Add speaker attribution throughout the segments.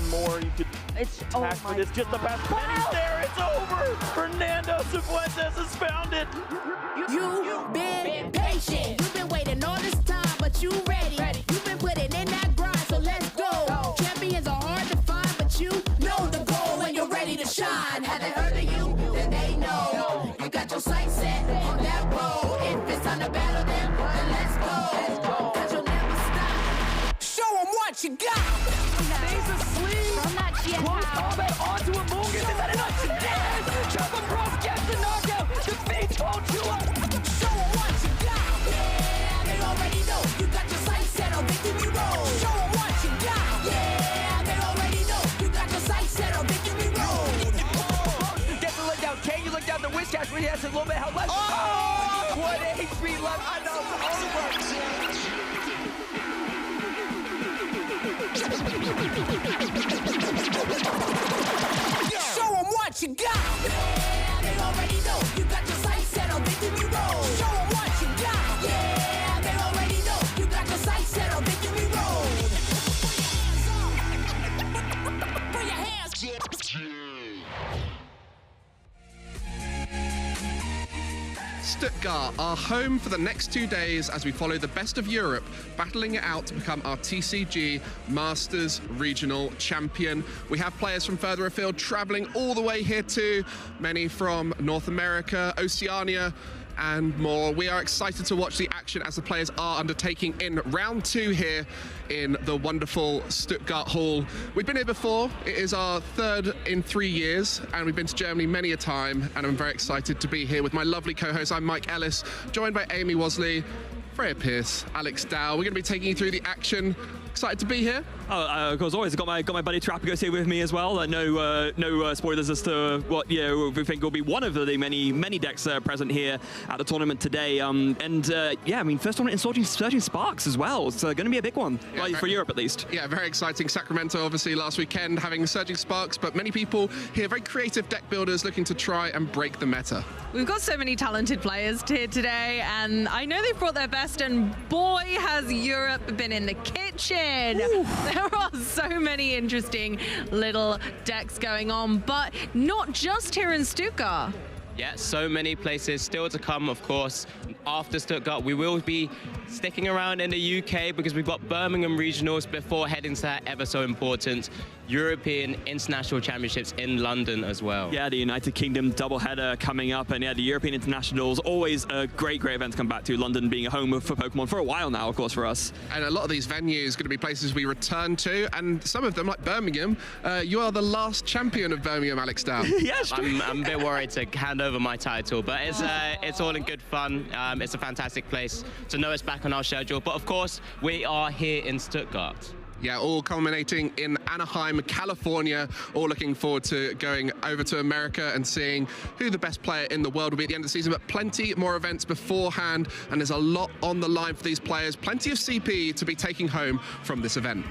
Speaker 1: one more you could attack for this. Just the pass. Penny's there. It's over. Fernando Cifuentes has found it.
Speaker 2: You've been patient. You've been waiting all this time, but you ready. You've been putting in that grind, so let's go. Champions are hard to find, but you know the goal when you're ready to shine. Have they heard of you? Then they know. You got your sights set on that road. If it's time to battle them, then let's go. Cause you'll never stop. Show them what you got.
Speaker 1: Stays asleep.
Speaker 3: From that GS
Speaker 1: Close
Speaker 3: house.
Speaker 1: combat onto Amogus. Is that enough? Yes! Jump across, gets the knockout. Defeats Voltua.
Speaker 2: Show them what you got. Yeah, they already know. You got your sights set on victory road. Show them what you got. Yeah, they already know. You got your sights set on victory road.
Speaker 1: Gets the look down. Can you look down the Wishcash when he has a little bit of health left? Oh! What HP left. I know.
Speaker 2: Show them what you got. Yeah, they already know. You got your sights set on victory road. Show them what you got. Yeah, they already know. You got your sights set on victory road. Put your hands up.
Speaker 4: Stuttgart, our home for the next 2 days as we follow the best of Europe, battling it out to become our TCG Masters Regional Champion. We have players from further afield traveling all the way here too, many from North America, Oceania, and more. We are excited to watch the action as the players are undertaking in round 2 here in the wonderful Stuttgart Hall. We've been here before. It is our 3rd in 3 years, and we've been to Germany many a time, and I'm very excited to be here with my lovely co-host. I'm Mike Ellis, joined by Amy Wasley, Freya Pearce, Alex Dow. We're going to be taking you through the action. Excited to be here?
Speaker 5: Of course, always got my buddy Trappagos here with me as well. No spoilers as to what we think will be one of the many decks present here at the tournament today. I mean, first tournament in Surging Sparks as well. It's going to be a big one, for Europe at least.
Speaker 4: Yeah, very exciting. Sacramento, obviously, last weekend having Surging Sparks, but many people here, very creative deck builders looking to try and break the meta.
Speaker 6: We've got so many talented players here today, and I know they've brought their best, and boy, has Europe been in the kitchen. Ooh. There are so many interesting little decks going on, but not just here in Stuttgart.
Speaker 7: Yeah, so many places still to come, of course. After Stuttgart, we will be sticking around in the UK because we've got Birmingham Regionals before heading to that ever so important European International Championships in London as well.
Speaker 5: Yeah, the United Kingdom doubleheader coming up, and yeah, the European Internationals, always a great event to come back to. London being a home for Pokemon for a while now, of course, for us.
Speaker 4: And a lot of these venues are going to be places we return to, and some of them, like Birmingham, you are the last champion of Birmingham, Alex Dow.
Speaker 5: Yes,
Speaker 7: I'm a bit worried to hand over my title, but it's all in good fun. It's a fantastic place to know it's back on our schedule, but of course, we are here in Stuttgart.
Speaker 4: Yeah, all culminating in Anaheim, California. All looking forward to going over to America and seeing who the best player in the world will be at the end of the season. But plenty more events beforehand, and there's a lot on the line for these players. Plenty of CP to be taking home from this event.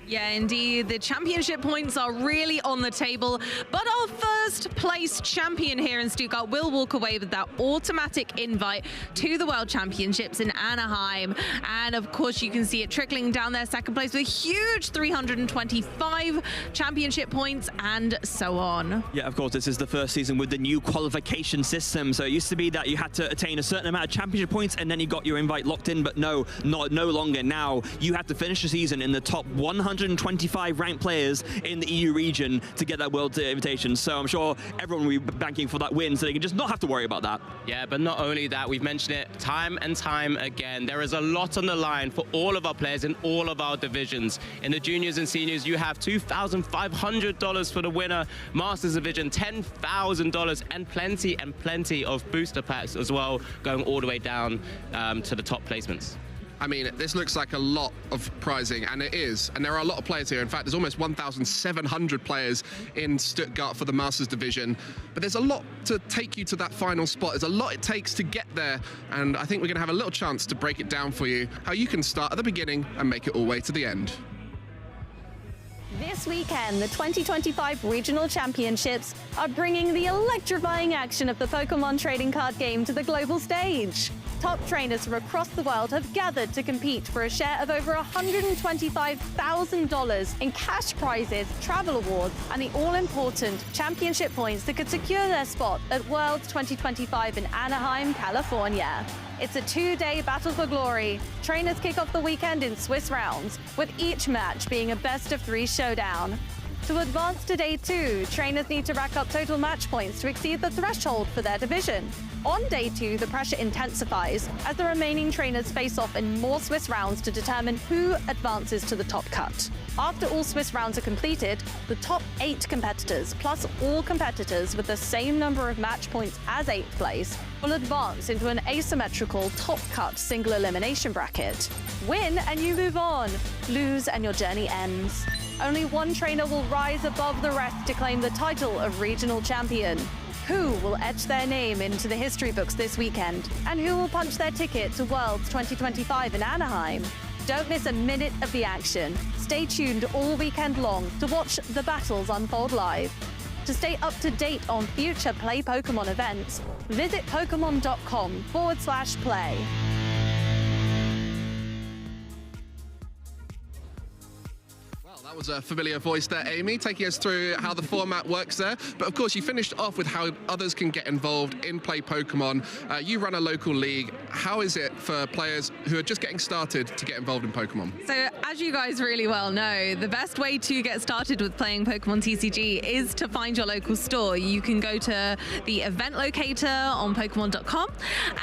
Speaker 6: Yeah, indeed. The championship points are really on the table, but our first place champion here in Stuttgart will walk away with that automatic invite to the World Championships in Anaheim. And of course, you can see it trickling down there, second place with a huge 325 championship points and so on.
Speaker 5: Yeah, of course, this is the first season with the new qualification system. So it used to be that you had to attain a certain amount of championship points and then you got your invite locked in, but no longer. Now you have to finish the season in the top 125 ranked players in the EU region to get that world invitation. So I'm sure everyone will be banking for that win so they can just not have to worry about that.
Speaker 7: Yeah, but not only that, we've mentioned it time and time again. There is a lot on the line for all of our players in all of our divisions. In the juniors and seniors, you have $2,500 for the winner, Masters Division, $10,000, and plenty of booster packs as well, going all the way down to the top placements.
Speaker 4: I mean, this looks like a lot of prizing, and it is. And there are a lot of players here. In fact, there's almost 1,700 players in Stuttgart for the Masters Division. But there's a lot to take you to that final spot. There's a lot it takes to get there. And I think we're going to have a little chance to break it down for you, how you can start at the beginning and make it all the way to the end.
Speaker 3: This weekend, the 2025 Regional Championships are bringing the electrifying action of the Pokémon trading card game to the global stage. Top trainers from across the world have gathered to compete for a share of over $125,000 in cash prizes, travel awards, and the all-important championship points that could secure their spot at Worlds 2025 in Anaheim, California. It's a 2-day battle for glory. Trainers kick off the weekend in Swiss rounds, with each match being a best-of-3 showdown. To advance to day 2, trainers need to rack up total match points to exceed the threshold for their division. On day 2, the pressure intensifies as the remaining trainers face off in more Swiss rounds to determine who advances to the top cut. After all Swiss rounds are completed, the top 8 competitors, plus all competitors with the same number of match points as 8th place, will advance into an asymmetrical top cut single elimination bracket. Win and you move on. Lose and your journey ends. Only one trainer will rise above the rest to claim the title of regional champion. Who will etch their name into the history books this weekend? And who will punch their ticket to Worlds 2025 in Anaheim? Don't miss a minute of the action. Stay tuned all weekend long to watch the battles unfold live. To stay up to date on future Play Pokémon events, visit Pokemon.com/play.
Speaker 4: That was a familiar voice there, Amy, taking us through how the format works there. But of course, you finished off with how others can get involved in Play Pokemon. You run a local league. How is it for players who are just getting started to get involved in Pokemon?
Speaker 6: So, as you guys really well know, the best way to get started with playing Pokemon TCG is to find your local store. You can go to the event locator on Pokemon.com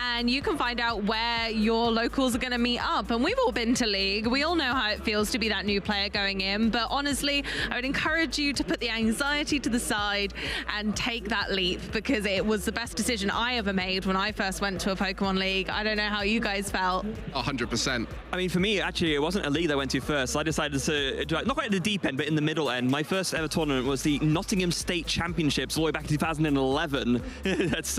Speaker 6: and you can find out where your locals are going to meet up. And we've all been to League. We all know how it feels to be that new player going in. But honestly, I would encourage you to put the anxiety to the side and take that leap, because it was the best decision I ever made when I first went to a Pokemon League. I don't know how you guys felt.
Speaker 4: 100%.
Speaker 5: I mean, for me, actually, it wasn't a league I went to first. I decided to, not quite at the deep end, but in the middle end. My first ever tournament was the Nottingham State Championships all the way back in 2011. That's,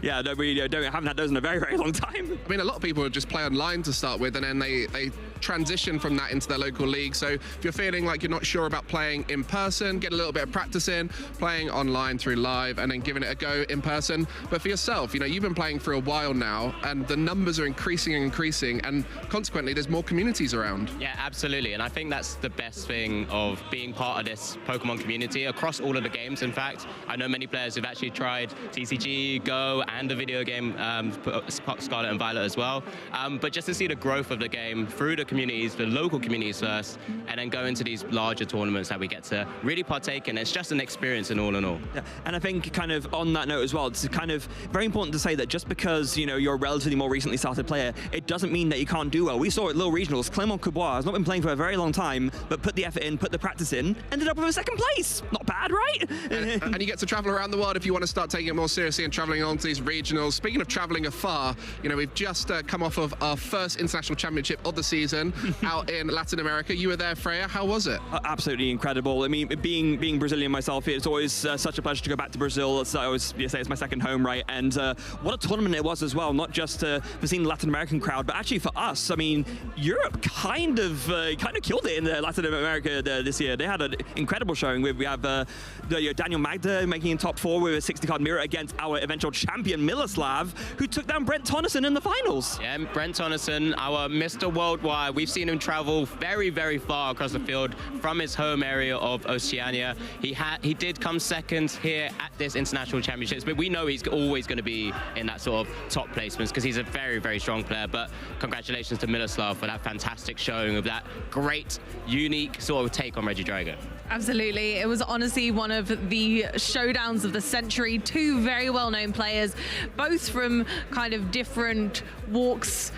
Speaker 5: yeah, haven't had those in a very, very long time.
Speaker 4: I mean, a lot of people just play online to start with, and then they transition from that into their local league. So if you're feeling like you're not sure about playing in person, get a little bit of practice in, playing online through live, and then giving it a go in person. But for yourself, you know, you've been playing for a while now, and the numbers are increasing and increasing, and consequently, there's more communities around.
Speaker 7: Yeah, absolutely. And I think that's the best thing of being part of this Pokemon community across all of the games. In fact, I know many players who've actually tried TCG, Go, and the video game Scarlet and Violet as well. But just to see the growth of the game through the communities, the local communities first, and then go into these larger tournaments that we get to really partake in. It's just an experience in all.
Speaker 5: Yeah, and I think kind of on that note as well, it's kind of very important to say that just because, you know, you're a relatively more recently started player, it doesn't mean that you can't do well. We saw at Little Regionals, Clément Coubois has not been playing for a very long time, but put the effort in, put the practice in, ended up with a second place. Not bad, right?
Speaker 4: And you get to travel around the world if you want to start taking it more seriously and traveling on to these regionals. Speaking of traveling afar, you know, we've just come off of our first international championship of the season out in Latin America. You were there, Freya. How was it?
Speaker 5: Absolutely incredible. I mean, being Brazilian myself, it's always such a pleasure to go back to Brazil. I always say it's my second home, right? And what a tournament it was as well, not just for seeing the Latin American crowd, but actually for us. I mean, Europe kind of killed it in Latin America this year. They had an incredible showing. We have Daniel Magda making in top 4 with a 60-card mirror against our eventual champion Miloslav, who took down Brent Tonneson in the finals.
Speaker 7: Yeah, Brent Tonneson, our Mr. Worldwide. We've seen him travel very, very far across the field from his home area of Oceania. He did come second here at this international championships, but we know he's always going to be in that sort of top placements because he's a very, very strong player. But congratulations to Miloslav for that fantastic showing of that great, unique sort of take on Regidrago.
Speaker 6: Absolutely. It was honestly one of the showdowns of the century. Two very well-known players, both from kind of different walks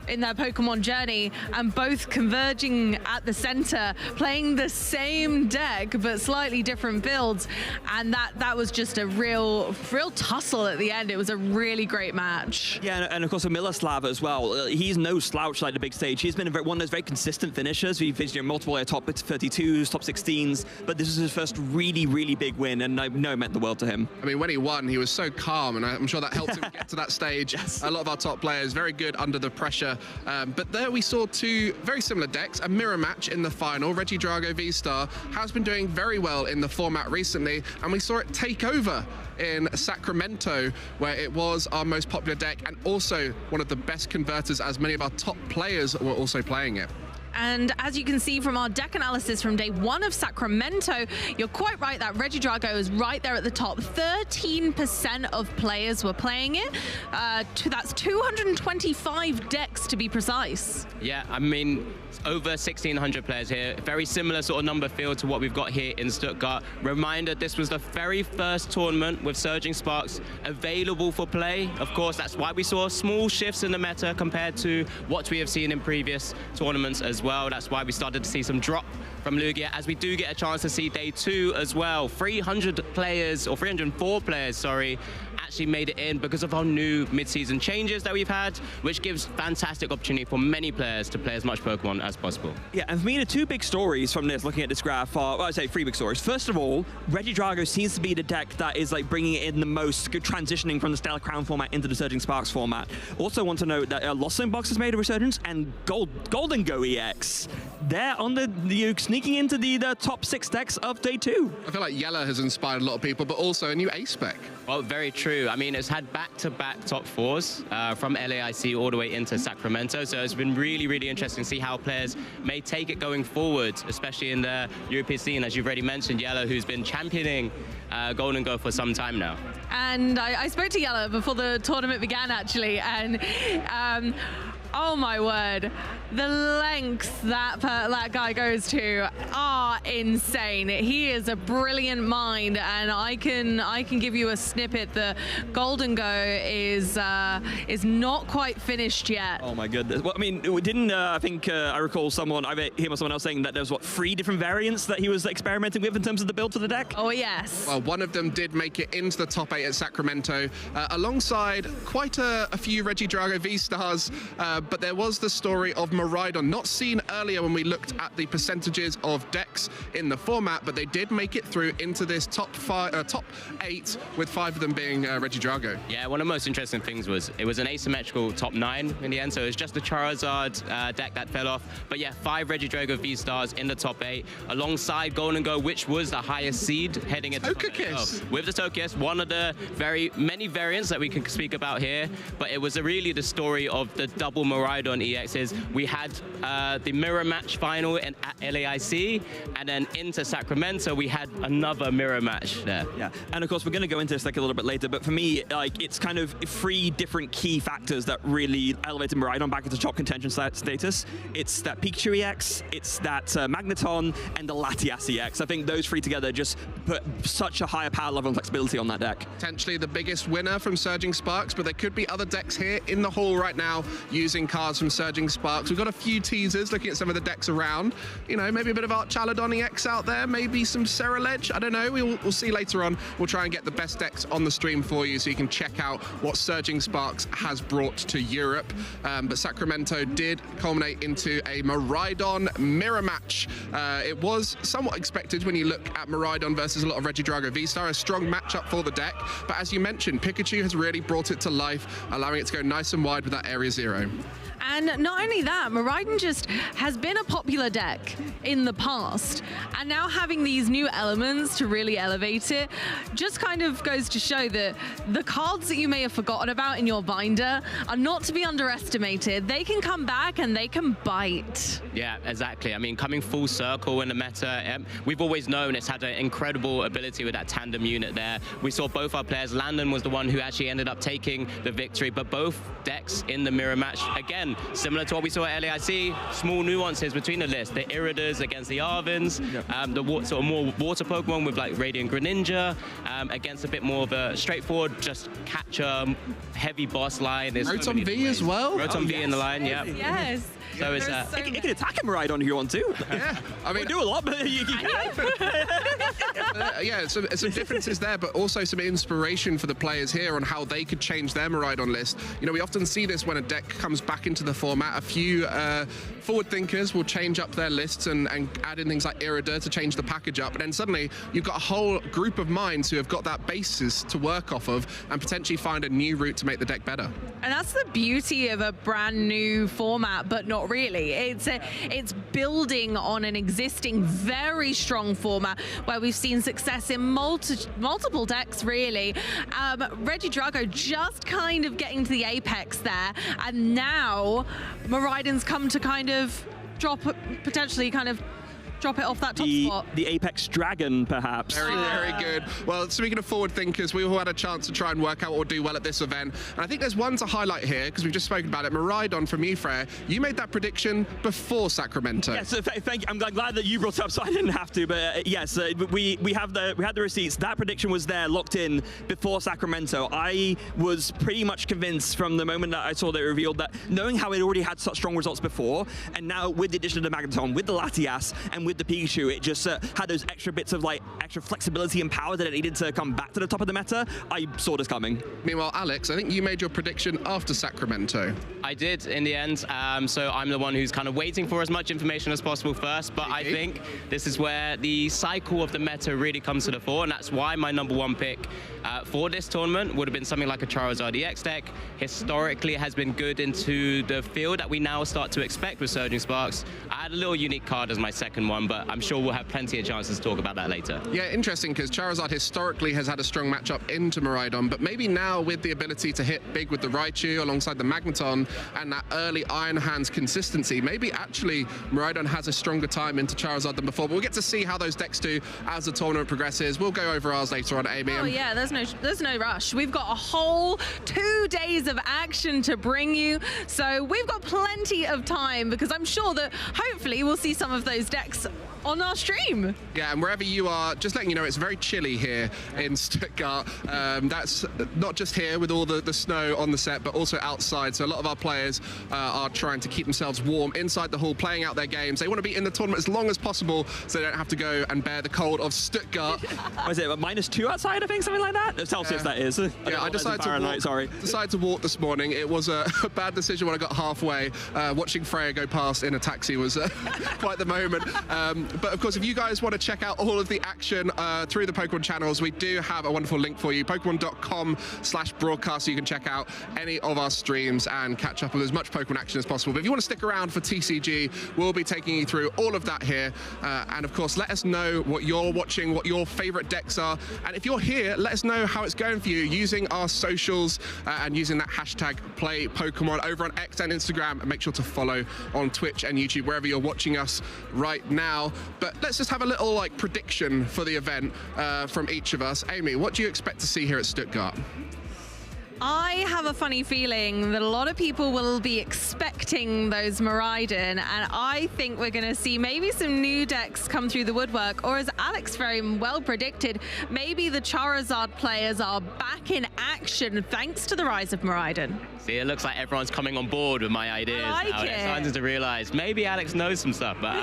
Speaker 6: in their Pokemon journey, and both converging at the center, playing the same deck but slightly different builds, and that was just a real tussle at the end. It was a really great match.
Speaker 5: Yeah, and of course for Miloslav as well, he's no slouch like the big stage. He's been one of those very consistent finishers. We've visited multiple top 32s, top 16s, but this is his first really, really big win, and I know it meant the world to him.
Speaker 4: I mean, when he won, he was so calm, and I'm sure that helped him get to that stage.
Speaker 5: Yes.
Speaker 4: A lot of our top players, very good under the pressure But there we saw two very similar decks, a mirror match in the final. Regidrago V-Star has been doing very well in the format recently, and we saw it take over in Sacramento, where it was our most popular deck and also one of the best converters, as many of our top players were also playing it.
Speaker 6: And as you can see from our deck analysis from day one of Sacramento, you're quite right that Regidrago is right there at the top. 13% of players were playing it. That's 225 decks to be precise.
Speaker 7: Yeah, I mean, over 1,600 players here. Very similar sort of number field to what we've got here in Stuttgart. Reminder, this was the very first tournament with Surging Sparks available for play. Of course, that's why we saw small shifts in the meta compared to what we have seen in previous tournaments as well. That's why we started to see some drop from Lugia, as we do get a chance to see day two as well. 300 players, or 304 players, sorry, actually made it in because of our new mid-season changes that we've had, which gives fantastic opportunity for many players to play as much Pokemon as possible.
Speaker 5: Yeah, and for me, the two big stories from this, looking at this graph, are, well, I'd say three big stories. First of all, Regidrago seems to be the deck that is like bringing it in the most, transitioning from the Stellar Crown format into the Surging Sparks format. Also want to note that Lost Zone Box has made a resurgence, and Golden Go EX, they're on the sneaking into the top 6 decks of day 2.
Speaker 4: I feel like Yella has inspired a lot of people, but also a new ace spec.
Speaker 7: Well, very true. I mean, it's had back-to-back top 4s from LAIC all the way into Sacramento, so it's been really, really interesting to see how players may take it going forward, especially in the European scene, as you've already mentioned, Yella, who's been championing Golden Go for some time now.
Speaker 6: And I spoke to Yella before the tournament began, actually, and oh my word, the lengths that guy goes to are insane. He is a brilliant mind, and I can give you a snippet. The Golden Go is not quite finished yet.
Speaker 5: Oh my goodness. Well, I mean, didn't I think I recall someone, I hear someone else saying that there's 3 different variants that he was experimenting with in terms of the build for the deck?
Speaker 6: Oh yes.
Speaker 4: Well, one of them did make it into the top 8 at Sacramento, alongside quite a few Regidrago V-Stars, but there was the story of Miraidon, not seen earlier when we looked at the percentages of decks in the format, but they did make it through into this top 8, with 5 of them being Regidrago.
Speaker 7: Yeah, one of the most interesting things was it was an asymmetrical top 9 in the end, so it was just the Charizard deck that fell off. But yeah, 5 Regidrago V-Stars in the top 8, alongside Golden Go, which was the highest seed heading into
Speaker 4: Togekiss.
Speaker 7: With the Togekiss, one of the very many variants that we can speak about here, but it was really the story of the double Miraidon EXs. We had the mirror match final at LAIC, and then into Sacramento we had another mirror match there.
Speaker 5: Yeah, and of course we're going to go into this like a little bit later, but for me, like, it's kind of 3 different key factors that really elevated Miraidon back into top contention status. It's that Pikachu EX, it's that Magneton, and the Latias EX. I think those 3 together just put such a higher power level and flexibility on that deck.
Speaker 4: Potentially the biggest winner from Surging Sparks, but there could be other decks here in the hall right now using cards from Surging Sparks. We've got a few teasers looking at some of the decks around. You know, maybe a bit of Archaladon EX out there, maybe some Ceruledge. I don't know. We'll see later on. We'll try and get the best decks on the stream for you so you can check out what Surging Sparks has brought to Europe. But Sacramento did culminate into a Miraidon mirror match. It was somewhat expected when you look at Miraidon versus a lot of Regidrago V-Star, a strong matchup for the deck. But as you mentioned, Pikachu has really brought it to life, allowing it to go nice and wide with that Area 0.
Speaker 6: And not only that, Miraidon just has been a popular deck in the past, and now having these new elements to really elevate it just kind of goes to show that the cards that you may have forgotten about in your binder are not to be underestimated. They can come back and they can bite.
Speaker 7: Yeah, exactly. I mean, coming full circle in the meta, we've always known it's had an incredible ability with that tandem unit there. We saw both our players. Landon was the one who actually ended up taking the victory, but both decks in the mirror match, again, similar to what we saw at LAIC, small nuances between the list. The Iridas against the Arvins, the sort of more water Pokemon with like Radiant Greninja, against a bit more of a straightforward, just catcher, heavy boss line.
Speaker 4: Rotom V as well?
Speaker 7: Rotom V in the line, yeah.
Speaker 6: Yes.
Speaker 7: So it's
Speaker 5: You can attack him right on if you want to.
Speaker 4: Yeah, I mean,
Speaker 5: we do a lot, but you can.
Speaker 4: yeah, some differences there, but also some inspiration for the players here on how they could change their Miraidon list. You know, we often see this when a deck comes back into the format. A few forward thinkers will change up their lists and add in things like Irida to change the package up, but then suddenly you've got a whole group of minds who have got that basis to work off of and potentially find a new route to make the deck better.
Speaker 6: And that's the beauty of a brand new format, but not really. It's building on an existing very strong format where we've seen success in multiple decks, really. Reggie Drago just kind of getting to the apex there, and now Miraidon's come to kind of potentially drop it off that top spot.
Speaker 5: The Apex Dragon, perhaps.
Speaker 4: Very, very good. Well, speaking of forward thinkers, we all had a chance to try and work out what we'll do well at this event. And I think there's one to highlight here, because we've just spoken about it. Miraidon from you, Freya, you made that prediction before Sacramento.
Speaker 5: Yes, thank you. I'm glad that you brought it up so I didn't have to. But yes, we had the receipts. That prediction was there, locked in before Sacramento. I was pretty much convinced from the moment that I saw that it revealed that, knowing how it already had such strong results before, and now with the addition of the Magneton, with the Latias, and with the Pikachu, it just had those extra bits of extra flexibility and power that it needed to come back to the top of the meta. I saw this coming.
Speaker 4: Meanwhile, Alex, I think you made your prediction after Sacramento.
Speaker 7: I did in the end, so I'm the one who's kind of waiting for as much information as possible first, but I think this is where the cycle of the meta really comes to the fore, and that's why my #1 pick for this tournament would have been something like a Charizard EX deck. Historically, it has been good into the field that we now start to expect with Surging Sparks. I had a little unique card as my second one, but I'm sure we'll have plenty of chances to talk about that later.
Speaker 4: Yeah, interesting, because Charizard historically has had a strong matchup into Miraidon, but maybe now with the ability to hit big with the Raichu alongside the Magneton and that early Iron Hands consistency, maybe actually Miraidon has a stronger time into Charizard than before. But we'll get to see how those decks do as the tournament progresses. We'll go over ours later on, Amy.
Speaker 6: Oh yeah, there's no rush. We've got a whole 2 days of action to bring you, so we've got plenty of time, because I'm sure that hopefully we'll see some of those decks on our stream.
Speaker 4: Yeah, and wherever you are, just letting you know, it's very chilly here in Stuttgart. That's not just here with all the snow on the set, but also outside. So a lot of our players are trying to keep themselves warm inside the hall, playing out their games. They want to be in the tournament as long as possible so they don't have to go and bear the cold of Stuttgart.
Speaker 5: What is it, -2 outside, I think, something like that? Celsius, that is.
Speaker 4: Yeah, I decided to walk this morning. It was a bad decision when I got halfway. Watching Freya go past in a taxi was quite the moment. But of course, if you guys want to check out all of the action through the Pokemon channels, we do have a wonderful link for you, pokemon.com/broadcast, so you can check out any of our streams and catch up with as much Pokemon action as possible. But if you want to stick around for TCG, we'll be taking you through all of that here. And of course, let us know what you're watching, what your favorite decks are. And if you're here, let us know how it's going for you using our socials and using that hashtag #PlayPokemon over on X and Instagram. And make sure to follow on Twitch and YouTube, wherever you're watching us right now. But let's just have a little prediction for the event from each of us. Amy, what do you expect to see here at Stuttgart?
Speaker 6: I have a funny feeling that a lot of people will be expecting those Miraidon, and I think we're going to see maybe some new decks come through the woodwork, or as Alex very well predicted, maybe the Charizard players are back in action thanks to the rise of Miraidon.
Speaker 7: See, it looks like everyone's coming on board with my ideas.
Speaker 6: I like
Speaker 7: now.
Speaker 6: it.
Speaker 7: It's starting to realize maybe Alex knows some stuff, but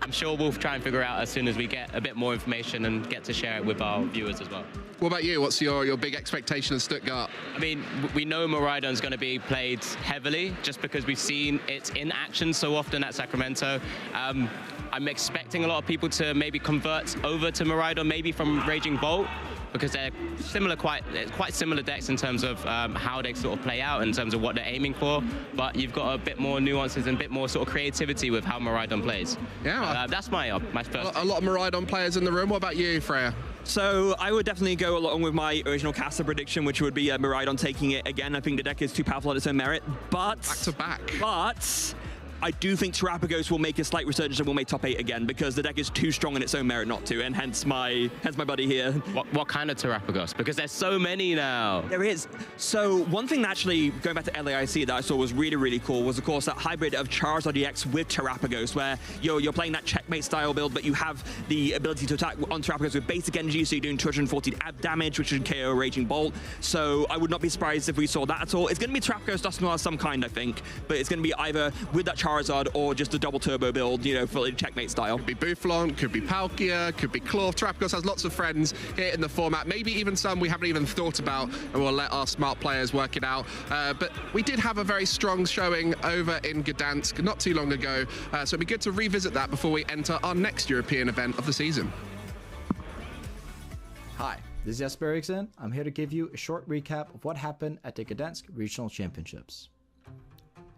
Speaker 7: I'm sure we'll try and figure out as soon as we get a bit more information and get to share it with our viewers as well.
Speaker 4: What about you? What's your big expectation of Stuttgart?
Speaker 7: I mean, we know Miraidon's going to be played heavily just because we've seen it in action so often at Sacramento. I'm expecting a lot of people to maybe convert over to Miraidon, maybe from Raging Bolt, because they're similar, quite similar decks in terms of how they sort of play out, in terms of what they're aiming for. But you've got a bit more nuances and a bit more sort of creativity with how Miraidon plays. Yeah, that's my first.
Speaker 4: A lot of Miraidon players in the room. What about you, Freya?
Speaker 5: So I would definitely go along with my original caster prediction, which would be Miraidon taking it again. I think the deck is too powerful on its own merit, but
Speaker 4: back to back.
Speaker 5: But I do think Terrapagos will make a slight resurgence and will make top 8 again, because the deck is too strong in its own merit not to, and hence my buddy here.
Speaker 7: What kind of Terrapagos? Because there's so many now.
Speaker 5: There is. So one thing that actually, going back to LAIC, that I saw was really, really cool was, of course, that hybrid of Charizard EX with Terrapagos, where you're playing that checkmate style build, but you have the ability to attack on Terrapagos with basic energy, so you're doing 214 ab damage, which should KO Raging Bolt. So I would not be surprised if we saw that at all. It's going to be Terrapagos Dusknoir of some kind, I think, but it's going to be either with that Charizard Charizard or just a double turbo build, you know, for checkmate style.
Speaker 4: Could be Boufflant, could be Palkia, could be Cloth. Terrapagos has lots of friends here in the format, maybe even some we haven't even thought about, and we'll let our smart players work it out. But we did have a very strong showing over in Gdansk not too long ago, so it'd be good to revisit that before we enter our next European event of the season.
Speaker 8: Hi, this is Jesper Eriksen. I'm here to give you a short recap of what happened at the Gdansk Regional Championships.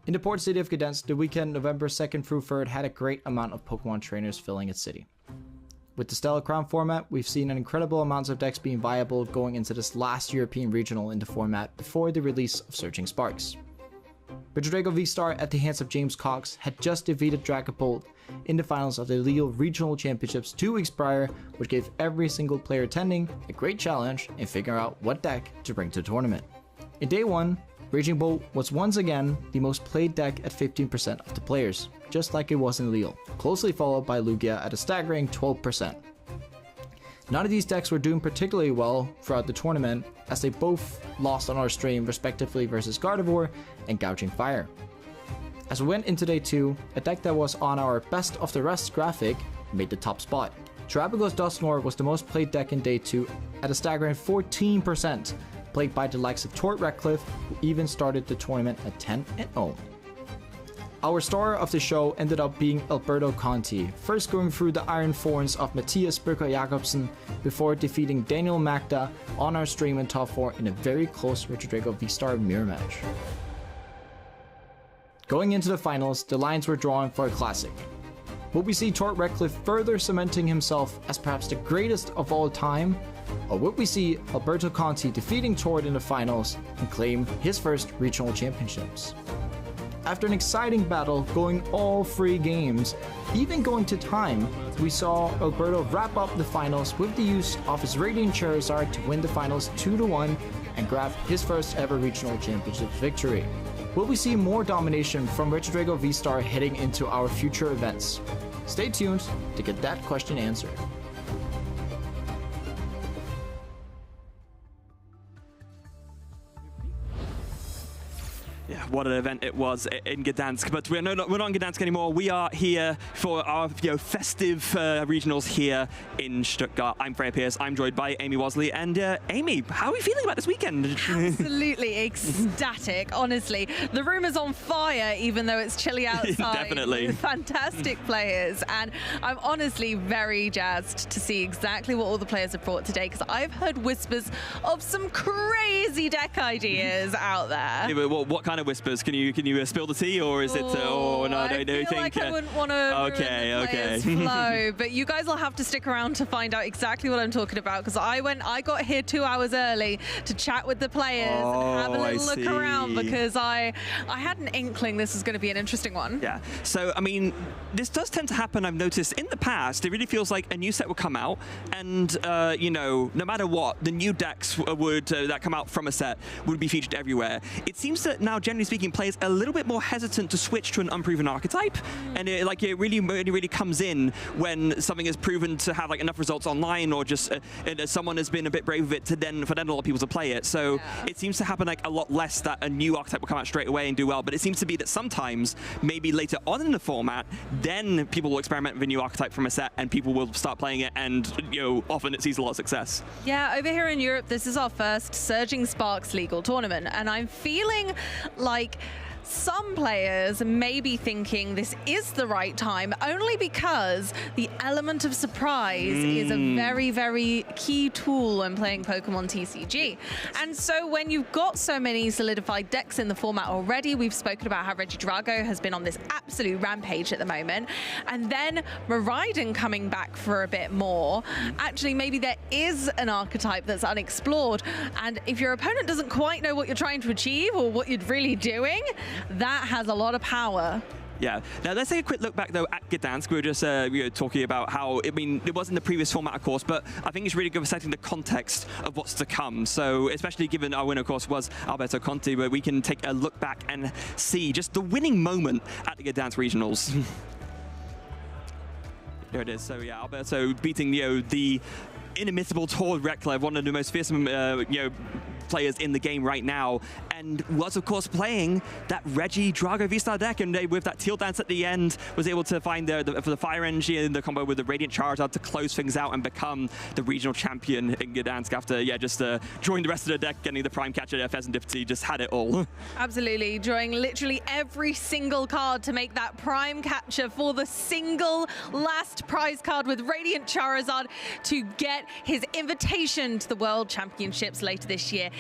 Speaker 8: In the port city of Gdansk, the weekend November 2nd through 3rd had a great amount of Pokemon trainers filling its city. With the Stellar Crown format, we've seen an incredible amounts of decks being viable going into this last European regional in the format before the release of Surging Sparks. Regidrago V-Star at the hands of James Cox had just defeated Dragapult in the finals of the Lille Regional Championships 2 weeks prior, which gave every single player attending a great challenge in figuring out what deck to bring to the tournament. In day 1, Raging Bolt was once again the most played deck at 15% of the players, just like it was in Lille, closely followed by Lugia at a staggering 12%. None of these decks were doing particularly well throughout the tournament, as they both lost on our stream respectively versus Gardevoir and Gouging Fire. As we went into day 2, a deck that was on our best of the rest graphic made the top spot. Terrapagos Dusknoir was the most played deck in day 2 at a staggering 14%, played by the likes of Tort Ratcliffe, who even started the tournament at 10-0. Our star of the show ended up being Alberto Conti, first going through the iron thorns of Matthias Birker Jakobsen before defeating Daniel Magda on our stream in top 4 in a very close Regidrago V-Star mirror match. Going into the finals, the lines were drawn for a classic. Will we see Tort Ratcliffe further cementing himself as perhaps the greatest of all time? Or would we see Alberto Conti defeating Tort in the finals and claim his first regional championships? After an exciting battle going all 3 games, even going to time, we saw Alberto wrap up the finals with the use of his Radiant Charizard to win the finals 2-1 and grab his first ever regional championships victory. Will we see more domination from Regidrago V-Star heading into our future events? Stay tuned to get that question answered.
Speaker 5: Yeah, what an event it was in Gdansk. But we're not in Gdansk anymore. We are here for our festive regionals here in Stuttgart. I'm Freya Pierce. I'm joined by Amy Wasley. And Amy, how are we feeling about this weekend?
Speaker 6: Absolutely ecstatic, honestly. The room is on fire, even though it's chilly outside.
Speaker 5: Definitely.
Speaker 6: With fantastic players. And I'm honestly very jazzed to see exactly what all the players have brought today, because I've heard whispers of some crazy deck ideas out there.
Speaker 5: Yeah, but what kind of whispers? Can you spill the tea, or is it? Oh no,
Speaker 6: I feel like I wouldn't want to ruin the players' flow, but you guys will have to stick around to find out exactly what I'm talking about, because I got here 2 hours early to chat with the players and have a little look around, because I had an inkling this is going to be an interesting one.
Speaker 5: Yeah. So I mean, this does tend to happen. I've noticed in the past. It really feels like a new set would come out, and you know, no matter what, the new decks would that come out from a set would be featured everywhere. It seems that now, generally speaking, players are a little bit more hesitant to switch to an unproven archetype, and it really comes in when something is proven to have like enough results online, or just someone has been a bit brave with it for then a lot of people to play it. So it seems to happen like a lot less that a new archetype will come out straight away and do well. But it seems to be that sometimes, maybe later on in the format, then people will experiment with a new archetype from a set, and people will start playing it, and you know, often it sees a lot of success.
Speaker 6: Yeah, over here in Europe, this is our first Surging Sparks legal tournament, and I'm feeling like some players may be thinking this is the right time, only because the element of surprise is a very, very key tool when playing Pokemon TCG. And so when you've got so many solidified decks in the format already, we've spoken about how Regidrago has been on this absolute rampage at the moment, and then Miraidon coming back for a bit more. Actually, maybe there is an archetype that's unexplored, and if your opponent doesn't quite know what you're trying to achieve or what you're really doing, that has a lot of power.
Speaker 5: Yeah. Now let's take a quick look back though at Gdansk. We were just talking about how, I mean, it wasn't the previous format, of course, but I think it's really good for setting the context of what's to come. So especially given our winner, of course, was Alberto Conti, where we can take a look back and see just the winning moment at the Gdansk regionals. There it is. So yeah, Alberto beating the inimitable Tord Reklev, one of the most fearsome players in the game right now, and was of course playing that Reggie Drago V-Star deck, and with that Teal Dance at the end was able to find for the Fire Energy and the combo with the Radiant Charizard to close things out and become the regional champion in Gdansk after just drawing the rest of the deck, getting the Prime Catcher, Pheasantipity, just had it all.
Speaker 6: Absolutely, drawing literally every single card to make that Prime Catcher for the single last prize card with Radiant Charizard to get his invitation to the World Championships later this year,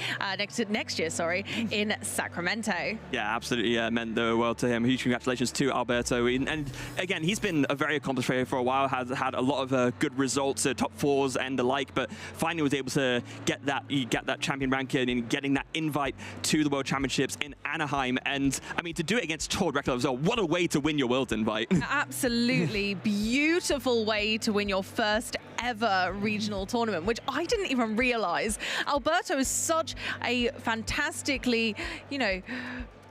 Speaker 6: next year, in Sacramento.
Speaker 5: Yeah, absolutely, meant the world to him. Huge congratulations to Alberto. And again, he's been a very accomplished player for a while, has had a lot of good results, top fours and the like, but finally was able to get that champion ranking and getting that invite to the World Championships in Anaheim. And I mean, to do it against Tord Reklev as well, what a way to win your world invite.
Speaker 6: Absolutely beautiful way to win your first ever regional tournament, which I didn't even realize. Alberto is such a fantastically,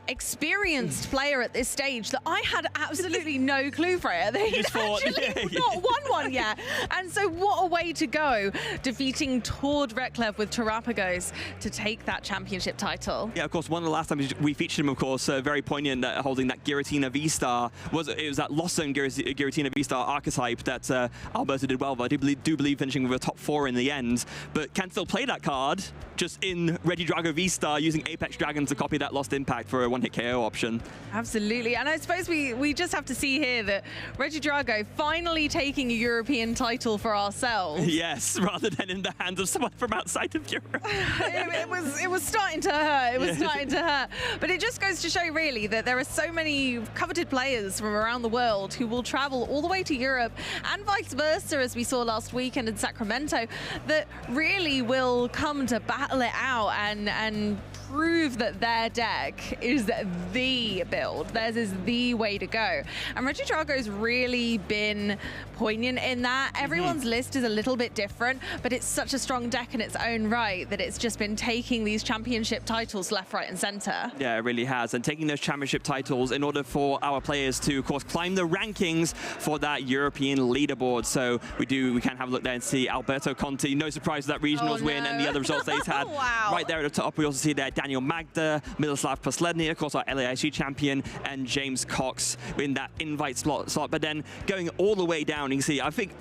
Speaker 6: experienced player at this stage that I had absolutely no clue for it. He'd actually not won one yet. And so what a way to go, defeating Tord Reklev with Terrapagos to take that championship title.
Speaker 5: Yeah, of course, one of the last times we featured him, of course, very poignant, holding that Giratina V-Star. It was that Lost Zone Giratina V-Star archetype that Alberto did well, but I do believe finishing with a top 4 in the end. But can still play that card, just in Reggie Drago V-Star, using Apex Dragon to copy that Lost Impact for a one-hit KO option.
Speaker 6: Absolutely, and I suppose we just have to see here that Reggie Drago finally taking a European title for ourselves.
Speaker 5: Yes, rather than in the hands of someone from outside of Europe.
Speaker 6: it was starting to hurt. It was starting to hurt. But it just goes to show really that there are so many coveted players from around the world who will travel all the way to Europe and vice versa, as we saw last weekend in Sacramento, that really will come to battle it out and prove that their deck is the build. Theirs is the way to go. And Reggie Drago's really been poignant in that. Everyone's list is a little bit different, but it's such a strong deck in its own right that it's just been taking these championship titles left, right, and center.
Speaker 5: Yeah, it really has. And taking those championship titles in order for our players to, of course, climb the rankings for that European leaderboard. So we can have a look there and see Alberto Conti. No surprise that regionals win and the other results that he's had.
Speaker 6: Wow.
Speaker 5: Right there at the top, we also see there Daniel Magda, Miloslav Posledny, of course, our LAIC champion, and James Cox in that invite slot. But then going all the way down, you can see, I think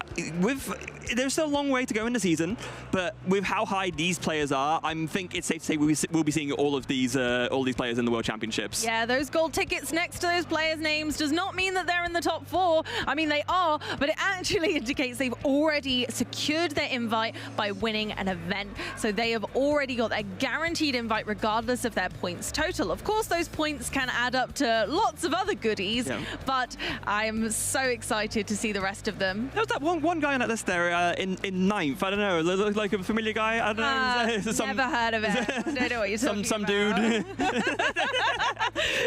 Speaker 5: there's still a long way to go in the season, but with how high these players are, I think it's safe to say we'll be seeing all these players in the World Championships.
Speaker 6: Yeah, those gold tickets next to those players' names does not mean that they're in the top 4. I mean, they are, but it actually indicates they've already secured their invite by winning an event. So they have already got their guaranteed invite regardless of their points total. Of course, those points can add up to lots of other goodies, but I'm so excited to see the rest of them.
Speaker 5: There was that one guy on that list there in 9th. I don't know, looked like a familiar guy. I don't know.
Speaker 6: Never heard of it. I don't know what you're talking
Speaker 5: some
Speaker 6: about.
Speaker 5: dude.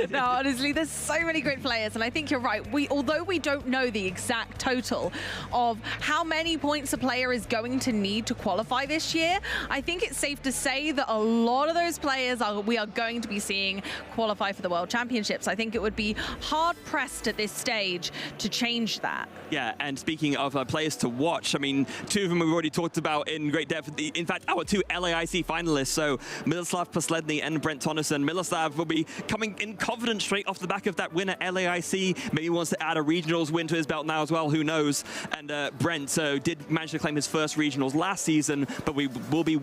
Speaker 6: No, honestly, there's so many great players, and I think you're right. Although we don't know the exact total of how many points a player is going to need to qualify this year, I think it's safe to say that a lot of those players we are going to be seeing qualify for the World Championships. I think it would be hard-pressed at this stage to change that.
Speaker 5: Yeah, and speaking of players to watch, I mean, 2 of them we've already talked about in great depth. In fact, our 2 LAIC finalists, so Miloslav Posledny and Brent Tonneson. Miloslav will be coming in confident straight off the back of that win at LAIC. Maybe wants to add a regionals win to his belt now as well, who knows. And Brent did manage to claim his first regionals last season, but we'll be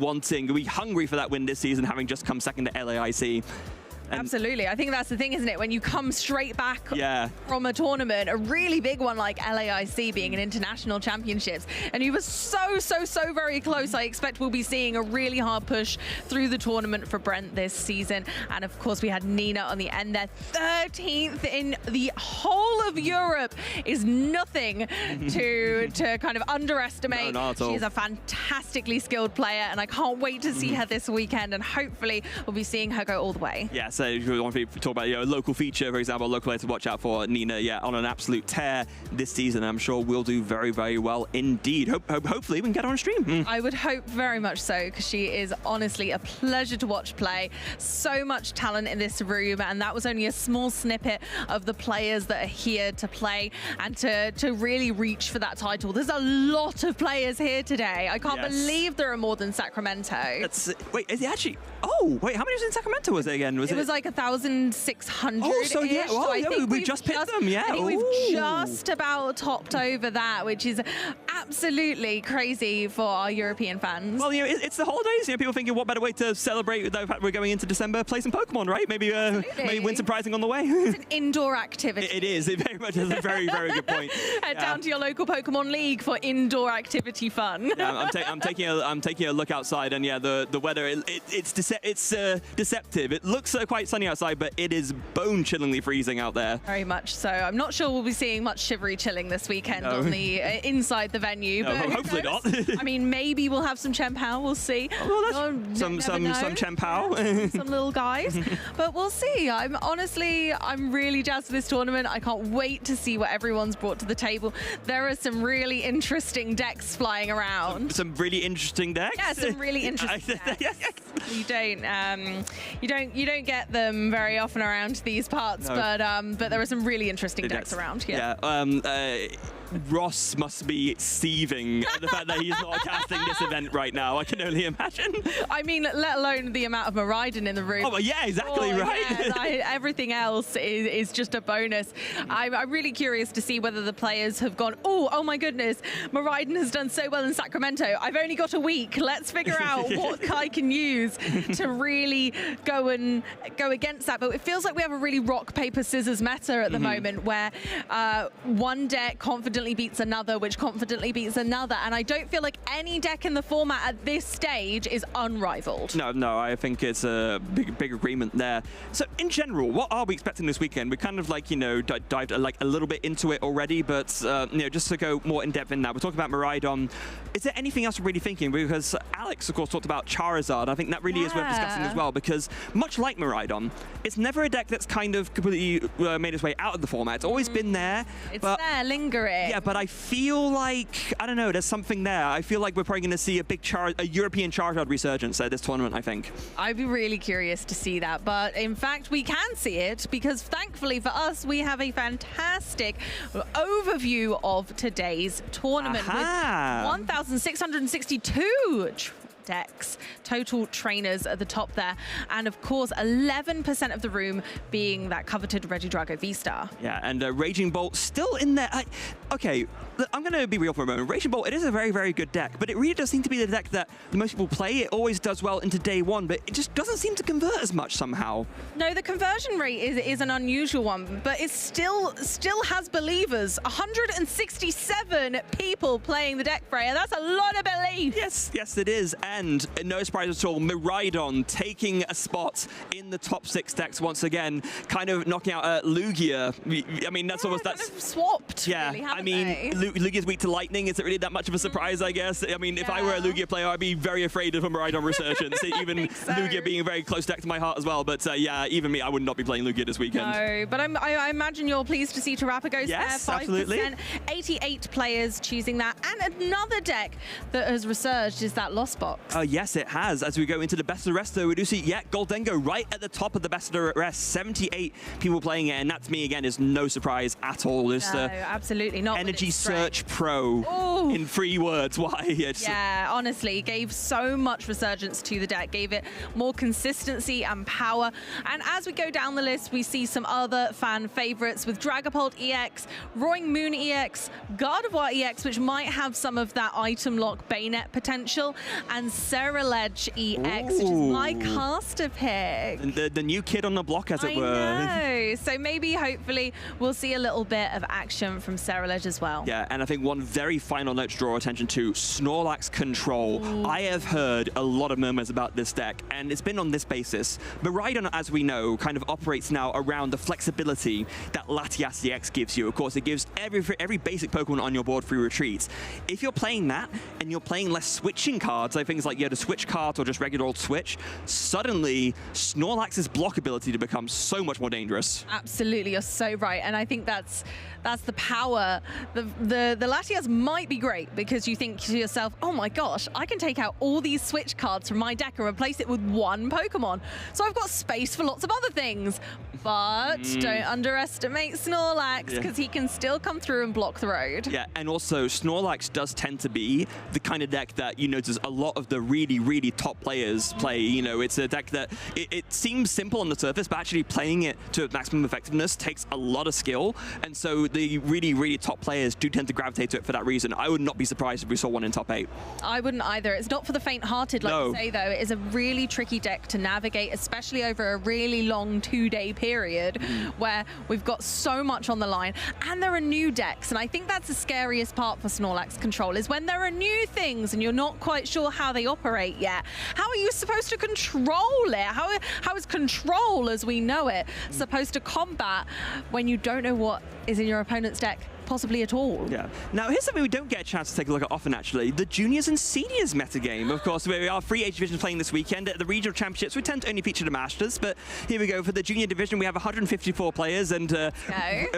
Speaker 5: hungry for that win this season, having just come second to LAIC.
Speaker 6: Absolutely. I think that's the thing, isn't it? When you come straight back from a tournament, a really big one like LAIC being an international championships, and you were so very close. I expect we'll be seeing a really hard push through the tournament for Brent this season. And of course, we had Nina on the end there. 13th in the whole of Europe is nothing to kind of underestimate.
Speaker 5: No, not at all.
Speaker 6: She's a fantastically skilled player, and I can't wait to see her this weekend, and hopefully we'll be seeing her go all the way.
Speaker 5: Yes. yes, if you want to talk about a local feature, for example, a local player to watch out for, Nina, on an absolute tear this season. I'm sure we'll do very, very well indeed. Hopefully we can get her on stream.
Speaker 6: I would hope very much so, because she is honestly a pleasure to watch play. So much talent in this room, and that was only a small snippet of the players that are here to play and to really reach for that title. There's a lot of players here today. I can't believe there are more than Sacramento.
Speaker 5: Wait, is it actually? Oh, wait, how many was in Sacramento? Was it again?
Speaker 6: It was like 1,600.
Speaker 5: Oh, so yeah,
Speaker 6: so I think
Speaker 5: we just picked them. Yeah,
Speaker 6: I think we've just about topped over that, which is absolutely crazy for our European fans.
Speaker 5: Well, it's the holidays. People thinking, what better way to celebrate the fact we're going into December? Play some Pokemon, right? Maybe win some prizing on the way.
Speaker 6: It's an indoor activity.
Speaker 5: It is. It very much is a very, very good point.
Speaker 6: Head down to your local Pokemon League for indoor activity fun.
Speaker 5: Yeah, I'm taking a look outside, and the weather it's deceptive. It looks quite sunny outside, but it is bone-chillingly freezing out there.
Speaker 6: Very much so. I'm not sure we'll be seeing much shivery chilling this weekend on the inside the venue.
Speaker 5: No,
Speaker 6: but
Speaker 5: hopefully not.
Speaker 6: I mean, maybe we'll have some Chen-Pao. We'll see.
Speaker 5: Some Chen-Pao.
Speaker 6: Some little guys. But we'll see. I'm really jazzed for this tournament. I can't wait to see what everyone's brought to the table. There are some really interesting decks flying around.
Speaker 5: Some really interesting decks.
Speaker 6: Yeah, some really interesting decks. You don't get them very often around these parts, but there are some really interesting decks around here.
Speaker 5: Yeah. Ross must be seething at the fact that he's not casting this event right now. I can only imagine.
Speaker 6: I mean, let alone the amount of Miraidon in the room.
Speaker 5: Oh, yeah, exactly, right.
Speaker 6: Yeah, everything else is just a bonus. I'm really curious to see whether the players have gone, oh my goodness, Miraidon has done so well in Sacramento. I've only got a week. Let's figure out what I can use to really go against that. But it feels like we have a really rock, paper, scissors meta at the moment, where one deck confidently beats another, which confidently beats another, and I don't feel like any deck in the format at this stage is unrivaled.
Speaker 5: No, I think it's a big agreement there. So in general, what are we expecting this weekend? We kind of dived a little bit into it already, but just to go more in depth in that, we're talking about Miraidon. Is there anything else we're really thinking? Because Alex, of course, talked about Charizard. I think that really is worth discussing as well, because much like Miraidon, it's never a deck that's kind of completely made its way out of the format. It's always been there.
Speaker 6: It's there, lingering.
Speaker 5: Yeah, but I feel like, I don't know, there's something there. I feel like we're probably going to see a European Charizard resurgence at this tournament, I think.
Speaker 6: I'd be really curious to see that, but in fact, we can see it, because thankfully for us, we have a fantastic overview of today's tournament with 1,662 decks, total trainers at the top there, and of course 11% of the room being that coveted Regidrago V-Star.
Speaker 5: Yeah, and Raging Bolt still in there. Okay, I'm going to be real for a moment. Raging Bolt, it is a very, very good deck, but it really does seem to be the deck that the most people play. It always does well into day one, but it just doesn't seem to convert as much somehow.
Speaker 6: No, the conversion rate is an unusual one, but it still has believers. 167 people playing the deck, Freya. That's a lot of belief.
Speaker 5: Yes, it is. And no surprise at all, Miraidon taking a spot in the top 6 decks once again, kind of knocking out Lugia. I mean, that's almost
Speaker 6: kind of swapped.
Speaker 5: Yeah,
Speaker 6: really,
Speaker 5: I mean, Lugia's weak to lightning. Is it really that much of a surprise? I guess. I mean, if I were a Lugia player, I'd be very afraid of a Miraidon resurgence. Even Lugia being a very close deck to my heart as well. But yeah, even me, I would not be playing Lugia this weekend.
Speaker 6: No, but I imagine you're pleased to see Terapagos there. 5%,
Speaker 5: absolutely.
Speaker 6: 88 players choosing that, and another deck that has resurged is that Lost Box.
Speaker 5: Yes, it has. As we go into the best of the rest, though, we do see, Gdansk right at the top of the best of the rest. 78 people playing it, and that to me, again, is no surprise at all.
Speaker 6: No, absolutely not.
Speaker 5: Energy Search Pro in 3 words. Why?
Speaker 6: Yeah, honestly, gave so much resurgence to the deck, gave it more consistency and power. And as we go down the list, we see some other fan favorites with Dragapult EX, Roaring Moon EX, Gardevoir EX, which might have some of that item lock Bayonet potential, and Ceruledge EX, which is my caster pick.
Speaker 5: The new kid on the block, as it were.
Speaker 6: I know. So maybe, hopefully, we'll see a little bit of action from Ceruledge as well.
Speaker 5: Yeah, and I think one very final I'd like to draw attention to Snorlax Control. Ooh. I have heard a lot of murmurs about this deck, and it's been on this basis. Miraidon, as we know, kind of operates now around the flexibility that Latias EX gives you. Of course, it gives every basic Pokemon on your board free retreats. If you're playing that, and you're playing less switching cards, like things like you had to switch cards or just regular old switch, suddenly Snorlax's block ability to become so much more dangerous.
Speaker 6: Absolutely, you're so right, and I think that's the power. The Latias might be great because you think to yourself, oh my gosh, I can take out all these switch cards from my deck and replace it with one Pokemon. So I've got space for lots of other things. But don't underestimate Snorlax, because he can still come through and block the road. Yeah, and also Snorlax does tend to be the kind of deck that you notice a lot of the really, really top players play. You know, it's a deck that it seems simple on the surface, but actually playing it to maximum effectiveness takes a lot of skill. And so the really, really top players do tend to gravitate to it for that reason. I would not be surprised if we saw one in top 8. I wouldn't either. It's not for the faint-hearted, like you say, though. It is a really tricky deck to navigate, especially over a really long 2-day period where we've got so much on the line. And there are new decks, and I think that's the scariest part for Snorlax Control, is when there are new things and you're not quite sure how they operate yet. How are you supposed to control it? How is control, as we know it, supposed to combat when you don't know what is in your opponent's deck? Possibly at all. Yeah. Now, here's something we don't get a chance to take a look at often, actually. The juniors and seniors metagame. Of course, we are free age division playing this weekend. At the regional championships, we tend to only feeture the masters, but here we go. For the junior division, we have 154 players, and a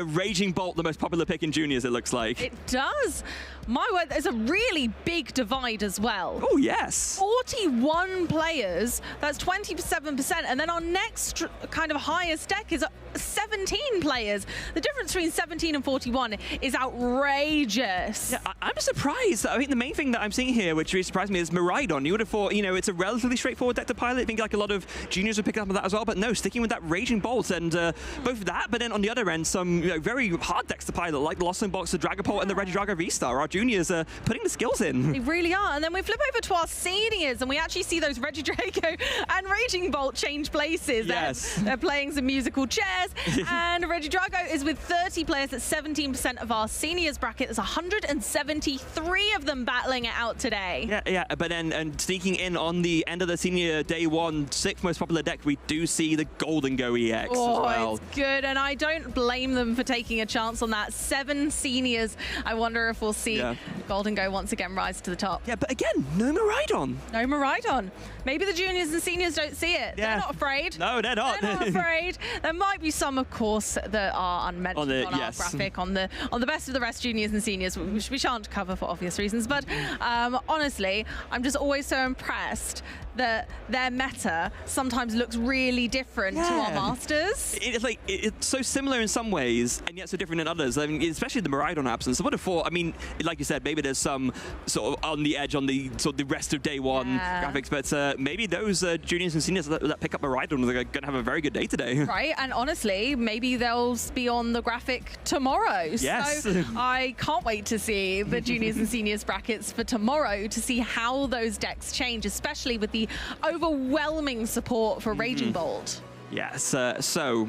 Speaker 6: Raging Bolt, the most popular pick in juniors, it looks like. It does. My word, there's a really big divide as well. Oh, yes. 41 players, that's 27%, and then our next kind of highest deck is 17 players. The difference between 17 and 41 is outrageous. Yeah, I'm surprised. I mean, the main thing that I'm seeing here, which really surprised me, is Miraidon. You would have thought, you know, it's a relatively straightforward deck to pilot. I think like a lot of juniors would pick up on that as well, but no, sticking with that Raging Bolt, and both that, but then on the other end, some very hard decks to pilot, like the Lost Box, the Dragapult, and the Regidrago V-Star. Our juniors are putting the skills in. They really are. And then we flip over to our seniors, and we actually see those Regidrago and Raging Bolt change places. Yes. They're playing some musical chairs, and Regidrago is with 30 players at 17% of our seniors bracket. There's 173 of them battling it out today. Yeah, but then and sneaking in on the end of the senior day one, 6th most popular deck, we do see the Golden Go EX as well. It's good, and I don't blame them for taking a chance on that. 7 seniors. I wonder if we'll see Golden Go once again rise to the top. Yeah, but again, no Miraidon. No Miraidon. Maybe the juniors and seniors don't see it. Yeah. They're not afraid. No, they're not. They're not afraid. There might be some, of course, that are unmentioned on our graphic, on the best of the rest juniors and seniors, which we shan't cover for obvious reasons. But honestly, I'm just always so impressed that their meta sometimes looks really different to our masters. It's so similar in some ways, and yet so different in others. I mean, especially the Miraidon absence. I would have thought, I mean, like you said, maybe there's some sort of on the edge on the sort of the rest of day one graphics, but maybe those juniors and seniors that pick up Miraidon are going to have a very good day today. Right, and honestly, maybe they'll be on the graphic tomorrow. Yes. So I can't wait to see the juniors and seniors brackets for tomorrow to see how those decks change, especially with the overwhelming support for Raging Bolt. Yes, so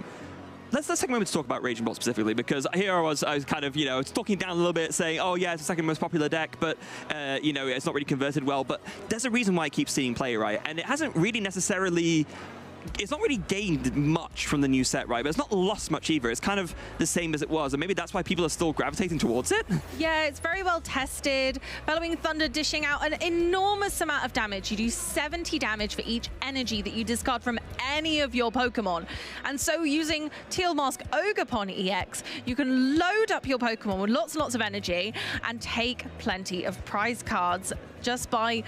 Speaker 6: let's take a moment to talk about Raging Bolt specifically, because here I was kind of, talking down a little bit, saying, oh yeah, it's the second most popular deck, but it's not really converted well. But there's a reason why I keep seeing play, right? And it hasn't really necessarily. It's not really gained much from the new set, right? But it's not lost much either. It's kind of the same as it was, and maybe that's why people are still gravitating towards it. Yeah, it's very well tested. Bellowing Thunder dishing out an enormous amount of damage. You do 70 damage for each energy that you discard from any of your Pokemon. And so using Teal Mask Ogerpon EX, you can load up your Pokemon with lots and lots of energy and take plenty of prize cards just by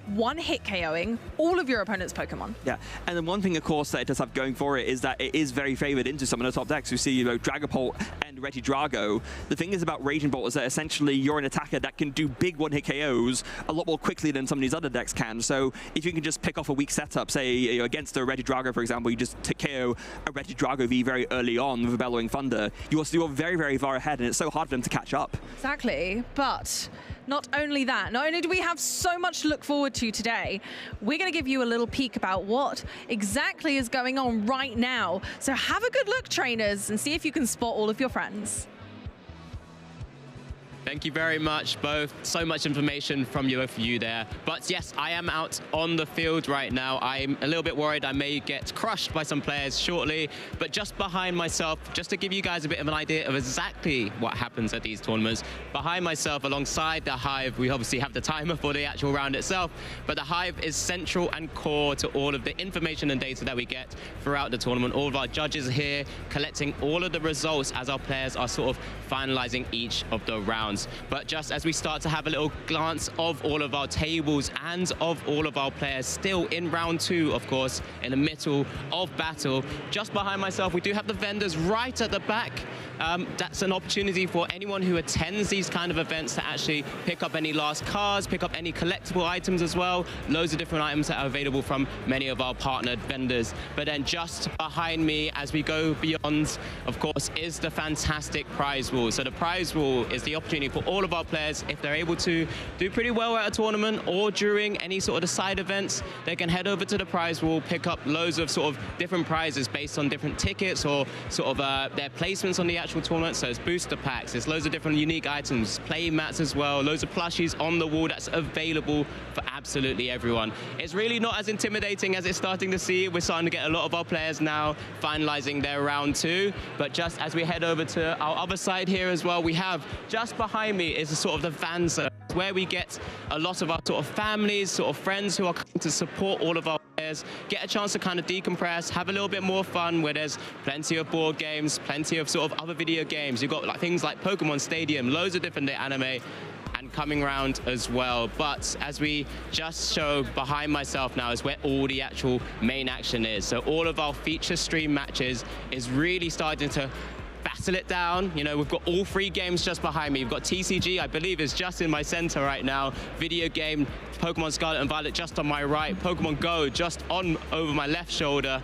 Speaker 6: one-hit KOing all of your opponent's Pokemon. Yeah, and then one thing, of course, that it does have going for it is that it is very favored into some of the top decks. We see, Dragapult and Regidrago. The thing is about Raging Bolt is that essentially you're an attacker that can do big one-hit KOs a lot more quickly than some of these other decks can. So if you can just pick off a weak setup, say against a Regidrago, for example, you just KO a Regidrago V very early on with a Bellowing Thunder, you're very, very far ahead, and it's so hard for them to catch up. Exactly, but not only that, not only do we have so much to look forward to today, we're going to give you a little peek about what exactly is going on right now. So have a good look, trainers, and see if you can spot all of your friends.
Speaker 7: Thank you very much, both. So much information from you both of you there. But yes, I am out on the field right now. I'm a little bit worried I may get crushed by some players shortly, but just behind myself, just to give you guys a bit of an idea of exactly what happens at these tournaments, behind myself alongside the Hive, we obviously have the timer for the actual round itself, but the Hive is central and core to all of the information and data that we get throughout the tournament. All of our judges are here collecting all of the results as our players are sort of finalizing each of the rounds. But just as we start to have a little glance of all of our tables and of all of our players still in round 2, of course, in the middle of battle, just behind myself, we do have the vendors right at the back. That's an opportunity for anyone who attends these kind of events to actually pick up any last cards, pick up any collectible items as well. Loads of different items that are available from many of our partnered vendors. But then just behind me, as we go beyond, of course, is the fantastic prize wall. So the prize wall is the opportunity for all of our players, if they're able to do pretty well at a tournament or during any sort of the side events, they can head over to the prize wall, pick up loads of sort of different prizes based on different tickets or sort of their placements on the actual tournament. So it's booster packs, there's loads of different unique items, play mats as well, loads of plushies on the wall that's available for absolutely everyone. It's really not as intimidating as it's starting to see. We're starting to get a lot of our players now finalizing their round 2, but just as we head over to our other side here as well, we have just behind me is a sort of the fan zone, where we get a lot of our sort of families, sort of friends who are coming to support all of our players, get a chance to kind of decompress, have a little bit more fun, where there's plenty of board games, plenty of sort of other video games. You've got like things like Pokémon Stadium, loads of different anime, and coming around as well. But as we just show behind myself now is where all the actual main action is. So all of our feature stream matches is really starting to battle it down. You know, we've got all 3 games just behind me. We've got TCG, I believe, is just in my center right now. Video game, Pokemon Scarlet and Violet just on my right. Pokemon Go just on over my left shoulder.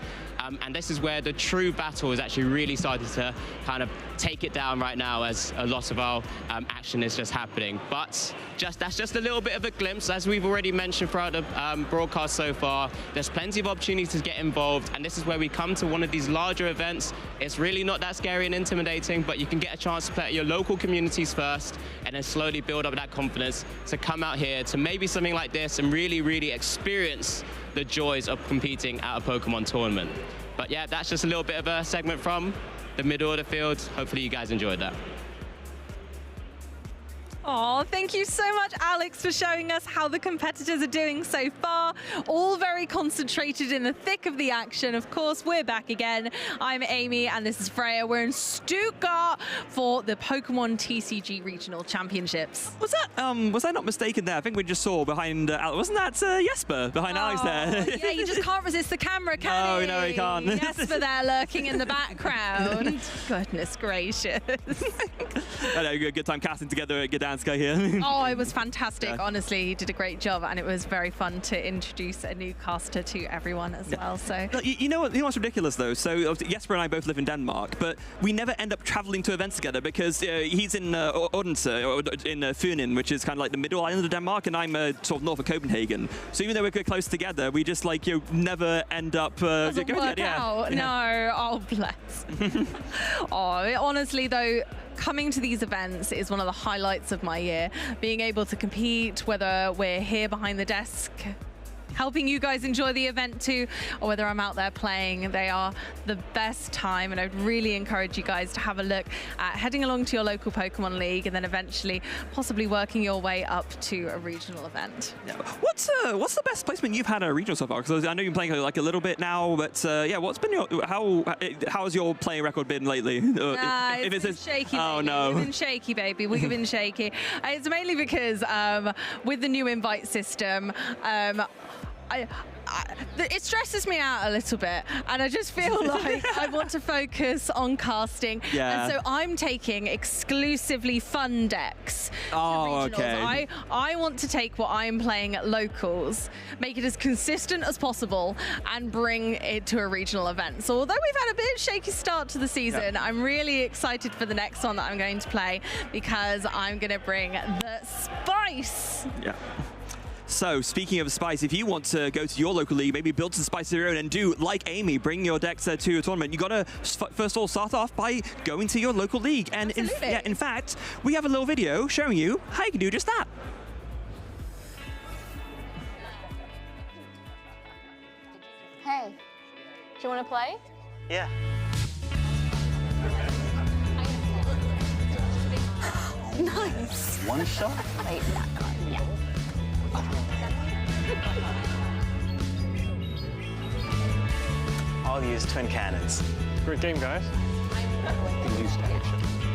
Speaker 7: And this is where the true battle is actually really starting to kind of take it down right now, as a lot of our action is just happening. But that's just a little bit of a glimpse. As we've already mentioned throughout the broadcast so far, there's plenty of opportunities to get involved, and this is where we come to one of these larger events. It's really not that scary and intimidating, but you can get a chance to play at your local communities first and then slowly build up that confidence to come out here to maybe something like this and really, really experience the joys of competing at a Pokemon tournament. But yeah, that's just a little bit of a segment from the middle of the field. Hopefully you guys enjoyed that.
Speaker 6: Oh, thank you so much, Alex, for showing us how the competitors are doing so far. All very concentrated in the thick of the action. Of course, we're back again. I'm Amy, and this is Freya. We're in Stuttgart for the Pokemon TCG Regional Championships.
Speaker 5: Was I not mistaken there? I think we just saw behind Alex. Wasn't that Jesper behind Alex there?
Speaker 6: Yeah, you just can't resist the camera, can you?
Speaker 5: No, you can't.
Speaker 6: Jesper there lurking in the background. Goodness gracious.
Speaker 5: I know, good time casting together at Gdansk here.
Speaker 6: Oh, it was fantastic.
Speaker 5: Yeah.
Speaker 6: Honestly, he did a great job, and it was very fun to introduce a new caster to everyone as well. So
Speaker 5: you know what's ridiculous though? So Jesper and I both live in Denmark, but we never end up traveling to events together because he's in Odense, in Funen, which is kind of like the middle island of Denmark, and I'm sort of north of Copenhagen. So even though we're close together, we just like never end up
Speaker 6: doesn't work out. No, oh bless. Oh, honestly though, coming to these events is one of the highlights of my year. Being able to compete, whether we're here behind the desk helping you guys enjoy the event too, or whether I'm out there playing, they are the best time, and I'd really encourage you guys to have a look at heading along to your local Pokemon League and then eventually possibly working your way up to a regional event.
Speaker 5: Yeah. What's the best placement you've had at a regional so far? Because I know you've been playing like a little bit now, but yeah, what's been how's your playing record been lately?
Speaker 6: It's been shaky.
Speaker 5: Oh
Speaker 6: baby.
Speaker 5: no,
Speaker 6: we've been shaky, baby. We've been shaky. It's mainly because with the new invite system, it stresses me out a little bit, and I just feel like I want to focus on casting.
Speaker 5: Yeah.
Speaker 6: And so I'm taking exclusively fun decks.
Speaker 5: Oh, okay.
Speaker 6: I want to take what I'm playing at locals, make it as consistent as possible, and bring it to a regional event. So although we've had a bit of shaky start to the season, yeah, I'm really excited for the next one that I'm going to play, because I'm going to bring the spice.
Speaker 5: Yeah. So, speaking of spice, if you want to go to your local league, maybe build some spice of your own and do, like Amy, bring your decks to a tournament, you got to first of all start off by going to your local league. And in fact, we have a little video showing you how you can do just that.
Speaker 9: Hey, do you want to play?
Speaker 10: Yeah.
Speaker 9: Nice.
Speaker 10: One shot?
Speaker 9: Wait, that card, yeah.
Speaker 10: I'll use twin cannons.
Speaker 11: Great game, guys.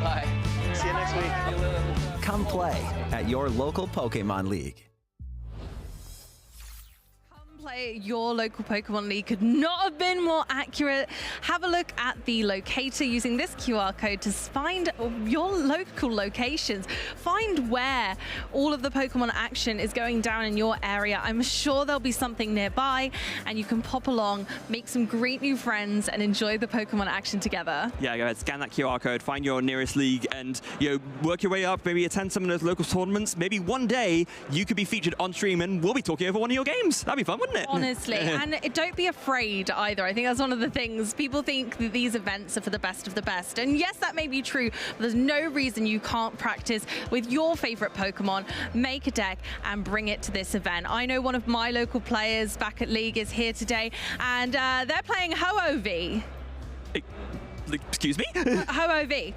Speaker 10: Bye. See you next week.
Speaker 12: Come play at your local Pokemon League.
Speaker 6: Play your local Pokemon League could not have been more accurate. Have a look at the locator using this QR code to find your local locations. Find where all of the Pokemon action is going down in your area. I'm sure there'll be something nearby and you can pop along, make some great new friends and enjoy the Pokemon action together.
Speaker 5: Yeah, go ahead, scan that QR code, find your nearest league and work your way up, maybe attend some of those local tournaments. Maybe one day you could be featured on stream and we'll be talking over one of your games. That'd be fun, wouldn't it?
Speaker 6: Honestly, and don't be afraid either. I think that's one of the things. People think that these events are for the best of the best. And yes, that may be true, but there's no reason you can't practice with your favorite Pokemon, make a deck and bring it to this event. I know one of my local players back at League is here today and they're playing Ho-Oh-V.
Speaker 5: Excuse me?
Speaker 6: Ho-Oh-V.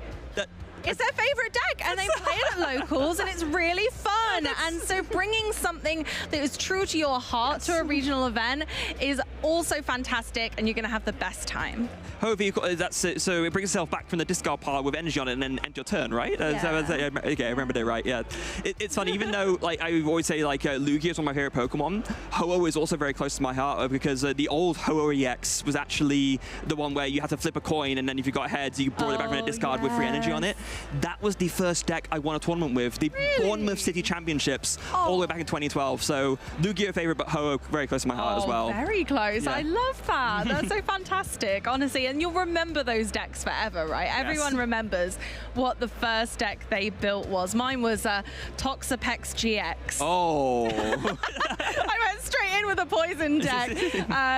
Speaker 6: It's their favorite deck and they play it at locals and it's really fun. And so bringing something that is true to your heart to a regional event is also fantastic and you're going to have the best time.
Speaker 5: Ho-Oh-V, that's it. So it brings itself back from the discard pile with energy on it and then end your turn, right?
Speaker 6: Yeah.
Speaker 5: Okay, I remembered it right, yeah. It's funny, even though like I always say like Lugia is one of my favorite Pokemon, Ho-Oh is also very close to my heart because the old Ho-Oh EX was actually the one where you had to flip a coin and then if you got heads, you brought it back from the discard with free energy on it. That was the first deck I won a tournament with, the Bournemouth City Championships, all the way back in 2012. So Lugia favorite, but Ho-Oh very close to my heart as well.
Speaker 6: Very close.
Speaker 5: Yeah.
Speaker 6: I love that. That's so fantastic, honestly. And you'll remember those decks forever, right?
Speaker 5: Yes.
Speaker 6: Everyone remembers what the first deck they built was. Mine was Toxapex GX.
Speaker 5: Oh.
Speaker 6: I went straight in with a poison deck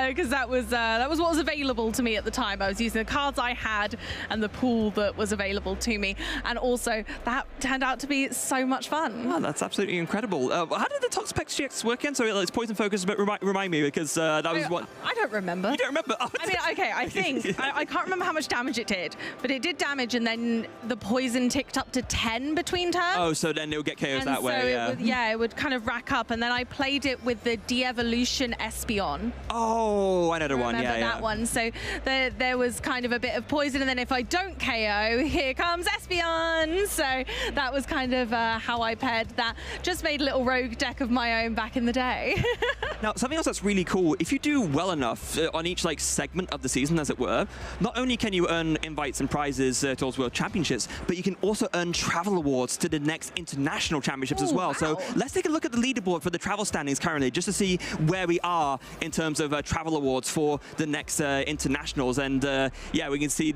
Speaker 6: because that was what was available to me at the time. I was using the cards I had and the pool that was available to me. And also, that turned out to be so much fun.
Speaker 5: Oh, that's absolutely incredible. How did the Toxapex GX work in? So it's poison focus, but remind me because that was what...
Speaker 6: I don't remember.
Speaker 5: You don't remember? Oh,
Speaker 6: I mean, okay, I think, I can't remember how much damage it did, but it did damage and then the poison ticked up to 10 between turns.
Speaker 5: Oh, so then it'll get KO'd that way,
Speaker 6: yeah. It would kind of rack up and then I played it with the De-Evolution Espeon.
Speaker 5: Oh, I know the one,
Speaker 6: Remember that one. So there was kind of a bit of poison and then if I don't KO, here comes Espeon. So that was kind of how I paired that. Just made a little rogue deck of my own back in the day.
Speaker 5: Now, something else that's really cool, if you do well enough on each like segment of the season, as it were, not only can you earn invites and prizes towards World Championships, but you can also earn travel awards to the next international championships as well.
Speaker 6: Wow.
Speaker 5: So let's take a look at the leaderboard for the travel standings currently, just to see where we are in terms of travel awards for the next internationals. And yeah, we can see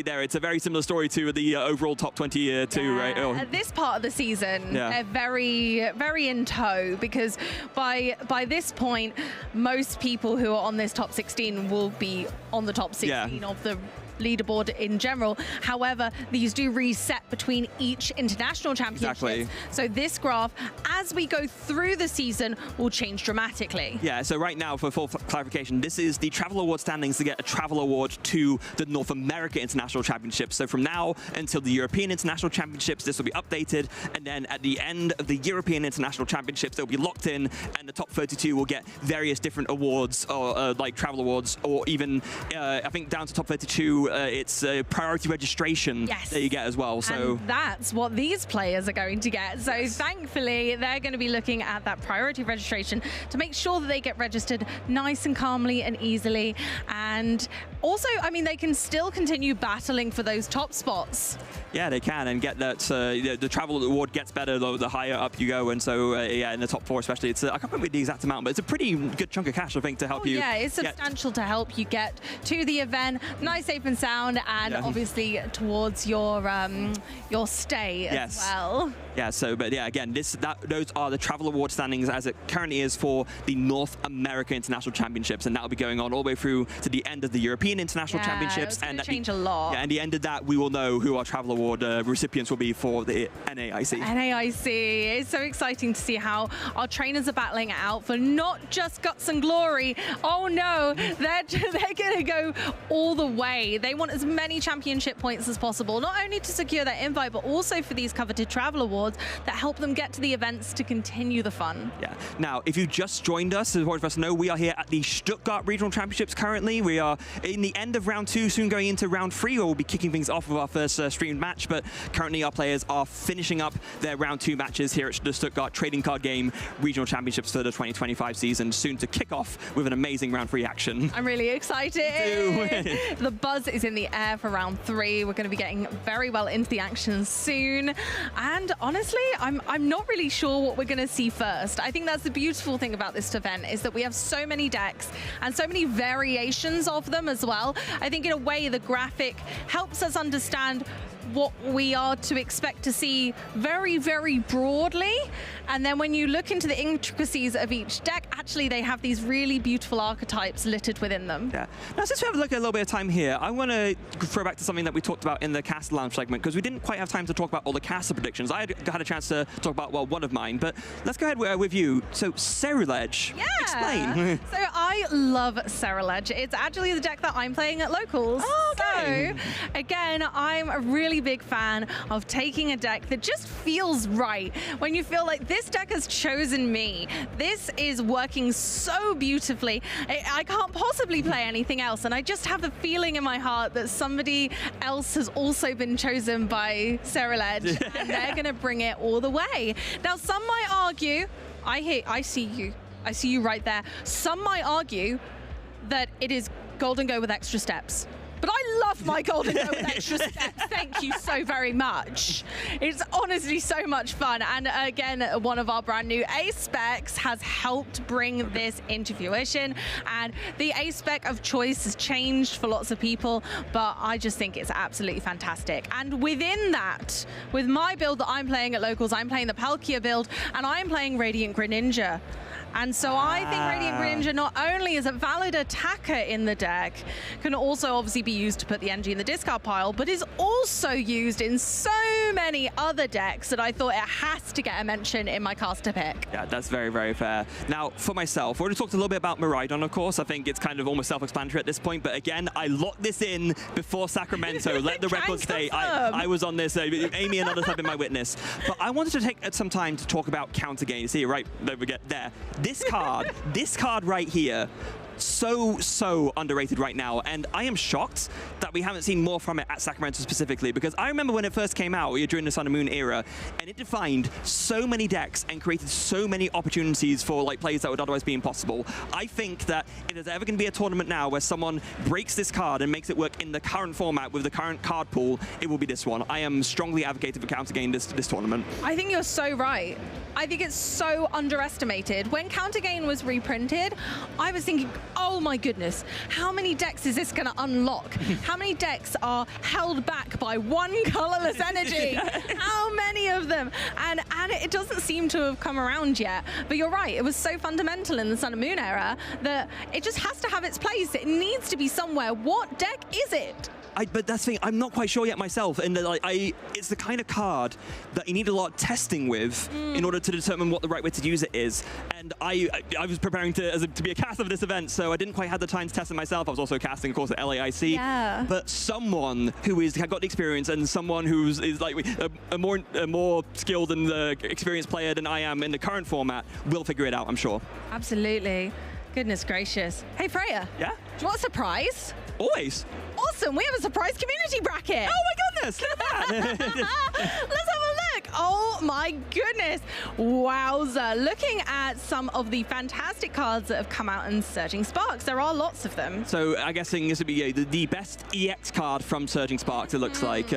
Speaker 5: there it's a very similar story to the overall top 22, right? Oh.
Speaker 6: At this part of the season, they're very, very in tow because by this point, most people who are on this top 16 will be on the top 16 of the leaderboard in general. However, these do reset between each international championships.
Speaker 5: Exactly.
Speaker 6: So this graph, as we go through the season, will change dramatically.
Speaker 5: Yeah, so right now, for full clarification, this is the travel award standings to get a travel award to the North America International Championships. So from now until the European International Championships, this will be updated. And then at the end of the European International Championships, they'll be locked in, and the top 32 will get various different awards, or like travel awards, or even, I think down to top 32, it's priority registration that you get as well. So
Speaker 6: and that's what these players are going to get. So thankfully, they're going to be looking at that priority registration to make sure that they get registered nice and calmly and easily. And also, I mean, they can still continue battling for those top spots.
Speaker 5: Yeah, they can, and get that. The travel reward gets better the higher up you go, and so yeah, in the top 4 especially, it's I can't remember the exact amount, but it's a pretty good chunk of cash, I think, to help you.
Speaker 6: Yeah, it's substantial to help you get to the event, nice, safe, and sound, and obviously towards your stay as well.
Speaker 5: Yeah. So, but yeah, again, those are the travel award standings as it currently is for the North America International Championships, and that will be going on all the way through to the end of the European International Championships.
Speaker 6: And change a lot.
Speaker 5: Yeah, and the end of that, we will know who our travel award recipients will be for the NAIC.
Speaker 6: NAIC. It's so exciting to see how our trainers are battling it out for not just guts and glory. Oh no, they're going to go all the way. They want as many championship points as possible, not only to secure that invite, but also for these coveted travel awards that help them get to the events to continue the fun. Yeah.
Speaker 5: Now, if you just joined us, as important for us to know, we are here at the Stuttgart Regional Championships currently. We are in the end of round 2, soon going into round 3, where we'll be kicking things off with our first streamed match, but currently our players are finishing up their round 2 matches here at the Stuttgart Trading Card Game Regional Championships for the 2025 season, soon to kick off with an amazing round 3 action.
Speaker 6: I'm really excited. The buzz is in the air for round 3. We're going to be getting very well into the action soon, and honestly, I'm not really sure what we're going to see first. I think that's the beautiful thing about this event, is that we have so many decks and so many variations of them as well. I think in a way the graphic helps us understand what we are to expect to see very, very broadly. And then when you look into the intricacies of each deck, actually they have these really beautiful archetypes littered within them.
Speaker 5: Yeah. Now, since we have a little bit of time here, I want to throw back to something that we talked about in the Caster Lounge segment, because we didn't quite have time to talk about all the caster predictions. I had a chance to talk about, well, one of mine, but let's go ahead with you. So, Ceruledge, explain.
Speaker 6: So I love Ceruledge. It's actually the deck that I'm playing at Locals.
Speaker 5: Oh, okay.
Speaker 6: So, again, I'm a really big fan of taking a deck that just feels right. When you feel like this deck has chosen me, this is working so beautifully, I can't possibly play anything else, and I just have a feeling in my heart that somebody else has also been chosen by Ceruledge, and they're going to bring it all the way. Now, some might argue, I see you right there. Some might argue that it is Golden Go with extra steps. But I love my Golden Go with extra steps. Thank you so very much. It's honestly so much fun. And again, one of our brand new ace specs has helped bring this into fruition. And the ace spec of choice has changed for lots of people, but I just think it's absolutely fantastic. And within that, with my build that I'm playing at Locals, I'm playing the Palkia build, and I'm playing Radiant Greninja. And so I think Radiant Greninja not only is a valid attacker in the deck, can also obviously be used to put the energy in the discard pile, but is also used in so many other decks that I thought it has to get a mention in my caster pick.
Speaker 5: Yeah, that's very, very fair. Now, for myself, we already talked a little bit about Miraidon, of course. I think it's kind of almost self-explanatory at this point, but again, I locked this in before Sacramento. Let the record state. I was on this. Amy and others have been my witness. But I wanted to take some time to talk about counter gain. See, right, there we get there. This card right here, so underrated right now, and I am shocked that we haven't seen more from it at Sacramento specifically, because I remember when it first came out during the Sun and Moon era, and it defined so many decks and created so many opportunities for like plays that would otherwise be impossible. I think that if there's ever going to be a tournament now where someone breaks this card and makes it work in the current format with the current card pool, it will be this one. I am strongly advocating for counter gain this tournament.
Speaker 6: I think you're so right. I think it's so underestimated. When Counter Gain was reprinted, I was thinking, oh my goodness, how many decks is this going to unlock? How many decks are held back by one colorless energy? How many of them? And it doesn't seem to have come around yet. But you're right, it was so fundamental in the Sun and Moon era that it just has to have its place. It needs to be somewhere. What deck is it?
Speaker 5: But that's the thing, I'm not quite sure yet myself, and it's the kind of card that you need a lot of testing with in order to determine what the right way to use it is. And I was preparing to be a caster for this event, so I didn't quite have the time to test it myself. I was also casting, of course, at LAIC.
Speaker 6: Yeah.
Speaker 5: But someone who has got the experience, and someone who's like a more skilled and experienced player than I am in the current format will figure it out, I'm sure.
Speaker 6: Absolutely. Goodness gracious. Hey, Freya.
Speaker 5: Yeah?
Speaker 6: Do you want a surprise?
Speaker 5: Always.
Speaker 6: Awesome, we have a surprise community bracket.
Speaker 5: Oh my goodness, look at that.
Speaker 6: Let's have a look. Oh my goodness. Wowza. Looking at some of the fantastic cards that have come out in Surging Sparks. There are lots of them.
Speaker 5: So I'm guessing this would be the best EX card from Surging Sparks, it looks like.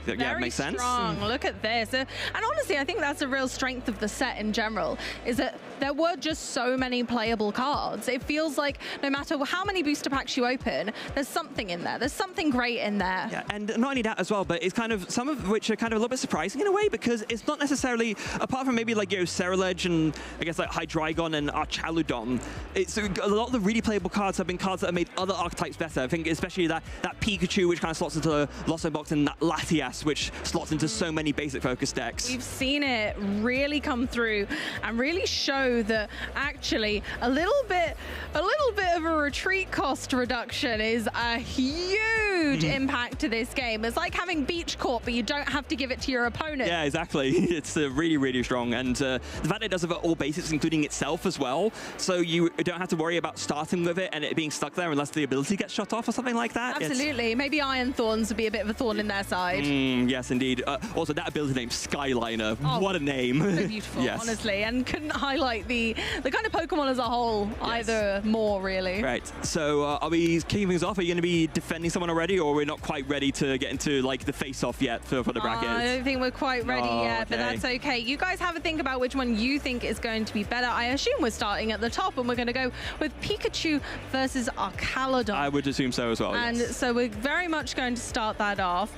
Speaker 5: Yeah, it makes sense.
Speaker 6: Strong. Look at this. And honestly, I think that's a real strength of the set in general, is that there were just so many playable cards. It feels like no matter how many booster packs you open, there's something in there. There's something great in there.
Speaker 5: Yeah, and not only that as well, but it's kind of some of which are kind of a little bit surprising in a way, because it's not necessarily, apart from maybe like, you know, Ceruledge and I guess like Hydreigon and Archaludon, it's a lot of the really playable cards have been cards that have made other archetypes better. I think especially that Pikachu, which kind of slots into the Losso box, and that Latias, which slots into so many basic focus decks.
Speaker 6: We've seen it really come through and really show that actually a little bit of a retreat cost reduction is a huge impact to this game. It's like having Beach Court, but you don't have to give it to your opponent.
Speaker 5: Yeah, exactly. It's really, really strong. And the fact it does it for all basics, including itself as well, so you don't have to worry about starting with it and it being stuck there unless the ability gets shut off or something like that.
Speaker 6: Absolutely. Maybe Iron Thorns would be a bit of a thorn in their side.
Speaker 5: Yes, indeed. Also, that ability name, Skyliner.
Speaker 6: Oh,
Speaker 5: what a name.
Speaker 6: So beautiful,
Speaker 5: yes.
Speaker 6: honestly, and couldn't highlight the kind of Pokemon as a whole either more, really.
Speaker 5: Right. So are we kicking things off? Are you going to be defending someone already, or we're not quite ready to get into like the face-off yet for the brackets?
Speaker 6: I don't think we're quite ready yet, but
Speaker 5: okay.
Speaker 6: that's okay. You guys have a think about which one you think is going to be better. I assume we're starting at the top, and we're going to go with Pikachu versus Archaludon.
Speaker 5: I would assume so as well.
Speaker 6: And so we're very much going to start that off.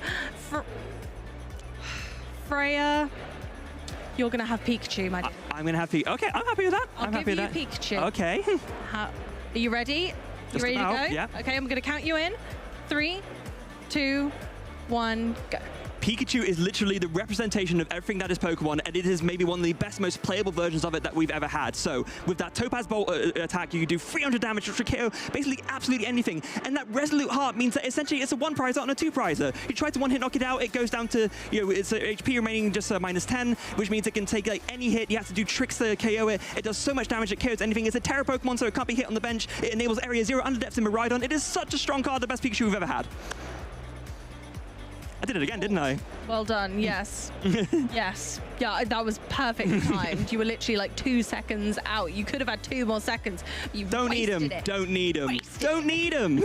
Speaker 6: Freya, you're going to have Pikachu, my dear.
Speaker 5: I'm going to have Pikachu. Okay, I'm happy with that.
Speaker 6: I'll give you Pikachu.
Speaker 5: Okay.
Speaker 6: Are you ready?
Speaker 5: Just
Speaker 6: you ready
Speaker 5: about,
Speaker 6: to go?
Speaker 5: yeah.
Speaker 6: Okay, I'm going to count you in. 3, 2, 1, go.
Speaker 5: Pikachu is literally the representation of everything that is Pokemon, and it is maybe one of the best, most playable versions of it that we've ever had. So with that Topaz Bolt attack, you can do 300 damage, which will KO basically absolutely anything. And that Resolute Heart means that essentially it's a one-prizer and a two-prizer. You try to one-hit knock it out, it goes down to, you know, its HP remaining just -10, which means it can take like any hit. You have to do tricks to KO it. It does so much damage, it KOs anything. It's a Terra Pokemon, so it can't be hit on the bench. It enables Area 0 under depth in Miraidon. It is such a strong card, the best Pikachu we've ever had. I did it again, didn't I?
Speaker 6: Well done, yes. Yes. Yeah, that was perfectly timed. You were literally like 2 seconds out. You could have had 2 more seconds. You
Speaker 5: don't need him. Don't need him. Don't need him.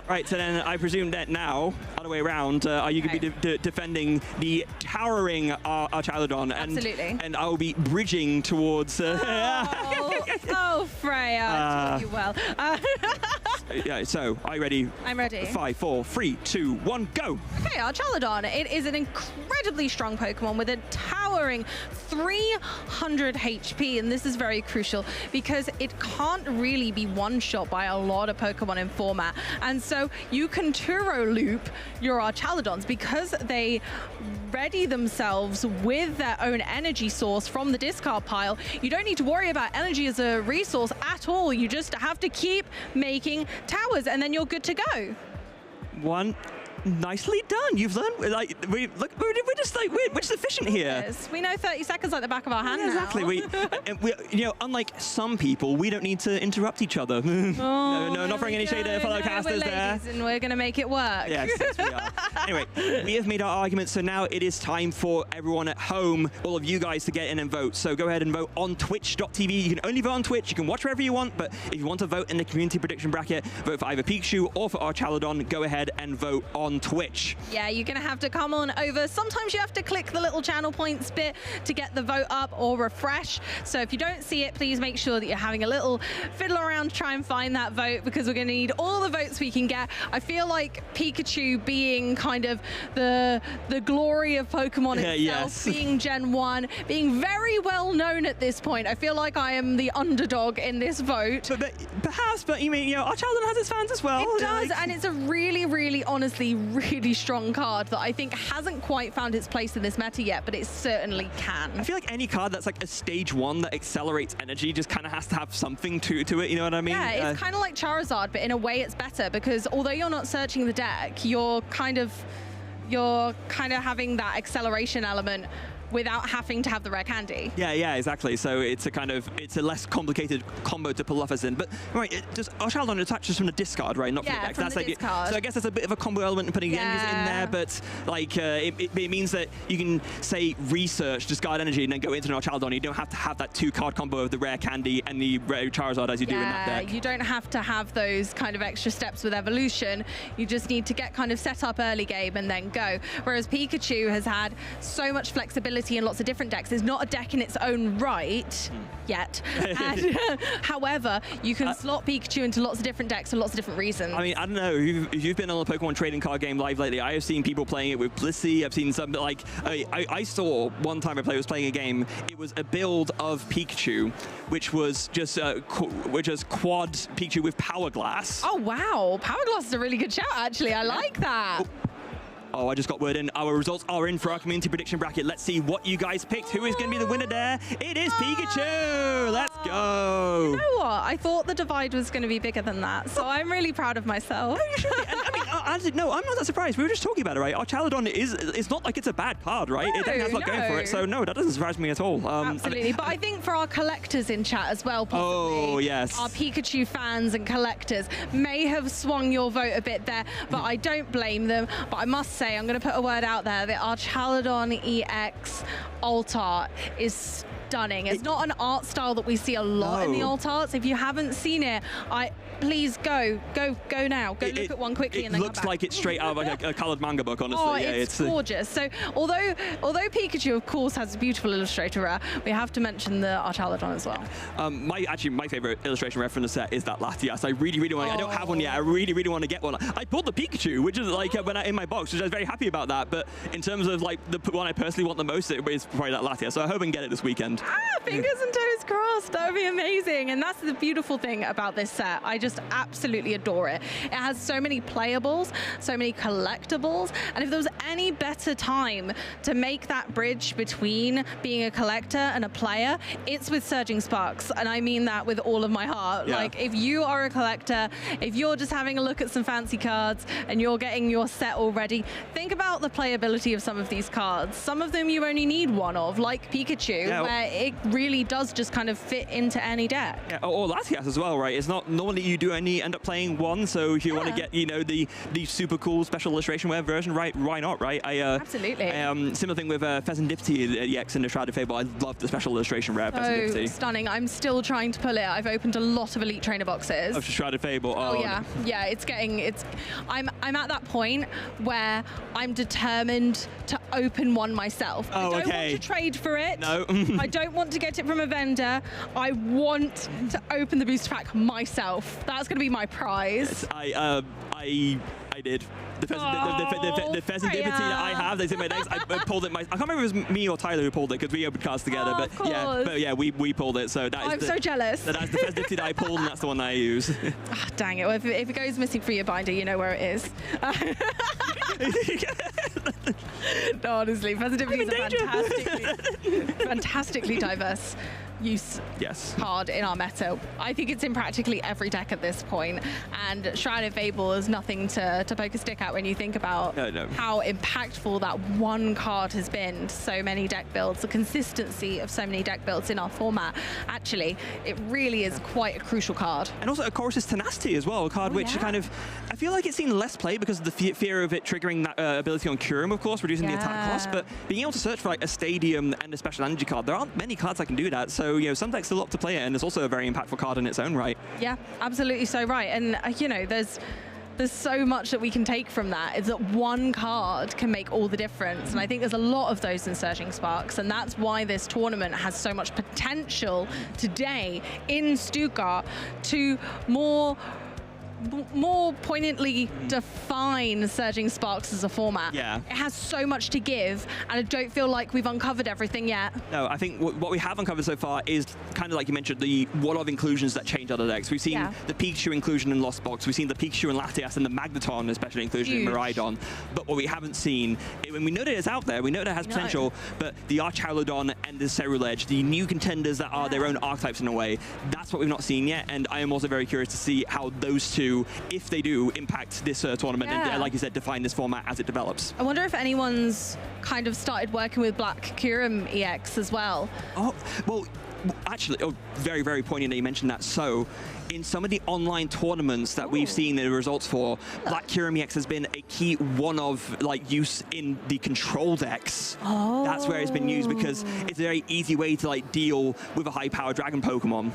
Speaker 5: Right, so then I presume that now, other way around, are you going to be defending the towering Archaludon?
Speaker 6: Absolutely.
Speaker 5: And I will be bridging towards...
Speaker 6: Oh, Freya, I taught you well.
Speaker 5: Yeah, so, are you ready?
Speaker 6: I'm ready.
Speaker 5: 5, 4, 3, 2, 1, go!
Speaker 6: Okay, Archaludon. It is an incredibly strong Pokemon with a towering 300 HP, and this is very crucial because it can't really be one-shot by a lot of Pokemon in format. And so you can Turo loop your Archaludons because they ready themselves with their own energy source from the discard pile. You don't need to worry about energy as a resource at all. You just have to keep making towers and then you're good to go.
Speaker 5: One. Nicely done. You've learned. Like we're just efficient here.
Speaker 6: Yes, we know 30 seconds like the back of our hand.
Speaker 5: Yeah, exactly. We, you know, unlike some people, we don't need to interrupt each other. No, not throwing any shade at fellow casters there.
Speaker 6: And we're going to make it work.
Speaker 5: Yes, we are. Anyway, we have made our arguments, so now it is time for everyone at home, all of you guys, to get in and vote. So go ahead and vote on twitch.tv. You can only vote on Twitch. You can watch wherever you want, but if you want to vote in the community prediction bracket, vote for either Pikachu or for Archaludon, go ahead and vote on Twitch.
Speaker 6: Yeah, you're going to have to come on over. Sometimes you have to click the little channel points bit to get the vote up or refresh. So if you don't see it, please make sure that you're having a little fiddle around to try and find that vote because we're going to need all the votes we can get. I feel like Pikachu being kind of the glory of Pokemon itself, being Gen 1, being very well known at this point. I feel like I am the underdog in this vote.
Speaker 5: But perhaps, but you mean, you know, Archaludon has its fans as well.
Speaker 6: It does, and it's a really, really, honestly, really strong card that I think hasn't quite found its place in this meta yet, but it certainly can.
Speaker 5: I feel like any card that's like a stage 1 that accelerates energy just kind of has to have something to it, you know what I mean?
Speaker 6: Yeah, it's kind of like Charizard, but in a way it's better because although you're not searching the deck, you're kind of having that acceleration element without having to have the rare candy.
Speaker 5: Yeah, exactly. So it's a less complicated combo to pull off as in. But right, does Archetypes attaches from the discard, right? Not from the deck.
Speaker 6: From the discard.
Speaker 5: So I guess that's a bit of a combo element in putting energies in there, but like it means that you can say research, discard energy, and then go into an Archetypes. You don't have to have that 2-card combo of the rare candy and the rare Charizard as you do in that deck.
Speaker 6: You don't have to have those kind of extra steps with evolution. You just need to get kind of set up early game and then go. Whereas Pikachu has had so much flexibility in lots of different decks. It's not a deck in its own right yet. And, however, you can slot Pikachu into lots of different decks for lots of different reasons.
Speaker 5: I mean, I don't know, if you've been on the Pokemon trading card game live lately, I have seen people playing it with Blissey. I've seen some, like, I saw one time I was playing a game, it was a build of Pikachu, which was just quad Pikachu with Power Glass.
Speaker 6: Oh, wow. Power Glass is a really good shout, actually. I like that.
Speaker 5: Oh, I just got word in. Our results are in for our community prediction bracket. Let's see what you guys picked. Who is going to be the winner there? It is Pikachu! Let's go!
Speaker 6: You know what? I thought the divide was going to be bigger than that, so I'm really proud of myself.
Speaker 5: No, you should be. And, I mean, honestly, no, I'm not that surprised. We were just talking about it, right? Our Chaladon it's not like it's a a bad card, right?
Speaker 6: No,
Speaker 5: it definitely has a lot going for it, so no, that doesn't surprise me at all.
Speaker 6: Absolutely, but I think for our collectors in chat as well, possibly,
Speaker 5: yes,
Speaker 6: our Pikachu fans and collectors may have swung your vote a bit there, but I don't blame them. But I must say, I'm going to put a word out there that our Chaladon EX alt art is stunning. It's not an art style that we see a lot in the alt arts. If you haven't seen it, please go now. Go look at one quickly and then come back.
Speaker 5: It looks like it's straight out of like a coloured manga book, honestly.
Speaker 6: Oh, yeah, it's gorgeous. So although Pikachu, of course, has a beautiful illustrator rare, we have to mention the Archaladon as well.
Speaker 5: My favourite illustration rare from the set is that Latias. I really want. I don't have one yet. I really want to get one. I pulled the Pikachu, which is like in my box, which I was very happy about that. But in terms of like the one I personally want the most, it is probably that Latias. So I hope I can get it this weekend.
Speaker 6: Fingers and toes crossed. That would be amazing. And that's the beautiful thing about this set. I just absolutely adore it. It has so many playables, so many collectibles, and if there was any better time to make that bridge between being a collector and a player, it's with Surging Sparks, and I mean that with all of my heart.
Speaker 5: Yeah.
Speaker 6: Like, if you are a collector, if you're just having a look at some fancy cards and you're getting your set already, think about the playability of some of these cards. Some of them you only need one of, like Pikachu, where it really does just kind of fit into any deck.
Speaker 5: Yeah, or Latias as well, right? It's not normally you do only end up playing one, so if you want to get, you know, the super cool special illustration version, right? Why not, right?
Speaker 6: Absolutely.
Speaker 5: Similar thing with Pheasantipity EX in the Shrouded Fable. I love the special illustration rare Pheasantipity.
Speaker 6: Stunning. I'm still trying to pull it. I've opened a lot of Elite Trainer boxes.
Speaker 5: Of Shrouded Fable.
Speaker 6: Oh yeah, yeah. I'm at that point where I'm determined to open one myself. I don't want to trade for it.
Speaker 5: No.
Speaker 6: I don't want to get it from a vendor. I want to open the booster pack myself. That's going to be my prize.
Speaker 5: Yes, I did. The Pheasantipity that I have, that's in my decks, I pulled it. I can't remember if it was me or Tyler who pulled it because we opened cards together. But yeah, we pulled it. So that is
Speaker 6: I'm so jealous.
Speaker 5: That's the Pheasantipity that I pulled, and that's the one that I use.
Speaker 6: Oh, dang it! Well, if it goes missing for your binder, you know where it is. No, honestly, Pheasantipity is a fantastically diverse use card in our meta. I think it's in practically every deck at this point, and Shrouded Fable is nothing to poke a stick at when you think about how impactful that one card has been to so many deck builds. The consistency of so many deck builds in our format, actually, it really is quite a crucial card.
Speaker 5: And also, of course, is Tenacity as well, a card which kind of, I feel like it's seen less play because of the fear of it triggering that ability on Kyurem, of course, reducing the attack cost, but being able to search for like a Stadium and a special energy card, there aren't many cards that can do that. So, you know, some decks still up to play it, and it's also a very impactful card in its own right.
Speaker 6: Yeah, absolutely so right. And, you know, there's so much that we can take from that, is that one card can make all the difference. And I think there's a lot of those in Surging Sparks, and that's why this tournament has so much potential today in Stuttgart to more poignantly define Surging Sparks as a format.
Speaker 5: Yeah.
Speaker 6: It has so much to give, and I don't feel like we've uncovered everything yet.
Speaker 5: No, I think what we have uncovered so far is kind of like you mentioned, the what-of inclusions that change other decks. We've seen the Pikachu inclusion in Lost Box, we've seen the Pikachu and Latias and the Magneton especially inclusion in Miraidon, but what we haven't seen, when we know that it's out there, we know that it has potential, but the Archaladon and the Ceruledge, the new contenders that are their own archetypes in a way, that's what we've not seen yet, and I am also very curious to see how those two to, if they do, impact this tournament
Speaker 3: Yeah.
Speaker 5: and, like you said, define this format as it develops.
Speaker 3: I wonder if anyone's kind of started working with Black Kyurem EX as well.
Speaker 5: Oh, well, actually, very, very poignant that you mentioned that. So, in some of the online tournaments that we've seen the results for, Black Kyurem EX has been a key one of use in the control decks.
Speaker 3: Oh.
Speaker 5: That's where it's been used because it's a very easy way to deal with a high-powered dragon Pokemon.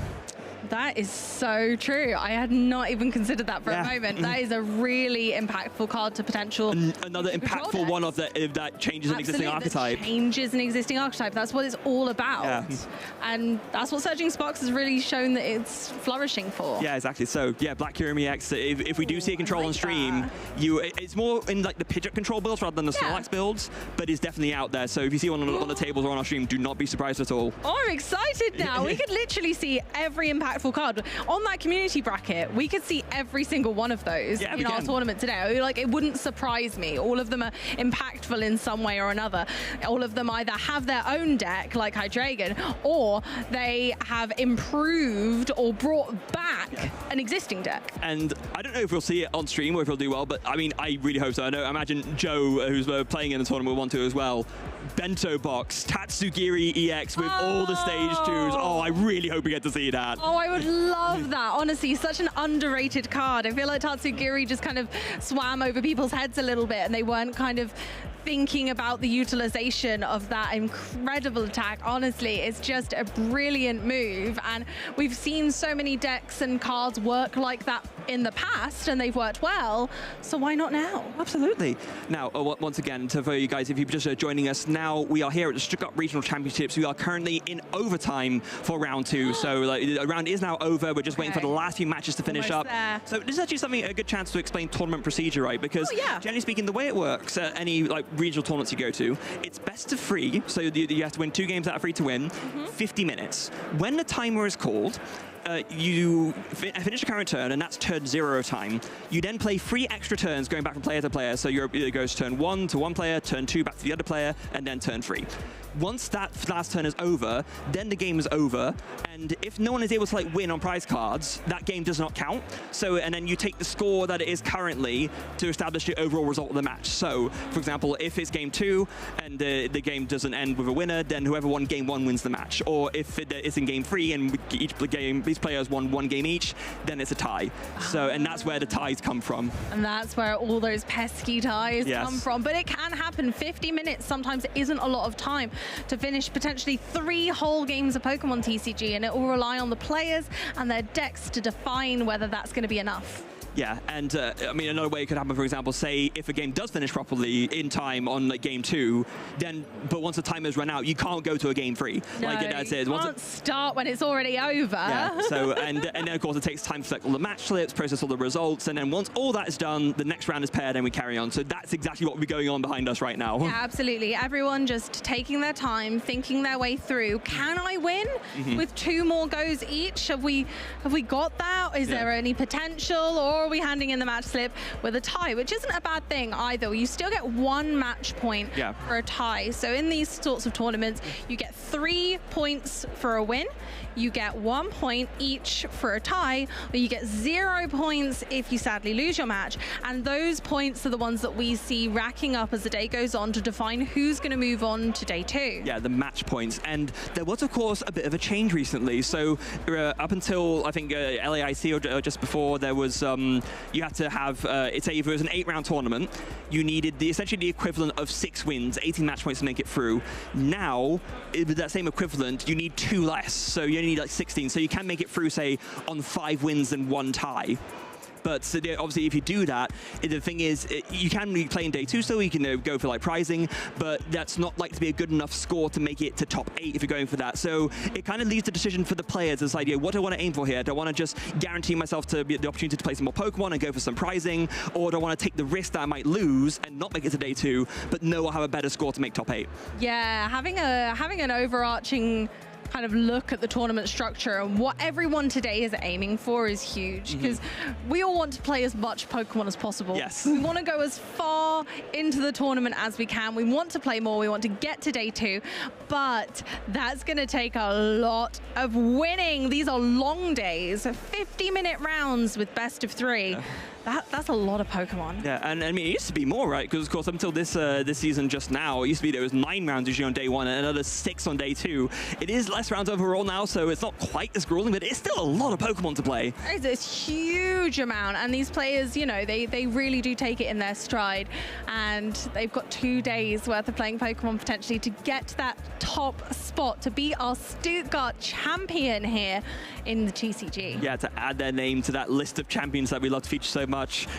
Speaker 3: That is so true. I had not even considered that for a moment. That is a really impactful card to potential.
Speaker 5: Another impactful one of that changes an existing archetype.
Speaker 3: Changes an existing archetype. That's what it's all about.
Speaker 5: Yeah.
Speaker 3: And that's what Surging Sparks has really shown that it's flourishing for.
Speaker 5: Yeah, exactly. So, yeah, Black Kyurem EX, if we do see a control on stream, it's more in the Pidgeot control builds rather than the Snorlax builds, but it's definitely out there. So if you see one on the tables or on our stream, do not be surprised at all.
Speaker 3: Oh, I'm excited now. We could literally see every impactful card. On that community bracket, we could see every single one of those in our tournament today. It wouldn't surprise me. All of them are impactful in some way or another. All of them either have their own deck, like Hydreigon, or they have improved or brought back an existing deck.
Speaker 5: And I don't know if we'll see it on stream or if he'll do well, but I mean, I really hope so. I imagine Joe, who's playing in the tournament, will want to as well. Bento Box, Tatsugiri EX with all the stage 2s. Oh, I really hope we get to see that.
Speaker 3: Oh, I would love that. Honestly, such an underrated card. I feel like Tatsugiri just kind of swam over people's heads a little bit and they weren't kind of thinking about the utilization of that incredible attack. Honestly, it's just a brilliant move, and we've seen so many decks and cards work like that in the past and they've worked well, so why not now?
Speaker 5: Absolutely. Now, once again, for you guys, if you're just joining us now, we are here at the Stuttgart Regional Championships. We are currently in overtime for round 2, so the round is now over. We're just waiting for the last few matches to finish up. So this is actually a good chance to explain tournament procedure, right? Because generally speaking, the way it works at any regional tournaments you go to, it's best of 3, so you have to win 2 games out of 3 to win, 50 minutes. When the timer is called, you finish a current turn, and that's turn 0 time. You then play 3 extra turns going back from player to player, so it goes turn 1 to one player, turn 2 back to the other player, and then turn 3. Once that last turn is over, then the game is over, and if no one is able to win on prize cards, that game does not count. So, and then you take the score that it is currently to establish the overall result of the match. So, for example, if it's game 2 and the game doesn't end with a winner, then whoever won game 1 wins the match. Or if it's in game 3 and these players won 1 game each, then it's a tie. So, and that's where the ties come from.
Speaker 3: And that's where all those pesky ties come from. But it can happen. 50 minutes sometimes isn't a lot of time to finish potentially 3 whole games of Pokemon TCG, and it will rely on the players and their decks to define whether that's going to be enough.
Speaker 5: Yeah, and I mean, another way it could happen, for example, say if a game does finish properly in time on game 2, but once the timer's run out, you can't go to a game 3.
Speaker 3: No,
Speaker 5: like Dad says,
Speaker 3: you can't start when it's already over.
Speaker 5: Yeah, so, and then of course it takes time to select all the match slips, process all the results, and then once all that is done, the next round is paired and we carry on. So that's exactly what will be going on behind us right now.
Speaker 3: Yeah, absolutely. Everyone just taking their time, thinking their way through. Can I win with 2 more goes each? Have we got that? Is there any potential, or are we handing in the match slip with a tie, which isn't a bad thing either. You still get 1 match point for a tie. So in these sorts of tournaments, you get 3 points for a win, you get 1 point each for a tie, or you get 0 points if you sadly lose your match. And those points are the ones that we see racking up as the day goes on to define who's going to move on to day 2.
Speaker 5: Yeah, the match points. And there was, of course, a bit of a change recently. So up until, I think, LAIC or just before, there was, you had to have, if it was an 8-round tournament, you needed essentially the equivalent of 6 wins, 18 match points to make it through. Now, with that same equivalent, you need 2 less. So you only need 16. So you can make it through, say, on 5 wins and 1 tie. But obviously, if you do that, the thing is, you can really play in day 2 still. You can go for prizing, but that's not to be a good enough score to make it to top 8 if you're going for that. So it kind of leaves the decision for the players. It's like, what do I want to aim for here? Do I want to just guarantee myself to the opportunity to play some more Pokemon and go for some prizing, or do I want to take the risk that I might lose and not make it to day 2, but know I'll have a better score to make top 8?
Speaker 3: Yeah, having an overarching
Speaker 6: kind of look at the tournament structure and what everyone today is aiming for is huge, because we all want to play as much Pokemon as possible.
Speaker 5: Yes.
Speaker 6: We want to go as far into the tournament as we can. We want to play more. We want to get to day 2, but that's going to take a lot of winning. These are long days, 50-minute rounds with best of 3. Yeah. That's a lot of Pokemon.
Speaker 5: Yeah, and I mean, it used to be more, right? Because, of course, up until this season just now, it used to be there was 9 rounds usually on day 1 and another 6 on day 2. It is less rounds overall now, so it's not quite as grueling, but it's still a lot of Pokemon to play.
Speaker 6: It's a huge amount, and these players, you know, they really do take it in their stride, and they've got 2 days worth of playing Pokemon potentially to get to that top spot, to be our Stuttgart champion here in the TCG.
Speaker 5: Yeah, to add their name to that list of champions that we love to feature so much.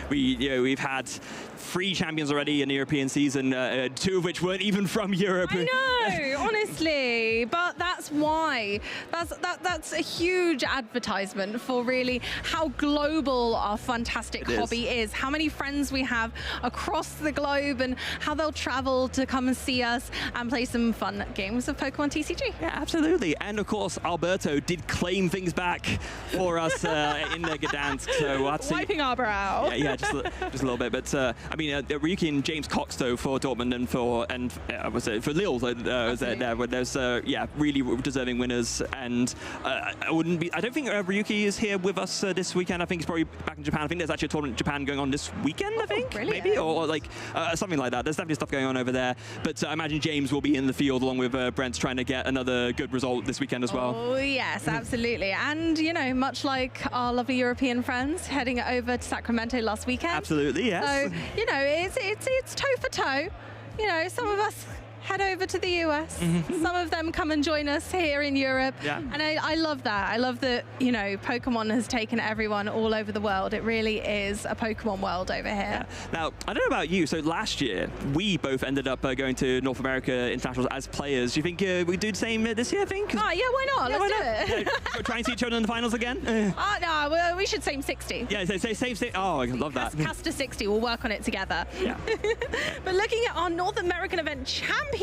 Speaker 5: We've had 3 champions already in the European season, 2 of which weren't even from Europe.
Speaker 6: I know, honestly, but that's why. That's a huge advertisement for really how global our fantastic hobby is, how many friends we have across the globe, and how they'll travel to come and see us and play some fun games of Pokemon TCG.
Speaker 5: Yeah, absolutely. And of course, Alberto did claim things back for us in the Gdansk, so we'll have to see.
Speaker 6: Wiping our brow.
Speaker 5: Yeah, just a little bit. But I mean, Ryuki and James Cox though for Dortmund and for Lille was there. Where there's really deserving winners, and I don't think Ryuki is here with us this weekend. I think he's probably back in Japan. I think there's actually a tournament in Japan going on this weekend. I think maybe or like something like that. There's definitely stuff going on over there. But I imagine James will be in the field along with Brent trying to get another good result this weekend as well.
Speaker 6: Oh yes, absolutely. And you know, much like our lovely European friends heading over to Sacramento last weekend.
Speaker 5: Absolutely, yes.
Speaker 6: So you know, it's toe for toe. You know, some of us head over to the US. Some of them come and join us here in Europe. Yeah. And I love that. I love that, you know, Pokemon has taken everyone all over the world. It really is a Pokemon world over here.
Speaker 5: Yeah. Now, I don't know about you. So last year, we both ended up going to North America Internationals as players. Do you think we do the same this year, I think?
Speaker 6: Oh, yeah, why not? Let's do it.
Speaker 5: Yeah, try and see each other in the finals again?
Speaker 6: No, well, we should same 60.
Speaker 5: Yeah, same. Oh, I love that.
Speaker 6: Casta 60. We'll work on it together. Yeah. But looking at our North American event champions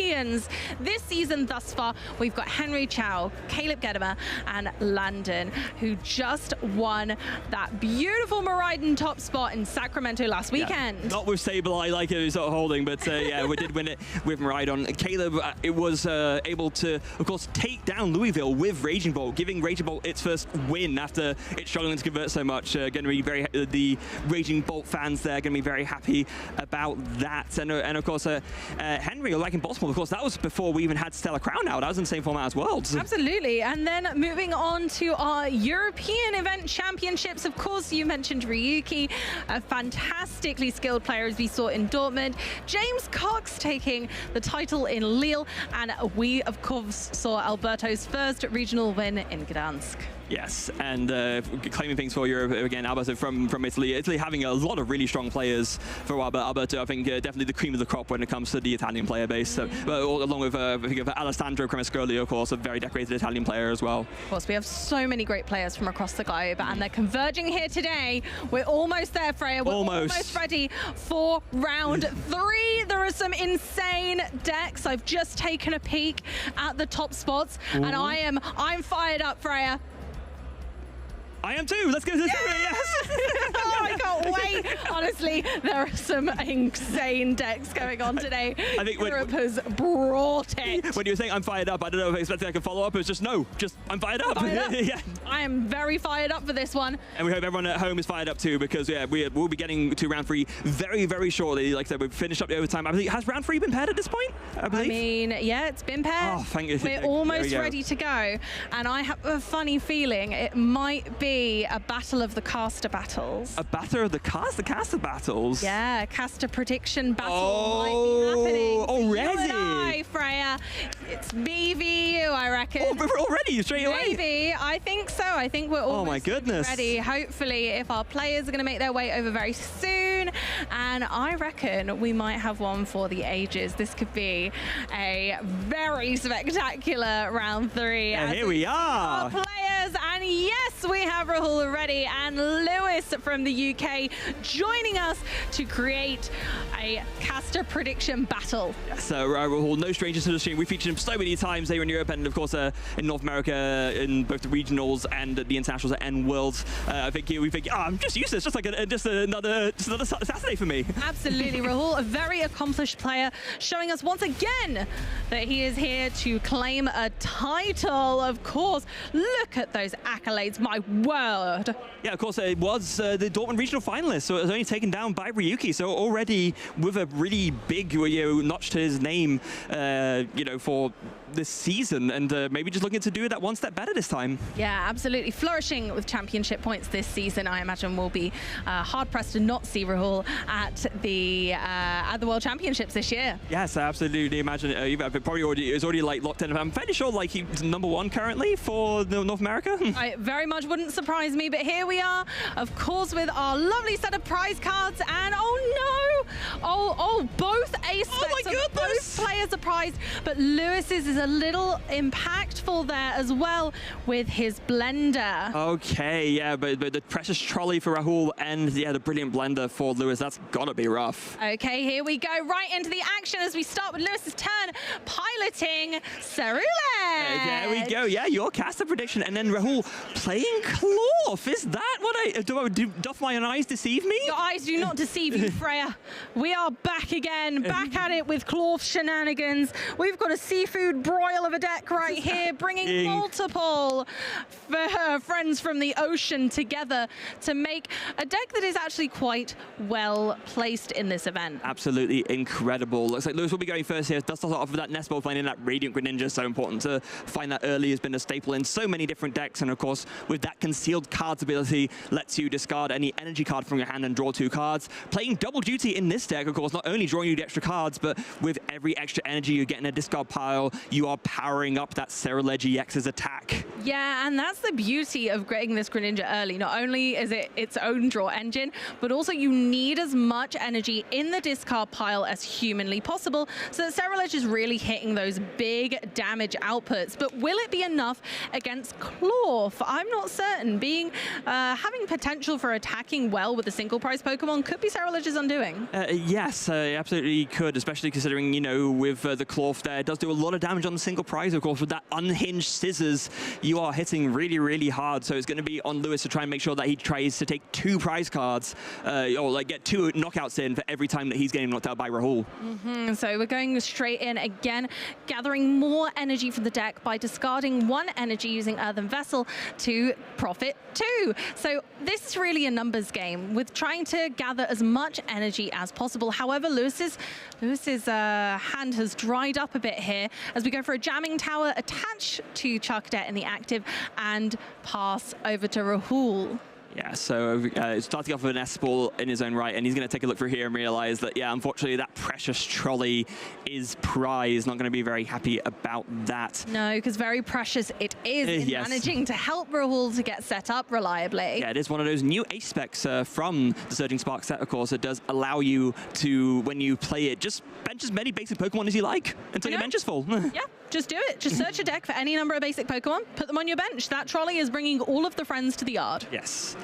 Speaker 6: this season thus far, we've got Henry Chow, Caleb Gedimer, and Landon, who just won that beautiful Miraidon top spot in Sacramento last weekend.
Speaker 5: Yeah, not with Sableye like it was sort of holding, but yeah, we did win it with Miraidon. Caleb, it was able to, of course, take down Louisville with Raging Bolt, giving Raging Bolt its first win after it struggling to convert so much. Going to be the Raging Bolt fans there going to be very happy about that. And of course, Henry, like in Baltimore, of course, that was before we even had Stellar Crown out. That was in the same format as well.
Speaker 6: Absolutely. And then moving on to our European event championships, of course, you mentioned Ryuki, a fantastically skilled player as we saw in Dortmund. James Cox taking the title in Lille. And we, of course, saw Alberto's first regional win in Gdansk.
Speaker 5: Yes, and claiming things for Europe again, Alberto from Italy. Italy having a lot of really strong players for a while, but Alberto, I think, definitely the cream of the crop when it comes to the Italian player base. So, along with, I think of Alessandro Cremescoli, of course, a very decorated Italian player as well.
Speaker 6: Of course, we have so many great players from across the globe, and they're converging here today. We're almost there, Freya. We're almost ready for round 3. There are some insane decks. I've just taken a peek at the top spots, and I'm fired up, Freya.
Speaker 5: I am too. Let's go to the yes.
Speaker 6: Oh, I can't wait. Honestly, there are some insane decks going on today.
Speaker 5: I think
Speaker 6: Europe has brought it.
Speaker 5: When you were saying I'm fired up, I don't know if I expected like a follow-up. It was just no, just I'm fired up.
Speaker 6: Yeah. I am very fired up for this one.
Speaker 5: And we hope everyone at home is fired up too, because we'll be getting to round 3 very, very shortly. Like I said, we've finished up the overtime. I believe, has round 3 been paired at this point? I mean,
Speaker 6: yeah, it's been paired.
Speaker 5: Oh, thank you.
Speaker 6: We're almost ready to go. And I have a funny feeling it might be a battle of the caster battles.
Speaker 5: A battle of the caster battles?
Speaker 6: Yeah, caster prediction battle might be happening.
Speaker 5: Already?
Speaker 6: You and I, Freya. It's me v you, I reckon.
Speaker 5: Oh, we're already straight away?
Speaker 6: Maybe. I think so. I think we're almost ready. Hopefully, if our players are going to make their way over very soon. And I reckon we might have one for the ages. This could be a very spectacular round 3.
Speaker 5: And here we are.
Speaker 6: Our players, and yes, we have Rahul ready and Lewis from the UK joining us to create a caster prediction battle.
Speaker 5: So Rahul, no stranger to the stream. We featured him so many times here in Europe and of course in North America in both the regionals and the internationals and worlds. I think we think, I'm just useless, just like another Saturday for me.
Speaker 6: Absolutely, Rahul, a very accomplished player, showing us once again that he is here to claim a title. Of course, look at those accolades, my word.
Speaker 5: Yeah, of course, it was the Dortmund regional finalist, so it was only taken down by Ryuki. So already with a really big notch to his name, for this season, and maybe just looking to do that one step better this time.
Speaker 6: Yeah, absolutely. Flourishing with championship points this season. I imagine we'll be hard-pressed to not see Rahul at the World Championships this year.
Speaker 5: Yes, I absolutely imagine it's already like locked in. I'm fairly sure like he's #1 currently for North America.
Speaker 6: I very much wouldn't surprise me, but here we are, of course, with our lovely set of prize cards, and oh no! Both ace specs.
Speaker 5: Oh my goodness!
Speaker 6: Both players are prized, but Lewis's is a little impactful there as well with his blender.
Speaker 5: Okay, yeah, but the precious trolley for Rahul and the brilliant blender for Lewis, that's gotta be rough.
Speaker 6: Okay, here we go right into the action as we start with Lewis's turn, piloting Cerulege.
Speaker 5: There we go, yeah, your caster prediction, and then Rahul playing Cloth. Is that what doth my eyes deceive me?
Speaker 6: Your eyes do not deceive you, Freya. We are back again, back at it with Cloth shenanigans. We've got a seafood broil of a deck right here, bringing multiple friends from the ocean together to make a deck that is actually quite well placed in this event.
Speaker 5: Absolutely incredible. Looks like Lewis will be going first here. Does start off with that nest ball playing in that Radiant Greninja. So important to find that early, has been a staple in so many different decks, and of course with that concealed cards ability lets you discard any energy card from your hand and draw 2 cards. Playing double duty in this deck, of course, not only drawing you the extra cards, but with every extra energy you get in a discard pile, you are powering up that Cerulege EX's attack.
Speaker 6: Yeah, and that's the beauty of getting this Greninja early. Not only is it its own draw engine, but also you need as much energy in the discard pile as humanly possible, so that Cerulege is really hitting those big damage outputs. But will it be enough against Cloth? I'm not certain. Having potential for attacking well with a single prize Pokemon could be Cerulege's undoing.
Speaker 5: Yes, absolutely could, especially considering, with the Cloth there, it does do a lot of damage on the single prize, of course. With that unhinged scissors, you are hitting really, really hard. So it's going to be on Lewis to try and make sure that he tries to take 2 prize cards, or like get 2 knockouts in for every time that he's getting knocked out by Rahul.
Speaker 6: So we're going straight in again, gathering more energy from the deck by discarding 1 energy using Earthen Vessel to profit 2. So this is really a numbers game with trying to gather as much energy as possible. However, Lewis's hand has dried up a bit here as we go for a jamming tower, attach to Charcadet in the active, and pass over to Rahul.
Speaker 5: Yeah, so starting off with an S-ball in his own right, and he's going to take a look through here and realize that, yeah, unfortunately, that precious trolley is prized. Not going to be very happy about that.
Speaker 6: No, because very precious it is in managing to help Rahul to get set up reliably.
Speaker 5: Yeah, it is one of those new ace specs from the Surging Spark set, of course. It does allow you to, when you play it, just bench as many basic Pokemon as you like until your bench is full.
Speaker 6: Yeah, just do it. Just search a deck for any number of basic Pokemon, put them on your bench. That trolley is bringing all of the friends to the yard.
Speaker 5: Yes.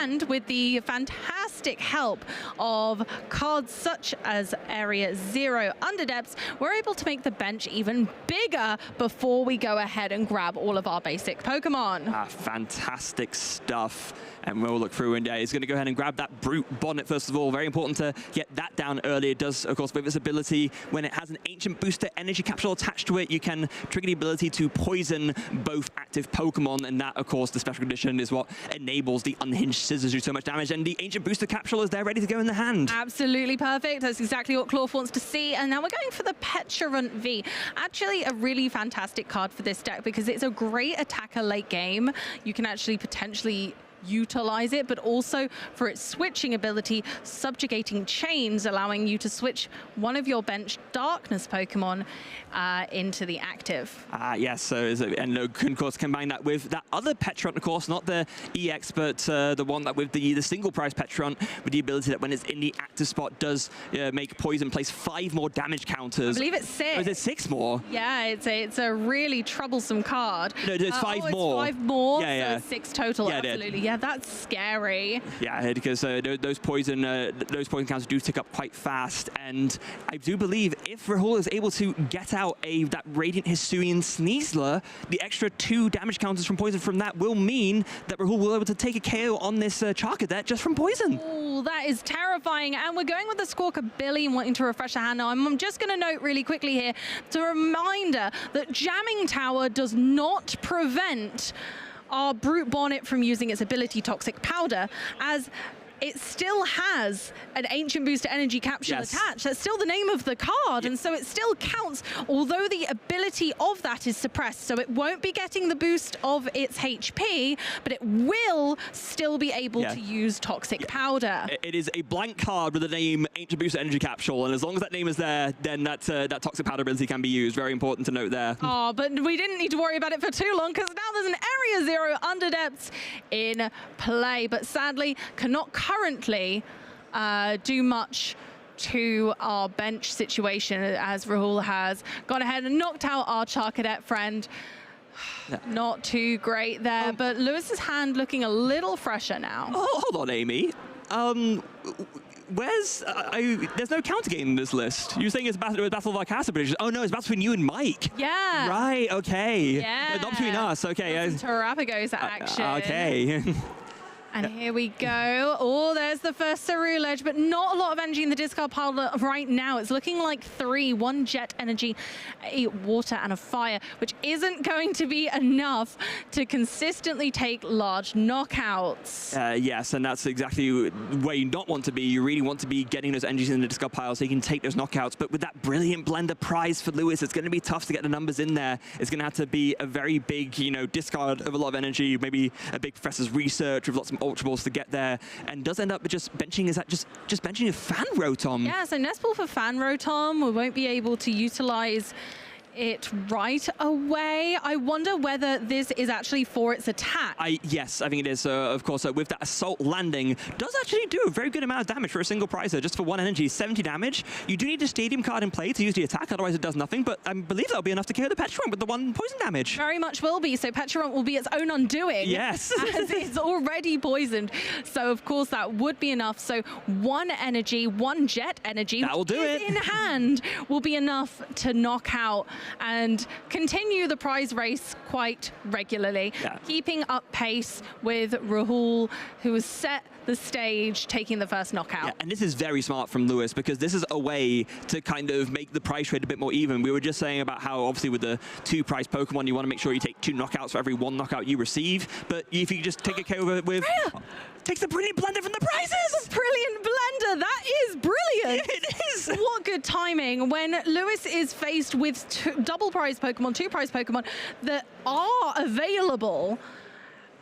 Speaker 6: And with the fantastic help of cards such as Area 0 Underdepths, we're able to make the bench even bigger before we go ahead and grab all of our basic Pokemon.
Speaker 5: Fantastic stuff. And we'll look through, and he's going to go ahead and grab that Brute Bonnet first of all. Very important to get that down early. It does, of course, with its ability, when it has an Ancient Booster Energy Capsule attached to it, you can trigger the ability to poison both active Pokemon, and that, of course, the special condition is what enables the unhinged scissors to do so much damage, and the Ancient Booster Capsule is there ready to go in the hand.
Speaker 6: Absolutely perfect. That's exactly what Cloth wants to see, and now we're going for the Petulant V. Actually, a really fantastic card for this deck because it's a great attacker late game. You can actually potentially utilize it, but also for its switching ability, subjugating chains, allowing you to switch one of your bench darkness Pokemon into the active.
Speaker 5: Yes, so and you can of course combine that with that other Petron, of course, not the EX, but the one that with the single prize Petron, with the ability that when it's in the active spot does make poison place 5 more damage counters.
Speaker 6: I believe it's 6.
Speaker 5: Or is it 6 more?
Speaker 6: Yeah, it's a really troublesome card.
Speaker 5: No, it's 5 more.
Speaker 6: It's 5 more,
Speaker 5: yeah,
Speaker 6: so it's 6 total,
Speaker 5: yeah,
Speaker 6: absolutely. Yeah, that's scary.
Speaker 5: Yeah, because those poison counters do tick up quite fast, and I do believe if Rahul is able to get out that Radiant Hisuian Sneasler, the extra 2 damage counters from poison from that will mean that Rahul will be able to take a KO on this Charcadet just from poison.
Speaker 6: Ooh, that is terrifying, and we're going with the Squawker Billy and wanting to refresh the hand. Now, I'm just going to note really quickly here, it's a reminder that Jamming Tower does not prevent our Brute Bonnet from using its ability Toxic Powder, as it still has an Ancient Booster Energy Capsule attached. That's still the name of the card, and so it still counts, although the ability of that is suppressed. So it won't be getting the boost of its HP, but it will still be able to use Toxic Powder.
Speaker 5: It is a blank card with the name Ancient Booster Energy Capsule, and as long as that name is there, then that Toxic Powder ability can be used. Very important to note there.
Speaker 6: Oh, but we didn't need to worry about it for too long, because now there's an Area 0 Underdepths in play, but sadly cannot currently do much to our bench situation, as Rahul has gone ahead and knocked out our Charcadet friend. Not too great there, but Lewis's hand looking a little fresher now.
Speaker 5: Oh, hold on, Amy. Where's there's no counter game in this list. You're saying it's Battle of Arcasa, but oh no, it's battle between you and Mike.
Speaker 6: Yeah.
Speaker 5: Right. Okay.
Speaker 6: Yeah.
Speaker 5: Not between us. Okay.
Speaker 6: Terrapagos action.
Speaker 5: Okay.
Speaker 6: And here we go. Oh, there's the first Cerulege, but not a lot of energy in the discard pile right now. It's looking like 3, 1 jet energy, a water and a fire, which isn't going to be enough to consistently take large knockouts.
Speaker 5: Yes, and that's exactly where you not want to be. You really want to be getting those energies in the discard pile so you can take those knockouts. But with that Brilliant Blender prize for Lewis, it's going to be tough to get the numbers in there. It's going to have to be a very big, discard of a lot of energy, maybe a big Professor's Research with lots of Ultra Balls to get there, and does end up just benching, is that just benching a Fan Rotom?
Speaker 6: Yeah, so Nestball for Fan Rotom. We won't be able to utilize it right away. I wonder whether this is actually for its attack.
Speaker 5: Yes, I think it is. Of course, with that Assault landing, does actually do a very good amount of damage for a single prizer, just for 1 energy, 70 damage. You do need a Stadium card in play to use the attack, otherwise it does nothing, but I believe that'll be enough to kill the Petrarch with the 1 poison damage.
Speaker 6: Very much will be, so Petrarch will be its own undoing.
Speaker 5: Yes.
Speaker 6: As it's already poisoned. So of course that would be enough. So 1 energy, 1 jet energy,
Speaker 5: that will do it
Speaker 6: in hand, will be enough to knock out and continue the prize race quite regularly, keeping up pace with Rahul, who has set the stage, taking the first knockout.
Speaker 5: Yeah, and this is very smart from Lewis, because this is a way to kind of make the prize trade a bit more even. We were just saying about how obviously with the 2 prize Pokemon, you want to make sure you take 2 knockouts for every 1 knockout you receive. But if you just take a KO with takes the Brilliant Blender from the prizes!
Speaker 6: The Brilliant Blender, that is brilliant!
Speaker 5: It is!
Speaker 6: What good timing when Lewis is faced with 2 double prize Pokemon, 2 prize Pokemon that are available.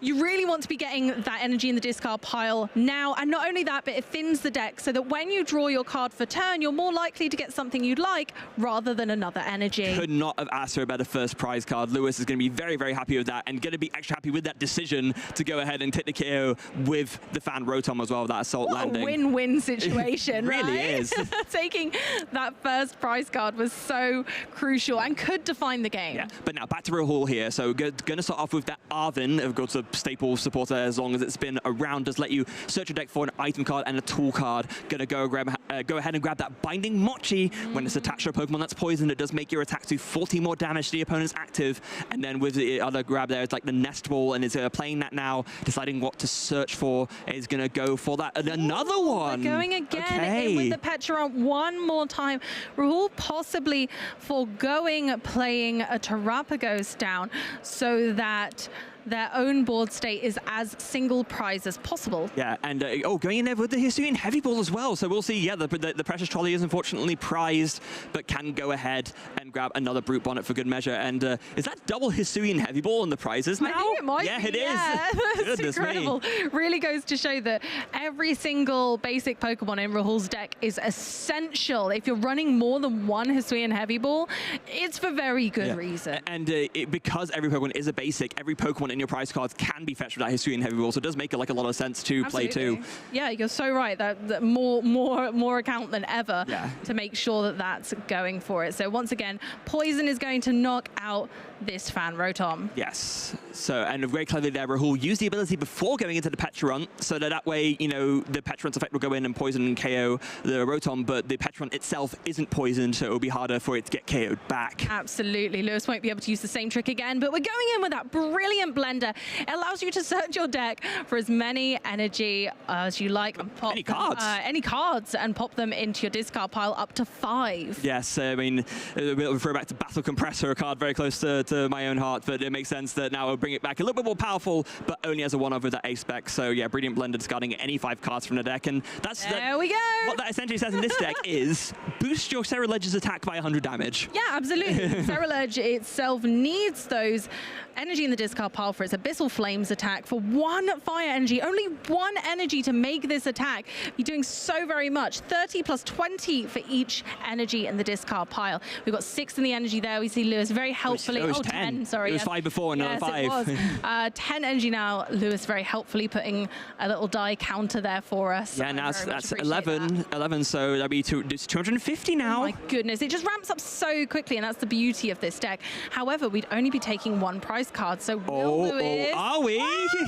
Speaker 6: You really want to be getting that energy in the discard pile now, and not only that, but it thins the deck so that when you draw your card for turn, you're more likely to get something you'd like rather than another energy.
Speaker 5: Could not have asked for a better first prize card. Lewis is going to be very, very happy with that, and going to be extra happy with that decision to go ahead and take the KO with the Fan Rotom as well, that Assault landing.
Speaker 6: A win-win situation,
Speaker 5: It really
Speaker 6: right?
Speaker 5: is.
Speaker 6: Taking that first prize card was so crucial and could define the game.
Speaker 5: Yeah, but now back to Rahul here. So going to start off with that Arvin, of course, a staple supporter as long as it's been around, does let you search your deck for an item card and a tool card. Gonna go ahead and grab that Binding Mochi. When it's attached to a Pokemon that's poisoned, it does make your attack do 40 more damage to the opponent's active. And then with the other grab there, it's like the Nest Ball, and is playing that now, deciding what to search for. Is gonna go for that. And another one!
Speaker 6: We're going again in with the Petrarch one more time. Rahul possibly foregoing playing a Terrapagos down so that their own board state is as single prize as possible.
Speaker 5: Yeah, and going in there with the Hisuian Heavy Ball as well. So we'll see, yeah, the Precious Trolley is unfortunately prized, but can go ahead and grab another Brute Bonnet for good measure. And is that double Hisuian Heavy Ball in the prizes now?
Speaker 6: I think it might
Speaker 5: yeah,
Speaker 6: be.
Speaker 5: It is.
Speaker 6: That's
Speaker 5: Goodness
Speaker 6: incredible.
Speaker 5: me.
Speaker 6: Really goes to show that every single basic Pokemon in Rahul's deck is essential. If you're running more than one Hisuian Heavy Ball, it's for very good reason.
Speaker 5: And because every Pokemon is a basic, every Pokemon in your prize cards can be fetched with that Hisuian Heavy Ball, so it does make it like a lot of sense to play too.
Speaker 6: Yeah, you're so right. That more account than ever to make sure that that's going for it. So once again, Poison is going to knock out this fan Rotom.
Speaker 5: Yes. So, and very cleverly there, Rahul used the ability before going into the Pecharunt, so that way, you know, the Pecharunt's effect will go in and poison and KO the Rotom, but the Pecharunt itself isn't poisoned, so it will be harder for it to get KO'd back.
Speaker 6: Absolutely. Lewis won't be able to use the same trick again, but we're going in with that brilliant blender. It allows you to search your deck for as many energy as you like and pop any cards and pop them into your discard pile up to 5.
Speaker 5: Yes, I mean, we'll refer back to Battle Compressor, a card very close to my own heart, but it makes sense that now we'll bring it back a little bit more powerful, but only as a 1-of with that ace spec. So yeah, Brilliant Blender discarding any 5 cards from the deck, and that's
Speaker 6: there we go.
Speaker 5: What that essentially says in this deck is boost your Ceruledge's attack by 100 damage.
Speaker 6: Yeah, absolutely. Ceruledge itself needs those energy in the discard pile for its Abyssal Flames attack for 1 fire energy, only 1 energy to make this attack. You're doing so very much. 30 plus 20 for each energy in the discard pile. We've got 6 in the energy there. We see Lewis very helpfully.
Speaker 5: It was 10.
Speaker 6: Sorry.
Speaker 5: It was 5 before, another 5.
Speaker 6: It was. 10 energy now. Lewis very helpfully putting a little die counter there for us.
Speaker 5: Yeah, now that's 11. 11, so that'll be it's 250 now.
Speaker 6: Oh my goodness, it just ramps up so quickly, and that's the beauty of this deck. However, we'd only be taking 1 prize card, so Lewis...
Speaker 5: are we?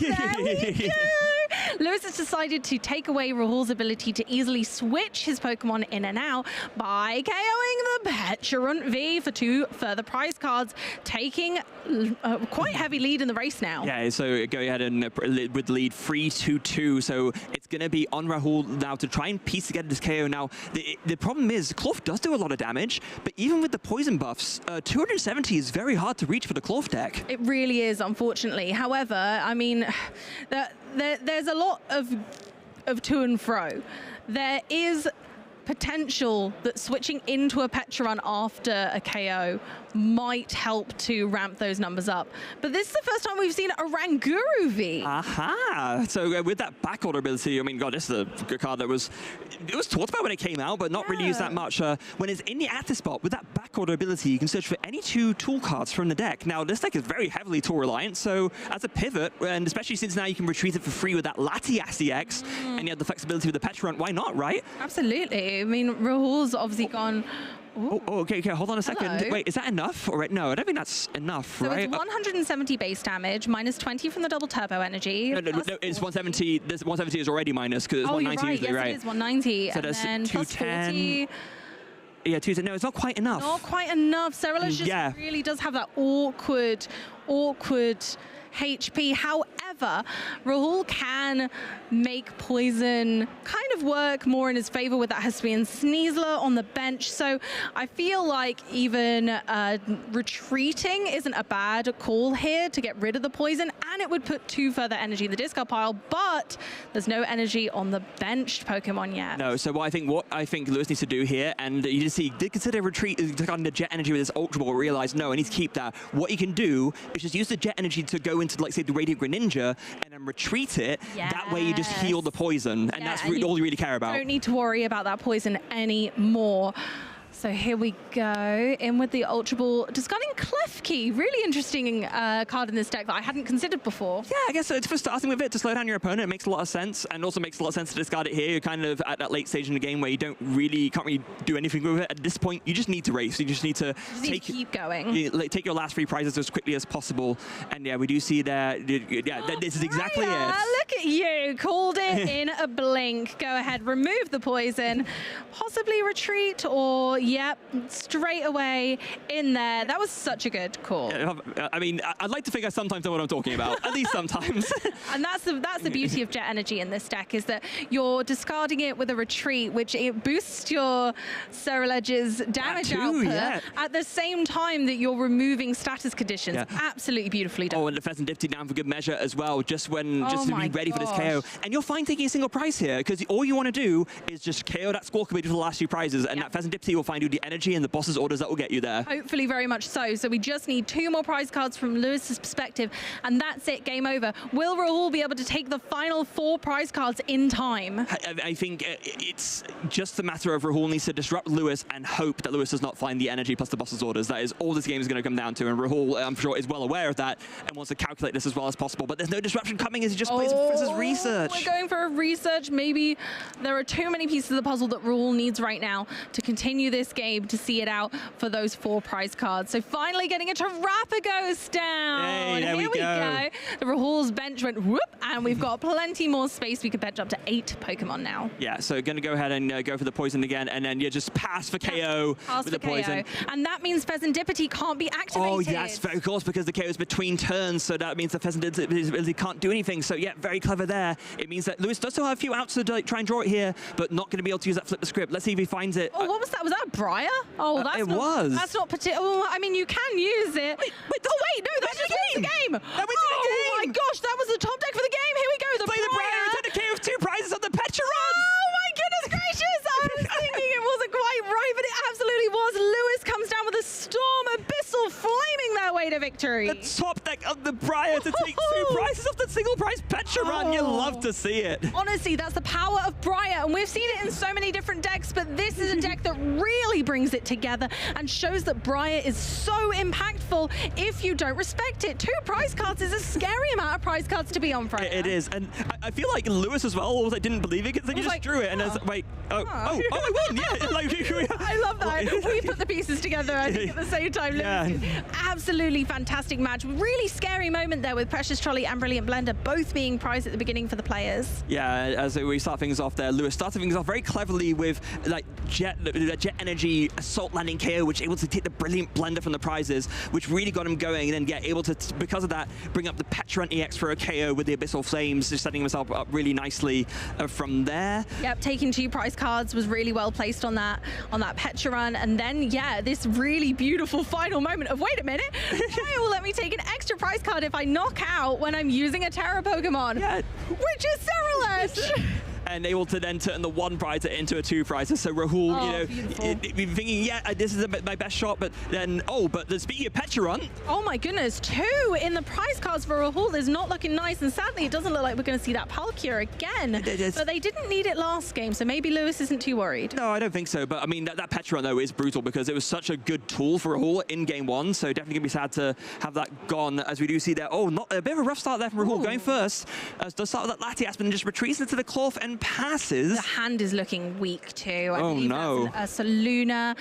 Speaker 6: There we go. Lewis has decided to take away Rahul's ability to easily switch his Pokemon in and out by KOing the Pecharunt V for 2 further prize cards, taking a quite heavy lead in the race now.
Speaker 5: Yeah, so go ahead and with the lead 3-2-2. So it's going to be on Rahul now to try and piece together this KO. Now, the problem is Cloth does do a lot of damage, but even with the poison buffs, 270 is very hard to reach for the Cloth deck.
Speaker 6: It really is, unfortunately. However, I mean, there's a lot of to and fro. There is potential that switching into a Pecharunt after a KO might help to ramp those numbers up. But this is the first time we've seen a Ranguru V.
Speaker 5: Aha! So with that backorder ability, I mean, God, this is a card that was talked about when it came out, but not really used that much. When it's in the active spot, with that backorder ability, you can search for any 2 tool cards from the deck. Now, this deck is very heavily tool reliant, so as a pivot, and especially since now you can retrieve it for free with that Latias EX, and you have the flexibility with the Pecharunt, why not, right?
Speaker 6: Absolutely. I mean, Rahul's obviously gone...
Speaker 5: Okay, hold on a second.
Speaker 6: Hello.
Speaker 5: Wait, is that enough? Or no, I don't think that's enough,
Speaker 6: so
Speaker 5: right?
Speaker 6: It's 170 base damage, minus 20 from the double turbo energy.
Speaker 5: No, it's 170. This 170 is already minus because it's 190
Speaker 6: right.
Speaker 5: usually,
Speaker 6: yes,
Speaker 5: right?
Speaker 6: it is 190.
Speaker 5: So
Speaker 6: and
Speaker 5: that's
Speaker 6: then
Speaker 5: 210.
Speaker 6: 40.
Speaker 5: Yeah, 210. No, it's not quite enough.
Speaker 6: Not quite enough. Ceruledge just really does have that awkward HP. However, Rahul can make Poison kind of work more in his favor with that Hisuian Sneasler on the bench. So I feel like even retreating isn't a bad call here to get rid of the Poison, and it would put 2 further energy in the discard pile, but there's no energy on the benched Pokemon yet.
Speaker 5: No, so what I think Lewis needs to do here, and you just see, did consider retreat, on the Jet Energy with his Ultra Ball, realized, no, I need to keep that. What he can do is just use the Jet Energy to go into, like, say, the Radiant Greninja, and then retreat it.
Speaker 6: Yes.
Speaker 5: That way you just heal the poison, and that's all you really care about.
Speaker 6: Don't need to worry about that poison anymore. So here we go, in with the Ultra Ball, discarding Klefki. Really interesting card in this deck that I hadn't considered before.
Speaker 5: Yeah, I guess it's for starting with it to slow down your opponent. It makes a lot of sense, and also makes a lot of sense to discard it here. You're kind of at that late stage in the game where you can't really do anything with it. At this point, you just need to race. You just need to
Speaker 6: keep going.
Speaker 5: Take your last 3 prizes as quickly as possible. And yeah, we do see that. Yeah, this is exactly it.
Speaker 6: Look at you, called it in a blink. Go ahead, remove the poison, possibly retreat, or Yep, straight away in there. That was such a good call.
Speaker 5: I mean, I'd like to think I sometimes know what I'm talking about, at least sometimes.
Speaker 6: And that's the beauty of Jet Energy in this deck, is that you're discarding it with a retreat, which it boosts your Cerulege's damage output at the same time that you're removing status conditions. Absolutely beautifully done.
Speaker 5: Oh, and the Pheasant Dipty down for good measure as well, just to be ready for this KO. And you're fine taking a single prize here, because all you want to do is just KO that Squawk Committee for the last 2 prizes, and that Pheasant Dipty will find you the energy and the boss's orders that will get you there.
Speaker 6: Hopefully very much so. So we just need 2 more prize cards from Lewis's perspective, and that's it, game over. Will Rahul be able to take the final 4 prize cards in time?
Speaker 5: I think it's just a matter of Rahul needs to disrupt Lewis and hope that Lewis does not find the energy plus the boss's orders. That is all this game is going to come down to, and Rahul, I'm sure, is well aware of that and wants to calculate this as well as possible. But there's no disruption coming as he just plays Professor's Research.
Speaker 6: We're going for a research. Maybe there are too many pieces of the puzzle that Rahul needs right now to continue this game, to see it out for those 4 prize cards. So finally getting a Terrapagos down.
Speaker 5: Hey, there
Speaker 6: Here we go. The Rahul's bench went whoop, and we've got plenty more space. We could bench up to 8 Pokemon now.
Speaker 5: Yeah, so going to go ahead and go for the poison again, and then just pass for KO with the poison.
Speaker 6: And that means Pheasant Dipty can't be activated.
Speaker 5: Oh, yes, of course, because the KO is between turns, so that means the Pheasant Dipty can't do anything. So yeah, very clever there. It means that Lewis does still have a few outs to try and draw it here, but not going to be able to use that flip the script. Let's see if he finds it.
Speaker 6: Oh, what was that? Was that Briar? Oh, that's That's not particular. Oh, I mean, you can use it.
Speaker 5: Wait,
Speaker 6: no, that just wins the game. Oh my gosh, that was the top deck for the game. Here we go.
Speaker 5: Play the Briar, return the KO with 2 prizes on the Petra run.
Speaker 6: Oh my goodness gracious! I was thinking it wasn't quite right, but it absolutely was. Lewis comes down with a Storm Abyssal, flaming their way to victory.
Speaker 5: The top deck of the Briar to take 2 prizes off the single prize Petra run. You love to see it.
Speaker 6: Honestly, that's the power of Briar, and we've seen it in so many different decks, but this is a deck that really brings it together and shows that Briar is so impactful if you don't respect it. 2 prize cards is a scary amount of prize cards to be on Briar.
Speaker 5: It is, and I feel like Lewis as well didn't believe it, because then you just drew it, and it's wait, I win, yeah.
Speaker 6: I love that. We put the pieces together, I think, at the same time. Absolutely fantastic match. Really scary moment there with Precious Trolley and Brilliant Blender both being prized at the beginning for the players.
Speaker 5: Yeah, as we start things off there, Lewis started things off very cleverly with like Jet Energy Assault Landing KO, which able to take the Brilliant Blender from the prizes, which really got him going, and then able to, because of that, bring up the Petra EX for a KO with the Abyssal Flames, just setting himself up really nicely from there.
Speaker 6: Yep, taking 2 prize cards was really well placed on that Petra run, and then this really beautiful final moment of wait a minute, Briar will let me take an extra prize card if I knock out when I'm using a Terra Pokemon, which is Cerulege.
Speaker 5: And able to then turn the 1 prize into a 2 prizes. So Rahul, thinking, this is my best shot, but then, but speaking of Petra run.
Speaker 6: Oh my goodness, 2 in the prize cards for Rahul is not looking nice, and sadly it doesn't look like we're going to see that Palkia again. But they didn't need it last game, so maybe Lewis isn't too worried.
Speaker 5: No, I don't think so, but I mean, that Petra run, though, is brutal, because it was such a good tool for Rahul in game 1, so definitely going to be sad to have that gone, as we do see there. Oh, not a bit of a rough start there from Rahul, going first. Does start with that Latias, but then just retreats into the Cloth and passes.
Speaker 6: The hand is looking weak too.
Speaker 5: Oh no.
Speaker 6: A Saluna,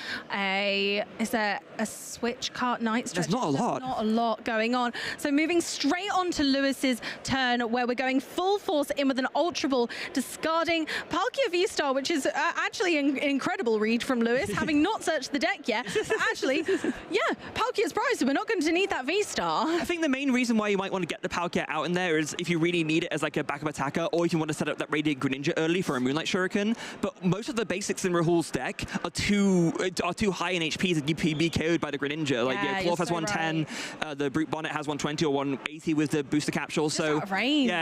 Speaker 6: is there a Switch Cart Night Stretch?
Speaker 5: There's not a lot.
Speaker 6: Not a lot going on. So moving straight on to Lewis's turn, where we're going full force in with an Ultra Ball, discarding Palkia V-Star, which is actually an incredible read from Lewis, having not searched the deck yet. Actually, Palkia's prize, so we're not going to need that V-Star.
Speaker 5: I think the main reason why you might want to get the Palkia out in there is if you really need it as like a backup attacker, or if you want to set up that Radiant Greninja early for a Moonlight Shuriken. But most of the basics in Rahul's deck are too high in HP to be KO'd by the Greninja. Like Cloth has 110, the Brute Bonnet has 120 or 180 with the booster capsule. So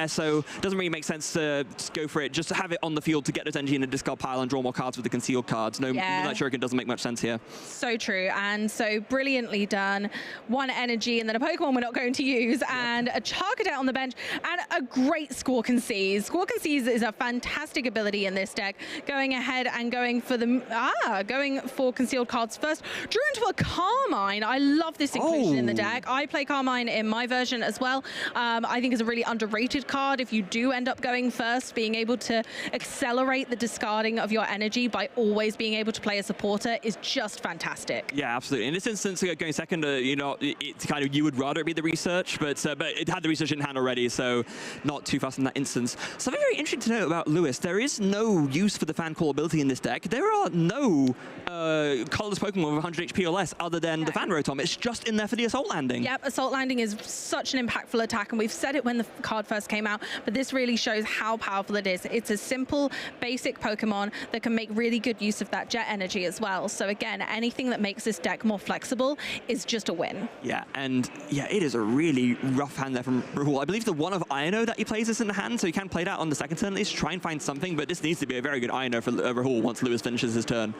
Speaker 5: so it doesn't really make sense to go for it. Just to have it on the field to get this energy in the discard pile and draw more cards with the concealed cards. No, Moonlight Shuriken doesn't make much sense here.
Speaker 6: So true, and so brilliantly done. 1 energy, and then a Pokemon we're not going to use, and a Charcadet on the bench, and a great Squawk and Seize. Squawk and Seize is a fantastic ability in this deck. Going ahead and going for concealed cards first. Drew into a Carmine. I love this inclusion in the deck. I play Carmine in my version as well. I think it's a really underrated card. If you do end up going first, being able to accelerate the discarding of your energy by always being able to play a supporter is just fantastic.
Speaker 5: Yeah, absolutely. In this instance, going second, it's kind of, you would rather it be the research, but it had the research in hand already, so not too fast in that instance. Something very interesting to know about Lewis, there is no use for the fan call ability in this deck. There are no colorless Pokemon with 100 HP or less other than the Fan Rotom. It's just in there for the Assault Landing.
Speaker 6: Yep, Assault Landing is such an impactful attack, and we've said it when the card first came out, but this really shows how powerful it is. It's a simple, basic Pokemon that can make really good use of that Jet Energy as well. So again, anything that makes this deck more flexible is just a win.
Speaker 5: Yeah, and yeah, it is a really rough hand there from Rahul. I believe the one of Iono that he plays this in the hand, so he can play that on the second turn at least, try and find something, but this needs to be a very good Iono for Rahul once Lewis finishes his turn.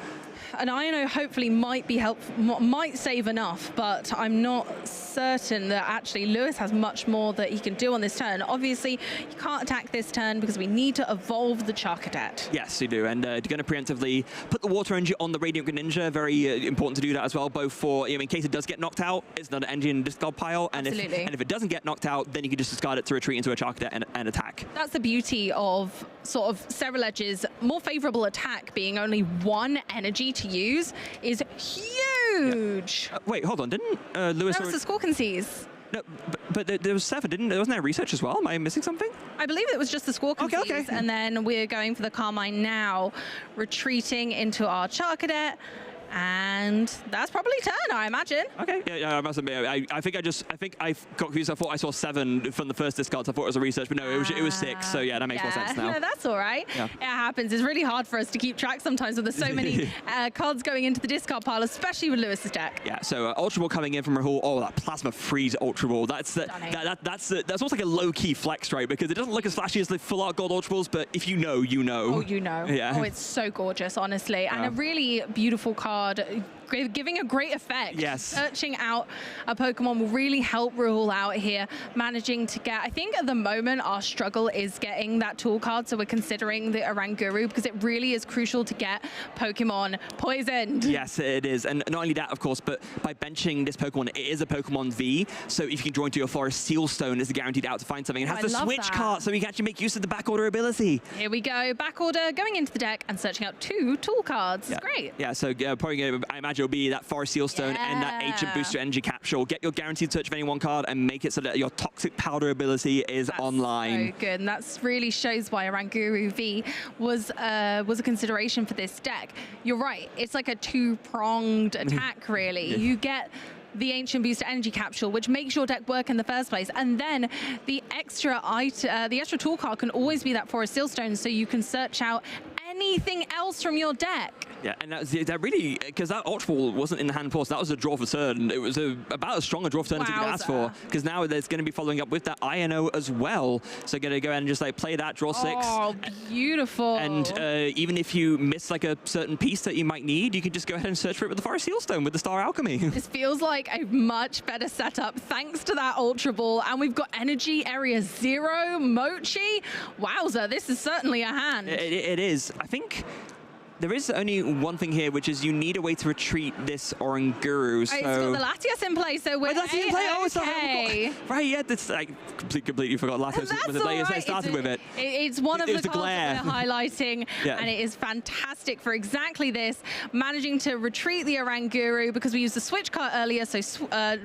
Speaker 6: An Iono hopefully might be helpful, might save enough, but I'm not certain that actually Lewis has much more that he can do on this turn. Obviously, you can't attack this turn because we need to evolve the Charcadet.
Speaker 5: Yes, you do, and you're going to preemptively put the Water Energy on the Radiant Greninja. Very important to do that as well, both for, in case it does get knocked out, it's another energy in the discard pile, and if it doesn't get knocked out, then you can just discard it to retreat into a Charcadet and attack.
Speaker 6: That's the beauty of sort of Cerulege's more favorable attack being only one energy to use is huge.
Speaker 5: Yeah. Wait, hold on, didn't Lewis...
Speaker 6: That was the Squawk and Seize.
Speaker 5: No, but there was 7, wasn't there research as well? Am I missing something?
Speaker 6: I believe it was just the Squawk and Seize, and then we're going for the Carmine now, retreating into our Charcadet. And that's probably turn, I imagine.
Speaker 5: Okay, yeah, I must admit, I think I got confused. I thought I saw 7 from the first discard, so I thought it was a research, but no, it was 6. So yeah, that makes more sense now.
Speaker 6: No, that's all right. Yeah. It happens. It's really hard for us to keep track sometimes with there's so many cards going into the discard pile, especially with Lewis's deck.
Speaker 5: Yeah. So Ultra Ball coming in from Rahul. Oh, that Plasma Freeze Ultra Ball. That's almost like a low key flex, right? Because it doesn't look as flashy as the full art gold Ultra Balls, but if you know, you know.
Speaker 6: Oh, you know.
Speaker 5: Yeah.
Speaker 6: Oh, it's so gorgeous, honestly, and a really beautiful card. Giving a great effect.
Speaker 5: Yes.
Speaker 6: Searching out a Pokemon will really help Rahul out here, managing to get, I think at the moment our struggle is getting that tool card, so we're considering the Oranguru because it really is crucial to get Pokemon poisoned.
Speaker 5: Yes, it is, and not only that, of course, but by benching this Pokemon, it is a Pokemon V, so if you can draw into your Forest Seal Stone, it's guaranteed out to find something. It has the switch card, so you can actually make use of the backorder ability.
Speaker 6: Here we go, backorder going into the deck and searching out 2 tool cards.
Speaker 5: Yeah.
Speaker 6: Great.
Speaker 5: Yeah, so probably I imagine it'll be that Forest Seal Stone and that Ancient Booster Energy Capsule. Get your guaranteed search of any one card and make it so that your Toxic Powder ability is online.
Speaker 6: So good, and that really shows why Oranguru V was a consideration for this deck. You're right, it's like a 2-pronged attack, really. You get the Ancient Booster Energy Capsule, which makes your deck work in the first place, and then the extra tool card can always be that Forest Seal Stone, so you can search out anything else from your deck.
Speaker 5: Yeah, and that really, because that Ultra Ball wasn't in the hand force, that was a draw for turn. It was about as strong a draw for turn as you could ask for, because now there's going to be following up with that Iono as well. So going to go ahead and just like play that, draw 6.
Speaker 6: Oh, beautiful.
Speaker 5: And even if you miss like a certain piece that you might need, you can just go ahead and search for it with the Forest Seal Stone with the Star Alchemy.
Speaker 6: This feels like a much better setup thanks to that Ultra Ball, and we've got Energy Area 0, Mochi. Wowza, this is certainly a hand.
Speaker 5: It is. I think there is only one thing here, which is you need a way to retreat this Oranguru. So
Speaker 6: it's got the Latias in play, so we're
Speaker 5: Latias in play. Oh,
Speaker 6: okay.
Speaker 5: Right, yeah, that's I completely forgot Latias was the player that started with it.
Speaker 6: It's one of the cards that we're highlighting,
Speaker 5: yeah.
Speaker 6: And it is fantastic for exactly this, managing to retreat the Oranguru because we used the switch card earlier, so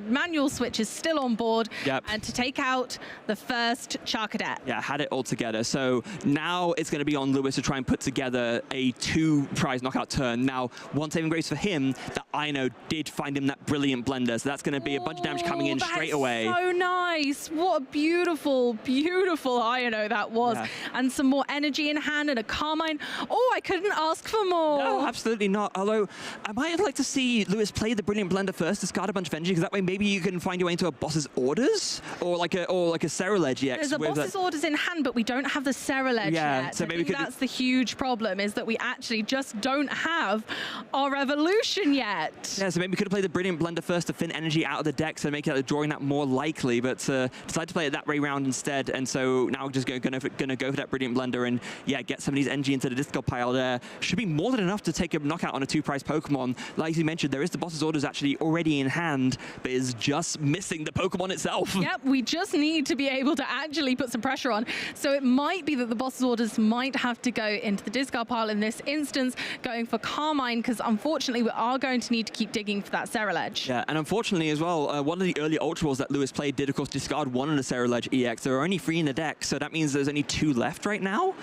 Speaker 6: manual switch is still on board, and to take out the first Charcadet.
Speaker 5: Yeah, had it all together. So now it's going to be on Lewis to try and put together a 2-prize knockout turn. Now, one saving grace for him, that Iono did find him that brilliant blender, so that's going to be a bunch of damage coming in straight away.
Speaker 6: So nice. What a beautiful, beautiful Iono that was. Yeah. And some more energy in hand and a Carmine. Oh, I couldn't ask for more.
Speaker 5: No, absolutely not. Although, I might like to see Lewis play the brilliant blender first, discard a bunch of energy, because that way maybe you can find your way into a boss's orders, or like a Ceruledge EX.
Speaker 6: There's a boss's orders in hand, but we don't have the Ceruledge yet.
Speaker 5: So maybe
Speaker 6: that's the huge problem, is that we actually just don't have our evolution yet.
Speaker 5: Yeah, so maybe we could have played the brilliant blender first to thin energy out of the deck, so make it drawing that more likely, but decided to play it that way round instead, and so now we're just going to go for that brilliant blender and get some of these energy into the discard pile there. Should be more than enough to take a knockout on a 2-prize Pokemon. Like you mentioned, there is the boss's orders actually already in hand, but is just missing the Pokemon itself.
Speaker 6: Yep, we just need to be able to actually put some pressure on. So it might be that the boss's orders might have to go into the discard pile in this instance, going for Carmine, because unfortunately we are going to need to keep digging for that Ceruledge.
Speaker 5: Yeah, and unfortunately as well, one of the early Ultra Balls that Lewis played did of course discard one of the Ceruledge EX. There are only 3 in the deck, so that means there's only 2 left right now.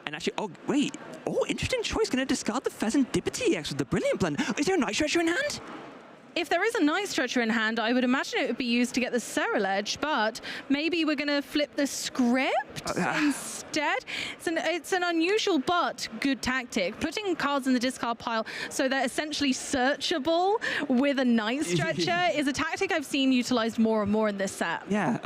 Speaker 5: And actually, oh, wait. Oh, interesting choice. Going to discard the Serendipity EX with the Brilliant Blend. Is there a Night Stretcher in hand?
Speaker 6: If there is a Night Stretcher in hand, I would imagine it would be used to get the Ceruledge, but maybe we're going to flip the script instead. It's an unusual but good tactic. Putting cards in the discard pile so they're essentially searchable with a Night Stretcher is a tactic I've seen utilized more and more in this set.
Speaker 5: Yeah,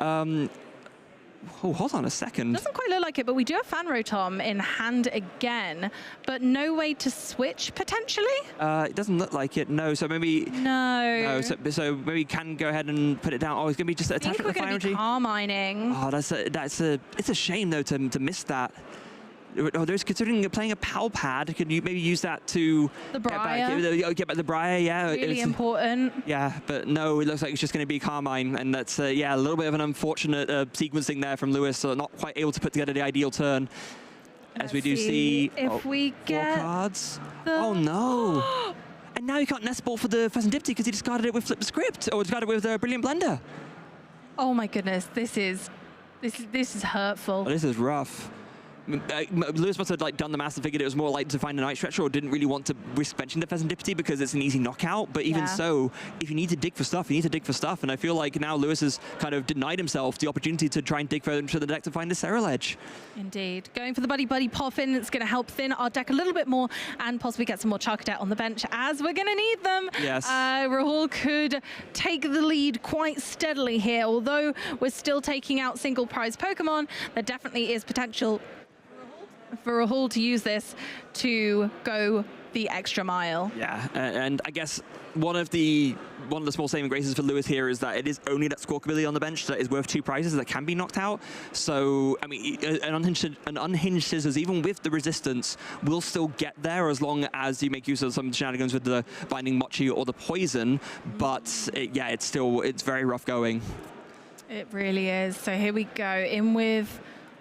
Speaker 5: oh, hold on a second.
Speaker 6: Doesn't quite look like it, but we do have Fan Rotom in hand again, but no way to switch potentially?
Speaker 5: It doesn't look like it, no. So maybe...
Speaker 6: No.
Speaker 5: So maybe we can go ahead and put it down. Oh, it's going to be just attached to the Fire Energy.
Speaker 6: Carmining.
Speaker 5: Oh, it's a shame, though, to miss that. Oh, there's considering playing a Pal Pad. Could you maybe use that to
Speaker 6: the Briar?
Speaker 5: Get back the Briar, yeah.
Speaker 6: Really important.
Speaker 5: Yeah, but no, it looks like it's just going to be Carmine, and that's yeah, a little bit of an unfortunate sequencing there from Lewis, so not quite able to put together the ideal turn. As we do see
Speaker 6: if we get
Speaker 5: 4 cards. Oh no! And now you can't nest ball for the Serendipity because he discarded it with Flip the Script, or discarded it with the Brilliant Blender.
Speaker 6: Oh my goodness, this is hurtful.
Speaker 5: Oh, this is rough. Lewis must have done the math and figured it was more likely to find a Night Stretcher, or didn't really want to risk benching the Serendipity because it's an easy knockout. But even so, if you need to dig for stuff, you need to dig for stuff. And I feel like now Lewis has kind of denied himself the opportunity to try and dig further into the deck to find a Ceruledge.
Speaker 6: Indeed. Going for the Buddy Buddy Poffin, it's going to help thin our deck a little bit more and possibly get some more Charcadet on the bench, as we're going to need them.
Speaker 5: Yes.
Speaker 6: Rahul could take the lead quite steadily here. Although we're still taking out single prize Pokemon, there definitely is potential for Rahul to use this to go the extra mile.
Speaker 5: Yeah, and I guess one of the small saving graces for Lewis here is that it is only that Squawkabilly on the bench that is worth 2 prizes that can be knocked out. So, I mean, an unhinged Scissors, even with the resistance, will still get there as long as you make use of some shenanigans with the Binding Mochi or the Poison. But, yeah, it's very rough going.
Speaker 6: It really is. So here we go, in with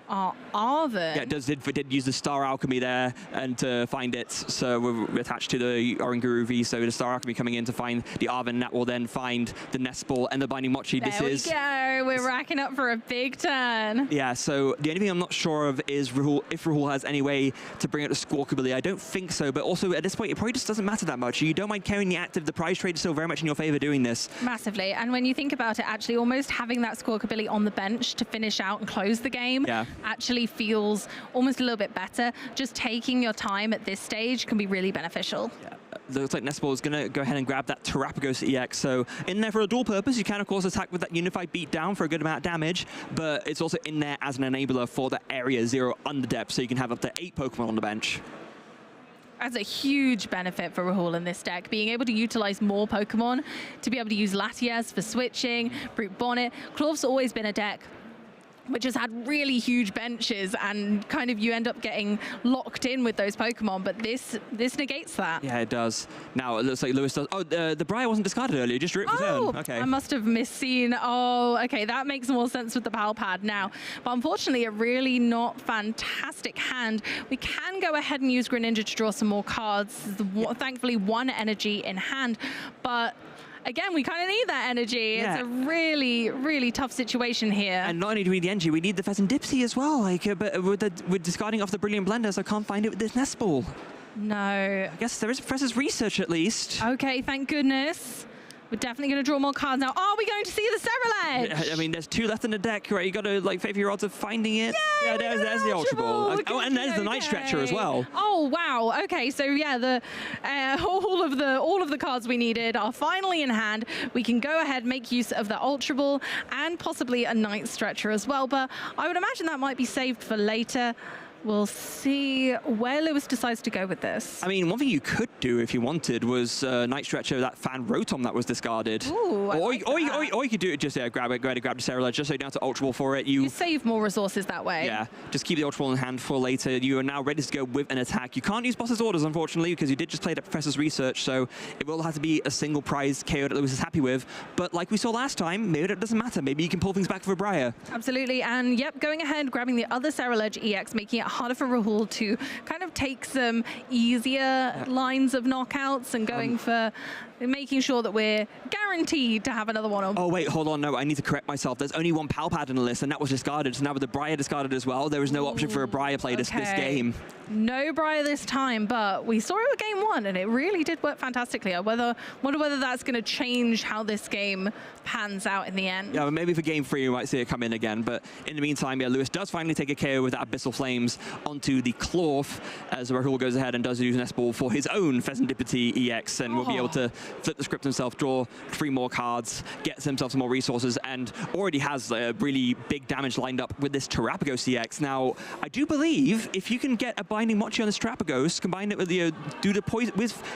Speaker 6: our Arven.
Speaker 5: Yeah, it did use the Star Alchemy there and to find it. So we're attached to the Oranguru V, so the Star Alchemy coming in to find the Arven, that will then find the Nest Ball and the Binding Mochi.
Speaker 6: There we go. We're racking up for a big turn.
Speaker 5: Yeah, so the only thing I'm not sure of is if Rahul has any way to bring out the Squawkabilly. I don't think so, but also at this point, it probably just doesn't matter that much. You don't mind carrying the active. The prize trade is still very much in your favor doing this.
Speaker 6: Massively. And when you think about it, actually almost having that Squawkabilly on the bench to finish out and close the game actually feels almost a little bit better. Just taking your time at this stage can be really beneficial.
Speaker 5: Yeah. Looks like Nestball is going to go ahead and grab that Terrapagos EX. So in there for a dual purpose, you can of course attack with that Unified Beat down for a good amount of damage, but it's also in there as an enabler for the Area 0 under depth, so you can have up to 8 Pokemon on the bench.
Speaker 6: That's a huge benefit for Rahul in this deck, being able to utilize more Pokemon, to be able to use Latias for switching, Brute Bonnet. Clove's always been a deck which has had really huge benches, and kind of you end up getting locked in with those Pokemon, but this negates that.
Speaker 5: Yeah, it does. Now it looks like Lewis does. Oh, the Briar wasn't discarded earlier, just drew it for turn. Okay.
Speaker 6: I must have misseen. Oh, okay, that makes more sense with the Pal Pad now. But unfortunately, a really not fantastic hand. We can go ahead and use Greninja to draw some more cards. Thankfully, 1 energy in hand, but again, we kind of need that energy. Yeah. It's a really, really tough situation here.
Speaker 5: And not only do we need the energy, we need the Serendipity as well. But with discarding off the Brilliant Blender, so I can't find it with this Nest Ball.
Speaker 6: No.
Speaker 5: I guess there is Professor's Research at least.
Speaker 6: Okay, thank goodness. We're definitely going to draw more cards now. Are we going to see the Ceruledge?
Speaker 5: Yeah, I mean, there's 2 left in the deck, right? You got to favor your odds of finding it.
Speaker 6: Yay,
Speaker 5: yeah, there's the Ultra Ball. Oh, and there's the Night Stretcher as well.
Speaker 6: Oh wow. Okay, so yeah, all of the cards we needed are finally in hand. We can go ahead, make use of the Ultra Ball and possibly a Night Stretcher as well. But I would imagine that might be saved for later. We'll see where Lewis decides to go with this.
Speaker 5: I mean, one thing you could do if you wanted was Night Stretcher, that Fan Rotom that was discarded.
Speaker 6: Ooh,
Speaker 5: or you could do it just, grab the Ceruledge, just so you don't have to Ultra Ball for it.
Speaker 6: You save more resources that way.
Speaker 5: Yeah, just keep the Ultra Ball in hand for later. You are now ready to go with an attack. You can't use Boss's Orders, unfortunately, because you did just play that Professor's Research, so it will have to be a single prize KO that Lewis is happy with. But like we saw last time, maybe that doesn't matter. Maybe you can pull things back for Briar.
Speaker 6: Absolutely, and yep, going ahead, grabbing the other Ceruledge EX, making it harder for Rahul to kind of take some easier lines of knockouts and going for making sure that we're guaranteed to have another one on.
Speaker 5: Oh, wait, hold on. No, I need to correct myself. There's only one Pal Pad in the list, and that was discarded. So now with the Briar discarded as well, there is no option for a Briar play this game.
Speaker 6: No Briar this time, but we saw it with game 1, and it really did work fantastically. I wonder whether that's going to change how this game pans out in the end.
Speaker 5: Yeah, but maybe for game 3, we might see it come in again. But in the meantime, yeah, Lewis does finally take a KO with that Abyssal Flames onto the Clorf, as Rahul goes ahead and does use an S-Ball for his own Pheasantipity EX, and will be able to flip the script himself, draw 3 more cards, gets himself some more resources, and already has really big damage lined up with this Terapagos EX. Now, I do believe if you can get a Binding Mochi on this Terapagos, combine it with the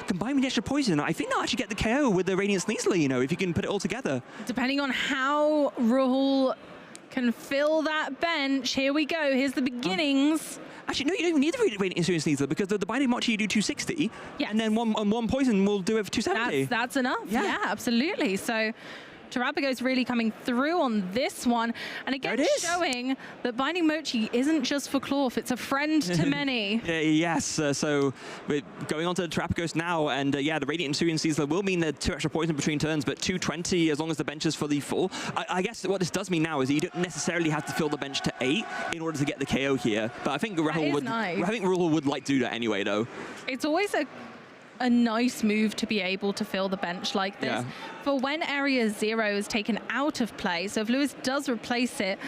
Speaker 5: combine with the extra poison, I think they'll actually get the KO with the Radiant Sneasler, you know, if you can put it all together.
Speaker 6: Depending on how Rahul can fill that bench, here we go. Here's the beginnings.
Speaker 5: Actually, no, you don't even need the Radiant Sneasler because the Binding Mochi you do 260, and then one poison will do it for 270.
Speaker 6: That's enough. Yeah, absolutely. So Terapagos really coming through on this one. And again, showing that Binding Mochi isn't just for Clorf, it's a friend to many.
Speaker 5: Yes, so we're going on to the Terapagos now, and yeah, the Radiant Sneasler will mean the 2 extra poison between turns, but 220 as long as the bench is fully full. I guess what this does mean now is that you don't necessarily have to fill the bench to 8 in order to get the KO here. But I think Rahul would like to do that anyway, though.
Speaker 6: It's always a nice move to be able to fill the bench like this for when Area 0 is taken out of play. So if Lewis does replace it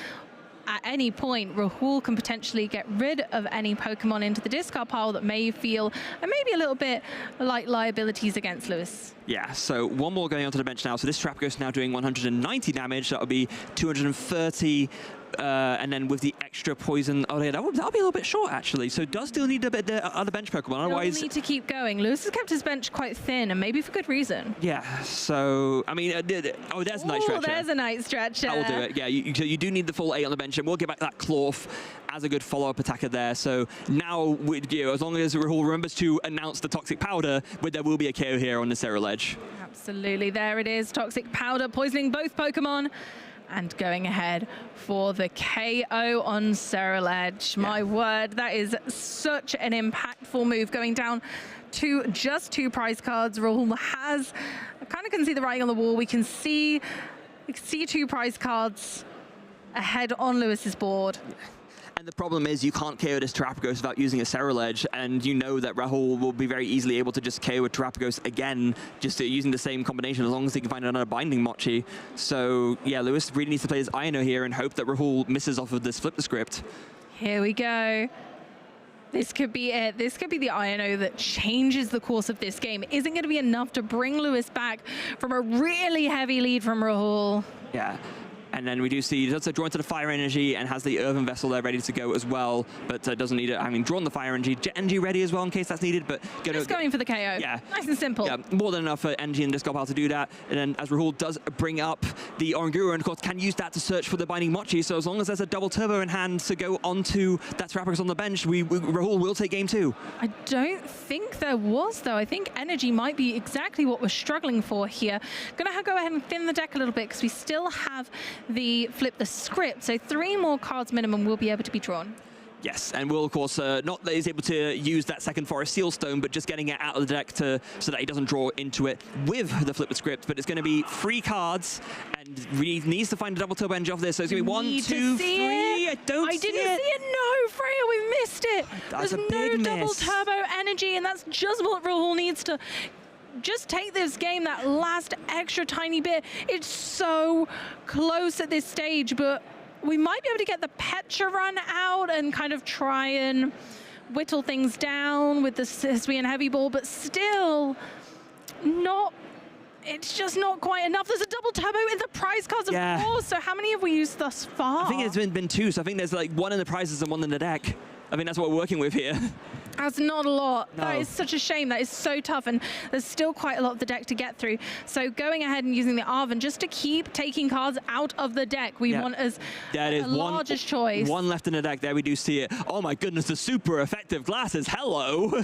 Speaker 6: at any point, Rahul can potentially get rid of any Pokemon into the discard pile that may feel maybe a little bit like liabilities against Lewis.
Speaker 5: Yeah, so one more going onto the bench now. So this Terapagos now doing 190 damage. That would be 230. And then with the extra poison, oh yeah, that'll be a little bit short actually. So does still need a bit of other bench Pokemon. Otherwise,
Speaker 6: he'll need to keep going. Lewis has kept his bench quite thin, and maybe for good reason.
Speaker 5: Yeah. So I mean, oh, there's a night stretcher.
Speaker 6: There's a night stretcher.
Speaker 5: That will do it. Yeah, you do need the full 8 on the bench, and we'll get back that Clorf as a good follow-up attacker there. So now, as long as Rahul remembers to announce the Toxic Powder, there will be a KO here on the Ceruledge.
Speaker 6: Absolutely, there it is. Toxic Powder poisoning both Pokemon. And going ahead for the KO on Ceruledge. My word, that is such an impactful move, going down to just 2 prize cards. Rahul has, I kind of can see the writing on the wall. We can see 2 prize cards ahead on Lewis's board.
Speaker 5: And the problem is you can't KO this Terapagos without using a Ceruledge, and you know that Rahul will be very easily able to just KO a Terapagos again, just using the same combination, as long as he can find another Binding Mochi. So yeah, Lewis really needs to play his Ino here and hope that Rahul misses off of this Flip the Script.
Speaker 6: Here we go. This could be it. This could be the Ino that changes the course of this game. Isn't going to be enough to bring Lewis back from a really heavy lead from Rahul.
Speaker 5: Yeah. And then we do see he's also drawn to the Fire Energy and has the Earthen Vessel there ready to go as well, but doesn't need it. I mean, drawn the Fire Energy, Jet Energy ready as well in case that's needed, but
Speaker 6: just going for the KO. Yeah, nice and simple.
Speaker 5: Yeah, more than enough for Energy and Discard Pile to do that. And then as Rahul does bring up the Oranguru, and of course can use that to search for the Binding Mochi. So as long as there's a double turbo in hand to go onto that Terapagos on the bench, Rahul will take game 2.
Speaker 6: I don't think there was though. I think Energy might be exactly what we're struggling for here. Gonna go ahead and thin the deck a little bit because we still have the Flip the Script, so 3 more cards minimum will be able to be drawn.
Speaker 5: Yes, and will of course not that he's able to use that second Forest Seal Stone, but just getting it out of the deck so that he doesn't draw into it with the Flip the Script. But it's going to be 3 cards, and he needs to find a double turbo engine off this. So it's going to be 1, 2, 3. I didn't see it. No, Freya, we missed it.
Speaker 6: There's no double turbo energy, and that's just what Rahul needs to just take this game that last extra tiny bit. It's so close at this stage, but we might be able to get the Petra run out and kind of try and whittle things down with the Hisuian Heavy Ball, but still not. It's just not quite enough. There's a double turbo in the prize cards, of course. So how many have we used thus far?
Speaker 5: I think it's been 2, so I think there's like 1 in the prizes and 1 in the deck. I mean, that's what we're working with here.
Speaker 6: That's not a lot.
Speaker 5: No.
Speaker 6: That is such a shame. That is so tough, and there's still quite a lot of the deck to get through. So going ahead and using the Arven just to keep taking cards out of the deck. We want as the largest choice.
Speaker 5: 1 left in the deck. There we do see it. Oh my goodness, the super effective glasses. Hello.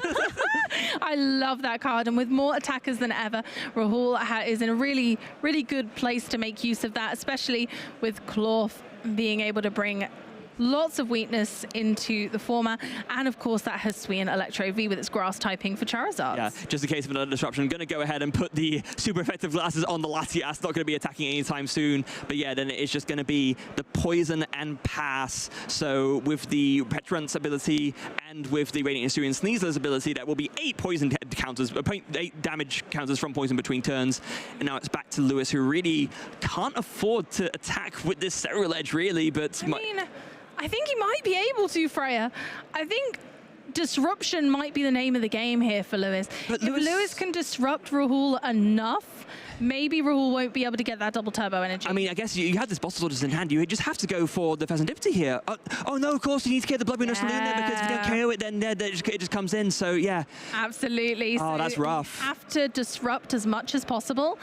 Speaker 6: I love that card, and with more attackers than ever, Rahul is in a really, really good place to make use of that, especially with Clorf being able to bring lots of weakness into the former, and of course that Hisuian Electro V with its grass typing for Charizard.
Speaker 5: Yeah, just in case of another disruption, I'm going to go ahead and put the super effective glasses on the Latias. Not going to be attacking anytime soon, but yeah, then it's just going to be the poison and pass. So with the Petrun's ability and with the Radiant Hisuian Sneasler's ability, that will be 8 poison counters, 8 damage counters from poison between turns. And now it's back to Lewis, who really can't afford to attack with this Cereal Edge, really, but...
Speaker 6: I think he might be able to, Freya. I think disruption might be the name of the game here for Lewis. But if Lewis can disrupt Rahul enough, maybe Rahul won't be able to get that double turbo energy.
Speaker 5: I mean, I guess you have this boss orders in hand. You just have to go for the Serendipity here. Oh no, of course, you need to get the Blood Moon Luna, because if you don't KO it, then it just comes in. So, yeah.
Speaker 6: Absolutely.
Speaker 5: Oh,
Speaker 6: so
Speaker 5: that's rough.
Speaker 6: You have to disrupt as much as possible.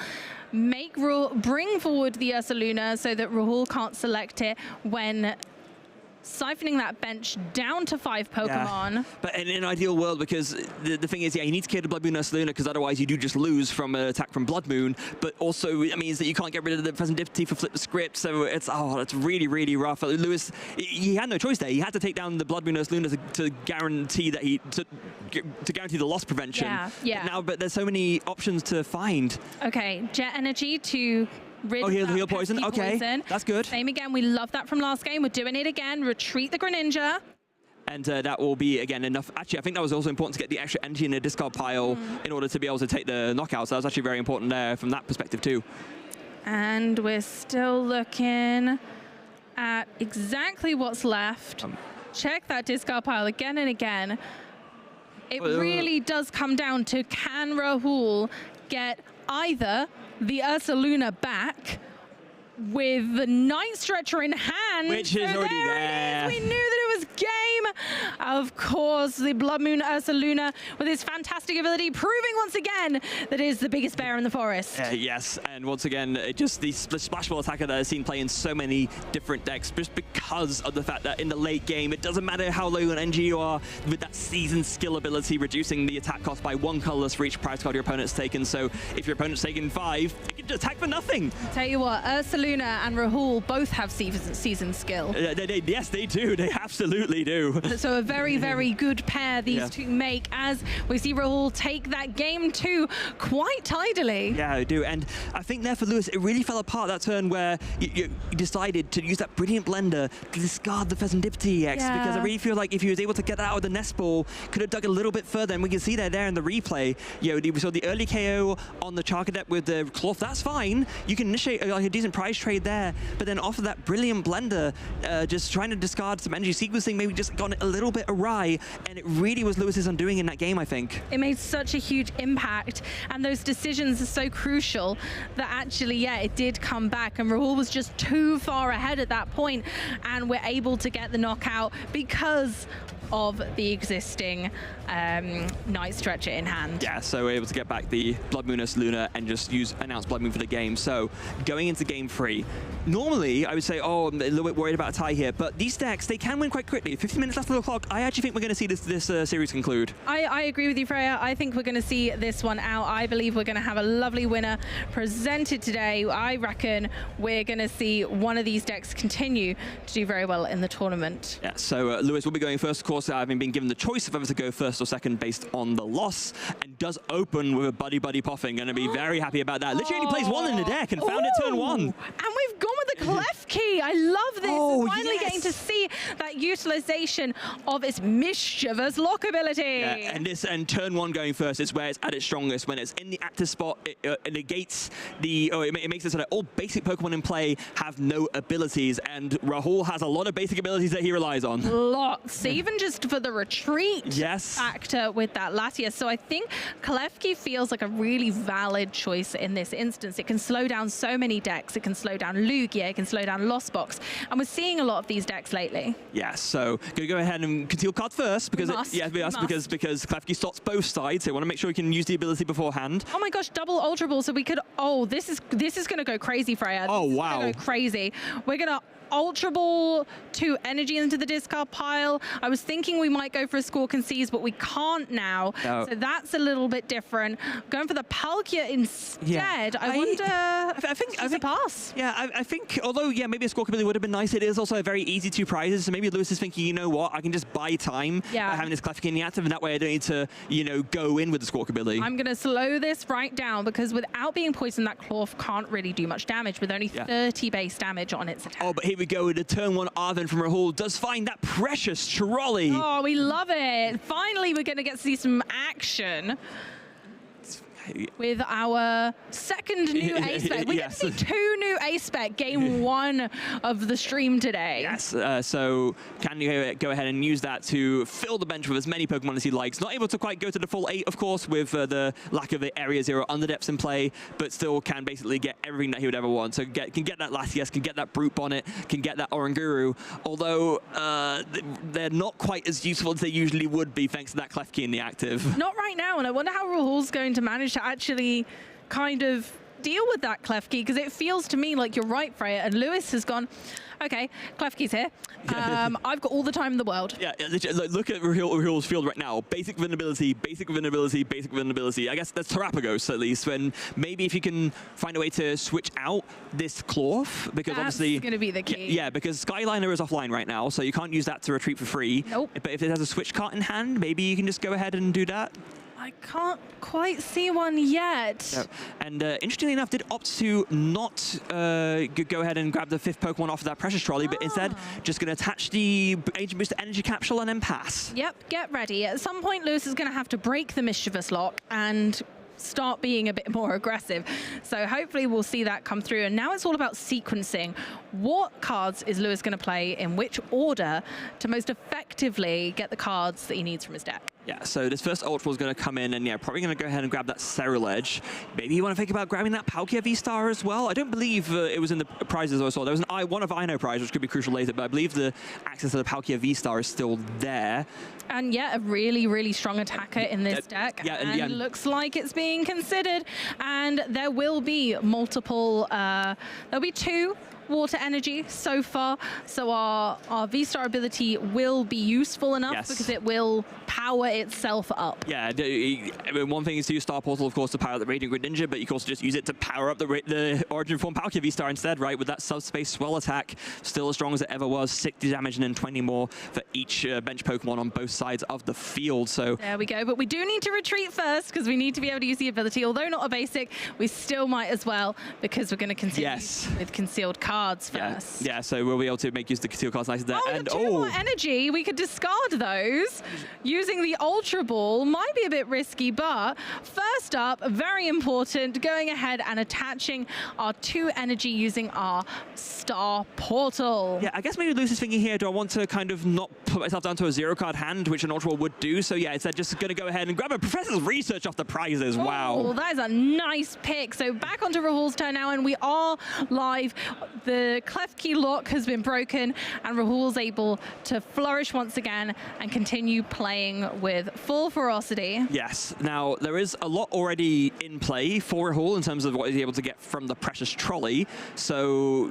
Speaker 6: Bring forward the Ursaluna so that Rahul can't select it when siphoning that bench down to 5 Pokemon.
Speaker 5: Yeah. But in an ideal world, because the thing is, yeah, you need to clear the Blood Moon Ursaluna, because otherwise you do just lose from an attack from Blood Moon. But also it means that you can't get rid of the Serendipity for Flip the Script. So it's really, really rough. Lewis, he had no choice there. He had to take down the Blood Moon Ursaluna to guarantee that to guarantee the loss prevention.
Speaker 6: Yeah.
Speaker 5: Now, but there's so many options to find.
Speaker 6: Okay, Jet Energy to
Speaker 5: heal poison. Okay, that's good.
Speaker 6: Same again. We love that from last game. We're doing it again. Retreat the Greninja.
Speaker 5: And that will be, again, enough. Actually, I think that was also important to get the extra energy in the discard pile in order to be able to take the knockout. So that was actually very important there from that perspective, too.
Speaker 6: And we're still looking at exactly what's left. Check that discard pile again and again. It really does come down to, can Rahul get either the Ursaluna back with the Night Stretcher in hand?
Speaker 5: Which is already there.
Speaker 6: We knew that it was game. Of course, the Blood Moon Ursaluna with his fantastic ability, proving once again that it is the biggest bear in the forest.
Speaker 5: Yes, and once again, just the Splash Ball attacker that I've seen play in so many different decks, just because of the fact that in the late game, it doesn't matter how low on NG you are, with that seasoned skill ability, reducing the attack cost by 1 colorless for each prize card your opponent's taken. So if your opponent's taken 5, it can just attack for nothing.
Speaker 6: Tell you what, Ursaluna and Rahul both have seasoned skill.
Speaker 5: Yes, they do. They absolutely do.
Speaker 6: So a very, very good pair these two make, as we see Rahul take that game 2 quite tidily.
Speaker 5: Yeah, I do. And I think there for Lewis, it really fell apart that turn where you decided to use that Brilliant Blender to discard the Serendipity EX, because I really feel like if he was able to get that out of the Nest Ball, could have dug a little bit further. And we can see there in the replay, we saw the early KO on the Charcadet with the Cloth. That's fine. You can initiate like a decent prize trade there, but then off of that Brilliant Blender, just trying to discard some energy sequencing, maybe just gone a little bit awry, and it really was Lewis's undoing in that game, I think.
Speaker 6: It made such a huge impact, and those decisions are so crucial that actually, it did come back, and Rahul was just too far ahead at that point, and we're able to get the knockout because of the existing Night Stretcher in hand.
Speaker 5: Yeah, so we're able to get back the Blood Moon Luna and just announce Blood Moon for the game. So going into game 3, normally I would say, I'm a little bit worried about a tie here, but these decks, they can win quite quickly. 15 minutes left on the clock. I actually think we're going to see this series conclude.
Speaker 6: I agree with you, Freya. I think we're going to see this one out. I believe we're going to have a lovely winner presented today. I reckon we're going to see one of these decks continue to do very well in the tournament.
Speaker 5: Yeah, so Lewis will be going first, of course, having been given the choice of whether to go first or second based on the loss, and does open with a Buddy Puffing. Going to be very happy about that. Literally only plays 1 in the deck and found it turn 1.
Speaker 6: And we've gone with the Clef Key. I love this. Finally getting to see that utilization of its mischievous lock ability.
Speaker 5: Yeah, and turn 1 going first is where it's at its strongest. When it's in the active spot, it negates it makes it so that all basic Pokemon in play have no abilities, and Rahul has a lot of basic abilities that he relies on.
Speaker 6: Lots, even just for the retreat factor with that Latias. So I think Klefki feels like a really valid choice in this instance. It can slow down so many decks. It can slow down Lugia, it can slow down Lost Box, and we're seeing a lot of these decks lately.
Speaker 5: Yeah, so gonna go ahead and conceal card first, because because Klefki stops both sides, so we want to make sure we can use the ability beforehand.
Speaker 6: Oh my gosh, double Ultra Ball, so we could, this is gonna go crazy, Freya.
Speaker 5: Oh wow.
Speaker 6: Go crazy. We're gonna Ultra Ball, 2 energy into the discard pile. I was thinking we might go for a Squawk and Seize, but we can't now.
Speaker 5: No.
Speaker 6: So that's a little bit different. Going for the Palkia instead. I wonder
Speaker 5: I think
Speaker 6: it's a pass.
Speaker 5: Yeah, I think, although, yeah, maybe a Squawk ability would have been nice, it is also a very easy 2 prizes, so maybe Lewis is thinking, you know what, I can just buy time by having this Klefki in the active, and that way I don't need to, you know, go in with the Squawk ability.
Speaker 6: I'm going to slow this right down, because without being poisoned, that Clorf can't really do much damage, with only 30 base damage on its attack.
Speaker 5: Oh, but here we go, the turn 1 Arven from Rahul does find that precious trolley.
Speaker 6: Oh, we love it. Finally, we're going to get to see some action with our second new ace spec. We get to see 2 new ace spec game 1 of the stream today.
Speaker 5: Yes, so can you go ahead and use that to fill the bench with as many Pokemon as he likes. Not able to quite go to the full 8, of course, with the lack of the Area 0 Underdepths in play, but still can basically get everything that he would ever want. So can get that Latias, can get that Brute Bonnet, can get that Oranguru, although they're not quite as useful as they usually would be thanks to that Klefki in the active.
Speaker 6: Not right now, and I wonder how Rahul's going to manage to actually kind of deal with that Klefki, because it feels to me like you're right, Freya, and Lewis has gone, okay, Klefki's here. I've got all the time in the world.
Speaker 5: Yeah, look at Rahul's field right now. Basic vulnerability, basic vulnerability, basic vulnerability. I guess that's Terapagos, at least, when maybe if you can find a way to switch out this Clorf, because
Speaker 6: that's
Speaker 5: obviously...
Speaker 6: going to be the key.
Speaker 5: Yeah, because Skyliner is offline right now, so you can't use that to retreat for free.
Speaker 6: Nope.
Speaker 5: But if it has a switch card in hand, maybe you can just go ahead and do that.
Speaker 6: I can't quite see one yet.
Speaker 5: No. And interestingly enough, did opt to not go ahead and grab the 5th Pokemon off of that Precious Trolley, but instead just going to attach the Agent Booster Energy Capsule and then pass.
Speaker 6: Yep, get ready. At some point, Lewis is going to have to break the Mischievous Lock and start being a bit more aggressive. So hopefully we'll see that come through. And now it's all about sequencing. What cards is Lewis going to play in which order to most effectively get the cards that he needs from his deck?
Speaker 5: Yeah, so this first Ultra is going to come in and, yeah, probably going to go ahead and grab that Ceruledge. Maybe you want to think about grabbing that Palkia V-Star as well. I don't believe it was in the prizes I saw. There was one of Ino prize, which could be crucial later, but I believe the access to the Palkia V-Star is still there.
Speaker 6: And yeah, a really, really strong attacker in this deck.
Speaker 5: Yeah,
Speaker 6: and looks like it's being considered. And there will be multiple, there'll be 2 water energy so far, so our V-Star ability will be useful enough because it will power itself up.
Speaker 5: Yeah, one thing is to use Star Portal, of course, to power the Radiant Greninja, but you can also just use it to power up the Origin Form Palkia V-Star instead, right? With that Subspace Swell attack, still as strong as it ever was, 60 damage and then 20 more for each bench Pokemon on both sides of the field. So
Speaker 6: there we go, but we do need to retreat first because we need to be able to use the ability. Although not a basic, we still might as well, because we're going to continue with concealed cards first.
Speaker 5: Yeah, so we'll be able to make use of the concealed cards nice there.
Speaker 6: Oh, and 2 more energy. We could discard those. Using the Ultra Ball might be a bit risky, but first up, very important, going ahead and attaching our 2 energy using our Star Portal.
Speaker 5: Yeah, I guess maybe Lucy's thinking here, do I want to kind of not put myself down to a 0-card hand, which an Ultra Ball would do? So yeah, instead just going to go ahead and grab a Professor's Research off the prizes. Wow.
Speaker 6: Oh, that is a nice pick. So back onto Rahul's turn now, and we are live. The Klefki lock has been broken, and Rahul's able to flourish once again and continue playing with full ferocity.
Speaker 5: Yes. Now, there is a lot already in play for Rahul in terms of what he's able to get from the Precious Trolley. So,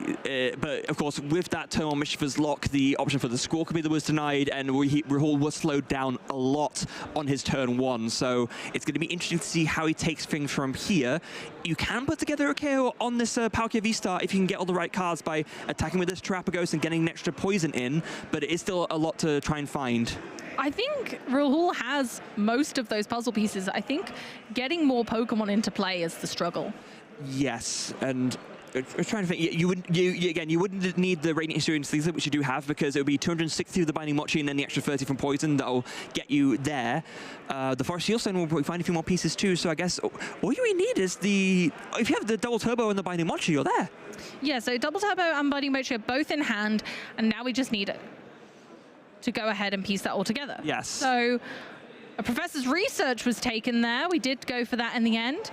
Speaker 5: but of course, with that turn on Mischievous Lock, the option for the Squawk ability was denied, and Rahul was slowed down a lot on his turn 1. So it's going to be interesting to see how he takes things from here. You can put together a KO on this Palkia V-Star if you can get all the right cards by attacking with this Terapagos and getting an extra poison in, but it is still a lot to try and find.
Speaker 6: I think Rahul has most of those puzzle pieces. I think getting more Pokemon into play is the struggle.
Speaker 5: Yes, and I'm trying to think. You wouldn't need the Radiant History and things which you do have, because it would be 260 with the Binding Mochi and then the extra 30 from Poison that'll get you there. The Forest Seal Stone will probably find a few more pieces too. So I guess all you really need is if you have the Double Turbo and the Binding Mochi, you're there.
Speaker 6: Yeah, so Double Turbo and Binding Mochi are both in hand, and now we just need it to go ahead and piece that all together.
Speaker 5: Yes.
Speaker 6: So a Professor's Research was taken there. We did go for that in the end.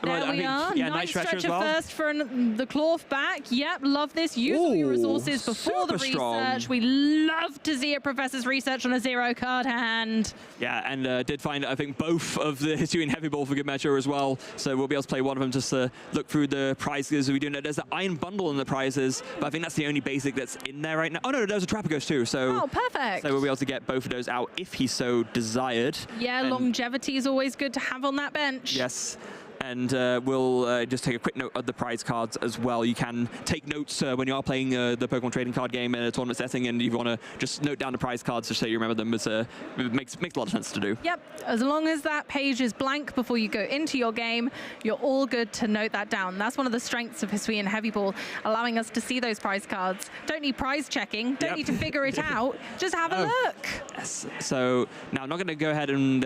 Speaker 6: There we are.
Speaker 5: Yeah,
Speaker 6: nice
Speaker 5: stretcher
Speaker 6: stretcher
Speaker 5: as well.
Speaker 6: first for the Clorf back. Yep, love this. Use all your resources before the research.
Speaker 5: Strong.
Speaker 6: We love to see it. Professor's research on a 0-card hand.
Speaker 5: Yeah, and did find, I think, both of the Hisuian Heavy Ball for good measure as well. So we'll be able to play one of them just to look through the prizes. We do know there's the Iron Bundle in the prizes, but I think that's the only basic that's in there right now. Oh, no, there's a Trapagos too. So,
Speaker 6: oh, perfect.
Speaker 5: So we'll be able to get both of those out if he so desired.
Speaker 6: Yeah,
Speaker 5: and
Speaker 6: longevity is always good to have on that bench.
Speaker 5: Yes. And we'll just take a quick note of the prize cards as well. You can take notes when you are playing the Pokemon trading card game in a tournament setting, and if you want to just note down the prize cards just so you remember them, it makes a lot of sense to do.
Speaker 6: Yep, as long as that page is blank before you go into your game, you're all good to note that down. That's one of the strengths of Hisuian Heavy Ball, allowing us to see those prize cards. Don't need prize checking, don't need to figure it out, just have a look.
Speaker 5: Yes. So now I'm not going to go ahead and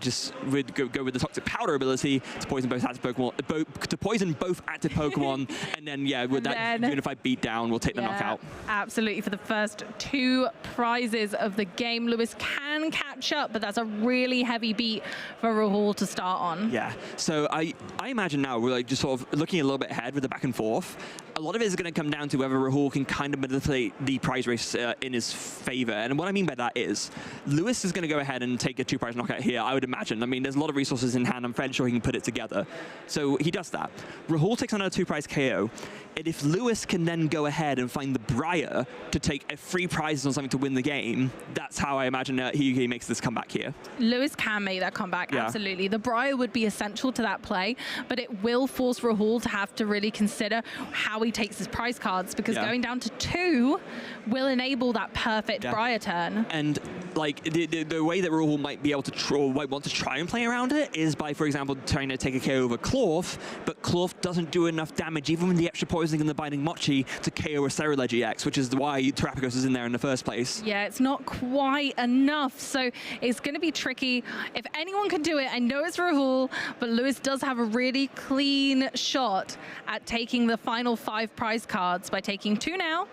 Speaker 5: just go with the Toxic Powder ability to poison both active Pokemon, and then with that unified beat down, we'll take the knockout.
Speaker 6: Absolutely, for the first 2 prizes of the game, Lewis can catch up, but that's a really heavy beat for Rahul to start on.
Speaker 5: Yeah, so I imagine now we're like just sort of looking a little bit ahead with the back and forth. A lot of it is going to come down to whether Rahul can kind of manipulate the prize race in his favor. And what I mean by that is Lewis is going to go ahead and take a 2-prize knockout here, I would imagine. I mean, there's a lot of resources in hand. I'm fairly sure he can put it together. So he does that. Rahul takes another 2-prize KO. And if Lewis can then go ahead and find the Briar to take a 3 prizes on something to win the game, that's how I imagine he makes this comeback here.
Speaker 6: Lewis can make that comeback, absolutely. The Briar would be essential to that play, but it will force Rahul to have to really consider how he takes his prize cards, because going down to 2 will enable that perfect Briar turn.
Speaker 5: And like the way that Rahul might be able to might want to try and play around it is by, for example, trying to take a KO over Clorf, but Clorf doesn't do enough damage, even with the extra poisoning and the Binding Mochi, to KO a Cerulege EX, which is why Terrapagos is in there in the first place.
Speaker 6: Yeah, it's not quite enough, so it's going to be tricky. If anyone can do it, I know it's Rahul, but Lewis does have a really clean shot at taking the final 5 prize cards by taking 2 now,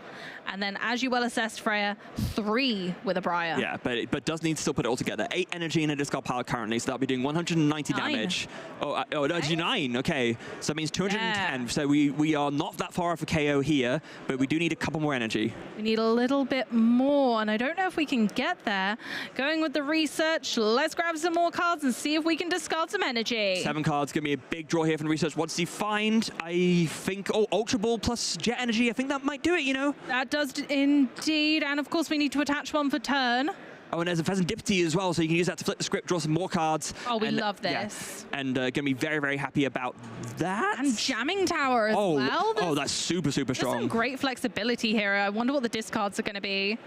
Speaker 6: and then, as you well assessed, Freya, 3 with a Briar.
Speaker 5: Yeah, but does need to still put it all together. 8 energy in a discard pile currently, so that'll be doing 190 damage. Oh, okay. 9. Okay, so that means 210. So we are not that far off a KO here, but we do need a couple more energy.
Speaker 6: We need a little bit more, and I don't know if we can get there. Going with the research, let's grab some more cards and see if we can discard some energy.
Speaker 5: 7 cards, gonna be a big draw here from the research. What does he find? I think, Ultra Ball plus Jet Energy. I think that might do it, you know?
Speaker 6: That does indeed, and of course we need to attach one for turn.
Speaker 5: Oh, and there's a Pheasantipity as well, so you can use that to flip the script, draw some more cards.
Speaker 6: Oh, we love this.
Speaker 5: Yeah. And going to be very, very happy about that.
Speaker 6: And Jamming Tower as well.
Speaker 5: That's super, super strong.
Speaker 6: There's some great flexibility here. I wonder what the discards are going to be.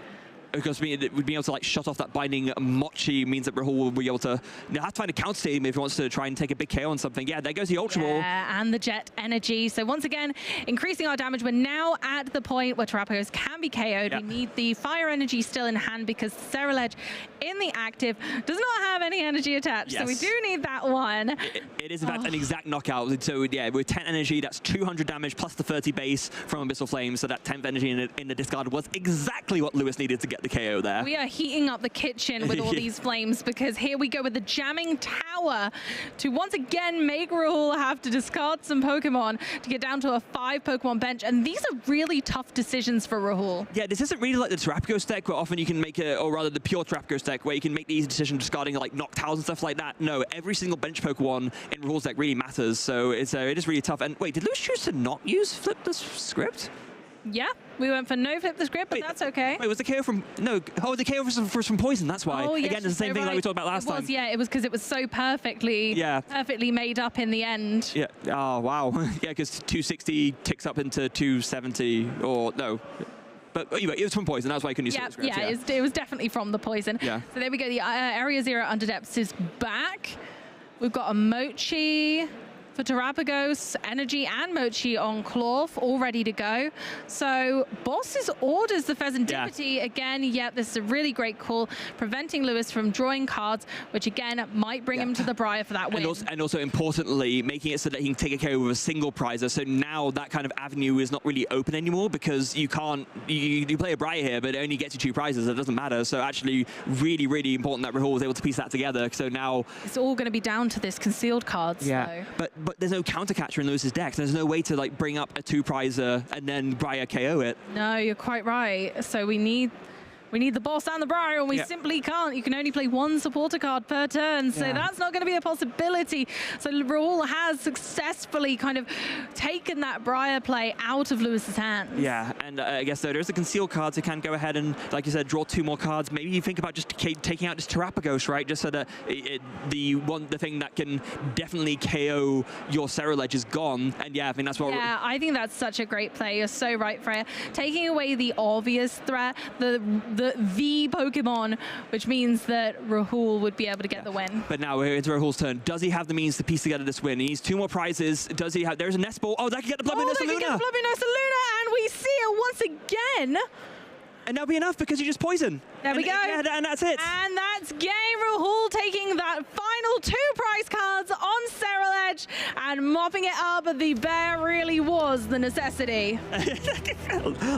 Speaker 5: Because being able to like shut off that Binding Mochi means that Rahul will be able to have to find a counter team if he wants to try and take a big KO on something. Yeah, there goes the Ultra Ball.
Speaker 6: And the Jet Energy. So once again, increasing our damage. We're now at the point where Terrapagos can be KO'd. We need the Fire Energy still in hand because Cerulege in the active does not have any energy attached. So we do need that one.
Speaker 5: It is in fact an exact knockout. So yeah, with 10 energy, that's 200 damage plus the 30 base from Abyssal Flame. So that 10th energy in the discard was exactly what Lewis needed to get the KO there.
Speaker 6: We are heating up the kitchen with all these flames, because here we go with the Jamming Tower to once again make Rahul have to discard some Pokemon to get down to a 5 Pokemon bench. And these are really tough decisions for Rahul.
Speaker 5: Yeah, this isn't really like the Terrapagos deck where often you can make or rather the pure Terrapagos deck where you can make the easy decision discarding like Noctowls and stuff like that. No, every single bench Pokemon in Rahul's deck really matters. So it is really tough. And wait, did Lewis choose to not use Flip the Script?
Speaker 6: Yeah, we went for no Flip the Script, but that's okay.
Speaker 5: Wait, was the KO from... No, the KO was from Poison, that's why.
Speaker 6: Oh, yes,
Speaker 5: again, it's the same thing like we talked about last time.
Speaker 6: It was because it was so perfectly made up in the end.
Speaker 5: Yeah, oh, wow. Yeah, because 260 ticks up into 270, or no. But anyway, it was from Poison, that's why I couldn't use Flip the Script.
Speaker 6: It was definitely from the Poison.
Speaker 5: Yeah.
Speaker 6: So there we go, the Area Zero Under Depths is back. We've got a Mochi for Terrapagos, Energy and Mochi on Clorf, all ready to go. So Boss's orders the Pheasantipity again. This is a really great call, preventing Lewis from drawing cards, which again might bring him to the Briar for that win.
Speaker 5: And also importantly, making it so that he can take a KO with a single prizer. So now that kind of avenue is not really open anymore, because you can't, you play a Briar here, but it only gets you 2 prizes. It doesn't matter. So actually really, really important that Rahul was able to piece that together. So now
Speaker 6: it's all going to be down to this concealed cards.
Speaker 5: Yeah, but but there's no counter catcher in Lewis's deck. There's no way to like bring up a 2-prizer and then Briar KO it.
Speaker 6: No, you're quite right. So we need the boss and the Briar, and we simply can't. You can only play one supporter card per turn, so that's not going to be a possibility. So Rahul has successfully kind of taken that Briar play out of Lewis's hands.
Speaker 5: Yeah, and I guess there's the conceal cards who can go ahead and, like you said, draw 2 more cards. Maybe you think about just taking out this Terrapagos, right? Just so that the thing that can definitely KO your Cerulege is gone. And yeah, I think that's what...
Speaker 6: Yeah, I think that's such a great play. You're so right, Freya. Taking away the obvious threat, the Pokemon, which means that Rahul would be able to get the win.
Speaker 5: But now we're into Rahul's turn. Does he have the means to piece together this win? He needs 2 more prizes. Does he have... There's a Nest Ball. Oh, that can get the Bloodmoon Ursaluna.
Speaker 6: Get the Bloodmoon Ursaluna, and we see it once again.
Speaker 5: And that'll be enough because you just poison.
Speaker 6: There we go.
Speaker 5: Yeah, and that's it.
Speaker 6: And that's game. Rahul taking that final 2 prize cards on Cerulege and mopping it up. The bear really was the necessity.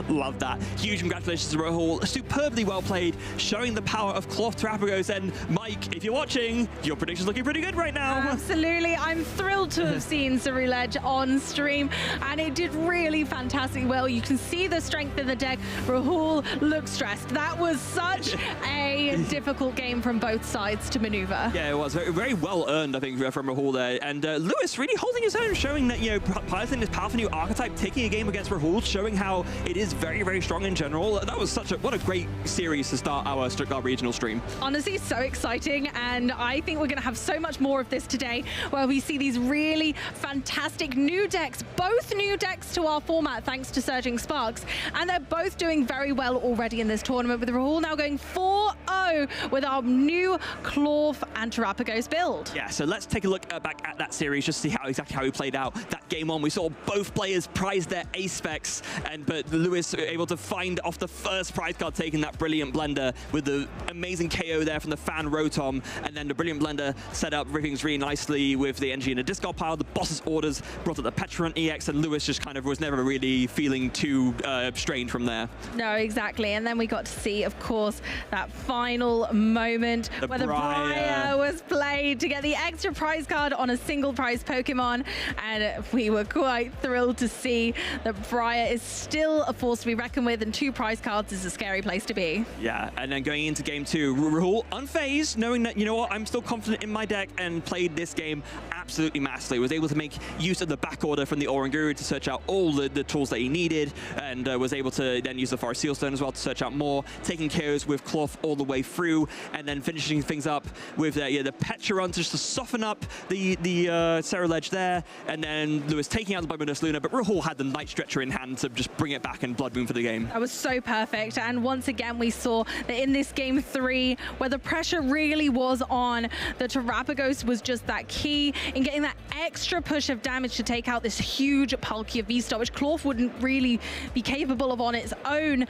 Speaker 5: Love that. Huge congratulations to Rahul. Superbly well played, showing the power of Cloth Terrapagos. And Mike, if you're watching, your prediction's looking pretty good right now.
Speaker 6: Absolutely. I'm thrilled to have seen Cerulege on stream, and it did really fantastically well. You can see the strength in the deck. Rahul looked stressed. That was such a difficult game from both sides to maneuver.
Speaker 5: Yeah, it was very, very well earned, I think, from Rahul there. And Lewis really holding his own, showing that, you know, piloting this powerful new archetype, taking a game against Rahul, showing how it is very, very strong in general. That was what a great series to start our Stuttgart Regional stream.
Speaker 6: Honestly, so exciting, and I think we're going to have so much more of this today, where we see these really fantastic new decks, both new decks to our format, thanks to Surging Sparks, and they're both doing very well already in this tournament, with Rahul now going 4-0 with our new Clorf and Terrapagos build.
Speaker 5: Yeah, so let's take a look back at that series, just to see exactly how we played out. That game 1, we saw both players prize their ace specs, but Lewis able to find off the first prize card, taking that Brilliant Blender with the amazing KO there from the Fan Rotom, and then the Brilliant Blender set up things really nicely with the energy in the discard pile. The boss's orders brought up the Petrant EX, and Lewis just kind of was never really feeling too strained from there.
Speaker 6: No, exactly. And then we got to see, of course, that final moment where the Briar was played to get the extra prize card on a single prize Pokemon, and we were quite thrilled to see that Briar is still a force to be reckoned with, and 2 prize cards is a scary place to be.
Speaker 5: Yeah, and then going into game 2, Rahul unfazed, knowing that, you know what, I'm still confident in my deck, and played this game absolutely masterfully. Was able to make use of the back order from the Oranguru to search out all the tools that he needed, and was able to then use the Forest Sealstone as well to search out more, taking KOs with Cloth all the way through, and then finishing things up with the Pecharunt just to soften up the Cerulege there, and then Lewis taking out the Blood Moon Ursaluna, but Rahul had the Night Stretcher in hand to just bring it back and Blood Moon for the game.
Speaker 6: That was so perfect, and once again we saw that in this game 3, where the pressure really was on, the Terrapagos was just that key in getting that extra push of damage to take out this huge Palkia V-Star, which Clorf wouldn't really be capable of on its own.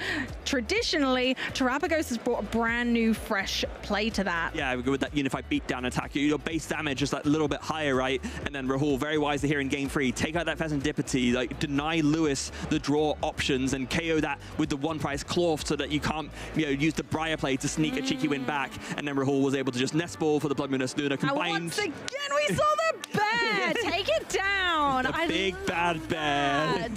Speaker 6: Traditionally, Terrapagos has brought a brand new, fresh play to that.
Speaker 5: Yeah, we go with that unified beatdown attack. Your base damage just like a little bit higher, right? And then Rahul, very wisely here in game 3, take out that Pheasantipity, like deny Lewis the draw options and KO that with the 1 prize Clorf, so that you can't, you know, use the Briar play to sneak a cheeky win back. And then Rahul was able to just Nest Ball for the Blood Moon Ursaluna combined.
Speaker 6: And once again, we saw the bear take it down.
Speaker 5: The big bad bear.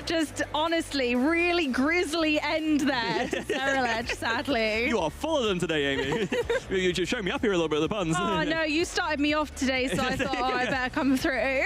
Speaker 6: Just honestly, really grisly end there to Cerulege, sadly.
Speaker 5: You are full of them today, Amy. You just showed me up here a little bit of the puns.
Speaker 6: Oh no, you started me off today, so I thought, I better come through.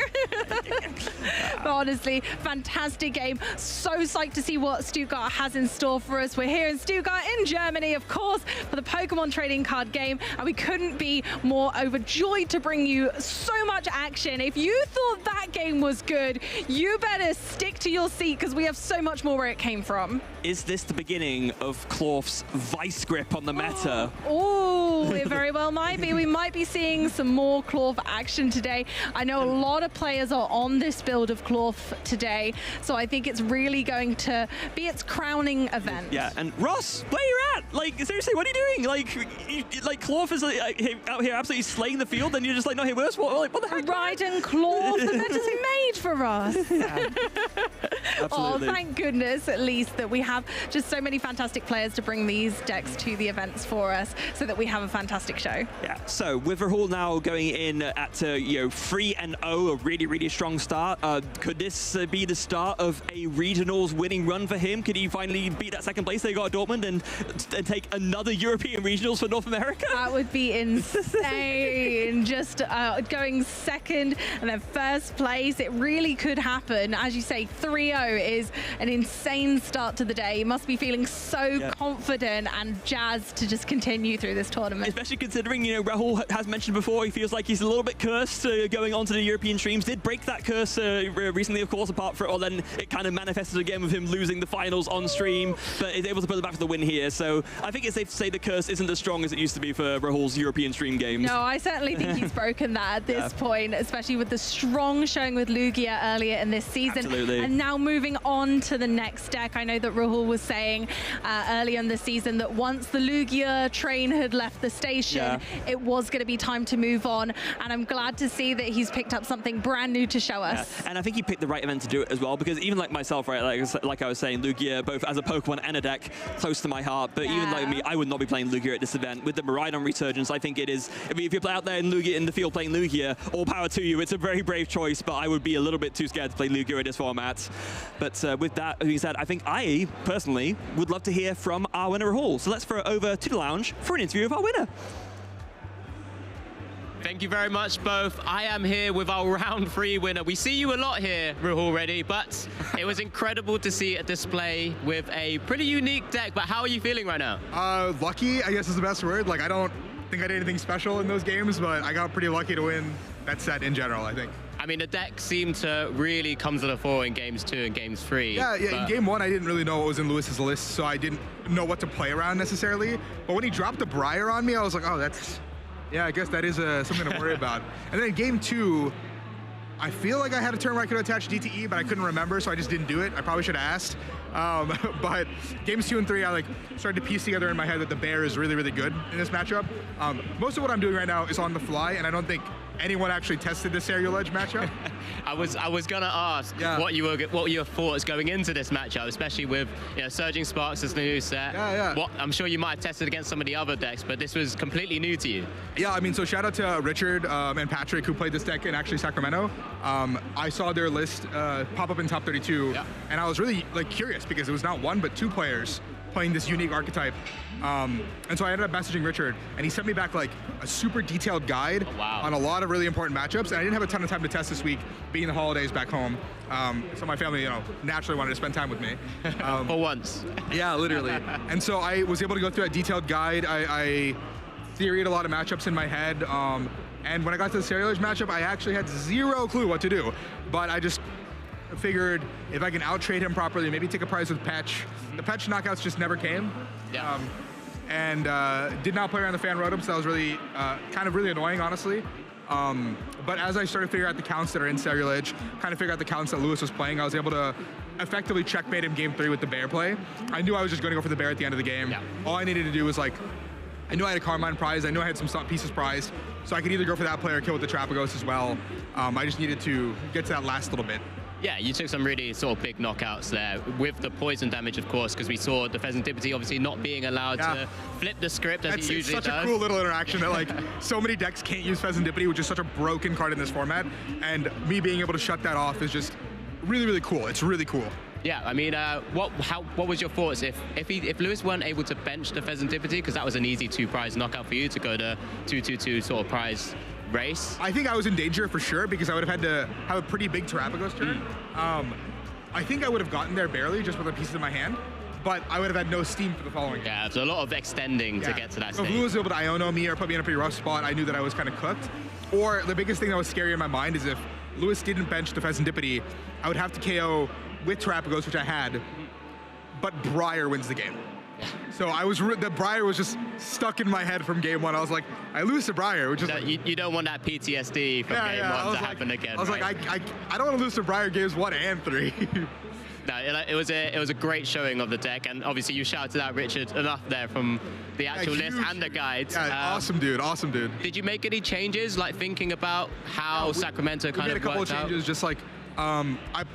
Speaker 6: But honestly, fantastic game. So psyched to see what Stuttgart has in store for us. We're here in Stuttgart in Germany, of course, for the Pokemon trading card game, and we couldn't be more overjoyed to bring you so much action. If you thought that game was good, you better stick to your seat, because we have so much more where it came from.
Speaker 5: Is this the beginning of Clorf's Vice Grip on the meta?
Speaker 6: Oh, it very well might be. We might be seeing some more Clorf action today. I know a lot of players are on this build of Clorf today, so I think it's really going to be its crowning event.
Speaker 5: Yeah, and Ross, where you at? Like, seriously, what are you doing? Like Clorf is out here absolutely slaying the field, and you're just like, no, hey, worse, what the heck?
Speaker 6: Right, and Clorf, the meta's made for us.
Speaker 5: Absolutely.
Speaker 6: Oh, thank goodness, at least, that we have just so many fantastic players to bring these decks to the events for us so that we have a fantastic show.
Speaker 5: Yeah, so with Rahul now going in at 3-0, a really, really strong start, could this be the start of a regionals winning run for him? Could he finally beat that second place they got at Dortmund and take another European regionals for North America?
Speaker 6: That would be insane. Just going second and then first place, it really could happen. As you say, 3-0 is an insane start to the day. He must be feeling so confident and jazzed to just continue through this tournament.
Speaker 5: Especially considering, Rahul has mentioned before, he feels like he's a little bit cursed going on to the European streams. Did break that curse recently, of course, then it kind of manifested again with him losing the finals on stream, but is able to put it back for the win here. So I think it's safe to say the curse isn't as strong as it used to be for Rahul's European stream games.
Speaker 6: No, I certainly think he's broken that at this point, especially with the strong showing with Lugia earlier in this season.
Speaker 5: Absolutely.
Speaker 6: And now moving on to the next deck. I know that Rahul was saying earlier in the season that once the Lugia train had left the station, it was going to be time to move on. And I'm glad to see that he's picked up something brand new to show us.
Speaker 5: And I think he picked the right event to do it as well, because even like myself, right, like I was saying, Lugia, both as a Pokemon and a deck, close to my heart. But even like me, I would not be playing Lugia at this event. With the Miraidon Resurgence, I think it is, if you play out there in Lugia in the field playing Lugia, all power to you. It's a very brave choice, but I would be a little bit too scared to play Lugia in this format. But with that being said, I think I personally would love to hear from our winner Rahul. So let's throw it over to the lounge for an interview of our winner.
Speaker 7: Thank you very much, both. I am here with our round 3 winner. We see you a lot here, Rahul, already, but it was incredible to see a display with a pretty unique deck. But how are you feeling right now?
Speaker 11: Lucky, I guess is the best word. Like, I don't think I did anything special in those games, but I got pretty lucky to win that set in general, I think.
Speaker 7: I mean, the deck seemed to really come to the fore in games 2 and games 3.
Speaker 11: Yeah, in game 1, I didn't really know what was in Lewis's list, so I didn't know what to play around necessarily. But when he dropped the Briar on me, I was like, oh, that's... Yeah, I guess that is something to worry about. And then in game 2, I feel like I had a turn where I could attach DTE, but I couldn't remember, so I just didn't do it. I probably should have asked. But games 2 and 3, I started to piece together in my head that the bear is really, really good in this matchup. Most of what I'm doing right now is on the fly, and I don't think anyone actually tested the Serial Edge matchup.
Speaker 7: I was gonna ask what your thoughts going into this matchup, especially with Surging Sparks as the new set. What I'm sure you might have tested against some of the other decks, but this was completely new to you.
Speaker 11: Yeah, I mean, so shout out to Richard and Patrick who played this deck in actually Sacramento. I saw their list pop up in top 32, and I was really curious because it was not 1 but 2 players playing this unique archetype. And so I ended up messaging Richard, and he sent me back a super detailed guide on a lot of really important matchups. And I didn't have a ton of time to test this week, being the holidays back home. So my family, naturally wanted to spend time with me.
Speaker 7: For once.
Speaker 11: Yeah, literally. And so I was able to go through that detailed guide. I theoried a lot of matchups in my head. And when I got to the Serial Edge matchup, I actually had zero clue what to do. But I just figured if I can out-trade him properly, maybe take a prize with Petch. The Petch knockouts just never came. And did not play around the fan rotom, so that was really kind of really annoying, honestly. But as I started figuring out the counts that are in Serial Edge, kind of figure out the counts that Lewis was playing, I was able to effectively checkmate him game 3 with the bear play. I knew I was just going to go for the bear at the end of the game. All I needed to do was I knew I had a Carmine prize, I knew I had some pieces prized, so I could either go for that play or kill with the Trapagos as well. I just needed to get to that last little bit.
Speaker 7: Yeah, you took some really sort of big knockouts there with the poison damage, of course, because we saw the Pheasantipity obviously not being allowed to flip the script as he usually does.
Speaker 11: It's such a cool little interaction that so many decks can't use Pheasantipity, which is such a broken card in this format, and me being able to shut that off is just really, really cool. It's really cool.
Speaker 7: Yeah, I mean, what was your thoughts if Lewis weren't able to bench the Pheasantipity, because that was an easy 2-prize knockout for you to go to 2-2-2 sort of prize race?
Speaker 11: I think I was in danger for sure because I would have had to have a pretty big Terapagos turn. I think I would have gotten there barely just with the pieces in my hand, but I would have had no steam for the following game.
Speaker 7: Yeah, there's a lot of extending to get to that stage.
Speaker 11: If Lewis was able to Iono me or put me in a pretty rough spot, I knew that I was kind of cooked. Or the biggest thing that was scary in my mind is if Lewis didn't bench the Pheasantipity, I would have to KO with Terapagos, which I had, but Briar wins the game. So the Briar was just stuck in my head from game 1. I was like, I lose to Briar, which is
Speaker 7: you don't want that PTSD from game 1 to happen again.
Speaker 11: I was I don't want to lose to Briar games 1 and 3.
Speaker 7: No, it was a great showing of the deck, and obviously you shouted out Richard enough there from the actual list and the guides.
Speaker 11: Yeah, awesome dude. Did
Speaker 7: you make any changes, thinking about how Sacramento kind of worked out?
Speaker 11: We made a couple of changes, just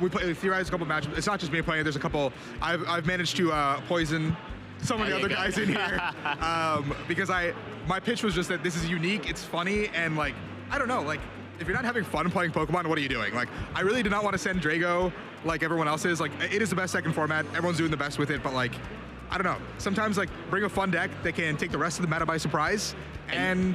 Speaker 11: We theorized a couple matches. It's not just me playing. There's a couple. I've managed to poison some of the other guys in here because my pitch was just that this is unique. It's funny and like I don't know like. If you're not having fun playing Pokemon, what are you doing? Like, I really do not want to send Drago like everyone else is. Like, it is the best deck in format. Everyone's doing the best with it, but like, I don't know. Sometimes like bring a fun deck that can take the rest of the meta by surprise and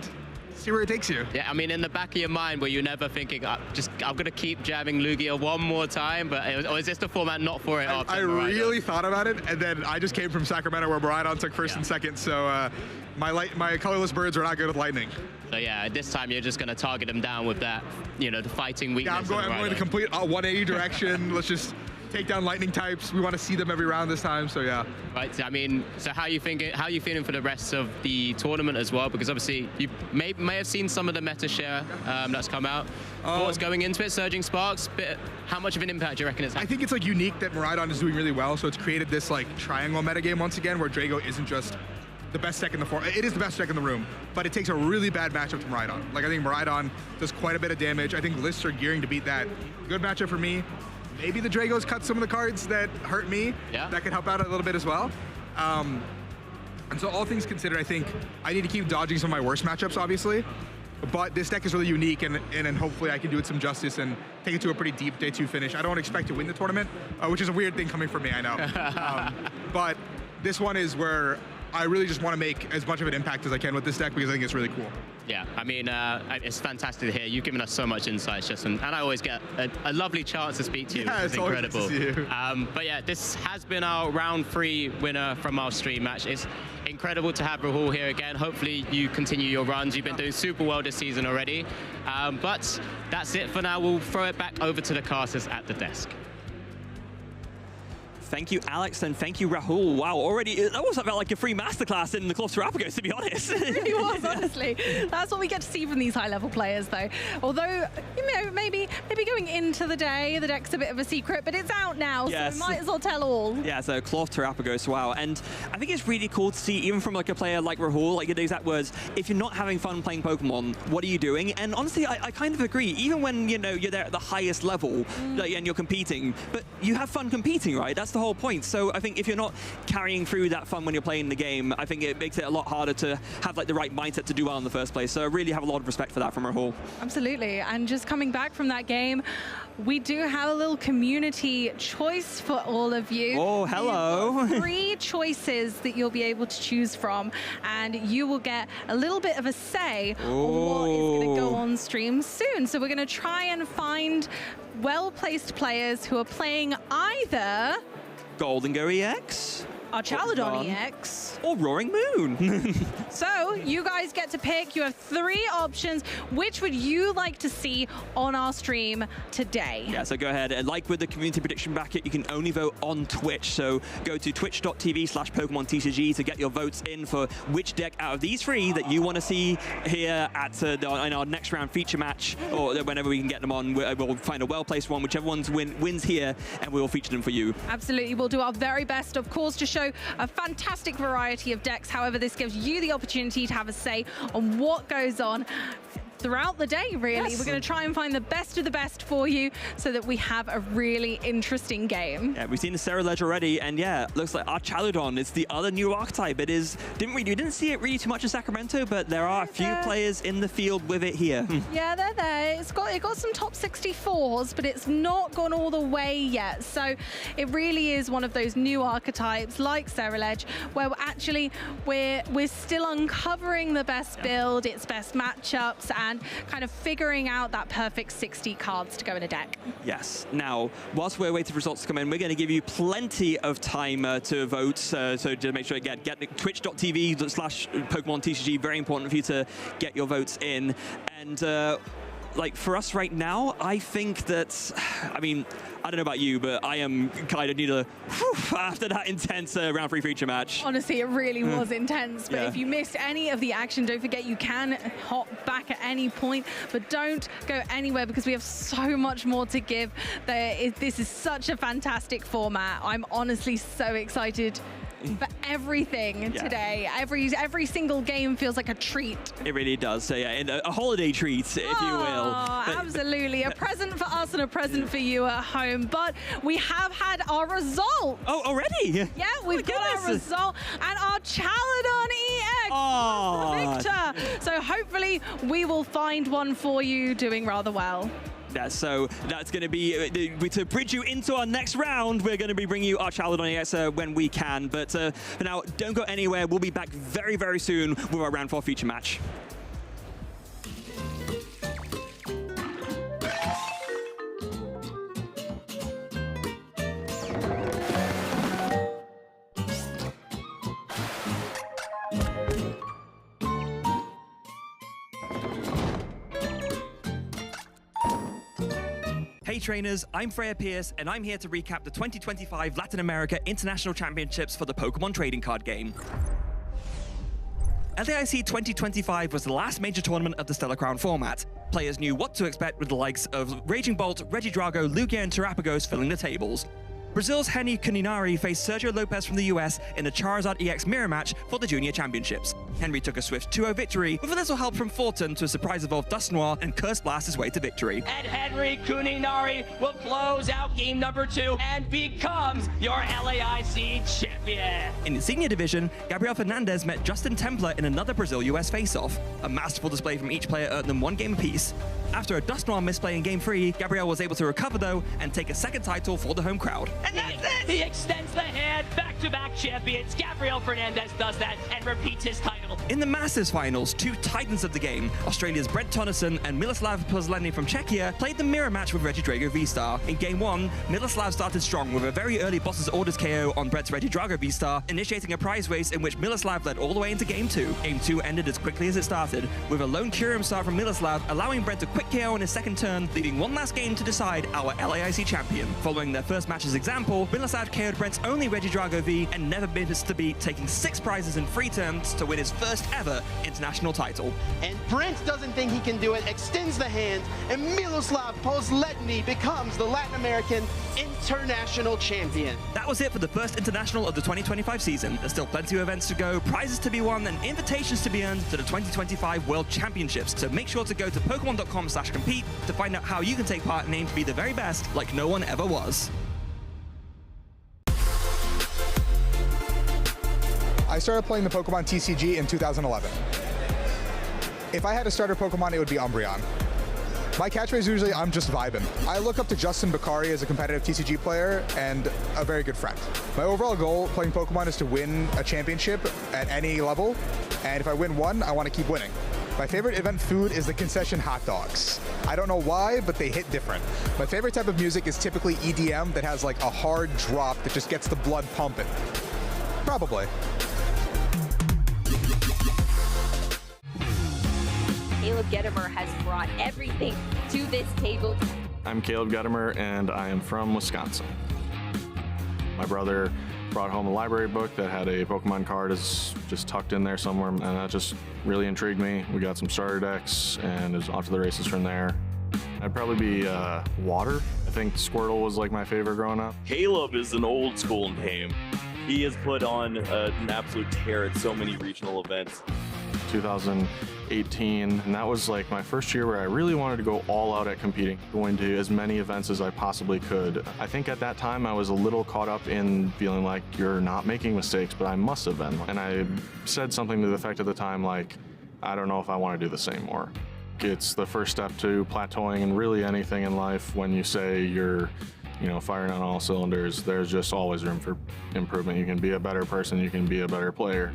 Speaker 11: see where it takes you.
Speaker 7: Yeah, I mean, in the back of your mind, were you never thinking, I'm going to keep jabbing Lugia one more time, or is this the format not for it?
Speaker 11: I really thought about it, and then I just came from Sacramento where Miraidon took first and second, so my colorless birds were not good with lightning.
Speaker 7: So yeah, this time you're just going to target them down with that, the fighting weakness.
Speaker 11: Yeah, I'm going to complete 180 direction. Let's just take down lightning types. We want to see them every round this time, so yeah.
Speaker 7: Right, I mean, so how are you feeling for the rest of the tournament as well? Because obviously you may have seen some of the meta share that's come out. What's going into it, Surging Sparks, how much of an impact do you reckon it's having?
Speaker 11: I think it's like unique that Miraidon is doing really well, so it's created this like triangle metagame once again where Drago isn't just the best deck in the form. It is the best deck in the room, but it takes a really bad matchup to Miraidon. Like I think Miraidon does quite a bit of damage. I think lists are gearing to beat that. Good matchup for me. Maybe the Dragos cut some of the cards that hurt me. Yeah. That could help out a little bit as well. And so all things considered, I think I need to keep dodging some of my worst matchups, obviously. But this deck is really unique, and hopefully I can do it some justice and take it to a pretty deep day 2 finish. I don't expect to win the tournament, which is a weird thing coming from me, I know. But this one is where I really just want to make as much of an impact as I can with this deck because I think it's really cool.
Speaker 7: Yeah, I mean, it's fantastic to hear. You've given us so much insights, Justin, and I always get a lovely chance to speak to you.
Speaker 11: Yeah,
Speaker 7: it's incredible.
Speaker 11: Always good to see you.
Speaker 7: But yeah, this has been our round 3 winner from our stream match. It's incredible to have Rahul here again. Hopefully you continue your runs. You've been doing super well this season already. But that's it for now. We'll throw it back over to the casters at the desk.
Speaker 5: Thank you, Alex, and thank you, Rahul. Wow, already, it almost felt like a free masterclass in the Cloth Terrapagos, to be honest.
Speaker 6: It really was, honestly. That's what we get to see from these high-level players, though. Although, maybe going into the day, the deck's a bit of a secret, but it's out now, yes. So we might as well tell all.
Speaker 5: Yeah, so Cloth Terrapagos, wow. And I think it's really cool to see, even from like a player like Rahul, like the exact words, if you're not having fun playing Pokemon, what are you doing? And honestly, I kind of agree. Even when, you're there at the highest level and you're competing, but you have fun competing, right? That's the whole point. So I think if you're not carrying through that fun when you're playing the game, I think it makes it a lot harder to have like the right mindset to do well in the first place. So I really have a lot of respect for that from Rahul.
Speaker 6: Absolutely. And just coming back from that game, we do have a little community choice for all of you.
Speaker 5: Oh, hello.
Speaker 6: 3 choices that you'll be able to choose from, and you will get a little bit of a say on what is going to go on stream soon. So we're going to try and find well-placed players who are playing either
Speaker 5: Golden Go EX,
Speaker 6: Archetypes EX,
Speaker 5: or Roaring Moon.
Speaker 6: So you guys get to pick. You have 3 options. Which would you like to see on our stream today?
Speaker 5: Yeah, so go ahead. And like with the community prediction bracket, you can only vote on Twitch. So go to twitch.tv/Pokemon TCG to get your votes in for which deck out of these 3 that you want to see here at in our next round feature match, or whenever we can get them on. We'll find a well-placed one, whichever one's wins here, and we will feature them for you.
Speaker 6: Absolutely. We'll do our very best, of course, to show a fantastic variety of decks. However, this gives you the opportunity to have a say on what goes on throughout the day, really. Yes. We're going to try and find the best of the best for you so that we have a really interesting game.
Speaker 5: Yeah, we've seen the Ceruledge already, and yeah, looks like Archetypes is the other new archetype. It is, we didn't see it really too much in Sacramento, but there are a few players in the field with it here.
Speaker 6: Yeah, they're there. It got some top 64s, but it's not gone all the way yet. So it really is one of those new archetypes like Ceruledge, where we're still uncovering the best build, its best matchups, and kind of figuring out that perfect 60 cards to go in a deck.
Speaker 5: Yes. Now, whilst we're waiting for results to come in, we're going to give you plenty of time to vote. So to make sure get twitch.tv/Pokemon TCG, very important for you to get your votes in. And like for us right now, I think that, I mean, I don't know about you, but I am kind of need a after that intense round 3 feature match.
Speaker 6: Honestly, it really was intense. But if you missed any of the action, don't forget you can hop back at any point, but don't go anywhere because we have so much more to give. This is such a fantastic format. I'm honestly so excited for everything today. Every single game feels like a treat.
Speaker 5: It really does. So yeah, a holiday treat, if you will.
Speaker 6: Absolutely. A present for us and a present for you at home. But we have had our result.
Speaker 5: Oh, already?
Speaker 6: Yeah, we've got our result. And our Chaladon EX was the victor. So hopefully we will find one for you doing rather well.
Speaker 5: So that's going to be, to bridge you into our next round, we're going to be bringing you our Chaladon EX when we can. But for now, don't go anywhere. We'll be back very, very soon with our round 4 feature match. Hey trainers, I'm Freya Pierce, and I'm here to recap the 2025 Latin America International Championships for the Pokemon trading card game. LAIC 2025 was the last major tournament of the Stellar Crown format. Players knew what to expect with the likes of Raging Bolt, Regidrago, Lugia, and Terapagos filling the tables. Brazil's Henry Cuninari faced Sergio Lopez from the US in a Charizard EX mirror match for the Junior Championships. Henry took a swift 2-0 victory, with a little help from Fulton to surprise evolve Dusknoir and Curse Blast his way to victory.
Speaker 1: And Henry Cuninari will close out game number 2 and becomes your LAIC champion.
Speaker 5: In the senior division, Gabriel Fernandez met Justin Templar in another Brazil-US face-off. A masterful display from each player earned them 1 game apiece. After a Dusknoir misplay in game 3, Gabriel was able to recover though and take a second title for the home crowd.
Speaker 1: And that's it! He extends the hand, back-to-back champions. Gabriel Fernandez does that and repeats his title.
Speaker 5: In the Masters finals, 2 titans of the game, Australia's Brent Tonneson and Miloslav Pozleny from Czechia, played the mirror match with Regidrago V-Star. In game 1, Miloslav started strong with a very early Boss's Orders KO on Brent's Regidrago V-Star, initiating a prize race in which Miloslav led all the way into game 2. Game 2 ended as quickly as it started, with a lone Curium Star from Miloslav allowing Brent a quick KO in his second turn, leaving one last game to decide our LAIC champion. Following their first match's example, Miloslav KO'd Brent's only Regidrago V and never missed a beat, taking 6 prizes in 3 turns to win his first ever international title.
Speaker 13: And Brent doesn't think he can do it, extends the hand, and Miloslav Pozletny becomes the Latin American international champion.
Speaker 5: That was it for the first international of the 2025 season. There's still plenty of events to go, prizes to be won, and invitations to be earned to the 2025 World Championships. So make sure to go to Pokemon.com/compete to find out how you can take part and aim to be the very best like no one ever was.
Speaker 11: I started playing the Pokemon TCG in 2011. If I had a starter Pokemon, it would be Umbreon. My catchphrase is usually, I'm just vibing. I look up to Justin Bakari as a competitive TCG player and a very good friend. My overall goal playing Pokemon is to win a championship at any level, and if I win one, I want to keep winning. My favorite event food is the concession hot dogs. I don't know why, but they hit different. My favorite type of music is typically EDM that has like a hard drop that just gets the blood pumping. Probably.
Speaker 14: Caleb Gedimer has brought everything to this table.
Speaker 15: I'm Caleb Gedimer, and I am from Wisconsin. My brother brought home a library book that had a Pokemon card just tucked in there somewhere, and that just really intrigued me. We got some starter decks, and it was off to the races from there. I'd probably be water. I think Squirtle was like my favorite growing up.
Speaker 16: Caleb is an old school name. He has put on an absolute tear at so many regional events.
Speaker 15: 2018, and that was like my first year where I really wanted to go all out at competing, going to as many events as I possibly could. I think at that time I was a little caught up in feeling like you're not making mistakes, but I must have been. And I said something to the effect at the time like, I don't know if I want to do this anymore. It's the first step to plateauing in really anything in life. When you say you're firing on all cylinders, there's just always room for improvement. You can be a better person, you can be a better player.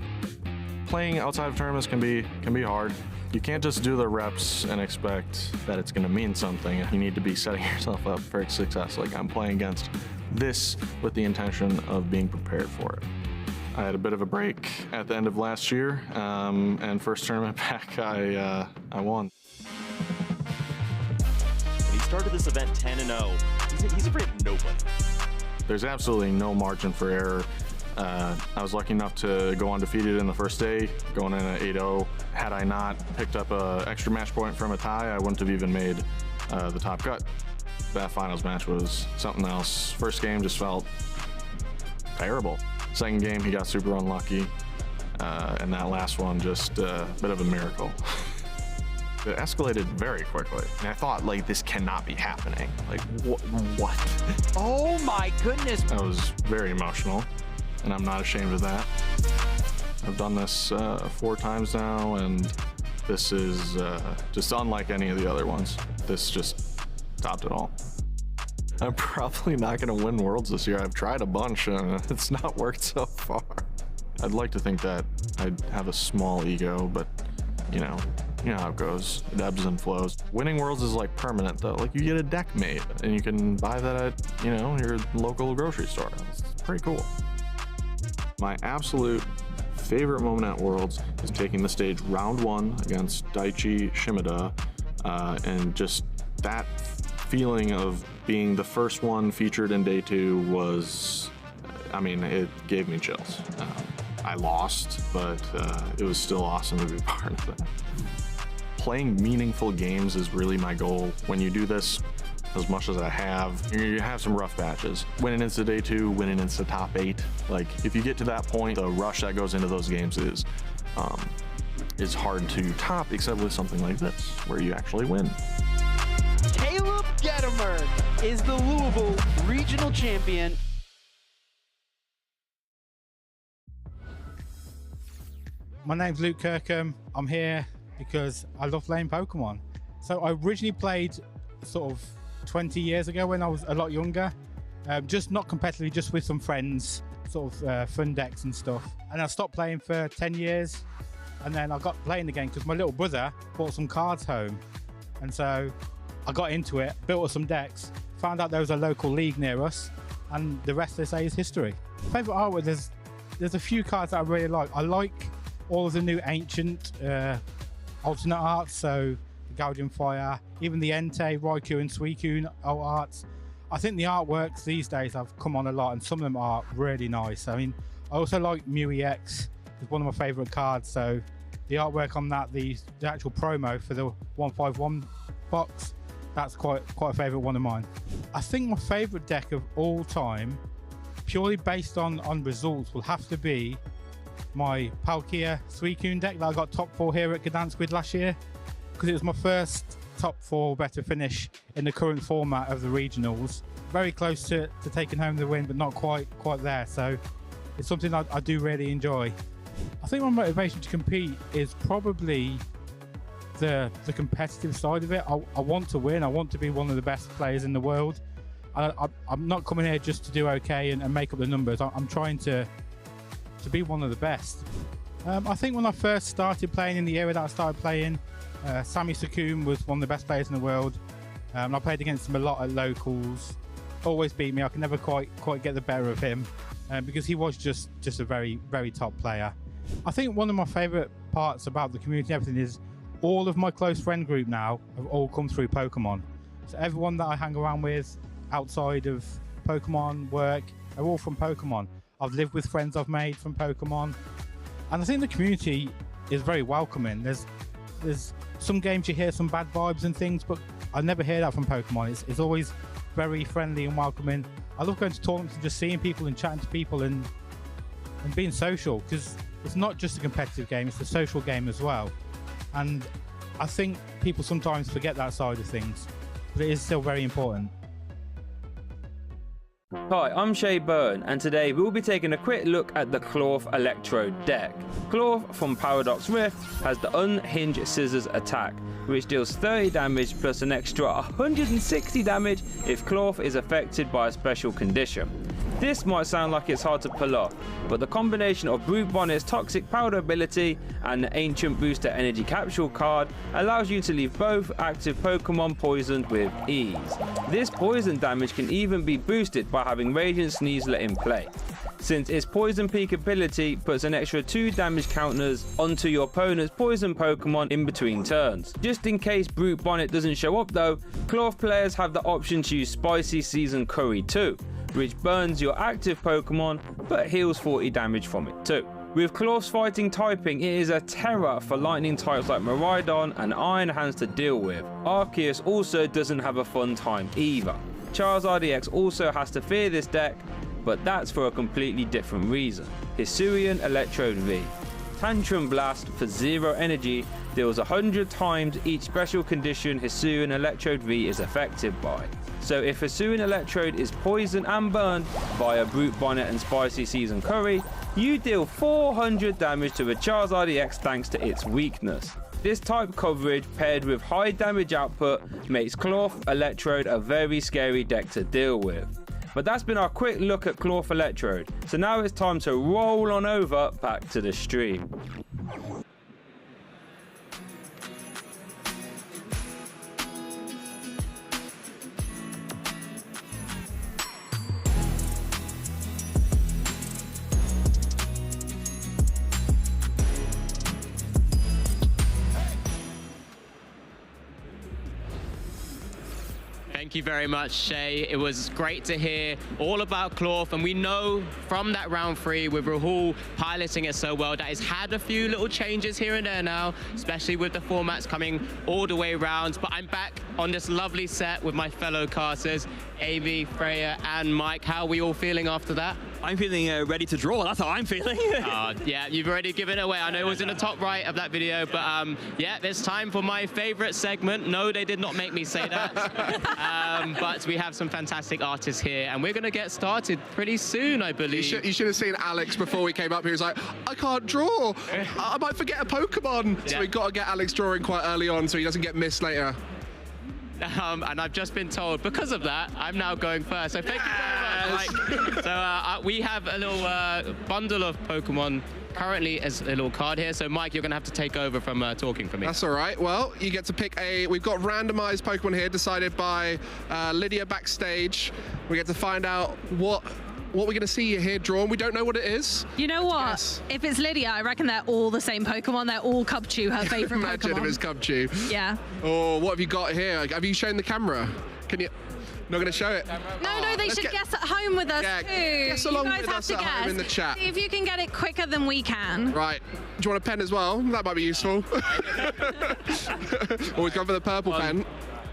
Speaker 15: Playing outside of tournaments can be hard. You can't just do the reps and expect that it's going to mean something. You need to be setting yourself up for success. Like, I'm playing against this with the intention of being prepared for it. I had a bit of a break at the end of last year, and first tournament back, I won.
Speaker 16: And he started this event 10-0. He's afraid of nobody.
Speaker 15: There's absolutely no margin for error. I was lucky enough to go undefeated in the first day, going in at 8-0. Had I not picked up an extra match point from a tie, I wouldn't have even made the top cut. That finals match was something else. First game just felt terrible. Second game, he got super unlucky. And that last one, just a bit of a miracle. It escalated very quickly. And I thought, like, this cannot be happening. Like, what?
Speaker 1: Oh my goodness.
Speaker 15: I was very emotional, and I'm not ashamed of that. I've done this 4 times now, and this is just unlike any of the other ones. This just topped it all. I'm probably not going to win Worlds this year. I've tried a bunch, and it's not worked so far. I'd like to think that I'd have a small ego, but you know how it goes. It ebbs and flows. Winning Worlds is like permanent though. Like you get a deck made and you can buy that at, your local grocery store. It's pretty cool. My absolute favorite moment at Worlds is taking the stage round 1 against Daichi Shimada, and just that feeling of being the first one featured in day 2 was, it gave me chills. I lost, but it was still awesome to be part of it. Playing meaningful games is really my goal. When you do this, as much as I have, you have some rough patches. Winning into day 2, winning into top 8. Like, if you get to that point, the rush that goes into those games is hard to top, except with something like this, where you actually win.
Speaker 13: Caleb Gadamer is the Louisville Regional Champion.
Speaker 17: My name's Luke Kirkham. I'm here because I love playing Pokemon. So I originally played sort of 20 years ago when I was a lot younger, just not competitively, just with some friends, sort of fun decks and stuff. And I stopped playing for 10 years, and then I got playing again because my little brother brought some cards home. And so I got into it, built up some decks, found out there was a local league near us, and the rest, they say, is history. Favorite artwork, there's a few cards that I really like. I like all of the new ancient alternate arts, so the Guardian Fire, even the Entei, Raikou and Suicune arts. I think the artworks these days have come on a lot, and some of them are really nice. I also like Mew EX. It's one of my favorite cards, so the artwork on that, the actual promo for the 151 box, that's quite a favorite one of mine. I think my favorite deck of all time, purely based on results, will have to be my Palkia Suicune deck that I got top 4 here at Gdansk with last year, because it was my first top 4 better finish in the current format of the regionals. Very close to taking home the win, but not quite there, so it's something I do really enjoy. I think my motivation to compete is probably the competitive side of it. I want to win. I want to be one of the best players in the world. I'm not coming here just to do okay and make up the numbers. I'm trying to be one of the best. I think when I first started playing, in the era that I started playing, Sami Sakun was one of the best players in the world. I played against him a lot at locals. Always beat me. I can never quite get the better of him, because he was just a very, very top player. I think one of my favorite parts about the community and everything is all of my close friend group now have all come through Pokemon. So everyone that I hang around with outside of Pokemon work are all from Pokemon. I've lived with friends I've made from Pokemon, and I think the community is very welcoming. There's some games you hear some bad vibes and things, but I never hear that from Pokemon. It's always very friendly and welcoming. I love going to tournaments and just seeing people and chatting to people and being social, because it's not just a competitive game, it's a social game as well. And I think people sometimes forget that side of things, but it is still very important.
Speaker 18: Hi, I'm Shay Byrne, and today we'll be taking a quick look at the Clorf Electrode deck. Clorf from Paradox Rift has the Unhinged Scissors attack, which deals 30 damage plus an extra 160 damage if Clorf is affected by a special condition. This might sound like it's hard to pull off, but the combination of Brute Bonnet's Toxic Powder ability and the Ancient Booster Energy Capsule card allows you to leave both active Pokemon poisoned with ease. This poison damage can even be boosted by having Radiant Sneasler in play, since its Poison Peak ability puts an extra 2 damage counters onto your opponent's poison Pokemon in between turns. Just in case Brute Bonnet doesn't show up though, Clorf players have the option to use Spicy Season Curry 2, which burns your active Pokemon but heals 40 damage from it too. With Clorf's fighting typing, it is a terror for lightning types like Miraidon and Iron Hands to deal with. Arceus also doesn't have a fun time either. Charizard EX also has to fear this deck, but that's for a completely different reason. Hisuian Electrode V. Tantrum Blast for 0 energy deals 100 times each special condition Hisuian Electrode V is affected by. So if Hisuian Electrode is poisoned and burned by a Brute Bonnet and Spicy Seasoned Curry, you deal 400 damage to a Charizard EX thanks to its weakness. This type coverage paired with high damage output makes Cloth Electrode a very scary deck to deal with. But that's been our quick look at Cloth Electrode, so now it's time to roll on over back to the stream.
Speaker 7: Thank you very much, Shay. It was great to hear all about Cloth, and we know from that round 3 with Rahul piloting it so well that it's had a few little changes here and there now, especially with the formats coming all the way around. But I'm back on this lovely set with my fellow casters, Amy, Freya, and Mike. How are we all feeling after that?
Speaker 5: I'm feeling ready to draw. That's how I'm feeling.
Speaker 7: Yeah, you've already given it away. I know it was in the top right of that video, but yeah, it's time for my favorite segment. No, they did not make me say that. But we have some fantastic artists here, and we're going to get started pretty soon, I believe.
Speaker 4: You should have seen Alex before we came up here. He was like, I can't draw. I might forget a Pokemon. So we got to get Alex drawing quite early on so he doesn't get missed later.
Speaker 7: And I've just been told, because of that, I'm now going first. So thank you very much, Mike. So we have a little bundle of Pokemon currently as a little card here. So Mike, you're going to have to take over from talking for me.
Speaker 4: That's all right. Well, you get to pick we've got randomized Pokemon here decided by Lydia backstage. We get to find out what we're going to see here drawn. We don't know what it is.
Speaker 6: You know what?
Speaker 4: Yes.
Speaker 6: If it's Lydia, I reckon they're all the same Pokemon. They're all Cubchoo, her favorite
Speaker 4: Imagine
Speaker 6: Pokemon.
Speaker 4: if it's Cubchoo.
Speaker 6: Yeah.
Speaker 4: Oh, what have you got here? Have you shown the camera? Can you? Not going to show it.
Speaker 6: No, they should guess at home with us too.
Speaker 4: Guess along
Speaker 6: you guys
Speaker 4: with
Speaker 6: have
Speaker 4: us
Speaker 6: to
Speaker 4: at
Speaker 6: guess.
Speaker 4: home in the chat.
Speaker 6: See if you can get it quicker than we can.
Speaker 4: Right. Do you want a pen as well? That might be useful. Always gone for the purple pen.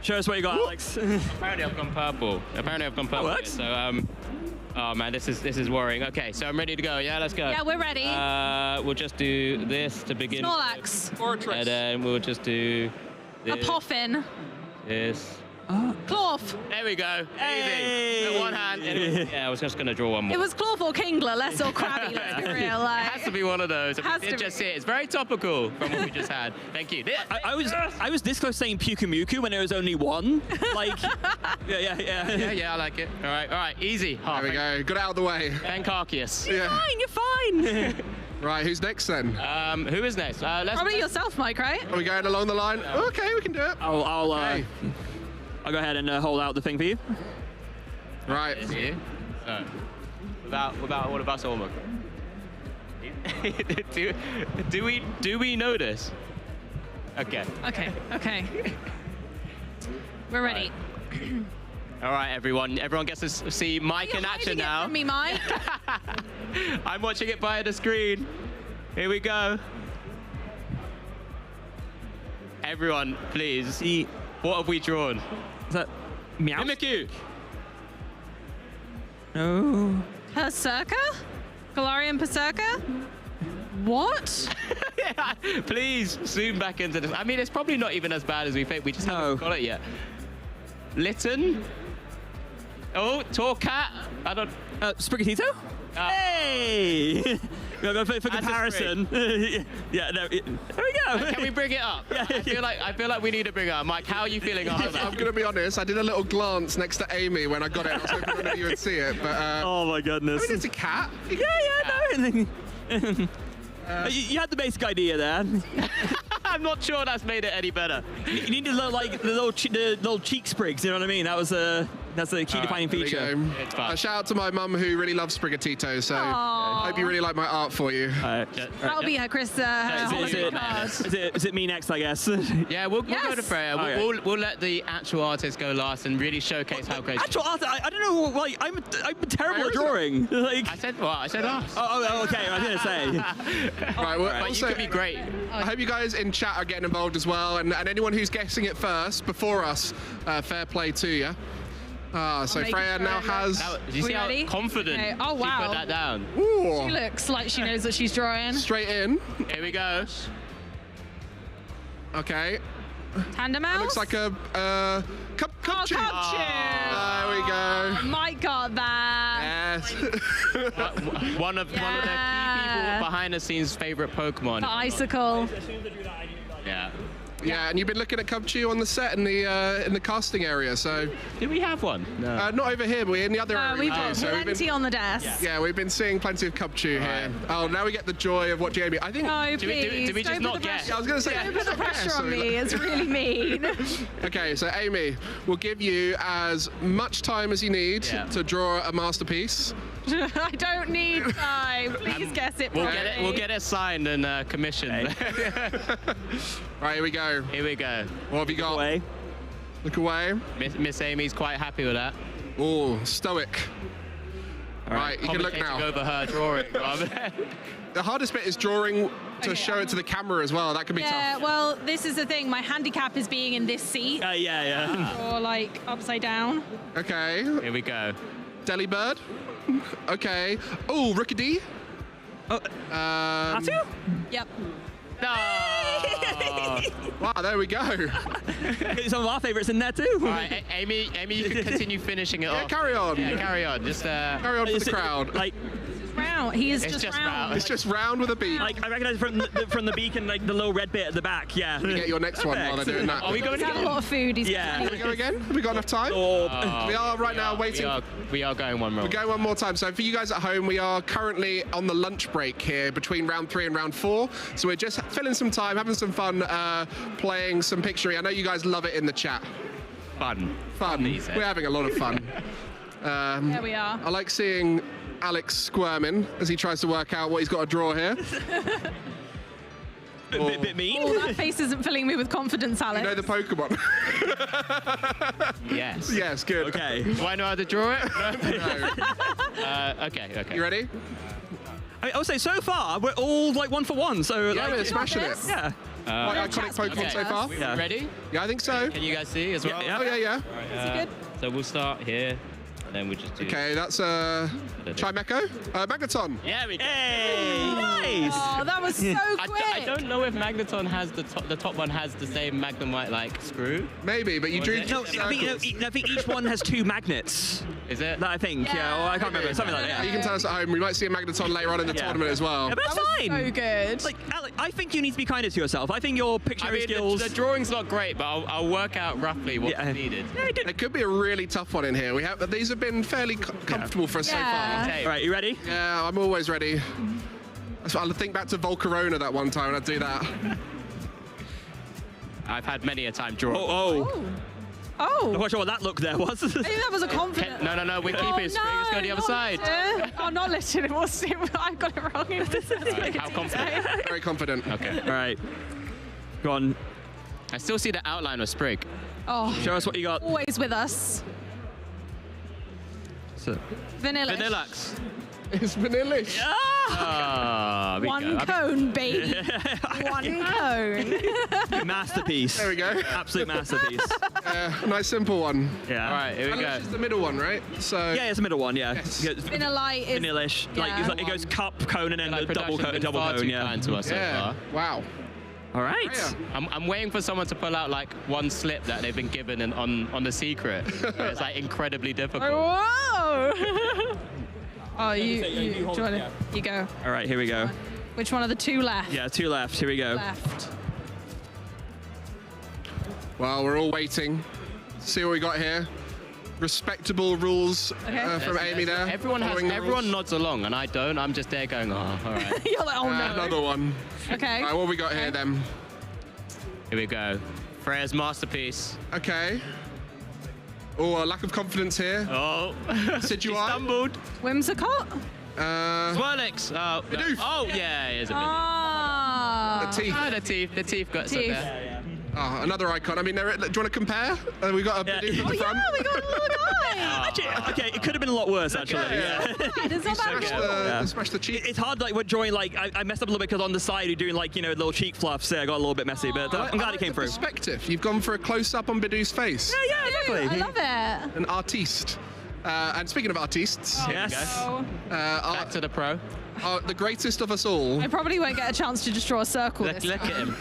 Speaker 5: Show us what you got, Alex.
Speaker 7: Apparently I've gone purple. Here, so oh man, this is worrying. Okay, so I'm ready to go. Yeah, let's go.
Speaker 6: Yeah, we're ready.
Speaker 7: We'll just do this to begin.
Speaker 6: Snorlax.
Speaker 7: And then we'll just do this.
Speaker 6: A Poffin.
Speaker 7: This.
Speaker 6: Cloth.
Speaker 7: There we go.
Speaker 5: Hey.
Speaker 7: Easy. With one hand. Yeah, I was just going to draw one more.
Speaker 6: It was Cloth or Kingler, less or Krabby, let's be real. Like.
Speaker 7: It has to be one of those.
Speaker 6: Has
Speaker 7: We did
Speaker 6: to
Speaker 7: just see it. It's very topical from what we just had. Thank you.
Speaker 5: I was this close saying Pyukumuku when there was only one. Like,
Speaker 7: Yeah, I like it. All right, easy.
Speaker 4: There we go. Got it out of the way.
Speaker 7: Pancarchius.
Speaker 6: You're fine.
Speaker 4: Right, who's next then?
Speaker 7: Who is next?
Speaker 6: Probably yourself, Mike, right?
Speaker 4: Are we going along the line? No. Okay, we can do it.
Speaker 5: I'll go ahead and hold out the thing for you.
Speaker 4: Right.
Speaker 7: What about Solomon? do we know this? Okay.
Speaker 6: We're ready.
Speaker 7: All right, everyone. Everyone gets to see Mike in action now.
Speaker 6: From me, Mike.
Speaker 7: I'm watching it via the screen. Here we go. Everyone, please see. What have we drawn?
Speaker 5: Is that Meow?
Speaker 7: Mimikyu.
Speaker 5: No.
Speaker 6: Berserker? Galarian Berserker? What?
Speaker 7: Please zoom back into this. I mean, it's probably not even as bad as we think. We just haven't got it yet. Litten. Oh, Torcat. I don't.
Speaker 5: Sprigatito? Hey! For comparison. Yeah, no, there we go.
Speaker 7: Can we bring it up? I feel like we need to bring it up. Mike, how are you feeling after that?
Speaker 4: I'm going to be honest. I did a little glance next to Amy when I got it. I was hoping that you would see it, but...
Speaker 5: oh my goodness.
Speaker 4: I mean, it's a cat.
Speaker 5: No. You had the basic idea there.
Speaker 7: I'm not sure that's made it any better.
Speaker 5: You need to look like the little cheek sprigs, you know what I mean? That's a key defining feature.
Speaker 4: Shout out to my mum who really loves Sprigatito, so I hope you really like my art for you.
Speaker 6: That'll be her, Chris.
Speaker 5: Is it me next, I guess?
Speaker 7: Yeah, we'll go to Freya. We'll let the actual artist go last and really showcase how great.
Speaker 5: Actual artist? I don't know. Like, I'm terrible at drawing. Like,
Speaker 7: I said us.
Speaker 5: Oh, okay. I was gonna say.
Speaker 4: Right, well,
Speaker 7: but you could be great.
Speaker 4: I hope you guys in chat are getting involved as well, and anyone who's guessing it first before us, fair play to you. So Freya now has...
Speaker 7: Do you see how confident
Speaker 6: Okay. Oh, wow.
Speaker 7: she put that down?
Speaker 4: Ooh.
Speaker 6: She looks like she knows what she's drawing.
Speaker 4: Straight in.
Speaker 7: Here we go.
Speaker 4: Okay.
Speaker 6: Tandem mouse?
Speaker 4: Looks like a cup chew. There we go.
Speaker 6: Mike got that.
Speaker 4: Yes.
Speaker 7: one of the key people behind the scenes favorite Pokemon.
Speaker 6: The icicle.
Speaker 7: Yeah.
Speaker 4: Yeah, and you've been looking at Cubchoo on the set in the casting area. So
Speaker 7: did we have one? No.
Speaker 4: Not over here, but we're in the other area.
Speaker 6: We've got plenty on the desk.
Speaker 4: Yeah, we've been seeing plenty of Cubchoo here. Oh, now we get the joy of what Jamie. I think.
Speaker 6: No,
Speaker 7: do we just not guess?
Speaker 4: Yeah, I was going to say.
Speaker 6: Don't put the pressure on me. It's really mean.
Speaker 4: Okay, so Amy, we'll give you as much time as you need to draw a masterpiece.
Speaker 6: I don't need time. Please guess it.
Speaker 7: We'll get it signed and commissioned.
Speaker 4: Right, here we go.
Speaker 7: Here we go.
Speaker 4: What have you got? Look away.
Speaker 7: Miss Amy's quite happy with that.
Speaker 4: Oh, stoic. Right, you can look now.
Speaker 7: Over her drawing.
Speaker 4: The hardest bit is drawing to show it to the camera as well. That can be tough.
Speaker 6: Yeah, well, this is the thing. My handicap is being in this seat. Or like upside down.
Speaker 4: Okay.
Speaker 7: Here we go.
Speaker 4: Delibird. Okay. Oh, Rookidee.
Speaker 5: Hatu?
Speaker 6: Yep.
Speaker 4: Wow, there we go.
Speaker 5: Some of our favourites in there too.
Speaker 7: All right, Amy, you can continue finishing it off.
Speaker 4: Carry on.
Speaker 7: Yeah, carry on. Just
Speaker 4: carry on for the crowd.
Speaker 5: Like,
Speaker 6: round. He is just round.
Speaker 4: It's just round with a beak.
Speaker 5: Like I recognise from the beak and like the little red bit at the back. Yeah.
Speaker 4: You get your next one while they're doing that.
Speaker 7: Are we going
Speaker 6: He's
Speaker 7: again?
Speaker 6: had a lot of food. He's
Speaker 4: Can we go again? Have we got enough time? We are right now waiting.
Speaker 7: We are going one more.
Speaker 4: We're going one more time. So for you guys at home, we are currently on the lunch break here between round 3 and round 4. So we're just filling some time, having some fun, playing some Pictionary. I know you guys love it in the chat.
Speaker 7: Fun.
Speaker 4: We're having a lot of fun.
Speaker 6: There we are.
Speaker 4: I like seeing Alex squirming as he tries to work out what he's got to draw here.
Speaker 5: Bit mean.
Speaker 6: Oh, that face isn't filling me with confidence, Alex.
Speaker 4: You know the Pokemon?
Speaker 7: Yes.
Speaker 4: Yes, good.
Speaker 5: Okay.
Speaker 7: Do I know how to draw it?
Speaker 4: No.
Speaker 7: Okay.
Speaker 4: You ready?
Speaker 5: I would say so far we're all like 1 for 1. So
Speaker 4: Yeah,
Speaker 5: like,
Speaker 4: we're smashing it.
Speaker 5: Yeah.
Speaker 4: Quite iconic Pokemon so far.
Speaker 5: Yeah.
Speaker 7: Ready?
Speaker 4: Yeah, I think so.
Speaker 7: Can you guys see as well?
Speaker 5: Yeah.
Speaker 4: Oh, yeah.
Speaker 6: Is he good?
Speaker 7: So we'll start here, and then we'll just do...
Speaker 4: Okay, that's Chimecho. Magneton.
Speaker 7: Yeah, we go.
Speaker 5: Hey, nice.
Speaker 6: Oh, that was so quick.
Speaker 7: I don't know if Magneton has the top one has the same Magnemite like screw.
Speaker 4: Maybe, but you drew.
Speaker 5: No, I think each one has 2 magnets.
Speaker 7: Is it?
Speaker 5: I think. Yeah. Or I can't remember. Something like that.
Speaker 4: You
Speaker 5: Yeah.
Speaker 4: can tell us at home. We might see a Magneton later on in the tournament as well.
Speaker 5: Yeah, but that's fine.
Speaker 6: So good.
Speaker 5: Like, Alec, I think you need to be kinder to yourself. I think your Pictionary skills.
Speaker 7: The drawing's not great, but I'll work out roughly what's needed.
Speaker 4: There could be a really tough one in here. These have been fairly comfortable for us so far.
Speaker 7: Okay.
Speaker 5: Right, you ready?
Speaker 4: Yeah, I'm always ready. I'll think back to Volcarona that one time and I'd do that.
Speaker 7: I've had many a time draw.
Speaker 6: Oh.
Speaker 5: I'm not sure what that look there was.
Speaker 6: I think that was a confident.
Speaker 7: No, we're keeping it straight. Let's go the other side.
Speaker 6: Oh, not listen. It was. I've got it wrong.
Speaker 7: How confident?
Speaker 4: Very confident.
Speaker 7: Okay.
Speaker 5: All right. Go on.
Speaker 7: I still see the outline of Sprig.
Speaker 6: Oh.
Speaker 5: Show us what you got.
Speaker 6: Always with us. Vanilla.
Speaker 4: It's Vanillish.
Speaker 6: One cone, baby. One cone.
Speaker 5: Masterpiece.
Speaker 4: There we go.
Speaker 5: Absolute masterpiece.
Speaker 4: Nice simple one.
Speaker 5: Yeah.
Speaker 7: All right, here we go.
Speaker 4: It's the middle one, right? So.
Speaker 5: Yeah, it's the middle one. Yeah.
Speaker 4: Yes.
Speaker 6: Vanilla is.
Speaker 5: Vanillish.
Speaker 6: Yeah.
Speaker 5: Like, it's like it goes cup, cone, and then
Speaker 7: Like
Speaker 5: the double cone. Double cone. Yeah.
Speaker 7: To us so far.
Speaker 4: Wow.
Speaker 5: All right.
Speaker 4: Yeah.
Speaker 7: I'm waiting for someone to pull out like one slip that they've been given on the secret. Where it's like incredibly difficult.
Speaker 6: Whoa! Oh, you go.
Speaker 5: All right, here we go.
Speaker 6: Which one are the 2 left?
Speaker 5: Yeah, 2 left. Here we go.
Speaker 6: Left.
Speaker 4: Well, we're all waiting. See what we got here. Respectable rules from Amy there.
Speaker 7: Everyone nods along, and I don't. I'm just there going, oh, all right.
Speaker 6: You're like, oh no.
Speaker 4: Another one.
Speaker 6: Okay.
Speaker 4: All right, what have we got here then?
Speaker 7: Here we go. Freya's masterpiece.
Speaker 4: Okay. Oh, a lack of confidence here.
Speaker 7: Oh.
Speaker 4: Sidua.
Speaker 7: Stumbled.
Speaker 6: Whimsicott?
Speaker 7: Swirlix.
Speaker 4: Bidoof.
Speaker 7: Oh, yeah, it is a bit.
Speaker 6: Ah.
Speaker 4: The teeth.
Speaker 7: The teeth got some there.
Speaker 4: Oh, another icon. I mean, do you want to compare? We got a Bidoof at the front.
Speaker 6: we got a little guy.
Speaker 5: Actually, okay, it could have been a lot worse, actually.
Speaker 6: Yeah. It's not bad at all.
Speaker 4: Smash the cheek.
Speaker 5: It's hard, like, when drawing, like, I messed up a little bit because on the side you're doing, like, you know, little cheek fluffs. I got a little bit messy, but I'm glad it came through.
Speaker 4: Perspective. You've gone for a close-up on Bidoof's face.
Speaker 5: Yeah, exactly.
Speaker 6: I love it.
Speaker 4: An artiste. And speaking of artistes,
Speaker 5: yes.
Speaker 7: Back to the pro.
Speaker 4: The greatest of us all.
Speaker 6: I probably won't get a chance to just draw a circle.
Speaker 7: Look at him.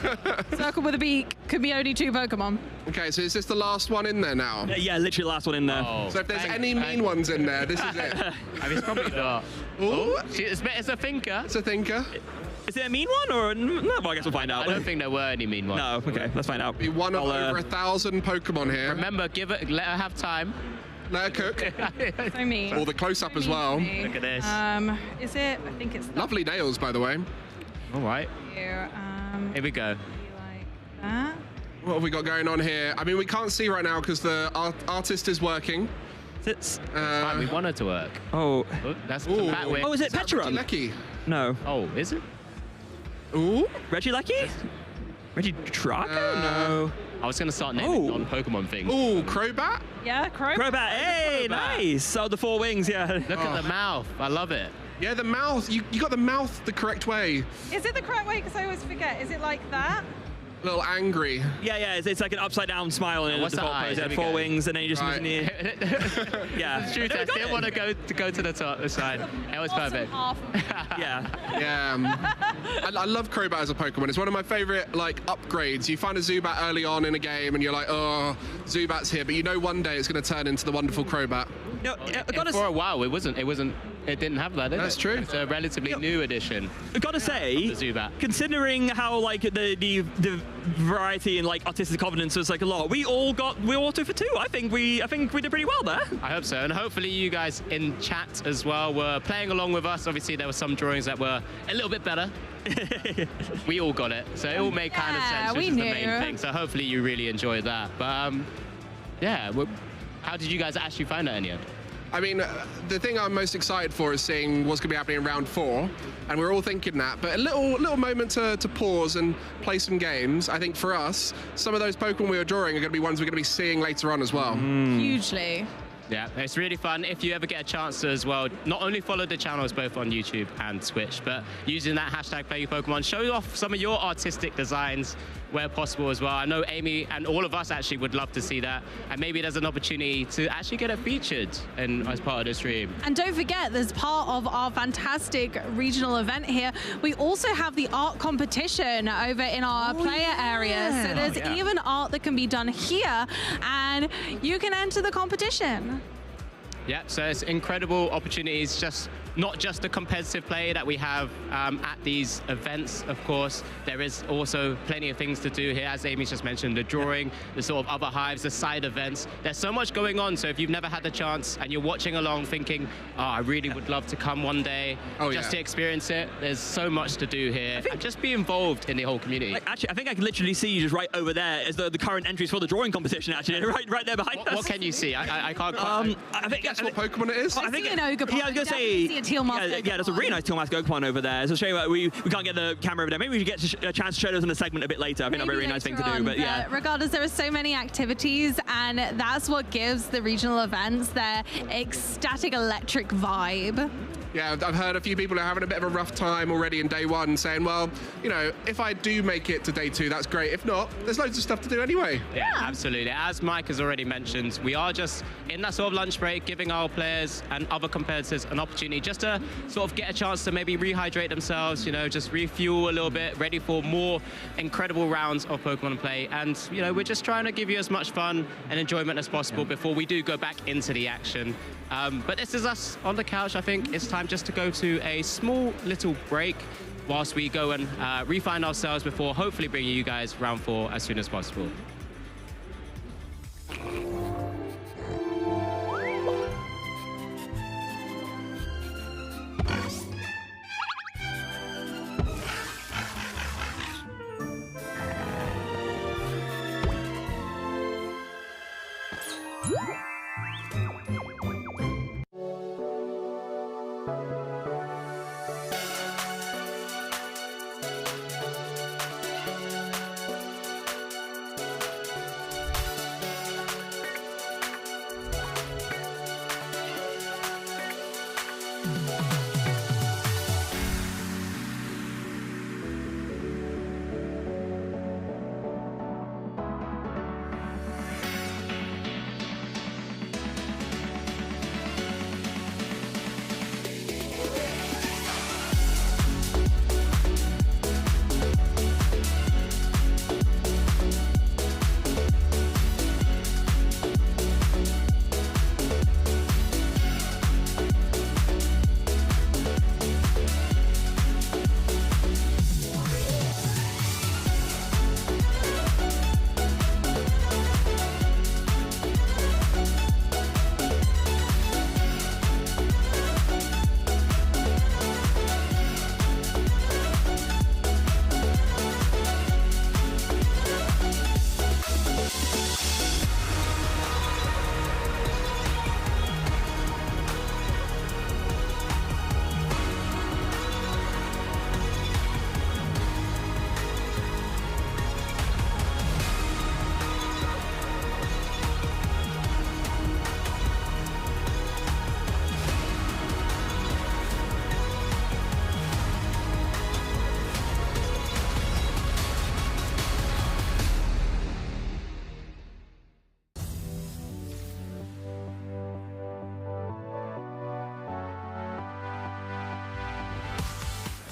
Speaker 6: Circle with a beak. Could be only 2 Pokemon.
Speaker 4: Okay, so is this the last one in there now?
Speaker 5: Yeah, literally the last one in there.
Speaker 7: Oh,
Speaker 4: So if there's any mean ones in there, this is it.
Speaker 7: I mean, it's probably not.
Speaker 4: Ooh.
Speaker 7: It's a thinker.
Speaker 4: It's a thinker.
Speaker 5: Is it a mean one or no? Well, I guess we'll find out.
Speaker 7: I don't think there were any mean ones.
Speaker 5: No, okay, let's find out.
Speaker 4: Be one of over 1,000 Pokemon here.
Speaker 7: Remember, let her have time.
Speaker 4: Let her cook.
Speaker 6: So mean.
Speaker 4: Or the close-up as well.
Speaker 7: Look at this.
Speaker 6: Is it? I think it's
Speaker 4: Lovely nails, by the way.
Speaker 7: All right.
Speaker 6: here.
Speaker 7: Here we go.
Speaker 6: Like that.
Speaker 4: What have we got going on here? I mean, we can't see right now because the artist is working.
Speaker 5: It's
Speaker 7: Fine, we want her to work.
Speaker 5: oh,
Speaker 7: That's the bat wing.
Speaker 5: oh, is it
Speaker 4: that
Speaker 5: Petron?
Speaker 4: Lecky?
Speaker 5: No.
Speaker 7: Oh, is it?
Speaker 4: Ooh.
Speaker 5: Reggie Lecky? Reggie Trago? No.
Speaker 7: I was going to start naming non-Pokemon things.
Speaker 4: Ooh, Crobat?
Speaker 6: Yeah,
Speaker 5: Crobat. Hey, nice. Oh, the 4 wings, yeah.
Speaker 7: Look at the mouth. I love it.
Speaker 4: Yeah, the mouth. You got the mouth the correct way.
Speaker 6: Is it the correct way? Because I always forget. Is it like that?
Speaker 4: A little angry.
Speaker 5: Yeah, it's like an upside down smile and
Speaker 7: what's
Speaker 5: the
Speaker 7: the
Speaker 5: default
Speaker 7: eyes?
Speaker 5: pose.
Speaker 7: There
Speaker 5: Yeah,
Speaker 7: we
Speaker 5: 4
Speaker 7: go.
Speaker 5: wings, and then you just
Speaker 4: Right.
Speaker 5: yeah.
Speaker 7: It's true. I didn't want to go to the top, the side. It was perfect.
Speaker 5: Yeah.
Speaker 4: Yeah. I love Crobat as a Pokemon. It's one of my favorite upgrades. You find a Zubat early on in a game, and you're like, oh, Zubat's here, but you know one day it's going to turn into the wonderful Crobat.
Speaker 5: No,
Speaker 7: For a while, it didn't have that, did it?
Speaker 4: That's true.
Speaker 7: It's a relatively new edition.
Speaker 5: I've got to say,
Speaker 7: The Zubat.
Speaker 5: considering how the variety and artistic confidence was a lot, we all 2 for 2. I think we did pretty well there.
Speaker 7: I hope so, and hopefully you guys in chat as well were playing along with us. Obviously, there were some drawings that were a little bit better. We all got it, so it all made kind of sense, which
Speaker 6: we
Speaker 7: is the
Speaker 6: knew.
Speaker 7: main thing. So hopefully you really enjoyed that. But yeah, how did you guys actually find that in the end?
Speaker 4: I mean, the thing I'm most excited for is seeing what's going to be happening in round 4, and we're all thinking that. But a little moment to pause and play some games. I think for us, some of those Pokemon we were drawing are going to be ones we're going to be seeing later on as well.
Speaker 6: Hugely.
Speaker 7: Yeah, it's really fun. If you ever get a chance to as well, not only follow the channels both on YouTube and Twitch, but using that hashtag #PlayPokemon, show off some of your artistic designs where possible as well. I know Amy and all of us actually would love to see that, and maybe there's an opportunity to actually get it featured as part of the stream.
Speaker 6: And don't forget, there's part of our fantastic regional event here. We also have the art competition over in our player area. So there's even art that can be done here, and you can enter the competition.
Speaker 7: Yeah, so it's incredible opportunities, not just the competitive play that we have at these events, of course. There is also plenty of things to do here, as Amy's just mentioned, the drawing, the sort of other hives, the side events. There's so much going on, so if you've never had the chance and you're watching along thinking, oh, I really would love to come one day to experience it, there's so much to do here. And just be involved in the whole community.
Speaker 5: Actually, I think I can literally see you just right over there as the current entries for the drawing competition, actually, right there behind us.
Speaker 7: What can you see? I can't
Speaker 5: I think
Speaker 4: Guess what Pokemon it is?
Speaker 5: I think
Speaker 6: an ogre.
Speaker 5: Yeah, I was going to say,
Speaker 6: a teal mask.
Speaker 5: yeah, there's a really nice Teal Mask Oakmon over there. It's a shame that we can't get the camera over there. Maybe we should get a chance to show those in the segment a bit later. I think that'd be a really nice thing to do. But yeah.
Speaker 6: Regardless, there are so many activities, and that's what gives the regional events their ecstatic electric vibe.
Speaker 4: Yeah, I've heard a few people are having a bit of a rough time already in day 1, saying, well, if I do make it to day 2, that's great. If not, there's loads of stuff to do anyway.
Speaker 7: Yeah, absolutely. As Mike has already mentioned, we are just in that sort of lunch break, giving our players and other competitors an opportunity just to sort of get a chance to maybe rehydrate themselves, just refuel a little bit, ready for more incredible rounds of Pokemon play. And, we're just trying to give you as much fun and enjoyment as possible before we do go back into the action. But this is us on the couch. I think it's time just to go to a small little break whilst we go and refine ourselves before hopefully bringing you guys round 4 as soon as possible.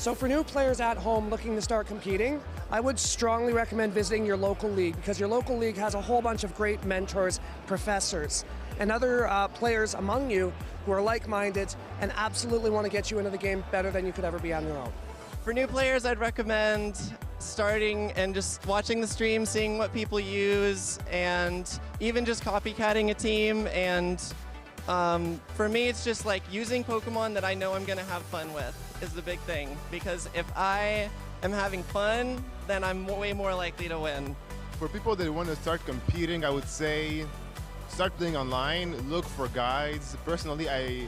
Speaker 19: So for new players at home looking to start competing, I would strongly recommend visiting your local league, because your local league has a whole bunch of great mentors, professors, and other players among you who are like-minded and absolutely want to get you into the game better than you could ever be on your own.
Speaker 20: For new players, I'd recommend starting and just watching the stream, seeing what people use, and even just copycatting a team. And for me, it's just like using Pokemon that I know I'm going to have fun with is the big thing. Because if I am having fun, then I'm way more likely to win.
Speaker 21: For people that want to start competing, I would say start playing online, look for guides. Personally, I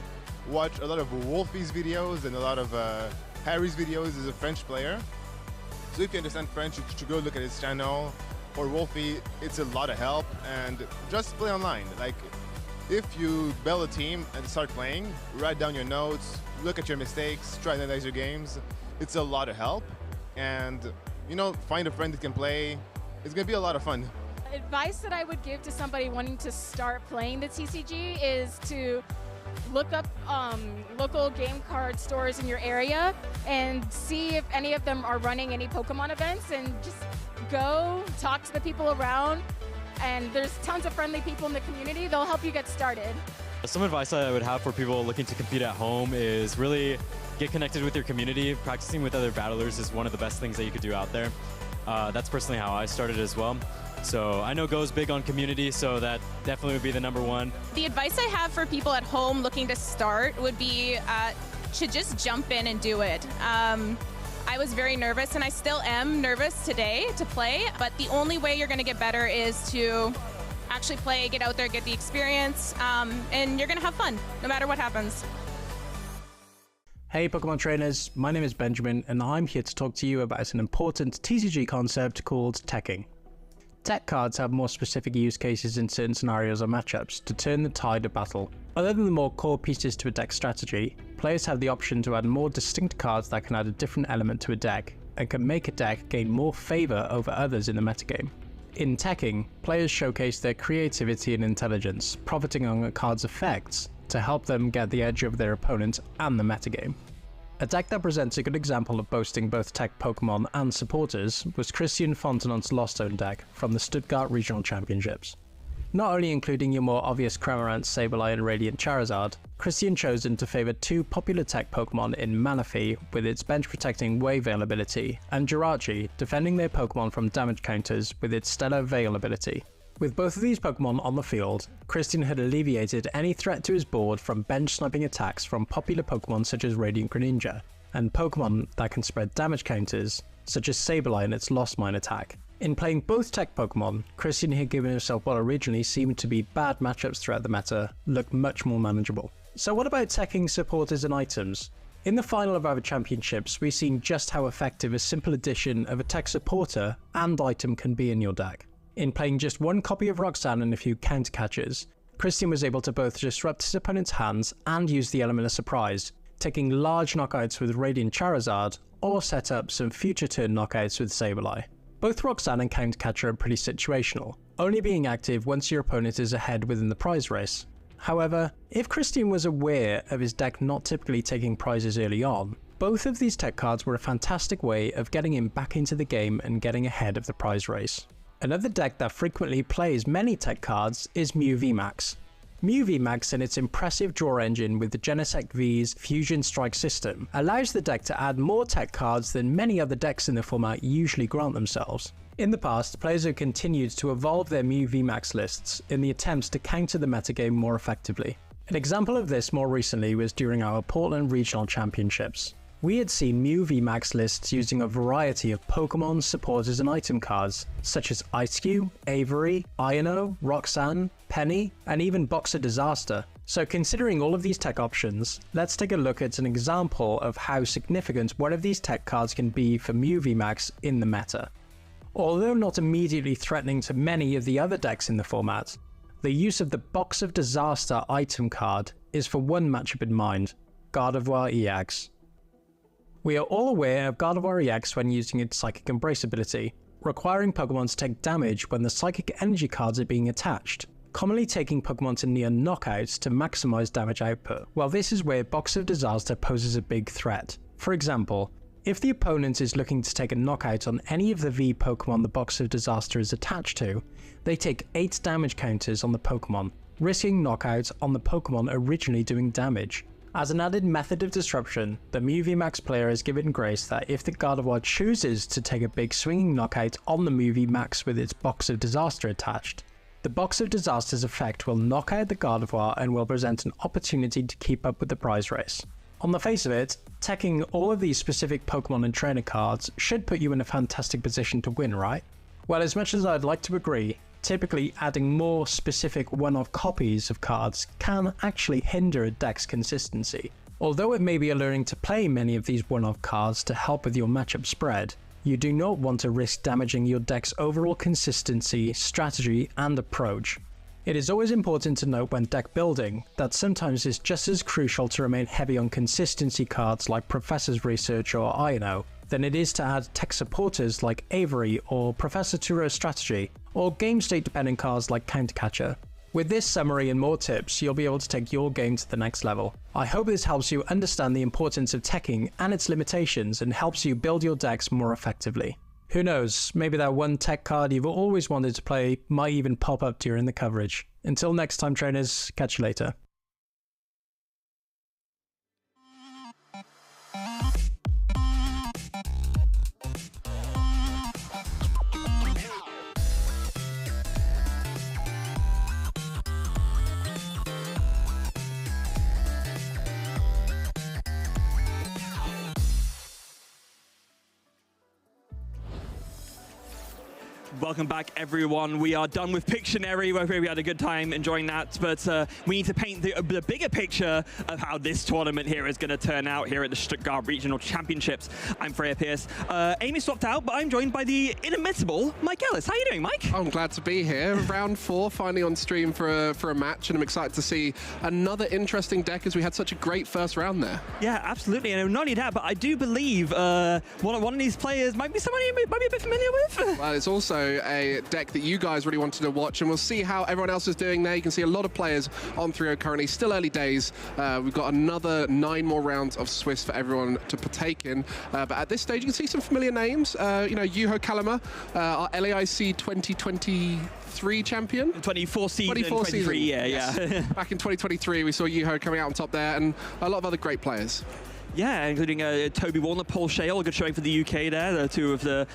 Speaker 21: watch a lot of Wolfie's videos and a lot of Harry's videos as a French player. So if you understand French, you should go look at his channel. Or Wolfie, it's a lot of help, and just play online. Like, if you build a team and start playing, write down your notes, look at your mistakes, try to analyze your games. It's a lot of help, and you know, find a friend that can play. It's gonna be a lot of fun.
Speaker 22: Advice that I would give to somebody wanting to start playing the TCG is to look up local game card stores in your area and see if any of them are running any Pokemon events, and just go talk to the people around. And there's tons of friendly people in the community. They'll help you get started.
Speaker 23: Some advice I would have for people looking to compete at home is really get connected with your community. Practicing with other battlers is one of the best things that you could do out there. That's personally how I started as well. So I know Go's big on community, so that definitely would be the number one.
Speaker 24: The advice I have for people at home looking to start would be to just jump in and do it. I was very nervous, and I still am nervous today to play, but the only way you're going to get better is to actually play, get out there, get the experience, and you're going to have fun no matter what happens.
Speaker 8: Hey Pokemon trainers, my name is Benjamin, and I'm here to talk to you about an important TCG concept called teching. Tech cards have more specific use cases in certain scenarios or matchups to turn the tide of battle. Other than the more core pieces to a deck strategy, players have the option to add more distinct cards that can add a different element to a deck, and can make a deck gain more favour over others in the metagame. In teching, players showcase their creativity and intelligence, profiting on a card's effects to help them get the edge over their opponent and the metagame. A deck that presents a good example of boasting both tech Pokemon and supporters was Christian Fontenot's Lost Zone deck from the Stuttgart Regional Championships. Not only including your more obvious Cramorant, Sableye and Radiant Charizard, Christian chosen to favour two popular tech Pokemon in Manaphy with its bench protecting Wave Veil ability, and Jirachi defending their Pokemon from damage counters with its Stellar Veil ability. With both of these Pokemon on the field, Christian had alleviated any threat to his board from bench sniping attacks from popular Pokemon such as Radiant Greninja, and Pokemon that can spread damage counters such as Sableye and its Lost Mine attack. In playing both tech Pokemon, Christian had given himself what originally seemed to be bad matchups throughout the meta look much more manageable. So what about teching supporters and items? In the final of our championships, we've seen just how effective a simple addition of a tech supporter and item can be in your deck. In playing just one copy of Roxanne and a few counter catchers, Christian was able to both disrupt his opponent's hands and use the element of surprise, taking large knockouts with Radiant Charizard, or set up some future turn knockouts with Sableye. Both Roxanne and counter catcher are pretty situational, only being active once your opponent is ahead within the prize race. However, if Christian was aware of his deck not typically taking prizes early on, both of these tech cards were a fantastic way of getting him back into the game and getting ahead of the prize race. Another deck that frequently plays many tech cards is Mew VMAX. Mew VMAX and its impressive draw engine with the Genesect V's Fusion Strike system allows the deck to add more tech cards than many other decks in the format usually grant themselves. In the past, players have continued to evolve their Mew VMAX lists in the attempts to counter the metagame more effectively. An example of this more recently was during our Portland Regional Championships. We had seen Mew VMAX lists using a variety of Pokemon, supporters and item cards, such as Ice-Cube, Avery, Iono, Roxanne, Penny, and even Boxer Disaster. So considering all of these tech options, let's take a look at an example of how significant one of these tech cards can be for Mew VMAX in the meta. Although not immediately threatening to many of the other decks in the format, the use of the Box of Disaster item card is for one matchup in mind, Gardevoir EX. We are all aware of Gardevoir EX when using its Psychic Embrace ability, requiring Pokemon to take damage when the Psychic Energy cards are being attached, commonly taking Pokemon to near knockouts to maximize damage output. Well, this is where Box of Disaster poses a big threat. For example, If the opponent is looking to take a knockout on any of the V Pokemon the Box of Disaster is attached to, they take 8 damage counters on the Pokemon, risking knockout on the Pokemon originally doing damage. As an added method of disruption, the Mew VMAX player is given grace that if the Gardevoir chooses to take a big swinging knockout on the Mew VMAX with its Box of Disaster attached, the Box of Disaster's effect will knock out the Gardevoir and will present an opportunity to keep up with the prize race. On the face of it, teching all of these specific Pokemon and trainer cards should put you in a fantastic position to win, right? Well, as much as I'd like to agree, typically adding more specific one-off copies of cards can actually hinder a deck's consistency. Although it may be alluring to play many of these one-off cards to help with your matchup spread, you do not want to risk damaging your deck's overall consistency, strategy, and approach. It is always important to note when deck building that sometimes it's just as crucial to remain heavy on consistency cards like Professor's Research or INO than it is to add tech supporters like Avery or Professor Turo's Strategy, or game state dependent cards like Countercatcher. With this summary and more tips, you'll be able to take your game to the next level. I hope this helps you understand the importance of teching and its limitations and helps you build your decks more effectively. Who knows, maybe that one tech card you've always wanted to play might even pop up during the coverage. Until next time, trainers, catch you later.
Speaker 5: Welcome back, everyone. We are done with Pictionary. We had a good time enjoying that, but we need to paint the bigger picture of how this tournament here is going to turn out here at the Stuttgart Regional Championships. I'm Freya Pierce. Amy swapped out, but I'm joined by the inimitable Mike Ellis. How are you doing, Mike?
Speaker 4: I'm glad to be here. Round 4, finally on stream for a match, and I'm excited to see another interesting deck as we had such a great first round there.
Speaker 5: Yeah, absolutely. And not only that, but I do believe one of these players might be somebody you might be a bit familiar with.
Speaker 4: Well, it's also a deck that you guys really wanted to watch, and we'll see how everyone else is doing there. You can see a lot of players on 3-0 currently. Still early days. We've got another 9 more rounds of Swiss for everyone to partake in. But at this stage, you can see some familiar names. Juho Kalama, our LAIC 2023 champion.
Speaker 5: 24 season, 23, yeah.
Speaker 4: Back in 2023, we saw Juho coming out on top there, and a lot of other great players.
Speaker 5: Yeah, including Toby Warner, Paul Shale, a good showing for the UK there, two of the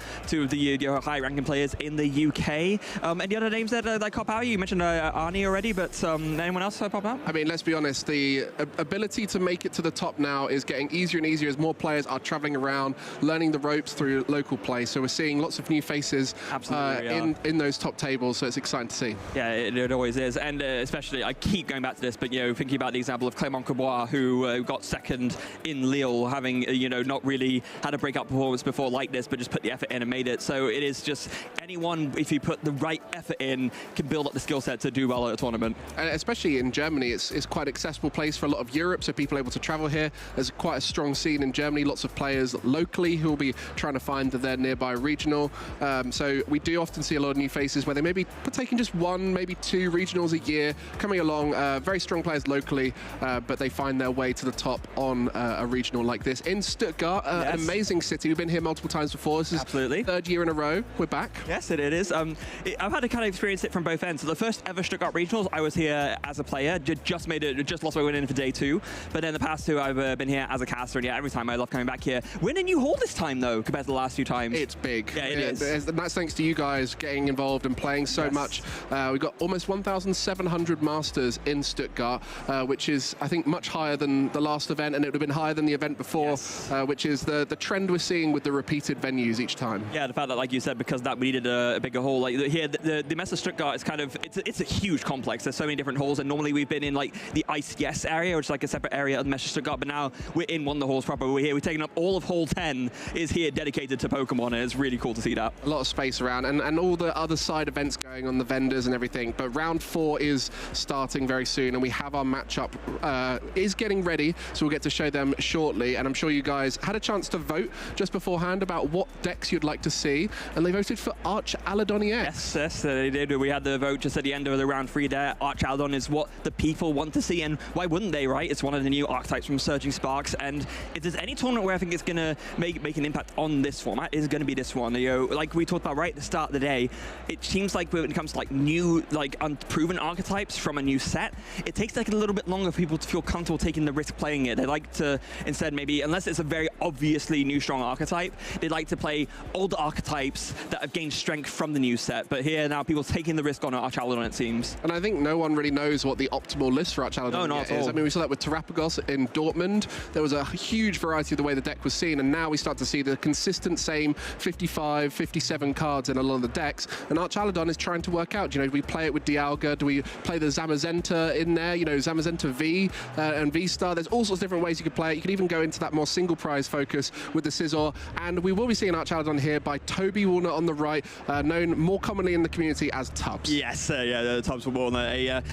Speaker 5: high-ranking players in the UK. Any other names that cop out? You mentioned Arnie already, but anyone else pop out?
Speaker 4: I mean, let's be honest, the ability to make it to the top now is getting easier and easier as more players are traveling around, learning the ropes through local play. So we're seeing lots of new faces in those top tables, so it's exciting to see.
Speaker 5: Yeah, it always is, and especially, I keep going back to this, but thinking about the example of Clément Cabois, who got second in Lille, having not really had a breakout performance before like this, but just put the effort in and made it. So it is just anyone, if you put the right effort in, can build up the skill set to do well at a tournament. And especially in Germany, it's quite an accessible place for a lot of Europe, so people are able to travel here. There's quite a strong scene in Germany, lots of players locally who will be trying to find their nearby regional. So we do often see a lot of new faces where they may be taking just 1, maybe 2 regionals a year, coming along, very strong players locally, but they find their way to the top on a regional like this in Stuttgart, an amazing city. We've been here multiple times before. This is absolutely
Speaker 4: 3rd year in a row. We're back.
Speaker 5: Yes, it is. I've had to kind of experience it from both ends. So the first ever Stuttgart Regionals, I was here as a player, just lost my win in for day 2. But then the past 2, I've been here as a caster, and every time I love coming back here. We're in a new hall this time, though, compared to the last few times.
Speaker 4: It's big.
Speaker 5: Yeah, it is.
Speaker 4: And that's thanks to you guys getting involved and playing so much. We've got almost 1,700 masters in Stuttgart, which is, I think, much higher than the last event, and it would have been higher than the event before, which is the trend we're seeing with the repeated venues each time.
Speaker 5: Yeah, the fact that, like you said, because that we needed a bigger hall. Like here, the Messe Stuttgart is kind of, it's a huge complex. There's so many different halls, and normally we've been in like the ICS area, which is like a separate area of the Messe Stuttgart, but now we're in one of the halls proper. We're here, we're taking up all of Hall 10 is here dedicated to Pokemon, and it's really cool to see that.
Speaker 4: A lot of space around, and all the other side events going on, the vendors and everything, but round 4 is starting very soon, and we have our matchup is getting ready, so we'll get to show them shortly, and I'm sure you guys had a chance to vote just beforehand about what decks you'd like to see, and they voted for Arch Aladon EX.
Speaker 5: Yes, they did. We had the vote just at the end of the round 3 there. Arch Aladon is what the people want to see, and why wouldn't they, right? It's one of the new archetypes from Surging Sparks, and if there's any tournament where I think it's going to make an impact on this format, it's going to be this one. You know, like we talked about right at the start of the day, it seems like when it comes to like new, like unproven archetypes from a new set, it takes like a little bit longer for people to feel comfortable taking the risk playing it. They like to instead maybe, unless it's a very obviously new strong archetype, they like to play older archetypes that have gained strength from the new set. But here now people taking the risk on Arch Aladon, it seems.
Speaker 4: And I think no one really knows what the optimal list for Arch Aladon is. I mean, we saw that with Terrapagos in Dortmund. There was a huge variety of the way the deck was seen, and now we start to see the consistent same 55, 57 cards in a lot of the decks, and Arch Aladon is trying to work out, you know, do we play it with Dialga, do we play the Zamazenta in there, you know, Zamazenta V and V-Star, there's all sorts of different ways you could play it. You could even go into that more single prize focus with the Scizor, and we will be seeing Arch Aladon here by Toby Walnut on the right, known more commonly in the community as Tubbs.
Speaker 5: Yes, yeah, Tubbs Walnut,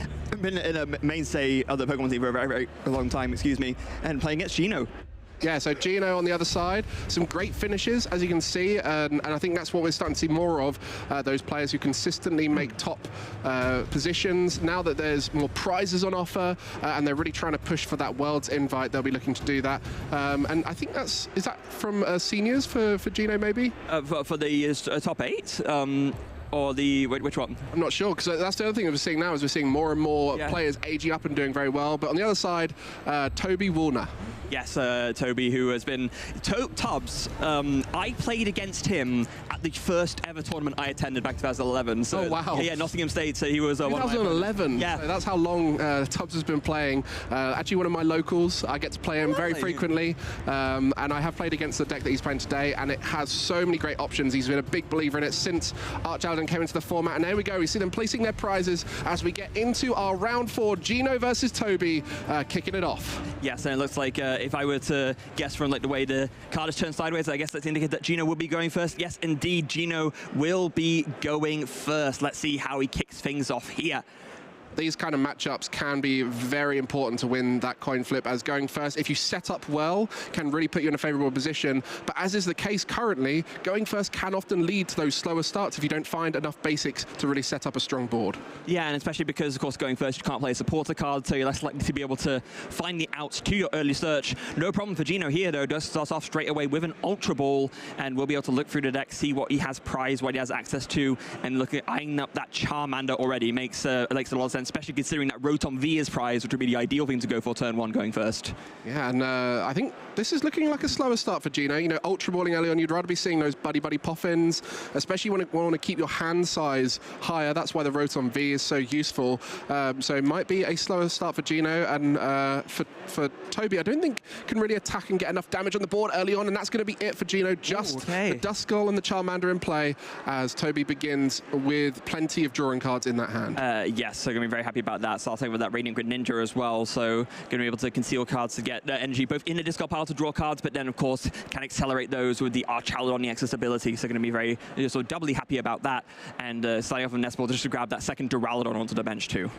Speaker 5: been in a mainstay of the Pokemon team for a very, very long time, excuse me, and playing against Gino.
Speaker 4: Yeah, so Gino on the other side, some great finishes, as you can see, and I think that's what we're starting to see more of, those players who consistently make top positions. Now that there's more prizes on offer, and they're really trying to push for that Worlds invite, they'll be looking to do that. And I think is that from seniors for Gino, maybe?
Speaker 5: For the top 8? Or the, which one?
Speaker 4: I'm not sure, because that's the other thing that we're seeing now, is we're seeing more and more players aging up and doing very well. But on the other side, Toby Walner.
Speaker 5: Yes, Toby, who has been... Tubbs, I played against him at the first ever tournament I attended back in 2011. So,
Speaker 4: oh, wow.
Speaker 5: Yeah, Nottingham State, so he was...
Speaker 4: 2011?
Speaker 5: Yeah.
Speaker 4: So that's how long Tubbs has been playing. Actually, one of my locals. I get to play him very frequently, and I have played against the deck that he's playing today, and it has so many great options. He's been a big believer in it since Arch Aladon came into the format, and there we go. We see them placing their prizes as we get into our round 4, Gino versus Toby, kicking it off.
Speaker 5: Yes, and it looks like if I were to guess from like the way the card has turned sideways, I guess that's indicated that Gino will be going first. Yes, indeed, Gino will be going first. Let's see how he kicks things off here.
Speaker 4: These kind of matchups can be very important to win that coin flip, as going first, if you set up well, can really put you in a favorable position. But as is the case currently, going first can often lead to those slower starts if you don't find enough basics to really set up a strong board.
Speaker 5: Yeah, and especially because, of course, going first, you can't play a supporter card, so you're less likely to be able to find the outs to your early search. No problem for Gino here, though. Does start off straight away with an Ultra Ball, and we'll be able to look through the deck, see what he has prized, what he has access to, and look at eyeing up that Charmander already. Makes a lot of sense, especially considering that Rotom V is prize, which would be the ideal thing to go for turn 1 going first.
Speaker 4: Yeah, and I think this is looking like a slower start for Gino. You know, Ultra Balling early on, you'd rather be seeing those buddy Poffins, especially when you want to keep your hand size higher. That's why the Rotom V is so useful. So it might be a slower start for Gino, and for Toby, I don't think can really attack and get enough damage on the board early on, and that's going to be it for Gino. Just the Duskull and the Charmander in play, as Toby begins with plenty of drawing cards in that hand.
Speaker 5: Yes, so going to be very happy about that. Starting with that Radiant Grid Ninja as well, so going to be able to conceal cards to get that energy both in the discard pile to draw cards, but then of course can accelerate those with the Arch Aladon EX's ability, so going to be very sort of doubly happy about that. And starting off with Nestball just to grab that second Duraludon onto the bench too.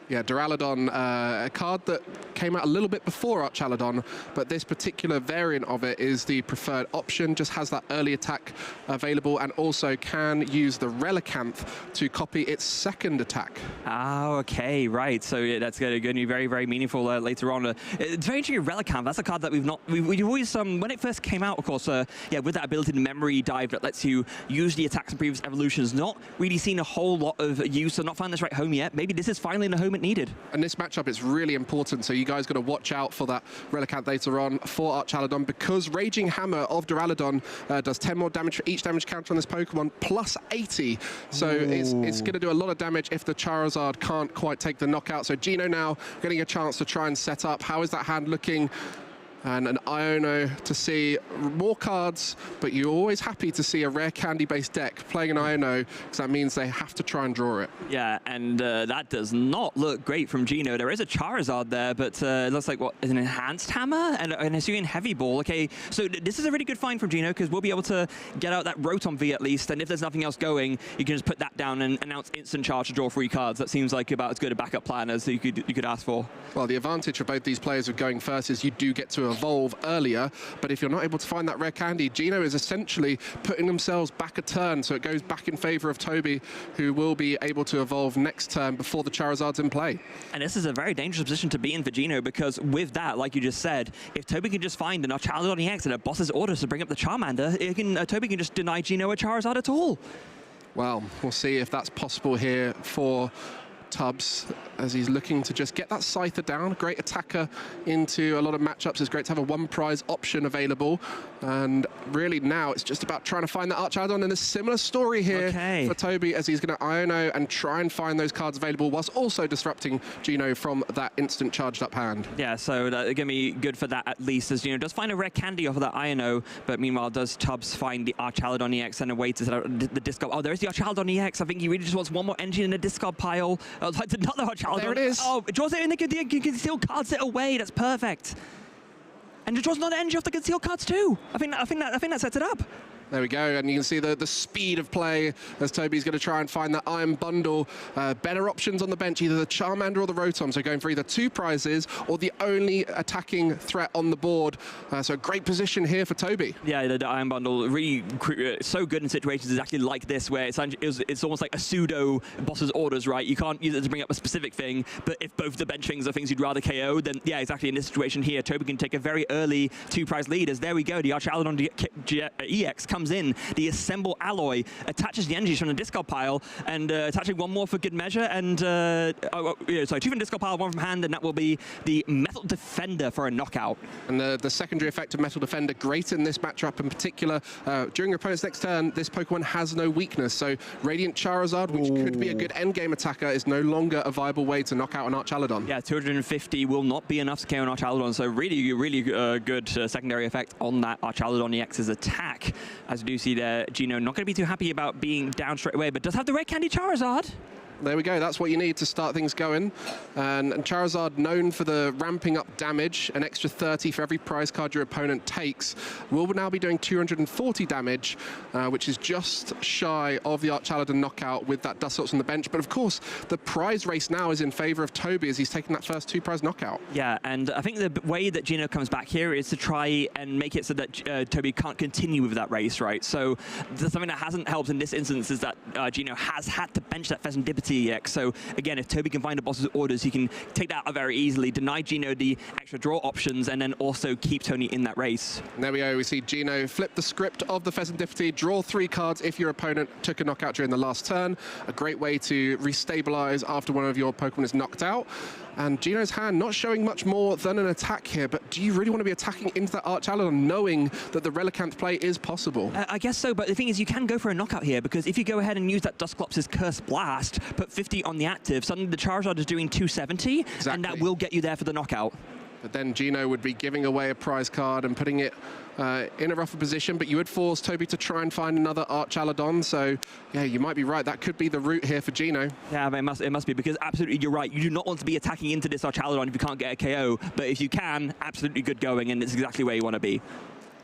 Speaker 4: Yeah, Duraludon, a card that came out a little bit before Arch Aladon, but this particular variant of it is the preferred option, just has that early attack available, and also can use the Relicanth to copy its second attack.
Speaker 5: Ah, okay, right. So yeah, that's going to be very, very meaningful later on. It's very interesting, Relicanth, that's a card that we've always, when it first came out, of course, yeah, with that ability to memory dive that lets you use the attacks in previous evolutions, not really seen a whole lot of use, so not found this right home yet. Maybe this is finally the home needed.
Speaker 4: And this matchup is really important, so you guys got to watch out for that Relicanth later on for Arch Aladon, because Raging Hammer of Duraludon does 10 more damage for each damage counter on this Pokemon, plus 80. So it's going to do a lot of damage if the Charizard can't quite take the knockout. So Gino now getting a chance to try and set up. How is that hand looking? And an Iono to see more cards, but you're always happy to see a rare candy-based deck playing an Iono, because that means they have to try and draw it.
Speaker 5: Yeah, and that does not look great from Gino. There is a Charizard there, but it looks like, what, an Enhanced Hammer? And an Hisuian Heavy Ball. Okay, so this is a really good find from Gino, because we'll be able to get out that Rotom V at least, and if there's nothing else going, you can just put that down and announce instant charge to draw 3 cards. That seems like about as good a backup plan as you could ask for.
Speaker 4: Well, the advantage for both these players of going first is you do get to to evolve earlier. But if you're not able to find that rare candy, Gino is essentially putting themselves back a turn, so it goes back in favor of Toby, who will be able to evolve next turn before the Charizard's in play.
Speaker 5: And this is a very dangerous position to be in for Gino, because with that, like you just said, if Toby can just find an Charizard EX and a boss's orders to bring up the Charmander, Toby can just deny Gino a Charizard at all.
Speaker 4: Well, we'll see if that's possible here for Tubbs, as he's looking to just get that Scyther down. Great attacker into a lot of matchups. It's great to have a one prize option available. And really now it's just about trying to find that Archaladon, and a similar story here for Toby, as he's going to Iono and try and find those cards available whilst also disrupting Gino from that instant charged up hand.
Speaker 5: Yeah, so that's going to be good for that at least, as Gino does find a rare candy off of that Iono, but meanwhile does Tubbs find the Archaladon EX and a way to set out the discard. Oh, there's the Archaladon EX. I think he really just wants one more engine in the discard pile. Like another Archaladon.
Speaker 4: There it is.
Speaker 5: Oh, it draws it in, you can still cards it away. That's perfect. And it draws another energy off the concealed cards too. I think that sets it up.
Speaker 4: There we go, and you can see the speed of play as Toby's going to try and find that Iron Bundle. Better options on the bench, either the Charmander or the Rotom, so going for either two prizes or the only attacking threat on the board. So a great position here for Toby.
Speaker 5: Yeah, the Iron Bundle really so good in situations exactly like this, where it's almost like a pseudo boss's orders, right? You can't use it to bring up a specific thing, but if both the bench things are things you'd rather KO, then yeah, exactly in this situation here, Toby can take a very early two-prize lead, as there we go, the Archaladon EX comes in, the Assemble Alloy attaches the energies from the discard pile, and attaching one more for good measure, and two from discard pile, one from hand, and that will be the Metal Defender for a knockout.
Speaker 4: And the secondary effect of Metal Defender, great in this matchup in particular. During your opponent's next turn, this Pokemon has no weakness, so Radiant Charizard, which could be a good endgame attacker, is no longer a viable way to knock out an Archaladon.
Speaker 5: Yeah, 250 will not be enough to KO an Archaladon, so really good secondary effect on that Archaladon EX's attack. As you do see there, Gino not going to be too happy about being down straight away, but does have the Red Candy Charizard.
Speaker 4: There we go, that's what you need to start things going. And Charizard, known for the ramping up damage, an extra 30 for every prize card your opponent takes, will now be doing 240 damage, which is just shy of the Archaladon knockout with that Dusclops on the bench. But of course, the prize race now is in favor of Toby, as he's taking that first two-prize knockout.
Speaker 5: Yeah, and I think the way that Gino comes back here is to try and make it so that Toby can't continue with that race, right? So something that hasn't helped in this instance is that Gino has had to bench that Pheasantipity EX. So again, if Toby can find the boss's orders, he can take that out very easily, deny Gino the extra draw options, and then also keep Tony in that race.
Speaker 4: And there we go, we see Gino flip the script of the Pheasantipity, draw 3 cards if your opponent took a knockout during the last turn. A great way to restabilize after one of your Pokemon is knocked out. And Gino's hand not showing much more than an attack here, but do you really want to be attacking into that Archaladon knowing that the Relicanth play is possible?
Speaker 5: I guess so, but the thing is you can go for a knockout here, because if you go ahead and use that Dusclops' Curse Blast, put 50 on the active, suddenly the Charizard is doing 270, and that will get you there for the knockout.
Speaker 4: But then Gino would be giving away a prize card and putting it in a rougher position, but you would force Toby to try and find another Archaladon. So yeah, you might be right. That could be the route here for Gino.
Speaker 5: Yeah, but it must be, because absolutely you're right. You do not want to be attacking into this Archaladon if you can't get a KO, but if you can, absolutely good going, and it's exactly where you want to be.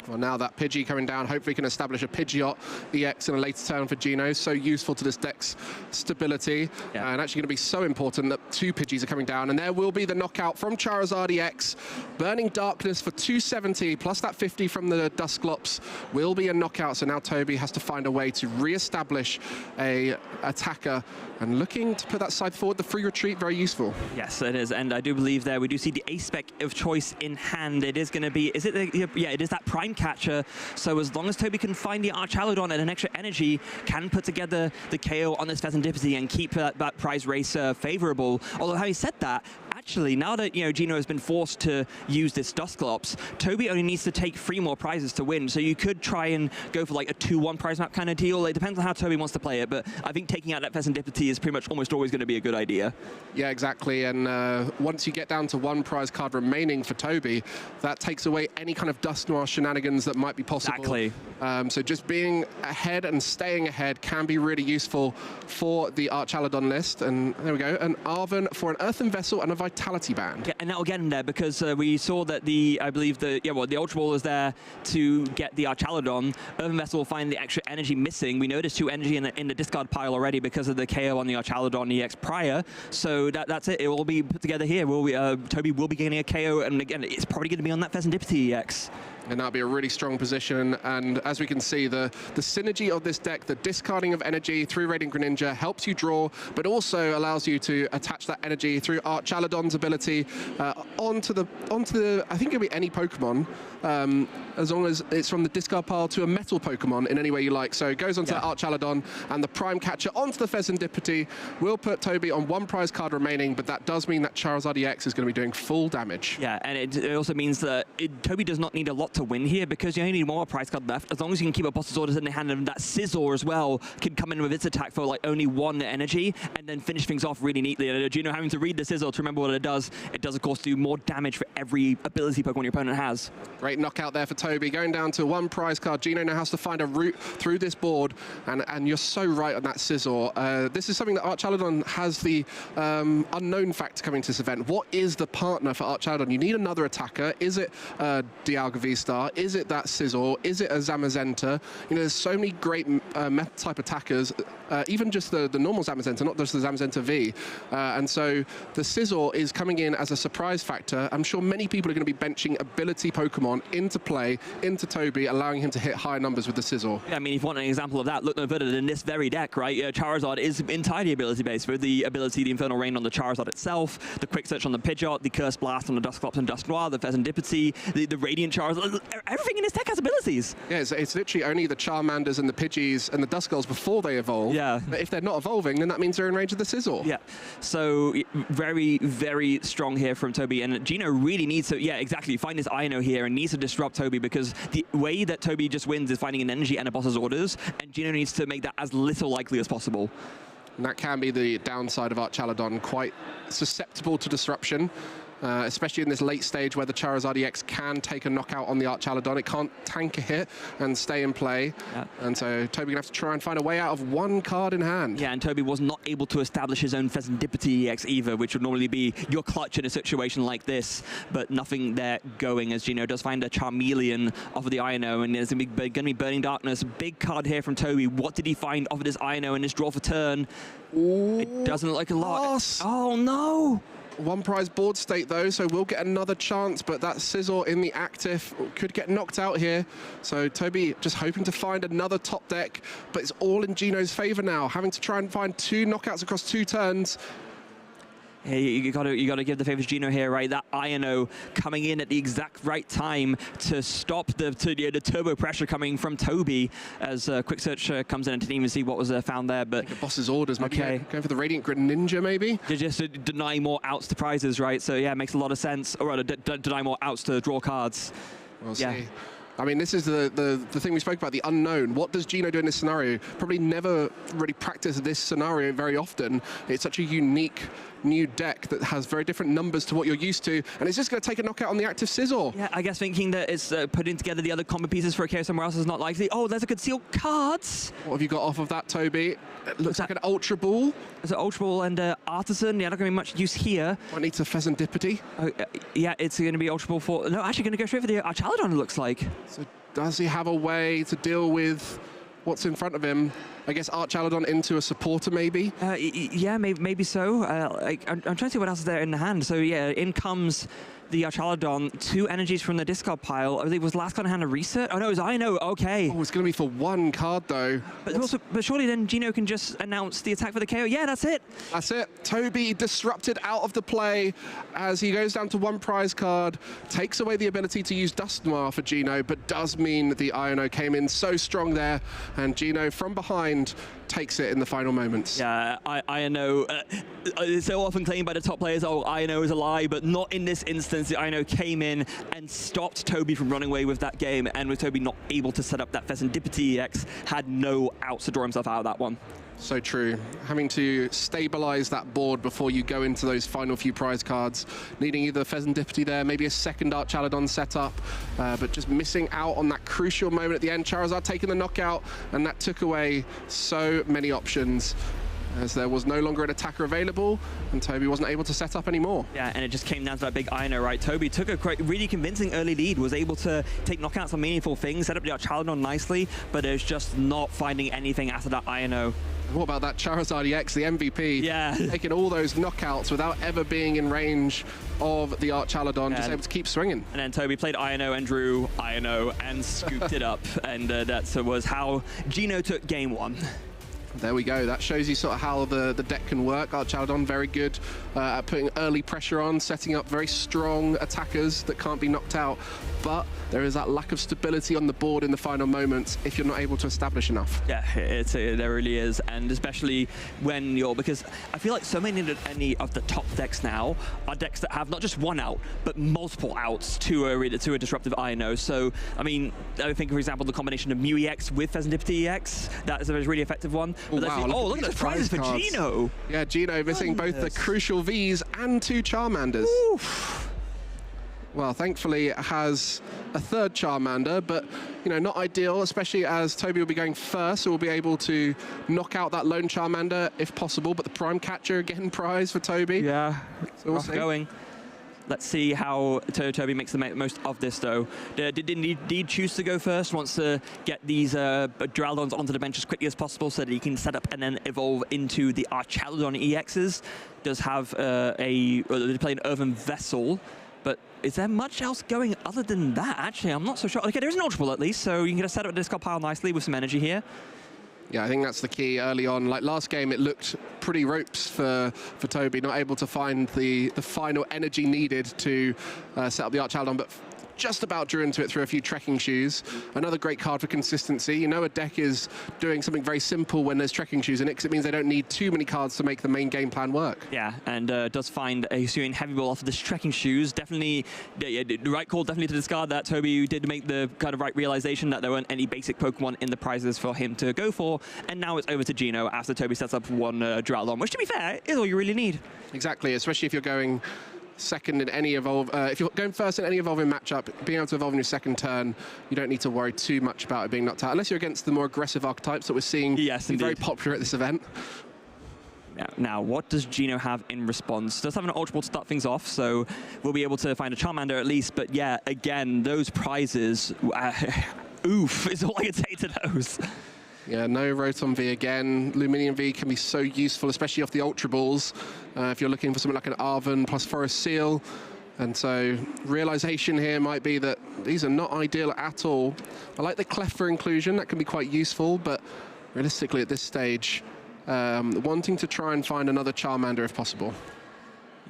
Speaker 4: Well, now that Pidgey coming down, hopefully can establish a Pidgeot EX in a later turn for Gino. So useful to this deck's stability. Yeah. And actually going to be so important that 2 Pidgeys are coming down. And there will be the knockout from Charizard EX. Burning Darkness for 270, plus that 50 from the Dusclops will be a knockout. So now Toby has to find a way to re-establish a attacker. And looking to put that side forward, the free retreat, very useful.
Speaker 5: Yes, it is. And I do believe there we do see the A-Spec of choice in hand. It is going to be, yeah, it is that Prime Catcher. So as long as Toby can find the Archaladon and an extra energy, can put together the KO on this Pheasantipity and keep that prize race favorable. Although having said that, actually, now that Gino has been forced to use this Dusclops, Toby only needs to take 3 more prizes to win. So you could try and go for like a 2-1 prize map kind of deal. It depends on how Toby wants to play it, but I think taking out that Pheasantipity is pretty much almost always going to be a good idea.
Speaker 4: Yeah, exactly. And once you get down to 1 prize card remaining for Toby, that takes away any kind of Dust Noir shenanigans that might be possible.
Speaker 5: Exactly.
Speaker 4: So just being ahead and staying ahead can be really useful for the Archaladon list. And there we go. An Arven for an Earthen Vessel and a Vitality Band.
Speaker 5: Yeah, and now again there, because we saw that I believe the Ultra Ball is there to get the Archaladon. Urban Vessel will find the extra energy missing. We noticed 2 energy in the discard pile already because of the KO on the Archaladon EX prior. So that's it. It will be put together here. Toby will be getting a KO, and again, it's probably going to be on that Pheasantipity EX.
Speaker 4: And that'll be a really strong position. And as we can see, the synergy of this deck, the discarding of energy through Radiant Greninja helps you draw, but also allows you to attach that energy through Archaladon's ability onto the I think it'll be any Pokemon, as long as it's from the discard pile to a metal Pokemon in any way you like. So it goes onto Archaladon, and the Prime Catcher onto the Pheasantipity will put Toby on 1 prize card remaining, but that does mean that Charizard EX is going to be doing full damage.
Speaker 5: Yeah, and it also means that Toby does not need a lot to win here, because you only need 1 more prize card left. As long as you can keep a Boss's Orders in the hand, and that Scizor as well can come in with its attack for like only 1 energy and then finish things off really neatly. And Gino having to read the Scizor to remember what it does of course do more damage for every ability Pokemon your opponent has.
Speaker 4: Great knockout there for Toby, going down to 1 prize card. Gino now has to find a route through this board, and you're so right on that Scizor. This is something that Archaladon has the unknown factor coming to this event. What is the partner for Archaladon? You need another attacker. Is it Dialga V-Star? Is it that Scizor? Is it a Zamazenta? You know, there's so many great meta-type attackers, even just the normal Zamazenta, not just the Zamazenta V. And so the Scizor is coming in as a surprise factor. I'm sure many people are going to be benching ability Pokemon into play, into Toby, allowing him to hit higher numbers with the Scizor.
Speaker 5: Yeah, I mean, if you want an example of that, look no further than this very deck, right? Charizard is entirely ability-based, with the ability, the Infernal Rain on the Charizard itself, the Quick Search on the Pidgeot, the Curse Blast on the Dusclops and Dusknoir, the Pheasantipity, the Radiant Charizard. Everything in this deck has abilities.
Speaker 4: Yeah, it's literally only the Charmanders and the Pidgeys and the Duskulls before they evolve.
Speaker 5: Yeah.
Speaker 4: But if they're not evolving, then that means they're in range of the Scizor.
Speaker 5: Yeah. So very, very strong here from Toby. And Gino really needs to, exactly, find this Ino here and needs to disrupt Toby, because the way that Toby just wins is finding an energy and a Boss's Orders, and Gino needs to make that as little likely as possible.
Speaker 4: And that can be the downside of Archaladon, quite susceptible to disruption. Especially in this late stage where the Charizard EX can take a knockout on the Archaladon. It can't tank a hit and stay in play. Yeah. And so Toby gonna have to try and find a way out of 1 card in hand.
Speaker 5: Yeah, and Toby was not able to establish his own Pheasantipity EX either, which would normally be your clutch in a situation like this, but nothing there going, as Gino does find a Charmeleon off of the Ino, and there's gonna be Burning Darkness. Big card here from Toby. What did he find off of this Ino in this draw for turn?
Speaker 4: Ooh,
Speaker 5: it doesn't look like a lot.
Speaker 4: Loss.
Speaker 5: Oh no!
Speaker 4: 1 prize board state though, so we'll get another chance, but that Scizor in the active could get knocked out here. So Toby just hoping to find another top deck, but it's all in Gino's favor now, having to try and find 2 knockouts across 2 turns.
Speaker 5: Hey, you gotta give the favor to Gino here, right? That Ino coming in at the exact right time to stop the turbo pressure coming from Toby, as Quick Search comes in and didn't even see what was found there. But
Speaker 4: Boss's Orders, maybe going for the Radiant Greninja, maybe.
Speaker 5: Just to deny more outs to prizes, right? So yeah, it makes a lot of sense. Or rather, deny more outs to draw cards.
Speaker 4: We'll see. I mean, this is the thing we spoke about, the unknown. What does Gino do in this scenario? Probably never really practiced this scenario very often. It's such a unique new deck that has very different numbers to what you're used to, and it's just going to take a knockout on the active Scizor.
Speaker 5: Yeah, I guess thinking that it's putting together the other combo pieces for a KO somewhere else is not likely. Oh, there's a concealed cards.
Speaker 4: What have you got off of that, Toby? It looks like an Ultra Ball.
Speaker 5: There's an Ultra Ball and Artisan. Yeah, not going to be much use here.
Speaker 4: I need to Pheasantipity.
Speaker 5: Yeah, it's going to be Ultra Ball for... No, actually going to go straight for the Archaladon, it looks like.
Speaker 4: So does he have a way to deal with what's in front of him? I guess Archaladon into a supporter, maybe?
Speaker 5: Yeah, maybe so. I'm trying to see what else is there in the hand. So yeah, in comes the Archaladon, 2 energies from the discard pile. I think it was last card in hand a reset. Oh no, it was Ino. Okay.
Speaker 4: Oh, it's going to be for 1 card though.
Speaker 5: But surely then Gino can just announce the attack for the KO. Yeah, that's it.
Speaker 4: That's it. Toby disrupted out of the play as he goes down to 1 prize card, takes away the ability to use Dusknoir for Gino, but does mean that the Ino came in so strong there, and Gino from behind takes it in the final moments.
Speaker 5: Yeah, Ino, it's so often claimed by the top players, oh, Ino is a lie, but not in this instance. The Ino came in and stopped Toby from running away with that game, and with Toby not able to set up that Pheasantipity EX, had no outs to draw himself out of that one.
Speaker 4: So true. Having to stabilize that board before you go into those final few prize cards, needing either Pheasantipity there, maybe a second Archaladon setup, but just missing out on that crucial moment at the end. Charizard taking the knockout, and that took away so many options. as there was no longer an attacker available, and Toby wasn't able to set up anymore.
Speaker 5: Yeah, and it just came down to that big Ino, right? Toby took a really convincing early lead, was able to take knockouts on meaningful things, set up the Archaladon nicely, but it's just not finding anything after that Ino.
Speaker 4: What about that Charizard EX, the MVP?
Speaker 5: Yeah.
Speaker 4: Taking all those knockouts without ever being in range of the Archaladon, just able to keep swinging.
Speaker 5: And then Toby played Ino and drew Ino and scooped it up, and that was how Gino took game 1.
Speaker 4: There we go. That shows you sort of how the deck can work. Archaladon very good at putting early pressure on, setting up very strong attackers that can't be knocked out. But there is that lack of stability on the board in the final moments if you're not able to establish enough.
Speaker 5: Yeah, there really is, and especially when because I feel like so many of the top decks now are decks that have not just one out, but multiple outs to a disruptive Ino. So, I mean, I think, for example, the combination of Mew EX with Pheasantipity EX, that is a really effective one.
Speaker 4: Oh, wow,
Speaker 5: look at those prizes for Gino.
Speaker 4: Yeah, Gino missing both the crucial Vs and 2 Charmanders.
Speaker 5: Oof.
Speaker 4: Well, thankfully it has a 3rd Charmander, but, not ideal, especially as Toby will be going first, so we'll be able to knock out that lone Charmander if possible, but the Prime Catcher again prize for Toby.
Speaker 5: Yeah,
Speaker 4: so we'll see.
Speaker 5: Going. Let's see how Toby makes the most of this, though. Did indeed choose to go first, wants to get these Duraldons onto the bench as quickly as possible so that he can set up and then evolve into the Archaladon EXs. Does have they play an Earthen Vessel, but is there much else going other than that? Actually, I'm not so sure. Okay, there's an Ultra Ball at least, so you can get a set up a discard pile nicely with some energy here.
Speaker 4: Yeah, I think that's the key early on. Like last game, it looked pretty ropes for Toby, not able to find the final energy needed to set up the Archaladon, but just about drew into it through a few trekking shoes. Another great card for consistency. A deck is doing something very simple when there's trekking shoes in it, because it means they don't need too many cards to make the main game plan work.
Speaker 5: Yeah, and does find a Hisuian Heavy Ball off of this trekking shoes. Definitely, the right call definitely to discard that. Toby did make the kind of right realization that there weren't any basic Pokemon in the prizes for him to go for, and now it's over to Gino after Toby sets up one Duraludon, which, to be fair, is all you really need.
Speaker 4: Exactly, especially if you're going second in any evolve. If you're going first in any evolving matchup, being able to evolve in your second turn, you don't need to worry too much about it being knocked out, unless you're against the more aggressive archetypes that we're seeing be very popular at this event.
Speaker 5: Now, what does Gino have in response? Does have an Ultra Ball to start things off, so we'll be able to find a Charmander at least. But yeah, again, those prizes, oof, is all I can say to those.
Speaker 4: Yeah, no Rotom V again. Luminium V can be so useful, especially off the Ultra Balls, if you're looking for something like an Arven plus Forest Seal. And so, realization here might be that these are not ideal at all. I like the Cleffer inclusion, that can be quite useful, but realistically at this stage, wanting to try and find another Charmander if possible.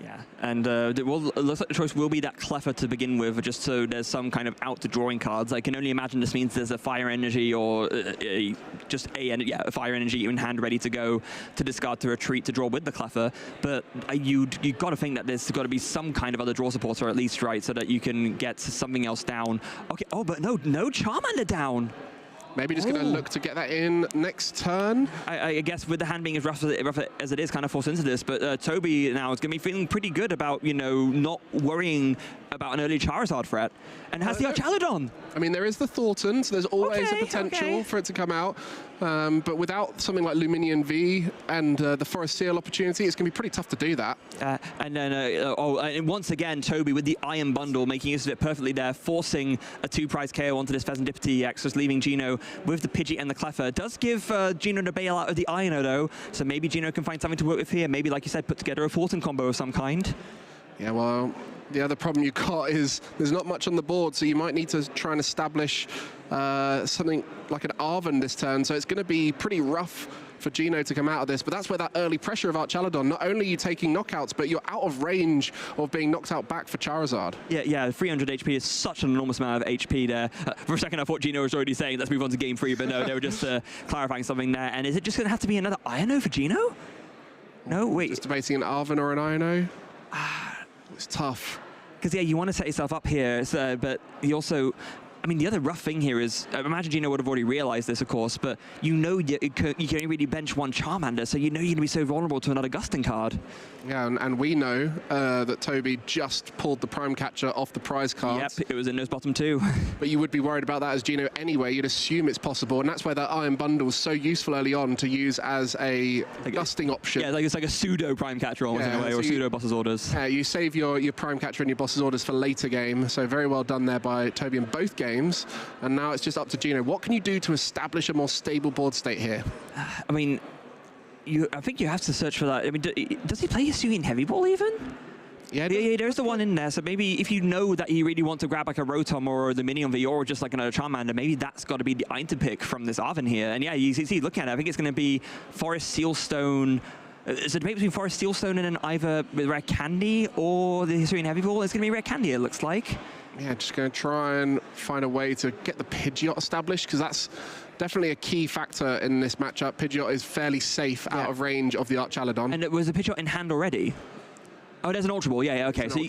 Speaker 5: Yeah, and it looks like the choice will be that Cleffer to begin with, just so there's some kind of out to drawing cards. I can only imagine this means there's a Fire Energy or a Fire Energy in hand ready to go to discard to retreat to draw with the Cleffer. But you got to think that there's got to be some kind of other draw supporter at least, right, so that you can get something else down. Okay, oh, but no Charmander down.
Speaker 4: Maybe just going to look to get that in next turn.
Speaker 5: I guess with the hand being as rough as it is, kind of forced into this, but Toby now is going to be feeling pretty good about, not worrying about an early Charizard threat, and has the Archaladon.
Speaker 4: I mean, there is the Thornton, so there's always a potential for it to come out, but without something like Luminium V and the Forest Seal opportunity, it's going to be pretty tough to do that.
Speaker 5: And then, and once again, Toby with the Iron Bundle, making use of it perfectly there, forcing a 2-prize KO onto this Pheasantipity EX, just leaving Gino with the Pidgey and the Cleffer. Does give Gino the bail out of the Ino, though, so maybe Gino can find something to work with here. Maybe, like you said, put together a Thornton combo of some kind.
Speaker 4: Yeah, well, the other problem you've got is there's not much on the board, so you might need to try and establish something like an Arven this turn, so it's going to be pretty rough for Gino to come out of this, but that's where that early pressure of Archaladon, not only are you taking knockouts, but you're out of range of being knocked out back for Charizard.
Speaker 5: Yeah, 300 HP is such an enormous amount of HP there. For a second, I thought Gino was already saying, let's move on to game 3, but no, they were just clarifying something there. And is it just going to have to be another Ino for Gino? No, wait.
Speaker 4: Just debating an Arven or an Ino? It's tough.
Speaker 5: Because, yeah, you want to set yourself up here, but you also... I mean, the other rough thing here is, I imagine Gino would have already realized this, of course, but you know you can only really bench one Charmander, so you know you're going to be so vulnerable to another Gusting card.
Speaker 4: Yeah, and we know that Toby just pulled the Prime Catcher off the prize cards.
Speaker 5: Yep, it was in those bottom two.
Speaker 4: But you would be worried about that as Gino anyway. You'd assume it's possible, and that's why that Iron Bundle is so useful early on to use as a Gusting option.
Speaker 5: Yeah, it's like a pseudo Prime Catcher almost in a way, or pseudo Boss's Orders.
Speaker 4: Yeah, you save your Prime Catcher and your Boss's Orders for later game, so very well done there by Toby in both games. And now it's just up to Gino. What can you do to establish a more stable board state here?
Speaker 5: I mean, I think you have to search for that. I mean, does he play Hisuian Heavy Ball even? Yeah, there's the one in there. So maybe if you know that you really want to grab like a Rotom or the Minion V or just like another Charmander, maybe that's got to be the item pick from this Arven here. And yeah, you see, look at it. I think it's going to be Forest Sealstone. It's a debate between Forest Sealstone and either Rare Candy or the Hisuian Heavy Ball. It's going to be Rare Candy, it looks like.
Speaker 4: Yeah, just going to try and find a way to get the Pidgeot established, because that's definitely a key factor in this matchup. Pidgeot is fairly safe out of range of the Archaladon.
Speaker 5: And it was a Pidgeot in hand already? Oh, there's an Ultra Ball. Yeah, okay. So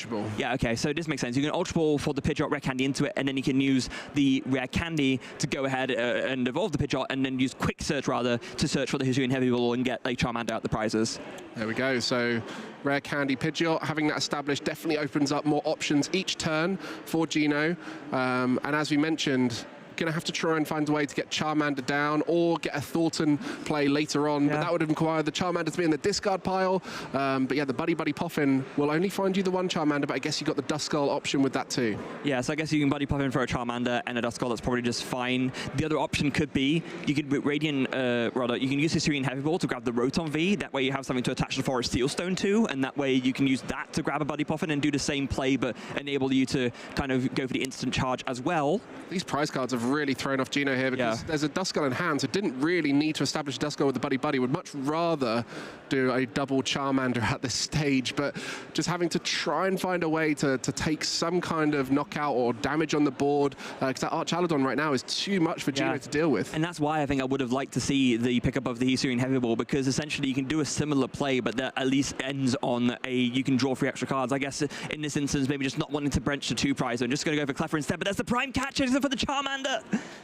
Speaker 5: so this makes sense. You can Ultra Ball for the Pidgeot Rare Candy into it, and then you can use the Rare Candy to go ahead and evolve the Pidgeot, and then use Quick Search rather to search for the Hisuian Heavy Ball and get like Charmander out the prizes.
Speaker 4: There we go. So Rare Candy Pidgeot, having that established definitely opens up more options each turn for Gino. And as we mentioned, going to have to try and find a way to get Charmander down or get a Thornton play later on, but that would require the Charmander to be in the discard pile. But yeah, the Buddy Poffin will only find you the one Charmander, but I guess you got the Duskull option with that too.
Speaker 5: Yeah, so I guess you can Buddy Poffin for a Charmander and a Duskull, that's probably just fine. The other option could be, you could Radiant, you can use Hisuian Heavy Ball to grab the Rotom V, that way you have something to attach the Forest Sealstone to, and that way you can use that to grab a Buddy Poffin and do the same play, but enable you to kind of go for the instant charge as well.
Speaker 4: These prize cards have really thrown off Gino here, because there's a Duskull in hand, so didn't really need to establish a Duskull with the Buddy. Would much rather do a double Charmander at this stage, but just having to try and find a way to take some kind of knockout or damage on the board, because that Archaladon right now is too much for Gino to deal with.
Speaker 5: And that's why I think I would have liked to see the pickup of the Hisuian Heavy Ball, because essentially you can do a similar play, but that at least ends on you can draw 3 extra cards. I guess in this instance, maybe just not wanting to branch to 2 prize, and just going to go for Cleffer instead, but there's the Prime Catcher for the Charmander.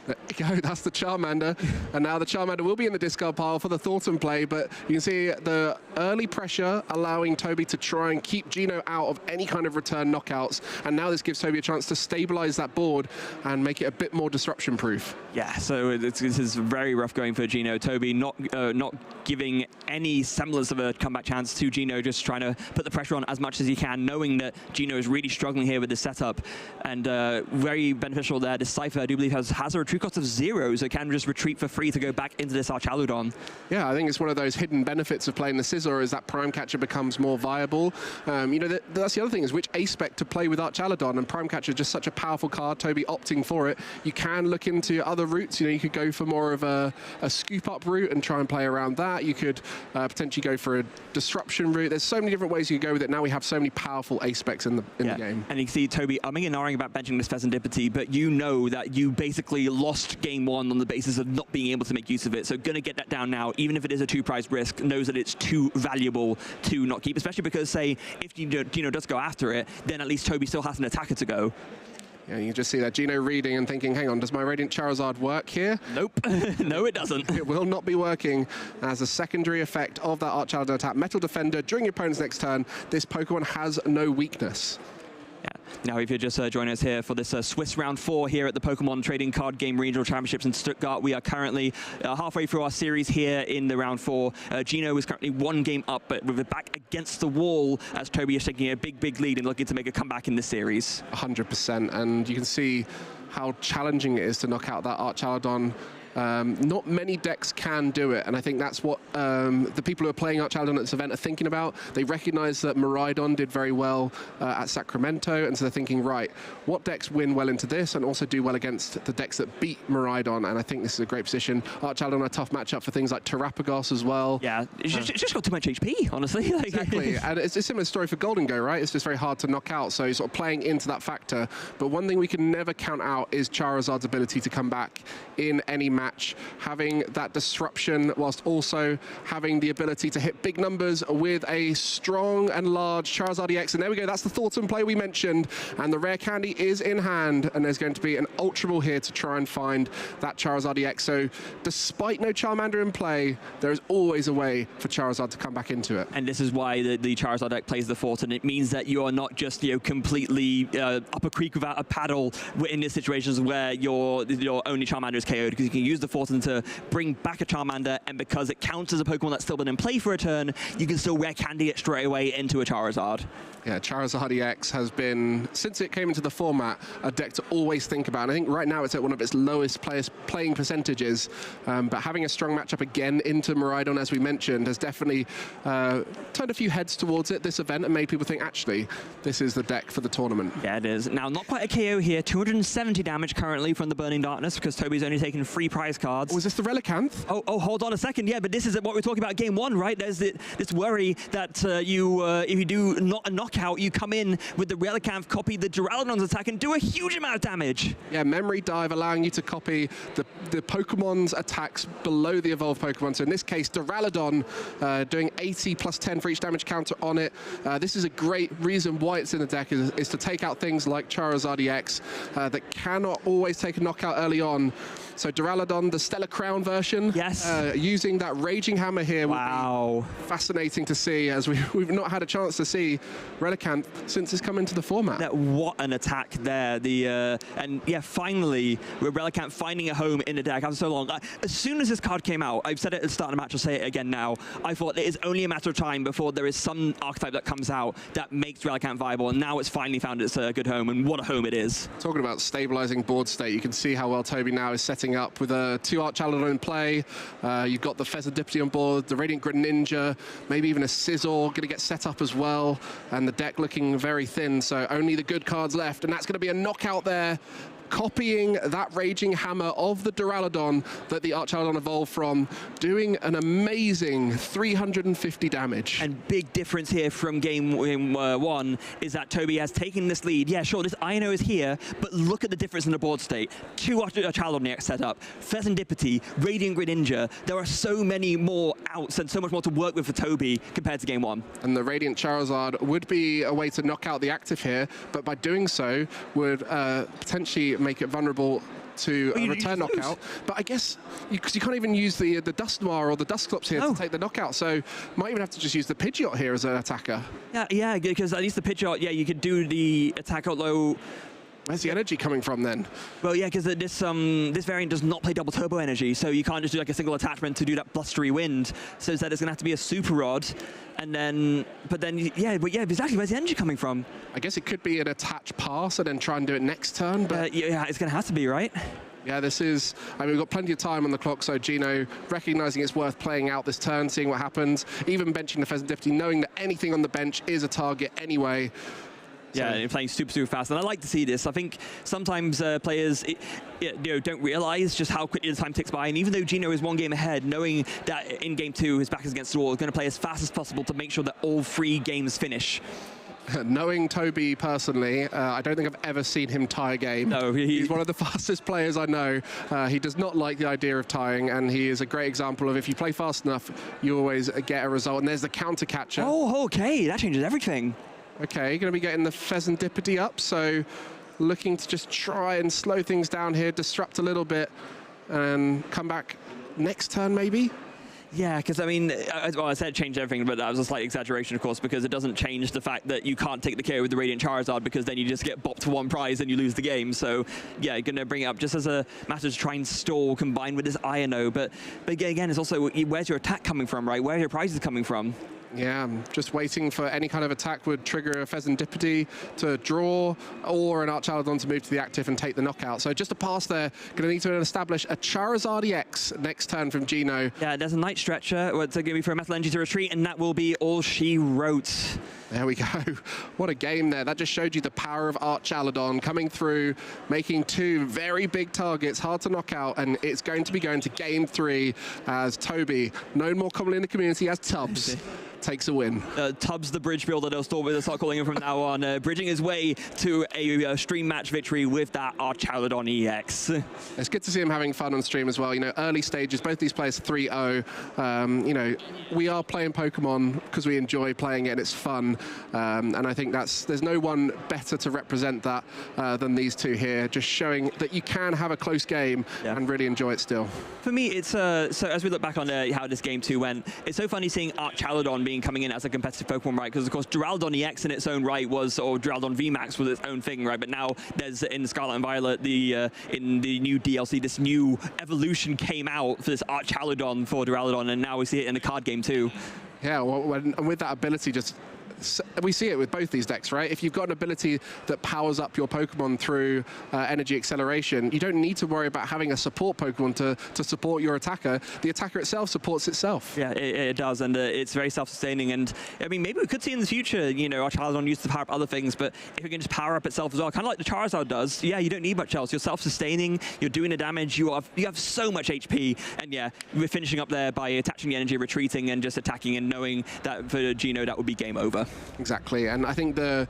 Speaker 4: There you go, that's the Charmander. And now the Charmander will be in the discard pile for the Thornton play, but you can see the early pressure allowing Toby to try and keep Gino out of any kind of return knockouts. And now this gives Toby a chance to stabilize that board and make it a bit more disruption proof.
Speaker 5: Yeah, so this is very rough going for Gino. Toby not giving any semblance of a comeback chance to Gino, just trying to put the pressure on as much as he can, knowing that Gino is really struggling here with this setup. And very beneficial there. This Cypher, I do believe, has a retreat cost of 0, so can just retreat for free to go back into this Archaludon.
Speaker 4: Yeah, I think it's one of those hidden benefits of playing the Scizor, is that Prime Catcher becomes more viable. You know, that's the other thing, is which A-Spec to play with Archaladon, and Prime Catcher is just such a powerful card, Toby opting for it. You can look into other routes. You know, you could go for more of a scoop-up route and try and play around that. You could potentially go for a disruption route. There's so many different ways you could go with it. Now we have so many powerful A-Specs in the game.
Speaker 5: And you can see Toby umming and ahhing about benching this Pheasantipity, but you know that you basically lost game 1 on the basis of not being able to make use of it. So going to get that down now, even if it is a 2 prize risk, knows that it's too valuable to not keep, especially because, say, if Gino does go after it, then at least Toby still has an attacker to go.
Speaker 4: Yeah, you can just see that Gino reading and thinking, hang on, does my Radiant Charizard work here?
Speaker 5: Nope. No, it doesn't.
Speaker 4: It will not be working as a secondary effect of that Archaladon attack. Metal Defender, during your opponent's next turn, this Pokemon has no weakness.
Speaker 5: Now, if you're just joining us here for this Swiss round 4 here at the Pokemon Trading Card Game Regional Championships in Stuttgart, we are currently halfway through our series here in the round 4. Gino is currently 1 game up, but with it back against the wall as Toby is taking a big lead and looking to make a comeback in this series.
Speaker 4: 100%, and you can see how challenging it is to knock out that Archaladon. Not many decks can do it, and I think that's what the people who are playing Archaladon at this event are thinking about. They recognize that Miraidon did very well at Sacramento, and so they're thinking, right, what decks win well into this and also do well against the decks that beat Miraidon, and I think this is a great position. Archaladon a tough matchup for things like Terrapagos as well.
Speaker 5: Yeah, it's just got too much HP, honestly.
Speaker 4: Exactly, and it's a similar story for Golden Go, right? It's just very hard to knock out, so sort of playing into that factor. But one thing we can never count out is Charizard's ability to come back in any match match, having that disruption whilst also having the ability to hit big numbers with a strong and large Charizard EX. And there we go, that's the Thornton play we mentioned, and the rare candy is in hand, and there's going to be an Ultra Ball here to try and find that Charizard EX. So despite no Charmander in play, there is always a way for Charizard to come back into it.
Speaker 5: And this is why the Charizard deck plays the Thornton. It means that you are not just completely up a creek without a paddle in these situations where your only Charmander is KO'd, because you can use the Thornton to bring back a Charmander, and because it counts as a Pokemon that's still been in play for a turn, you can still rare candy it straight away into a Charizard.
Speaker 4: Yeah, Charizard EX has been, since it came into the format, a deck to always think about. And I think right now it's at one of its lowest playing percentages, but having a strong matchup again into Miraidon, as we mentioned, has definitely turned a few heads towards it this event and made people think, actually, this is the deck for the tournament.
Speaker 5: Yeah, it is. Now, not quite a KO here. 270 damage currently from the Burning Darkness, because Toby's only taken 3 prize cards.
Speaker 4: Was this the Relicanth?
Speaker 5: Oh, hold on a second. Yeah, but this is what we're talking about game 1, right? There's this worry that if you do not a knockout, you come in with the Relicanth, copy the Duraludon's attack, and do a huge amount of damage.
Speaker 4: Yeah, Memory Dive allowing you to copy the Pokemon's attacks below the evolved Pokemon. So in this case, Duraludon doing 80 plus 10 for each damage counter on it. This is a great reason why it's in the deck, is to take out things like Charizard EX that cannot always take a knockout early on. So Duraludon, the Stellar Crown version,
Speaker 5: yes,
Speaker 4: using that Raging Hammer here.
Speaker 5: Wow,
Speaker 4: would be fascinating to see, as we've not had a chance to see Relicanth since it's come into the format.
Speaker 5: What an attack there! And yeah, finally, with Relicanth finding a home in the deck after so long. As soon as this card came out, I've said it at the start of the match, I'll say it again now, I thought it is only a matter of time before there is some archetype that comes out that makes Relicanth viable, and now it's finally found its good home, and what a home it is.
Speaker 4: Talking about stabilizing board state, you can see how well Toby now is setting up with 2 Archaludon in play. You've got the Fezandipity on board, the Radiant Greninja, maybe even a Scizor going to get set up as well, and the deck looking very thin, so only the good cards left, and that's going to be a knockout there, copying that Raging Hammer of the Duraludon that the Archaludon evolved from, doing an amazing 350 damage.
Speaker 5: And big difference here from game 1 is that Toby has taken this lead. Yeah, sure, this Ino is here, but look at the difference in the board state. 2 Archaludon EX set up, Fezandipity, Radiant Greninja. There are so many more outs and so much more to work with for Toby compared to game 1.
Speaker 4: And the Radiant Charizard would be a way to knock out the active here, but by doing so would potentially make it vulnerable to a return knockout. But I guess because you can't even use the Dusknoir or the Dusclops here to take the knockout, so might even have to just use the Pidgeot here as an attacker.
Speaker 5: Yeah, because at least the Pidgeot, yeah, you could do the attack, although
Speaker 4: where's the energy coming from then?
Speaker 5: Well, yeah, because this variant does not play double turbo energy, so you can't just do like a single attachment to do that blustery wind. So instead, it's going to have to be a Super Rod, and then, yeah, exactly. Where's the energy coming from?
Speaker 4: I guess it could be an attach pass and then try and do it next turn. But
Speaker 5: yeah, it's going to have to be, right?
Speaker 4: Yeah, this is, I mean, we've got plenty of time on the clock, so Gino recognizing it's worth playing out this turn, seeing what happens, even benching the Fezandipity, knowing that anything on the bench is a target anyway.
Speaker 5: Yeah, and playing super fast, and I like to see this. I think sometimes players don't realize just how quickly the time ticks by, and even though Gino is 1 game ahead, knowing that in game 2 his back is against the wall, is going to play as fast as possible to make sure that all 3 games finish.
Speaker 4: Knowing Toby personally, I don't think I've ever seen him tie a game.
Speaker 5: No,
Speaker 4: he's one of the fastest players I know. He does not like the idea of tying, and he is a great example of if you play fast enough, you always get a result. And there's the counter catcher.
Speaker 5: Oh, okay, that changes everything.
Speaker 4: Okay, going to be getting the Fezandipity up, so looking to just try and slow things down here, disrupt a little bit, and come back next turn maybe?
Speaker 5: Yeah, because I mean, well, I said change everything, but that was a slight exaggeration, of course, because it doesn't change the fact that you can't take the KO with the Radiant Charizard, because then you just get bopped for 1 prize and you lose the game. So yeah, you're going to bring it up just as a matter to try and stall combined with this Ino. But again, it's also, where's your attack coming from, right? Where are your prizes coming from?
Speaker 4: Yeah, I'm just waiting for any kind of attack would trigger a Fezandipity to draw, or an Archaludon to move to the active and take the knockout. So just a pass there. Going to need to establish a Charizard EX next turn from Gino.
Speaker 5: Yeah, there's a Night Stretcher. It's going to be for a Metal Energy to retreat, and that will be all she wrote.
Speaker 4: There we go. What a game there. That just showed you the power of Archaladon coming through, making two very big targets, hard to knock out, and it's going to be going to game 3 as Toby, known more commonly in the community as Tubbs, takes a win.
Speaker 5: Tubbs, the bridge builder, they'll start calling him from now on, bridging his way to a stream match victory with that Archaladon EX.
Speaker 4: It's good to see him having fun on stream as well. You know, early stages, both these players 3-0. You know, we are playing Pokemon because we enjoy playing it and it's fun. And I think there's no one better to represent that than these two here, just showing that you can have a close game and really enjoy it still.
Speaker 5: For me, it's so as we look back on how this game 2 went, it's so funny seeing Archaladon coming in as a competitive Pokemon, right? Because of course Duraludon EX in its own right was, or Duraludon VMAX was its own thing, right? But now there's in Scarlet and Violet, in the new DLC, this new evolution came out for this Archaladon for Duraludon, and now we see it in the card game too.
Speaker 4: Yeah, well, and with that ability, just we see it with both these decks, right? If you've got an ability that powers up your Pokemon through energy acceleration, you don't need to worry about having a support Pokemon to support your attacker. The attacker itself supports itself.
Speaker 5: Yeah, it does, and it's very self-sustaining. And I mean, maybe we could see in the future, you know, Archaladon used to power up other things, but if it can just power up itself as well, kind of like the Charizard does, yeah, you don't need much else. You're self-sustaining, you're doing the damage, you have so much HP, and yeah, we're finishing up there by attaching the energy, retreating, and just attacking, and knowing that for Gino, that would be game over.
Speaker 4: Exactly, and I think the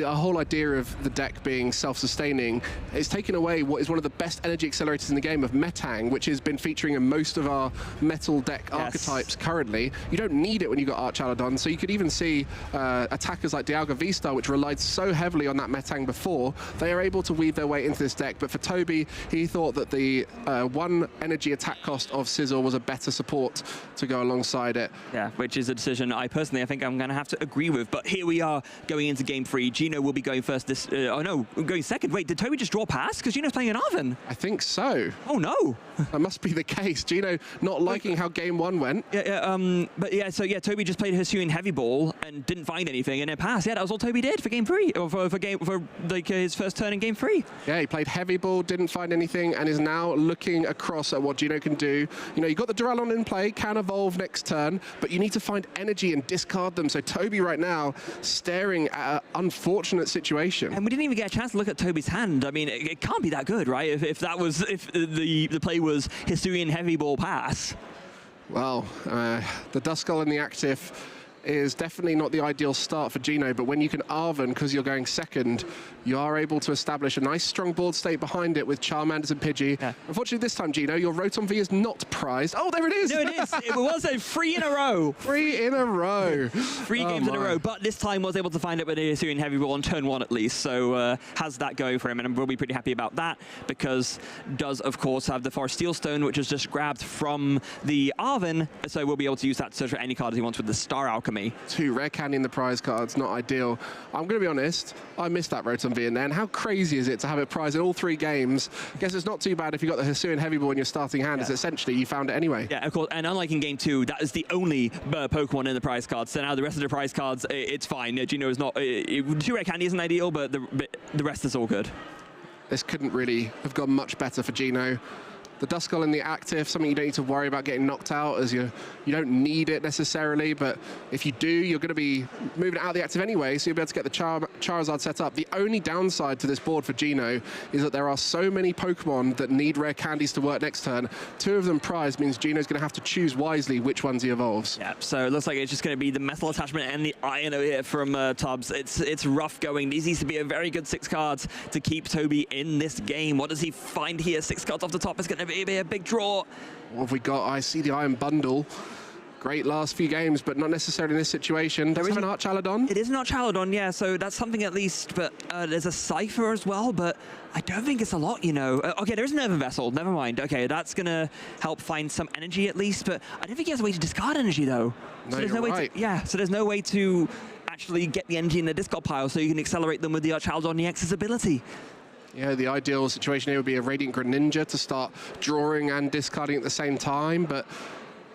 Speaker 4: whole idea of the deck being self-sustaining is taking away what is one of the best energy accelerators in the game of Metang, which has been featuring in most of our metal deck archetypes currently. You don't need it when you got Archaladon, so you could even see attackers like Dialga V-Star, which relied so heavily on that Metang before, they are able to weave their way into this deck. But for Toby, he thought that the 1 energy attack cost of Sizzle was a better support to go alongside it.
Speaker 5: Yeah, which is a decision I think I'm going to have to agree with. But here we are going into game 3. Gino will be going first this... oh no, going second. Wait, did Toby just draw past? Because Gino's playing an Arven.
Speaker 4: I think so.
Speaker 5: Oh no.
Speaker 4: That must be the case. Gino not liking how game 1 went.
Speaker 5: Yeah, but yeah, so yeah, Toby just played Hisuian Heavy Ball and didn't find anything and it passed. Yeah, that was all Toby did for game 3, or for like his first turn in game 3.
Speaker 4: Yeah, he played Heavy Ball, didn't find anything, and is now looking across at what Gino can do. You know, you got the Duraludon in play, can evolve next turn, but you need to find energy and discard them. So Toby right now staring at an unfortunate situation.
Speaker 5: And we didn't even get a chance to look at Toby's hand. I mean, it can't be that good, right? If the play was Hisuian Heavy Ball pass.
Speaker 4: Well, the Duskull in the active is definitely not the ideal start for Gino, but when you can Arven, because you're going second, you are able to establish a nice strong board state behind it with Charmanders and Pidgey. Yeah. Unfortunately this time, Gino, your Rotom V is not prized. Oh, there it is!
Speaker 5: No, it is. It was a 3 in a row.
Speaker 4: 3 in a row.
Speaker 5: 3 games in a row, but this time was able to find it with a Hisuian Heavy Ball on turn 1 at least, so has that going for him, and we'll be pretty happy about that, because does, of course, have the Forest Steel Stone, which is just grabbed from the Arven, so we'll be able to use that to search for any cards he wants with the Star Alchemy.
Speaker 4: 2 rare candy in the prize cards, not ideal. I'm going to be honest, I missed that Rotom V in there, and how crazy is it to have it prized in all 3 games? I guess it's not too bad if you got the Hisuian Heavy Ball in your starting hand, as essentially you found it anyway.
Speaker 5: Yeah, of course, and unlike in game 2, that is the only Pokemon in the prize cards, so now the rest of the prize cards, it's fine. Gino is not... 2 rare candy isn't ideal, but the rest is all good.
Speaker 4: This couldn't really have gone much better for Gino. The Duskull in the active, something you don't need to worry about getting knocked out, as you don't need it necessarily, but if you do, you're going to be moving it out of the active anyway, so you'll be able to get the Charizard set up. The only downside to this board for Gino is that there are so many Pokemon that need rare candies to work next turn. 2 of them prized means Gino's going to have to choose wisely which ones he evolves.
Speaker 5: Yeah, so it looks like it's just going to be the Metal Attachment and the Iron here from Tubbs. It's rough going. These needs to be a very good 6 cards to keep Toby in this game. What does he find here? 6 cards off the top is going to be a big draw.
Speaker 4: What have we got? I see the Iron Bundle. Great last few games, but not necessarily in this situation. Does it have an Archaladon?
Speaker 5: It is an Archaladon, yeah, so that's something at least, but there's a Cypher as well, but I don't think it's a lot, you know. Okay, there's an Earthen Vessel, never mind. Okay, that's going to help find some energy at least, but I don't think he has a way to discard energy, though.
Speaker 4: No, so you're right.
Speaker 5: So there's no way to actually get the energy in the discard pile so you can accelerate them with the Archaladon EX's ability.
Speaker 4: Yeah, the ideal situation here would be a Radiant Greninja to start drawing and discarding at the same time, but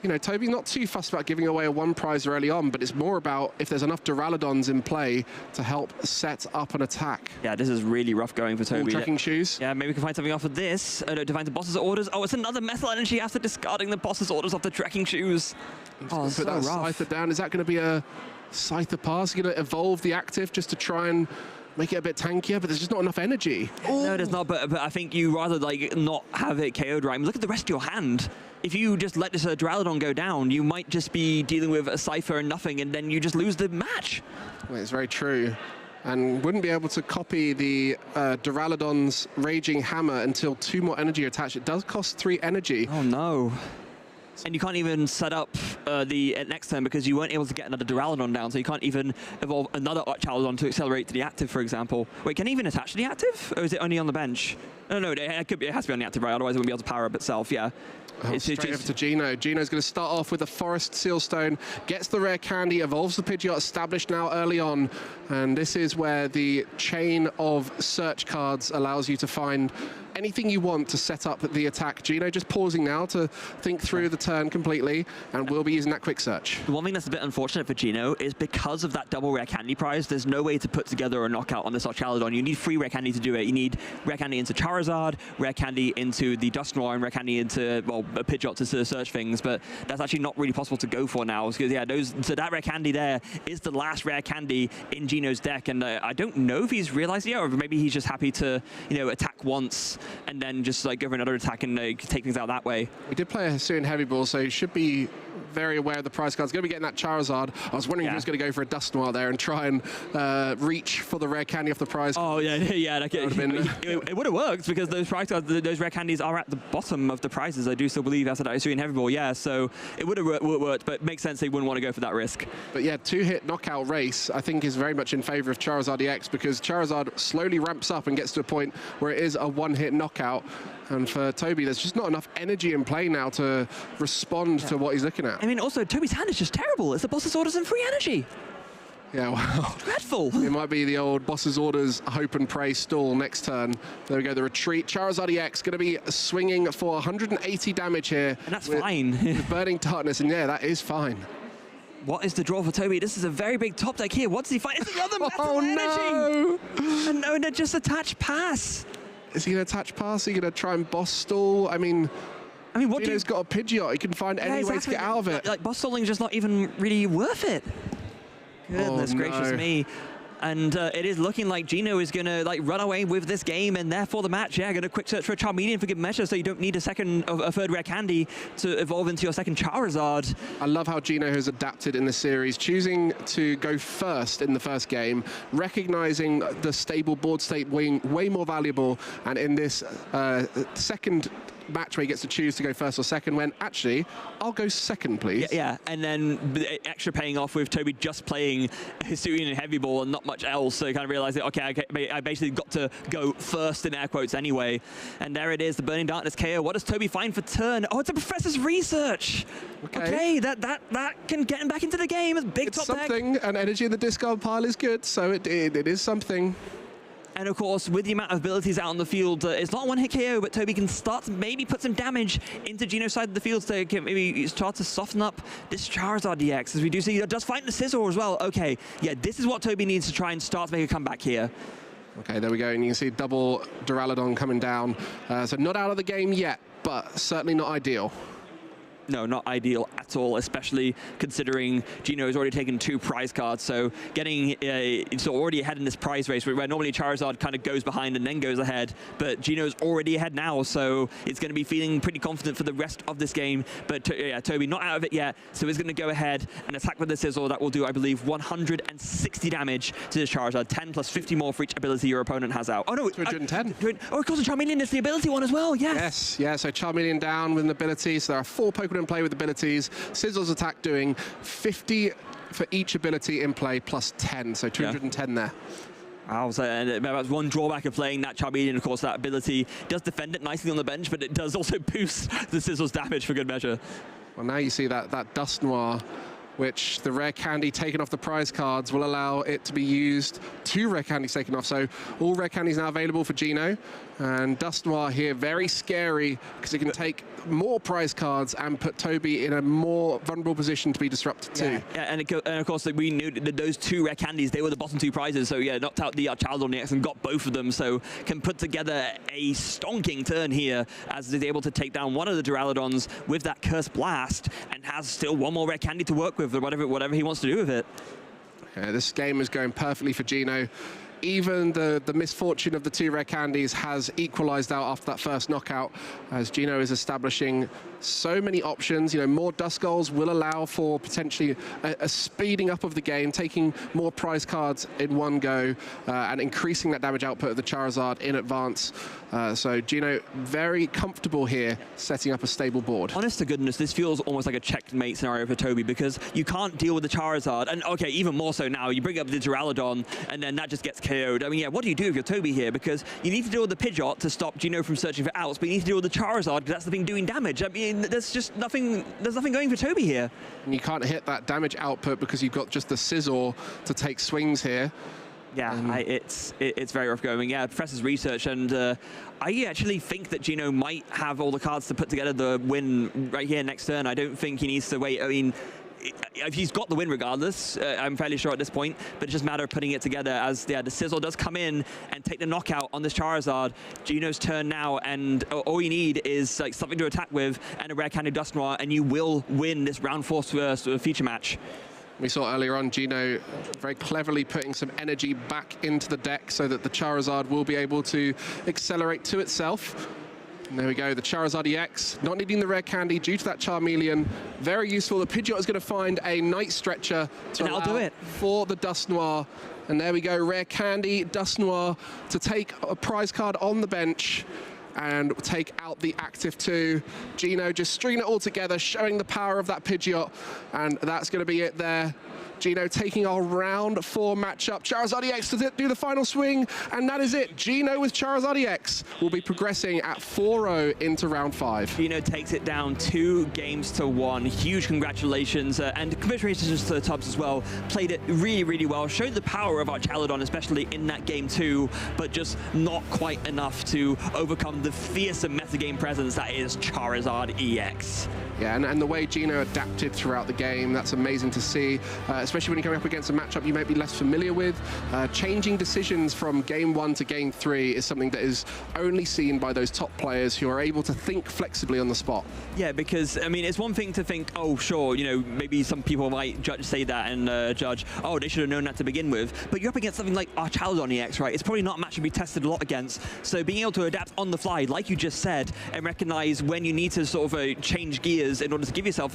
Speaker 4: you know, Toby's not too fussed about giving away a 1 prize early on, but it's more about if there's enough Duraludons in play to help set up an attack.
Speaker 5: Yeah, this is really rough going for Toby.
Speaker 4: Trekking shoes.
Speaker 5: Yeah, maybe we can find something off of this. Divine the Boss's Orders. Oh, it's another Metal Energy after discarding the Boss's Orders off the Trekking Shoes.
Speaker 4: Oh, put that Scyther down. Is that going to be a Scyther Pass, going to evolve the active just to try and make it a bit tankier, but there's just not enough energy.
Speaker 5: No, there's not, but I think you rather like not have it KO'd, right? I mean, look at the rest of your hand. If you just let this Duraludon go down, you might just be dealing with a Scyther and nothing, and then you just lose the match.
Speaker 4: Well, it's very true. And wouldn't be able to copy the Duraludon's Raging Hammer until 2 more energy are attached. It does cost 3 energy.
Speaker 5: Oh no. And you can't even set up the next turn because you weren't able to get another Duraludon down, so you can't even evolve another Archaludon to accelerate to the active, for example. Wait, can it even attach to the active? Or is it only on the bench? No, it has to be on the active, right? Otherwise it wouldn't be able to power up itself, yeah.
Speaker 4: Oh, straight over to Gino. Gino's going to start off with the Forest Sealstone, gets the rare candy, evolves the Pidgeot, established now early on. And this is where the chain of search cards allows you to find anything you want to set up the attack. Gino just pausing now to think through the turn completely, and we'll be using that quick search.
Speaker 5: The one thing that's a bit unfortunate for Gino is because of that double rare candy prize, there's no way to put together a knockout on this Archaludon. You need 3 rare candy to do it. You need rare candy into Charizard, rare candy into the Dusknoir, and rare candy into, well, a Pidgeot to search things, but that's actually not really possible to go for now, because, yeah, so that rare candy there is the last rare candy in Gino's deck, and I don't know if he's realized it yet, or maybe he's just happy to, you know, attack once and then just like go for another attack and take things out that way.
Speaker 4: We did play a Hisuian Heavy Ball, so he should be very aware of the prize cards. Going to be getting that Charizard. I was wondering if he was going to go for a Dusknoir there and try and reach for the rare candy off the prize.
Speaker 5: Oh yeah, yeah. Like, it would have worked because those prize cards, those rare candies are at the bottom of the prizes. I do still believe after that Hisuian Heavy Ball. Yeah, so it would have worked, but it makes sense they wouldn't want to go for that risk.
Speaker 4: But yeah, 2-hit knockout race I think is very much in favor of Charizard EX because Charizard slowly ramps up and gets to a point where it is a 1-hit knockout. And for Toby, there's just not enough energy in play now to respond to what he's looking at.
Speaker 5: I mean, also, Toby's hand is just terrible. It's the boss's orders and free energy.
Speaker 4: Yeah, well.
Speaker 5: Dreadful.
Speaker 4: It might be the old boss's orders, hope and pray stall next turn. There we go, the retreat. Charizard EX going to be swinging for 180 damage here.
Speaker 5: And that's fine.
Speaker 4: With Burning Tartness, and yeah, that is fine.
Speaker 5: What is the draw for Toby? This is a very big top deck here. What's he find? It's another metal energy! No! And no, just attach pass.
Speaker 4: Is he going to attach pass? Is he going to try and boss stall? I mean,
Speaker 5: what
Speaker 4: Gino's got a Pidgeot. He can find any way to get out of it.
Speaker 5: Like, boss stalling is just not even really worth it. Goodness gracious me. And it is looking like Gino is going to like run away with this game and therefore the match. Yeah, going to quick search for a Charmeleon for good measure so you don't need a third rare candy to evolve into your second Charizard.
Speaker 4: I love how Gino has adapted in the series, choosing to go first in the first game, recognizing the stable board state being way more valuable, and in this second match where he gets to choose to go first or second, when actually I'll go second, please.
Speaker 5: Yeah, and then the extra paying off with Toby just playing Hisuian and Heavy Ball and not much else, so you kind of realize that, okay, I basically got to go first in air quotes anyway. And there it is, the Burning Darkness KO. What does Toby find for turn? Oh, it's a Professor's Research. Okay, that can get him back into the game. It's big top deck.
Speaker 4: Something, and energy in the discard pile is good, so it is something.
Speaker 5: And of course, with the amount of abilities out on the field, it's not one hit KO, but Toby can start to maybe put some damage into Gino's side of the field to maybe start to soften up this Charizard DX, as we do see that does fight the Scizor as well. Okay, yeah, this is what Toby needs to try and start to make a comeback here.
Speaker 4: Okay, there we go, and you can see double Duraludon coming down. So not out of the game yet, but certainly not ideal.
Speaker 5: No, not ideal at all, especially considering Gino has already taken 2 prize cards, so getting already ahead in this prize race where normally Charizard kind of goes behind and then goes ahead, but Gino's already ahead now, so it's going to be feeling pretty confident for the rest of this game. But yeah, Toby not out of it yet, so he's going to go ahead and attack with the Scizor. That will do, I believe, 160 damage to this Charizard, 10 plus 50 more for each ability your opponent has out. Oh no,
Speaker 4: 210.
Speaker 5: Oh, of course, the Charmeleon is the ability one as well, yes.
Speaker 4: Yes, yeah, so Charmeleon down with an ability, so there are 4 Pokemon in play with abilities. Scizor's attack doing 50 for each ability in play plus 10, so 210 there.
Speaker 5: Wow, so that's one drawback of playing that Charmeleon. Of course, that ability does defend it nicely on the bench, but it does also boost the Scizor's damage for good measure.
Speaker 4: Well, now you see that Dusknoir, which the rare candy taken off the prize cards will allow it to be used. 2 rare candies taken off, so all rare candies now available for Gino. And Dusknoir here, very scary, because it can take more prize cards and put Toby in a more vulnerable position to be disrupted too.
Speaker 5: Yeah, and of course, we knew that those 2 rare candies, they were the bottom 2 prizes, so yeah, knocked out the Archaludon EX and got both of them, so can put together a stonking turn here, as is able to take down one of the Duraludons with that Curse Blast, and has still 1 more rare candy to work with, or whatever he wants to do with it.
Speaker 4: This game is going perfectly for Gino. Even the misfortune of the 2 rare candies has equalized out after that first knockout, as Gino is establishing so many options. You know, more Duskulls will allow for potentially a speeding up of the game, taking more prize cards in one go, and increasing that damage output of the Charizard in advance. So Gino very comfortable here, setting up a stable board.
Speaker 5: Honest to goodness, this feels almost like a checkmate scenario for Toby, because you can't deal with the Charizard, and okay, even more so now, you bring up the Duraludon, and then that just gets KO'd. I mean, yeah, what do you do if you're Toby here? Because you need to deal with the Pidgeot to stop Gino from searching for outs, but you need to deal with the Charizard, because that's the thing doing damage. I mean, there's just nothing going for Toby here.
Speaker 4: And you can't hit that damage output because you've got just the Scizor to take swings here.
Speaker 5: Yeah, it's very rough going. Yeah, Professor's research, and I actually think that Gino might have all the cards to put together the win right here next turn. I don't think he needs to wait. I mean, he's got the win regardless, I'm fairly sure at this point, but it's just a matter of putting it together as the Scizor does come in and take the knockout on this Charizard. Gino's turn now, and all you need is like something to attack with and a rare candy Dusknoir, and you will win this round 4 feature match.
Speaker 4: We saw earlier on Gino very cleverly putting some energy back into the deck so that the Charizard will be able to accelerate to itself. And there we go, the Charizard EX, not needing the rare candy due to that Charmeleon. Very useful. The Pidgeot is going to find a Night Stretcher to allow
Speaker 5: do it
Speaker 4: for the Dusknoir. And there we go, rare candy, Dusknoir to take a prize card on the bench and take out the active 2. Gino just stringing it all together, showing the power of that Pidgeot, and that's going to be it there. Gino taking our round 4 matchup. Charizard EX to do the final swing, and that is it. Gino with Charizard EX will be progressing at 4-0 into round 5.
Speaker 5: Gino takes it down 2-1. Huge congratulations, and congratulations to the Tubbs as well. Played it really, really well. Showed the power of our Charizard, especially in that game 2, but just not quite enough to overcome the fearsome metagame presence that is Charizard EX.
Speaker 4: Yeah, and the way Gino adapted throughout the game, that's amazing to see, especially when you're coming up against a matchup you might be less familiar with. Changing decisions from game 1 to game 3 is something that is only seen by those top players who are able to think flexibly on the spot.
Speaker 5: Yeah, because, I mean, it's one thing to think, oh, sure, you know, maybe some people might say that and judge, oh, they should have known that to begin with, but you're up against something like our Charizard EX, right? It's probably not a match you'd be tested a lot against, so being able to adapt on the fly, like you just said, and recognize when you need to sort of change gears in order to give yourself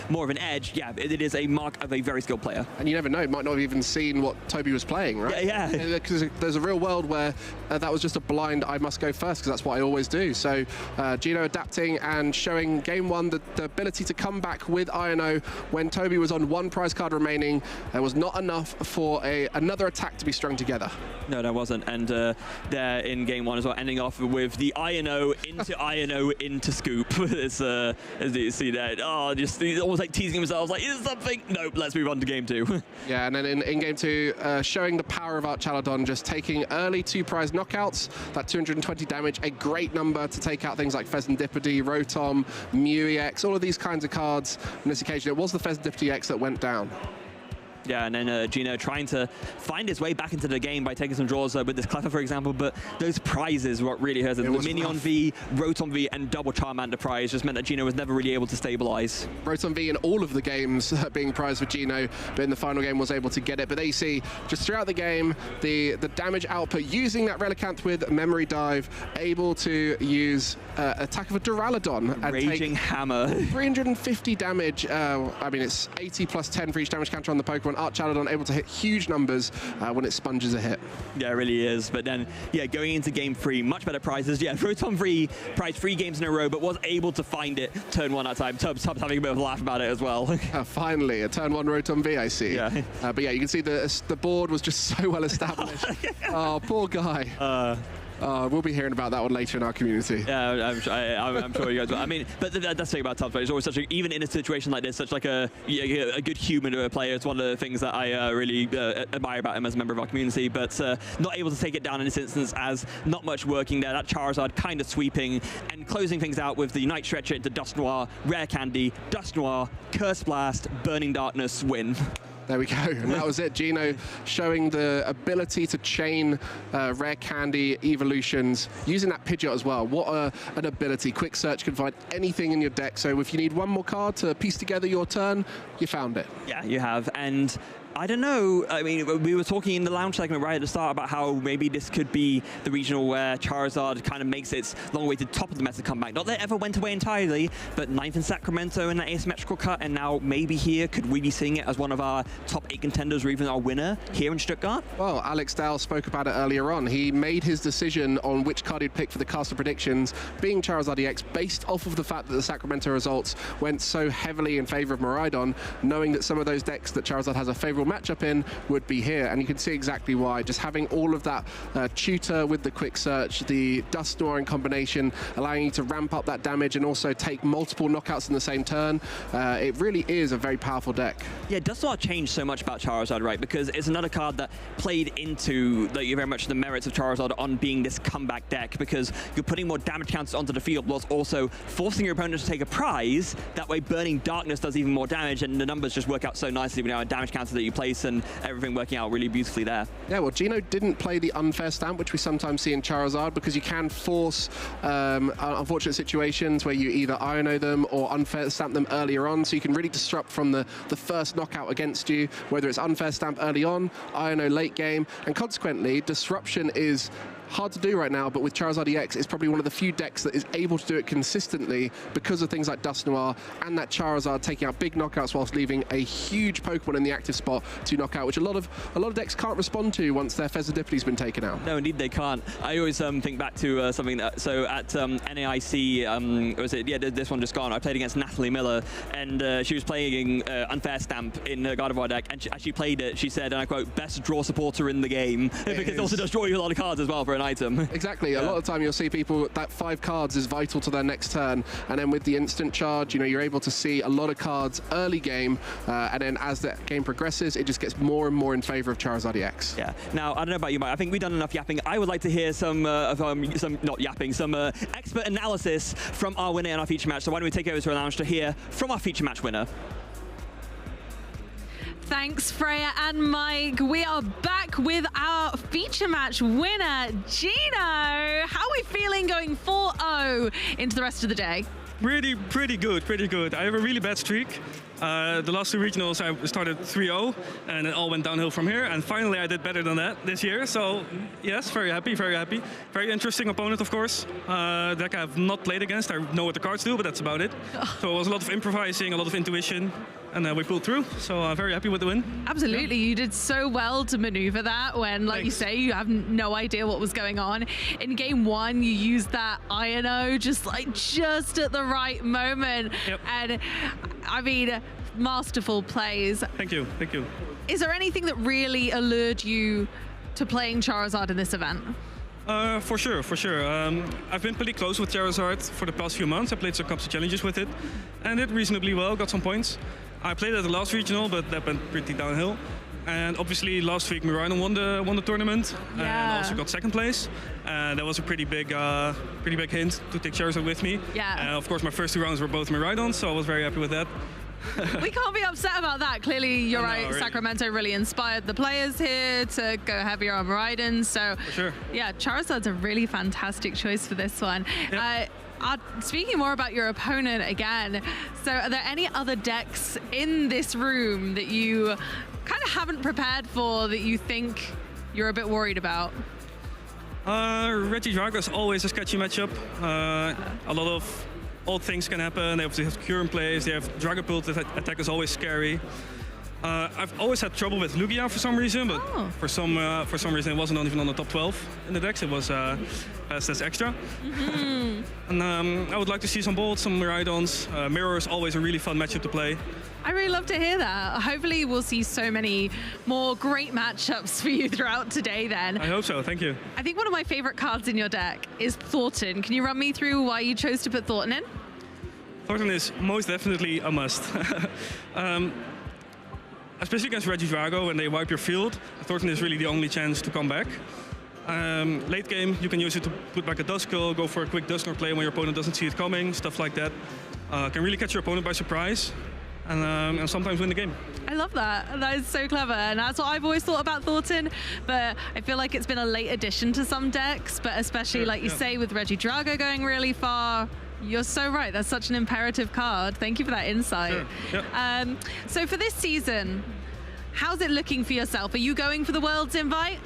Speaker 5: more of an edge, yeah, it is a mark of a very skilled player.
Speaker 4: And you never know, might not have even seen what Toby was playing, right?
Speaker 5: Yeah.
Speaker 4: Because there's a real world where that was just a blind, I must go first, because that's what I always do. So Gino adapting and showing game 1 the ability to come back with INO when Toby was on 1 prize card remaining. There was not enough for another attack to be strung together.
Speaker 5: No, there wasn't. And there in game 1 as well, ending off with the INO into INO into Scoop. It's, as you see there, just almost like teasing themselves, like, is something? Nope, let's move on to game 2.
Speaker 4: Yeah, and then in game 2, showing the power of Archaladon, just taking early 2 prize knockouts, that 220 damage, a great number to take out things like Pheasantipede, Rotom, Mew EX, all of these kinds of cards. On this occasion, it was the Pheasantipede EX that went down.
Speaker 5: Yeah, and then Gino trying to find his way back into the game by taking some draws with this Cleffa, for example, but those prizes what really hurt him. The Minion V, Rotom V, and double Charmander prize just meant that Gino was never really able to stabilize.
Speaker 4: Rotom V in all of the games being prized for Gino, but in the final game was able to get it. But there you see, just throughout the game, the damage output, using that Relicanth with Memory Dive, able to use attack of a Duraludon. And
Speaker 5: Raging Hammer.
Speaker 4: 350 damage. I mean, it's 80 plus 10 for each damage counter on the Pokemon. Archaladon able to hit huge numbers when it sponges a hit.
Speaker 5: Yeah, it really is. But then, yeah, going into game 3, much better prizes. Yeah, Rotom V prized 3 games in a row, but was able to find it turn 1 at a time. Tubbs having a bit of a laugh about it as well.
Speaker 4: Finally, a turn 1 Rotom V, I see.
Speaker 5: Yeah.
Speaker 4: But yeah, you can see the board was just so well established. Oh, poor guy. We'll be hearing about that one later in our community.
Speaker 5: Yeah, I'm sure you guys will. I mean, but that's the thing about Tubbs, right? It's always even in a situation like this, such like a good human player. It's one of the things that I really admire about him as a member of our community, but not able to take it down in this instance as not much working there. That Charizard kind of sweeping and closing things out with the Night Stretcher into Dusknoir, Rare Candy, Dusknoir, Curse Blast, Burning Darkness, win.
Speaker 4: There we go, and that was it. Gino showing the ability to chain rare candy evolutions using that Pidgeot as well. What an ability. Quick search can find anything in your deck, so if you need one more card to piece together your turn, you found it.
Speaker 5: Yeah, you have, and I don't know. I mean, we were talking in the lounge segment right at the start about how maybe this could be the regional where Charizard kind of makes its long-awaited top of the meta comeback. Not that it ever went away entirely, but 9th in Sacramento in that asymmetrical cut, and now maybe here, could we be seeing it as one of our top 8 contenders or even our winner here in Stuttgart?
Speaker 4: Well, Alex Dale spoke about it earlier on. He made his decision on which card he'd pick for the caster predictions, being Charizard EX, based off of the fact that the Sacramento results went so heavily in favor of Miraidon, knowing that some of those decks that Charizard has a favorable matchup in would be here. And you can see exactly why. Just having all of that tutor with the quick search, the Dust Noir in combination, allowing you to ramp up that damage and also take multiple knockouts in the same turn. It really is a very powerful deck.
Speaker 5: Yeah, Dust Noir changed so much about Charizard, right? Because it's another card that played into very much the merits of Charizard on being this comeback deck, because you're putting more damage counters onto the field whilst also forcing your opponent to take a prize. That way Burning Darkness does even more damage, and the numbers just work out so nicely with our damage counter that you place and everything working out really beautifully there. Yeah, well, Gino didn't play the unfair stamp, which we sometimes see in Charizard, because you can force unfortunate situations where you either INO them or unfair stamp them earlier on, so you can really disrupt from the first knockout against you, whether it's unfair stamp early on, INO late game, and consequently disruption is hard to do right now, but with Charizard EX, it's probably one of the few decks that is able to do it consistently because of things like Dust Noir and that Charizard taking out big knockouts whilst leaving a huge Pokemon in the active spot to knock out, which a lot of decks can't respond to once their Fezzadippity's been taken out. No, indeed they can't. I always think back to something that, so at NAIC, was it, yeah, this one just gone, I played against Natalie Miller, and she was playing Unfair Stamp in her Gardevoir deck, and as she played it, she said, and I quote, best draw supporter in the game, because it also does draw you a lot of cards as well for an item. Exactly. Yeah. A lot of the time you'll see people that 5 cards is vital to their next turn, and then with the instant charge, you know, you're able to see a lot of cards early game, and then as the game progresses, it just gets more and more in favor of Charizard EX. Yeah. Now, I don't know about you, Mike. I think we've done enough yapping. I would like to hear some expert analysis from our winner in our feature match. So why don't we take over to our lounge to hear from our feature match winner.
Speaker 6: Thanks, Freya and Mike. We are back with our feature match winner, Gino. How are we feeling going 4-0 into the rest of the day?
Speaker 2: Pretty good. I have a really bad streak. The last 2 regionals I started 3-0 and it all went downhill from here, and finally I did better than that this year, so yes, very happy. Very interesting opponent, of course. Deck I have not played against. I know what the cards do, but that's about it. So it was a lot of improvising, a lot of intuition, and we pulled through, so very happy with the win.
Speaker 6: Absolutely, yeah. You did so well to maneuver that when, like you say, you have no idea what was going on. In game 1, you used that INO just at the right moment. Yep. And I mean, masterful plays.
Speaker 2: Thank you.
Speaker 6: Is there anything that really allured you to playing Charizard in this event?
Speaker 2: For sure. I've been pretty close with Charizard for the past few months. I played some cups of challenges with it and did reasonably well, got some points. I played at the last regional, but that went pretty downhill. And obviously last week Miraidon won the tournament, and also got 2nd place. That was a pretty big hint to take Charizard with me. Yeah. Of course, my first 2 rounds were both Miraidon, so I was very happy with that.
Speaker 6: We can't be upset about that. Clearly, you're right. Really. Sacramento really inspired the players here to go heavier on Miraidon. So, for sure. Yeah, Charizard's a really fantastic choice for this one. Yep. Speaking more about your opponent again, so are there any other decks in this room that you kind of haven't prepared for that you think you're a bit worried about?
Speaker 2: Regidrago is always a sketchy matchup. A lot of old things can happen. They obviously have Cure in place. They have Dragapult attack is always scary. I've always had trouble with Lugia for some reason, but for some reason it wasn't even on the top 12 in the decks. It was as extra. Mm-hmm. And I would like to see some Bolts, some Miraidons. Mirror is always a really fun matchup to play.
Speaker 6: I really love to hear that. Hopefully we'll see so many more great matchups for you throughout today then.
Speaker 2: I hope so, thank you.
Speaker 6: I think one of my favorite cards in your deck is Thornton. Can you run me through why you chose to put Thornton in?
Speaker 2: Thornton is most definitely a must. Especially against Regidrago, when they wipe your field, Thornton is really the only chance to come back. Late game, you can use it to put back a Duskull, go for a quick Dusknoir play when your opponent doesn't see it coming, stuff like that. Can really catch your opponent by surprise, and sometimes win the game.
Speaker 6: I love that. That is so clever, and that's what I've always thought about Thornton, but I feel like it's been a late addition to some decks, but especially like you say with Regidrago going really far. You're so right. That's such an imperative card. Thank you for that insight.
Speaker 2: Sure. Yep.
Speaker 6: So for this season, How's it looking for yourself? Are you going for the World's invite?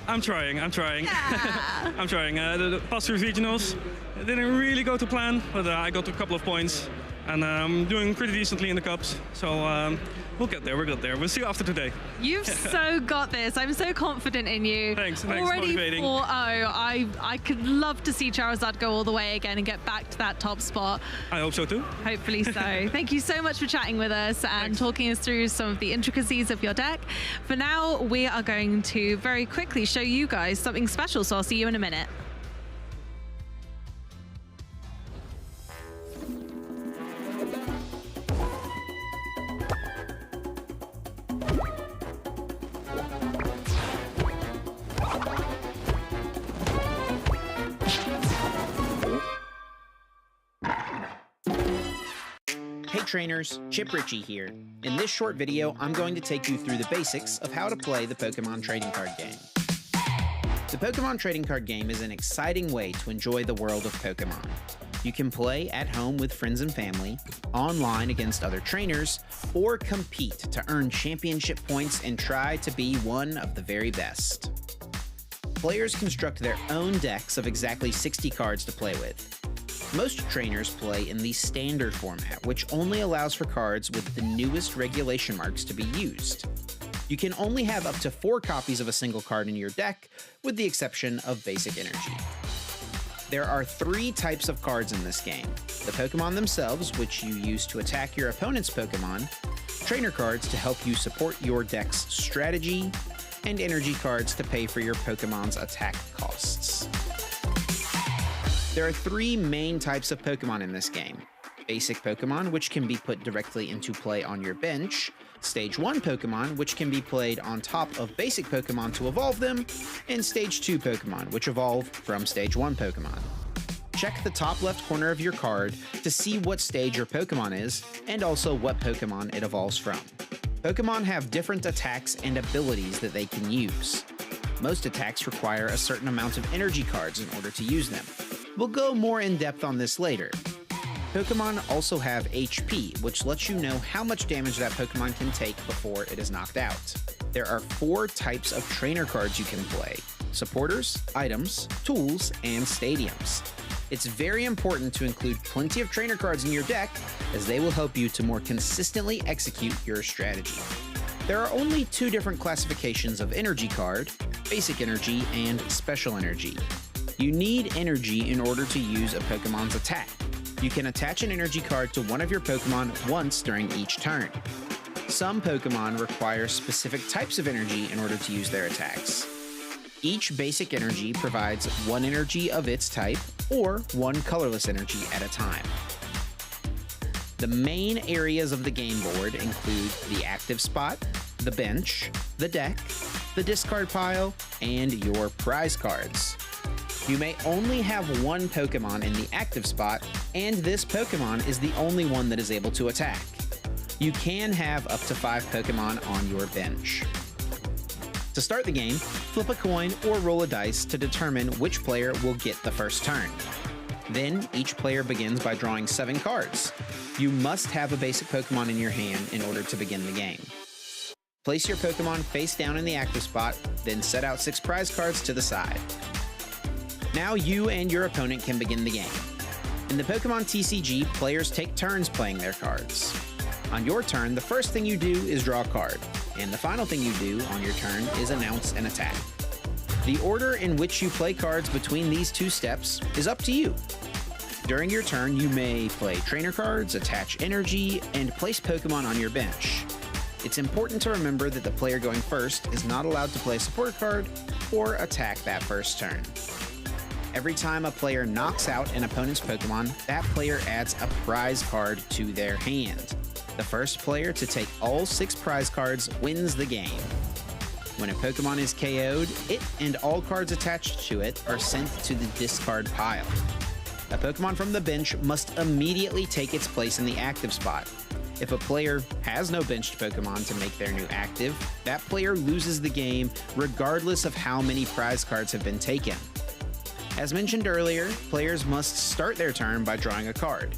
Speaker 2: I'm trying.
Speaker 6: Yeah.
Speaker 2: I'm trying. The past 3 regionals it didn't really go to plan, but I got a couple of points. And I'm doing pretty decently in the cups. So we'll get there, We'll see you after today.
Speaker 6: You've so got this. I'm so confident in you.
Speaker 2: Thanks,
Speaker 6: Already
Speaker 2: motivating.
Speaker 6: 4-0. I could love to see Charizard go all the way again and get back to that top spot.
Speaker 2: I hope so too.
Speaker 6: Hopefully so. Thank you so much for chatting with us and talking us through some of the intricacies of your deck. For now, we are going to very quickly show you guys something special, so I'll see you in a minute.
Speaker 3: Hey trainers, Chip Ritchie here. In this short video, I'm going to take you through the basics of how to play the Pokémon trading card game. The Pokémon trading card game is an exciting way to enjoy the world of Pokémon. You can play at home with friends and family, online against other trainers, or compete to earn championship points and try to be one of the very best. Players construct their own decks of exactly 60 cards to play with. Most trainers play in the standard format, which only allows for cards with the newest regulation marks to be used. You can only have up to 4 copies of a single card in your deck, with the exception of basic energy. There are 3 types of cards in this game: the Pokémon themselves, which you use to attack your opponent's Pokémon, trainer cards to help you support your deck's strategy, and energy cards to pay for your Pokémon's attack costs. There are 3 main types of Pokémon in this game: basic Pokémon, which can be put directly into play on your bench, Stage 1 Pokémon, which can be played on top of basic Pokémon to evolve them, and Stage 2 Pokémon, which evolve from Stage 1 Pokémon. Check the top left corner of your card to see what stage your Pokémon is, and also what Pokémon it evolves from. Pokémon have different attacks and abilities that they can use. Most attacks require a certain amount of energy cards in order to use them. We'll go more in depth on this later. Pokémon also have HP, which lets you know how much damage that Pokémon can take before it is knocked out. There are 4 types of trainer cards you can play: supporters, items, tools, and stadiums. It's very important to include plenty of trainer cards in your deck, as they will help you to more consistently execute your strategy. There are only 2 different classifications of energy card: basic energy and special energy. You need energy in order to use a Pokémon's attack. You can attach an energy card to one of your Pokémon once during each turn. Some Pokémon require specific types of energy in order to use their attacks. Each basic energy provides 1 energy of its type, or 1 colorless energy at a time. The main areas of the game board include the active spot, the bench, the deck, the discard pile, and your prize cards. You may only have 1 Pokémon in the active spot, and this Pokémon is the only one that is able to attack. You can have up to 5 Pokémon on your bench. To start the game, flip a coin or roll a dice to determine which player will get the first turn. Then, each player begins by drawing 7 cards. You must have a basic Pokémon in your hand in order to begin the game. Place your Pokémon face down in the active spot, then set out 6 prize cards to the side. Now you and your opponent can begin the game. In the Pokémon TCG, players take turns playing their cards. On your turn, the first thing you do is draw a card, and the final thing you do on your turn is announce an attack. The order in which you play cards between these 2 steps is up to you. During your turn, you may play trainer cards, attach energy, and place Pokémon on your bench. It's important to remember that the player going first is not allowed to play a support card or attack that first turn. Every time a player knocks out an opponent's Pokémon, that player adds a prize card to their hand. The first player to take all 6 prize cards wins the game. When a Pokémon is KO'd, it and all cards attached to it are sent to the discard pile. A Pokémon from the bench must immediately take its place in the active spot. If a player has no benched Pokémon to make their new active, that player loses the game regardless of how many prize cards have been taken. As mentioned earlier, players must start their turn by drawing a card.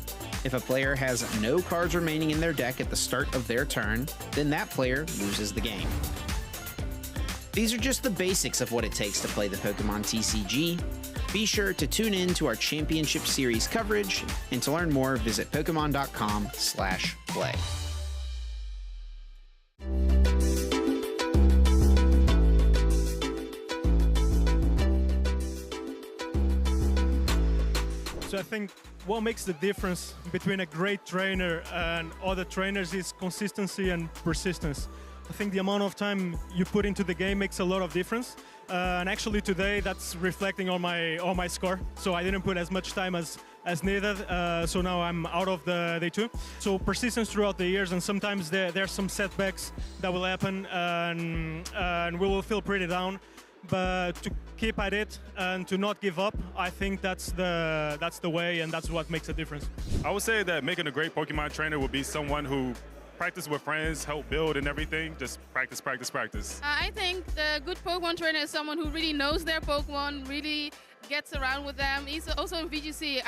Speaker 3: If a player has no cards remaining in their deck at the start of their turn, then that player loses the game. These are just the basics of what it takes to play the Pokemon TCG. Be sure to tune in to our Championship Series coverage, and to learn more, visit Pokemon.com/play.
Speaker 9: So I think what makes the difference between a great trainer and other trainers is consistency and persistence. I think the amount of time you put into the game makes a lot of difference. And actually today that's reflecting on my score. So I didn't put as much time as needed. So now I'm out of the day 2. So persistence throughout the years, and sometimes there's some setbacks that will happen, and we will feel pretty down. But to keep at it and to not give up, I think that's the way, and that's what makes a difference.
Speaker 10: I would say that making a great Pokemon trainer would be someone who practice with friends, help build and everything. Just practice, practice, practice.
Speaker 11: I think the good Pokemon trainer is someone who really knows their Pokemon, really gets around with them. He's also in VGC.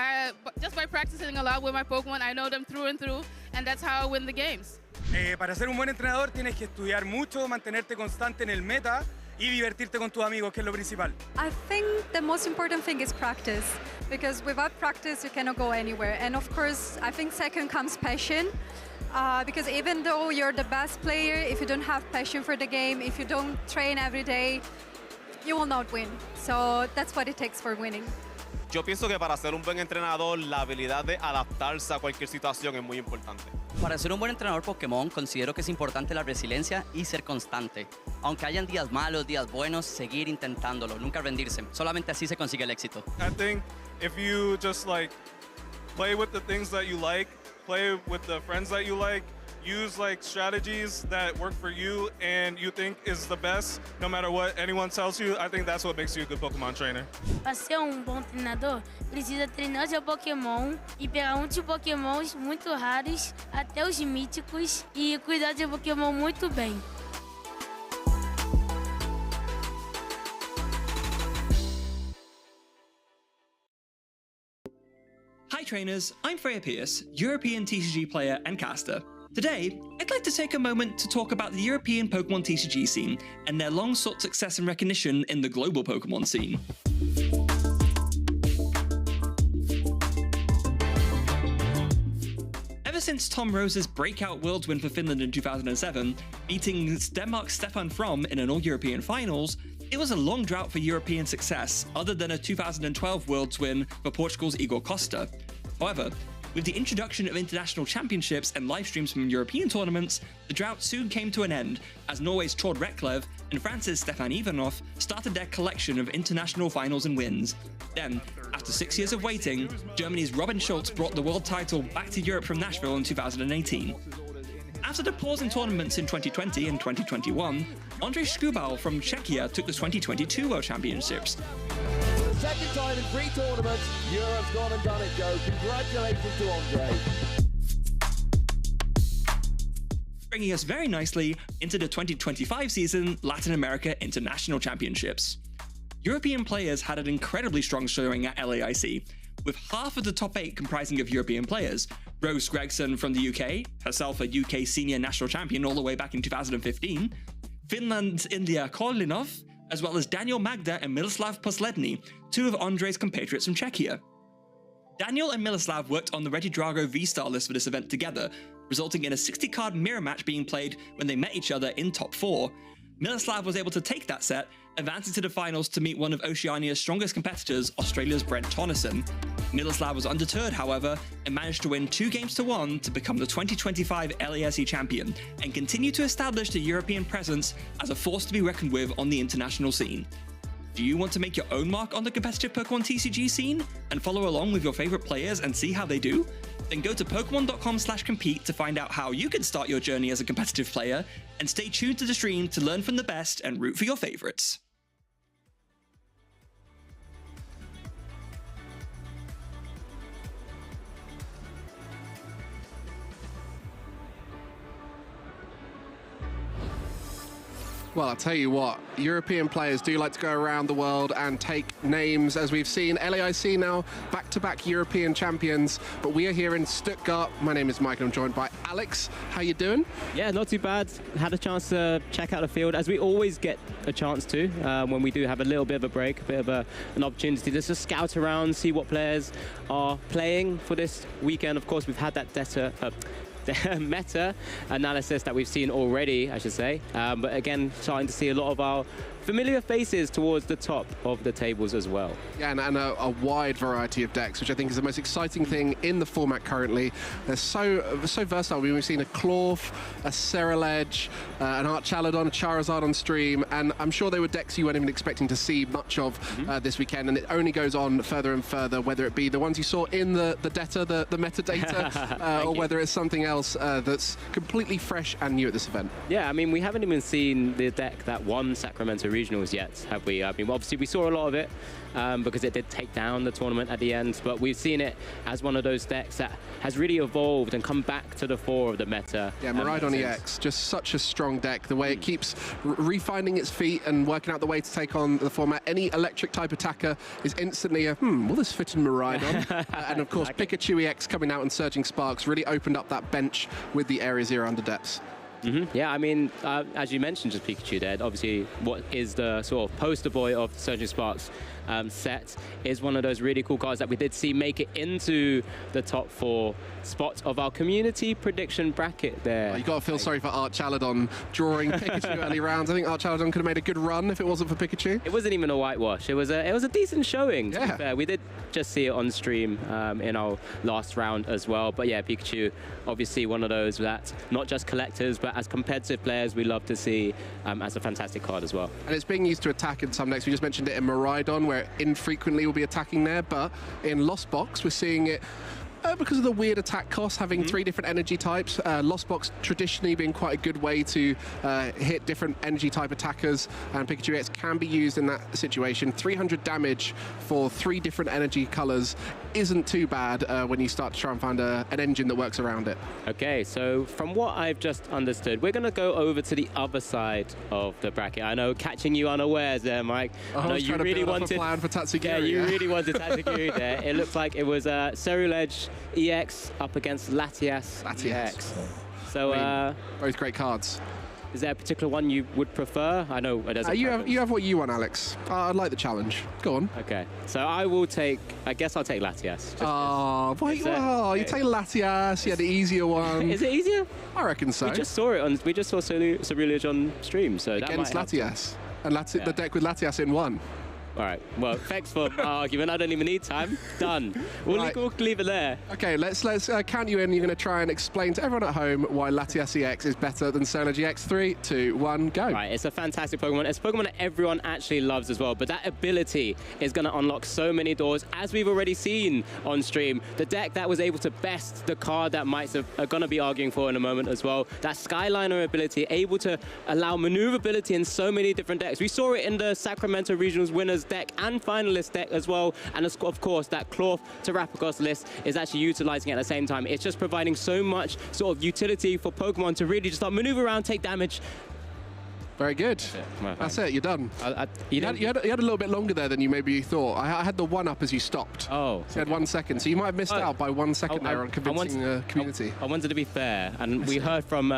Speaker 11: Just by practicing a lot with my Pokemon, I know them through and through, and that's how I win the games.
Speaker 12: Para ser un buen entrenador tienes que estudiar mucho, mantenerte constante en el meta y divertirte con tus amigos, que es lo principal.
Speaker 25: I think the most important thing is practice, because without practice you cannot go anywhere. And of course, I think second comes passion. Because even though you're the best player, if you don't have passion for the game, if you don't train every day, you will not win. So that's what it takes for winning.
Speaker 26: Yo pienso que para ser un buen entrenador, la habilidad de adaptarse a cualquier situación es muy importante.
Speaker 27: Para ser un buen entrenador Pokémon, considero que es importante la resiliencia y ser constante. Aunque hayan días malos, días buenos, seguir intentándolo, nunca rendirse. Solamente así se consigue el éxito.
Speaker 10: I think if you just like play with the things that you like, play with the friends that you like, use like strategies that work for you and you think is the best, no matter what anyone tells you, I think that's what makes you a good Pokemon trainer.
Speaker 28: Para ser bom treinador, precisa treinar seu Pokémon e pegar muitos Pokémons muito raros, até os míticos, e cuidar de Pokémon muito bem.
Speaker 29: Hi trainers, I'm Freya Pierce, European TCG player and caster. Today, I'd like to take a moment to talk about the European Pokemon TCG scene and their long-sought success and recognition in the global Pokemon scene. Ever since Tom Rose's breakout Worlds win for Finland in 2007, beating Denmark's Stefan From in an all-European finals, it was a long drought for European success, other than a 2012 Worlds win for Portugal's Igor Costa. However, with the introduction of international championships and live streams from European tournaments, the drought soon came to an end, as Norway's Tord Reklev and France's Stefan Ivanov started their collection of international finals and wins. Then, after 6 years of waiting, Germany's Robin Schulz brought the world title back to Europe from Nashville in 2018. After the pause in tournaments in 2020 and 2021, Andrej Skubal from Czechia took the 2022 World Championships.
Speaker 1: Second time in 3 tournaments, Europe's gone and done it, Joe. Congratulations to Andre.
Speaker 29: Bringing us very nicely into the 2025 season Latin America International Championships. European players had an incredibly strong showing at LAIC, with half of the top 8 comprising of European players. Rose Gregson from the UK, herself a UK senior national champion all the way back in 2015, Finland's Ilya Korlinov, as well as Daniel Magda and Miloslav Posledny, 2 of Andre's compatriots from Czechia. Daniel and Miloslav worked on the Regidrago V-Star list for this event together, resulting in a 60-card mirror match being played when they met each other in top 4. Miloslav was able to take that set, advancing to the finals to meet one of Oceania's strongest competitors, Australia's Brent Tonneson. Miloslav was undeterred, however, and managed to win 2 games to 1 to become the 2025 LASE champion, and continue to establish the European presence as a force to be reckoned with on the international scene. Do you want to make your own mark on the competitive Pokemon TCG scene, and follow along with your favorite players and see how they do? Then go to Pokemon.com/compete to find out how you can start your journey as a competitive player, and stay tuned to the stream to learn from the best and root for your favorites.
Speaker 4: Well, I'll tell you what, European players do like to go around the world and take names, as we've seen. LAIC now back-to-back European champions, but we are here in Stuttgart. My name is Michael, I'm joined by Alex. How you doing?
Speaker 7: Yeah, not too bad. Had a chance to check out the field, as we always get a chance to when we do have a little bit of a break, a bit of an opportunity just to scout around, see what players are playing for this weekend. Of course, we've had that meta analysis that we've seen already, I should say. But again, starting to see a lot of our familiar faces towards the top of the tables as well.
Speaker 4: Yeah, and a wide variety of decks, which I think is the most exciting thing in the format currently. They're so versatile. We've seen a Clorf, a Cereledge, an Archaladon, a Charizard on stream, and I'm sure they were decks you weren't even expecting to see much of this weekend, and it only goes on further and further, whether it be the ones you saw in the data, the metadata, or whether it's something else that's completely fresh and new at this event.
Speaker 7: Yeah, I mean, we haven't even seen the deck that won Sacramento Regionals yet, have we? I mean, obviously we saw a lot of it because it did take down the tournament at the end, but we've seen it as one of those decks that has really evolved and come back to the fore of the meta.
Speaker 4: Yeah, Miraidon EX, just such a strong deck. The way it keeps refining its feet and working out the way to take on the format. Any electric type attacker is instantly a, will this fit in Miraidon? And of course, Pikachu EX coming out and Surging Sparks really opened up that bench with the Area Zero under depths.
Speaker 7: Yeah, I mean, as you mentioned, just Pikachu there, obviously what is the sort of poster boy of the Surging Sparks set is one of those really cool cards that we did see make it into the top 4 spots of our community prediction bracket there.
Speaker 4: You got to feel sorry for Archaladon drawing Pikachu early rounds. I think Archaladon could have made a good run if it wasn't for Pikachu.
Speaker 7: It wasn't even a whitewash. It was a decent showing, to be fair. We did just see it on stream in our last round as well. But yeah, Pikachu, obviously one of those that not just collectors, but as competitive players, we love to see as a fantastic card as well.
Speaker 4: And it's being used to attack in some decks. We just mentioned it in Miraidon, where it infrequently will be attacking there, but in Lost Box, we're seeing it because of the weird attack costs, having 3 different energy types. Lost Box traditionally being quite a good way to hit different energy type attackers, and Pikachu EX can be used in that situation. 300 damage for 3 different energy colors isn't too bad when you start to try and find an engine that works around it.
Speaker 7: Okay, so from what I've just understood, we're going to go over to the other side of the bracket. I know, catching you unawares there, Mike.
Speaker 4: I was trying to build up a plan for Tatsugiri.
Speaker 7: Yeah, you really wanted Tatsugiri there. It looked like it was Ceruledge EX up against Latias EX. So,
Speaker 4: both great cards.
Speaker 7: Is there a particular one you would prefer? I know it doesn't.
Speaker 4: You have what you want, Alex. I'd like the challenge. Go on.
Speaker 7: Okay, so I guess I'll take Latias.
Speaker 4: You take Latias. Yeah, the easier one.
Speaker 7: Is it easier?
Speaker 4: I reckon so.
Speaker 7: We just saw it we just saw Ceruledge on stream, so
Speaker 4: against Latias, and the deck with Latias in one.
Speaker 7: All right. Well, thanks for my argument. I don't even need time. Done. We'll leave it there.
Speaker 4: Okay, let's count you in. You're going to try and explain to everyone at home why Latias EX is better than Ceruledge EX. 3, 2, 1, go.
Speaker 7: Right, it's a fantastic Pokemon. It's a Pokemon that everyone actually loves as well, but that ability is going to unlock so many doors, as we've already seen on stream. The deck that was able to best the card that Mike's are going to be arguing for in a moment as well. That Skyliner ability, able to allow maneuverability in so many different decks. We saw it in the Sacramento Regionals winners deck and finalist deck as well, and of course that Clorf Terrapagos list is actually utilizing it at the same time. It's just providing so much sort of utility for Pokemon to really just start maneuver around, take damage.
Speaker 4: Very good. That's it. You're done. You had a little bit longer there than you maybe thought. I had the 1-up as you stopped.
Speaker 7: Oh.
Speaker 4: So you had 1 second. So you might have missed out by 1 second there on convincing the community.
Speaker 7: I wanted to be fair, and we heard from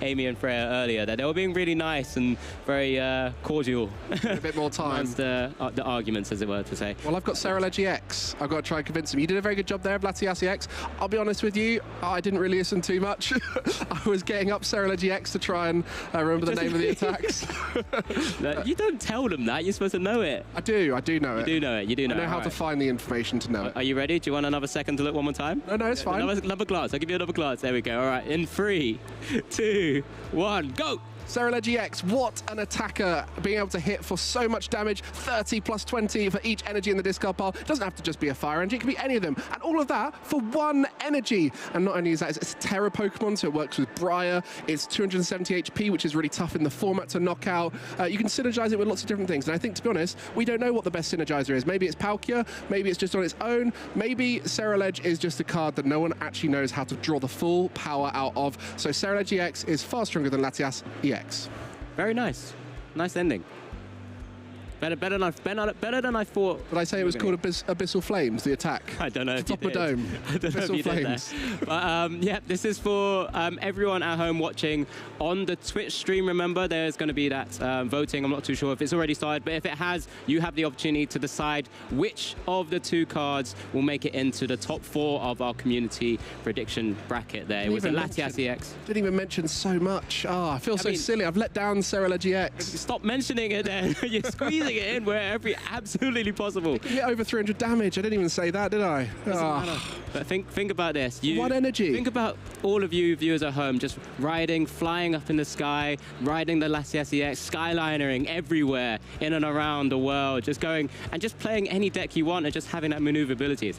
Speaker 7: Amy and Freya earlier that they were being really nice and very cordial.
Speaker 4: A bit more time.
Speaker 7: the arguments, as it were to say.
Speaker 4: Well, I've got Ceruledge EX. I've got to try and convince him. You did a very good job there of Latias EX. I'll be honest with you, I didn't really listen too much. I was getting up Ceruledge EX to try and remember the name of the attack.
Speaker 7: You don't tell them that. You're supposed to know it.
Speaker 4: I do know it.
Speaker 7: You do know it.
Speaker 4: I know how to find the information to know it.
Speaker 7: Are you ready? Do you want another second to look one more time?
Speaker 4: No, it's fine.
Speaker 7: Another glance. I'll give you another glance. There we go. All right. In 3, 2, 1, go!
Speaker 4: Ceruledge EX, what an attacker, being able to hit for so much damage, 30 plus 20 for each energy in the discard pile. It doesn't have to just be a fire energy, it can be any of them. And all of that for 1 energy. And not only is that, it's a Terra Pokemon, so it works with Briar. It's 270 HP, which is really tough in the format to knock out. You can synergize it with lots of different things. And I think, to be honest, we don't know what the best synergizer is. Maybe it's Palkia, maybe it's just on its own. Maybe Ceruledge is just a card that no one actually knows how to draw the full power out of. So Ceruledge EX is far stronger than Latias EX.
Speaker 7: Very nice. Nice ending. Better than I thought.
Speaker 4: Did I say it was called Abyssal Flames, the attack?
Speaker 7: I don't know if you did.
Speaker 4: Dome.
Speaker 7: I don't know if
Speaker 4: Abyssal
Speaker 7: you did
Speaker 4: Flames.
Speaker 7: that. But yeah, this is for everyone at home watching on the Twitch stream. Remember, there's going to be that voting. I'm not too sure if it's already started, but if it has, you have the opportunity to decide which of the 2 cards will make it into the top 4 of our community prediction bracket there. It was a Latias EX.
Speaker 4: Didn't even mention so much. Oh, I feel so silly. I've let down Cereledge EX.
Speaker 7: Stop mentioning it then. You're squeezing it in wherever absolutely possible.
Speaker 4: Hit over 300 damage. I didn't even say that, did I?
Speaker 7: But think about this.
Speaker 4: What energy?
Speaker 7: Think about all of you viewers at home just riding, flying up in the sky, riding the Latias EX, skylinering everywhere in and around the world, just going and just playing any deck you want and just having that maneuverability.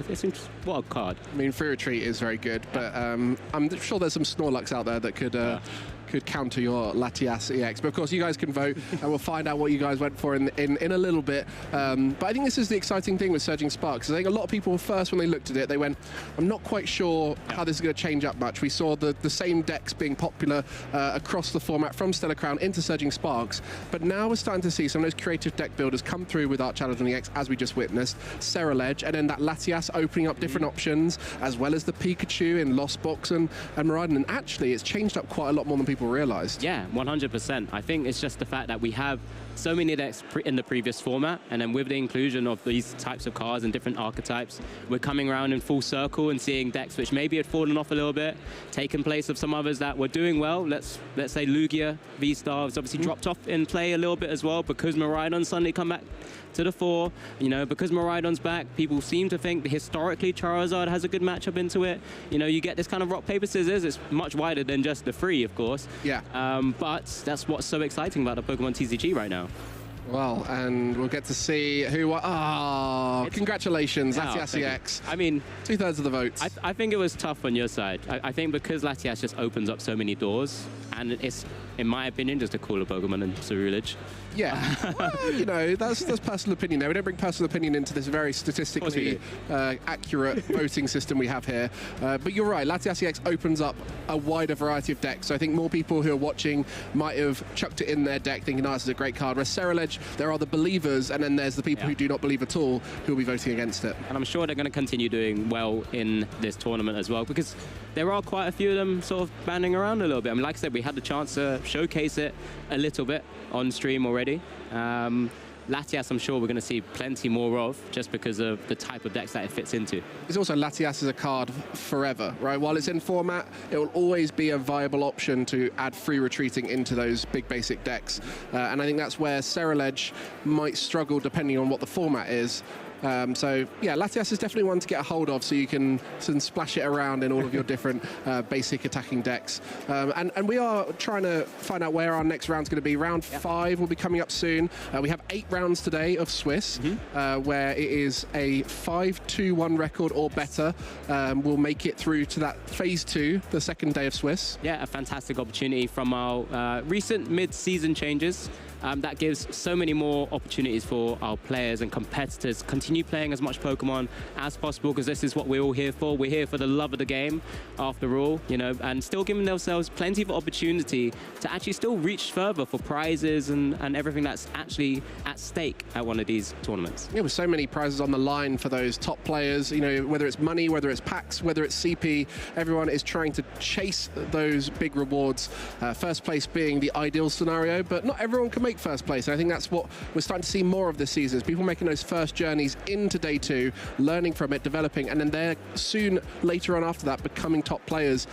Speaker 7: What a card.
Speaker 4: I mean, Free Retreat is very good, but I'm sure there's some Snorlax out there that could counter your Latias EX. But of course, you guys can vote, and we'll find out what you guys went for in a little bit. But I think this is the exciting thing with Surging Sparks. I think a lot of people first, when they looked at it, they went, I'm not quite sure how this is going to change up much. We saw the same decks being popular across the format from Stellar Crown into Surging Sparks, but now we're starting to see some of those creative deck builders come through with Arch Challenge on the EX, as we just witnessed, Cereledge, and then that Latias opening up different options, as well as the Pikachu in Lost Box and Miraidon. And actually, it's changed up quite a lot more than people realized.
Speaker 7: Yeah, 100%. I think it's just the fact that we have so many decks in the previous format, and then with the inclusion of these types of cards and different archetypes, we're coming around in full circle and seeing decks which maybe had fallen off a little bit, taken place of some others that were doing well. Let's say Lugia V-Star has obviously dropped off in play a little bit as well because Miraidon suddenly come back to the fore. You know, because Miraidon's back, people seem to think that historically Charizard has a good matchup into it. You know, you get this kind of rock, paper, scissors. It's much wider than just the 3, of course.
Speaker 4: Yeah.
Speaker 7: But that's what's so exciting about the Pokemon TCG right now.
Speaker 4: Well, and we'll get to see who... congratulations, Latias EX.
Speaker 7: I mean...
Speaker 4: 2/3 of the votes.
Speaker 7: I think it was tough on your side. I think because Latias just opens up so many doors, and it's, in my opinion, just a cooler Pokemon than Ceruledge.
Speaker 4: Yeah, well, you know, that's personal opinion there. We don't bring personal opinion into this very statistically accurate voting system we have here. But you're right, Latias EX opens up a wider variety of decks. So I think more people who are watching might have chucked it in their deck thinking, oh, this is a great card. Whereas Cereledge, there are the believers, and then there's the people who do not believe at all who will be voting against it.
Speaker 7: And I'm sure they're going to continue doing well in this tournament as well, because there are quite a few of them sort of banding around a little bit. I mean, like I said, we had the chance to showcase it a little bit on stream already. Latias, I'm sure we're going to see plenty more of, just because of the type of decks that it fits into.
Speaker 4: It's also Latias is a card forever, right? While it's in format, it will always be a viable option to add free retreating into those big basic decks. And I think that's where Cereledge might struggle depending on what the format is. So yeah, Latias is definitely one to get a hold of, so you can splash it around in all of your different basic attacking decks. And we are trying to find out where our next round's going to be. Round 5 will be coming up soon. We have 8 rounds today of Swiss, where it is a 5-2-1 record or better. We'll make it through to that phase 2, the second day of Swiss.
Speaker 7: Yeah, a fantastic opportunity from our recent mid-season changes. That gives so many more opportunities for our players and competitors to continue playing as much Pokemon as possible, because this is what we're all here for. We're here for the love of the game, after all, you know, and still giving themselves plenty of opportunity to actually still reach further for prizes and everything that's actually at stake at one of these tournaments.
Speaker 4: Yeah, with so many prizes on the line for those top players, you know, whether it's money, whether it's packs, whether it's CP, everyone is trying to chase those big rewards. First place being the ideal scenario, but not everyone can make first place. And I think that's what we're starting to see more of this season, is people making those first journeys into day 2, learning from it, developing, and then they're soon later on after that becoming top players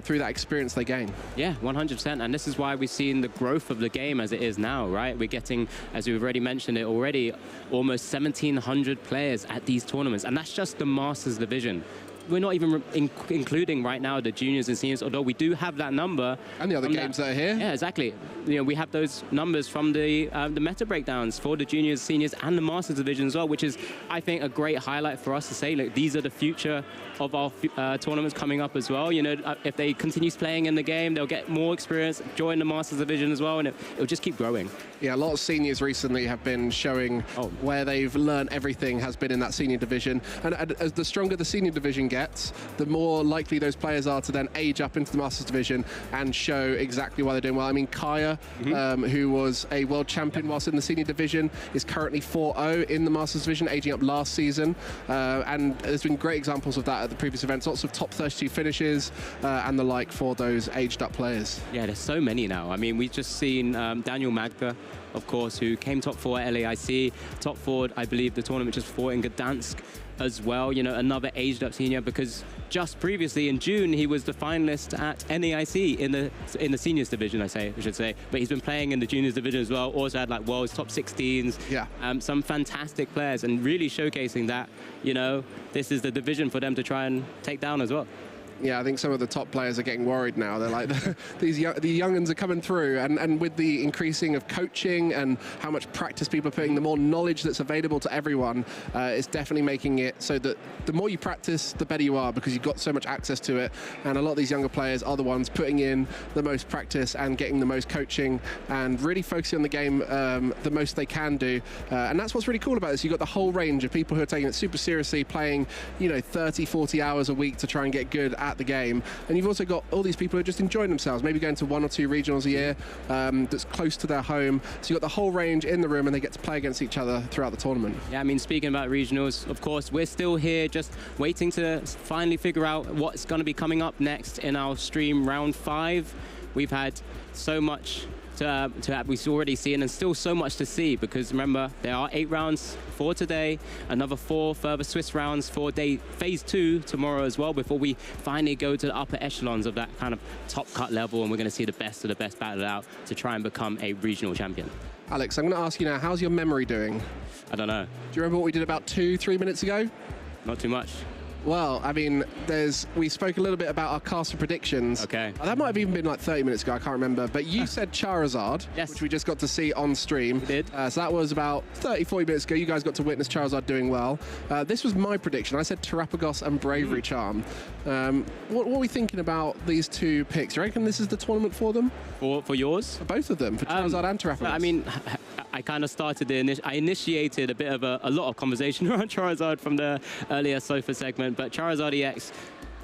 Speaker 4: through that experience they gain.
Speaker 7: Yeah, 100%. And this is why we've seen the growth of the game as it is now, right? We're getting, as we've already mentioned it already, almost 1,700 players at these tournaments. And that's just the Masters division. We're not even including right now the juniors and seniors, although we do have that number.
Speaker 4: And the other games that are here.
Speaker 7: Yeah, exactly. You know, we have those numbers from the meta breakdowns for the juniors, seniors, and the Masters division as well, which is, I think, a great highlight for us to say, look, these are the future of our tournaments coming up as well. You know, if they continue playing in the game, they'll get more experience, join the Masters division as well, and it'll just keep growing.
Speaker 4: Yeah, a lot of seniors recently have been showing where they've learned everything has been in that senior division. And as the stronger the senior division gets, the more likely those players are to then age up into the Masters division and show exactly why they're doing well. I mean, Kaya, who was a world champion whilst in the senior division, is currently 4-0 in the Masters division, aging up last season. And there's been great examples of that at the previous events. Lots of top 32 finishes and the like for those aged up players.
Speaker 7: Yeah, there's so many now. I mean, we've just seen Daniel Magda, of course, who came top 4 at LAIC, top 4, I believe, the tournament just before in Gdansk as well. You know, another aged up senior, because just previously in June he was the finalist at NAIC in the seniors division, I should say. But he's been playing in the juniors division as well. Also had like world's top 16s. Yeah. Some fantastic players, and really showcasing that, you know, this is the division for them to try and take down as well.
Speaker 4: Yeah, I think some of the top players are getting worried now. They're like, the young'uns are coming through, and with the increasing of coaching and how much practice people are putting, the more knowledge that's available to everyone, it's definitely making it so that the more you practice, the better you are, because you've got so much access to it. And a lot of these younger players are the ones putting in the most practice and getting the most coaching and really focusing on the game the most they can do. And that's what's really cool about this. You've got the whole range of people who are taking it super seriously, playing, you know, 30, 40 hours a week to try and get good at the game. And you've also got all these people who are just enjoying themselves, maybe going to 1 or 2 regionals a year that's close to their home. So you've got the whole range in the room, and they get to play against each other throughout the tournament.
Speaker 7: Yeah, I mean, speaking about regionals, of course, we're still here just waiting to finally figure out what's going to be coming up next in our stream round 5. We've had so much we've already seen, and still so much to see, because remember, there are 8 rounds for today, another 4 further Swiss rounds for phase 2 tomorrow as well, before we finally go to the upper echelons of that kind of top cut level, and we're going to see the best of the best battle out to try and become a regional champion.
Speaker 4: Alex, I'm going to ask you now, how's your memory doing?
Speaker 7: I don't know.
Speaker 4: Do you remember what we did about 2-3 minutes ago?
Speaker 7: Not too much.
Speaker 4: Well, I mean, we spoke a little bit about our caster predictions.
Speaker 7: Okay.
Speaker 4: That might have even been like 30 minutes ago, I can't remember. But you said Charizard,
Speaker 7: yes,
Speaker 4: which we just got to see on stream.
Speaker 7: We did.
Speaker 4: So that was about 30, 40 minutes ago. You guys got to witness Charizard doing well. This was my prediction. I said Terapagos and Bravery Charm. What are we thinking about these 2 picks? Do you reckon this is the tournament for them?
Speaker 7: For yours?
Speaker 4: For both of them, for Charizard and Terapagos.
Speaker 7: I mean, I kind of started I initiated a bit of a lot of conversation around Charizard from the earlier sofa segment, but Charizard EX,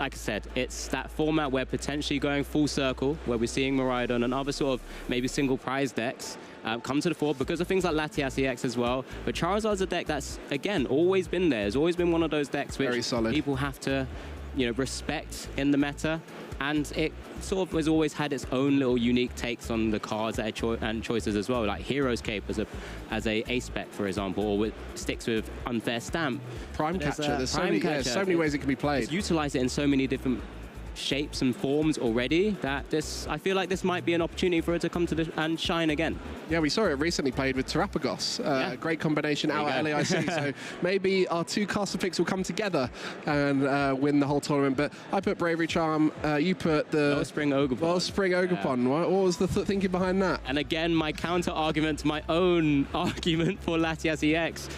Speaker 7: like I said, it's that format where potentially going full circle, where we're seeing Miraidon and other sort of maybe single prize decks come to the fore because of things like Latias EX as well. But Charizard's a deck that's, again, always been there. It's always been one of those decks which people have to, you know, respect in the meta. And it sort of has always had its own little unique takes on the cards and choices as well, like Hero's Cape as a ace spec, for example, or sticks with Unfair Stamp.
Speaker 4: Prime Catcher, there's so many ways it can be played.
Speaker 7: It's utilized it in so many different shapes and forms already that I feel like this might be an opportunity for it to come to and shine again.
Speaker 4: Yeah, we saw it recently played with Terapagos. Great combination out at LAIC. So maybe our 2 caster picks will come together and win the whole tournament. But I put Bravery Charm, you put the
Speaker 7: Wellspring Ogerpon.
Speaker 4: Wellspring Ogerpon. Yeah. What was the thinking behind that?
Speaker 7: And again, my counter argument to my own argument for Latias EX.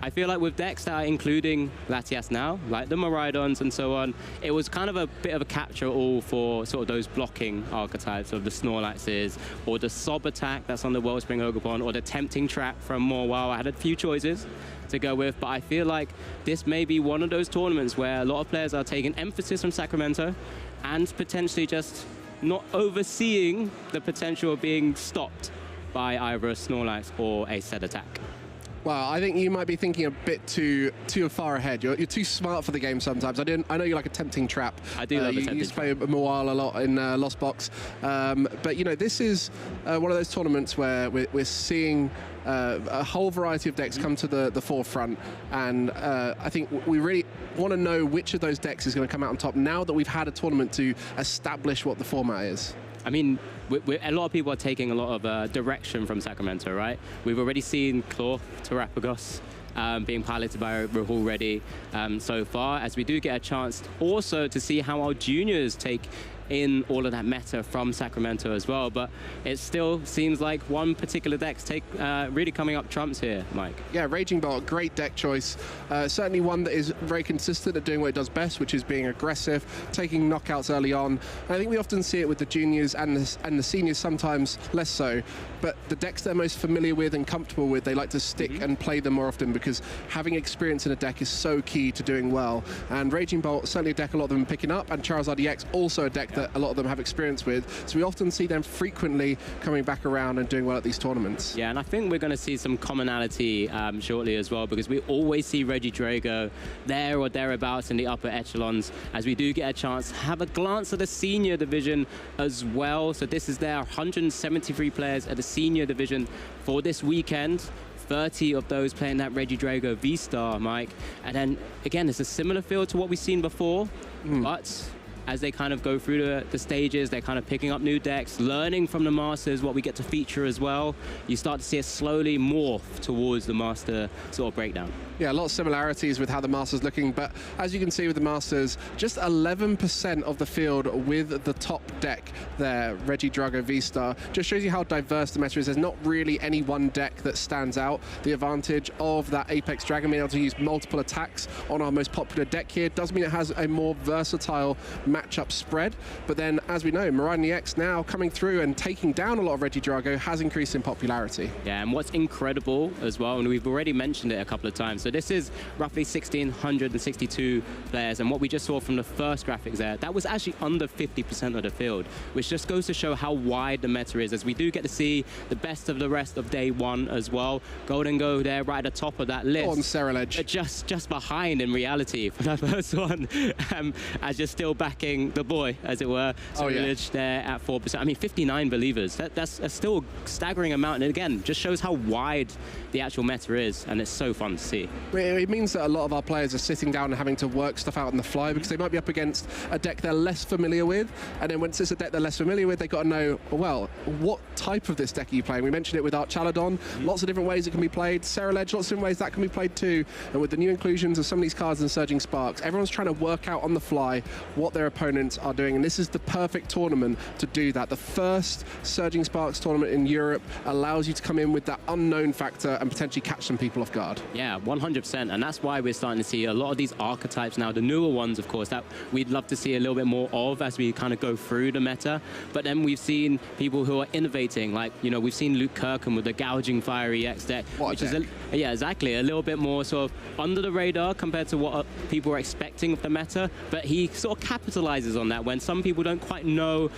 Speaker 7: I feel like with decks that are including Latias now, like the Miraidons and so on, it was kind of a bit of a catch-all for sort of those blocking archetypes of the Snorlaxes, or the Sob attack that's on the Wellspring Ogerpon, or the Tempting Trap from Morwell. I had a few choices to go with, but I feel like this may be one of those tournaments where a lot of players are taking emphasis from Sacramento and potentially just not overseeing the potential of being stopped by either a Snorlax or a said attack.
Speaker 4: Well, I think you might be thinking a bit too far ahead. You're too smart for the game sometimes. I know you like a Tempting Trap.
Speaker 7: I do love a Tempting
Speaker 4: Trap. You used to play Moal a lot in Lost Box. But, you know, this is one of those tournaments where we're seeing a whole variety of decks come to the forefront. And I think we really want to know which of those decks is going to come out on top now that we've had a tournament to establish what the format is.
Speaker 7: I mean, a lot of people are taking a lot of direction from Sacramento, right? We've already seen Claw, Terapagos being piloted by Rahul already so far, as we do get a chance also to see how our juniors take in all of that meta from Sacramento as well. But it still seems like one particular deck's really coming up trumps here, Mike.
Speaker 4: Yeah, Raging Bolt, great deck choice. Certainly one that is very consistent at doing what it does best, which is being aggressive, taking knockouts early on. And I think we often see it with the juniors and the seniors, sometimes less so. But the decks they're most familiar with and comfortable with, they like to stick and play them more often, because having experience in a deck is so key to doing well. And Raging Bolt, certainly a deck a lot of them are picking up, and Charizard EX, also a deck that a lot of them have experience with. So we often see them frequently coming back around and doing well at these tournaments.
Speaker 7: Yeah, and I think we're going to see some commonality shortly as well, because we always see Regidrago there or thereabouts in the upper echelons, as we do get a chance to have a glance at the senior division as well. So this is their 173 players at the senior division for this weekend. 30 of those playing that Regidrago V-Star, Mike. And then, again, it's a similar feel to what we've seen before, but as they kind of go through the stages, they're kind of picking up new decks, learning from the Masters what we get to feature as well. You start to see it slowly morph towards the Master sort of breakdown.
Speaker 4: Yeah, a lot of similarities with how the Masters looking, but as you can see with the Masters, just 11% of the field with the top deck there, Regidrago V-Star. Just shows you how diverse the meta is. There's not really any one deck that stands out. The advantage of that Apex Dragon being able to use multiple attacks on our most popular deck here does mean it has a more versatile matchup spread. But then, as we know, Miraidon EX now coming through and taking down a lot of Regidrago has increased in popularity.
Speaker 7: Yeah, and what's incredible as well, and we've already mentioned it a couple of times, so this is roughly 1,662 players, and what we just saw from the first graphics there, that was actually under 50% of the field, which just goes to show how wide the meta is, as we do get to see the best of the rest of day one as well. Golden Go there right at the top of that list.
Speaker 4: On Cereledge.
Speaker 7: Just behind in reality for that first one, as you're still backing the boy, as it were. Cereledge there at 4%. I mean, 59 believers. That's still a staggering amount, and again, just shows how wide the actual meta is, and it's so fun to see.
Speaker 4: It means that a lot of our players are sitting down and having to work stuff out on the fly, because they might be up against a deck they're less familiar with, and then once it's a deck they're less familiar with, they've got to know, well, what type of this deck are you playing? We mentioned it with Archaladon, lots of different ways it can be played. Cereledge, lots of different ways that can be played too, and with the new inclusions of some of these cards in Surging Sparks, everyone's trying to work out on the fly what their opponents are doing, and this is the perfect tournament to do that. The first Surging Sparks tournament in Europe allows you to come in with that unknown factor and potentially catch some people off guard.
Speaker 7: Yeah, 100%, and that's why we're starting to see a lot of these archetypes now, the newer ones, of course, that we'd love to see a little bit more of as we kind of go through the meta. But then we've seen people who are innovating, like, you know, we've seen Luke Kirkham with the Gouging Fire EX deck, which is, yeah, exactly, a little bit more sort of under the radar compared to what people are expecting of the meta, but he sort of capitalizes on that when some people don't quite know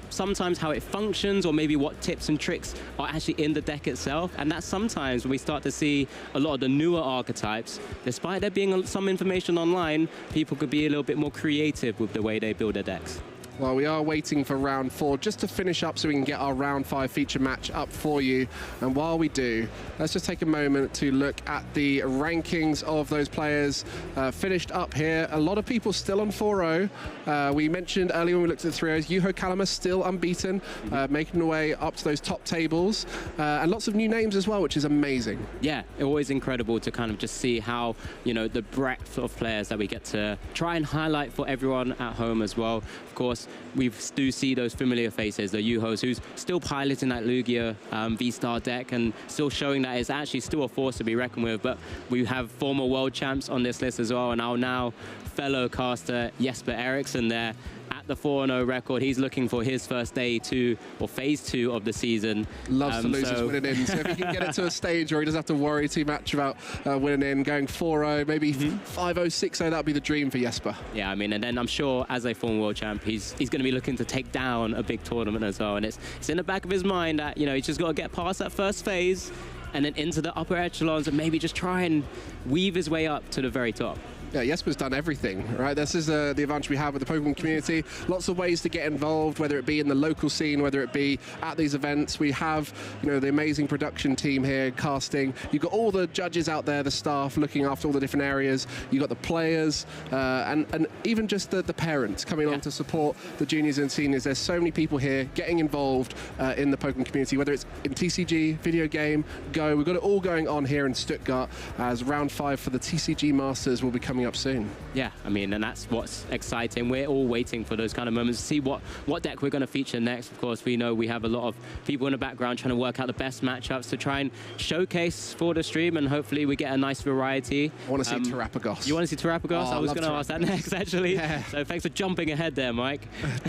Speaker 7: sometimes how it functions, or maybe what tips and tricks are actually in the deck itself. And that's sometimes when we start to see a lot of the newer archetypes, despite there being some information online, people could be a little bit more creative with the way they build their decks.
Speaker 4: Well, we are waiting for round 4 just to finish up so we can get our round 5 feature match up for you. And while we do, let's just take a moment to look at the rankings of those players finished up here. A lot of people still on 4-0. We mentioned earlier when we looked at the 3-0s, Yuho Kalama still unbeaten, making their way up to those top tables. And lots of new names as well, which is amazing.
Speaker 7: Yeah, always incredible to kind of just see how, you know, the breadth of players that we get to try and highlight for everyone at home as well. Of course, we do see those familiar faces, the Yuhos, who's still piloting that Lugia V-Star deck and still showing that it's actually still a force to be reckoned with. But we have former world champs on this list as well, and our now fellow caster Jesper Eriksson there at the 4-0 record. He's looking for his first day 2 or phase 2 of the season.
Speaker 4: Loves to lose his winning in. So if he can get it to a stage where he doesn't have to worry too much about winning in, going 4-0, maybe 5-0, 6-0, that would be the dream for Jesper.
Speaker 7: Yeah, I mean, and then I'm sure as a former world champ, he's going to be looking to take down a big tournament as well. And it's in the back of his mind that, you know, he's just got to get past that first phase and then into the upper echelons and maybe just try and weave his way up to the very top.
Speaker 4: Yeah, Jesper's done everything, right? This is the advantage we have with the Pokemon community. Lots of ways to get involved, whether it be in the local scene, whether it be at these events. We have, you know, the amazing production team here, casting. You've got all the judges out there, the staff looking after all the different areas. You've got the players, and even just the parents coming on to support the juniors and seniors. There's so many people here getting involved in the Pokemon community, whether it's in TCG, video game, Go. We've got it all going on here in Stuttgart as round 5 for the TCG Masters will be coming up soon.
Speaker 7: Yeah, I mean, and that's what's exciting. We're all waiting for those kind of moments to see what deck we're going to feature next. Of course, we know we have a lot of people in the background trying to work out the best matchups to try and showcase for the stream, and hopefully we get a nice variety.
Speaker 4: I want to see Terrapagos.
Speaker 7: You want to see Terrapagos?
Speaker 4: Oh,
Speaker 7: I was going to ask that next, actually. Yeah. So thanks for jumping ahead there, Mike.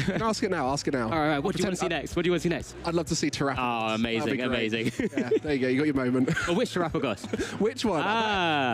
Speaker 4: Ask it now, ask it now.
Speaker 7: All right, what do you want to see next? What do you want to see next?
Speaker 4: I'd love to see Terrapagos.
Speaker 7: Oh, amazing, amazing.
Speaker 4: Yeah, there you go, you got your moment.
Speaker 7: But which Terrapagos?
Speaker 4: Which one?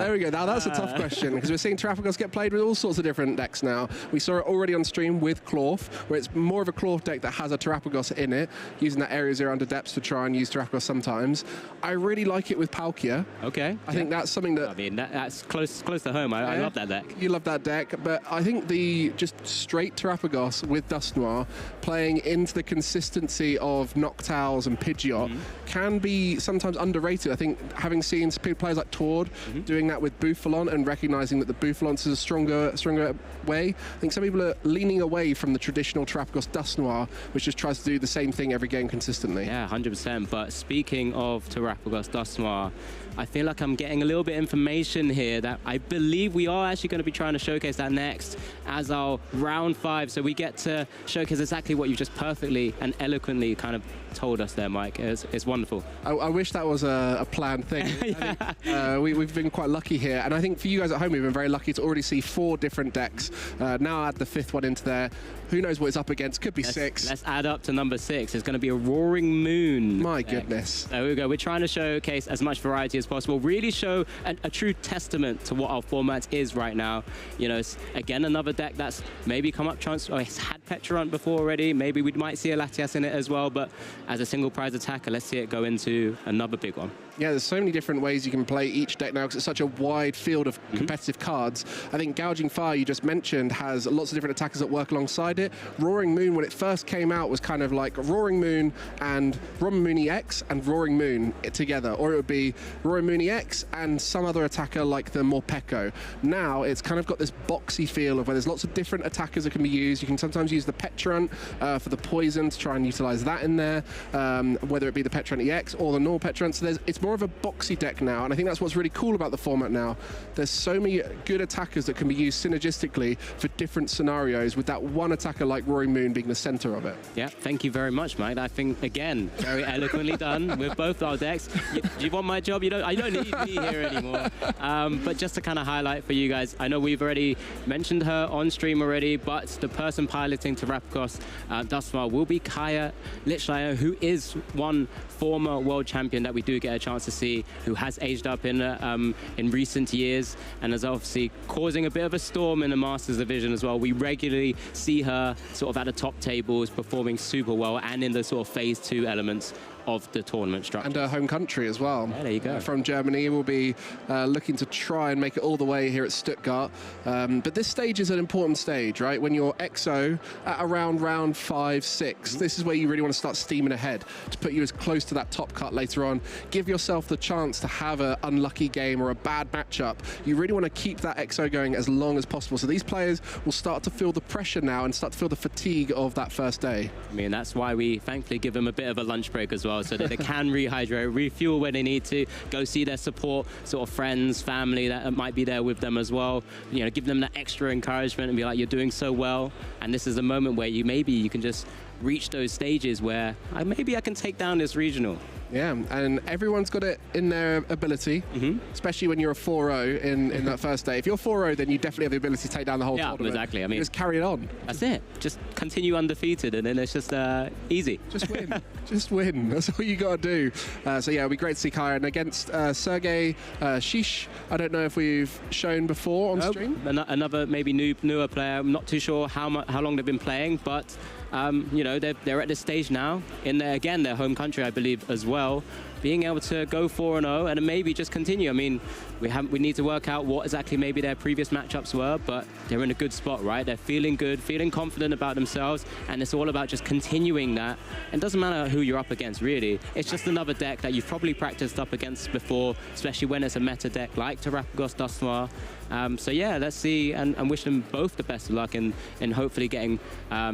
Speaker 4: There we go. Now that's a tough question, because we're seeing Terrapagos get played with all sorts of different decks now. We saw it already on stream with Clorf, where it's more of a Clorf deck that has a Terrapagos in it, using that Area 0 under depths to try and use Terrapagos sometimes. I really like it with Palkia.
Speaker 7: Okay.
Speaker 4: I think that's something that...
Speaker 7: I mean, that's close to home. I love that deck.
Speaker 4: You love that deck, but I think the just straight Terrapagos with Dust Noir playing into the consistency of Noctowls and Pidgeot can be sometimes underrated. I think having seen players like Tord doing that with Bouffalon and recognizing that the Bouffalon is a stronger way, I think some people are leaning away from the traditional Terrapagos Dust Noir, which just tries to do the same thing every game consistently.
Speaker 7: Yeah, 100%. But speaking of Terrapagos Dust Noir, I feel like I'm getting a little bit of information here that I believe we are actually going to be trying to showcase that next as our round 5. So we get to showcase exactly what you've just perfectly and eloquently kind of told us there, Mike. It's wonderful.
Speaker 4: I wish that was a planned thing. Yeah. We've been quite lucky here. And I think for you guys at home, we've been very lucky to already see 4 different decks. Now add the 5th one into there. Who knows what it's up against? Could be 6.
Speaker 7: Let's add up to number 6. It's going to be a Roaring Moon.
Speaker 4: My goodness.
Speaker 7: There we go. We're trying to showcase as much variety as possible. Really show a true testament to what our format is right now. You know, it's, again, another deck that's maybe come up chance. Oh, it's had Petrant before already. Maybe we might see a Latias in it as well. But as a single prize attacker, let's see it go into another big one.
Speaker 4: Yeah, there's so many different ways you can play each deck now because it's such a wide field of competitive cards. I think Gouging Fire, you just mentioned, has lots of different attackers that work alongside it. Roaring Moon, when it first came out, was kind of like Roaring Moon and Roaring Moon EX and Roaring Moon together. Or it would be Roaring Moon EX and some other attacker like the Morpeko. Now, it's kind of got this boxy feel of where there's lots of different attackers that can be used. You can sometimes use the Petrant for the poison to try and utilize that in there, whether it be the Petrant EX or the normal Petrant. So it's more of a boxy deck now, and I think that's what's really cool about the format now. There's so many good attackers that can be used synergistically for different scenarios, with that one attacker like Roaring Moon being the center of it.
Speaker 7: Yeah, thank you very much, Mike. I think, again, very eloquently done with both our decks. Do you want my job? I don't need me here anymore. But just to kind of highlight for you guys, I know we've already mentioned her on stream already, but the person piloting Terrapagos Dust Noir will be Kaya Lichlier, who is one former world champion that we do get a chance to see, who has aged up in recent years and is obviously causing a bit of a storm in the Masters division as well. We regularly see her sort of at the top tables performing super well and in the sort of phase 2 elements of the tournament structure.
Speaker 4: And her home country as well.
Speaker 7: Yeah, there you go.
Speaker 4: From Germany. We'll be looking to try and make it all the way here at Stuttgart. But this stage is an important stage, right? When you're EXO at around round 5, 6, this is where you really want to start steaming ahead to put you as close to that top cut later on. Give yourself the chance to have an unlucky game or a bad matchup. You really want to keep that EXO going as long as possible. So these players will start to feel the pressure now and start to feel the fatigue of that first day.
Speaker 7: I mean, that's why we thankfully give them a bit of a lunch break as well, so that they can rehydrate, refuel when they need to, go see their support, sort of friends, family that might be there with them as well. You know, give them that extra encouragement and be like, you're doing so well. And this is a moment where you can just reach those stages where maybe I can take down this regional.
Speaker 4: Yeah, and everyone's got it in their ability, especially when you're a 4-0 in that first day. If you're 4-0, then you definitely have the ability to take down the whole tournament.
Speaker 7: Exactly. I mean,
Speaker 4: just carry it on.
Speaker 7: That's it. Just continue undefeated, and then it's just easy.
Speaker 4: Just win. Just win. That's all you got to do. So yeah, it'll be great to see Kaya. And against Sergey Shish, I don't know if we've shown before on stream.
Speaker 7: Another maybe newer player. I'm not too sure how long they've been playing, but you know, they're at this stage now in their home country, I believe, as well. Being able to go 4-0 and maybe just continue. I mean, we need to work out what exactly maybe their previous matchups were, but they're in a good spot, right? They're feeling good, feeling confident about themselves, and it's all about just continuing that. And it doesn't matter who you're up against, really. It's just another deck that you've probably practiced up against before, especially when it's a meta deck like Terrapagos Dust Noir. So yeah, let's see and wish them both the best of luck in hopefully getting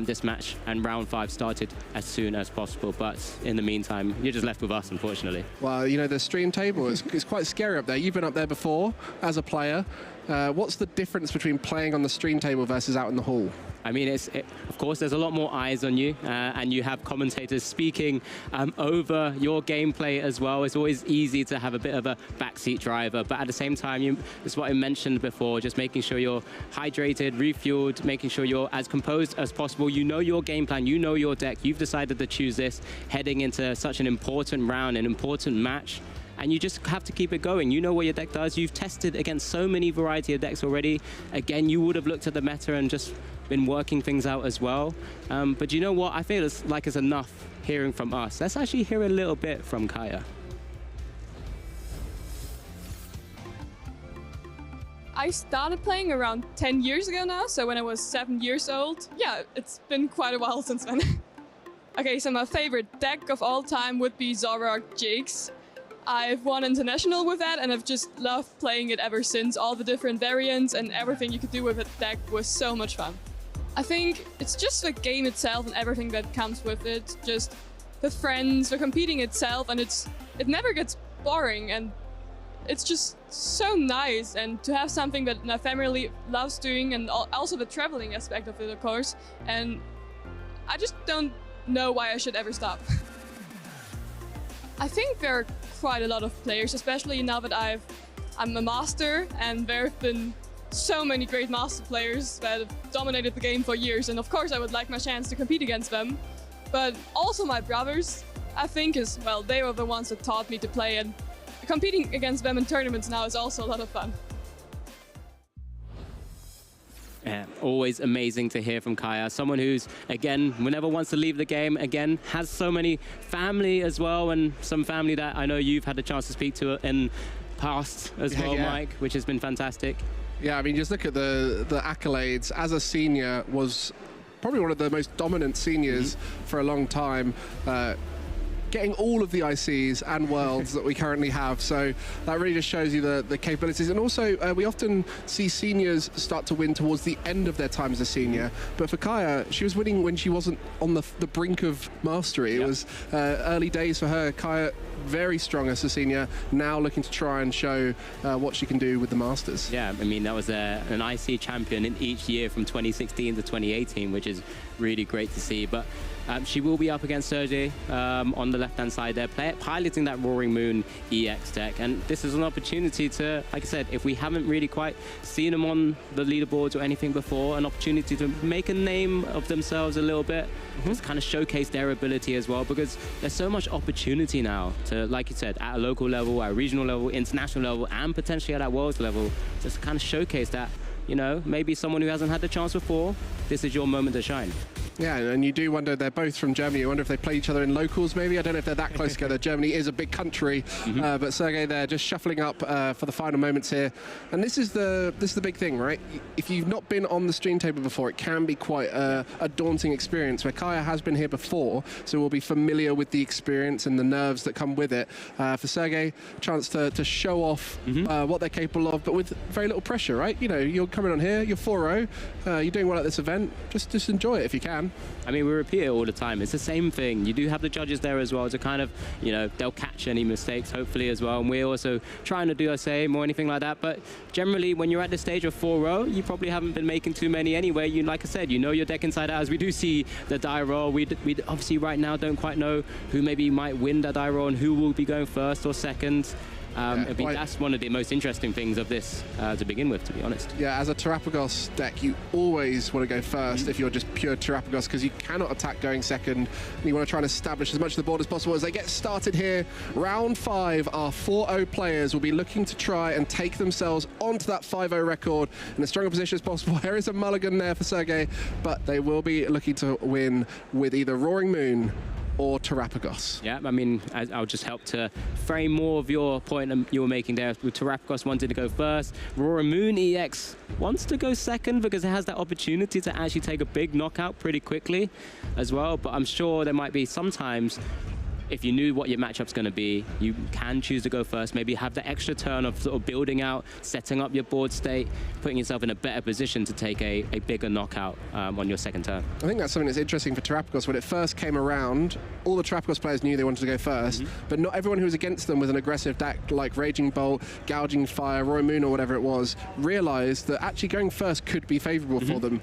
Speaker 7: this match and round 5 started as soon as possible. But in the meantime, you're just left with us, unfortunately. honestly.
Speaker 4: Well, you know, the stream table is quite scary up there. You've been up there before as a player. What's the difference between playing on the stream table versus out in the hall?
Speaker 7: I mean, of course, there's a lot more eyes on you, and you have commentators speaking over your gameplay as well. It's always easy to have a bit of a backseat driver, but at the same time, it's what I mentioned before, just making sure you're hydrated, refueled, making sure you're as composed as possible. You know your game plan, you know your deck, you've decided to choose this heading into such an important round, an important match. And you just have to keep it going. You know what your deck does. You've tested against so many variety of decks already. Again, you would have looked at the meta and just been working things out as well. But you know what? I feel it's enough hearing from us. Let's actually hear a little bit from Kaya.
Speaker 13: I started playing around 10 years ago now, so when I was 7 years old. Yeah, it's been quite a while since then. Okay, so my favorite deck of all time would be Zoroark Jax. I've won international with that, and I've just loved playing it ever since. All the different variants and everything you could do with a deck was so much fun. I think it's just the game itself and everything that comes with it. Just the friends, the competing itself, and it never gets boring, and it's just so nice. And to have something that my family loves doing, and also the traveling aspect of it, of course. And I just don't know why I should ever stop. I think there are quite a lot of players, especially now that I'm a master, and there have been so many great master players that have dominated the game for years, and of course I would like my chance to compete against them. But also my brothers, I think, they were the ones that taught me to play, and competing against them in tournaments now is also a lot of fun.
Speaker 7: Yeah, always amazing to hear from Kaya. Someone who's, again, never wants to leave the game, again, has so many family as well, and some family that I know you've had a chance to speak to in past as well, Mike, which has been fantastic.
Speaker 4: Yeah, I mean, just look at the accolades. As a senior, was probably one of the most dominant seniors for a long time. Getting all of the ICs and worlds that we currently have, so that really just shows you the capabilities. And also, we often see seniors start to win towards the end of their time as a senior, but for Kaya, she was winning when she wasn't on the brink of mastery. It was early days for her. Kaya, very strong as a senior, now looking to try and show what she can do with the Masters.
Speaker 7: Yeah, I mean, that was an IC champion in each year from 2016 to 2018, which is really great to see. But she will be up against Sergey on the left-hand side there, piloting that Roaring Moon EX deck. And this is an opportunity to, like I said, if we haven't really quite seen them on the leaderboards or anything before, an opportunity to make a name of themselves a little bit, just kind of showcase their ability as well, because there's so much opportunity now to, like you said, at a local level, at a regional level, international level, and potentially at that world level, just kind of showcase that, you know, maybe someone who hasn't had the chance before, this is your moment to shine.
Speaker 4: Yeah, and you do wonder, they're both from Germany. You wonder if they play each other in locals, maybe. I don't know if they're that close together. Germany is a big country, but Sergey there just shuffling up for the final moments here. And this is the big thing, right? If you've not been on the stream table before, it can be quite a daunting experience, where Kaya has been here before, so we'll be familiar with the experience and the nerves that come with it. For Sergey, chance to show off what they're capable of, but with very little pressure, right? You know, you're coming on here, you're 4-0, you're doing well at this event, just enjoy it if you can.
Speaker 7: I mean, we repeat it all the time. It's the same thing. You do have the judges there as well to kind of, you know, they'll catch any mistakes, hopefully, as well. And we're also trying to do the same or anything like that. But generally, when you're at the stage of 4-0, you probably haven't been making too many anyway. You, like I said, you know your deck inside out. As we do see the die roll, we obviously right now don't quite know who maybe might win the die roll and who will be going first or second. That's one of the most interesting things of this to begin with, to be honest.
Speaker 4: Yeah, as a Terapagos deck, you always want to go first if you're just pure Terapagos, because you cannot attack going second. You want to try and establish as much of the board as possible. As they get started here, round 5, our 4-0 players will be looking to try and take themselves onto that 5-0 record in as strong a position as possible. There is a mulligan there for Sergey, but they will be looking to win with either Roaring Moon or Terapagos.
Speaker 7: Yeah, I mean, I'll just help to frame more of your point you were making there. With Terapagos wanting to go first, Roaring Moon EX wants to go second because it has that opportunity to actually take a big knockout pretty quickly as well. But I'm sure there might be sometimes if you knew what your matchup's going to be, you can choose to go first, maybe have the extra turn of sort of building out, setting up your board state, putting yourself in a better position to take a bigger knockout on your second turn.
Speaker 4: I think that's something that's interesting for Terrapagos. When it first came around, all the Terrapagos players knew they wanted to go first, but not everyone who was against them with an aggressive deck like Raging Bolt, Gouging Fire, Roy Moon or whatever it was, realised that actually going first could be favourable for them,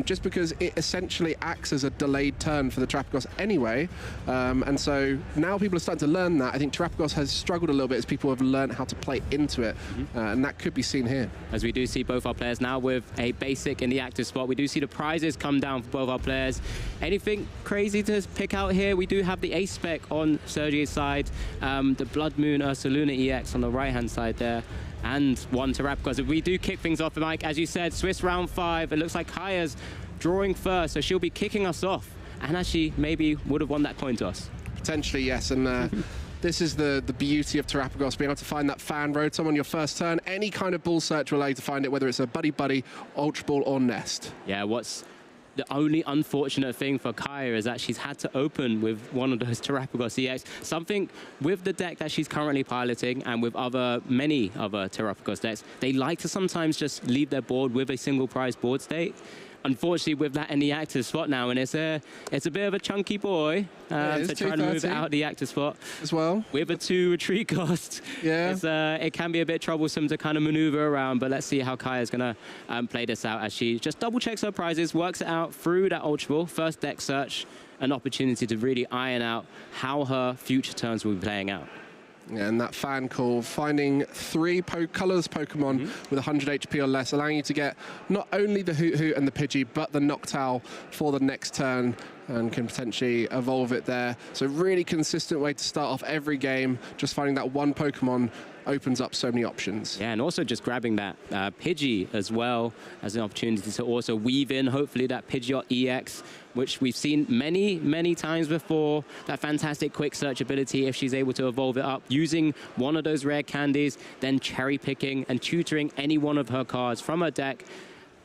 Speaker 4: just because it essentially acts as a delayed turn for the Terrapagos anyway, and so now people are starting to learn that. I think Terrapagos has struggled a little bit as people have learned how to play into it, and that could be seen here.
Speaker 7: As we do see both our players now with a basic in the active spot, we do see the prizes come down for both our players. Anything crazy to pick out here? We do have the Ace Spec on Sergei's side, the Blood Moon Ursaluna EX on the right-hand side there, and one Terrapagos. If we do kick things off, Mike, as you said, Swiss round 5, it looks like Kaya's drawing first, so she'll be kicking us off, and actually maybe would have won that coin toss.
Speaker 4: Potentially, yes, and this is the beauty of Terrapagos, being able to find that fan rotom on your first turn. Any kind of ball search will allow you to find it, whether it's a buddy, ultra ball, or nest.
Speaker 7: Yeah, what's the only unfortunate thing for Kaya is that she's had to open with one of those Terrapagos EX. Something with the deck that she's currently piloting and with many other Terrapagos decks, they like to sometimes just leave their board with a single prize board state. Unfortunately, with that in the active spot now, and it's a bit of a chunky boy to try to move it out the active spot
Speaker 4: as well.
Speaker 7: With a 2 retreat cost, it can be a bit troublesome to kind of maneuver around. But let's see how Kaya's going to play this out as she just double checks her prizes, works it out through that Ultra Ball. First deck search, an opportunity to really iron out how her future turns will be playing out.
Speaker 4: And that fan call, finding 3 colours Pokemon with 100 HP or less, allowing you to get not only the Hoot and the Pidgey, but the Noctowl for the next turn, and can potentially evolve it there. So really consistent way to start off every game, just finding that one Pokemon opens up so many options.
Speaker 7: Yeah, and also just grabbing that Pidgey as well as an opportunity to also weave in, hopefully, that Pidgeot EX, which we've seen many times before. That fantastic quick search ability, if she's able to evolve it up, using one of those rare candies, then cherry picking and tutoring any one of her cards from her deck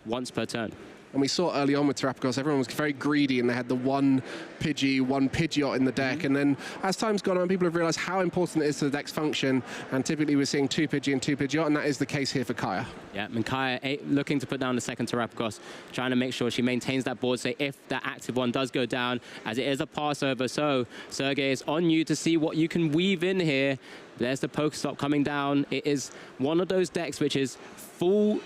Speaker 7: once per turn.
Speaker 4: And we saw early on with Terrapagos, everyone was very greedy and they had the one Pidgey, one Pidgeot in the deck. And then as time's gone on, people have realized how important it is to the deck's function. And typically we're seeing 2 Pidgey and 2 Pidgeot, and that is the case here for Kaya.
Speaker 7: Yeah, and Kaya looking to put down the second Terrapagos, trying to make sure she maintains that board state if that active one does go down, as it is a passover. So Sergei, is on you to see what you can weave in here. There's the Pokestop coming down. It is one of those decks which is full,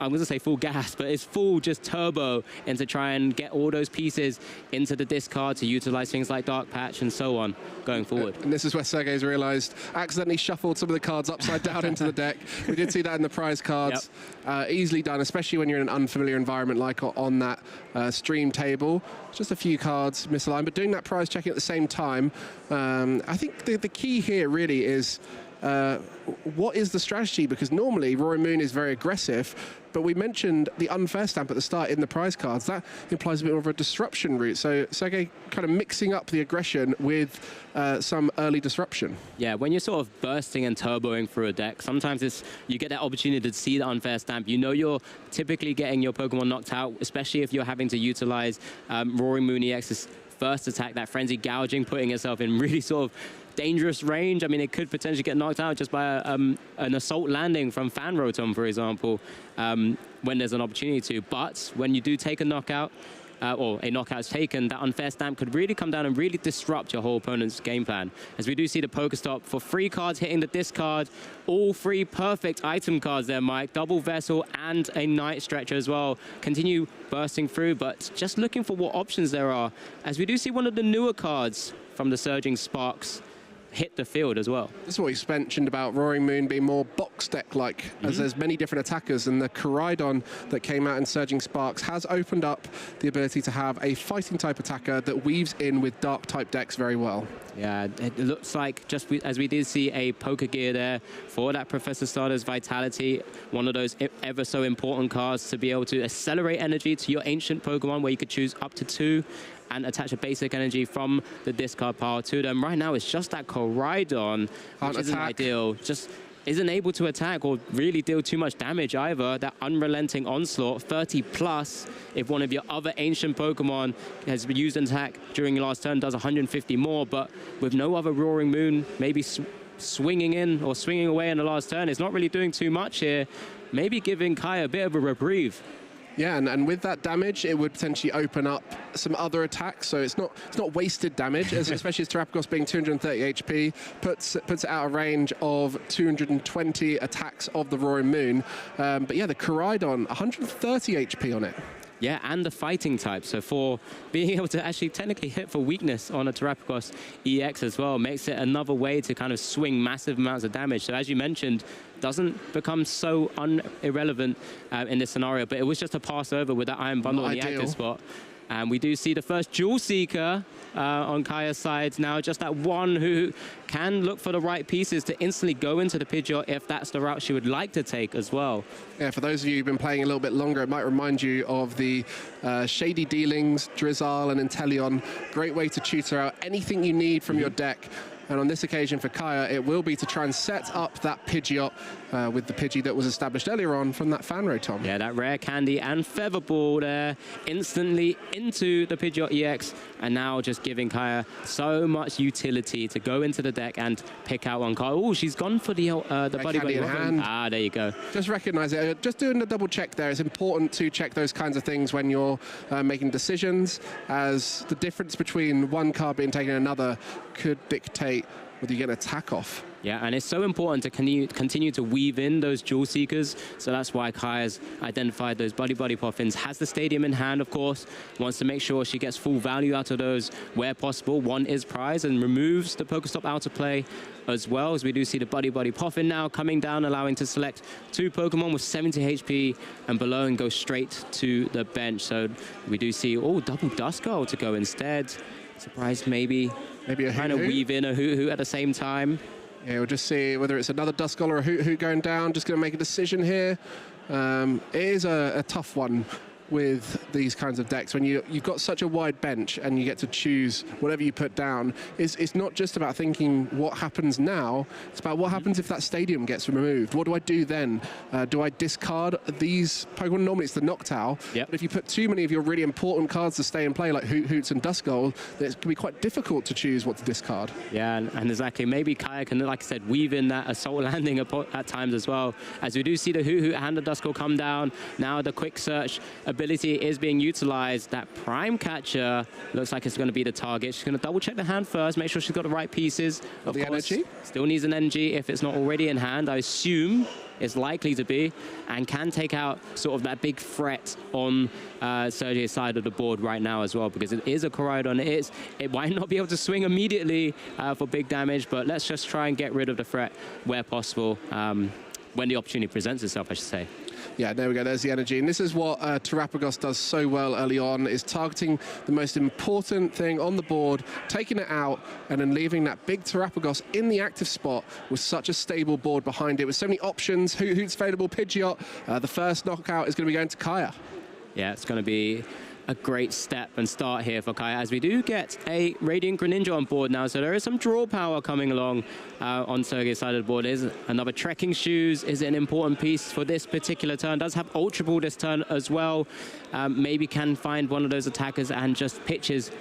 Speaker 7: I'm going to say full gas, but it's full just turbo, and to try and get all those pieces into the discard to utilize things like Dark Patch and so on going forward.
Speaker 4: And this is where Sergei's realized, accidentally shuffled some of the cards upside down into the deck. We did see that in the prize cards. Easily done, especially when you're in an unfamiliar environment like on that stream table. Just a few cards misaligned, but doing that prize checking at the same time. I think the key here really is what is the strategy? Because normally Roy Moon is very aggressive, but we mentioned the unfair stamp at the start in the prize cards. That implies a bit more of a disruption route. So Sergei kind of mixing up the aggression with some early disruption.
Speaker 7: Yeah, when you're sort of bursting and turboing through a deck, sometimes you get that opportunity to see the unfair stamp. You know you're typically getting your Pokemon knocked out, especially if you're having to utilize Roaring Moon EX's first attack, that Frenzy Gouging, putting yourself in really sort of dangerous range. I mean, it could potentially get knocked out just by an assault landing from Fan Rotom, for example, when there's an opportunity to. But when you do take a knockout, or a knockout's taken, that unfair stamp could really come down and really disrupt your whole opponent's game plan. As we do see the Pokestop for 3 cards hitting the discard, all 3 perfect item cards there, Mike. Double Vessel and a Night Stretcher as well. Continue bursting through, but just looking for what options there are. As we do see one of the newer cards from the Surging Sparks hit the field as well.
Speaker 4: This is what you mentioned about Roaring Moon being more box deck-like, as there's many different attackers, and the Koraidon that came out in Surging Sparks has opened up the ability to have a fighting type attacker that weaves in with dark type decks very well.
Speaker 7: Yeah, it looks like, just as we did see a Poker Gear there for that Professor Stardust Vitality, one of those ever so important cards to be able to accelerate energy to your ancient Pokemon, where you could choose up to 2 and attach a basic energy from the discard pile to them. Right now, it's just that Koraidon, which isn't ideal. Just isn't able to attack or really deal too much damage either. That unrelenting onslaught, 30 plus, if one of your other ancient Pokemon has used an attack during your last turn, does 150 more, but with no other Roaring Moon, maybe swinging in or swinging away in the last turn, it's not really doing too much here. Maybe giving Kai a bit of a reprieve.
Speaker 4: Yeah, and with that damage, it would potentially open up some other attacks. So it's not wasted damage, especially as Terrapagos being 230 HP, puts it out of range of 220 attacks of the Roaring Moon. But yeah, the Koraidon, 130 HP on it.
Speaker 7: Yeah, and the fighting type. So for being able to actually technically hit for weakness on a Terrapagos EX as well, makes it another way to kind of swing massive amounts of damage. So as you mentioned, doesn't become so irrelevant in this scenario, but it was just a pass over with that Iron Bundle in the active spot. And we do see the first Jewel Seeker on Kaya's side now, just that one who can look for the right pieces to instantly go into the Pidgeot if that's the route she would like to take as well.
Speaker 4: Yeah, for those of you who've been playing a little bit longer, it might remind you of the Shady Dealings, Drizzile and Inteleon. Great way to tutor out anything you need from your deck. And on this occasion for Kaya, it will be to try and set up that Pidgeot with the Pidgey that was established earlier on from that fan Rotom.
Speaker 7: Yeah, that Rare Candy and Featherball there instantly into the Pidgeot EX, and now just giving Kaya so much utility to go into the deck and pick out one card. Oh, she's gone for the Buddy Buddy
Speaker 4: hand.
Speaker 7: Ah, there you go.
Speaker 4: Just recognize it. Just doing the double check there. It's important to check those kinds of things when you're making decisions, as the difference between one card being taken and another could dictate whether you get an attack off.
Speaker 7: Yeah, and it's so important to continue to weave in those Jewel Seekers. So that's why Kaya's identified those Buddy Buddy Poffins, has the Stadium in hand, of course, wants to make sure she gets full value out of those where possible. One is prize and removes the Pokestop out of play as well, as we do see the Buddy Buddy Poffin now coming down, allowing to select 2 Pokemon with 70 HP and below and go straight to the bench. So we do see, double Duskull to go instead. Surprised maybe trying to weave in a Hoot at the same time.
Speaker 4: Yeah, we'll just see whether it's another Duskull or a Hoot going down. Just going to make a decision here. It is a tough one with these kinds of decks when you've got such a wide bench and you get to choose whatever you put down. It's not just about thinking what happens now, it's about what happens if that Stadium gets removed. What do I do then? Do I discard these Pokemon? Normally it's the Noctowl, but if you put too many of your really important cards to stay in play, like Hoots and Duskull, then it can be quite difficult to choose what to discard.
Speaker 7: Yeah, and exactly. Maybe Kaya can, like I said, weave in that Assault Landing at times as well, as we do see the Hoot and the Duskull come down. Now the Quick Search ability is being utilized. That Prime Catcher looks like it's going to be the target. She's going to double check the hand first, make sure she's got the right pieces. Of course,
Speaker 4: energy?
Speaker 7: Still needs an energy if it's not already in hand. I assume it's likely to be, and can take out sort of that big threat on Sergey's side of the board right now as well, because it is a Koraidon. It might not be able to swing immediately for big damage, but let's just try and get rid of the threat where possible, when the opportunity presents itself, I should say.
Speaker 4: Yeah, there we go. There's the energy. And this is what Terrapagos does so well early on, is targeting the most important thing on the board, taking it out, and then leaving that big Terrapagos in the active spot with such a stable board behind it, with so many options. Hoot's available, Pidgeot. The first knockout is going to be going to Kaya.
Speaker 7: Yeah, it's going to be a great step and start here for Kaya, as we do get a Radiant Greninja on board now, so there is some draw power coming along on Sergey's side of the board. Is another Trekking Shoes is an important piece for this particular turn. Does have Ultra Ball this turn as well. Maybe can find one of those attackers and just pitches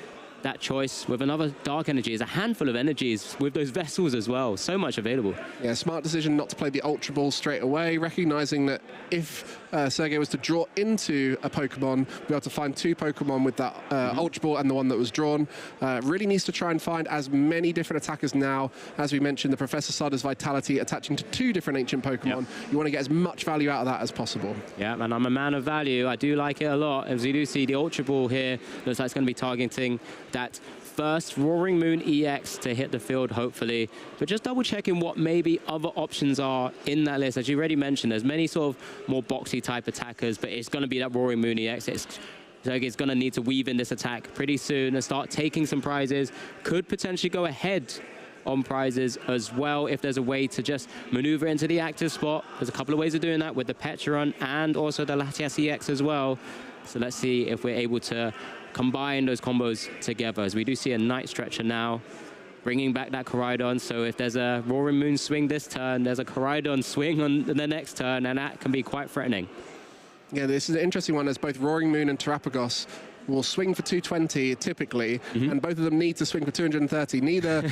Speaker 7: that choice with another Dark Energy. Is a handful of energies with those vessels as well. So much available.
Speaker 4: Yeah, smart decision not to play the Ultra Ball straight away, recognizing that if Sergey was to draw into a Pokemon, be able to find 2 Pokemon with that Ultra Ball and the one that was drawn. Really needs to try and find as many different attackers now. As we mentioned, the Professor Sada's Vitality attaching to 2 different ancient Pokemon. You want to get as much value out of that as possible.
Speaker 7: Yeah, and I'm a man of value. I do like it a lot. As you do see the Ultra Ball here, looks like it's going to be targeting that first Roaring Moon EX to hit the field, hopefully. But just double checking what maybe other options are in that list. As you already mentioned, there's many sort of more boxy type attackers, but it's going to be that Roaring Moon EX. Sergey's going to need to weave in this attack pretty soon and start taking some prizes. Could potentially go ahead on prizes as well if there's a way to just maneuver into the active spot. There's a couple of ways of doing that with the Petron and also the Latias EX as well. So let's see if we're able to combine those combos together, as we do see a Night Stretcher now bringing back that Koraidon. So if there's a Roaring Moon swing this turn, there's a Koraidon swing on the next turn, and that can be quite threatening.
Speaker 4: Yeah, this is an interesting one, as both Roaring Moon and Terapagos will swing for 220 typically, and both of them need to swing for 230. Neither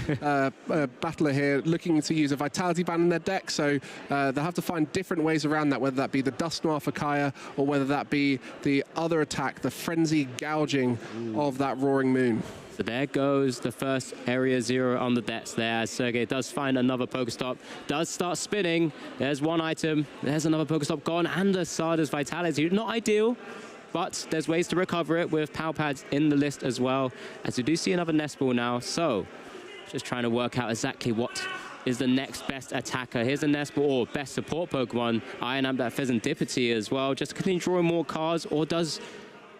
Speaker 4: battler here looking to use a Vitality Band in their deck, so they'll have to find different ways around that, whether that be the Dust Noir for Kaya, or whether that be the other attack, the Frenzy Gouging of that Roaring Moon.
Speaker 7: So there goes the first Area 0 on the decks there, as Sergey does find another Pokestop, does start spinning. There's one item, there's another Pokestop gone, and the Sarda's Vitality. Not ideal, but there's ways to recover it with Power Pads in the list as well, as we do see another Nest Ball now. So just trying to work out exactly what is the next best attacker. Here's the Nest Ball, or best support Pokemon. Iron Amp that Pheasantipity as well, just to continue drawing more cards, or does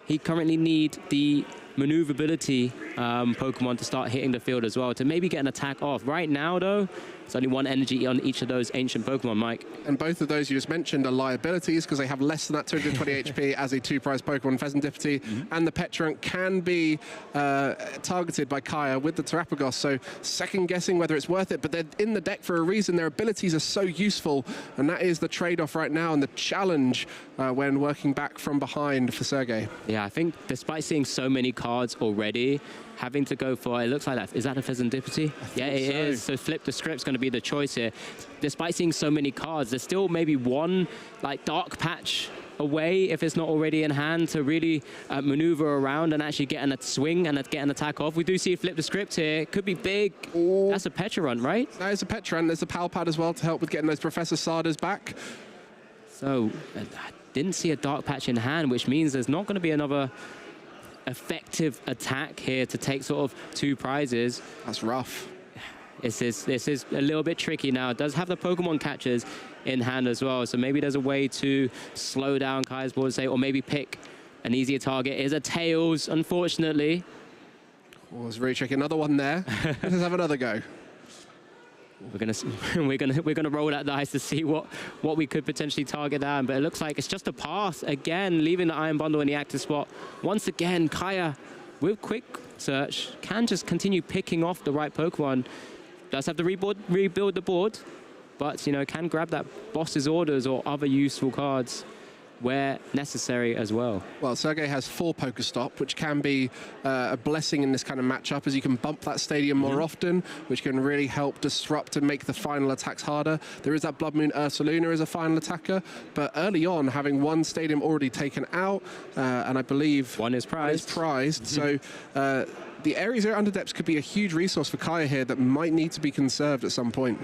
Speaker 7: he currently need the maneuverability Pokemon to start hitting the field as well, to maybe get an attack off? Right now, though, there's only one energy on each of those ancient Pokemon, Mike.
Speaker 4: And both of those you just mentioned are liabilities, because they have less than that 220 HP as a 2-prize Pokemon. Pheasantipity and the Petrunk can be targeted by Kaya with the Terapagos, so second-guessing whether it's worth it, but they're in the deck for a reason. Their abilities are so useful, and that is the trade-off right now and the challenge when working back from behind for Sergey.
Speaker 7: Yeah, I think despite seeing so many cards already, having to go for, it looks like that, is that a Pheasantipity? Yeah, it is. So Flip the Script's going to be the choice here. Despite seeing so many cards, there's still maybe one like Dark Patch away, if it's not already in hand, to really maneuver around and actually get a swing and get an attack off. We do see Flip the Script here. Could be big. That's a Petrun, right?
Speaker 4: That is a Petrun. There's a Power Pad as well to help with getting those Professor Sardas back.
Speaker 7: So I didn't see a Dark Patch in hand, which means there's not going to be another effective attack here to take sort of 2 prizes.
Speaker 4: That's rough.
Speaker 7: This is a little bit tricky now. It does have the Pokemon catchers in hand as well, so maybe there's a way to slow down Kaya's board, say, or maybe pick an easier target. Is a Tails, unfortunately.
Speaker 4: Oh, it's really tricky. Another one there. Let's have another go.
Speaker 7: We're gonna roll that dice to see what we could potentially target down, but it looks like it's just a pass again, leaving the Iron Bundle in the active spot. Once again, Kaya with Quick Search can just continue picking off the right Pokemon. Does have to rebuild the board, but you know, can grab that Boss's Orders or other useful cards where necessary as well.
Speaker 4: Well, Sergey has 4 Pokestop, which can be a blessing in this kind of matchup, as you can bump that stadium more often, which can really help disrupt and make the final attacks harder. There is that Blood Moon Ursaluna as a final attacker, but early on, having one stadium already taken out, and I believe
Speaker 7: one is prized.
Speaker 4: So the Area 0 Underdepths could be a huge resource for Kaya here that might need to be conserved at some point.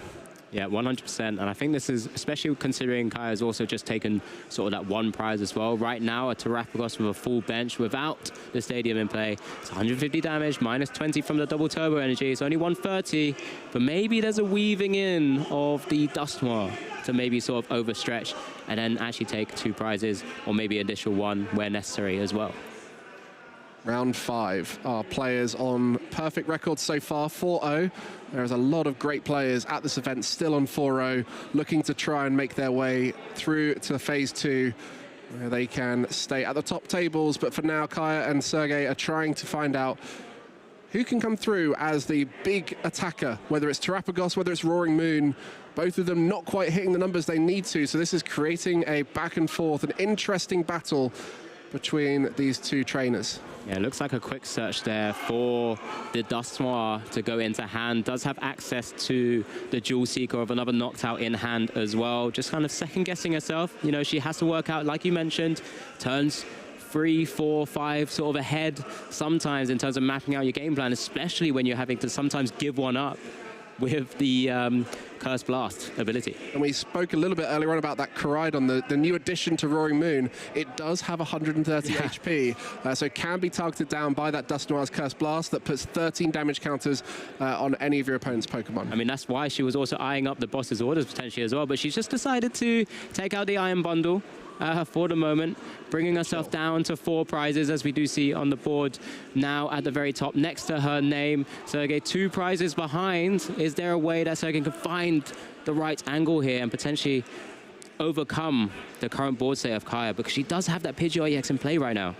Speaker 7: Yeah, 100%. And I think this is, especially considering Kaya's also just taken sort of that 1 prize as well. Right now, a Terapagos with a full bench without the stadium in play. It's 150 damage, minus 20 from the double turbo energy. It's only 130, but maybe there's a weaving in of the Dust Noir to maybe sort of overstretch and then actually take 2 prizes, or maybe additional 1 where necessary as well.
Speaker 4: Round 5. Our players on perfect records so far, 4-0. There's a lot of great players at this event still on 4-0, looking to try and make their way through to phase 2, where they can stay at the top tables. But for now, Kaya and Sergey are trying to find out who can come through as the big attacker, whether it's Terapagos, whether it's Roaring Moon. Both of them not quite hitting the numbers they need to, so this is creating a back and forth, an interesting battle between these 2 trainers.
Speaker 7: Yeah, it looks like a quick search there for the Dust Noir to go into hand. Does have access to the Jewel Seeker of another knocked out in hand as well. Just kind of second guessing herself. You know, she has to work out, like you mentioned, turns 3, 4, 5 sort of ahead sometimes in terms of mapping out your game plan, especially when you're having to sometimes give one up with the Curse Blast ability.
Speaker 4: And we spoke a little bit earlier on about that Koraidon, the new addition to Roaring Moon. It does have 130 HP, so it can be targeted down by that Dust Noir's Curse Blast that puts 13 damage counters on any of your opponent's Pokemon.
Speaker 7: I mean, that's why she was also eyeing up the Boss's Orders potentially as well, but she's just decided to take out the Iron Bundle for the moment, bringing herself down to 4 prizes, as we do see on the board now at the very top next to her name. Sergey 2 prizes behind. Is there a way that Sergey can find the right angle here and potentially overcome the current board state of Kaya, because she does have that Pidgeot EX in play right now?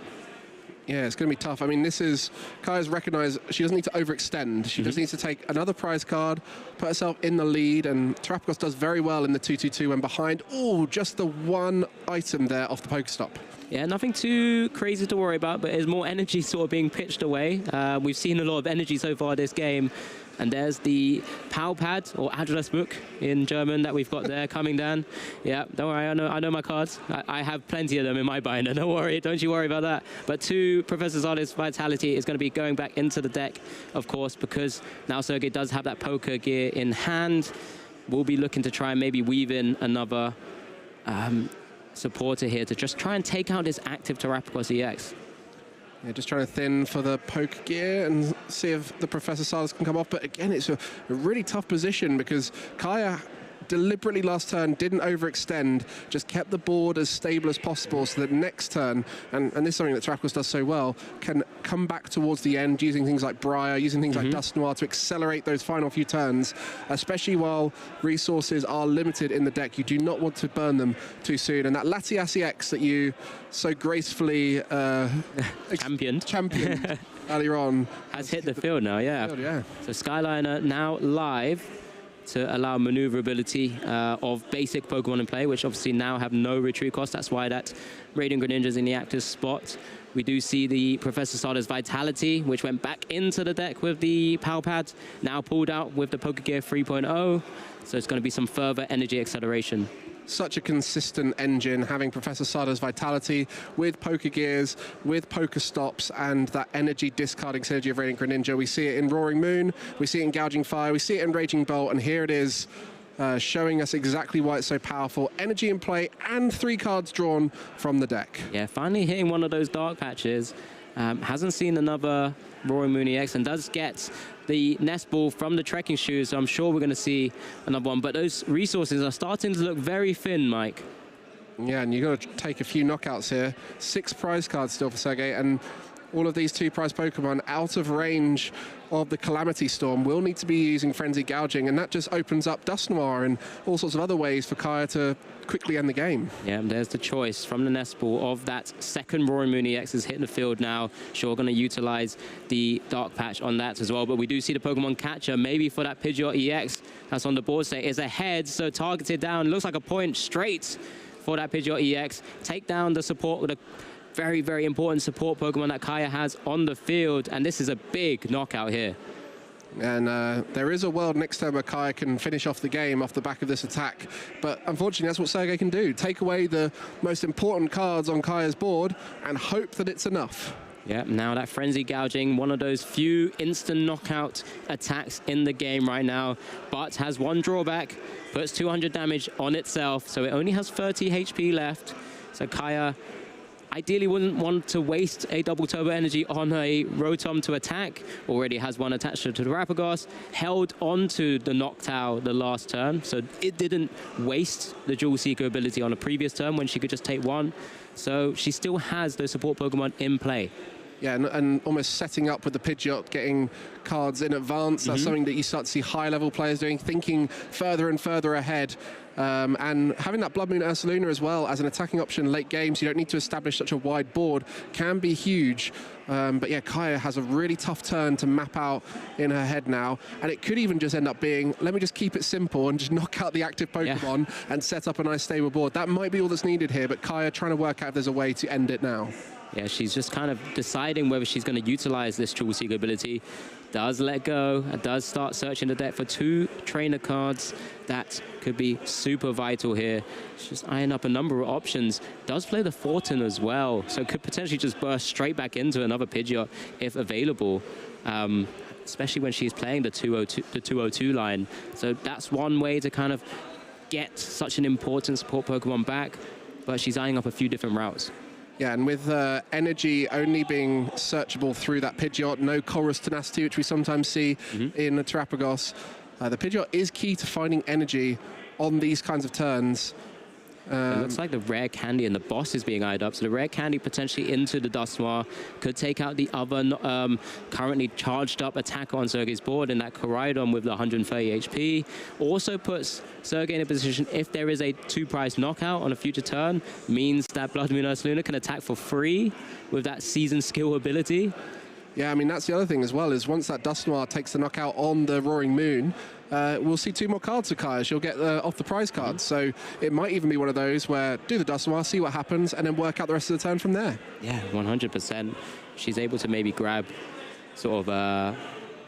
Speaker 4: Yeah, it's going to be tough. I mean, this is... Kaya's recognised she doesn't need to overextend. She just needs to take another prize card, put herself in the lead, and Terapagos does very well in the 2-2-2 when behind. Oh, just the one item there off the Pokestop.
Speaker 7: Yeah, nothing too crazy to worry about, but there's more energy sort of being pitched away. We've seen a lot of energy so far this game. And there's the POW pad, or Adressbuch in German, that we've got there coming down. Yeah, don't worry, I know my cards. I have plenty of them in my binder, don't worry, don't you worry about that. But 2 Professor Zardes Vitality is going to be going back into the deck, of course, because now Sergey does have that poker gear in hand. We'll be looking to try and maybe weave in another supporter here to just try and take out this active Terapagos EX.
Speaker 4: Yeah, just trying to thin for the poke gear and see if the Professor Zardes can come off. But again, it's a really tough position because Kaya deliberately last turn didn't overextend, just kept the board as stable as possible so that next turn, and this is something that Terapagos does so well, can come back towards the end using things like Briar, using things like Dust Noir to accelerate those final few turns, especially while resources are limited in the deck. You do not want to burn them too soon. And that Latias EX that you so gracefully
Speaker 7: championed
Speaker 4: earlier on
Speaker 7: has hit the field now, yeah. So Skyliner now live to allow maneuverability of basic Pokemon in play, which obviously now have no retreat cost. That's why that Radiant Greninja's in the active spot. We do see the Professor Zardes Vitality, which went back into the deck with the POW pad, now pulled out with the Poké Gear 3.0. So it's going to be some further energy acceleration.
Speaker 4: Such a consistent engine, having Professor Zardes Vitality with Poker Gears, with Poker Stops, and that energy discarding synergy of Radiant Greninja. We see it in Roaring Moon, we see it in Gouging Fire, we see it in Raging Bolt, and here it is showing us exactly why it's so powerful. Energy in play and 3 cards drawn from the deck.
Speaker 7: Yeah, finally hitting one of those dark patches. Hasn't seen another Roaring Moon EX and does get the Nest Ball from the Trekking Shoes, so I'm sure we're going to see another one. But those resources are starting to look very thin, Mike.
Speaker 4: Yeah, and you've got to take a few knockouts here. 6 prize cards still for Sergey, and all of these 2 prize Pokemon out of range of the Calamity Storm will need to be using Frenzy Gouging, and that just opens up Dust Noir and all sorts of other ways for Kaya to quickly end the game.
Speaker 7: Yeah, there's the choice from the Nest Ball of that second Roaring Moon EX is hitting the field now. Sure, going to utilize the Dark Patch on that as well, but we do see the Pokemon Catcher maybe for that Pidgeot EX that's on the board state is ahead, so targeted down. Looks like a point straight for that Pidgeot EX. Take down the support with a very, very important support Pokemon that Kaya has on the field, and this is a big knockout here.
Speaker 4: And there is a world next time where Kaya can finish off the game off the back of this attack, but unfortunately that's what Sergey can do. Take away the most important cards on Kaya's board and hope that it's enough.
Speaker 7: Yeah, now that Frenzy Gouging, one of those few instant knockout attacks in the game right now, but has one drawback, puts 200 damage on itself, so it only has 30 HP left. So Kaya ideally wouldn't want to waste a double turbo energy on a Rotom to attack. Already has one attached to the Terapagos, held onto the Noctowl the last turn, so it didn't waste the Jewel Seeker ability on a previous turn when she could just take one. So she still has those support Pokemon in play.
Speaker 4: Yeah, and almost setting up with the Pidgeot, getting cards in advance. That's something that you start to see high-level players doing, thinking further and further ahead. And having that Blood Moon Ursaluna as well as an attacking option late game, so you don't need to establish such a wide board, can be huge. But yeah, Kaya has a really tough turn to map out in her head now, and it could even just end up being, let me just keep it simple and just knock out the active Pokemon and set up a nice stable board. That might be all that's needed here, but Kaya trying to work out if there's a way to end it now.
Speaker 7: Yeah, she's just kind of deciding whether she's going to utilize this Jewel Seeker ability. Does let go, does start searching the deck for 2 trainer cards that could be super vital here. She's just eyeing up a number of options. Does play the Fortin as well, so could potentially just burst straight back into another Pidgeot if available, especially when she's playing the 202 line. So that's one way to kind of get such an important support Pokemon back, but she's eyeing up a few different routes.
Speaker 4: Yeah, and with energy only being searchable through that Pidgeot, no Chorus Tenacity, which we sometimes see in the Terapagos, the Pidgeot is key to finding energy on these kinds of turns.
Speaker 7: It looks like the rare candy and the boss is being eyed up. So the rare candy potentially into the Dust Noir could take out the other currently charged up attacker on Sergei's board, and that Koraidon with the 130 HP also puts Sergei in a position, if there is a 2-prize knockout on a future turn, means that Blood Moon Ursaluna can attack for free with that seasoned skill ability.
Speaker 4: Yeah, I mean, that's the other thing as well, is once that Dust Noir takes the knockout on the Roaring Moon, we'll see 2 more cards for Kaya. She'll get off the prize cards. So it might even be one of those where do the Dust Noir, see what happens, and then work out the rest of the turn from there.
Speaker 7: Yeah, 100%. She's able to maybe grab sort of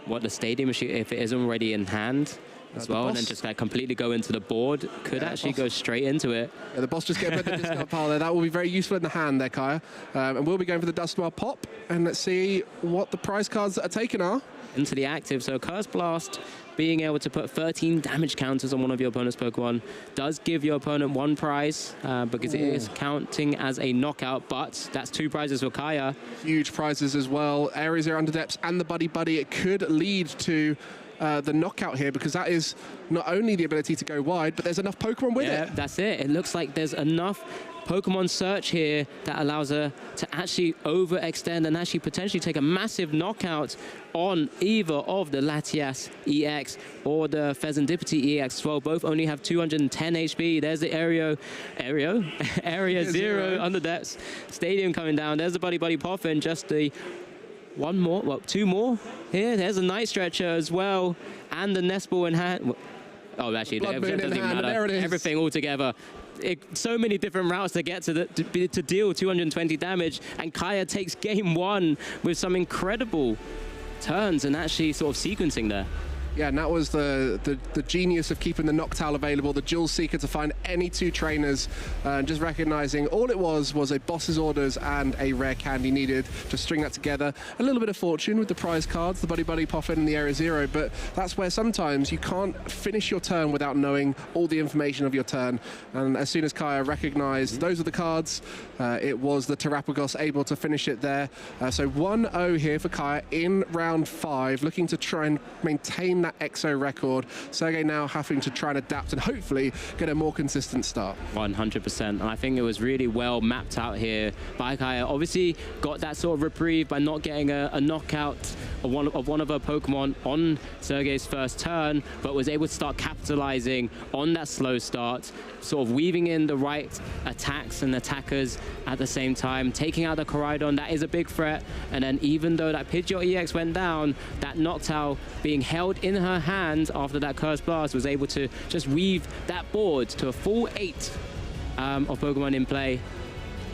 Speaker 7: what the stadium, if it isn't already in hand as well, and then just like completely go into the board. Could actually go straight into it.
Speaker 4: Yeah, the boss just get a bit of the discard pile there. That will be very useful in the hand there, Kaya. And we'll be going for the Dust Noir pop, and let's see what the prize cards that are taken are.
Speaker 7: Into the active, so Curse Blast, being able to put 13 damage counters on one of your opponent's Pokemon, does give your opponent 1 prize, because it is counting as a knockout, but that's 2 prizes for Kaya.
Speaker 4: Huge prizes as well. Area 0 Underdepths and the Buddy Buddy. It could lead to the knockout here, because that is not only the ability to go wide, but there's enough Pokemon with it.
Speaker 7: Yeah, that's it. It looks like there's enough Pokemon search here that allows her to actually overextend and actually potentially take a massive knockout on either of the Latias EX or the Pheasantipity EX as well. Both only have 210 HP. There's the Area 0 Underdepths Stadium coming down. There's the Buddy Buddy Poffin, just the 2 more here. There's a Night Stretcher as well, and the Nest Ball in hand. Oh, actually, it doesn't even matter.
Speaker 4: There it is.
Speaker 7: Everything all together. So many different routes to get to deal 220 damage, and Kaya takes game 1 with some incredible turns and actually sort of sequencing there.
Speaker 4: Yeah, and that was the genius of keeping the Noctowl available, the Jewel Seeker to find any 2 trainers, just recognizing all it was a boss's orders and a rare candy needed to string that together. A little bit of fortune with the prize cards, the Buddy Buddy Poffin and the Area 0, but that's where sometimes you can't finish your turn without knowing all the information of your turn. And as soon as Kaya recognized those are the cards, it was the Terapagos able to finish it there. So 1-0 here for Kaya in round 5, looking to try and maintain that EXO record. Sergei now having to try and adapt and hopefully get a more consistent start.
Speaker 7: 100%, and I think it was really well mapped out here by Kaya. Obviously got that sort of reprieve by not getting a knockout of one of her Pokemon on Sergei's first turn, but was able to start capitalizing on that slow start, sort of weaving in the right attacks and attackers at the same time, taking out the Koraidon. That is a big threat, and then even though that Pidgeot EX went down, that Noctowl being held in her hands after that Curse Blast was able to just weave that board to a full 8 of Pokemon in play.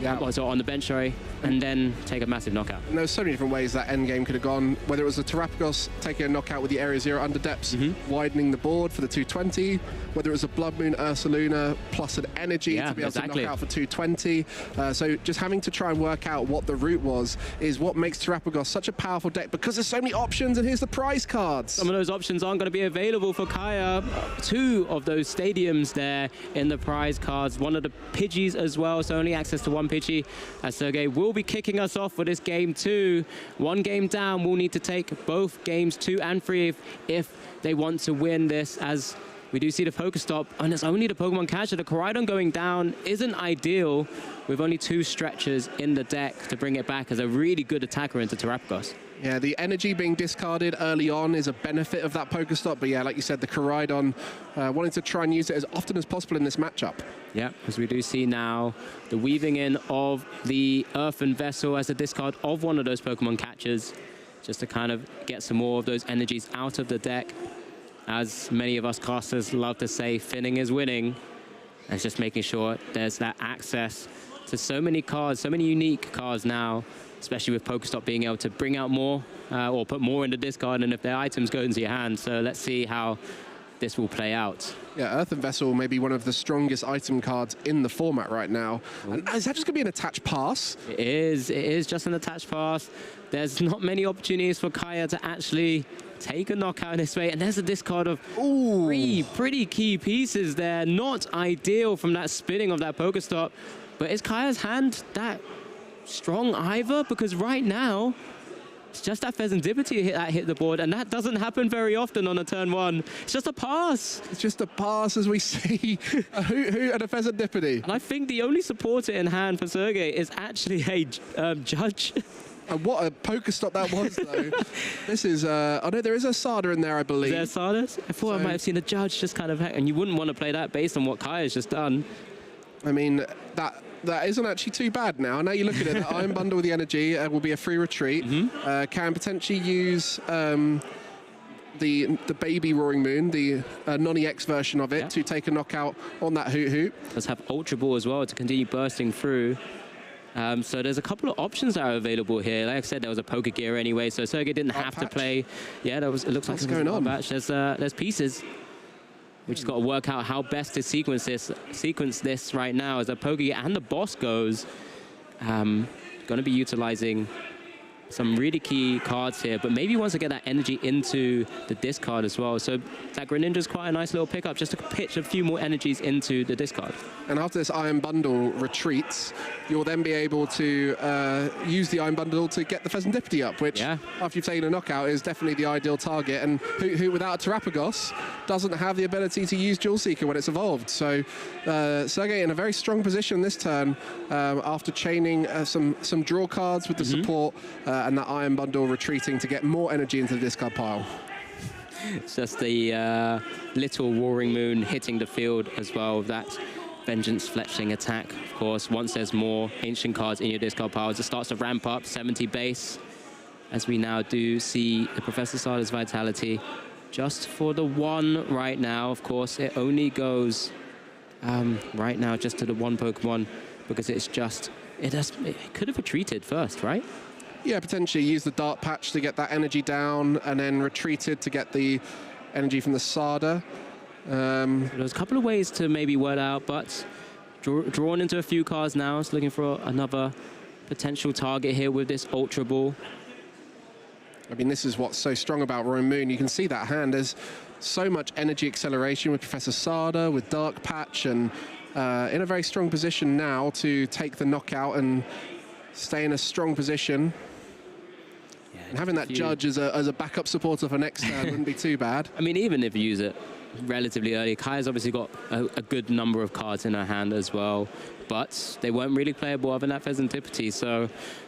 Speaker 7: Yeah. So on the bench, sorry, and then take a massive knockout.
Speaker 4: And there's so many different ways that endgame could have gone, whether it was the Terapagos taking a knockout with the Area 0 Underdepths, widening the board for the 220, whether it was a Blood Moon Ursaluna plus an energy to be able to knock out for 220. So just having to try and work out what the route was is what makes Terapagos such a powerful deck, because there's so many options, and here's the prize cards.
Speaker 7: Some of those options aren't going to be available for Kaya. 2 of those stadiums there in the prize cards. One of the Pidgeys as well, so only access to 1 Pidgey, as Sergei will be kicking us off for this game 2. 1 game down, we'll need to take both games 2 and 3 if they want to win this, as we do see the Pokestop, and it's only the Pokemon catcher. The Koraidon going down isn't ideal, with only 2 stretchers in the deck to bring it back as a really good attacker into Terapagos.
Speaker 4: Yeah, the energy being discarded early on is a benefit of that Pokestop, but yeah, like you said, the Koraidon wanting to try and use it as often as possible in this matchup.
Speaker 7: Yeah, as we do see now, the weaving in of the Earthen Vessel as a discard of one of those Pokemon catchers, just to kind of get some more of those energies out of the deck. As many of us casters love to say, thinning is winning. And it's just making sure there's that access to so many cards, so many unique cards now, especially with Pokestop being able to bring out more or put more in the discard, and if their items go into your hand. So let's see how this will play out.
Speaker 4: Yeah, Earthen Vessel may be one of the strongest item cards in the format right now. And is that just going to be an attached pass?
Speaker 7: It is just an attached pass. There's not many opportunities for Kaya to actually take a knockout in this way, and there's a discard of 3 pretty key pieces there. Not ideal from that spinning of that Pokestop, but is Kaya's hand that strong either? Because right now, It's just that Pheasantipity that hit the board, and that doesn't happen very often on a turn 1. It's just a pass.
Speaker 4: It's just a pass, as we see. A Hoot and a Pheasantipity.
Speaker 7: And I think the only supporter in hand for Sergey is actually a judge.
Speaker 4: And what a poker stop that was, though. This is, oh no, there is a Sada in there, I believe.
Speaker 7: Is there a Sada? I thought I might have seen a judge just kind of, and you wouldn't want to play that based on what Kaya's just done.
Speaker 4: I mean, that isn't actually too bad now. Now you look at it, the Iron Bundle with the energy will be a free retreat. Can potentially use the baby Roaring Moon, the non-EX version of it, to take a knockout on that Hoot.
Speaker 7: Does have Ultra Ball as well to continue bursting through. So there's a couple of options that are available here. Like I said, there was a Poker Gear anyway, so Sergey didn't have to play. Yeah, it looks like
Speaker 4: going on.
Speaker 7: There's pieces. We just got to work out how best to sequence this right now as the Poker Gear and the boss goes. Going to be utilizing some really key cards here, but maybe wants to get that energy into the discard as well. So that Greninja's quite a nice little pickup just to pitch a few more energies into the discard.
Speaker 4: And after this Iron Bundle retreats, you'll then be able to use the Iron Bundle to get the Pheasantipity up, which, after you've taken a knockout, is definitely the ideal target. And Hoot without a Terapagos doesn't have the ability to use Jewel Seeker when it's evolved. So Sergey in a very strong position this turn after chaining some draw cards with the support and that Iron Bundle retreating to get more energy into the discard pile.
Speaker 7: It's just the little Roaring Moon hitting the field as well. That Vengeance Fletching attack, of course. Once there's more ancient cards in your discard piles, it starts to ramp up 70 base. As we now do see the Professor Sada's Vitality just for the 1 right now. Of course, it only goes right now just to the 1 Pokemon because it's just, it could have retreated first, right?
Speaker 4: Yeah, potentially use the Dark Patch to get that energy down and then retreated to get the energy from the Sada.
Speaker 7: There's a couple of ways to maybe word out, but drawn into a few cards now. It's looking for another potential target here with this Ultra Ball.
Speaker 4: I mean, this is what's so strong about Roaring Moon. You can see that hand. There's so much energy acceleration with Professor Sada, with Dark Patch, and in a very strong position now to take the knockout and stay in a strong position. And having that judge as a backup supporter for next turn wouldn't be too bad.
Speaker 7: I mean, even if you use it relatively early, Kaya's obviously got a good number of cards in her hand as well, but they weren't really playable other than that Pheasantipity, so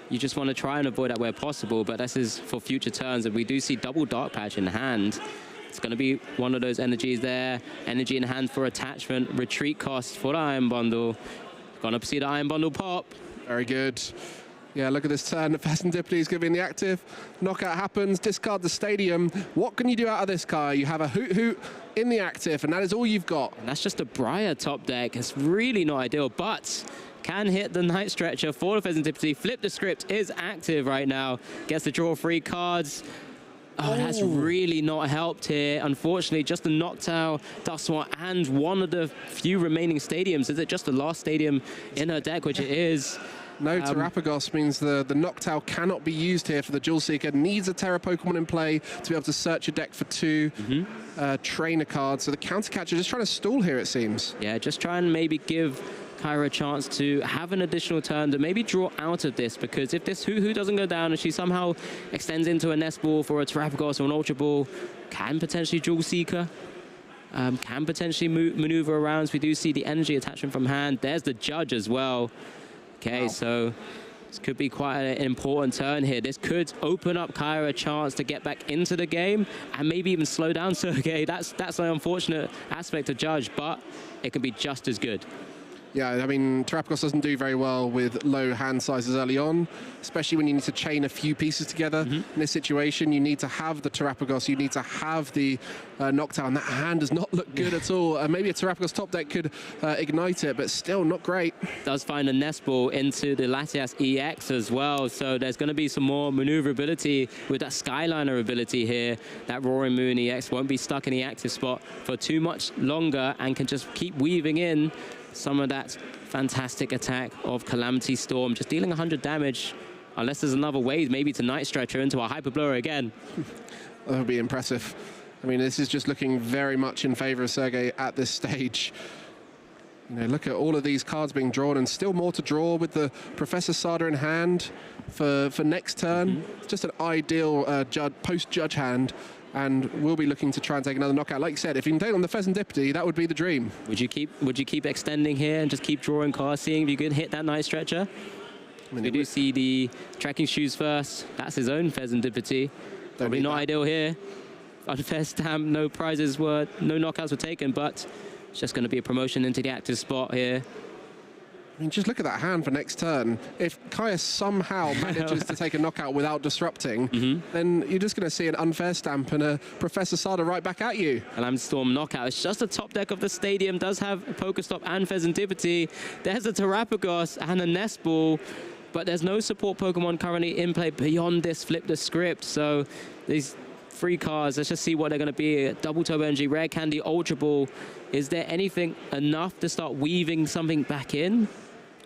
Speaker 7: you just want to try and avoid that where possible, but this is for future turns, and we do see double Dark Patch in hand. It's going to be one of those energies there. Energy in hand for attachment, retreat cost for the Iron Bundle. Going to see the Iron Bundle pop.
Speaker 4: Very good. Yeah, look at this turn. The Pheasantipity is going to be in the active. Knockout happens. Discard the Stadium. What can you do out of this, Kaya? You have a Hoot in the active, and that is all you've got.
Speaker 7: And that's just a Briar top deck. It's really not ideal, but can hit the Night Stretcher for the Pheasantipity. Flip the Script is active right now. Gets to draw 3 cards. Oh, that's really not helped here. Unfortunately, just a Noctowl, Dusknoir, and one of the few remaining stadiums. Is it just the last stadium in her deck, which it is?
Speaker 4: No Terapagos means the Noctowl cannot be used here for the Jewel Seeker. Needs a Terra Pokemon in play to be able to search your deck for 2 trainer cards. So the Counter Catcher just trying to stall here, it seems.
Speaker 7: Yeah, just try and maybe give Kyra a chance to have an additional turn to maybe draw out of this, because if this Hoo doesn't go down and she somehow extends into a Nest Ball for a Terapagos or an Ultra Ball, can potentially Jewel Seeker. Can potentially maneuver around. So we do see the energy attachment from hand. There's the Judge as well. Okay, so this could be quite an important turn here. This could open up Kyra a chance to get back into the game and maybe even slow down Sergey. That's an unfortunate aspect to Judge, but it can be just as good.
Speaker 4: Yeah, I mean, Terapagos doesn't do very well with low hand sizes early on, especially when you need to chain a few pieces together. In this situation, you need to have the Terapagos, you need to have the Noctowl, and that hand does not look good at all. Maybe a Terapagos top deck could ignite it, but still not great.
Speaker 7: Does find a Nest Ball into the Latias EX as well, so there's going to be some more maneuverability with that Skyliner ability here. That Roaring Moon EX won't be stuck in the active spot for too much longer and can just keep weaving in some of that fantastic attack of Calamity Storm, just dealing 100 damage, unless there's another way, maybe to Night Stretcher into a Hyper Blower again.
Speaker 4: That would be impressive. I mean, this is just looking very much in favor of Sergey at this stage. You know, look at all of these cards being drawn, and still more to draw with the Professor Sada in hand for next turn. It's just an ideal post-judge hand, and we'll be looking to try and take another knockout. Like you said, if you can take on the Pheasantipity, that would be the dream.
Speaker 7: Would you keep extending here and just keep drawing cards, seeing if you could hit that Night Stretcher? I mean, we do see the Trekking Shoes first. That's his own Pheasantipity. Probably not ideal here. Unfair stamp, no prizes no knockouts were taken, but it's just going to be a promotion into the active spot here.
Speaker 4: I mean, just look at that hand for next turn. If Kaya somehow manages to take a knockout without disrupting, then you're just going to see an unfair stamp and a Professor Sada right back at you.
Speaker 7: A Lamstorm knockout. It's just the top deck of the stadium. Does have a Pokestop and Pheasantipity. There's a Terapagos and a Nest Ball, but there's no support Pokemon currently in play beyond this Flip the Script. So these 3 cards, let's just see what they're going to be. Double Turbo Energy, Rare Candy, Ultra Ball. Is there anything enough to start weaving something back in?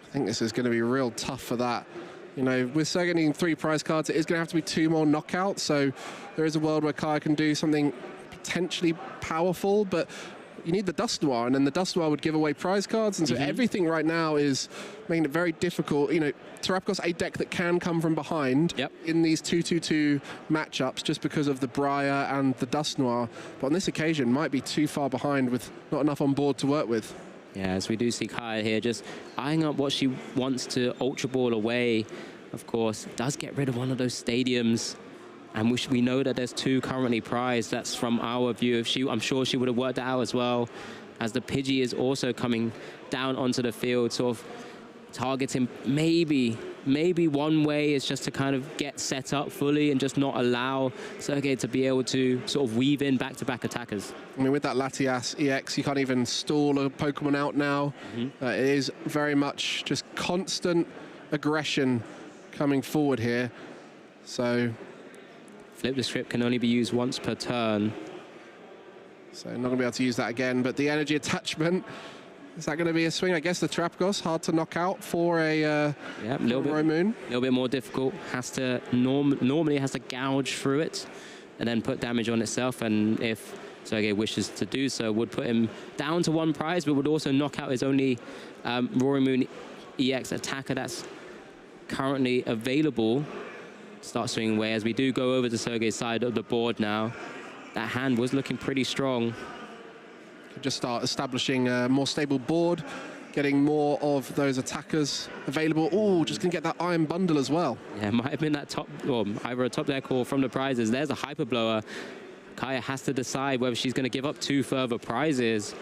Speaker 4: I think this is going to be real tough for that. You know, with Sega needing 3 prize cards, it is going to have to be 2 more knockouts. So there is a world where Kaya can do something potentially powerful, but you need the Dust Noir, and then the Dust Noir would give away prize cards. And so everything right now is making it very difficult. You know, Terapagos, a deck that can come from behind in these 2-2-2 matchups just because of the Briar and the Dust Noir. But on this occasion, might be too far behind with not enough on board to work with.
Speaker 7: Yeah, as we do see Kaya here just eyeing up what she wants to Ultra Ball away. Of course, does get rid of one of those stadiums. And we know that there's 2 currently prized. That's from our view. I'm sure she would have worked that out as well, as the Pidgey is also coming down onto the field, sort of targeting maybe one way is just to kind of get set up fully and just not allow Sergei to be able to sort of weave in back-to-back attackers.
Speaker 4: I mean, with that Latias EX, you can't even stall a Pokemon out now. It is very much just constant aggression coming forward here. So
Speaker 7: Flip the Script can only be used once per turn.
Speaker 4: So not going to be able to use that again, but the energy attachment, is that going to be a swing? I guess the Terapagos, hard to knock out for a
Speaker 7: little bit more difficult. Has to normally has to gouge through it and then put damage on itself, and if Sergei wishes to do so, would put him down to 1 prize, but would also knock out his only Roaring Moon EX attacker that's currently available. Start swinging away as we do go over to Sergei's side of the board now. That hand was looking pretty strong.
Speaker 4: Could just start establishing a more stable board, getting more of those attackers available. Oh, just going to get that Iron Bundle as well.
Speaker 7: Yeah, it might have been that top, or either a top deck or from the prizes. There's a Hyper Blower. Kaya has to decide whether she's going to give up 2 further prizes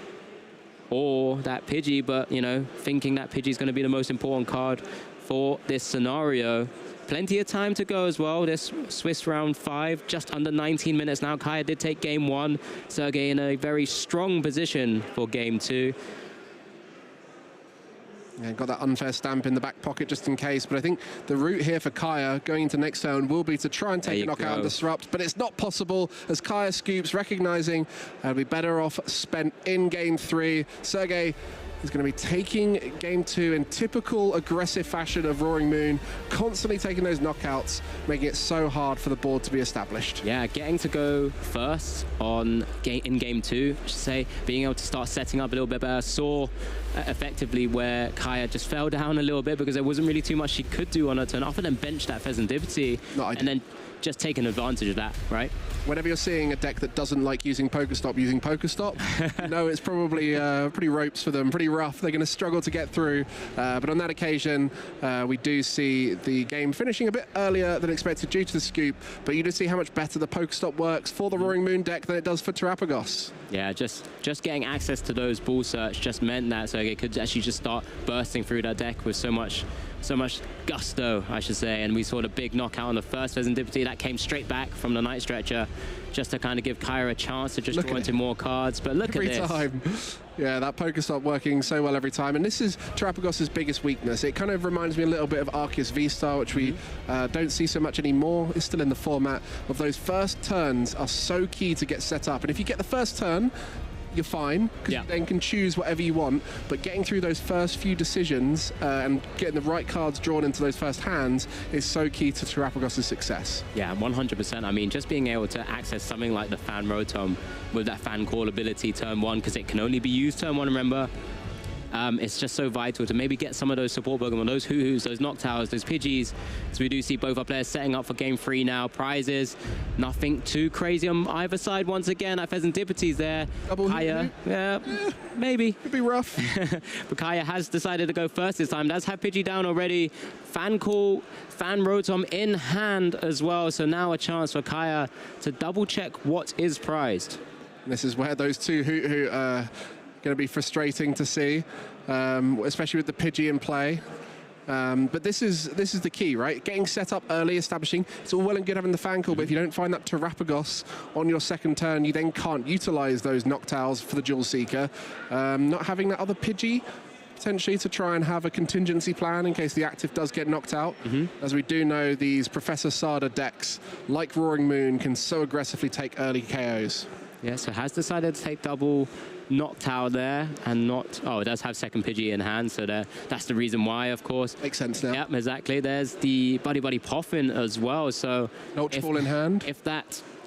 Speaker 7: or that Pidgey, but, you know, thinking that Pidgey's going to be the most important card for this scenario. Plenty of time to go as well. This Swiss round 5, just under 19 minutes now. Kaya did take game 1. Sergei in a very strong position for game 2.
Speaker 4: Yeah, got that unfair stamp in the back pocket just in case, but I think the route here for Kaya going into next turn will be to try and take a knockout and disrupt, but it's not possible as Kaya scoops, recognizing it'll be better off spent in game 3. Sergei is going to be taking game 2 in typical aggressive fashion of Roaring Moon, constantly taking those knockouts, making it so hard for the board to be established.
Speaker 7: Yeah, getting to go first in game 2, I should say, being able to start setting up a little bit better. Saw effectively where Kaya just fell down a little bit because there wasn't really too much she could do on her turn off, and then bench that Pheasantipity and then just taking advantage of that, right?
Speaker 4: Whenever you're seeing a deck that doesn't like using Pokestop, you know it's probably pretty ropes for them, pretty rough. They're going to struggle to get through. But on that occasion, we do see the game finishing a bit earlier than expected due to the scoop. But you do see how much better the Pokestop works for the Roaring Moon deck than it does for Terapagos.
Speaker 7: Yeah, just getting access to those Ball Search just meant that Sergei could actually just start bursting through that deck with so much gusto, I should say. And we saw the big knockout on the first Pheasantipity that came straight back from the Night Stretcher, just to kind of give Kaya a chance to just draw into more cards. But look at this.
Speaker 4: Every time. Yeah, that Pokestop working so well every time. And this is Terapagos' biggest weakness. It kind of reminds me a little bit of Arceus V-Star, which we don't see so much anymore. It's still in the format of those first turns are so key to get set up. And if you get the first turn, you're fine, because you then can choose whatever you want. But getting through those first few decisions and getting the right cards drawn into those first hands is so key to Terapagos' success.
Speaker 7: Yeah, 100%. I mean, just being able to access something like the Fan Rotom with that Fan Call ability turn 1, because it can only be used turn 1, remember? it's just so vital to maybe get some of those support Pokemon, those Hoo-Hoos, those Noctowls, those Pidgeys. So we do see both our players setting up for game 3 now. Prizes, nothing too crazy on either side. Once again, our Pheasantipity's there. Kaya, yeah, maybe.
Speaker 4: Could be rough.
Speaker 7: But Kaya has decided to go first this time. Does have Pidgey down already. Fan Call, Fan Rotom in hand as well. So now a chance for Kaya to double check what is prized.
Speaker 4: This is where those two Hoo-Hoo are going to be frustrating to see, especially with the Pidgey in play. But this is the key, right? Getting set up early, establishing. It's all well and good having the Fan Call, but if you don't find that Terapagos on your second turn, you then can't utilize those Noctowls for the Jewel Seeker. Not having that other Pidgey potentially to try and have a contingency plan in case the active does get knocked out. As we do know, these Professor Sada decks, like Roaring Moon, can so aggressively take early KOs.
Speaker 7: Yeah, so has decided to take double Noctowl there and not... Oh, it does have second Pidgey in hand, so that's the reason why, of course.
Speaker 4: Makes sense now.
Speaker 7: Yep, exactly. There's the Buddy Buddy Poffin as well, so...
Speaker 4: Ultra Ball in hand.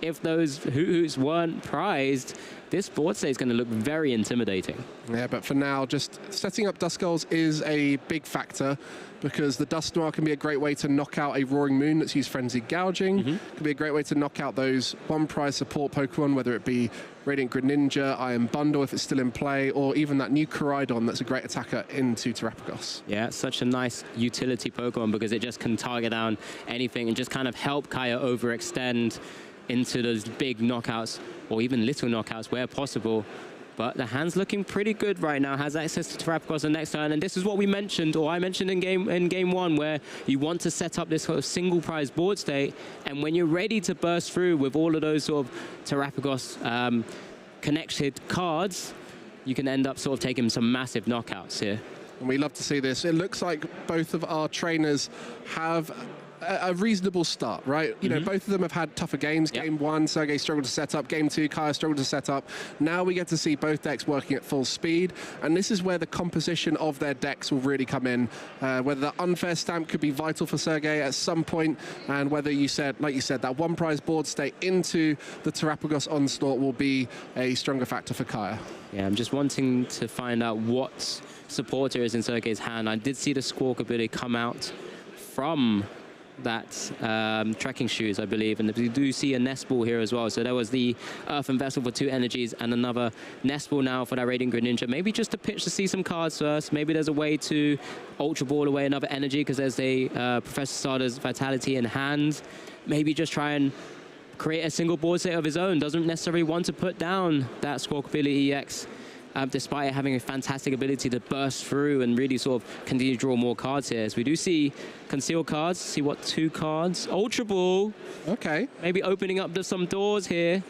Speaker 7: If those Hoo-Hoos weren't prized, this board state is going to look very intimidating.
Speaker 4: Yeah, but for now, just setting up Duskulls is a big factor because the Dust Noir can be a great way to knock out a Roaring Moon that's used Frenzied Gouging. Can be a great way to knock out those one-prize support Pokemon, whether it be Radiant Greninja, Iron Bundle if it's still in play, or even that new Koraidon that's a great attacker into Terapagos.
Speaker 7: Yeah, it's such a nice utility Pokemon because it just can target down anything and just kind of help Kaya overextend into those big knockouts or even little knockouts where possible. But the hand's looking pretty good right now, has access to Terapagos the next turn, and this is what we mentioned, or I mentioned in game 1, where you want to set up this sort of single prize board state, and when you're ready to burst through with all of those sort of Terapagos connected cards, you can end up sort of taking some massive knockouts here.
Speaker 4: And we love to see this. It looks like both of our trainers have a reasonable start, right? You know, both of them have had tougher games. Game 1, Sergey struggled to set up. Game 2, Kaya struggled to set up. Now we get to see both decks working at full speed, and this is where the composition of their decks will really come in. Whether the unfair stamp could be vital for Sergey at some point, and whether you said, like you said, that one prize board state into the Terapagos onslaught will be a stronger factor for Kaya.
Speaker 7: Yeah, I'm just wanting to find out what supporter is in Sergey's hand. I did see the Squawk ability come out from that trekking shoes, I believe, and we do see a Nest Ball here as well. So there was the Earthen Vessel for 2 energies and another Nest Ball now for that Radiant Greninja. Maybe just to pitch to see some cards first. Maybe there's a way to Ultra Ball away another energy because there's a Professor Sada's Vitality in hand. Maybe just try and create a single board state of his own. Doesn't necessarily want to put down that Squawk ability EX. Despite having a fantastic ability to burst through and really sort of continue to draw more cards here. So we do see concealed cards, see what 2 cards. Ultra Ball.
Speaker 4: Okay.
Speaker 7: Maybe opening up some doors here.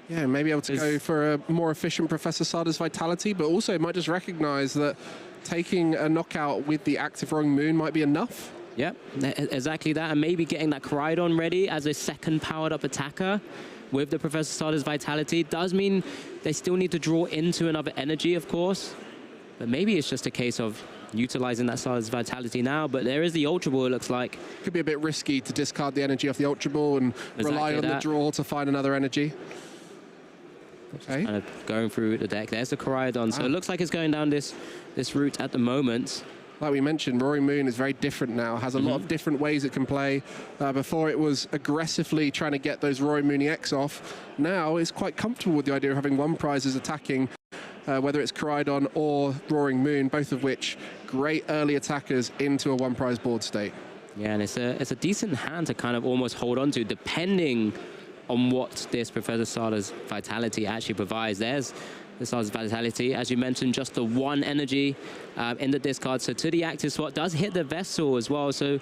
Speaker 4: Yeah, maybe able to go for a more efficient Professor Sada's Vitality, but also might just recognize that taking a knockout with the active Roaring Moon might be enough.
Speaker 7: Yep, exactly that. And maybe getting that Koraidon ready as a second powered up attacker with the Professor Sada's Vitality. Does mean they still need to draw into another energy, of course. But maybe it's just a case of utilizing that Sada's Vitality now. But there is the Ultra Ball, it looks like.
Speaker 4: Could be a bit risky to discard the energy off the Ultra Ball and rely on the draw to find another energy.
Speaker 7: Okay. Kind of going through the deck. There's the Koraidon. So it looks like it's going down this route at the moment.
Speaker 4: Like we mentioned, Roaring Moon is very different now, has a lot of different ways it can play. Before it was aggressively trying to get those Roaring Moon EX off. Now it's quite comfortable with the idea of having one prize as attacking, whether it's Koraidon or Roaring Moon, both of which great early attackers into a one prize board state.
Speaker 7: Yeah, and it's a decent hand to kind of almost hold on to, depending on what this Professor Sada's Vitality actually provides. There's the Sada's Vitality, as you mentioned, just the 1 energy in the discard. So to the active spot, does hit the Vessel as well. So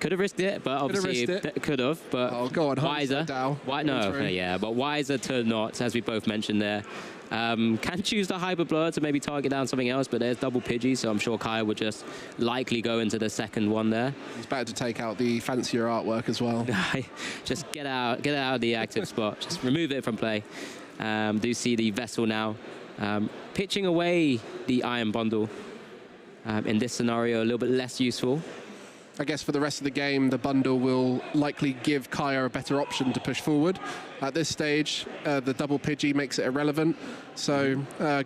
Speaker 7: could have risked it, but obviously could have. But
Speaker 4: go on,
Speaker 7: wiser. But wiser to not, as we both mentioned there. Can choose the Hyper Blur to maybe target down something else, but there's double Pidgey, so I'm sure Kaya would just likely go into the second one there.
Speaker 4: It's better to take out the fancier artwork as well.
Speaker 7: Just get out of the active spot. Just remove it from play. Do see the Vessel now pitching away the Iron Bundle. In this scenario, a little bit less useful.
Speaker 4: I guess for the rest of the game, the bundle will likely give Kaya a better option to push forward. At this stage, the double Pidgey makes it irrelevant. So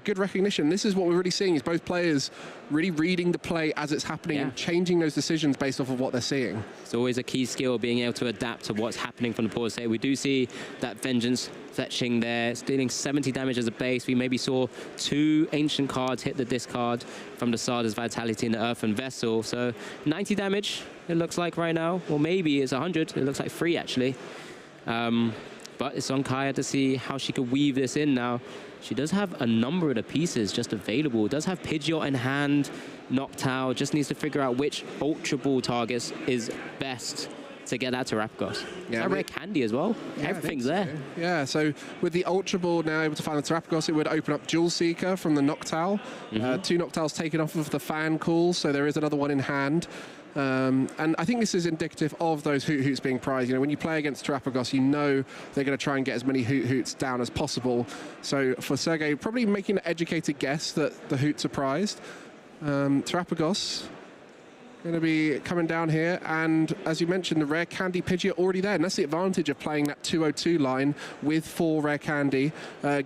Speaker 4: good recognition. This is what we're really seeing, is both players really reading the play as it's happening and changing those decisions based off of what they're seeing.
Speaker 7: It's always a key skill, being able to adapt to what's happening from the board. So we do see that Vengeance fetching there, dealing 70 damage as a base. We maybe saw 2 ancient cards hit the discard from the Sarda's Vitality and the Earthen Vessel. So 90 damage, it looks like right now. Or maybe it's 100. It looks like 3, actually. But it's on Kaya to see how she could weave this in now. She does have a number of the pieces just available. Does have Pidgeot in hand, Noctowl. Just needs to figure out which Ultra Ball targets is best to get that to Terapagos. Yeah, that rare candy as well. Yeah, everything's there.
Speaker 4: So. Yeah, so with the Ultra Ball now able to find the Terapagos, it would open up Jewel Seeker from the Noctowl. 2 Noctowls taken off of the fan call, so there is another one in hand. And I think this is indicative of those Hoot-Hoots being prized. You know, when you play against Terapagos, you know they're going to try and get as many Hoot-Hoots down as possible. So for Sergey, probably making an educated guess that the Hoots are prized. Terapagos going to be coming down here, and as you mentioned, the rare candy Pidgeot already there, and that's the advantage of playing that 202 line with 4 rare candy.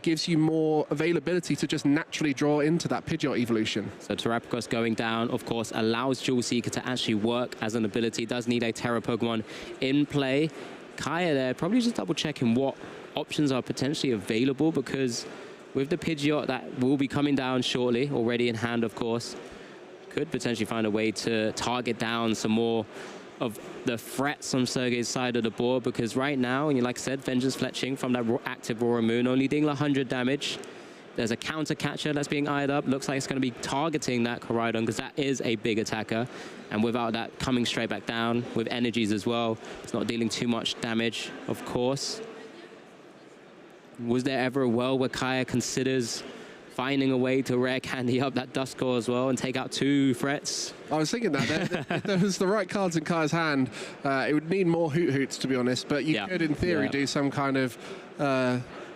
Speaker 4: Gives you more availability to just naturally draw into that Pidgeot evolution.
Speaker 7: So Terapagos going down, of course, allows Jewel Seeker to actually work as an ability. Does need a Terra Pokemon in play. Kaya there, probably just double checking what options are potentially available, because with the Pidgeot that will be coming down shortly, already in hand, of course, could potentially find a way to target down some more of the threats on Sergey's side of the board, because right now, and like I said, Vengeance fletching from that active Aura Moon, only dealing 100 damage. There's a counter catcher that's being eyed up. Looks like it's going to be targeting that Koraidon, because that is a big attacker. And without that coming straight back down with energies as well, it's not dealing too much damage, of course. Was there ever a world where Kaya considers finding a way to rare candy up that Duskull as well and take out 2 threats?
Speaker 4: I was thinking that if there was the right cards in Kaya's hand, it would need more Hoot-Hoots, to be honest, but you could in theory do some kind of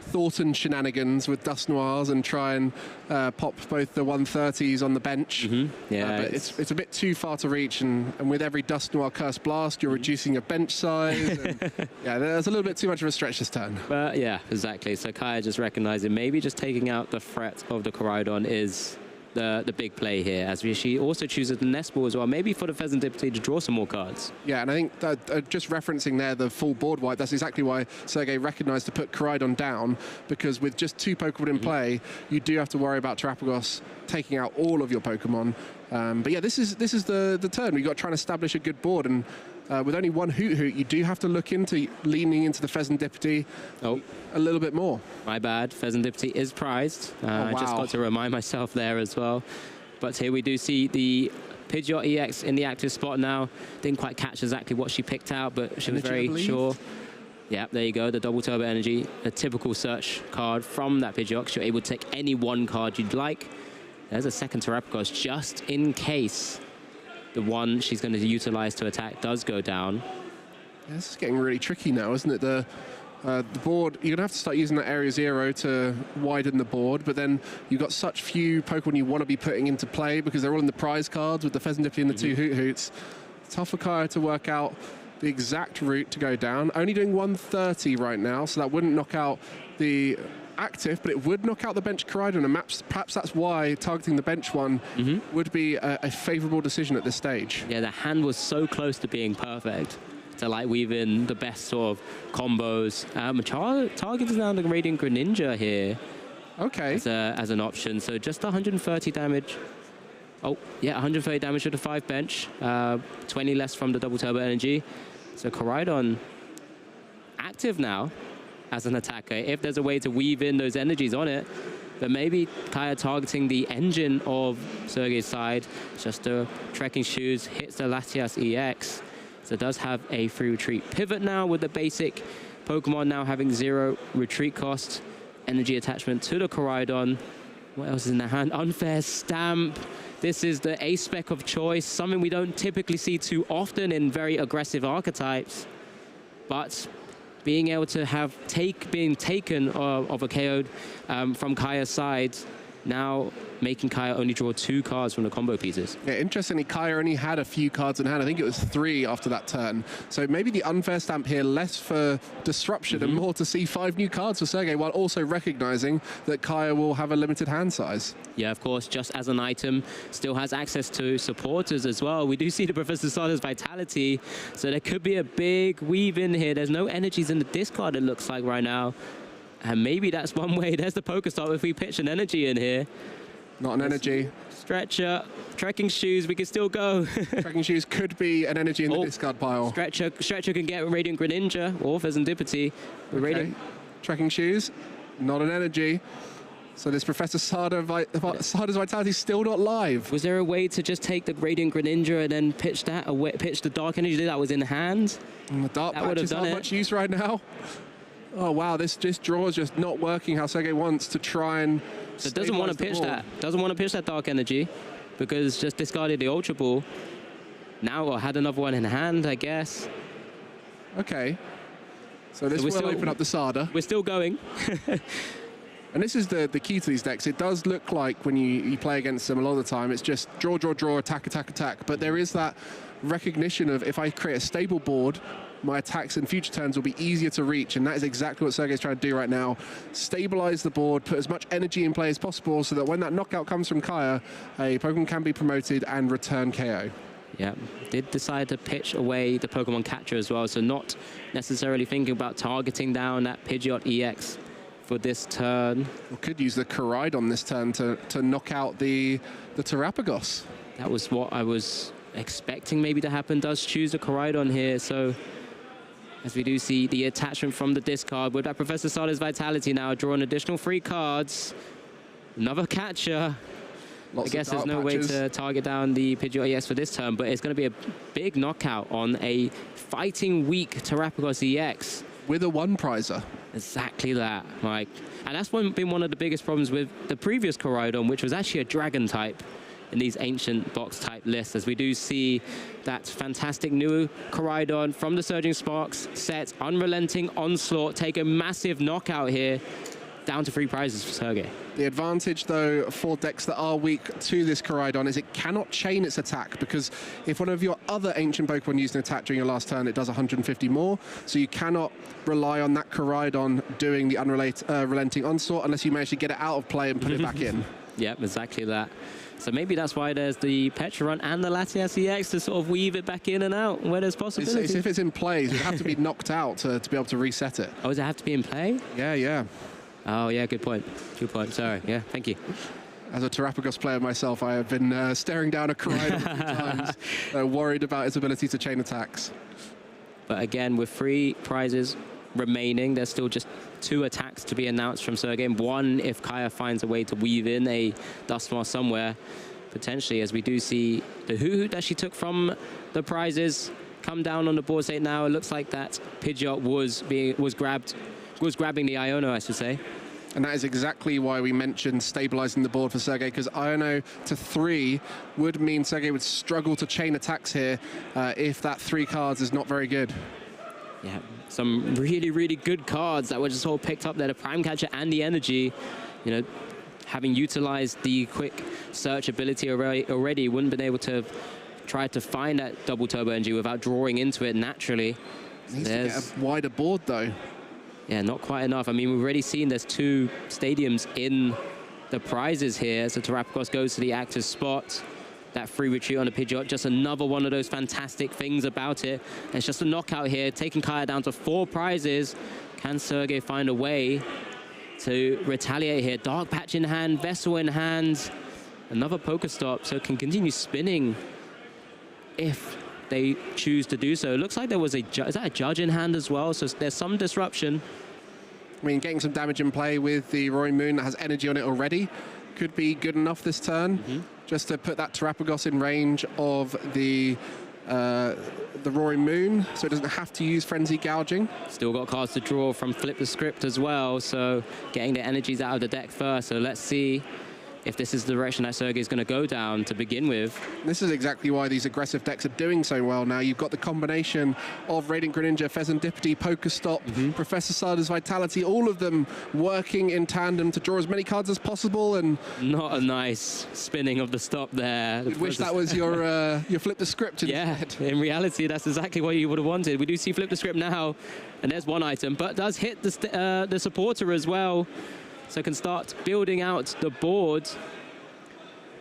Speaker 4: Thornton shenanigans with Dust Noirs and try and pop both the 130s on the bench.
Speaker 7: Yeah,
Speaker 4: but it's a bit too far to reach, and with every Dust Noir Curse Blast, you're reducing your bench size. And, yeah, there's a little bit too much of a stretch this turn.
Speaker 7: But yeah, exactly. So Kaya just recognizing maybe just taking out the threat of the Koraidon is the big play here, as she also chooses the Nest Ball as well, maybe for the Pheasantipity to draw some more cards.
Speaker 4: Yeah, and I think that, just referencing there the full board wipe, that's exactly why Sergey recognized to put Koraidon down, because with just 2 Pokemon in play, you do have to worry about Terapagos taking out all of your Pokemon. But yeah, this is the turn. We've got to try and establish a good board, and with only 1 Hoot-Hoot, you do have to look into leaning into the Pheasantipity a little bit more.
Speaker 7: My bad. Pheasantipity is prized. I just got to remind myself there as well. But here we do see the Pidgeot EX in the active spot now. Didn't quite catch exactly what she picked out, but she was very sure. Yeah, there you go, the double Turbo Energy, a typical search card from that Pidgeot. You're able to take any 1 card you'd like. There's a second Terapagos just in case the one she's going to utilize to attack does go down.
Speaker 4: Yeah, this is getting really tricky now, isn't it? The board, you're going to have to start using that Area 0 to widen the board, but then you've got such few Pokemon you want to be putting into play because they're all in the prize cards with the Pheasantipity and the 2 Hoot-Hoots. It's tough for Kaya to work out the exact route to go down. Only doing 130 right now, so that wouldn't knock out the active, but it would knock out the bench Koraidon, and perhaps that's why targeting the bench one would be a favorable decision at this stage.
Speaker 7: Yeah, the hand was so close to being perfect to like weave in the best sort of combos. Targeting down the Radiant Greninja here.
Speaker 4: Okay.
Speaker 7: As an option, so just 130 damage. Oh, yeah, 130 damage with the 5 bench. 20 less from the double Turbo Energy. So Koraidon active now as an attacker, if there's a way to weave in those energies on it. But maybe Kaya targeting the engine of Sergey's side, just the Trekking Shoes, hits the Latias EX. So it does have a free retreat pivot now with the basic Pokemon now having 0 retreat cost. Energy attachment to the Koraidon. What else is in their hand? Unfair Stamp. This is the ace spec of choice, something we don't typically see too often in very aggressive archetypes. But being able to have being taken of a KO'd from Kaya's side now making Kaya only draw 2 cards from the combo pieces.
Speaker 4: Yeah, interestingly, Kaya only had a few cards in hand. I think it was 3 after that turn. So maybe the unfair stamp here, less for disruption and more to see 5 new cards for Sergey, while also recognizing that Kaya will have a limited hand size.
Speaker 7: Yeah, of course, just as an item, still has access to supporters as well. We do see the Professor Sada's Vitality, so there could be a big weave in here. There's no energies in the discard, it looks like right now. And maybe that's one way. There's the Pokestop if we pitch an energy in here.
Speaker 4: Not an energy.
Speaker 7: Stretcher, Trekking Shoes, we can still go.
Speaker 4: Trekking Shoes could be an energy in the discard pile.
Speaker 7: Stretcher can get Radiant Greninja or Pheasantipity.
Speaker 4: Okay. Trekking Shoes, not an energy. So this Professor Sada's Vitality is still not live.
Speaker 7: Was there a way to just take the Radiant Greninja and then pitch that away, pitch the Dark Energy that was in hand?
Speaker 4: And the Dark Patch is not much use right now. Oh wow, this draw is just not working how Sergey wants to try and.
Speaker 7: So doesn't want to pitch that. Doesn't want to pitch that Dark Energy because just discarded the Ultra Ball. Now or had another one in hand, I guess.
Speaker 4: Okay. So this will open up the Sada.
Speaker 7: We're still going.
Speaker 4: And this is the key to these decks. It does look like when you play against them a lot of the time, it's just draw, draw, draw, attack, attack, attack. But there is that recognition of if I create a stable board, my attacks in future turns will be easier to reach, and that is exactly what Sergey's trying to do right now. Stabilize the board, put as much energy in play as possible so that when that knockout comes from Kaya, a Pokemon can be promoted and return KO.
Speaker 7: Yeah, did decide to pitch away the Pokemon Catcher as well, so not necessarily thinking about targeting down that Pidgeot EX for this turn.
Speaker 4: We could use the Koraidon this turn to knock out the Terapagos.
Speaker 7: That was what I was expecting maybe to happen. Does choose the Koraidon here, so as we do see the attachment from the discard with that Professor Sada's Vitality now, draw an additional 3 cards. Another catcher. I guess there's no way to target down the Pidgeot EX for this turn, but it's going to be a big knockout on a fighting weak Terapagos EX.
Speaker 4: With a 1-prizer.
Speaker 7: Exactly that. And that's been one of the biggest problems with the previous Koraidon, which was actually a Dragon type in these ancient box type lists, as we do see that fantastic new Koraidon from the Surging Sparks set, Unrelenting Onslaught, take a massive knockout here, down to 3 prizes for Sergey.
Speaker 4: The advantage, though, for decks that are weak to this Koraidon is it cannot chain its attack, because if one of your other ancient Pokemon used an attack during your last turn, it does 150 more, so you cannot rely on that Koraidon doing the Unrelenting Onslaught unless you manage to get it out of play and put it back in.
Speaker 7: Yep, exactly that. So maybe that's why there's the Pecharunt and the Latias EX to sort of weave it back in and out where there's possibility.
Speaker 4: It's if it's in play, it would have to be knocked out to be able to reset it.
Speaker 7: Oh, does it have to be in play?
Speaker 4: Yeah.
Speaker 7: Oh, yeah, good point. Good point. Sorry. Yeah, thank you.
Speaker 4: As a Terapagos player myself, I have been staring down a Koraidon a few times, worried about its ability to chain attacks.
Speaker 7: But again, with 3 prizes remaining, there's still just 2 attacks to be announced from Sergey. 1 if Kaya finds a way to weave in a Duskmoth somewhere, potentially, as we do see the Hoot that she took from the prizes come down on the board state now. It looks like that Pidgeot was grabbing the Iono, I should say.
Speaker 4: And that is exactly why we mentioned stabilizing the board for Sergey, because Iono to 3 would mean Sergey would struggle to chain attacks here if that 3 cards is not very good.
Speaker 7: Yeah, some really, really good cards that were just all picked up there. The Prime Catcher and the Energy, having utilized the quick search ability already, wouldn't have been able to try to find that double turbo energy without drawing into it naturally.
Speaker 4: Needs to get a wider board, though.
Speaker 7: Yeah, not quite enough. I mean, we've already seen there's 2 stadiums in the prizes here. So Terapagos goes to the active spot. That free retreat on the Pidgeot, just another one of those fantastic things about it. And it's just a knockout here, taking Kaya down to 4 prizes. Can Sergey find a way to retaliate here? Dark Patch in hand, Vessel in hand, another Pokestop, so it can continue spinning if they choose to do so. It looks like there was is that a Judge in hand as well? So there's some disruption.
Speaker 4: I mean, getting some damage in play with the Roaring Moon that has energy on it already could be good enough this turn, just to put that Terapagos in range of the Roaring Moon, so it doesn't have to use Frenzy Gouging.
Speaker 7: Still got cards to draw from Flip the Script as well, so getting the energies out of the deck first. So let's see if this is the direction that Sergey is going to go down to begin with.
Speaker 4: This is exactly why these aggressive decks are doing so well now. You've got the combination of Radiant Greninja, Pheasantipity, Pokestop, Professor Sada's Vitality, all of them working in tandem to draw as many cards as possible. And
Speaker 7: not a nice spinning of the stop there.
Speaker 4: I wish that was your flip the script instead.
Speaker 7: Yeah, in reality, that's exactly what you would have wanted. We do see flip the script now, and there's one item, but does hit the supporter as well. So can start building out the board.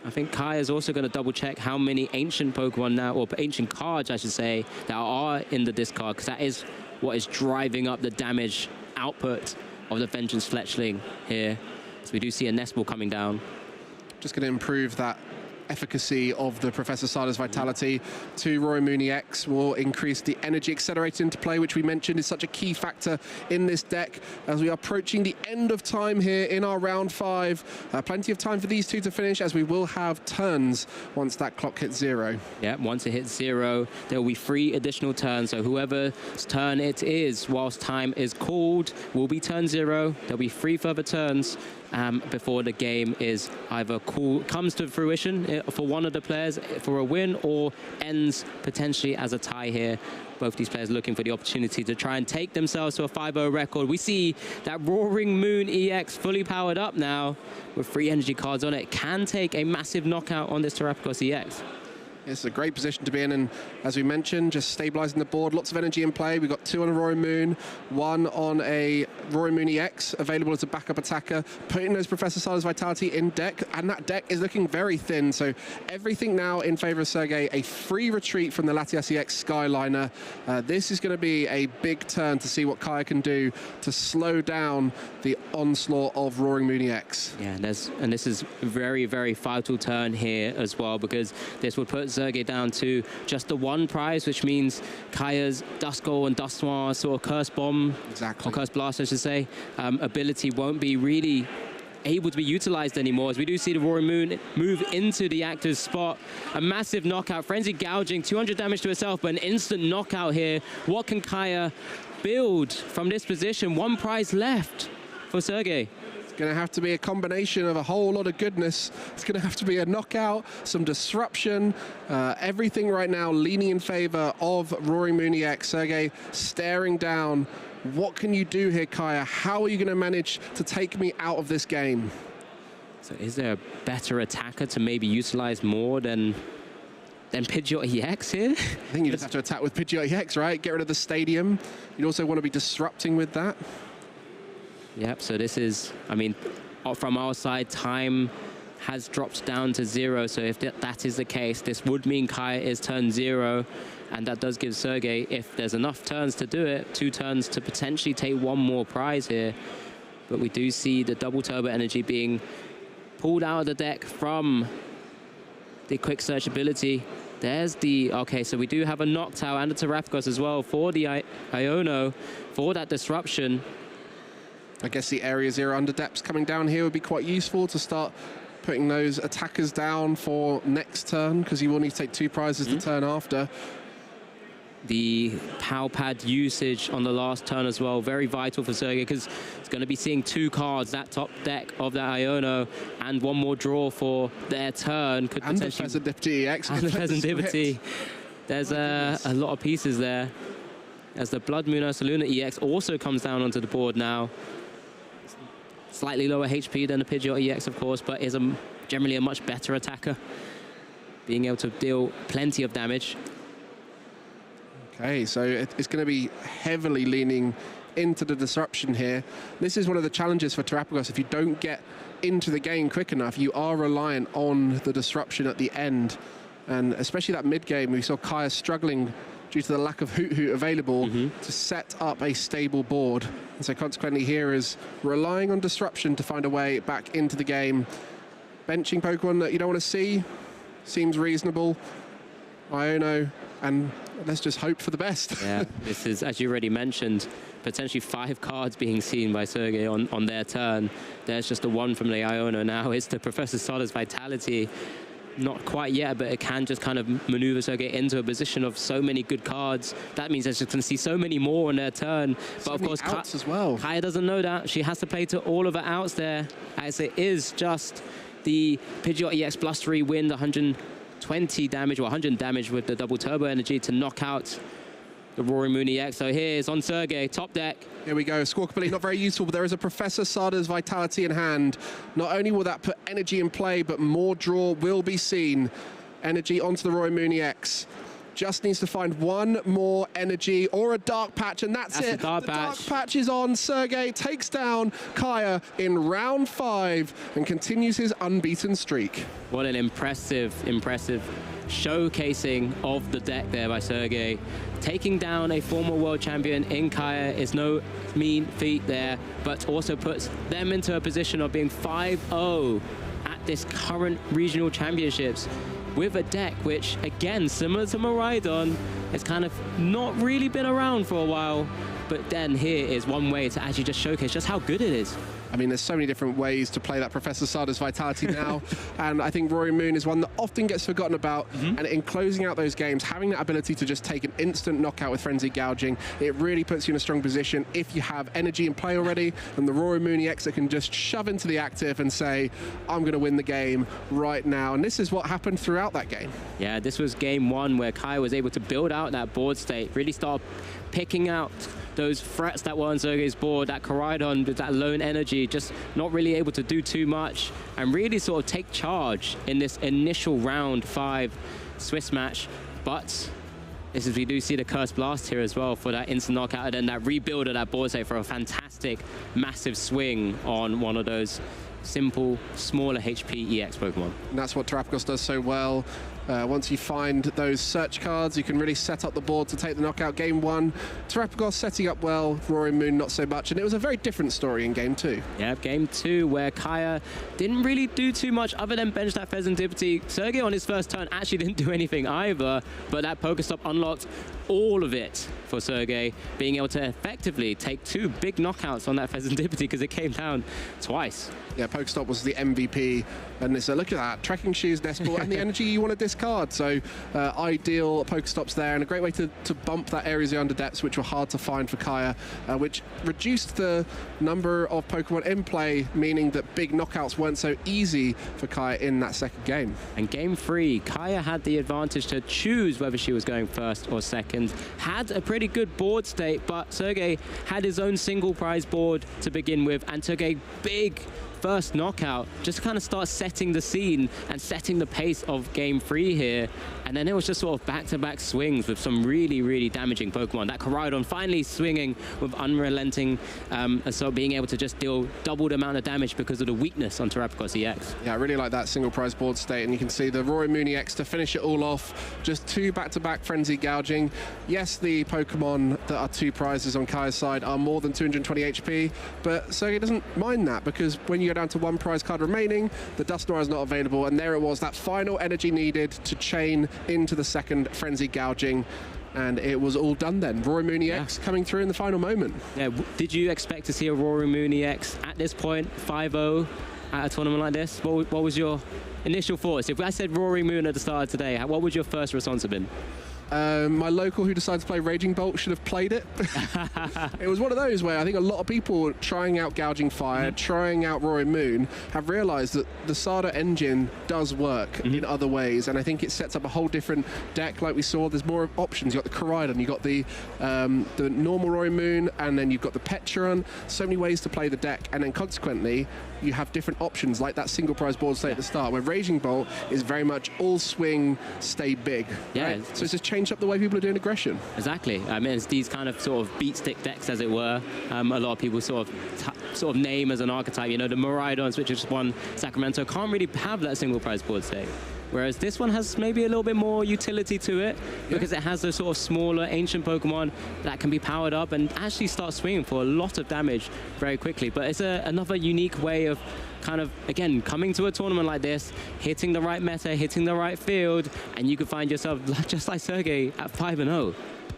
Speaker 7: I think Kai is also going to double check how many ancient Pokemon now, or ancient cards, I should say, that are in the discard, because that is what is driving up the damage output of the Vengeance Fletchling here. So we do see a Nest Ball coming down.
Speaker 4: Just going to improve that efficacy of the Professor Sada's Vitality. 2 Roy Mooney X will increase the energy accelerated into play, which we mentioned is such a key factor in this deck as we are approaching the end of time here in our round 5. Plenty of time for these two to finish, as we will have turns once that clock hits 0.
Speaker 7: Yeah, once it hits 0, there will be 3 additional turns. So whoever's turn it is, whilst time is called, will be turn 0. There'll be 3 further turns before the game is either comes to fruition for one of the players for a win, or ends potentially as a tie here. Both these players looking for the opportunity to try and take themselves to a 5-0 record. We see that Roaring Moon EX fully powered up now with 3 energy cards on it. Can take a massive knockout on this Terrapagos EX.
Speaker 4: It's a great position to be in, and as we mentioned, just stabilizing the board, lots of energy in play. We've got 2 on a Roaring Moon, 1 on a Roaring Moon EX, available as a backup attacker, putting those Professor Sada's Vitality in deck, and that deck is looking very thin, so everything now in favor of Sergey. A free retreat from the Latias EX Skyliner. This is going to be a big turn to see what Kaya can do to slow down the onslaught of Roaring Moon EX.
Speaker 7: Yeah, and this is a very, very vital turn here as well, because this would put Sergey down to just the 1 prize, which means Kaya's Duskull and Dusknoir sort of Curse Bomb, or Curse Blast, I should say, ability won't be really able to be utilized anymore, as we do see the Roaring Moon move into the active spot. A massive knockout, Frenzy Gouging, 200 damage to herself, but an instant knockout here. What can Kaya build from this position? 1 prize left for Sergey.
Speaker 4: Going to have to be a combination of a whole lot of goodness. It's going to have to be a knockout, some disruption, everything right now leaning in favor of Roaring Moon EX. Sergey staring down. What can you do here, Kaya? How are you going to manage to take me out of this game?
Speaker 7: So is there a better attacker to maybe utilize more than Pidgeot EX here?
Speaker 4: I think you just have to attack with Pidgeot EX, right? Get rid of the stadium. You'd also want to be disrupting with that.
Speaker 7: Yep, so this is, I mean, from our side, time has dropped down to 0. So if that is the case, this would mean Kaya is turn 0. And that does give Sergey, if there's enough turns to do it, 2 turns to potentially take 1 more prize here. But we do see the double turbo energy being pulled out of the deck from the quick search ability. There's the, okay, so we do have a Noctowl and a Terrapagos as well for the Iono, for that disruption.
Speaker 4: I guess the Area 0 under depths coming down here would be quite useful to start putting those attackers down for next turn, because you will need to take 2 prizes the turn after.
Speaker 7: The Power Pad usage on the last turn as well, very vital for Sergey, because it's going to be seeing 2 cards, that top deck of that Iono, and 1 more draw for their turn. Could
Speaker 4: and
Speaker 7: potentially,
Speaker 4: the Pheasantipity EX.
Speaker 7: And the Pheasantipity. There's a lot of pieces there, as the Blood Moon Ursaluna EX also comes down onto the board now. Slightly lower HP than the Pidgeot EX, of course, but is generally a much better attacker, being able to deal plenty of damage.
Speaker 4: Okay, so it's going to be heavily leaning into the disruption here. This is one of the challenges for Terrapagos. If you don't get into the game quick enough, you are reliant on the disruption at the end. And especially that mid-game, we saw Kaya struggling due to the lack of Hoot Hoot available to set up a stable board. And so consequently here is relying on disruption to find a way back into the game. Benching Pokemon that you don't want to see seems reasonable. Iono, and let's just hope for the best.
Speaker 7: Yeah, this is, as you already mentioned, potentially 5 cards being seen by Sergey on their turn. There's just the 1 from the Iono now. It's the Professor Sada's Vitality. Not quite yet, but it can just kind of maneuver Sergey into a position of so many good cards. That means they're just going to see so many more on their turn. But
Speaker 4: so
Speaker 7: of course,
Speaker 4: outs as well.
Speaker 7: Kaya doesn't know that. She has to play to all of her outs there, as it is just the Pidgeot EX Blustery win, the 120 damage, or 100 damage with the double turbo energy to knock out the Roaring Moon EX. So here's on Sergey, top deck.
Speaker 4: Here we go. Squawkabilly not very useful, but there is a Professor Sada's Vitality in hand. Not only will that put energy in play, but more draw will be seen. Energy onto the Roaring Moon EX. Just needs to find one more energy or a dark patch, and that's it.
Speaker 7: Dark
Speaker 4: patch is on. Sergey takes down Kaya in round 5 and continues his unbeaten streak.
Speaker 7: What an impressive showcasing of the deck there by Sergey. Taking down a former world champion in Kaya is no mean feat there, but also puts them into a position of being 5-0 at this current regional championships, with a deck which, again, similar to Miraidon, has kind of not really been around for a while, but then here is one way to actually just showcase just how good it is.
Speaker 4: I mean, there's so many different ways to play that Professor Sada's Vitality now, and I think Roaring Moon is one that often gets forgotten about, and in closing out those games, having that ability to just take an instant knockout with Frenzied Gouging, it really puts you in a strong position if you have energy in play already, and the Roaring Moon EX that can just shove into the active and say, I'm going to win the game right now, and this is what happened throughout that game.
Speaker 7: Yeah, this was game 1 where Kai was able to build out that board state, really start picking out those threats that were on Sergey's board, that Koraidon with that lone energy, just not really able to do too much, and really sort of take charge in this initial round 5 Swiss match. But this is, we do see the Curse Blast here as well for that instant knockout, and then that rebuild of that board state for a fantastic, massive swing on one of those simple, smaller HP EX Pokemon.
Speaker 4: And that's what Terapagos does so well. Once you find those search cards, you can really set up the board to take the knockout. Game 1, Terapagos setting up well, Roaring Moon not so much, and it was a very different story in Game 2.
Speaker 7: Yeah, Game 2, where Kaya didn't really do too much other than bench that Pheasantipity. Sergey on his first turn actually didn't do anything either, but that Pokestop unlocked all of it for Sergey, being able to effectively take 2 big knockouts on that Pheasantipity because it came down twice.
Speaker 4: Yeah, Pokestop was the MVP, and it's look at that, Trekking Shoes, Nest Ball, and the energy you want to discard. So ideal Pokestops there, and a great way to bump that Area Zero under depths, which were hard to find for Kaya, which reduced the number of Pokemon in play, meaning that big knockouts weren't so easy for Kaya in that second game.
Speaker 7: And Game 3, Kaya had the advantage to choose whether she was going first or second, had a pretty good board state, but Sergey had his own single prize board to begin with and took a big first knockout just to kind of start setting the scene and setting the pace of Game 3 here. And then it was just sort of back-to-back swings with some really, really damaging Pokemon. That Koraidon finally swinging with unrelenting, and so being able to just deal double the amount of damage because of the weakness on Terapagos EX.
Speaker 4: Yeah, I really like that single prize board state, and you can see the Roaring Moon EX to finish it all off. Just 2 back-to-back Frenzy Gouging. Yes, the Pokemon that are 2 prizes on Kaya's side are more than 220 HP, but Sergey doesn't mind that, because when you go down to 1 prize card remaining, the Dusknoir is not available, and there it was, that final energy needed to chain into the second Frenzy Gouging, and it was all done then. Roaring Moon EX coming through in the final moment.
Speaker 7: Yeah, did you expect to see a Roaring Moon EX at this point, 5-0 at a tournament like this? What was your initial thoughts? If I said Roaring Moon at the start of today, what would your first response have been?
Speaker 4: My local who decided to play Raging Bolt should have played it. It was one of those where I think a lot of people trying out Gouging Fire, trying out Roaring Moon, have realized that the Sada engine does work in other ways, and I think it sets up a whole different deck. Like we saw, there's more options. You've got the Koraidon, you've got the normal Roaring Moon, and then you've got the Petron. So many ways to play the deck, and then consequently you have different options like that single prize board state at the start, where Raging Bolt is very much all swing, stay big.
Speaker 7: Yeah,
Speaker 4: right? So it's just changed up the way people are doing aggression.
Speaker 7: Exactly. I mean, it's these kind of sort of beat stick decks, as it were. A lot of people sort of name as an archetype. You know, the Miraidons, which just won Sacramento, can't really have that single prize board state. Whereas this one has maybe a little bit more utility to it, because it has those sort of smaller ancient Pokemon that can be powered up and actually start swinging for a lot of damage very quickly. But it's another unique way of kind of, again, coming to a tournament like this, hitting the right meta, hitting the right field, and you could find yourself just like Sergey at 5-0.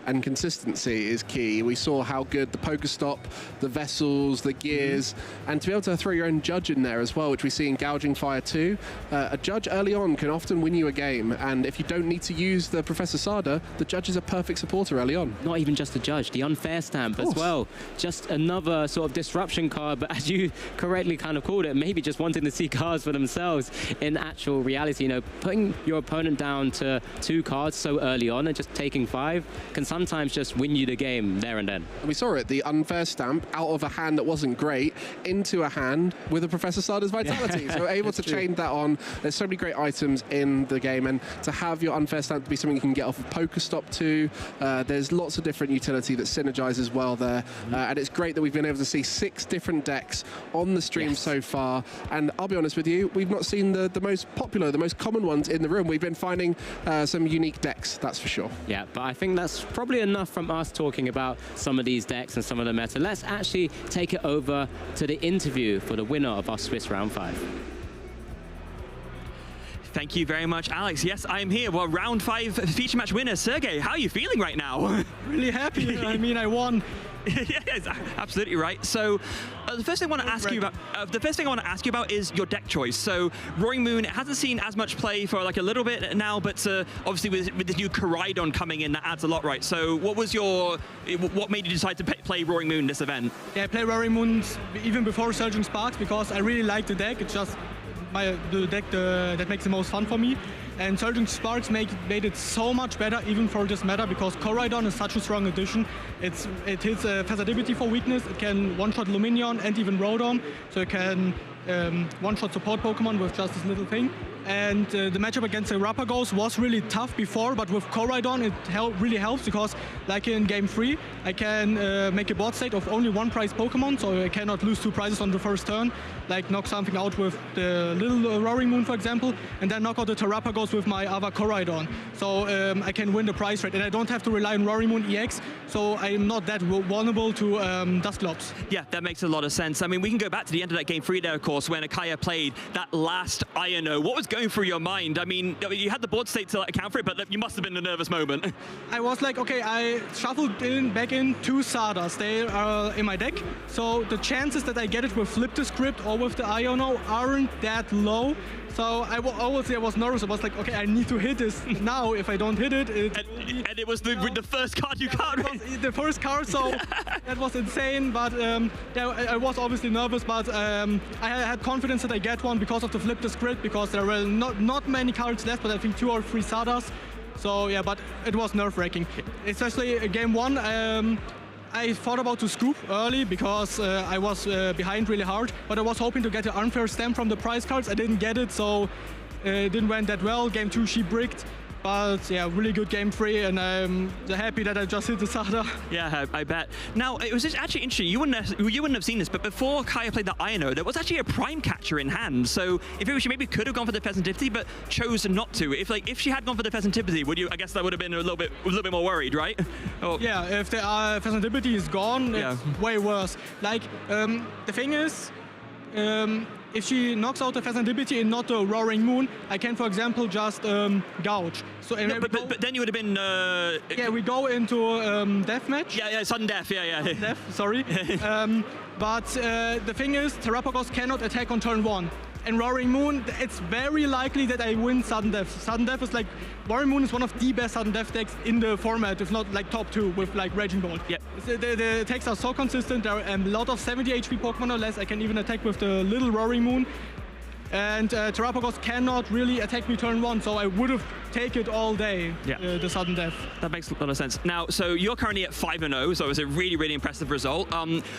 Speaker 4: And consistency is key. We saw how good the Pokestop, the vessels, the gears, and to be able to throw your own judge in there as well, which we see in Gouging Fire too. A judge early on can often win you a game, and if you don't need to use the Professor Sada, the judge is a perfect supporter early on.
Speaker 7: Not even just a judge, the unfair stamp as well. Just another sort of disruption card, but as you correctly kind of called it, maybe maybe just wanting to see cards for themselves in actual reality. You know, putting your opponent down to 2 cards so early on and just taking 5 can sometimes just win you the game there and then.
Speaker 4: We saw it, the unfair stamp out of a hand that wasn't great into a hand with a Professor Sarda's Vitality. So able to chain that on. There's so many great items in the game, and to have your unfair stamp to be something you can get off of Pokestop too. There's lots of different utility that synergizes well there, and it's great that we've been able to see 6 different decks on the stream so far. And I'll be honest with you, we've not seen the most popular, the most common ones in the room. We've been finding some unique decks, that's for sure.
Speaker 7: Yeah, but I think that's probably enough from us talking about some of these decks and some of the meta. Let's actually take it over to the interview for the winner of our Swiss Round 5.
Speaker 5: Thank you very much, Alex. Yes, I am here. Well, round 5 feature match winner, Sergey. How are you feeling right now?
Speaker 14: Really happy. I mean, I won.
Speaker 5: Yes, absolutely right. So, the first thing I want to ask you about, is your deck choice. So, Roaring Moon hasn't seen as much play for like a little bit now, but obviously with this new Koraidon coming in, that adds a lot, right? So, what made you decide to play Roaring Moon this event?
Speaker 14: Yeah, I play Roaring Moon even before Surging Sparks because I really like the deck. It's just the deck that makes the most fun for me. And Surging Sparks made it so much better even for this meta because Koraidon is such a strong addition. It hits Versatility for weakness, it can one-shot Luminion and even Rotom, so it can one-shot support Pokemon with just this little thing. And the matchup against the Rapagos was really tough before, but with Koraidon it really helps because, like in Game 3, I can make a board state of only 1 prize Pokemon, so I cannot lose 2 prizes on the first turn, like knock something out with the little Roaring Moon, for example, and then knock out the Terrapagos with my other Koraidon. So I can win the prize rate, and I don't have to rely on Roaring Moon EX, so I'm not that vulnerable to Dusclops.
Speaker 5: Yeah, that makes a lot of sense. I mean, we can go back to the end of that Game 3 there, of course, when Akaya played that last Iono. What was going through your mind? I mean, you had the board state to account for it, but you must have been a nervous moment.
Speaker 14: I was like, okay, I shuffled back in 2 Sardas. They are in my deck, so the chances that I get it with Flip the Script or with the Iono aren't that low. So I was nervous. I was like, okay, I need to hit this now. If I don't hit it,
Speaker 5: and it was the first card you got.
Speaker 14: It was the first card, so that was insane. But yeah, I was obviously nervous, but I had confidence that I get one because of the Flip the Script, because there were not many cards left, but I think 2 or 3 Sardas. So yeah, but it was nerve-wracking, especially Game 1. I thought about to scoop early because I was behind really hard, but I was hoping to get an unfair stamp from the prize cards. I didn't get it, so it didn't went that well. Game 2 she bricked, but yeah, really good Game 3, and I'm happy that I just hit the Sarda.
Speaker 5: Yeah, I bet. Now, it was just actually interesting. You wouldn't have seen this, but before Kaya played the Iono, there was actually a Prime Catcher in hand. So if it was, she maybe could have gone for the Pheasantivity, but chose not to. If she had gone for the Pheasantivity, would you? I guess that would have been a little bit more worried, right? Oh.
Speaker 14: Yeah, if the Pheasantivity is gone, it's way worse. Like the thing is. If she knocks out the Pheasantivity and not the Roaring Moon, I can, for example, just gouge. So,
Speaker 5: no, but then you would have been...
Speaker 14: yeah, we go into Deathmatch.
Speaker 5: Yeah, sudden death, yeah.
Speaker 14: Sudden death, sorry. But the thing is, Terrapagos cannot attack on turn 1. And Roaring Moon, it's very likely that I win Sudden Death. Sudden Death is like... Roaring Moon is one of the best Sudden Death decks in the format, if not like top 2 with like Raging Bolt.
Speaker 5: Yeah.
Speaker 14: The attacks are so consistent. There are a lot of 70 HP Pokemon or less. I can even attack with the little Roaring Moon. And Terrapagos cannot really attack me turn 1, so I would have taken it all day, the Sudden Death.
Speaker 5: That makes a lot of sense. Now, so you're currently at 5-0, so it was a really, really impressive result.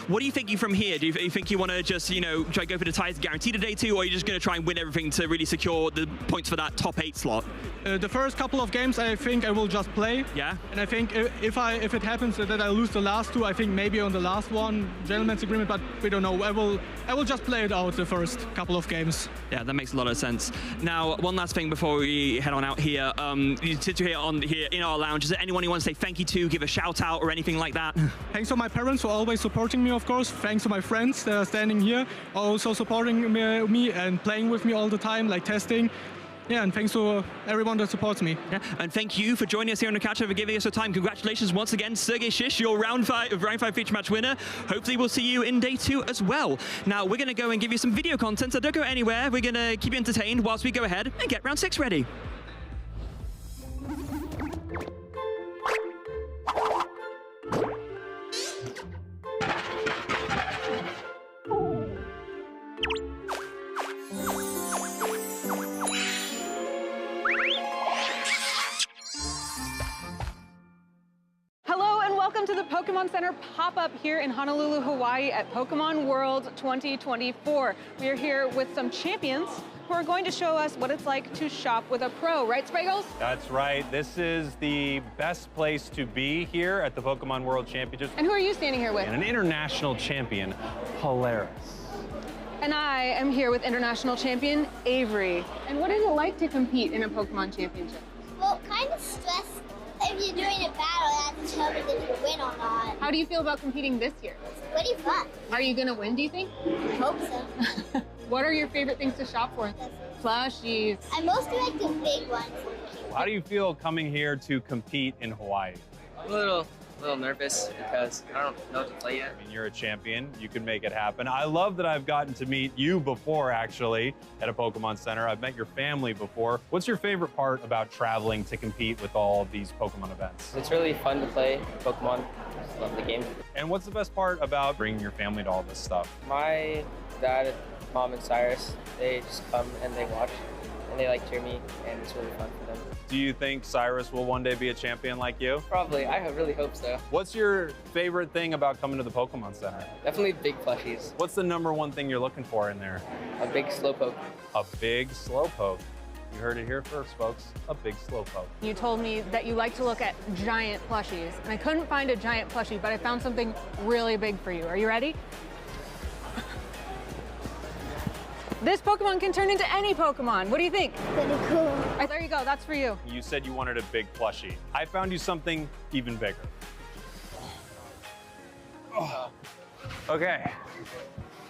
Speaker 5: What do you think from here? Do you think you want to just, try to go for the ties guaranteed a day 2, or are you just going to try and win everything to really secure the points for that top 8 slot?
Speaker 14: The first couple of games, I think I will just play.
Speaker 5: Yeah.
Speaker 14: And I think if it happens that I lose the last 2, I think maybe on the last one, gentleman's agreement, but we don't know. I will just play it out the first couple of games.
Speaker 5: Yeah, that makes a lot of sense. Now, one last thing before we head on out here. You sit here in our lounge. Is there anyone you want to say thank you to, give a shout out or anything like that?
Speaker 14: Thanks to my parents for always supporting me, of course. Thanks to my friends that are standing here, also supporting me and playing with me all the time, like testing. Yeah, and thanks to everyone that supports me.
Speaker 5: Yeah, and thank you for joining us here on the catch for giving us your time. Congratulations once again, Sergey Shish, your round 5 feature match winner. Hopefully we'll see you in day 2 as well. Now, we're going to go and give you some video content, so don't go anywhere. We're going to keep you entertained whilst we go ahead and get round 6 ready.
Speaker 15: Welcome to the Pokemon Center pop-up here in Honolulu, Hawaii at Pokemon World 2024. We are here with some champions who are going to show us what it's like to shop with a pro, right, Spraggles?
Speaker 16: That's right. This is the best place to be here at the Pokemon World Championships.
Speaker 15: And who are you standing here with?
Speaker 16: And an international champion, Polaris.
Speaker 15: And I am here with international champion Avery. And what is it like to compete in a Pokemon championship?
Speaker 17: Well, kind of stressful. If you're doing a battle, that's determines if you win or not.
Speaker 15: How do you feel about competing this year?
Speaker 17: It's pretty fun.
Speaker 15: Are you gonna win, do you think?
Speaker 17: I hope so.
Speaker 15: What are your favorite things to shop for? Plushies.
Speaker 17: I mostly like the big ones.
Speaker 16: How do you feel coming here to compete in Hawaii?
Speaker 18: A little nervous because I don't know to play yet.
Speaker 16: I mean, you're a champion. You can make it happen. I love that I've gotten to meet you before, actually, at a Pokemon Center. I've met your family before. What's your favorite part about traveling to compete with all of these Pokemon events?
Speaker 18: It's really fun to play Pokemon. I just love the game.
Speaker 16: And what's the best part about bringing your family to all this stuff?
Speaker 18: My dad, mom, and Cyrus, they just come and they watch and they like cheer me, and it's really fun for them.
Speaker 16: Do you think Cyrus will one day be a champion like you?
Speaker 18: Probably. I really hope so.
Speaker 16: What's your favorite thing about coming to the Pokemon Center?
Speaker 18: Definitely big plushies.
Speaker 16: What's the #1 thing you're looking for in there?
Speaker 18: A big Slowpoke.
Speaker 16: A big Slowpoke. You heard it here first, folks. A big Slowpoke.
Speaker 15: You told me that you like to look at giant plushies, and I couldn't find a giant plushie, but I found something really big for you. Are you ready? This Pokemon can turn into any Pokemon. What do you think?
Speaker 17: Pretty cool.
Speaker 15: There you go, that's for you.
Speaker 16: You said you wanted a big plushie. I found you something even bigger. Oh. Okay.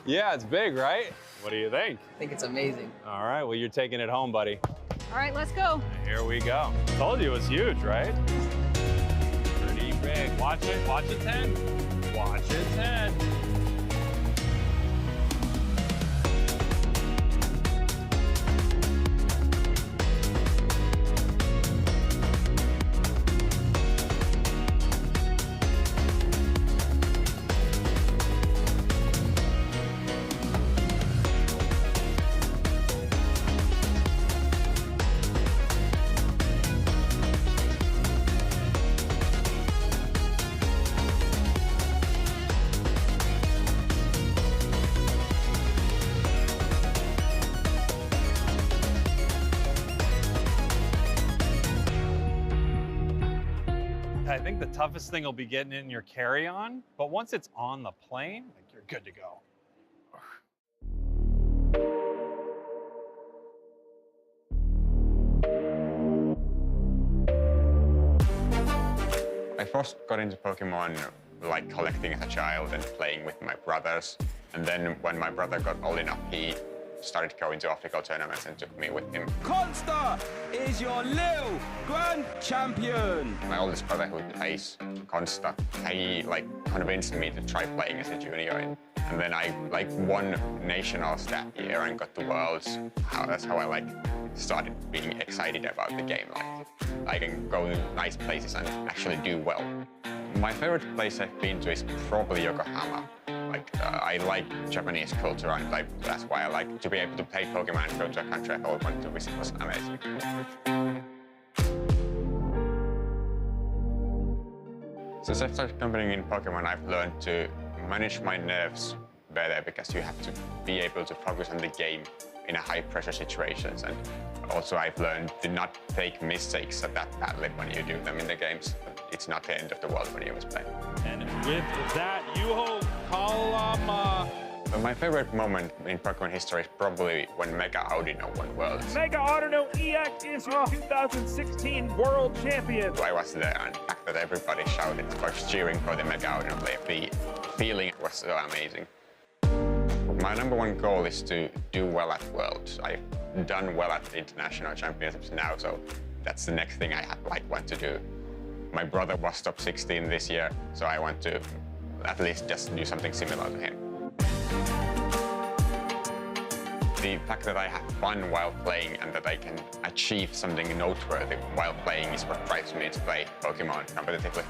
Speaker 16: Yeah, it's big, right? What do you think?
Speaker 18: I think it's amazing.
Speaker 16: All right, well, you're taking it home, buddy.
Speaker 15: All right, let's go.
Speaker 16: Here we go. Told you it was huge, right? Pretty big. Watch its head. Watch its head. I think the toughest thing will be getting it in your carry-on, but once it's on the plane, like, you're good to go.
Speaker 19: I first got into Pokemon like collecting as a child and playing with my brothers. And then when my brother got old enough, he started going to official tournaments and took me with him.
Speaker 20: Consta is your little grand champion.
Speaker 19: My oldest brother who plays Consta, he like convinced me to try playing as a junior. And then I like won nationals that year and got to worlds. That's how I like started being excited about the game. Like I can go to nice places and actually do well. My favorite place I've been to is probably Yokohama. I like Japanese culture, and that's why I like to be able to play Pokemon and go to a country I always wanted to visit. Was amazing. Since I started competing in Pokemon, I've learned to manage my nerves better because you have to be able to focus on the game in a high-pressure situations. And also I've learned to not take mistakes that badly when you do them in the games. It's not the end of the world when you always play.
Speaker 16: And with that, Yuho Kalama.
Speaker 19: So my favorite moment in Pokemon history is probably when Mega Audino won Worlds.
Speaker 21: Mega Audino EX is your 2016 World Champion.
Speaker 19: I was there, and the fact that everybody shouted, was cheering for the Mega Audino player, the feeling was so amazing. My #1 goal is to do well at Worlds. I've done well at the international championships now, so that's the next thing I want to do. My brother was top 16 this year, so I want to at least just do something similar to him. The fact that I have fun while playing and that I can achieve something noteworthy while playing is what drives me to play Pokemon competitively.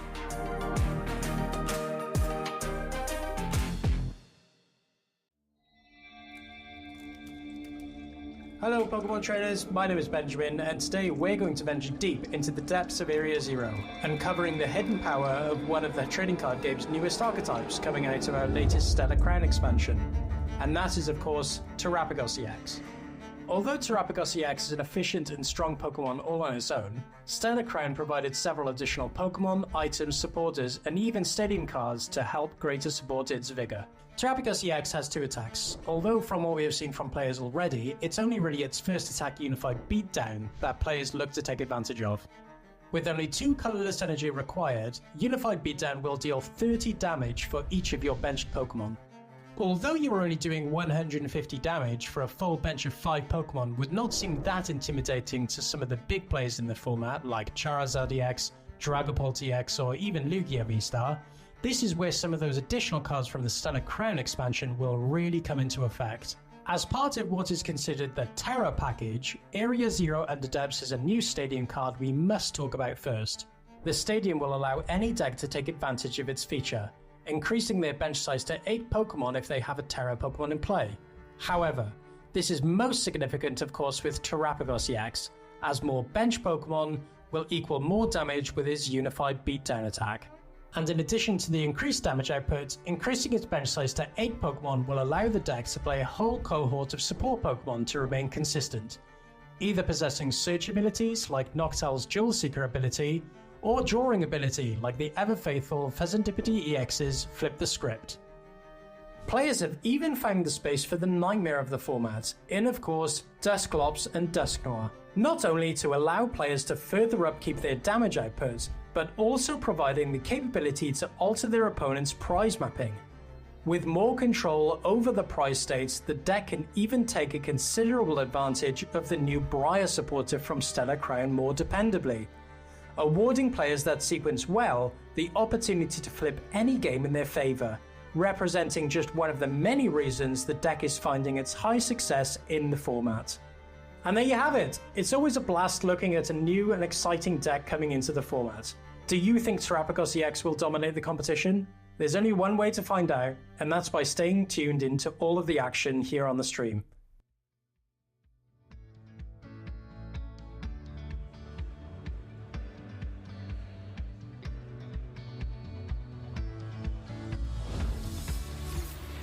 Speaker 2: Hello Pokemon trainers, my name is Benjamin, and today we're going to venture deep into the depths of Area Zero, uncovering the hidden power of one of the trading card game's newest archetypes coming out of our latest Stellar Crown expansion. And that is of course Terapagos EX. Although Terapagos EX is an efficient and strong Pokemon all on its own, Stellar Crown provided several additional Pokemon, items, supporters, and even stadium cards to help greater support its vigor. Terapagos EX has 2 attacks, although from what we have seen from players already, it's only really its first attack Unified Beatdown that players look to take advantage of. With only 2 colourless energy required, Unified Beatdown will deal 30 damage for each of your benched Pokemon. Although you are only doing 150 damage for a full bench of 5 Pokemon would not seem that intimidating to some of the big players in the format like Charizard EX, Dragapult EX or even Lugia V-Star, this is where some of those additional cards from the Stellar Crown expansion will really come into effect. As part of what is considered the Terra package, Area Zero Under Depths is a new stadium card we must talk about first. The stadium will allow any deck to take advantage of its feature, increasing their bench size to 8 Pokemon if they have a Terra Pokemon in play. However, this is most significant of course with Terapagos EX, as more bench Pokemon will equal more damage with his Unified Beatdown attack. And in addition to the increased damage output, increasing its bench size to 8 Pokemon will allow the deck to play a whole cohort of support Pokemon to remain consistent, either possessing search abilities like Noctowl's Jewel Seeker ability, or drawing ability like the ever-faithful Pheasantipity EX's Flip the Script. Players have even found the space for the nightmare of the format, in of course Dusclops and Dusknoir, not only to allow players to further upkeep their damage output, but also providing the capability to alter their opponent's prize mapping. With more control over the prize states, the deck can even take a considerable advantage of the new Briar supporter from Stellar Crown more dependably, awarding players that sequence well the opportunity to flip any game in their favour, representing just one of the many reasons the deck is finding its high success in the format. And there you have it! It's always a blast looking at a new and exciting deck coming into the format. Do you think Terapagos EX will dominate the competition? There's only one way to find out, and that's by staying tuned into all of the action here on the stream.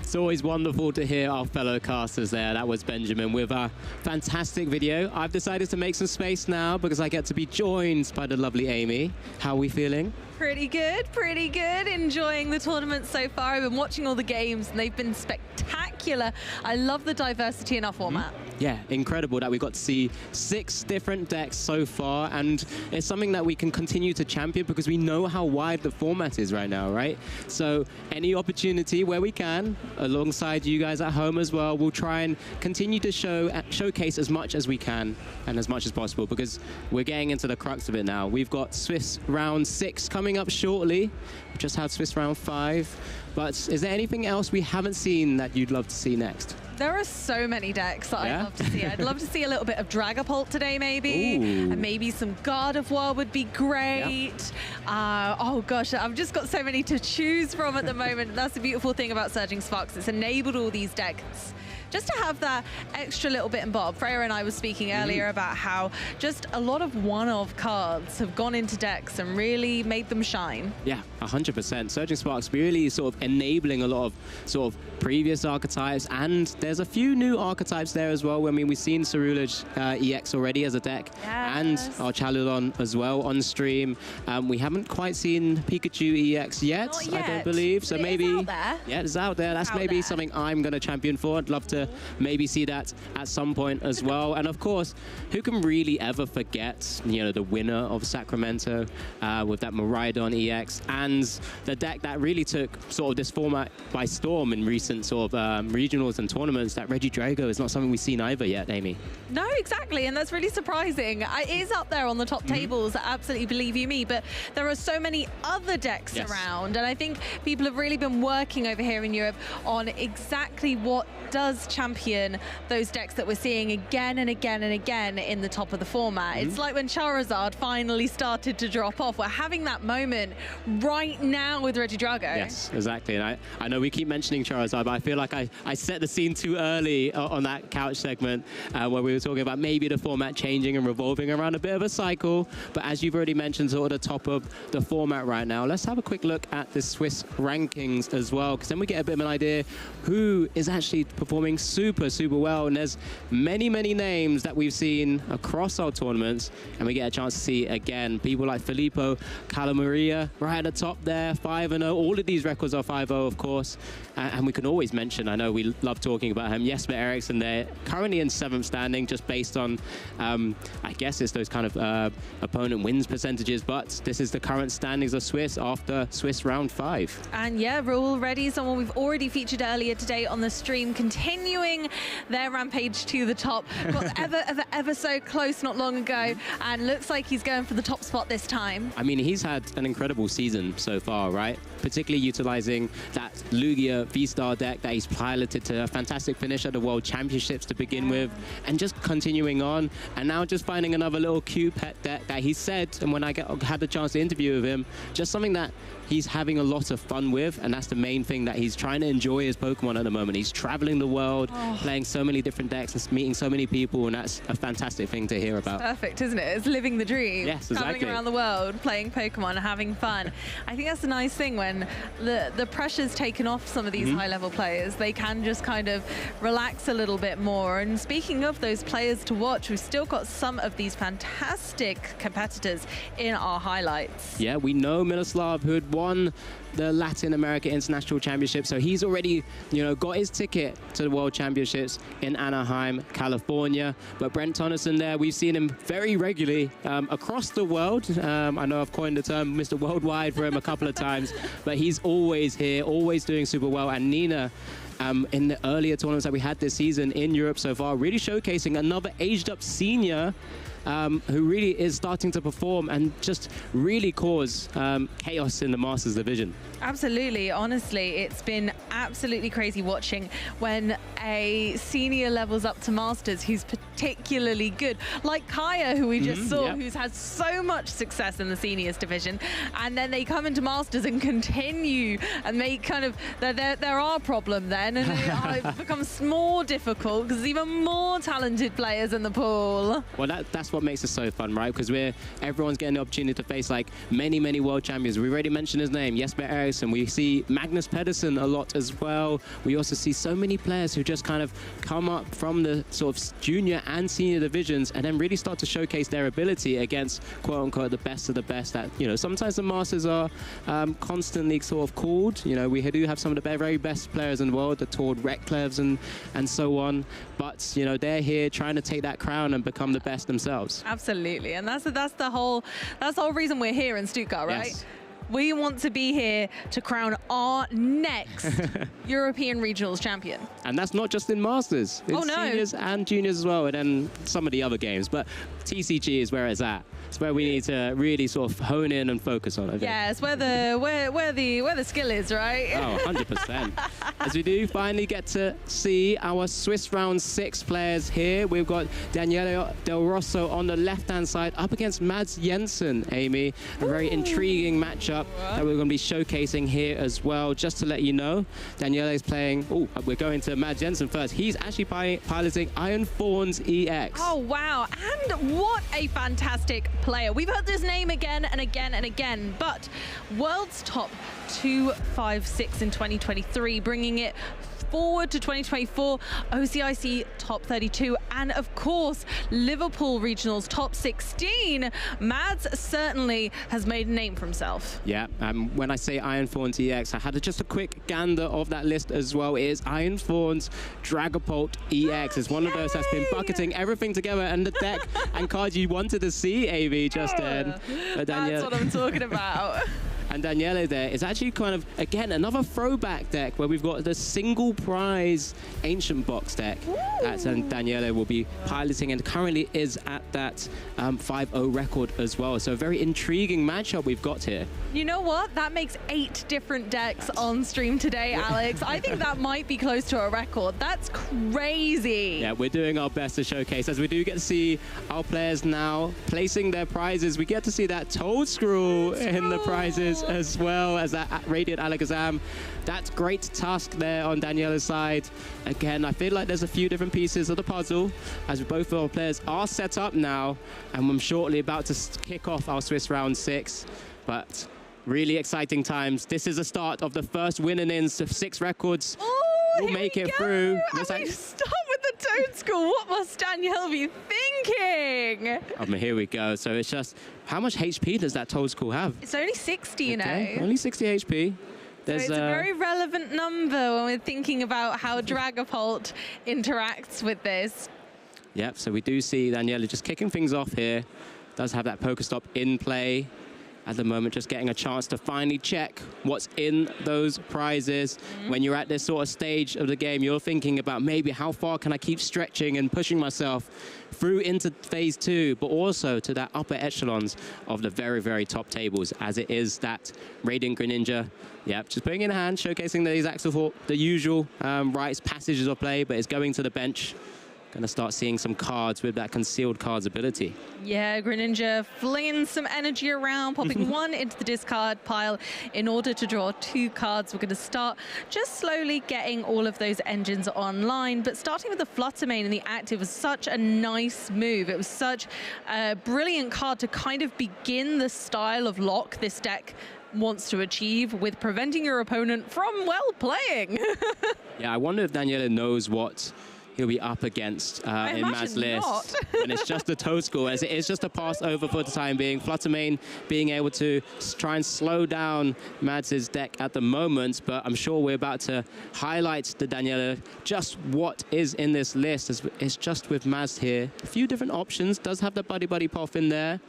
Speaker 7: It's always wonderful to hear our fellow casters there. That was Benjamin with a fantastic video. I've decided to make some space now because I get to be joined by the lovely Amy. How are we feeling?
Speaker 15: Pretty good, pretty good. Enjoying the tournament so far. I've been watching all the games and they've been spectacular. I love the diversity in our format.
Speaker 7: Yeah, incredible that we got to see 6 different decks so far, and it's something that we can continue to champion because we know how wide the format is right now, right? So any opportunity where we can, alongside you guys at home as well, we'll try and continue to showcase as much as we can and as much as possible, because we're getting into the crux of it now. We've got Swiss round 6 coming up shortly. We just had Swiss round 5. But is there anything else we haven't seen that you'd love to see next?
Speaker 15: There are so many decks that I'd love to see. I'd love to see a little bit of Dragapult today, maybe.
Speaker 7: Ooh.
Speaker 15: And maybe some Gardevoir would be great. Oh gosh, I've just got so many to choose from at the moment. That's the beautiful thing about Surging Sparks. It's enabled all these decks just to have that extra little bit and bob. Freya and I were speaking earlier about how just a lot of one-of cards have gone into decks and really made them shine.
Speaker 7: Yeah, 100%. Surging Sparks really sort of enabling a lot of sort of previous archetypes, and there's a few new archetypes there as well. I mean, we've seen Cerulege EX already as a deck, and our Chaludon as well on stream. We haven't quite seen Pikachu EX yet, I don't believe. So maybe, yeah, it's out there. That's maybe something I'm going to champion for. I'd love to maybe see that at some point as well. And of course, who can really ever forget, you know, the winner of Sacramento with that Miraidon EX, and the deck that really took sort of this format by storm in recent sort of regionals and tournaments. That Regidrago is not something we've seen either yet, Amy.
Speaker 15: No, exactly, and that's really surprising. It is up there on the top tables, absolutely, believe you me, but there are so many other decks around, and I think people have really been working over here in Europe on exactly what does champion those decks that we're seeing again and again and again in the top of the format. It's like when Charizard finally started to drop off. We're having that moment right now with Regidrago.
Speaker 7: Yes, exactly. And I know we keep mentioning Charizard, but I feel like I set the scene too early on that couch segment where we were talking about maybe the format changing and revolving around a bit of a cycle. But as you've already mentioned, sort of the top of the format right now, let's have a quick look at the Swiss rankings as well, because then we get a bit of an idea who is actually performing super, super well. And there's many, many names that we've seen across our tournaments, and we get a chance to see again people like Filippo Calamaria right at the top there, 5-0. All of these records are 5-0, of course. And we can always mention, I know we love talking about him, Jesper Eriksson there, currently in 7th standing, just based on, I guess it's those kind of opponent wins percentages, but this is the current standings of Swiss after Swiss round 5.
Speaker 15: And yeah, we're already someone we've already featured earlier today on the stream, continuing their rampage to the top. Got ever so close not long ago, and looks like he's going for the top spot this time.
Speaker 7: I mean, he's had an incredible season so far, right? Particularly utilizing that Lugia V-Star deck that he's piloted to a fantastic finish at the World Championships to begin with, and just continuing on, and now just finding another little cute pet deck that he said, and when I had the chance to interview with him, just something that he's having a lot of fun with, and that's the main thing that he's trying to enjoy his Pokemon at the moment. He's traveling the world, playing so many different decks and meeting so many people, and that's a fantastic thing to hear about.
Speaker 15: Perfect, isn't it? It's living the dream.
Speaker 7: Yes, exactly.
Speaker 15: Traveling around the world, playing Pokemon, having fun. I think that's the nice thing when the pressure's taken off some of these high-level players. They can just kind of relax a little bit more. And speaking of those players to watch, we've still got some of these fantastic competitors in our highlights.
Speaker 7: Yeah, we know Miloslav, who had won the Latin America International Championship, so he's already, got his ticket to the World Championships in Anaheim, California. But Brent Tonneson there, we've seen him very regularly across the world. I know I've coined the term Mr. Worldwide for him a couple of times, but he's always here, always doing super well. And Nina, in the earlier tournaments that we had this season in Europe so far, really showcasing another aged-up senior who really is starting to perform and just really cause chaos in the Masters division.
Speaker 15: Absolutely. Honestly, it's been absolutely crazy watching when a senior levels up to Masters who's particularly good, like Kaya, who we just saw, who's had so much success in the seniors division, and then they come into Masters and continue and make kind of there are problem then, and it becomes more difficult because there's even more talented players in the pool.
Speaker 7: Well, that's what makes it so fun, right? Because everyone's getting the opportunity to face like many world champions. We already mentioned his name, Jesper Eriksson. We see Magnus Pedersen a lot as well. We also see so many players who just kind of come up from the sort of junior and senior divisions and then really start to showcase their ability against quote-unquote the best of the best that, sometimes the Masters are constantly sort of called. We do have some of the very best players in the world, the Tord Recklevs and so on. But, they're here trying to take that crown and become the best themselves.
Speaker 15: Absolutely. And that's the whole reason we're here in Stuttgart, right?
Speaker 7: Yes.
Speaker 15: We want to be here to crown our next European Regionals champion.
Speaker 7: And that's not just in Masters. It's seniors and juniors as well, and then some of the other games. But TCG is where it's at. It's where we need to really sort of hone in and focus on it.
Speaker 15: Yeah, it's where the skill is, right?
Speaker 7: Oh, 100%. As we do finally get to see our Swiss round 6 players here. We've got Daniele Del Rosso on the left-hand side up against Mads Jensen, Amy. A very intriguing matchup that we're going to be showcasing here as well. Just to let you know, Daniele is playing... Oh, we're going to Mads Jensen first. He's actually piloting Iron Thorns EX.
Speaker 15: Oh, wow. And what a fantastic player. We've heard this name again and again and again, but world's top 256 in 2023, bringing it forward to 2024, OCIC top 32, and of course, Liverpool Regionals top 16. Mads certainly has made a name for himself.
Speaker 7: Yeah, when I say Iron Thorns EX, I had just a quick gander of that list as well. It is Iron Thorns Dragapult EX. It's one of those that's been bucketing everything together, and the deck and cards you wanted to see, AV, just then.
Speaker 15: That's what I'm talking about.
Speaker 7: And Daniele there is actually kind of, again, another throwback deck where we've got the single prize Ancient Box deck that Daniele will be piloting and currently is at that 5-0 record as well. So a very intriguing matchup we've got here.
Speaker 15: You know what? That makes 8 different decks on stream today, Alex. I think that might be close to a record. That's crazy.
Speaker 7: Yeah, we're doing our best to showcase as we do get to see our players now placing their prizes. We get to see that Toad Screw in the prizes as well as that Radiant Alakazam. That's great Tusk there on Daniela's side. Again, I feel like there's a few different pieces of the puzzle as both of our players are set up now, and I'm shortly about to kick off our Swiss round 6. But really exciting times. This is the start of the first win and ins of 6 records. We'll make it through.
Speaker 15: Start with the Toad School. What must Danielle be thinking?
Speaker 7: Here we go. So it's just, how much HP does that Toad School have?
Speaker 15: It's only 60, you know.
Speaker 7: Only 60 HP.
Speaker 15: So it's a very relevant number when we're thinking about how Dragapult interacts with this.
Speaker 7: Yep, so we do see Daniela just kicking things off here. Does have that Pokestop in play at the moment, just getting a chance to finally check what's in those prizes. When you're at this sort of stage of the game, you're thinking about maybe how far can I keep stretching and pushing myself through into phase 2, but also to that upper echelons of the very, very top tables, as it is that Radiant Greninja. Yep, just putting in a hand, showcasing the exact support, the usual rights, passages of play, but it's going to the bench. Gonna start seeing some cards with that Concealed Cards ability.
Speaker 15: Yeah, Greninja flinging some energy around, popping 1 into the discard pile in order to draw 2 cards. We're gonna start just slowly getting all of those engines online, but starting with the Fluttermane in the active was such a nice move. It was such a brilliant card to kind of begin the style of lock this deck wants to achieve with preventing your opponent from, well, playing.
Speaker 7: Yeah, I wonder if Daniela knows what he'll be up against in Mad's list. And it's just a Toad School, as it is just a pass over for the time being. Fluttermane being able to try and slow down Mad's deck at the moment, but I'm sure we're about to highlight to Daniela just what is in this list. It's just with Maz here. A few different options. Does have the Buddy Buddy Puff in there.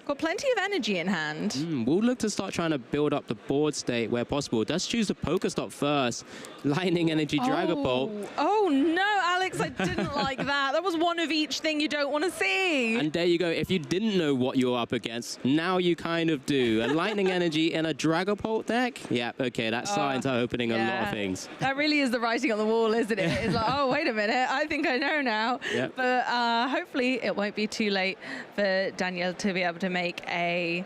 Speaker 15: Got plenty of energy in hand.
Speaker 7: We'll look to start trying to build up the board state where possible. Does choose the Pokestop first. Lightning Energy Dragapult.
Speaker 15: Oh no, Alex, I didn't like that. That was one of each thing you don't want to see.
Speaker 7: And there you go. If you didn't know what you were up against, now you kind of do. A Lightning Energy in a Dragapult deck? Yeah, okay, that's starting to opening a lot of things.
Speaker 15: That really is the writing on the wall, isn't it? It's like, oh, wait a minute, I think I know now.
Speaker 7: Yep.
Speaker 15: But hopefully it won't be too late for Daniel to be able to make a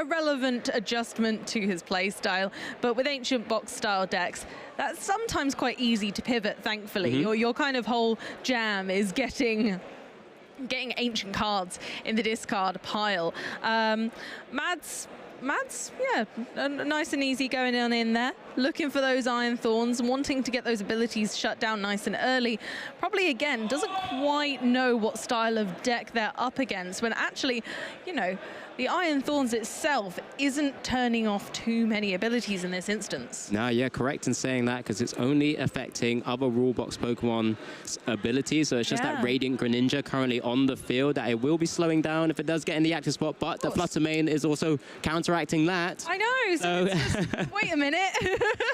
Speaker 15: relevant adjustment to his play style. But with Ancient Box style decks, that's sometimes quite easy to pivot, thankfully. Your kind of whole jam is getting ancient cards in the discard pile. Mads, yeah, nice and easy going on in there, looking for those Iron Thorns, wanting to get those abilities shut down nice and early. Probably, again, doesn't quite know what style of deck they're up against, when actually, you know, the Iron Thorns itself isn't turning off too many abilities in this instance.
Speaker 7: No, yeah, correct in saying that, because it's only affecting other Rulebox Pokemon's abilities. So it's just that Radiant Greninja currently on the field that it will be slowing down if it does get in the active spot, but the Fluttermane is also counteracting that.
Speaker 15: I know, so it's just, wait a minute.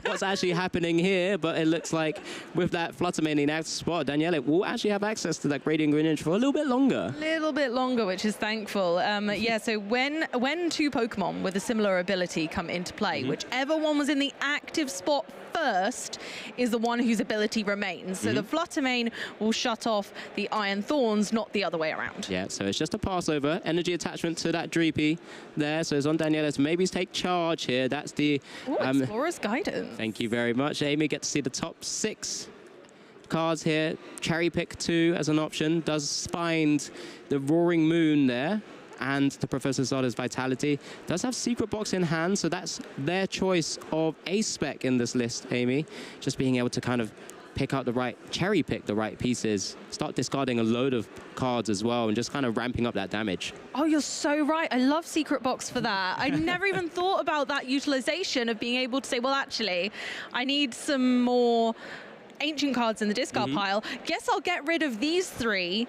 Speaker 7: What's actually happening here, but it looks like with that Fluttermane in active spot, Daniela will actually have access to that Radiant Greninja for a little bit longer.
Speaker 15: A little bit longer, which is thankful. Yeah, so when 2 Pokemon with a similar ability come into play, whichever one was in the active spot first is the one whose ability remains. So the Fluttermane will shut off the Iron Thorns, not the other way around.
Speaker 7: Yeah, so it's just a passover. Energy attachment to that Dreepy there. So it's on Daniela to maybe take charge here. That's the...
Speaker 15: Explorer's Guidance.
Speaker 7: Thank you very much, Amy. Get to see the top 6 cards here. Cherry pick 2 as an option. Does find the Roaring Moon there, and the Professor Zola's Vitality. Does have Secret Box in hand, so that's their choice of a spec in this list, Amy. Just being able to kind of pick out the right, cherry pick the right pieces, start discarding a load of cards as well, and just kind of ramping up that damage.
Speaker 15: Oh, you're so right. I love Secret Box for that. I never even thought about that utilization of being able to say, well, actually, I need some more ancient cards in the discard pile. Guess I'll get rid of these 3,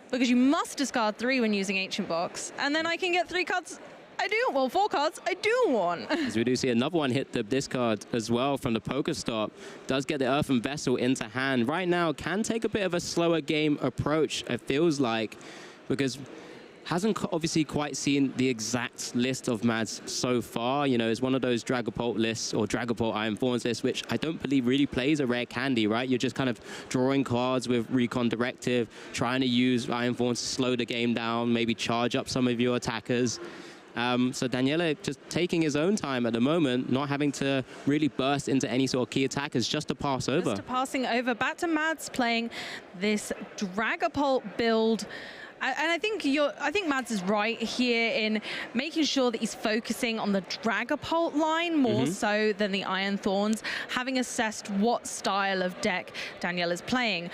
Speaker 15: because you must discard 3 when using Ancient Box, and then I can get 3 cards I do. Well, 4 cards, I do want.
Speaker 7: As we do see another one hit the discard as well from the Pokestop. Does get the Earthen Vessel into hand. Right now, can take a bit of a slower game approach, it feels like, because hasn't obviously quite seen the exact list of Mads so far. You know, it's one of those Dragapult lists or Dragapult Iron Thorns lists, which I don't believe really plays a rare candy, right? You're just kind of drawing cards with Recon Directive, trying to use Iron Thorns to slow the game down, maybe charge up some of your attackers. So Daniele just taking his own time at the moment, not having to really burst into any sort of key attackers, just to pass over.
Speaker 15: Just passing over. Back to Mads playing this Dragapult build. And I think Mads is right here in making sure that he's focusing on the Dragapult line more so than the Iron Thorns, having assessed what style of deck Danielle is playing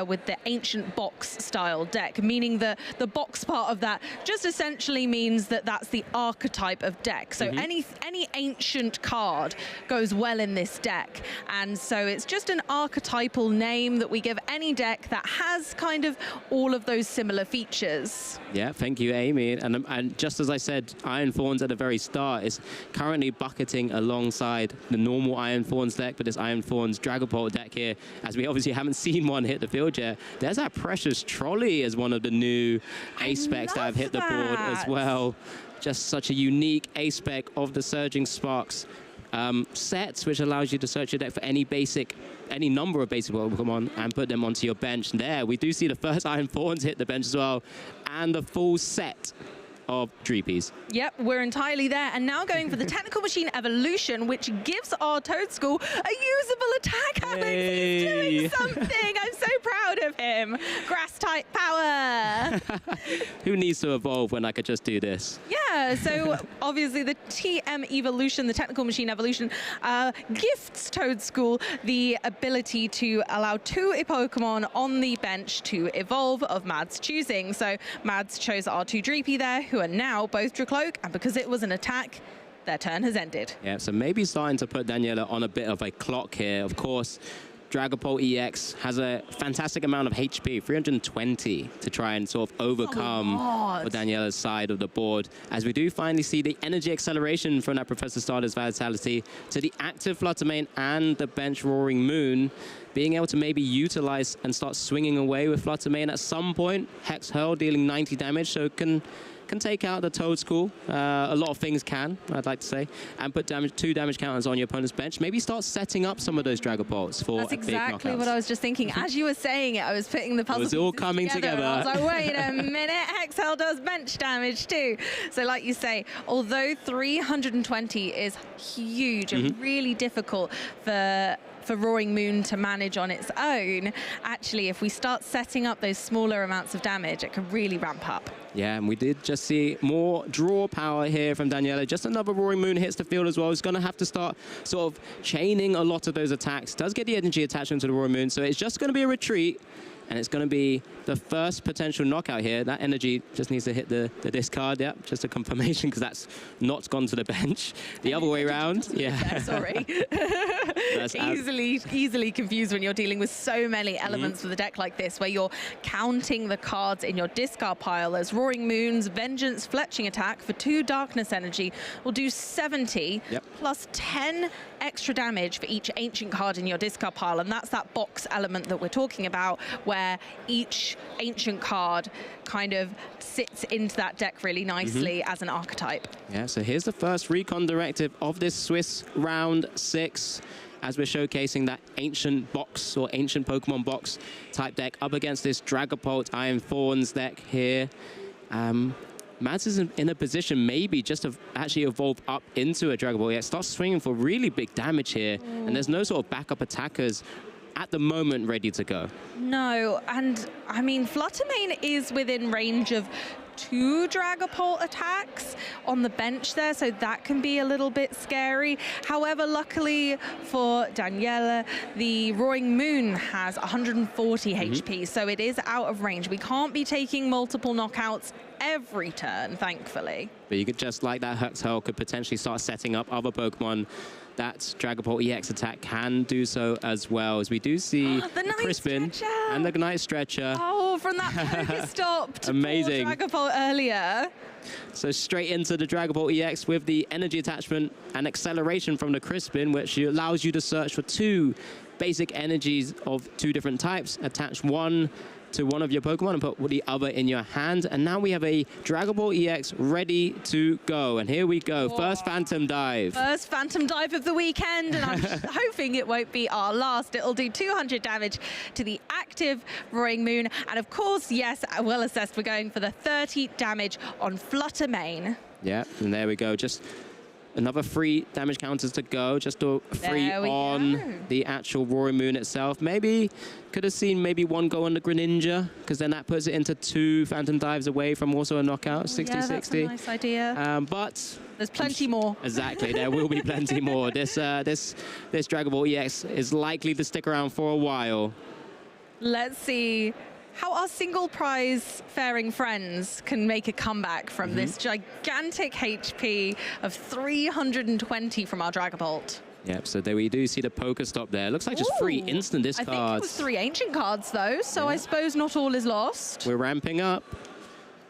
Speaker 15: with the ancient box style deck, meaning the box part of that just essentially means that that's the archetype of deck. So any ancient card goes well in this deck. And so it's just an archetypal name that we give any deck that has kind of all of those similar features.
Speaker 7: Yeah, thank you, Amy. And just as I said, Iron Thorns at the very start is currently bucketing alongside the normal Iron Thorns deck, but this Iron Thorns Dragapult deck here, as we obviously haven't seen one hit the field yet. There's that Precious Trolley as one of the new A-specs that have hit the board as well. Just such a unique A-spec of the Surging Sparks sets, which allows you to search your deck for any number of basic Pokemon and put them onto your bench. There, we do see the first Iron Thorns hit the bench as well, and the full set of Dreepies.
Speaker 15: Yep, we're entirely there. And now going for the Technical Machine Evolution, which gives our Toadstool a usable attack. Alex, he's doing something. I'm so proud of him. Grass-type power.
Speaker 7: Who needs to evolve when I could just do this?
Speaker 15: Yeah, so obviously the TM Evolution, the Technical Machine Evolution, gifts Toadstool the ability to allow 2 Pokemon on the bench to evolve of Mads' choosing. So Mads chose our 2 Dreepy there, who are now both Dracloak, and because it was an attack, their turn has ended.
Speaker 7: Yeah, so maybe starting to put Daniela on a bit of a clock here. Of course, Dragapult EX has a fantastic amount of HP, 320, to try and sort of overcome for Daniela's side of the board. As we do finally see the energy acceleration from that Professor Starter's Vitality to the active Fluttermane and the bench Roaring Moon, being able to maybe utilize and start swinging away with Fluttermane at some point. Hex Hurl dealing 90 damage, so can take out the Toadstool. A lot of things can, I'd like to say, and put 2 damage counters on your opponent's bench. Maybe start setting up some of those Dragapults for
Speaker 15: That's
Speaker 7: big
Speaker 15: exactly
Speaker 7: knockouts.
Speaker 15: what I was just thinking. As you were saying it, I was putting the puzzle
Speaker 7: It was all coming together.
Speaker 15: And I was like, wait a minute, Hexhell does bench damage too. So like you say, although 320 is huge and really difficult for Roaring Moon to manage on its own, actually, if we start setting up those smaller amounts of damage, it can really ramp up.
Speaker 7: Yeah, and we did just see more draw power here from Daniela. Just another Roaring Moon hits the field as well. He's going to have to start sort of chaining a lot of those attacks. Does get the energy attachment to the Roaring Moon, so it's just going to be a retreat. And it's going to be the first potential knockout here. That energy just needs to hit the discard. Yep, just a confirmation, because that's not gone to the bench. The other way around, yeah.
Speaker 15: Sorry. easily confused when you're dealing with so many elements of the deck like this, where you're counting the cards in your discard pile. As Roaring Moon's Vengeance Fletching attack for 2 Darkness Energy will do 70 plus 10 extra damage for each ancient card in your discard pile. And that's that box element that we're talking about, where each ancient card kind of sits into that deck really nicely as an archetype.
Speaker 7: Yeah, so here's the first Recon Directive of this Swiss round 6, as we're showcasing that ancient box or ancient Pokemon box type deck up against this Dragapult Iron Thorns deck here. Mads is in a position maybe just to actually evolve up into a Dragapult. Yeah, start swinging for really big damage here, and there's no sort of backup attackers at the moment ready to go.
Speaker 15: No, and I mean, Fluttermane is within range of 2 Dragapult attacks on the bench there, so that can be a little bit scary. However, luckily for Daniela, the Roaring Moon has 140 HP, so it is out of range. We can't be taking multiple knockouts every turn, thankfully.
Speaker 7: But you could just, like that Huxtail, could potentially start setting up other Pokemon. That Dragapult EX attack can do so as well, as we do see
Speaker 15: the
Speaker 7: Crispin and the Night Stretcher.
Speaker 15: Oh, from that Pokestop to
Speaker 7: amazing
Speaker 15: Dragapult earlier.
Speaker 7: So straight into the Dragapult EX with the energy attachment and acceleration from the Crispin, which allows you to search for 2 basic energies of 2 different types. Attach one to one of your Pokemon and put the other in your hand. And now we have a Dragapult EX ready to go. And here we go. Whoa. First Phantom Dive.
Speaker 15: First Phantom Dive of the weekend. And I'm hoping it won't be our last. It'll do 200 damage to the active Roaring Moon. And of course, yes, well assessed, we're going for the 30 damage on Flutter Mane.
Speaker 7: Yeah, and there we go. Just another 3 damage counters to go, just a 3 on the actual Roaring Moon itself. Maybe could have seen maybe 1 go on the Greninja, because then that puts it into 2 Phantom Dives away from also a knockout, 60-60.
Speaker 15: Yeah, that's a nice idea.
Speaker 7: But
Speaker 15: there's plenty more.
Speaker 7: Exactly, there will be plenty more. This Dragapult EX is likely to stick around for a while.
Speaker 15: Let's see how our single prize faring friends can make a comeback from this gigantic HP of 320 from our Dragapult.
Speaker 7: Yep, so there we do see the Pokestop there. Looks like just 3 instant discards.
Speaker 15: I think it was 3 ancient cards though, so I suppose not all is lost.
Speaker 7: We're ramping up.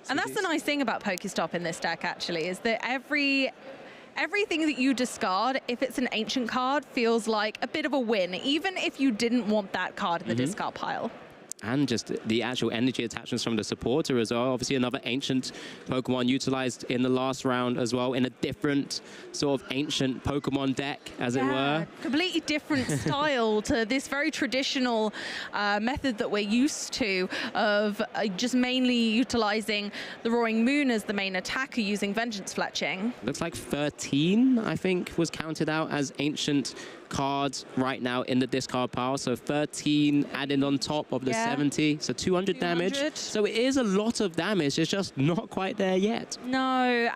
Speaker 15: And that's the nice thing about Pokestop in this deck actually, is that everything that you discard, if it's an ancient card, feels like a bit of a win, even if you didn't want that card in the discard pile.
Speaker 7: And just the actual energy attachments from the supporter as well. Obviously another ancient Pokemon utilized in the last round as well, in a different sort of ancient Pokemon deck, as it were.
Speaker 15: Completely different style to this very traditional method that we're used to of just mainly utilizing the Roaring Moon as the main attacker using Vengeance Fletching.
Speaker 7: Looks like 13, I think, was counted out as ancient cards right now in the discard pile. So 13 added on top of the 70, so 200 damage. So it is a lot of damage, it's just not quite there yet.
Speaker 15: No,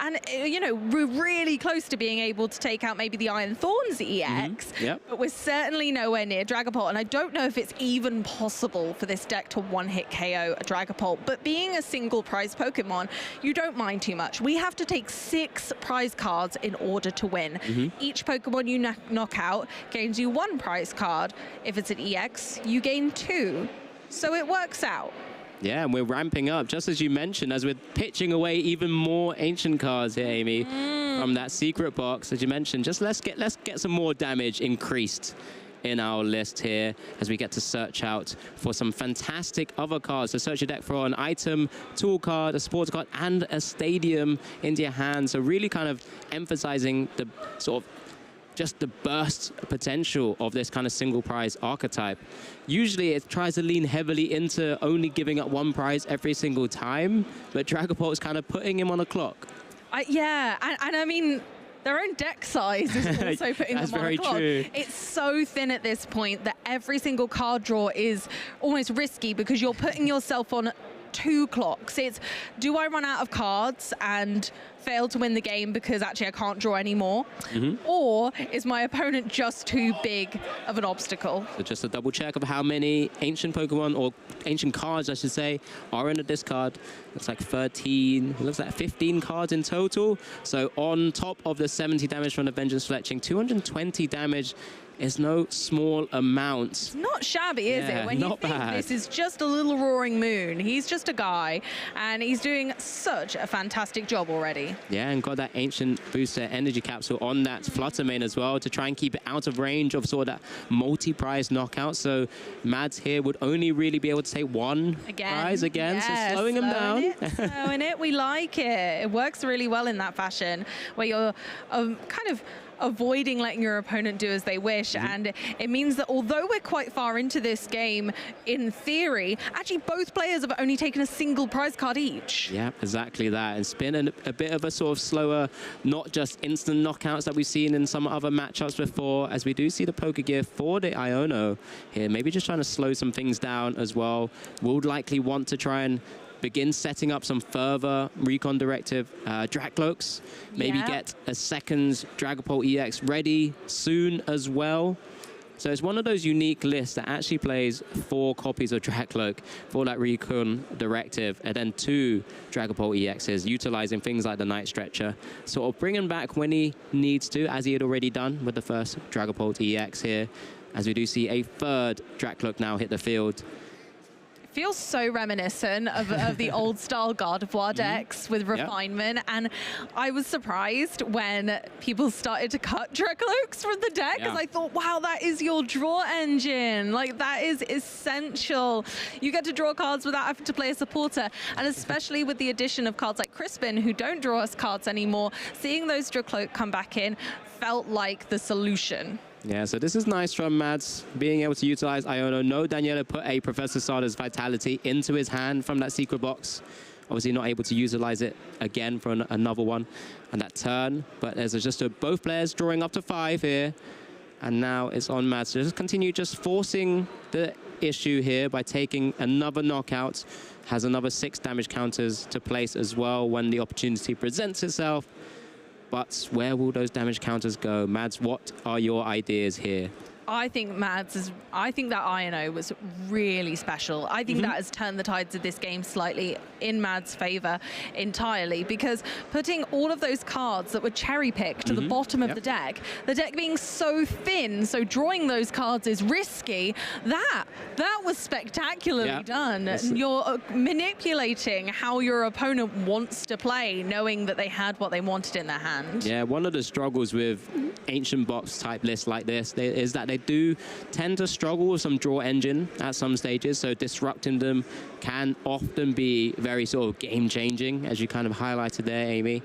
Speaker 15: and you know, we're really close to being able to take out maybe the Iron Thorns EX, but we're certainly nowhere near Dragapult, and I don't know if it's even possible for this deck to one-hit KO a Dragapult, but being a single prize Pokemon, you don't mind too much. We have to take 6 prize cards in order to win. Each Pokemon you knock out gains you 1 prize card. If it's an EX, you gain 2. So it works out.
Speaker 7: Yeah, and we're ramping up, just as you mentioned, as we're pitching away even more ancient cards here, Amy, from that secret box, as you mentioned. Just let's get some more damage increased in our list here as we get to search out for some fantastic other cards. So search your deck for an item, tool card, a sports card, and a stadium into your hand. So really kind of emphasizing the sort of just the burst potential of this kind of single prize archetype. Usually it tries to lean heavily into only giving up 1 prize every single time, but Dragapult is kind of putting him on a clock.
Speaker 15: Yeah, and I mean, their own deck size is also putting them on a clock.
Speaker 7: True.
Speaker 15: It's so thin at this point that every single card draw is almost risky because you're putting yourself on 2 clocks. It's, do I run out of cards and fail to win the game because actually I can't draw anymore? Or is my opponent just too big of an obstacle?
Speaker 7: So just a double check of how many ancient Pokemon, or ancient cards I should say, are in the discard. Looks like 13, looks like 15 cards in total. So on top of the 70 damage from the Vengeance Fletching, 220 damage is no small amount.
Speaker 15: It's not shabby, is it? When you think
Speaker 7: bad.
Speaker 15: This is just a little Roaring Moon. He's just a guy, and he's doing such a fantastic job already.
Speaker 7: Yeah, and got that ancient booster energy capsule on that Flutter Mane as well to try and keep it out of range of sort of that multi-prize knockout. So Mads here would only really be able to take 1 prize again, so slowing him down.
Speaker 15: Slowing it, we like it. It works really well in that fashion, where you're kind of avoiding letting your opponent do as they wish. And it means that although we're quite far into this game, in theory, actually both players have only taken a single prize card each.
Speaker 7: Yeah, exactly that. It's been a bit of a sort of slower, not just instant knockouts that we've seen in some other matchups before, as we do see the Poké Gear for the Iono here. Maybe just trying to slow some things down as well. We'll likely want to try and begin setting up some further recon directive Dracloaks. Maybe get a second Dragapult EX ready soon as well. So it's one of those unique lists that actually plays 4 copies of Dracloak for that Recon Directive, and then 2 Dragapult EXs, utilizing things like the Night Stretcher, sort of bringing back when he needs to, as he had already done with the first Dragapult EX here, as we do see a 3rd Dracloak now hit the field.
Speaker 15: Feels so reminiscent of the old style God of War decks with refinement, and I was surprised when people started to cut Dracloaks from the deck, because I thought, wow, that is your draw engine. Like, that is essential. You get to draw cards without having to play a supporter, and especially with the addition of cards like Crispin, who don't draw us cards anymore, seeing those Dracloak come back in felt like the solution.
Speaker 7: Yeah, so this is nice from Mads, being able to utilize Iono. No, Daniela put a Professor Sarda's Vitality into his hand from that secret box. Obviously not able to utilize it again for another one on that turn. But there's just both players drawing up to 5 here. And now it's on Mads to just continue just forcing the issue here by taking another knockout. Has another 6 damage counters to place as well when the opportunity presents itself. But where will those damage counters go? Mads, what are your ideas here?
Speaker 15: I think I think that Iono was really special. I think that has turned the tides of this game slightly in Mads' favor entirely, because putting all of those cards that were cherry-picked to the bottom of the deck being so thin, so drawing those cards is risky, that was spectacularly done. You're manipulating how your opponent wants to play, knowing that they had what they wanted in their hand.
Speaker 7: Yeah, one of the struggles with ancient box type lists like this is that they do tend to struggle with some draw engine at some stages, so disrupting them can often be very sort of game-changing, as you kind of highlighted there, Amy.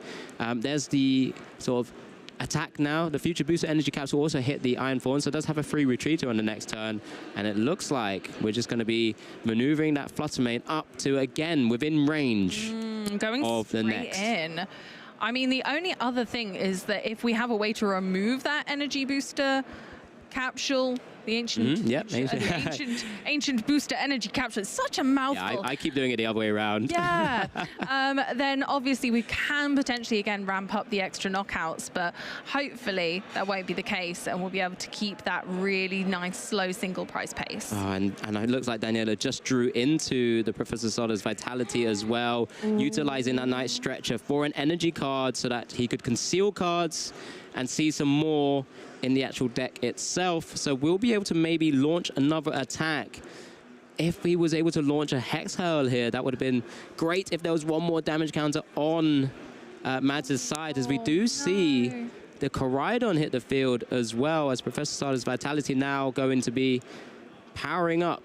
Speaker 7: There's the sort of attack now. The Future Booster Energy Caps will also hit the Iron Fawn, so it does have a free retreater on the next turn, and it looks like we're just going to be maneuvering that Fluttermane up to, again, within range
Speaker 15: going
Speaker 7: of the next.
Speaker 15: In. I mean, the only other thing is that if we have a way to remove that energy booster capsule, the ancient, ancient booster energy capsule. It's such a mouthful.
Speaker 7: Yeah, I keep doing it the other way around.
Speaker 15: Yeah. Then obviously we can potentially again ramp up the extra knockouts, but hopefully that won't be the case, and we'll be able to keep that really nice slow single price pace.
Speaker 7: Oh, and it looks like Daniela just drew into the Professor Soda's Vitality as well, utilizing that Night Stretcher for an energy card so that he could conceal cards and see some more in the actual deck itself. So we'll be able to maybe launch another attack. If he was able to launch a Hex Hurl here, that would have been great if there was one more damage counter on Mads' side, as we do see the Koraidon hit the field as well, as Professor Soda's Vitality now going to be powering up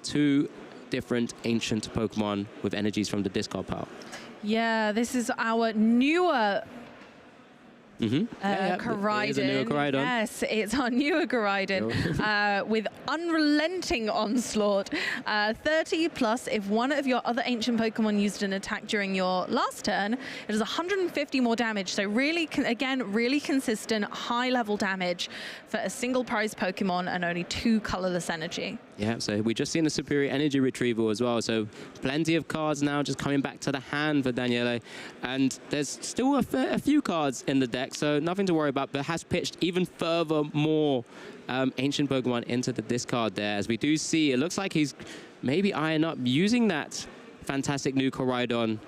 Speaker 7: 2 different ancient Pokemon with energies from the discard pile.
Speaker 15: Yeah, this is our newer
Speaker 7: Koraidon. It is a newer Koraidon.
Speaker 15: Yes, it's our newer Koraidon with Unrelenting Onslaught. 30 plus if one of your other ancient Pokemon used an attack during your last turn. It is 150 more damage. So really, again, really consistent, high-level damage for a single prize Pokemon and only 2 colorless energy.
Speaker 7: Yeah, so we just seen the superior energy retrieval as well. So plenty of cards now just coming back to the hand for Daniele. And there's still a few cards in the deck, so nothing to worry about, but has pitched even further more ancient Pokemon into the discard there. As we do see, it looks like he's maybe eyeing up using that fantastic new Koraidon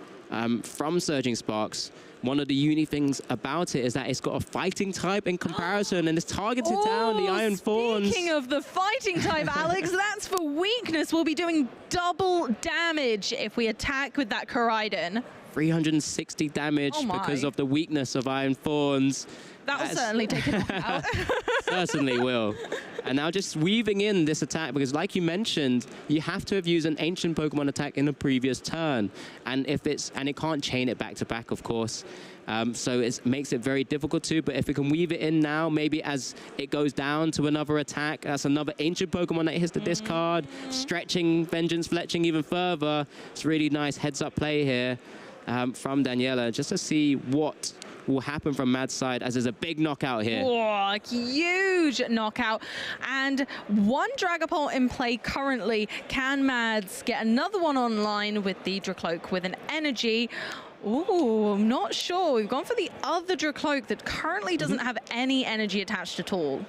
Speaker 7: from Surging Sparks. One of the unique things about it is that it's got a fighting type in comparison, and it's targeted down the Iron Fawns.
Speaker 15: Speaking of the fighting type, Alex, that's for weakness. We'll be doing double damage if we attack with that Koraidon.
Speaker 7: 360 damage because of the weakness of Iron Fawns.
Speaker 15: That will certainly take it out.
Speaker 7: Certainly will. And now just weaving in this attack, because like you mentioned, you have to have used an ancient Pokemon attack in a previous turn. And it can't chain it back to back, of course. So it makes it very difficult to, but if we can weave it in now, maybe as it goes down to another attack, that's another ancient Pokemon that hits the discard, stretching Vengeance Fletching even further. It's really nice heads-up play here from Daniela, just to see what will happen from Mads' side, as there's a big knockout here.
Speaker 15: Oh, huge knockout. And 1 Dragapult in play currently. Can Mads get another one online with the Dracloak with an energy? Ooh, I'm not sure. We've gone for the other Dracloak that currently doesn't have any energy attached at all.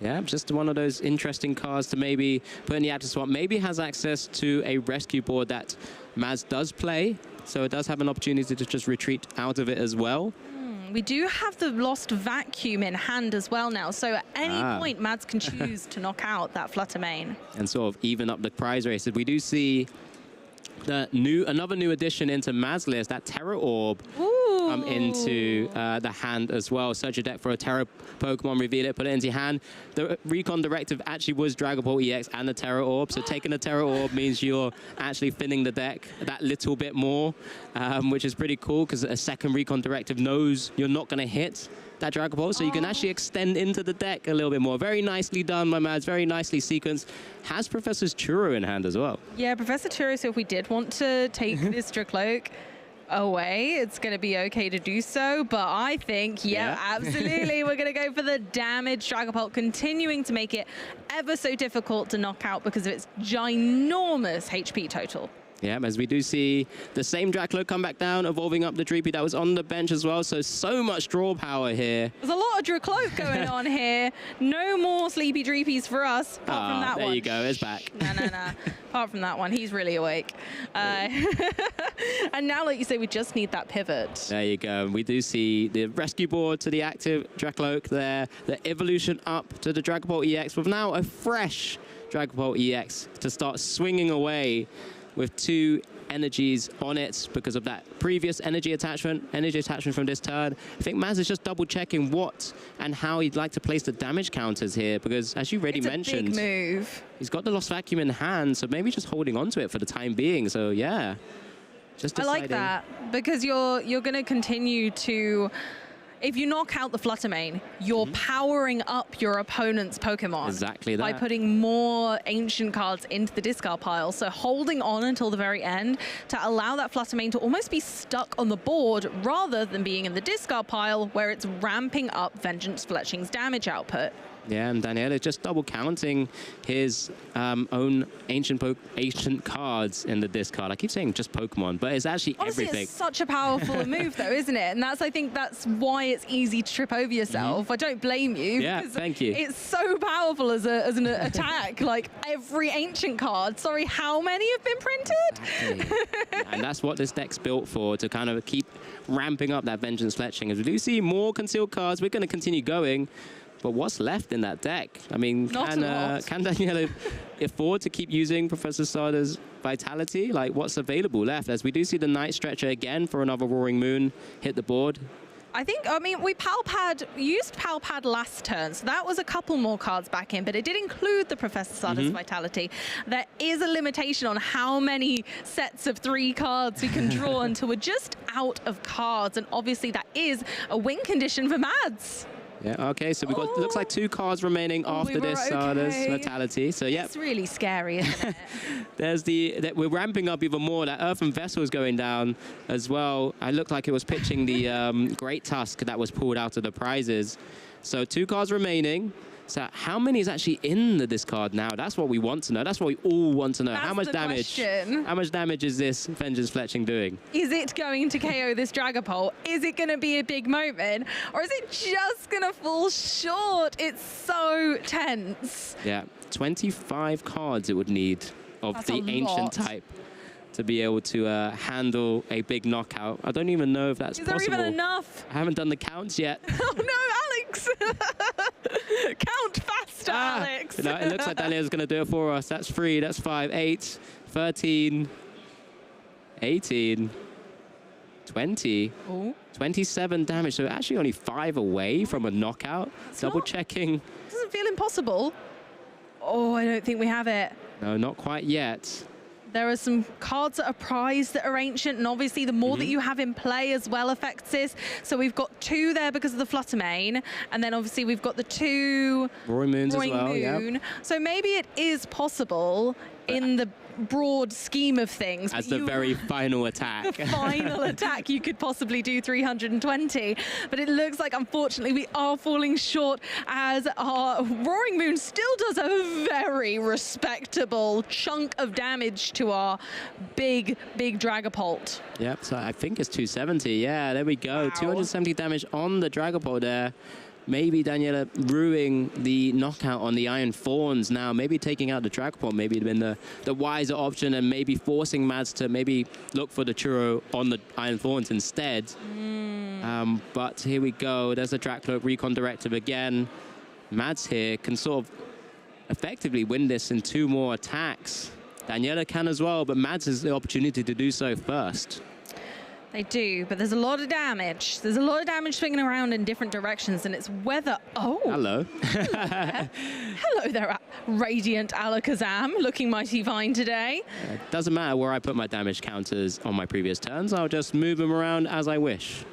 Speaker 7: Yeah, just one of those interesting cards to maybe put in the active swap. Maybe has access to a rescue board that Maz does play, so it does have an opportunity to just retreat out of it as well.
Speaker 15: We do have the Lost Vacuum in hand as well now, so at any point, Mads can choose to knock out that Fluttermane.
Speaker 7: And sort of even up the prize races. We do see another new addition into Maz's list, that Terra Orb, come into the hand as well. Search your deck for a Terra Pokemon, reveal it, put it into your hand. The Recon Directive actually was Dragon Ball EX and the Terra Orb, so taking the Terra Orb means you're actually thinning the deck that little bit more, which is pretty cool because a second Recon Directive knows you're not going to hit that Dragon Ball, so you can actually extend into the deck a little bit more. Very nicely done, my Mads, very nicely sequenced. Has Professor's Churro in hand as well.
Speaker 15: Yeah, Professor Churro, so if we did want to take this Dracloak away, it's going to be okay to do so, but I think, absolutely, we're going to go for the damage Dragapult, continuing to make it ever so difficult to knock out because of its ginormous HP total.
Speaker 7: Yeah, as we do see the same Dracloak come back down, evolving up the Dreepy that was on the bench as well. So much draw power here.
Speaker 15: There's a lot of Dracloak going on here. No more sleepy Dreepies for us, apart from that one.
Speaker 7: There you go, it's back.
Speaker 15: No. Apart from that one, he's really awake. And now, like you say, we just need that pivot.
Speaker 7: There you go. We do see the rescue board to the active Dracloak there. The evolution up to the Dragon Ball EX with now a fresh Dragon Ball EX to start swinging away with 2 energies on it because of that previous energy attachment from this turn. I think Maz is just double checking what and how he'd like to place the damage counters here because, as you already mentioned,
Speaker 15: it's a big move.
Speaker 7: He's got the Lost Vacuum in hand, so maybe just holding on to it for the time being. So yeah, just deciding.
Speaker 15: I like that because you're going to continue to. If you knock out the Fluttermane, you're powering up your opponent's Pokemon.
Speaker 7: Exactly that.
Speaker 15: By putting more ancient cards into the discard pile. So holding on until the very end to allow that Fluttermane to almost be stuck on the board rather than being in the discard pile where it's ramping up Vengeance Fletching's damage output.
Speaker 7: Yeah, and Daniel is just double counting his own ancient cards in the discard. I keep saying just Pokemon, but it's actually
Speaker 15: honestly,
Speaker 7: everything.
Speaker 15: It's such a powerful move, though, isn't it? And I think that's why it's easy to trip over yourself. I don't blame you.
Speaker 7: Yeah, thank you.
Speaker 15: It's so powerful as an attack. Like every ancient card. Sorry, how many have been printed?
Speaker 7: Exactly. And that's what this deck's built for, to kind of keep ramping up that Vengeance Fletching. As we do see more concealed cards, we're going to continue going. But what's left in that deck? I mean, can Daniela afford to keep using Professor Sada's Vitality? Like, what's available left? As we do see the Night Stretcher again for another Roaring Moon hit the board.
Speaker 15: I mean, we used Palpad last turn, so that was a couple more cards back in, but it did include the Professor Sada's Vitality. There is a limitation on how many sets of 3 cards we can draw until we're just out of cards, and obviously that is a win condition for Mads.
Speaker 7: Yeah, okay, so we've got, looks like 2 cards remaining after this Sada's Vitality. So, yeah.
Speaker 15: It's really scary, isn't it?
Speaker 7: There's we're ramping up even more. That Earthen Vessel is going down as well. I looked like it was pitching the Great Tusk that was pulled out of the prizes. So 2 cards remaining. So how many is actually in the discard now? That's what we want to know. That's what we all want to know.
Speaker 15: That's
Speaker 7: how much damage?
Speaker 15: Question.
Speaker 7: How much damage is this Vengeance Fletching doing?
Speaker 15: Is it going to KO this Dragapult? Is it going to be a big moment? Or is it just going to fall short? It's so tense.
Speaker 7: Yeah, 25 cards it would need of the ancient type to be able to handle a big knockout. I don't even know if that's possible.
Speaker 15: Is there even enough?
Speaker 7: I haven't done the counts yet.
Speaker 15: Oh no, Alex! Count faster, Alex!
Speaker 7: No, it looks like Daniel's going to do it for us. That's 3, that's 5, 8, 13, 18, 20, 27 damage. So actually only 5 away from a knockout. Double checking.
Speaker 15: Doesn't feel impossible. Oh, I don't think we have it.
Speaker 7: No, not quite yet.
Speaker 15: There are some cards that are prized that are ancient, and obviously the more that you have in play as well affects this. So we've got 2 there because of the Fluttermane, and then obviously we've got the 2
Speaker 7: Roaring Moons as well.
Speaker 15: Moon. So maybe it is possible in the broad scheme of things.
Speaker 7: As the very final attack.
Speaker 15: The final attack, you could possibly do 320. But it looks like, unfortunately, we are falling short as our Roaring Moon still does a very respectable chunk of damage to our big Dragapult.
Speaker 7: Yep, so I think it's 270. Yeah, there we go. Wow. 270 damage on the Dragapult there. maybe Daniela ruining the knockout on the Iron Thorns now, maybe taking out the Dragapult, maybe it'd been the wiser option, and maybe forcing Mads to maybe look for the Churro on the Iron Thorns instead. But here we go. There's a Dracloak Recon Directive again. Mads here can sort of effectively win this in 2 more attacks. Daniela can as well, but Mads has the opportunity to do so first.
Speaker 15: They do, but there's a lot of damage. There's a lot of damage swinging around in different directions, and it's whether... Oh!
Speaker 7: Hello.
Speaker 15: Hello there, Radiant Alakazam, looking mighty fine today.
Speaker 7: It doesn't matter where I put my damage counters on my previous turns. I'll just move them around as I wish.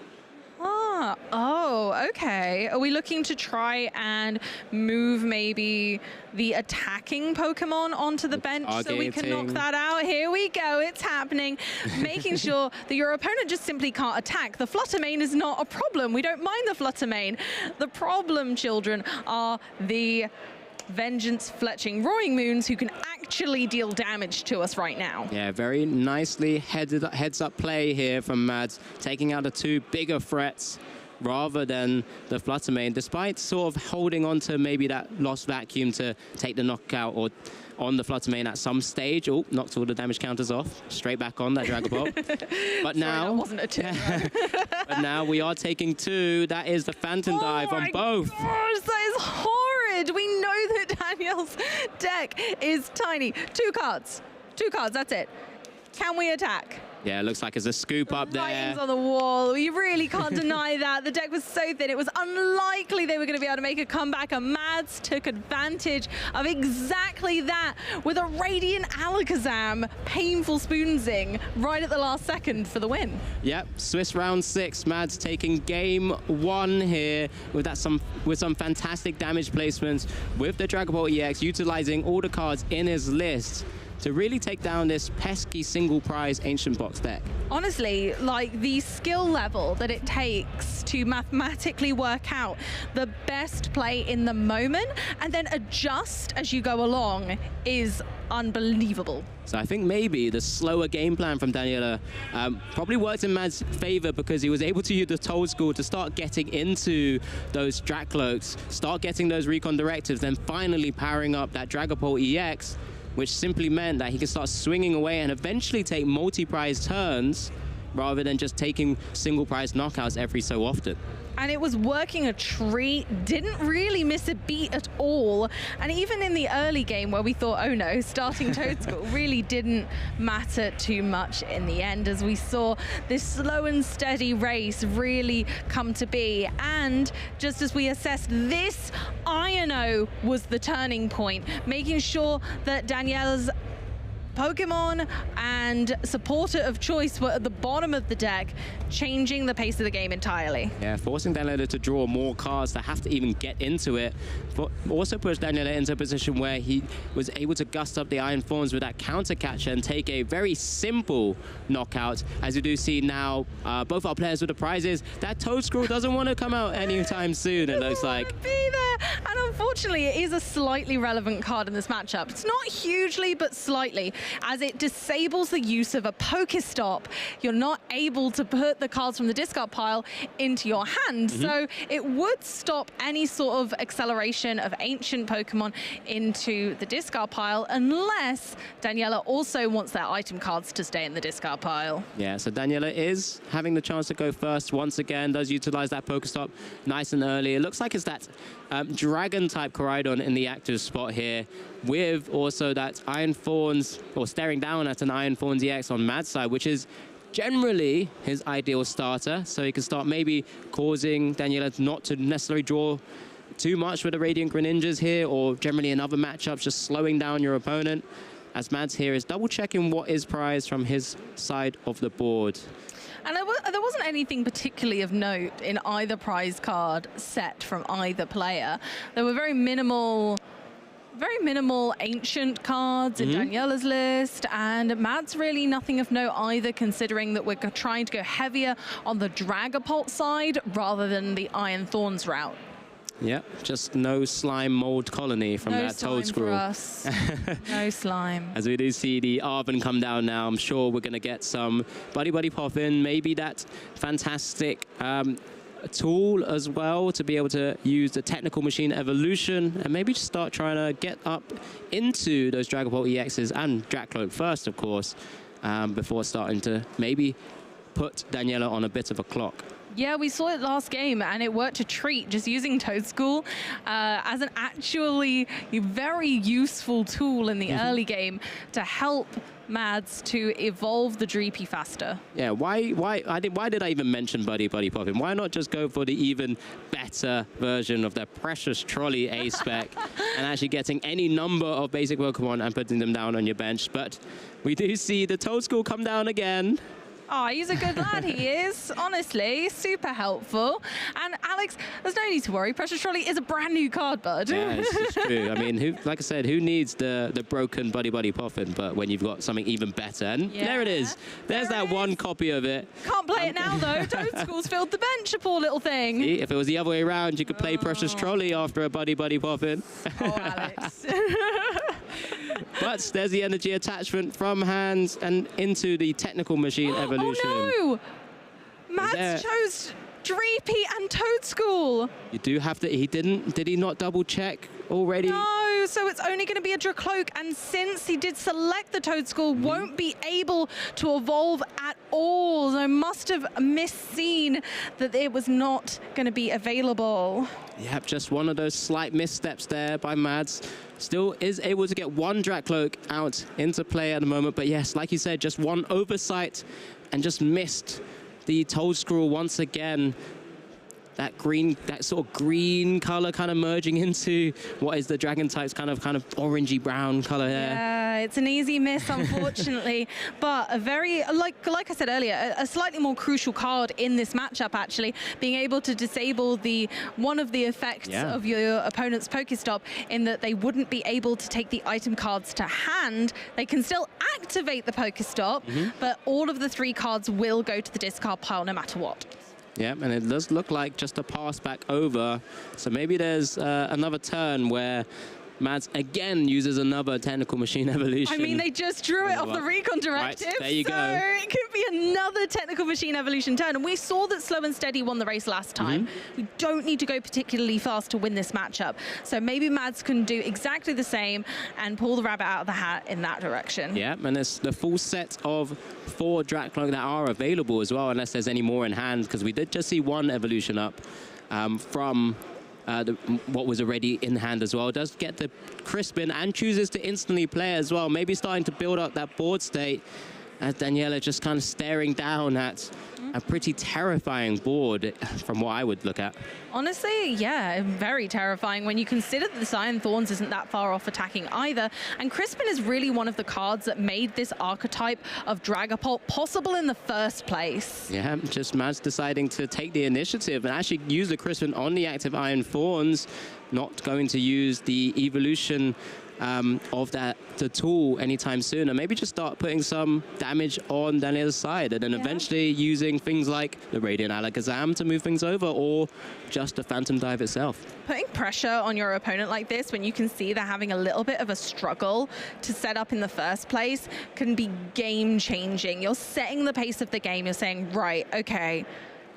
Speaker 15: Oh, okay. Are we looking to try and move maybe the attacking Pokemon onto the bench so we can knock that out? Here we go. It's happening. Making sure that your opponent just simply can't attack. The Flutter Mane is not a problem. We don't mind the Flutter Mane. The problem, children, are the Vengeance Fletching Roaring Moons who can actually deal damage to us right now.
Speaker 7: Yeah, very nicely heads up play here from Mads, taking out the 2 bigger threats rather than the Flutter Mane, despite sort of holding on to maybe that lost vacuum to take the knockout or on the Flutter Mane at some stage. Oh, knocked all the damage counters off. Straight back on that Dragapult. But now...
Speaker 15: Sorry, that wasn't a 2.
Speaker 7: But now we are taking 2. That is the Phantom Dive on both.
Speaker 15: Gosh, that is horrid. We know that Daniel's deck is tiny. 2 cards. 2 cards, that's it. Can we attack?
Speaker 7: Yeah, it looks like there's a scoop up there.
Speaker 15: Writings on the wall. You really can't deny that. The deck was so thin. It was unlikely they were going to be able to make a comeback, and Mads took advantage of exactly that with a Radiant Alakazam painful spoonsing right at the last second for the win.
Speaker 7: Yep, Swiss round 6. Mads taking game 1 here with some fantastic damage placements with the Dragapult EX, utilizing all the cards in his list to really take down this pesky single prize Ancient Box deck.
Speaker 15: Honestly, like the skill level that it takes to mathematically work out the best play in the moment and then adjust as you go along is unbelievable.
Speaker 7: So I think maybe the slower game plan from Daniela probably worked in Mads' favor because he was able to use the Toad School to start getting into those Dracloaks, start getting those Recon Directives, then finally powering up that Dragapult EX, which simply meant that he could start swinging away and eventually take multi-prize turns rather than just taking single prize knockouts every so often.
Speaker 15: And it was working a treat, didn't really miss a beat at all. And even in the early game where we thought, oh no, starting Toad School really didn't matter too much in the end, as we saw this slow and steady race really come to be. And just as we assessed, this Iono was the turning point, making sure that Daniela's Pokemon and supporter of choice were at the bottom of the deck, changing the pace of the game entirely.
Speaker 7: Yeah, forcing Daniela to draw more cards to have to even get into it. But also pushed Daniela into a position where he was able to gust up the Iron Thorns with that counter catcher and take a very simple knockout. As you do see now, both our players with the prizes. That Toad Scroll doesn't want to come out anytime soon, it looks like.
Speaker 15: Be there. And unfortunately, it is a slightly relevant card in this matchup. It's not hugely, but slightly, as it disables the use of a Pokestop. You're not able to put the cards from the discard pile into your hand. So it would stop any sort of acceleration of ancient Pokemon into the discard pile, unless Daniela also wants their item cards to stay in the discard pile.
Speaker 7: Yeah, so Daniela is having the chance to go first once again, does utilize that Pokestop nice and early. It looks like it's that Dragon-type Koraidon in the active spot here, with also that Iron Thorns, or staring down at an Iron Thorns EX on Mad's side, which is generally his ideal starter, so he can start maybe causing Daniela not to necessarily draw too much with the Radiant Greninjas here, or generally in other matchups, just slowing down your opponent. As Mads here is double-checking what is prized from his side of the board.
Speaker 15: And there wasn't anything particularly of note in either prize card set from either player. There were very minimal ancient cards in Daniela's list, and Mads really nothing of note either, considering that we're trying to go heavier on the Dragapult side rather than the Iron Thorns route.
Speaker 7: Yep, just no slime mold colony from that Toad Scroll.
Speaker 15: No slime for us. No slime.
Speaker 7: As we do see the Arven come down now, I'm sure we're going to get some Buddy Pop in, maybe that fantastic tool as well to be able to use the technical machine evolution and maybe just start trying to get up into those Dragapult EXs and Drakloak first, of course, before starting to maybe put Daniela on a bit of a clock.
Speaker 15: Yeah, we saw it last game, and it worked a treat, just using Toadschool as an actually very useful tool in the early game to help Mads to evolve the Dreepy faster.
Speaker 7: Yeah, why did I even mention Buddy Poppin? Why not just go for the even better version of their precious Trolley A-Spec and actually getting any number of basic Pokemon and putting them down on your bench? But we do see the Toadschool come down again.
Speaker 15: Oh, he's a good lad, he is. Honestly, super helpful. And Alex, there's no need to worry. Precious Trolley is a brand new card, bud.
Speaker 7: Yeah, it's true. I mean, like I said, who needs the broken Buddy Poppin? But when you've got something even better, and there it is. There's that one copy of it.
Speaker 15: Can't play it now, though. Toadschool's filled the bench, a poor little thing.
Speaker 7: See, if it was the other way around, you could play Precious Trolley after a Buddy Poppin.
Speaker 15: Oh, Alex.
Speaker 7: But there's the energy attachment from hands and into the technical machine evolution.
Speaker 15: Oh no! Mads chose Dreepy and Toadschool.
Speaker 7: You do have to. Did he not double check already?
Speaker 15: No, so it's only going to be a Dracloak, and since he did select the Toadschool, won't be able to evolve at all. So must have misseen that it was not going to be available.
Speaker 7: Yep, just one of those slight missteps there by Mads. Still is able to get one Dracloak out into play at the moment, but yes, like you said, just one oversight and just missed the Toadschool once again. That sort of green color kind of merging into what is the dragon type's kind of orangey brown color there.
Speaker 15: Yeah, it's an easy miss, unfortunately, but a very, like I said earlier, a slightly more crucial card in this matchup, actually, being able to disable one of the effects of your opponent's Pokestop, in that they wouldn't be able to take the item cards to hand. They can still activate the Pokestop, but all of the 3 cards will go to the discard pile no matter what.
Speaker 7: Yeah, and it does look like just a pass back over. So maybe there's another turn where Mads again uses another technical machine evolution.
Speaker 15: I mean, they just drew it off the recon directive.
Speaker 7: Right, there you go.
Speaker 15: It could be another technical machine evolution turn. And we saw that Slow and Steady won the race last time. We don't need to go particularly fast to win this matchup. So maybe Mads can do exactly the same and pull the rabbit out of the hat in that direction.
Speaker 7: Yeah, and it's the full set of 4 Dracloak that are available as well, unless there's any more in hand, because we did just see one evolution up from what was already in hand as well. Does get the Crispin and chooses to instantly play as well. Maybe starting to build up that board state as Daniela just kind of staring down at a pretty terrifying board from what I would look at.
Speaker 15: Honestly, yeah, very terrifying when you consider that the Cyan Thorns isn't that far off attacking either. And Crispin is really one of the cards that made this archetype of Dragapult possible in the first place.
Speaker 7: Yeah, just Mads deciding to take the initiative and actually use the Crispin on the active Iron Thorns, not going to use the evolution of the tool anytime soon, and maybe just start putting some damage on Daniela's side, and then eventually using things like the Radiant Alakazam to move things over, or just the Phantom Dive itself.
Speaker 15: Putting pressure on your opponent like this, when you can see they're having a little bit of a struggle to set up in the first place, can be game-changing. You're setting the pace of the game. You're saying, right, okay,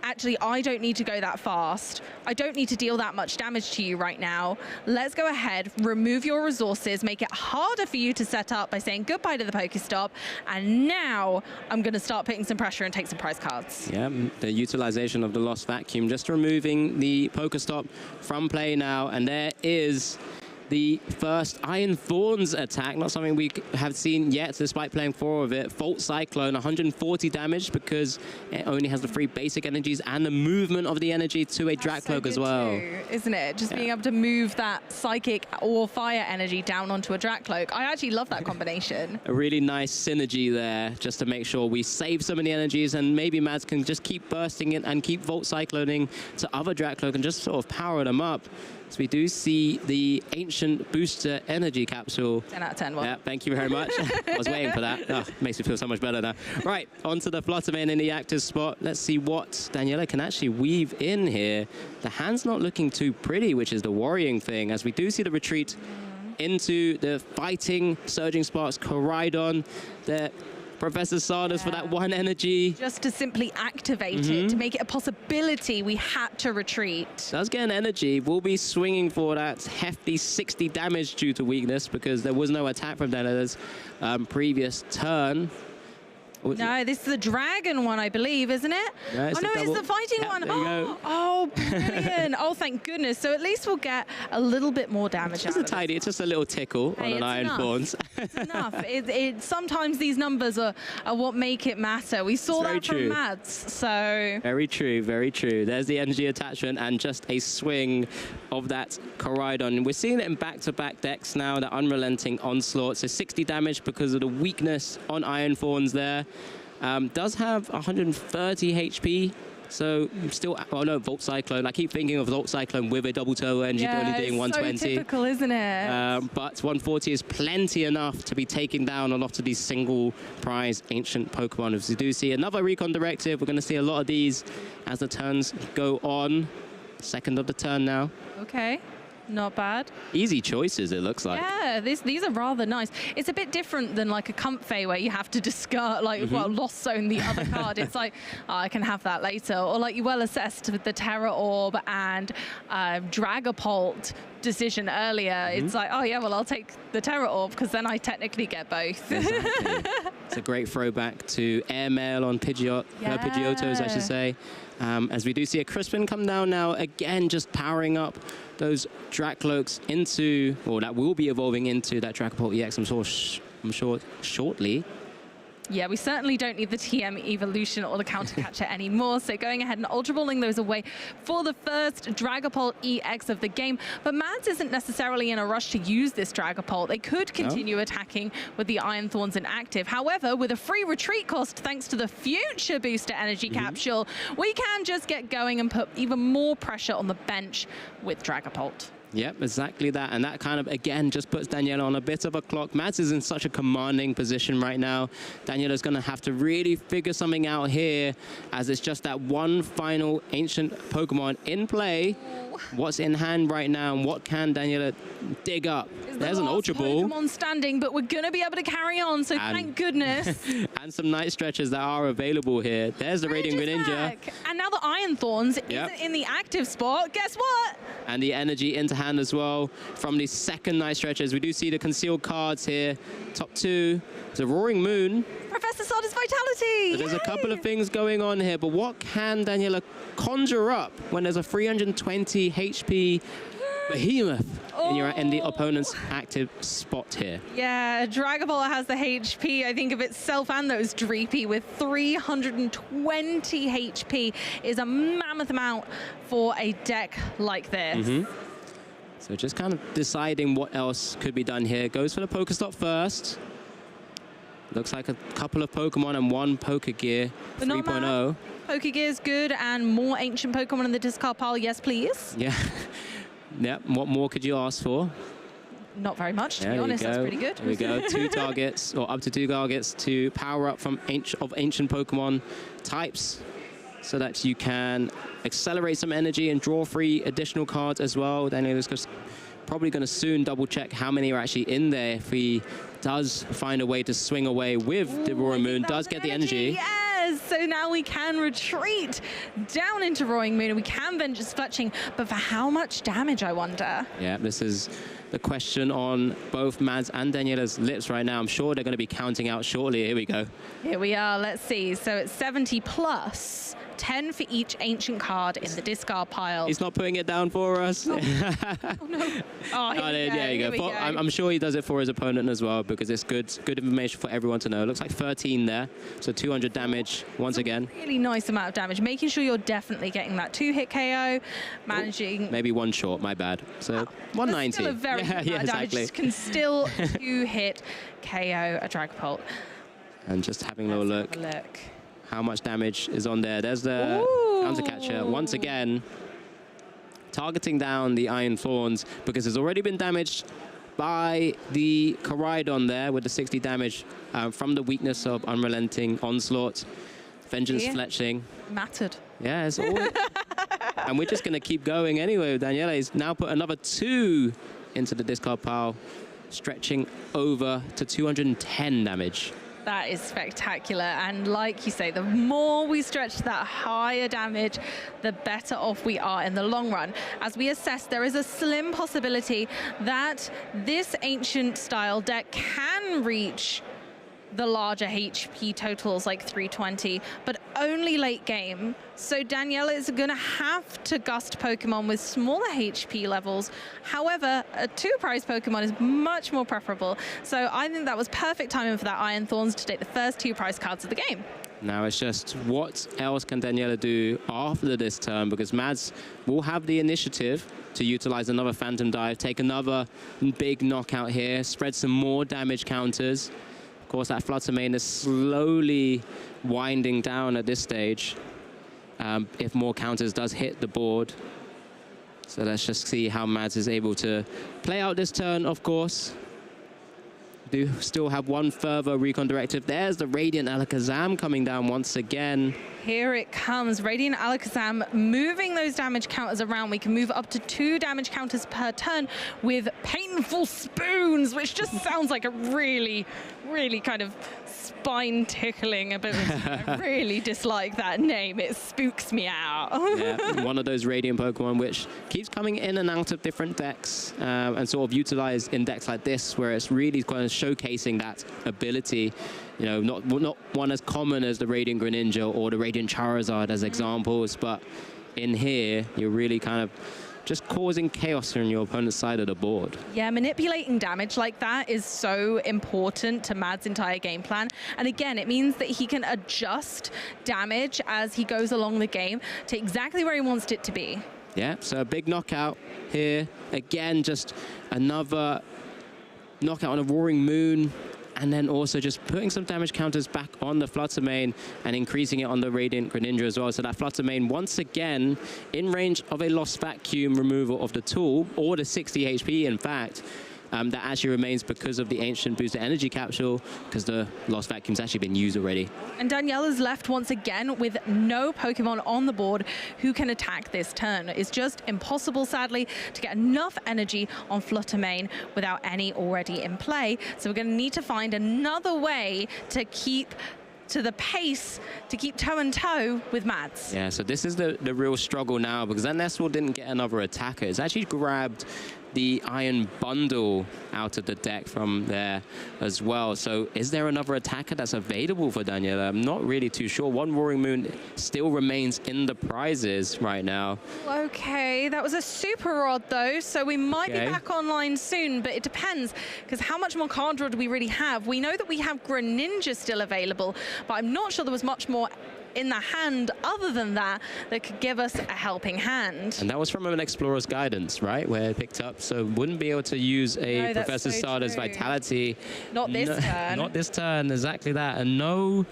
Speaker 15: actually, I don't need to go that fast. I don't need to deal that much damage to you right now. Let's go ahead, remove your resources, make it harder for you to set up by saying goodbye to the Pokestop, and now I'm going to start putting some pressure and take some prize cards.
Speaker 7: Yeah, the utilization of the Lost Vacuum, just removing the Pokestop from play now, and there is the first Iron Thorns attack, not something we have seen yet, despite playing 4 of it. Volt Cyclone, 140 damage because it only has the 3 basic energies and the movement of the energy to a Dracloak as well.
Speaker 15: Too, isn't it? Just being able to move that Psychic or Fire energy down onto a Dracloak. I actually love that combination.
Speaker 7: A really nice synergy there, just to make sure we save some of the energies, and maybe Mads can just keep bursting it and keep Volt Cycloning to other Dracloak and just sort of power them up. So we do see the Ancient Booster Energy Capsule.
Speaker 15: 10 out of 10. Well.
Speaker 7: Yeah, thank you very much. I was waiting for that. Oh, makes me feel so much better now. Right, onto the Fluttermane in the active spot. Let's see what Daniela can actually weave in here. The hand's not looking too pretty, which is the worrying thing, as we do see the retreat into the fighting Surging Sparks Koraidon. The Professor Sardis for that 1 energy.
Speaker 15: Just to simply activate it, to make it a possibility, we had to retreat.
Speaker 7: Does get an energy. We'll be swinging for that hefty 60 damage due to weakness because there was no attack from Daniela's previous turn.
Speaker 15: No, this is the dragon one, I believe, isn't it?
Speaker 7: No, it's
Speaker 15: it's the fighting one.
Speaker 7: There you go.
Speaker 15: Oh, brilliant. Oh, thank goodness. So at least we'll get a little bit more damage out of it.
Speaker 7: It's just a little tickle on an Iron Thorns.
Speaker 15: It's enough. Sometimes these numbers are what make it matter. We saw that from Mads, so...
Speaker 7: Very true, very true. There's the energy attachment and just a swing of that Koraidon. We're seeing it in back-to-back decks now, the Unrelenting Onslaught. So 60 damage because of the weakness on Iron Thorns there. Does have 130 HP, so still, oh no, Volt Cyclone. I keep thinking of Volt Cyclone with a double turbo engine only doing 120.
Speaker 15: So typical, isn't it?
Speaker 7: But 140 is plenty enough to be taking down a lot of these single prize ancient Pokemon. As we do see another Recon Directive, we're going to see a lot of these as the turns go on. Second of the turn now.
Speaker 15: Okay. Not bad.
Speaker 7: Easy choices, it looks like.
Speaker 15: Yeah, these are rather nice. It's a bit different than like a Comfey where you have to discard, Lost Zone the other card. It's like, oh, I can have that later. Or like you well assessed with the Terra Orb and Dragapult decision earlier. It's like, oh yeah, well, I'll take the Terra Orb because then I technically get both.
Speaker 7: Exactly. It's a great throwback to Airmail on Pidgeotos, I should say. As we do see a Crispin come down now, again, just powering up those Dracloaks into, or that will be evolving into that Dragapult EX, I'm sure shortly.
Speaker 15: Yeah, we certainly don't need the TM Evolution or the Counter Catcher anymore. So going ahead and Ultra Balling those away for the first Dragapult EX of the game. But Mads isn't necessarily in a rush to use this Dragapult. They could continue attacking with the Iron Thorns inactive. However, with a free retreat cost, thanks to the Future Booster Energy Capsule, we can just get going and put even more pressure on the bench with Dragapult.
Speaker 7: Yep, exactly that. And that kind of, again, just puts Daniela on a bit of a clock. Mads is in such a commanding position right now. Daniela's going to have to really figure something out here, as it's just that one final ancient Pokemon in play. What's in hand right now, and what can Daniela dig up? There's an Ultra Ball.
Speaker 15: Pokemon standing, but we're going to be able to carry on, so thank goodness.
Speaker 7: And some night stretches that are available here. There's the Radiant Greninja.
Speaker 15: And now the Iron Thorns isn't in the active spot. Guess what?
Speaker 7: And the energy into hand as well from the second night stretches. We do see the concealed cards here. Top two. It's a Roaring Moon.
Speaker 15: Professor Sardis Vitality!
Speaker 7: So there's a couple of things going on here, but what can Daniela conjure up when there's a 320 HP behemoth in the opponent's active spot here?
Speaker 15: Yeah, Dragapult has the HP, I think, of itself and those Dreepy with 320 HP is a mammoth amount for a deck like this.
Speaker 7: So just kind of deciding what else could be done here. Goes for the Pokestop first. Looks like a couple of Pokemon and one Pokegear 3.0.
Speaker 15: Pokegear is good, and more ancient Pokemon in the discard pile, yes please.
Speaker 7: Yeah. Yep, what more could you ask for?
Speaker 15: Not very much, to be honest. That's pretty good.
Speaker 7: There we go. 2 targets, or up to 2 targets to power up from ancient Pokemon types, so that you can accelerate some energy and draw 3 additional cards as well. Daniel's probably going to soon double check how many are actually in there if he does find a way to swing away with the Roaring Moon. Does get the energy.
Speaker 15: Yes, so now we can retreat down into Roaring Moon and we can Vengeance Fletching, but for how much damage, I wonder?
Speaker 7: Yeah, this is the question on both Mads and Daniela's lips right now. I'm sure they're going to be counting out shortly. Here we go.
Speaker 15: Here we are. Let's see. So it's 70 plus 10 for each ancient card in the discard pile.
Speaker 7: He's not putting it down for us.
Speaker 15: Oh no. Oh,
Speaker 7: there you go. I'm sure he does it for his opponent as well, because it's good information for everyone to know. Looks like 13 there, so 200 damage once again.
Speaker 15: Really nice amount of damage, making sure you're definitely getting that 2-hit KO, managing...
Speaker 7: Maybe one short, my bad. So 190.
Speaker 15: Still a very good amount of damage.
Speaker 7: Exactly.
Speaker 15: Can still 2-hit KO a Dragapult.
Speaker 7: And just having a little look. How much damage is on there? There's the Counter Catcher once again, targeting down the Iron Thorns, because it's already been damaged by the Koraidon there with the 60 damage from the weakness of Unrelenting Onslaught. Vengeance Fletching.
Speaker 15: Mattered.
Speaker 7: Yeah, it's all. And we're just going to keep going anyway. Daniela's now put another 2 into the discard pile, stretching over to 210 damage.
Speaker 15: That is spectacular, and like you say, the more we stretch that higher damage, the better off we are in the long run. As we assess, there is a slim possibility that this ancient style deck can reach the larger HP totals like 320, but only late game. So Daniela is going to have to gust Pokemon with smaller HP levels. However, a 2-prize Pokemon is much more preferable. So I think that was perfect timing for that Iron Thorns to take the first 2-prize cards of the game.
Speaker 7: Now it's just what else can Daniela do after this turn, because Mads will have the initiative to utilize another Phantom Dive, take another big knockout here, spread some more damage counters. Of course, that Flutter Mane is slowly winding down at this stage. If more counters does hit the board. So let's just see how Mads is able to play out this turn, of course. Do still have one further recon directive. There's the Radiant Alakazam coming down once again.
Speaker 15: Here it comes, Radiant Alakazam moving those damage counters around. We can move up to 2 damage counters per turn with Painful Spoons, which just sounds like a really, really kind of spine-tickling ability. I really dislike that name. It spooks me out.
Speaker 7: Yeah, one of those Radiant Pokemon which keeps coming in and out of different decks and sort of utilized in decks like this, where it's really kind of showcasing that ability. You know, not one as common as the Radiant Greninja or the Radiant Charizard as examples, but in here, you're really kind of just causing chaos on your opponent's side of the board.
Speaker 15: Yeah, manipulating damage like that is so important to Mads' entire game plan. And again, it means that he can adjust damage as he goes along the game to exactly where he wants it to be.
Speaker 7: Yeah, so a big knockout here. Again, just another knockout on a Roaring Moon. And then also just putting some damage counters back on the Flutter Mane and increasing it on the Radiant Greninja as well. So that Flutter Mane, once again, in range of a Lost Vacuum removal of the tool, or the 60 HP, in fact, that actually remains because of the Ancient Booster Energy Capsule, because the Lost Vacuum's actually been used already.
Speaker 15: And Daniela's left once again with no Pokemon on the board who can attack this turn. It's just impossible, sadly, to get enough energy on Flutter Mane without any already in play. So we're going to need to find another way to keep to the pace, to keep toe-and-toe with Mads.
Speaker 7: Yeah, so this is the real struggle now, because that Nestle didn't get another attacker. It's actually grabbed the Iron Bundle out of the deck from there as well. So is there another attacker that's available for Daniela? I'm not really too sure. One Roaring Moon still remains in the prizes right now.
Speaker 15: Okay, that was a Super Rod though, so we might be back online soon, but it depends, because how much more card draw do we really have? We know that we have Greninja still available, but I'm not sure there was much more in the hand other than that could give us a helping hand.
Speaker 7: And that was from an Explorer's Guidance, right, where it picked up, so wouldn't be able to use a Professor Stardust Vitality.
Speaker 15: Not this turn.
Speaker 7: Not this turn, exactly that. And no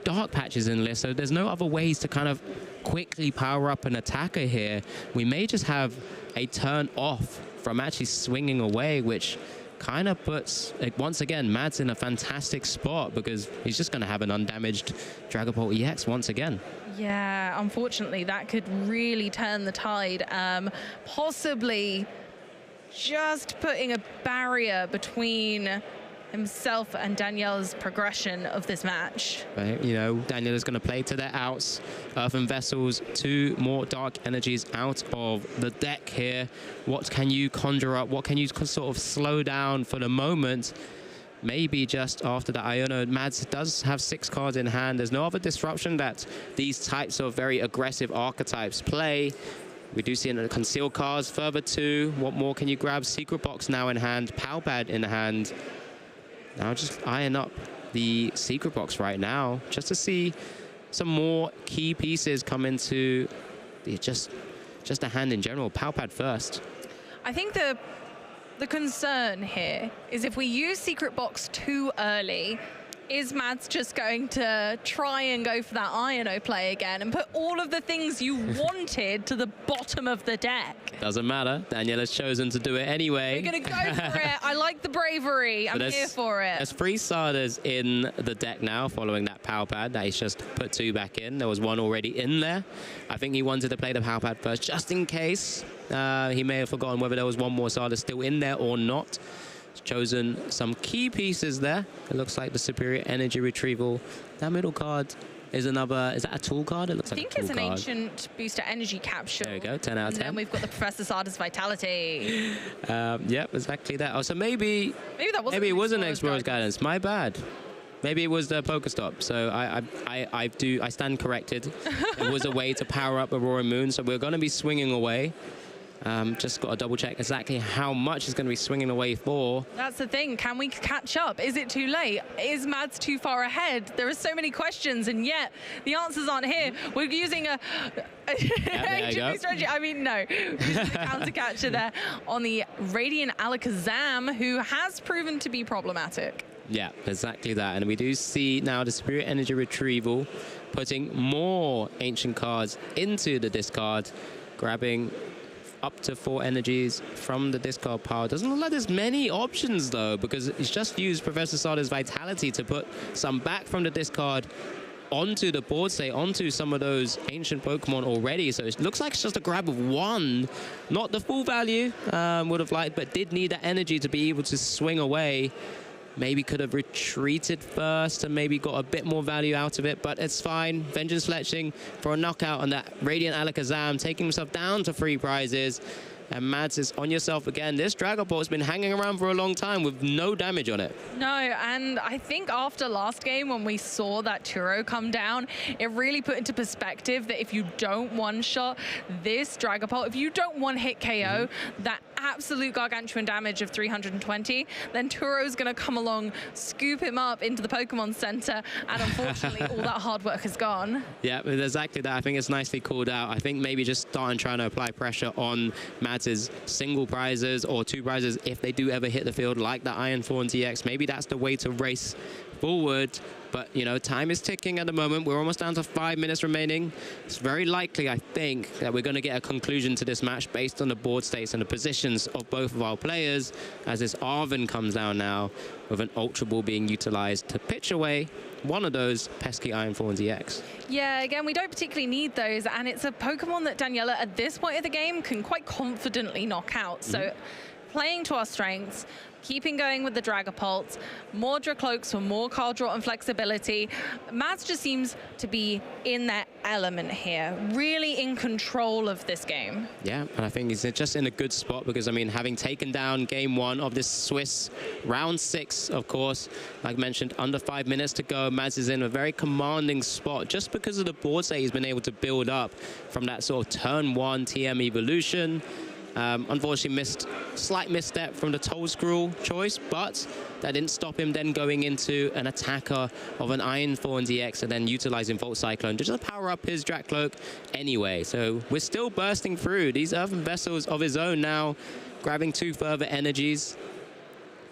Speaker 7: dark patches in the list, so there's no other ways to kind of quickly power up an attacker here. We may just have a turn off from actually swinging away, which kind of puts, once again, Mads in a fantastic spot, because he's just going to have an undamaged Dragapult EX once again.
Speaker 15: Yeah, unfortunately, that could really turn the tide. Possibly just putting a barrier between himself and Daniela's progression of this match.
Speaker 7: But, you know, Daniela's going to play to their outs. Earthen Vessels, 2 more Dark Energies out of the deck here. What can you conjure up? What can you sort of slow down for the moment? Maybe just after that Iono. Mads does have 6 cards in hand. There's no other disruption that these types of very aggressive archetypes play. We do see in the concealed cards, further 2. What more can you grab? Secret Box now in hand, Palpad in hand. Now just eyeing up the Secret Box right now, just to see some more key pieces come into just the hand in general. Palpad first.
Speaker 15: I think the concern here is if we use Secret Box too early, is Mads just going to try and go for that Iono play again and put all of the things you wanted to the bottom of the deck?
Speaker 7: Doesn't matter. Daniela's chosen to do it anyway.
Speaker 15: We're going to go for it. I like the bravery. I'm here for it.
Speaker 7: There's 3 starters in the deck now following that Palpad that he's just put 2 back in. There was 1 already in there. I think he wanted to play the Palpad first just in case. He may have forgotten whether there was 1 more starter still in there or not. chosen some key pieces there. It looks like the superior energy retrieval. That middle card is another, is that a tool card? It looks like a tool card.
Speaker 15: I think it's an ancient booster energy capture.
Speaker 7: There we go, 10 out of 10.
Speaker 15: And then we've got the Professor Sarda's Vitality.
Speaker 7: Yep, exactly that. Oh, so maybe it wasn't Explorer's Guidance. My bad. Maybe it was the Pokestop. So I stand corrected. It was a way to power up Aurora Moon. So we're going to be swinging away. Just got to double check exactly how much is going to be swinging away for.
Speaker 15: That's the thing. Can we catch up? Is it too late? Is Mads too far ahead? There are so many questions, and yet the answers aren't here. We're using a strategy. I mean, no. Using the counter catcher there on the Radiant Alakazam, who has proven to be problematic.
Speaker 7: Yeah, exactly that. And we do see now the Superior Energy Retrieval putting more ancient cards into the discard, grabbing up to 4 energies from the discard pile. Doesn't look like there's many options though, because it's just used Professor Sarda's Vitality to put some back from the discard onto the board state, onto some of those ancient Pokemon already. So it looks like it's just a grab of 1. Not the full value, would have liked, but did need that energy to be able to swing away. Maybe could have retreated first and maybe got a bit more value out of it, but it's fine. Vengeance Fletching for a knockout on that Radiant Alakazam, taking himself down to 3 prizes. And Mads is on yourself again. This Dragapult has been hanging around for a long time with no damage on it.
Speaker 15: No, and I think after last game when we saw that Turo come down, it really put into perspective that if you don't one-shot this Dragapult, if you don't one-hit KO, that absolute gargantuan damage of 320, then Turo's going to come along, scoop him up into the Pokemon Center, and unfortunately all that hard work is gone.
Speaker 7: Yeah, exactly that. I think it's nicely called out. I think maybe just starting trying to apply pressure on Mads' single prizes or 2 prizes if they do ever hit the field, like the Iron Thorn TX. Maybe that's the way to race forward. But, you know, time is ticking at the moment. We're almost down to 5 minutes remaining. It's very likely, I think, that we're going to get a conclusion to this match based on the board states and the positions of both of our players, as this Arven comes down now with an Ultra Ball being utilized to pitch away one of those pesky Iron Thorns EX.
Speaker 15: Yeah, again, we don't particularly need those, and it's a Pokemon that Daniela, at this point of the game, can quite confidently knock out. So playing to our strengths, keeping going with the Dragapult, more Dracloaks for more card draw and flexibility. Mads just seems to be in that element here, really in control of this game.
Speaker 7: Yeah, and I think he's just in a good spot because, I mean, having taken down game 1 of this Swiss round 6, of course, like mentioned, under 5 minutes to go, Mads is in a very commanding spot just because of the boards that he's been able to build up from that sort of turn 1 TM evolution. Unfortunately, slight misstep from the Toll Scroll choice, but that didn't stop him then going into an attacker of an Iron Thorn DX and then utilizing Volt Cyclone just to power up his Dracloak anyway. So we're still bursting through these Earthen Vessels of his own now, grabbing 2 further energies.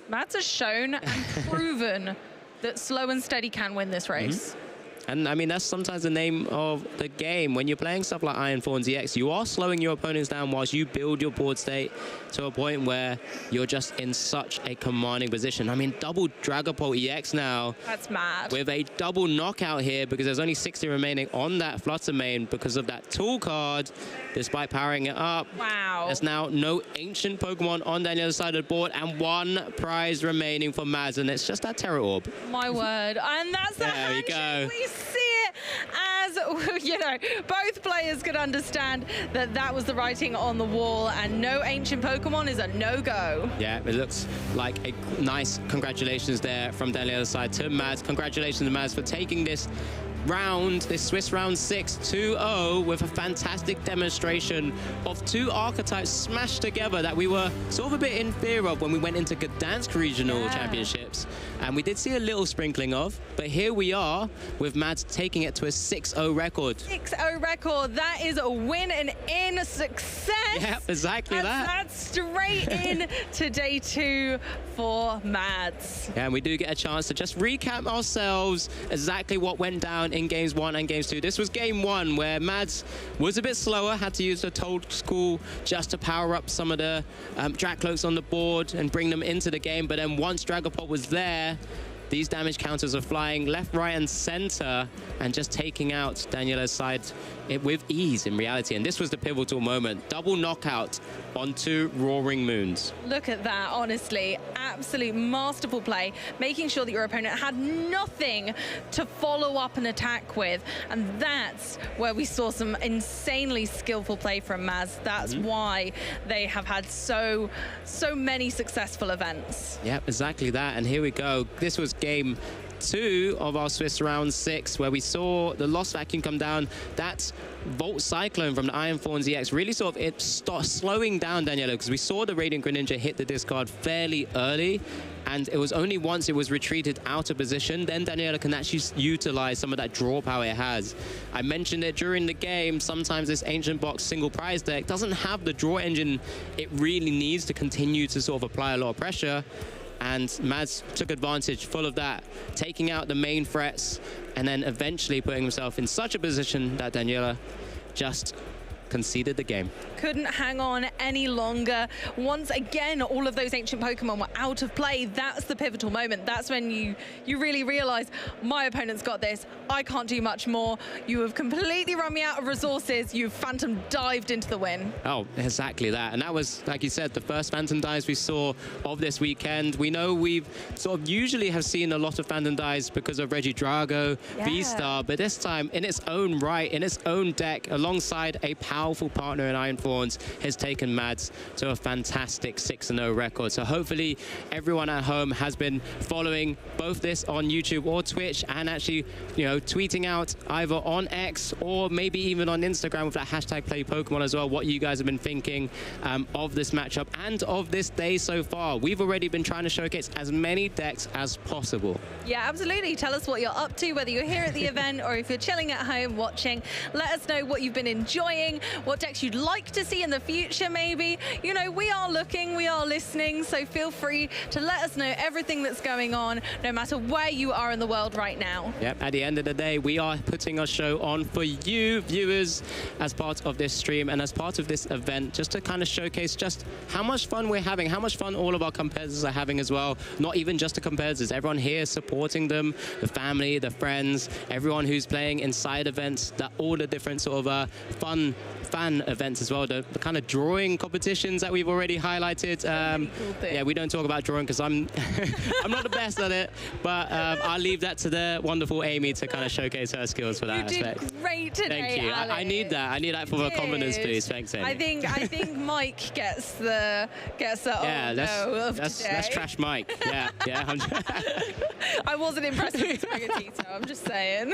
Speaker 15: Mads has shown and proven that slow and steady can win this race.
Speaker 7: And I mean, that's sometimes the name of the game. When you're playing stuff like Iron Thorns EX, you are slowing your opponents down whilst you build your board state to a point where you're just in such a commanding position. I mean, double Dragapult EX now.
Speaker 15: That's mad.
Speaker 7: With a double knockout here because there's only 60 remaining on that Flutter main because of that tool card, despite powering it up.
Speaker 15: Wow.
Speaker 7: There's now no ancient Pokemon on the other side of the board and 1 prize remaining for Mads, and it's just that Terra Orb.
Speaker 15: My word. And that's the handshake.
Speaker 7: There we go.
Speaker 15: We see it as, you know, both players could understand that that was the writing on the wall, and no ancient Pokemon is a no-go.
Speaker 7: Yeah, it looks like a nice congratulations there from down the other side to Mads. Congratulations to Mads for taking this round, this Swiss round 6 2-0 with a fantastic demonstration of 2 archetypes smashed together that we were sort of a bit in fear of when we went into Gdansk Regional Championships. And we did see a little sprinkling of, but here we are with Mads taking it to a 6-0 record.
Speaker 15: 6-0 record. That is a win and in success.
Speaker 7: Yeah, exactly that.
Speaker 15: That's straight in to day 2 for Mads.
Speaker 7: Yeah, and we do get a chance to just recap ourselves exactly what went down in games 1 and games 2. This was game 1 where Mads was a bit slower, had to use the Toll School just to power up some of the Dracloaks on the board and bring them into the game. But then once Dragapult was there, these damage counters are flying left, right, and center and just taking out Daniela's side with ease in reality. And this was the pivotal moment. Double knockout onto Roaring Moons.
Speaker 15: Look at that, honestly. Absolute masterful play, making sure that your opponent had nothing to follow up an attack with. And that's where we saw some insanely skillful play from Maz. That's why they have had so many successful events.
Speaker 7: Yep, exactly that. And here we go. This was game 2 of our Swiss round 6, where we saw the Lost Vacuum come down. That Volt Cyclone from the Iron Thorns EX really sort of slowing down Daniela, because we saw the Radiant Greninja hit the discard fairly early, and it was only once it was retreated out of position, then Daniela can actually utilize some of that draw power it has. I mentioned it during the game, sometimes this Ancient Box single prize deck doesn't have the draw engine it really needs to continue to sort of apply a lot of pressure. And Maz took advantage full of that, taking out the main threats and then eventually putting himself in such a position that Daniela just conceded the game.
Speaker 15: Couldn't hang on any longer. Once again, all of those ancient Pokemon were out of play. That's the pivotal moment. That's when you really realize, my opponent's got this. I can't do much more. You have completely run me out of resources. You've Phantom dived into the win.
Speaker 7: Oh, exactly that. And that was, like you said, the first Phantom dives we saw of this weekend. We know we've sort of usually have seen a lot of Phantom dives because of Regidrago, V-Star, but this time in its own right, in its own deck, alongside a powerful partner in Iron Thorns, has taken Mads to a fantastic 6-0 record. So hopefully everyone at home has been following both this on YouTube or Twitch, and actually, you know, tweeting out either on X or maybe even on Instagram with that hashtag #PlayPokemon as well, what you guys have been thinking of this matchup and of this day so far. We've already been trying to showcase as many decks as possible.
Speaker 15: Yeah, absolutely. Tell us what you're up to, whether you're here at the event or if you're chilling at home watching. Let us know what you've been enjoying, what decks you'd like to see in the future maybe. You know, we are looking, we are listening, so feel free to let us know everything that's going on, no matter where you are in the world right now.
Speaker 7: Yep, at the end of the day, we are putting our show on for you, viewers, as part of this stream and as part of this event, just to kind of showcase just how much fun we're having, how much fun all of our competitors are having as well. Not even just the competitors, everyone here supporting them, the family, the friends, everyone who's playing inside events, all the different sort of fun fan events as well, the kind of drawing competitions that we've already highlighted. Yeah, we don't talk about drawing because I'm I'm not the best at it, but I'll leave that to the wonderful Amy to kind of showcase her skills for that aspect.
Speaker 15: You did great today,
Speaker 7: Thank you. I need that. I need that for the confidence boost. Thanks, Amy.
Speaker 15: I think Mike gets the
Speaker 7: let's trash Mike. Yeah, yeah.
Speaker 15: I wasn't impressed with Spaghettito, I'm just saying.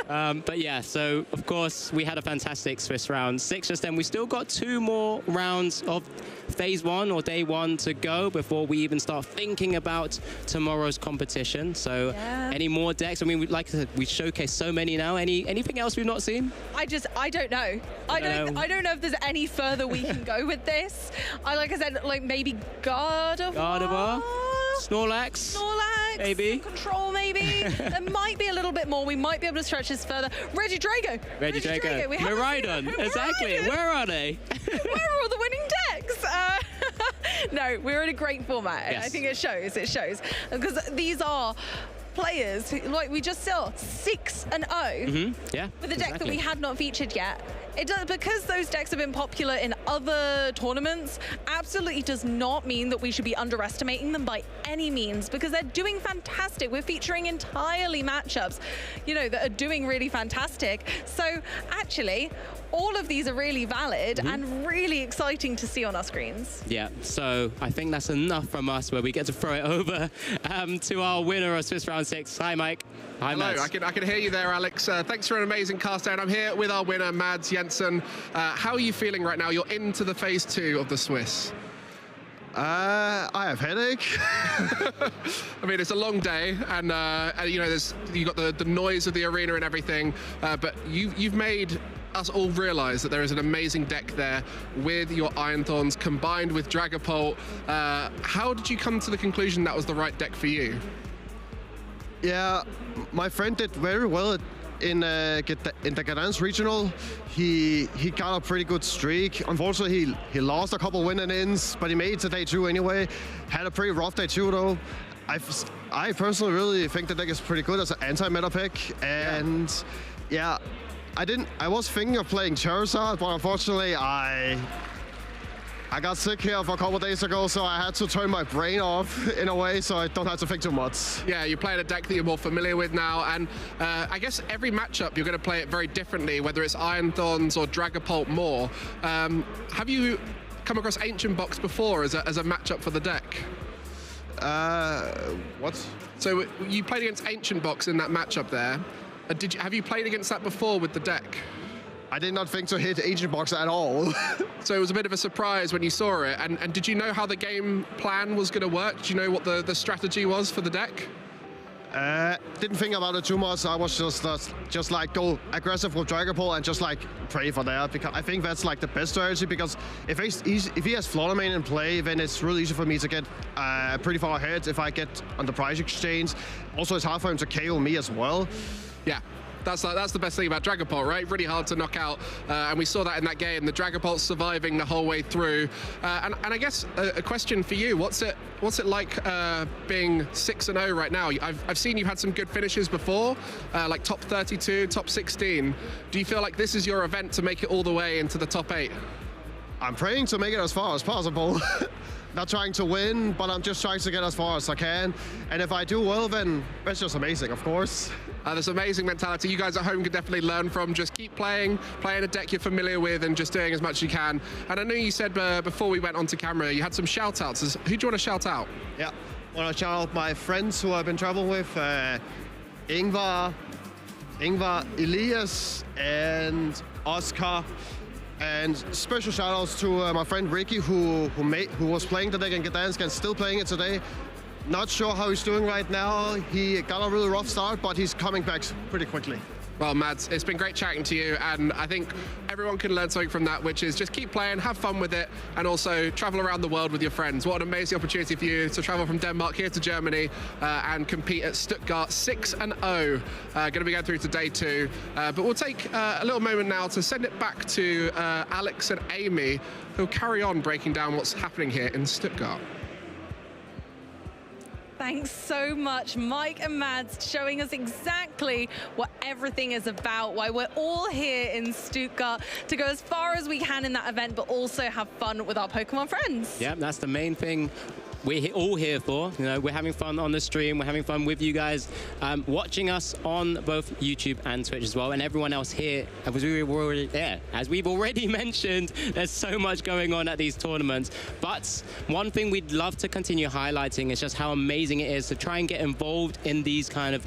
Speaker 7: But yeah, so of course we had a fantastic Swiss round 6 just then. We still got 2 more rounds of phase 1 or day 1 to go before we even start thinking about tomorrow's competition. So any more decks? I mean, like I said, we showcased so many now. Anything else we've not seen?
Speaker 15: I don't know. I don't know if there's any further we can go with this. Like I said, like maybe Gardevoir?
Speaker 7: Snorlax,
Speaker 15: maybe Control, maybe. There might be a little bit more. We might be able to stretch this further. Regidrago,
Speaker 7: Miraidon, exactly. Where are they?
Speaker 15: Where are all the winning decks? No, we're in a great format.
Speaker 7: Yes.
Speaker 15: I think it shows. Because these are players who, like we just saw, 6-0
Speaker 7: yeah,
Speaker 15: with a deck that we had not featured yet. It does, because those decks have been popular in other tournaments, absolutely does not mean that we should be underestimating them by any means, because they're doing fantastic. We're featuring entirely matchups, you know, that are doing really fantastic. So actually, all of these are really valid and really exciting to see on our screens.
Speaker 7: Yeah, so I think that's enough from us where we get to throw it over to our winner of Swiss Round 6. Hi, Mike. Hi,
Speaker 4: Hello,
Speaker 7: Mads.
Speaker 4: I can hear you there, Alex. Thanks for an amazing cast down. I'm here with our winner, Mads Jensen. How are you feeling right now? You're into the phase 2 of the Swiss.
Speaker 3: I have headache.
Speaker 4: I mean, it's a long day, and you know, you got the noise of the arena and everything, but you've made us all realize that there is an amazing deck there with your Iron Thorns combined with Dragapult. How did you come to the conclusion that was the right deck for you?
Speaker 3: Yeah, my friend did very well in the Gdansk Regional. He got a pretty good streak. Unfortunately, he lost a couple win-and-ins, but he made it to day 2 anyway. Had a pretty rough day 2 though. I personally really think the deck is pretty good as an anti-meta pick, and yeah, I was thinking of playing Charizard, but unfortunately I got sick here for a couple of days ago, so I had to turn my brain off in a way, so I don't have to think too much.
Speaker 4: Yeah, you're playing a deck that you're more familiar with now, and I guess every matchup you're going to play it very differently, whether it's Iron Thorns or Dragapult more. Have you come across Ancient Box before as a matchup for the deck?
Speaker 3: What?
Speaker 4: So you played against Ancient Box in that matchup there. Have you played against that before with the deck?
Speaker 3: I did not think to hit Ancient Box at all.
Speaker 4: So it was a bit of a surprise when you saw it. And did you know how the game plan was going to work? Did you know what the strategy was for the deck?
Speaker 3: Didn't think about it too much. I was just like go aggressive with Dragapult and just like pray for that, because I think that's like the best strategy, because if he has Fluttermane in play, then it's really easy for me to get pretty far ahead if I get on the prize exchange. Also, it's hard for him to KO me as well.
Speaker 4: Yeah. That's the best thing about Dragapult, right? Really hard to knock out, and we saw that in that game. The Dragapult surviving the whole way through. And I guess a question for you: what's it like being 6-0 right now? I've seen you've had some good finishes before, like top 32, top 16. Do you feel like this is your event to make it all the way into the top 8?
Speaker 3: I'm praying to make it as far as possible. Not trying to win, but I'm just trying to get as far as I can. And if I do well, then that's just amazing, of course.
Speaker 4: This amazing mentality you guys at home can definitely learn from. Just keep playing a deck you're familiar with, and just doing as much as you can. And I know you said before we went onto camera, you had some shout outs. Who do you want to shout out?
Speaker 3: Yeah, I want to shout out my friends who I've been traveling with, Ingvar, Elias, and Oscar. And special shout outs to my friend Ricky, who was playing the deck in Gdansk and still playing it today. Not sure how he's doing right now. He got a really rough start, but he's coming back pretty quickly.
Speaker 4: Well, Mads, it's been great chatting to you, and I think everyone can learn something from that, which is just keep playing, have fun with it, and also travel around the world with your friends. What an amazing opportunity for you to travel from Denmark here to Germany and compete at Stuttgart 6-0. Going to be going through to day 2. But we'll take a little moment now to send it back to Alex and Amy, who'll carry on breaking down what's happening here in Stuttgart.
Speaker 15: Thanks so much, Mike and Mads, showing us exactly what everything is about, why we're all here in Stuttgart to go as far as we can in that event, but also have fun with our Pokemon friends.
Speaker 7: Yeah, that's the main thing we're all here for. You know, we're having fun on the stream, we're having fun with you guys, watching us on both YouTube and Twitch as well, and everyone else here. As we've already mentioned, there's so much going on at these tournaments, but one thing we'd love to continue highlighting is just how amazing it is to try and get involved in these kind of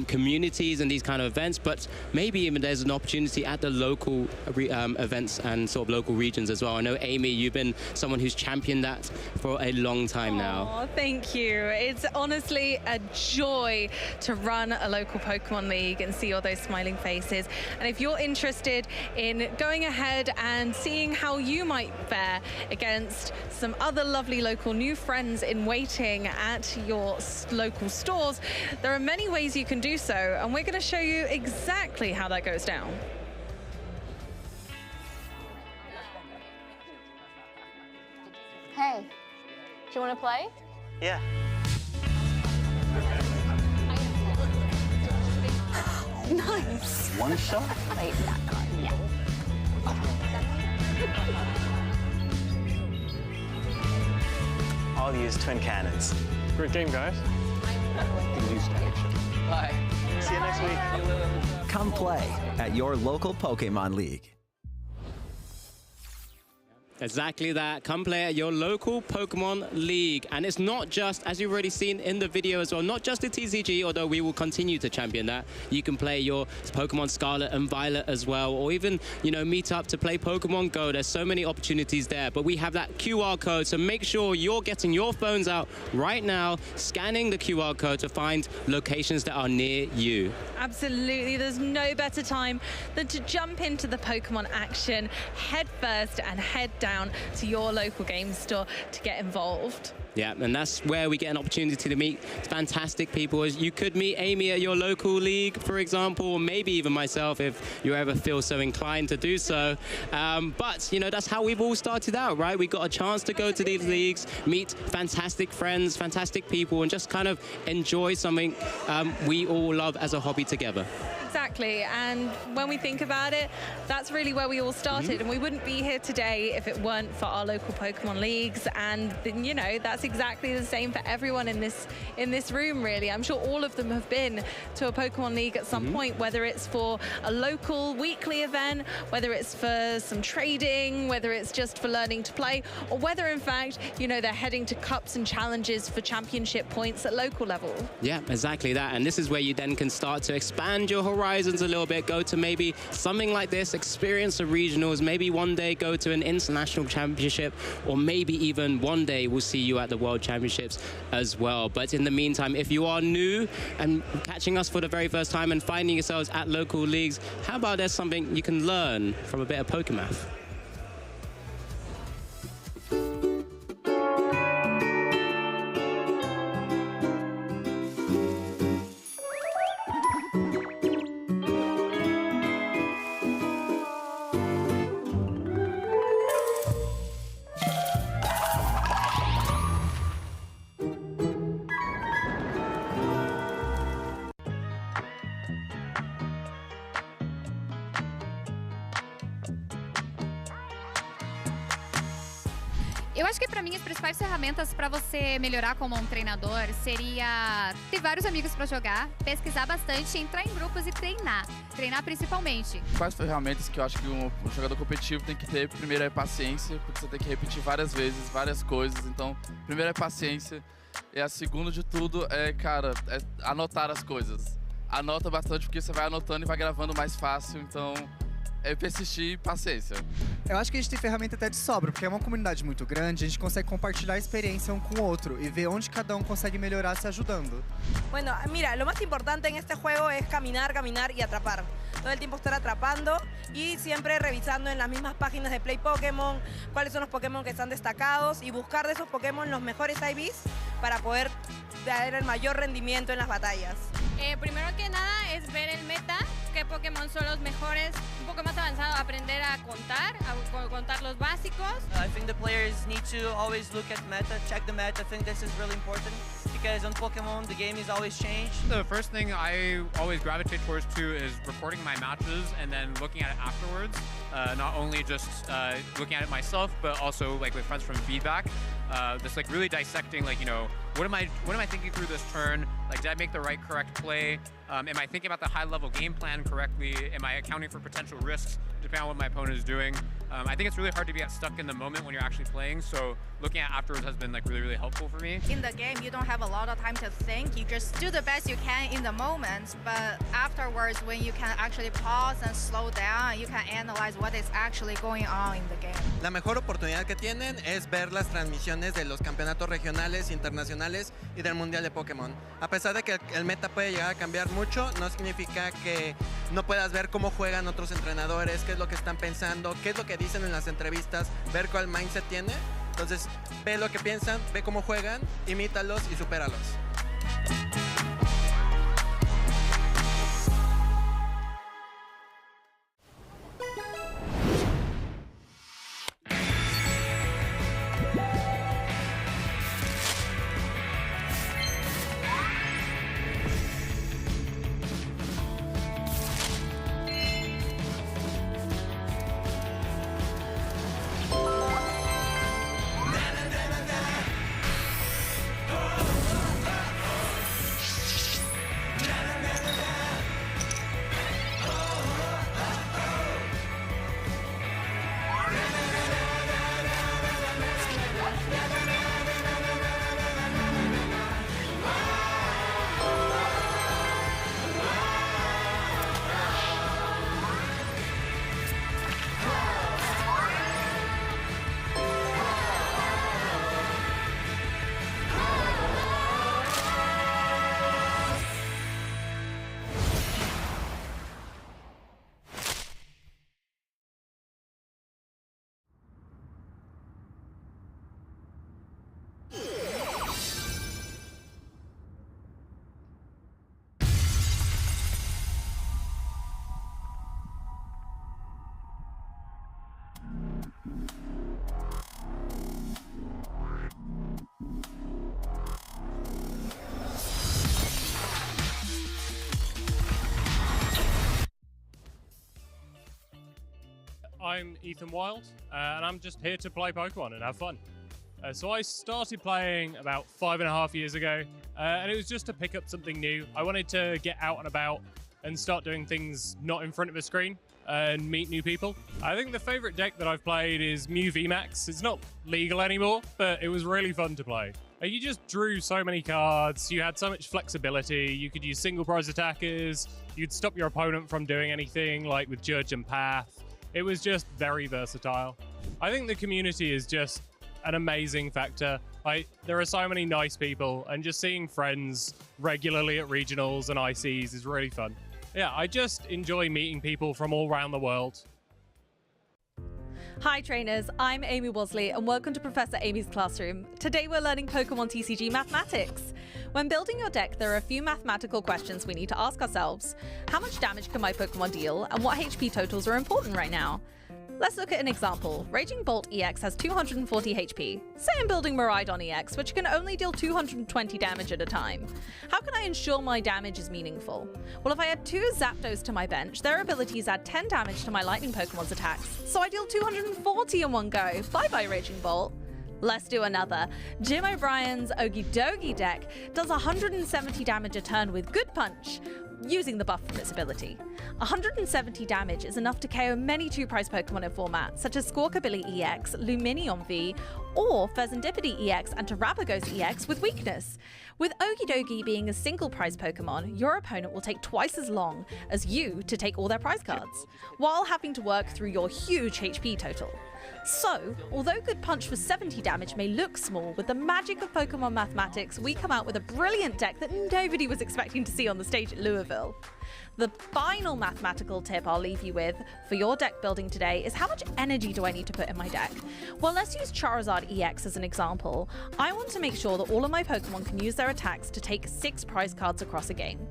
Speaker 7: communities and these kind of events, but maybe even there's an opportunity at the local events and sort of local regions as well. I know, Amy, you've been someone who's championed that for a long time now.
Speaker 15: Oh, thank you. It's honestly a joy to run a local Pokemon League and see all those smiling faces. And if you're interested in going ahead and seeing how you might fare against some other lovely local new friends in waiting at your local stores, there are many ways you can do so, and we're going to show you exactly how that goes down.
Speaker 6: Hey. Do you want to play?
Speaker 8: Yeah.
Speaker 6: Nice.
Speaker 8: One shot?
Speaker 6: Wait, that card, yeah.
Speaker 8: I'll use twin cannons.
Speaker 9: Great game, guys.
Speaker 8: Bye. See you next week.
Speaker 11: Come play at your local Pokemon League.
Speaker 7: Exactly that. Come play at your local Pokemon League. And it's not just, as you've already seen in the video as well, not just the TCG, although we will continue to champion that. You can play your Pokemon Scarlet and Violet as well, or even, you know, meet up to play Pokemon Go. There's so many opportunities there. But we have that QR code, so make sure you're getting your phones out right now, scanning the QR code to find locations that are near you.
Speaker 15: Absolutely. There's no better time than to jump into the Pokemon action head first and head down to your local game store to get involved.
Speaker 7: Yeah, and that's where we get an opportunity to meet fantastic people. As you could meet Amy at your local league, for example, or maybe even myself if you ever feel so inclined to do so. But, you know, that's how we've all started out, right? We got a chance to go to these leagues, meet fantastic friends, fantastic people, and just kind of enjoy something we all love as a hobby together.
Speaker 15: Exactly, and when we think about it, that's really where we all started, and we wouldn't be here today if it weren't for our local Pokemon leagues. And you know, that's exactly the same for everyone in this room, really. I'm sure all of them have been to a Pokemon league at some point, whether it's for a local weekly event, whether it's for some trading, whether it's just for learning to play, or whether in fact, you know, they're heading to cups and challenges for championship points at local level.
Speaker 7: Yeah, exactly that. And this is where you then can start to expand your horizons a little bit, go to maybe something like this, experience the regionals, maybe one day go to an international championship, or maybe even one day we'll see you at the World Championships as well. But in the meantime, if you are new and catching us for the very first time and finding yourselves at local leagues, how about there's something you can learn from a bit of Pokemath?
Speaker 9: Eu acho que para mim as principais ferramentas para você melhorar como um treinador seria ter vários amigos para jogar, pesquisar bastante, entrar em grupos e treinar principalmente.
Speaker 10: Quais ferramentas que eu acho que um jogador competitivo tem que ter? Primeiro é paciência, porque você tem que repetir várias vezes, várias coisas. Então, primeiro é paciência. E a segunda de tudo é, cara, é anotar as coisas. Anota bastante porque você vai anotando e vai gravando mais fácil, então é persistir e paciência.
Speaker 12: Eu acho que a gente tem ferramenta até de sobra, porque é uma comunidade muito grande, a gente consegue compartilhar a experiência um com o outro e ver onde cada consegue mejorar se ayudando.
Speaker 22: Bueno, mira, lo más importante en este juego es caminar, caminar y atrapar. Todo el tiempo estar atrapando y siempre revisando en las mismas páginas de Play Pokémon cuáles son los Pokémon que están destacados y buscar de esos Pokémon los mejores IVs para poder dar el mayor rendimiento en las batallas.
Speaker 23: Primero que nada es ver el meta, qué Pokémon son los mejores, un poco más avanzado, aprender a contar los básicos.
Speaker 24: I think the players need to always look at meta, check the meta. I think this is really important because on Pokemon the game is always changed.
Speaker 25: The first thing I always gravitate towards too is recording my matches and then looking at it afterwards. Not only just looking at it myself, but also like with friends from feedback. Just like really dissecting, like, you know, what am I thinking through this turn? Like, did I make the correct play? Am I thinking about the high-level game plan correctly? Am I accounting for potential risks depending on what my opponent is doing? I think it's really hard to get stuck in the moment when you're actually playing, so looking at afterwards has been like really helpful for me.
Speaker 26: In the game, you don't have a lot of time to think. You just do the best you can in the moment, but afterwards, when you can actually pause and slow down, you can analyze what is actually going on in the game.
Speaker 27: La mejor oportunidad que tienen es ver las transmisiones de los campeonatos regionales, internacionales y del Mundial de Pokémon. A pesar de que el meta puede llegar a cambiar mucho, no significa que no puedas ver cómo juegan otros entrenadores, qué es lo que están pensando, qué es lo que dicen en las entrevistas, ver cuál mindset tiene. Entonces, ve lo que piensan, ve cómo juegan, imítalos y supéralos.
Speaker 1: I'm Ethan Wild, and I'm just here to play Pokemon and have fun. So I started playing about 5.5 years ago, and it was just to pick up something new. I wanted to get out and about and start doing things not in front of a screen and meet new people. I think the favorite deck that I've played is Mew VMAX. It's not legal anymore, but it was really fun to play. You just drew so many cards, you had so much flexibility, you could use single prize attackers, you'd stop your opponent from doing anything, like with Judge and Path. It was just very versatile. I think the community is just an amazing factor. There are so many nice people, and just seeing friends regularly at regionals and ICs is really fun. Yeah, I just enjoy meeting people from all around the world.
Speaker 15: Hi trainers, I'm Amy Wosley and welcome to Professor Amy's Classroom. Today we're learning Pokemon TCG mathematics. When building your deck, there are a few mathematical questions we need to ask ourselves. How much damage can my Pokemon deal, and what HP totals are important right now? Let's look at an example. Raging Bolt EX has 240 HP. Say I'm building Miraidon EX, which can only deal 220 damage at a time. How can I ensure my damage is meaningful? Well, if I add 2 Zapdos to my bench, their abilities add 10 damage to my Lightning Pokemon's attacks, so I deal 240 in one go. Bye-bye, Raging Bolt. Let's do another. Jim O'Brien's Okie Dokie deck does 170 damage a turn with Good Punch, using the buff from its ability. 170 damage is enough to KO many 2-prize Pokemon in format, such as Squawkabilly EX, Luminion V, or Fezandipity EX and Terrapagos EX with weakness. With Okie Dokie being a single prize Pokemon, your opponent will take twice as long as you to take all their prize cards, while having to work through your huge HP total. So, although Good Punch for 70 damage may look small, with the magic of Pokemon mathematics, we come out with a brilliant deck that nobody was expecting to see on the stage at Louisville. The final mathematical tip I'll leave you with for your deck building today is how much energy do I need to put in my deck? Well, let's use Charizard EX as an example. I want to make sure that all of my Pokemon can use their attacks to take 6 prize cards across a game.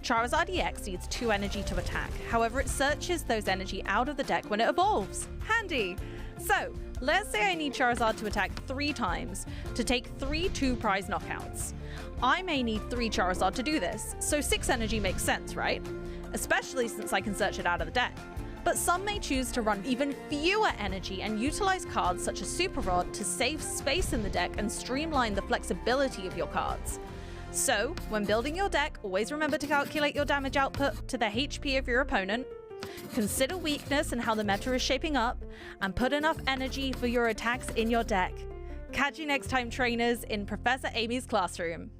Speaker 15: Charizard EX needs 2 energy to attack, however it searches those energy out of the deck when it evolves. Handy! So, let's say I need Charizard to attack 3 times to take 3 2-prize knockouts. I may need 3 Charizard to do this, so 6 energy makes sense, right? Especially since I can search it out of the deck. But some may choose to run even fewer energy and utilize cards such as Super Rod to save space in the deck and streamline the flexibility of your cards. So, when building your deck, always remember to calculate your damage output to the HP of your opponent, consider weakness and how the meta is shaping up, and put enough energy for your attacks in your deck. Catch you next time, trainers, in Professor Amy's Classroom.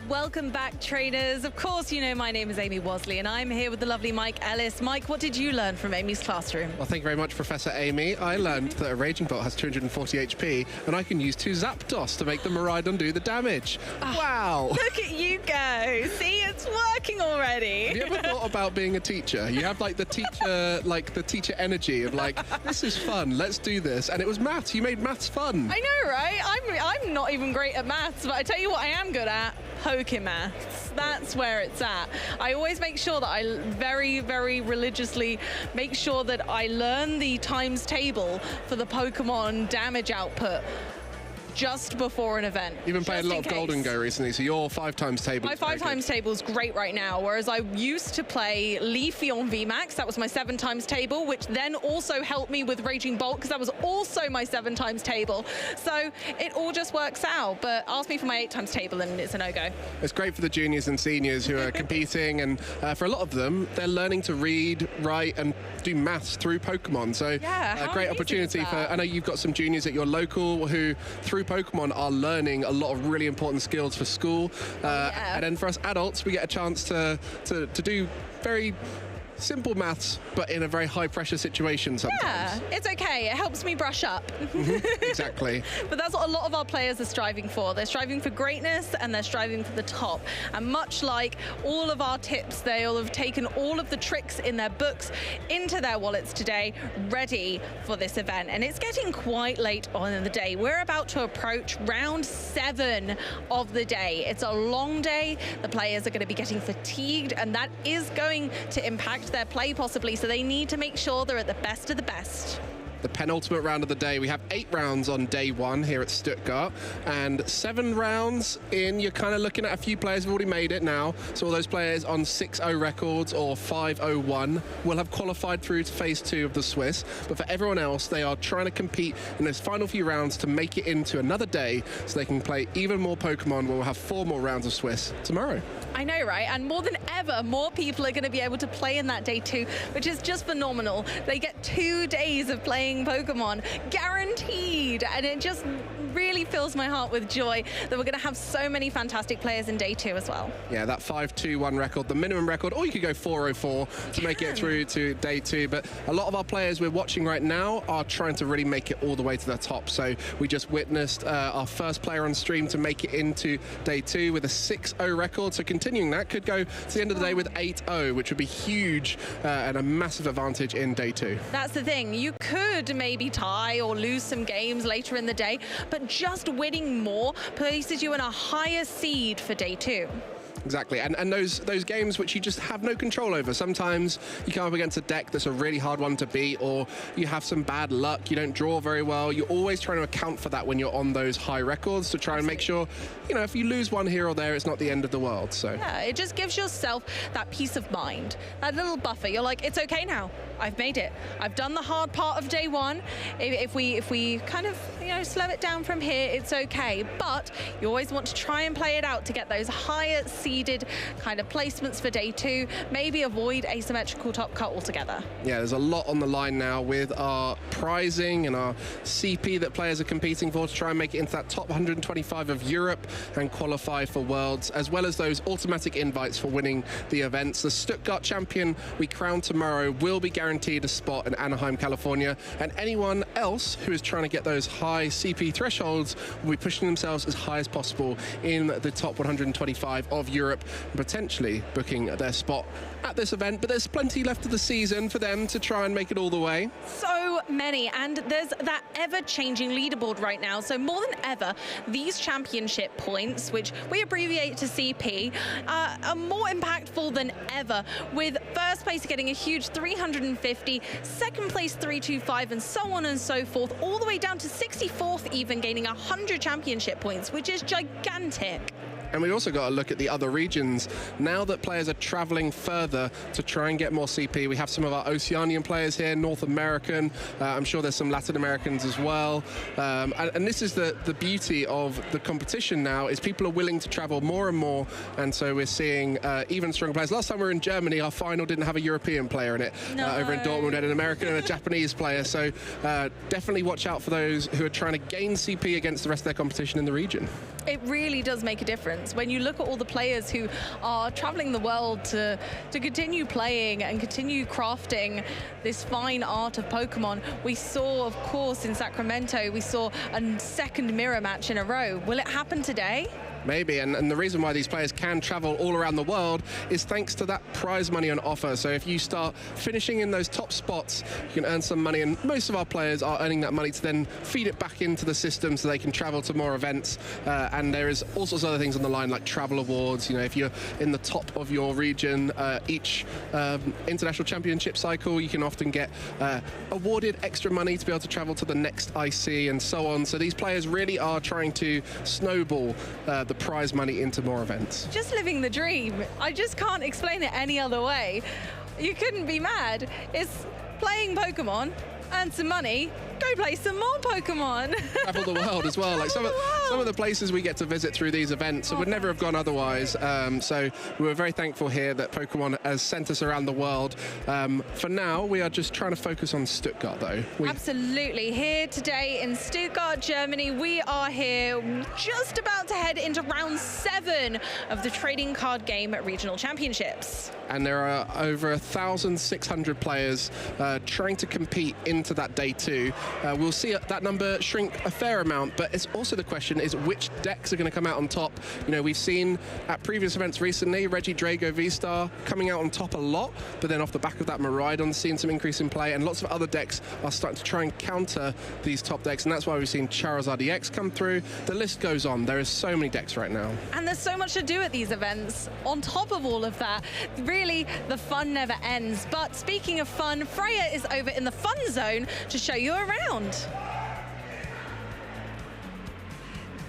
Speaker 15: Welcome back, trainers. Of course, you know my name is Amy Wosley, and I'm here with the lovely Mike Ellis. Mike, what did you learn from Amy's Classroom?
Speaker 4: Well, thank you very much, Professor Amy. I learned that a Raging Bolt has 240 HP, and I can use 2 Zapdos to make the Miraidon do the damage. Wow!
Speaker 15: Look at you go! See, it's working already.
Speaker 4: Have you ever thought about being a teacher? You have like the teacher energy of like, this is fun, let's do this. And it was maths. You made maths fun.
Speaker 15: I know, right? I'm not even great at maths, but I tell you what I am good at. Pokémaths. That's where it's at. I always make sure that I very, very religiously make sure that I learn the times table for the Pokemon damage output just before an event.
Speaker 4: You've been playing a lot of Golden Go recently, so your 5 times table.
Speaker 15: My 5 times table is great right now, whereas I used to play Leafeon VMAX. That was my 7 times table, which then also helped me with Raging Bolt because that was also my 7 times table. So it all just works out. But ask me for my 8 times table and it's a no-go.
Speaker 4: It's great for the juniors and seniors who are competing, and for a lot of them, they're learning to read, write, and do maths through Pokemon. So
Speaker 15: yeah,
Speaker 4: a great opportunity for. I know you've got some juniors at your local who, through Pokemon, are learning a lot of really important skills for school. And then for us adults, we get a chance to do very simple maths, but in a very high-pressure situation sometimes.
Speaker 15: Yeah, it's okay. It helps me brush up.
Speaker 4: Exactly.
Speaker 15: But that's what a lot of our players are striving for. They're striving for greatness and they're striving for the top. And much like all of our tips, they'll have taken all of the tricks in their books into their wallets today, ready for this event. And it's getting quite late on in the day. We're about to approach round 7 of the day. It's a long day. The players are going to be getting fatigued, and that is going to impact their play possibly, so they need to make sure they're at the best of the best.
Speaker 4: The penultimate round of the day. We have 8 rounds on day 1 here at Stuttgart, and 7 rounds in, you're kind of looking at a few players who've already made it now. So all those players on 6-0 records or 5-0-1 will have qualified through to phase 2 of the Swiss. But for everyone else, they are trying to compete in those final few rounds to make it into another day so they can play even more Pokemon. We'll have 4 more rounds of Swiss tomorrow.
Speaker 15: I know, right? And more than ever, more people are going to be able to play in that day 2, which is just phenomenal. They get 2 days of playing Pokemon, guaranteed, and it just really fills my heart with joy that we're going to have so many fantastic players in day 2 as well.
Speaker 4: Yeah, that 5-2-1 record, the minimum record, or you could go 4-0-4 to make it through to day 2. But a lot of our players we're watching right now are trying to really make it all the way to the top. So we just witnessed our first player on stream to make it into day 2 with a 6-0 record. So continuing that could go to the end of the day with 8-0, which would be huge and a massive advantage in day 2.
Speaker 15: That's the thing. You could maybe tie or lose some games later in the day, but just winning more places you in a higher seed for day 2.
Speaker 4: Exactly, and those games which you just have no control over. Sometimes you come up against a deck that's a really hard one to beat, or you have some bad luck, you don't draw very well. You're always trying to account for that when you're on those high records to try and make sure, you know, if you lose one here or there, it's not the end of the world. So
Speaker 15: yeah, it just gives yourself that peace of mind, that little buffer. You're like, it's okay now. I've made it. I've done the hard part of day 1. If we kind of, you know, slow it down from here, it's okay. But you always want to try and play it out to get those higher seeded kind of placements for day 2. Maybe avoid asymmetrical top cut altogether.
Speaker 4: Yeah, there's a lot on the line now with our prizing and our CP that players are competing for to try and make it into that top 125 of Europe and qualify for Worlds, as well as those automatic invites for winning the events. The Stuttgart champion we crown tomorrow will be guaranteed a spot in Anaheim, California, and anyone else who is trying to get those high CP thresholds will be pushing themselves as high as possible in the top 125 of Europe, potentially booking their spot at this event. But there's plenty left of the season for them to try and make it all the way.
Speaker 15: So many, and there's that ever-changing leaderboard right now. So more than ever, these championship points, which we abbreviate to CP, are more impactful than ever, with first place getting a huge 350, second place 325, and so on and so forth, all the way down to 64th even, gaining 100 championship points, which is gigantic.
Speaker 4: And we also got to look at the other regions. Now that players are traveling further to try and get more CP, we have some of our Oceanian players here, North American. I'm sure there's some Latin Americans as well. And this is the beauty of the competition now, is people are willing to travel more and more. And so we're seeing even stronger players. Last time we were in Germany, our final didn't have a European player in it. Over in Dortmund, and an American and a Japanese player. So definitely watch out for those who are trying to gain CP against the rest of their competition in the region.
Speaker 15: It really does make a difference. When you look at all the players who are traveling the world to continue playing and continue crafting this fine art of Pokemon. We saw, of course, in Sacramento, we saw a second mirror match in a row. Will it happen today?
Speaker 4: Maybe, and the reason why these players can travel all around the world is thanks to that prize money on offer. So if you start finishing in those top spots, you can earn some money, and most of our players are earning that money to then feed it back into the system so they can travel to more events. And there is all sorts of other things on the line, like travel awards. You know, if you're in the top of your region, each international championship cycle, you can often get awarded extra money to be able to travel to the next IC and so on. So these players really are trying to snowball the prize money into more events.
Speaker 15: Just living the dream. I just can't explain it any other way. You couldn't be mad. It's playing Pokemon, earn some money, Go play some more Pokemon.
Speaker 4: Travel the world as well. Like some of the places we get to visit through these events would never have gone otherwise. So we were very thankful here that Pokemon has sent us around the world. For now, we are just trying to focus on Stuttgart, though.
Speaker 15: Absolutely. Here today in Stuttgart, Germany, we are here just about to head into round 7 of the Trading Card Game Regional Championships.
Speaker 4: And there are over 1,600 players trying to compete into that day 2. We'll see that number shrink a fair amount, but it's also the question is which decks are going to come out on top. You know, we've seen at previous events recently, Reggie Drago V-Star coming out on top a lot, but then off the back of that, Miraidon's seen some increase in play, and lots of other decks are starting to try and counter these top decks, and that's why we've seen Charizard EX come through. The list goes on. There is so many decks right now.
Speaker 15: And there's so much to do at these events. On top of all of that, really, the fun never ends. But speaking of fun, Freya is over in the fun zone to show you around.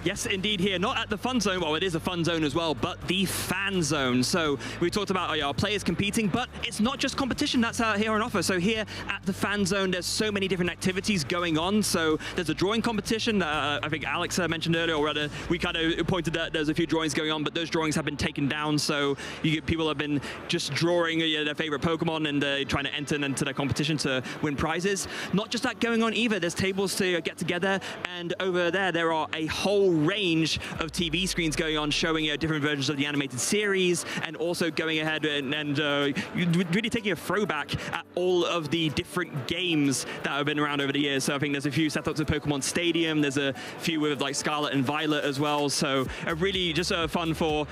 Speaker 5: Yes, indeed here. Not at the fun zone, well, it is a fun zone as well, but the fan zone. So we talked about our players competing, but it's not just competition that's here on offer. So here at the fan zone, there's so many different activities going on. So there's a drawing competition. I think Alex mentioned earlier, or rather, we kind of pointed that there's a few drawings going on, but those drawings have been taken down. So people have been just drawing their favorite Pokemon and trying to enter into the competition to win prizes. Not just that going on either. There's tables to get together, and over there are a whole range of TV screens going on showing different versions of the animated series, and also going ahead and really taking a throwback at all of the different games that have been around over the years. So I think there's a few setups of Pokemon Stadium, there's a few with like Scarlet and Violet as well, so really just fun for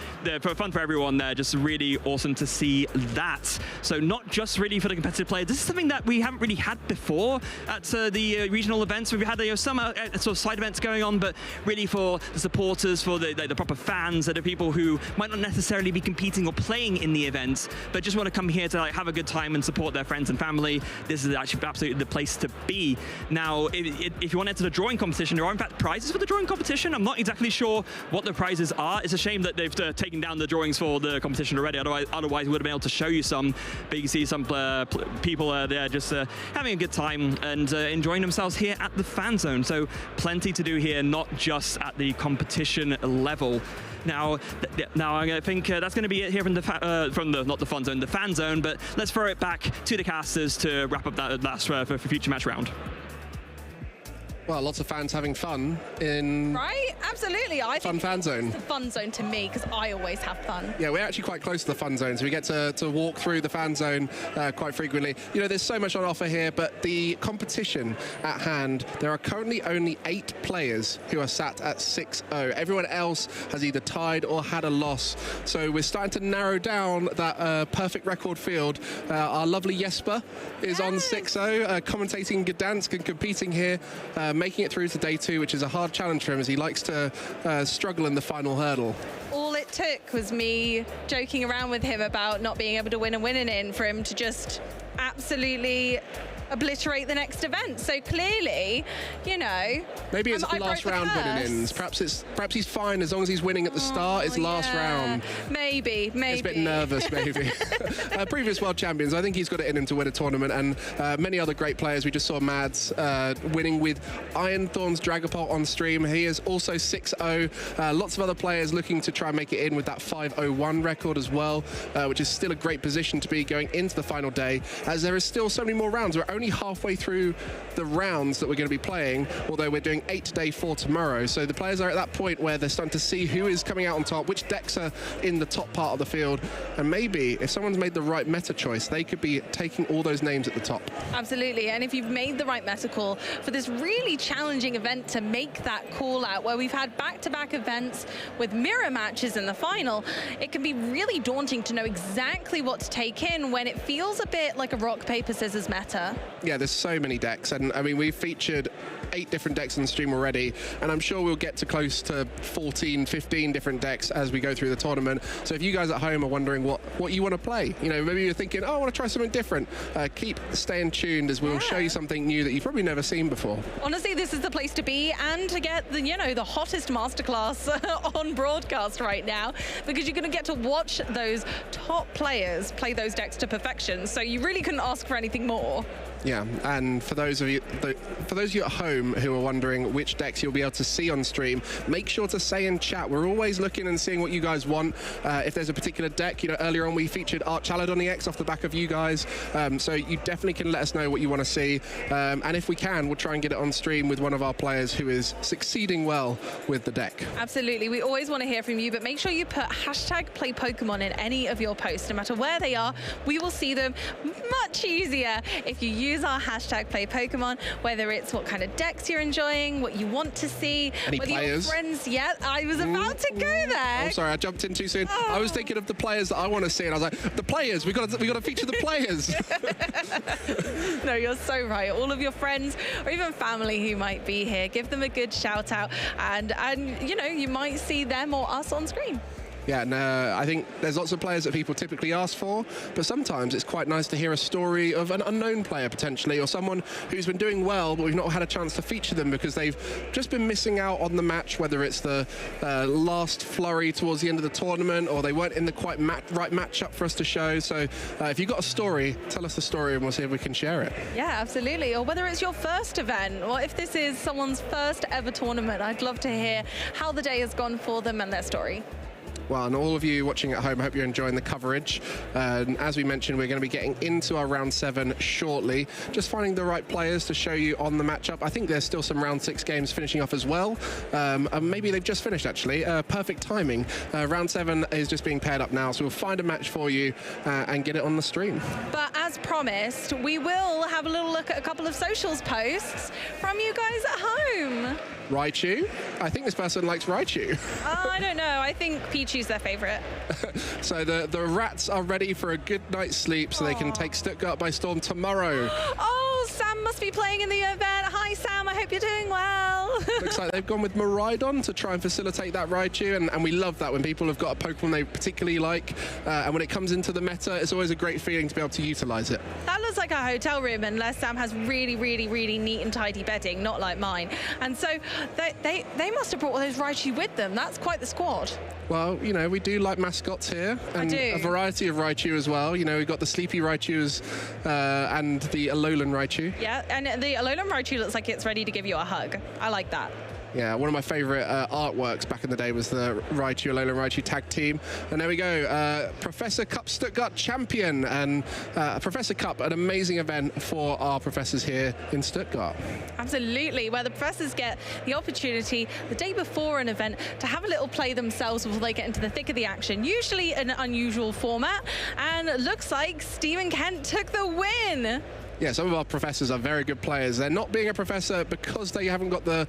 Speaker 5: everyone there. Just really awesome to see that. So not just really for the competitive players, this is something that we haven't really had before at the regional events. We've had some sort of side events going on, but really for the supporters, for the proper fans, that are people who might not necessarily be competing or playing in the events, but just want to come here to have a good time and support their friends and family. This is actually absolutely the place to be. Now, if you want to enter the drawing competition, there are in fact prizes for the drawing competition. I'm not exactly sure what the prizes are. It's a shame that they've taken down the drawings for the competition already. Otherwise we would have been able to show you some. But you can see some people there just having a good time and enjoying themselves here at the fan zone. So plenty to do here, not just at the competition level. Now I think that's going to be it here from the not the fun zone, the fan zone. But let's throw it back to the casters to wrap up that last for future match round.
Speaker 4: Well, lots of fans having fun in...
Speaker 15: Right? Absolutely. I think
Speaker 4: fan zone.
Speaker 15: It's the fun zone to me, because I always have fun.
Speaker 4: Yeah, we're actually quite close to the fun zone, so we get to walk through the fan zone quite frequently. You know, there's so much on offer here, but the competition at hand, there are currently only 8 players who are sat at 6-0. Everyone else has either tied or had a loss. So we're starting to narrow down that perfect record field. Our lovely Jesper is on 6-0, commentating Gdansk and competing here. Making it through to day 2, which is a hard challenge for him as he likes to struggle in the final hurdle.
Speaker 15: All it took was me joking around with him about not being able to win a winning in for him to just absolutely obliterate the next event. So clearly, you know,
Speaker 4: maybe it's last round winning ins. Perhaps he's fine as long as he's winning at the start. It's last round.
Speaker 15: Maybe.
Speaker 4: He's a bit nervous, maybe. Previous world champions, I think he's got it in him to win a tournament, and many other great players. We just saw Mads winning with Ironthorn's Dragapult on stream. He is also 6-0. Lots of other players looking to try and make it in with that 5-0-1 record as well, which is still a great position to be going into the final day, as there is still so many more rounds. We're only halfway through the rounds that we're going to be playing, although we're doing 8 day 4 tomorrow. So the players are at that point where they're starting to see who is coming out on top, which decks are in the top part of the field, and maybe if someone's made the right meta choice, they could be taking all those names at the top.
Speaker 15: Absolutely, and if you've made the right meta call for this really challenging event to make that call out, where we've had back-to-back events with mirror matches in the final, it can be really daunting to know exactly what to take in when it feels a bit like a rock, paper, scissors meta.
Speaker 4: Yeah, there's so many decks, and I mean, we've featured 8 different decks on stream already, and I'm sure we'll get to close to 14, 15 different decks as we go through the tournament. So if you guys at home are wondering what you want to play, you know, maybe you're thinking, oh, I want to try something different, keep staying tuned as we'll show you something new that you've probably never seen before.
Speaker 15: Honestly, this is the place to be and to get the, you know, the hottest masterclass on broadcast right now, because you're going to get to watch those top players play those decks to perfection. So you really couldn't ask for anything more.
Speaker 4: Yeah, and for those of you at home who are wondering which decks you'll be able to see on stream, make sure to say in chat. We're always looking and seeing what you guys want. If there's a particular deck, you know, earlier on we featured Archaladon EX off the back of you guys, so you definitely can let us know what you want to see. And if we can, we'll try and get it on stream with one of our players who is succeeding well with the deck.
Speaker 15: Absolutely, we always want to hear from you, but make sure you put #PlayPokemon in any of your posts, no matter where they are. We will see them much easier if you use our #PlayPokemon, whether it's what kind of decks you're enjoying, what you want to see,
Speaker 4: any
Speaker 15: whether
Speaker 4: players.
Speaker 15: Your friends. Yeah, I was about to go there.
Speaker 4: Oh, sorry, I jumped in too soon. I was thinking of the players that I want to see, and I was like, the players, we got to feature the players.
Speaker 15: No, you're so right. All of your friends or even family who might be here, give them a good shout out, and you know, you might see them or us on screen.
Speaker 4: Yeah, and I think there's lots of players that people typically ask for, but sometimes it's quite nice to hear a story of an unknown player potentially, or someone who's been doing well, but we've not had a chance to feature them because they've just been missing out on the match, whether it's the last flurry towards the end of the tournament, or they weren't in the quite right matchup for us to show. So if you've got a story, tell us the story and we'll see if we can share it.
Speaker 15: Yeah, absolutely. Or whether it's your first event, or if this is someone's first ever tournament, I'd love to hear how the day has gone for them and their story.
Speaker 4: Well, and all of you watching at home, I hope you're enjoying the coverage. As we mentioned, we're going to be getting into our round 7 shortly. Just finding the right players to show you on the matchup. I think there's still some round 6 games finishing off as well. Maybe they've just finished, actually. Perfect timing. Round 7 is just being paired up now, so we'll find a match for you and get it on the stream.
Speaker 15: But as promised, we will have a little look at a couple of socials posts from you guys at home.
Speaker 4: Raichu? I think this person likes Raichu.
Speaker 15: I don't know. I think Pichu's their favourite.
Speaker 4: So the rats are ready for a good night's sleep so they can take Stuttgart by storm tomorrow.
Speaker 15: Oh, Sam must be playing in the event. Hi, Sam. I hope you're doing well.
Speaker 4: Looks like they've gone with Miraidon to try and facilitate that Raichu, and we love that when people have got a Pokemon they particularly like, and when it comes into the meta, it's always a great feeling to be able to utilise it.
Speaker 15: That looks like a hotel room, unless Sam has really, really, really neat and tidy bedding, not like mine. And so they must have brought all those Raichu with them. That's quite the squad.
Speaker 4: Well, you know, we do like mascots here, and a variety of Raichu as well. You know, we've got the Sleepy Raichus and the Alolan Raichu.
Speaker 15: Yeah, and the Alolan Raichu looks like it's ready to give you a hug. I like that.
Speaker 4: Yeah, one of my favourite artworks back in the day was the Raichu, Alolan Raichu tag team. And there we go, Professor Cup Stuttgart champion. And Professor Cup, an amazing event for our professors here in Stuttgart.
Speaker 15: Absolutely, where the professors get the opportunity the day before an event to have a little play themselves before they get into the thick of the action. Usually an unusual format, and it looks like Stephen Kent took the win.
Speaker 4: Yeah, some of our professors are very good players. They're not being a professor because they haven't got the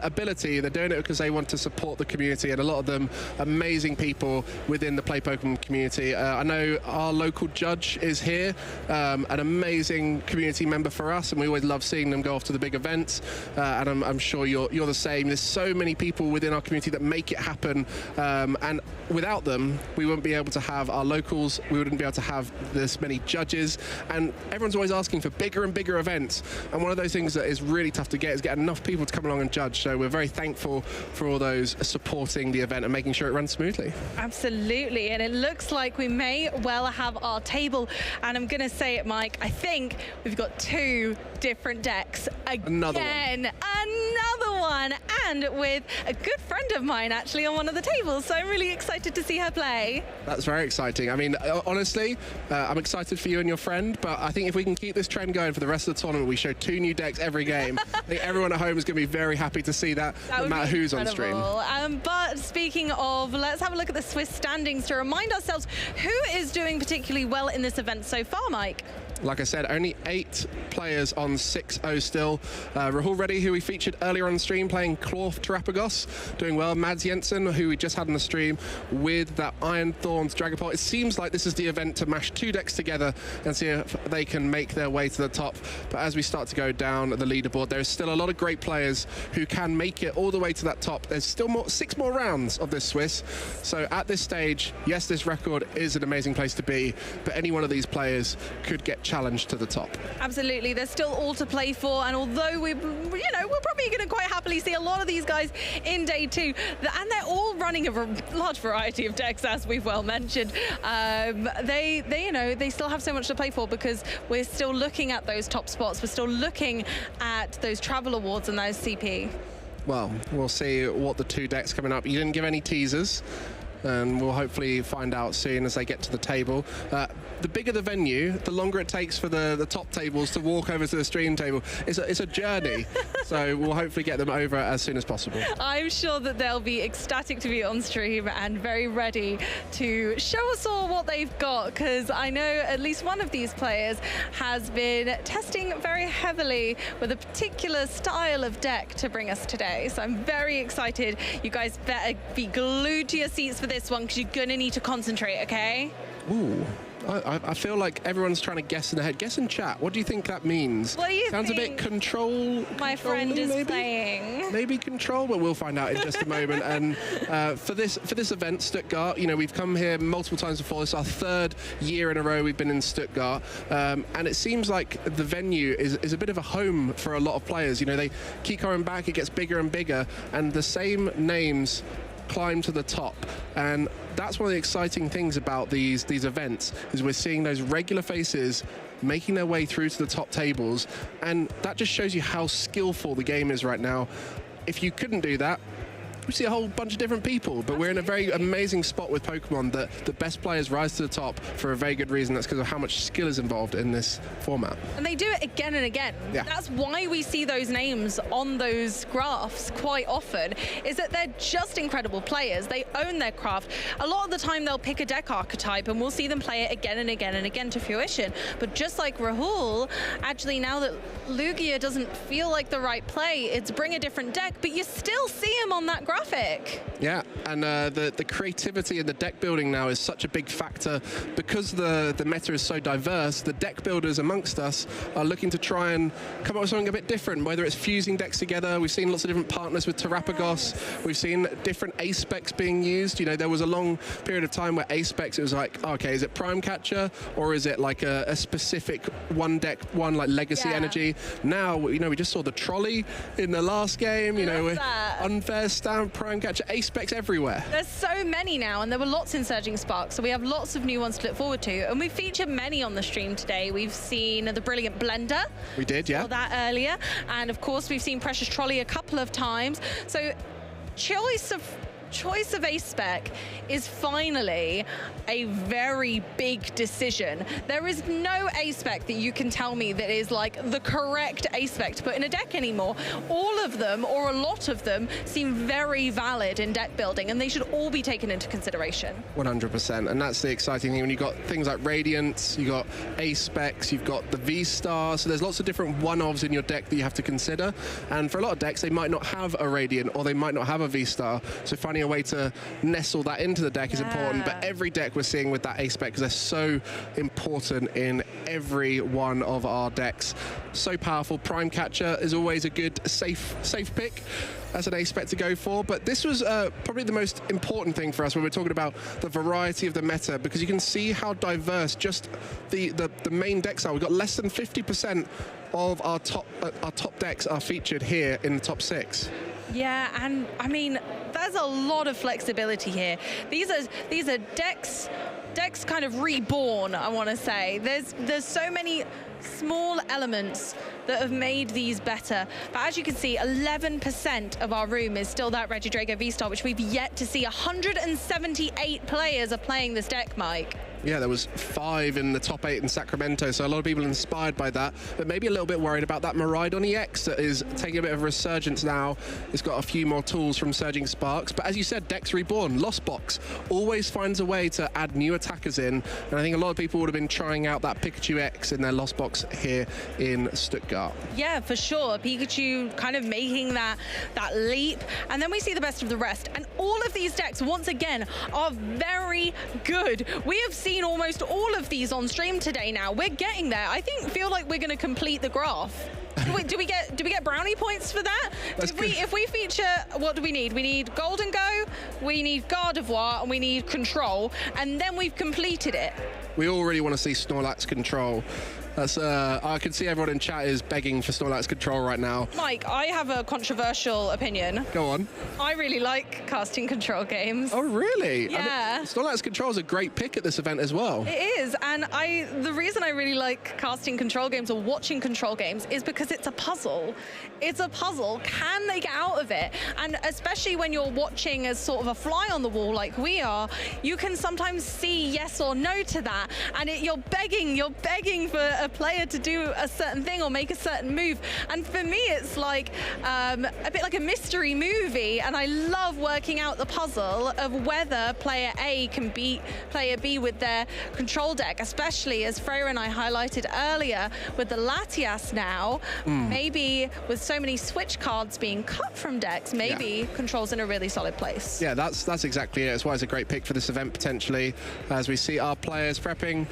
Speaker 4: ability. They're doing it because they want to support the community, and a lot of them amazing people within the Play Pokemon community. I know our local judge is here, an amazing community member for us, and we always love seeing them go off to the big events, and I'm sure you're the same. There's so many people within our community that make it happen, and without them, we wouldn't be able to have our locals, we wouldn't be able to have this many judges, and everyone's always asking for bigger and bigger events, and one of those things that is really tough to get is get enough people to come along and judge. So we're very thankful for all those supporting the event and making sure it runs smoothly.
Speaker 15: Absolutely, and it looks like we may well have our table, and I'm gonna say it, Mike, I think we've got 2 different decks again. Another one, and with a good friend of mine actually on one of the tables, so I'm really excited to see her play.
Speaker 4: That's very exciting. I mean, honestly, I'm excited for you and your friend, but I think if we can keep this trend going for the rest of the tournament, we show 2 new decks every game. I think everyone at home is going to be very happy to see that no matter who's on stream.
Speaker 15: But speaking of, let's have a look at the Swiss standings to remind ourselves who is doing particularly well in this event so far, Mike.
Speaker 4: Like I said, only 8 players on 6-0 still. Rahul Reddy, who we featured earlier on stream, playing Clorf Terapagos, doing well. Mads Jensen, who we just had on the stream with that Iron Thorns Dragapult. It seems like this is the event to mash 2 decks together and see if they can make their way to the top. But as we start to go down the leaderboard, there's still a lot of great players who can make it all the way to that top. There's still 6 more rounds of this Swiss. So at this stage, yes, this record is an amazing place to be, but any one of these players could get challenged to the top.
Speaker 15: Absolutely, there's still all to play for, and although we're probably going to quite happily see a lot of these guys in day 2, and they're all running a large variety of decks, as we've well mentioned. They still have so much to play for because we're still looking at those top spots. We're still looking at those travel awards and those CP.
Speaker 4: Well, we'll see what the 2 decks coming up. You didn't give any teasers, and we'll hopefully find out soon as they get to the table. The bigger the venue, the longer it takes for the top tables to walk over to the stream table. It's a journey, so we'll hopefully get them over as soon as possible.
Speaker 15: I'm sure that they'll be ecstatic to be on stream and very ready to show us all what they've got, because I know at least one of these players has been testing very heavily with a particular style of deck to bring us today. So I'm very excited. You guys better be glued to your seats for this one, because you're going to need to concentrate, okay?
Speaker 4: Ooh. I feel like everyone's trying to guess in their head. Guess in chat. What do you think that means?
Speaker 15: What do you
Speaker 4: Sounds
Speaker 15: think?
Speaker 4: A bit control.
Speaker 15: My friend is playing.
Speaker 4: Maybe control, but we'll find out in just a moment. And for this event, Stuttgart, we've come here multiple times before. It's our 3rd year in a row we've been in Stuttgart, and it seems like the venue is a bit of a home for a lot of players. They keep coming back. It gets bigger and bigger, and the same names climb to the top, and that's one of the exciting things about these events, is we're seeing those regular faces making their way through to the top tables, and that just shows you how skillful the game is right now. If you couldn't do that, we see a whole bunch of different people, but we're in a very amazing spot with Pokemon that the best players rise to the top for a very good reason. That's because of how much skill is involved in this format.
Speaker 15: And they do it again and again.
Speaker 4: Yeah.
Speaker 15: That's why we see those names on those graphs quite often, is that they're just incredible players. They own their craft. A lot of the time they'll pick a deck archetype and we'll see them play it again and again and again to fruition. But just like Rahul, actually now that Lugia doesn't feel like the right play, it's bring a different deck, but you still see him on that graphic.
Speaker 4: Yeah, and the creativity and the deck building now is such a big factor because the meta is so diverse. The deck builders amongst us are looking to try and come up with something a bit different, whether it's fusing decks together. We've seen lots of different partners with Terapagos. We've seen different ace specs being used. There was a long period of time where ace specs, it was like, okay, is it Prime Catcher or is it like a specific one deck, like Legacy Energy? Now, we just saw the Trolley in the last game, Unfair Stamp, Prime Catcher, ace specs everywhere.
Speaker 15: There's so many now, and there were lots in Surging Sparks, so we have lots of new ones to look forward to, and we featured many on the stream today. We've seen the Brilliant Blender.
Speaker 4: We did, yeah.
Speaker 15: Saw that earlier, and of course we've seen Precious Trolley a couple of times. So choice of ace spec is finally a very big decision. There is no ace spec that you can tell me that is like the correct ace spec to put in a deck anymore. All of them, or a lot of them, seem very valid in deck building, and they should all be taken into consideration.
Speaker 4: 100%, and that's the exciting thing when you've got things like Radiance, you've got ace specs, you've got the V-Star, so there's lots of different one-ofs in your deck that you have to consider, and for a lot of decks they might not have a Radiant or they might not have a V-Star, so finding a way to nestle that into the deck is important. But every deck we're seeing with that ace spec, because they're so important in every one of our decks, so powerful. Prime Catcher is always a good safe pick as an ace spec to go for, but this was probably the most important thing for us when we're talking about the variety of the meta, because you can see how diverse just the main decks are. We've got less than 50% of our top decks are featured here in the top 6.
Speaker 15: Yeah, and I mean, there's a lot of flexibility here. These are decks kind of reborn, I want to say. There's so many small elements that have made these better. But as you can see, 11% of our room is still that Regidrago V-Star, which we've yet to see. 178 players are playing this deck, Mike.
Speaker 4: Yeah, there was 5 in the top 8 in Sacramento, so a lot of people inspired by that, but maybe a little bit worried about that Miraidon EX that is taking a bit of a resurgence now. It's got a few more tools from Surging Sparks, but as you said, Decks Reborn, Lost Box, always finds a way to add new attackers in, and I think a lot of people would have been trying out that Pikachu X in their Lost Box here in Stuttgart.
Speaker 15: Yeah, for sure. Pikachu kind of making that leap, and then we see the best of the rest, and all of these decks, once again, are very good. We have seen almost all of these on stream today now. We're getting there. I feel like we're going to complete the graph. Do we get brownie points for that? If we feature, what do we need? We need Golden Go, we need Gardevoir, and we need Control, and then we've completed it.
Speaker 4: We all really want to see Snorlax Control. That's I can see everyone in chat is begging for Snorlax Control right now.
Speaker 15: Mike, I have a controversial opinion.
Speaker 4: Go on.
Speaker 15: I really like casting control games.
Speaker 4: Oh, really?
Speaker 15: Yeah.
Speaker 4: I mean, Snorlax Control is a great pick at this event as well.
Speaker 15: It is, and the reason I really like casting control games or watching control games is because it's a puzzle. It's a puzzle. Can they get out of it? And especially when you're watching as sort of a fly on the wall like we are, you can sometimes see yes or no to that, and you're begging for a player to do a certain thing or make a certain move. And for me, it's like a bit like a mystery movie, and I love working out the puzzle of whether player A can beat player B with their control deck, especially as Freya and I highlighted earlier with the Latias now. Maybe with so many switch cards being cut from decks, maybe Control's in a really solid place.
Speaker 4: Yeah, that's exactly it. That's why it's a great pick for this event potentially, as we see our players prepping.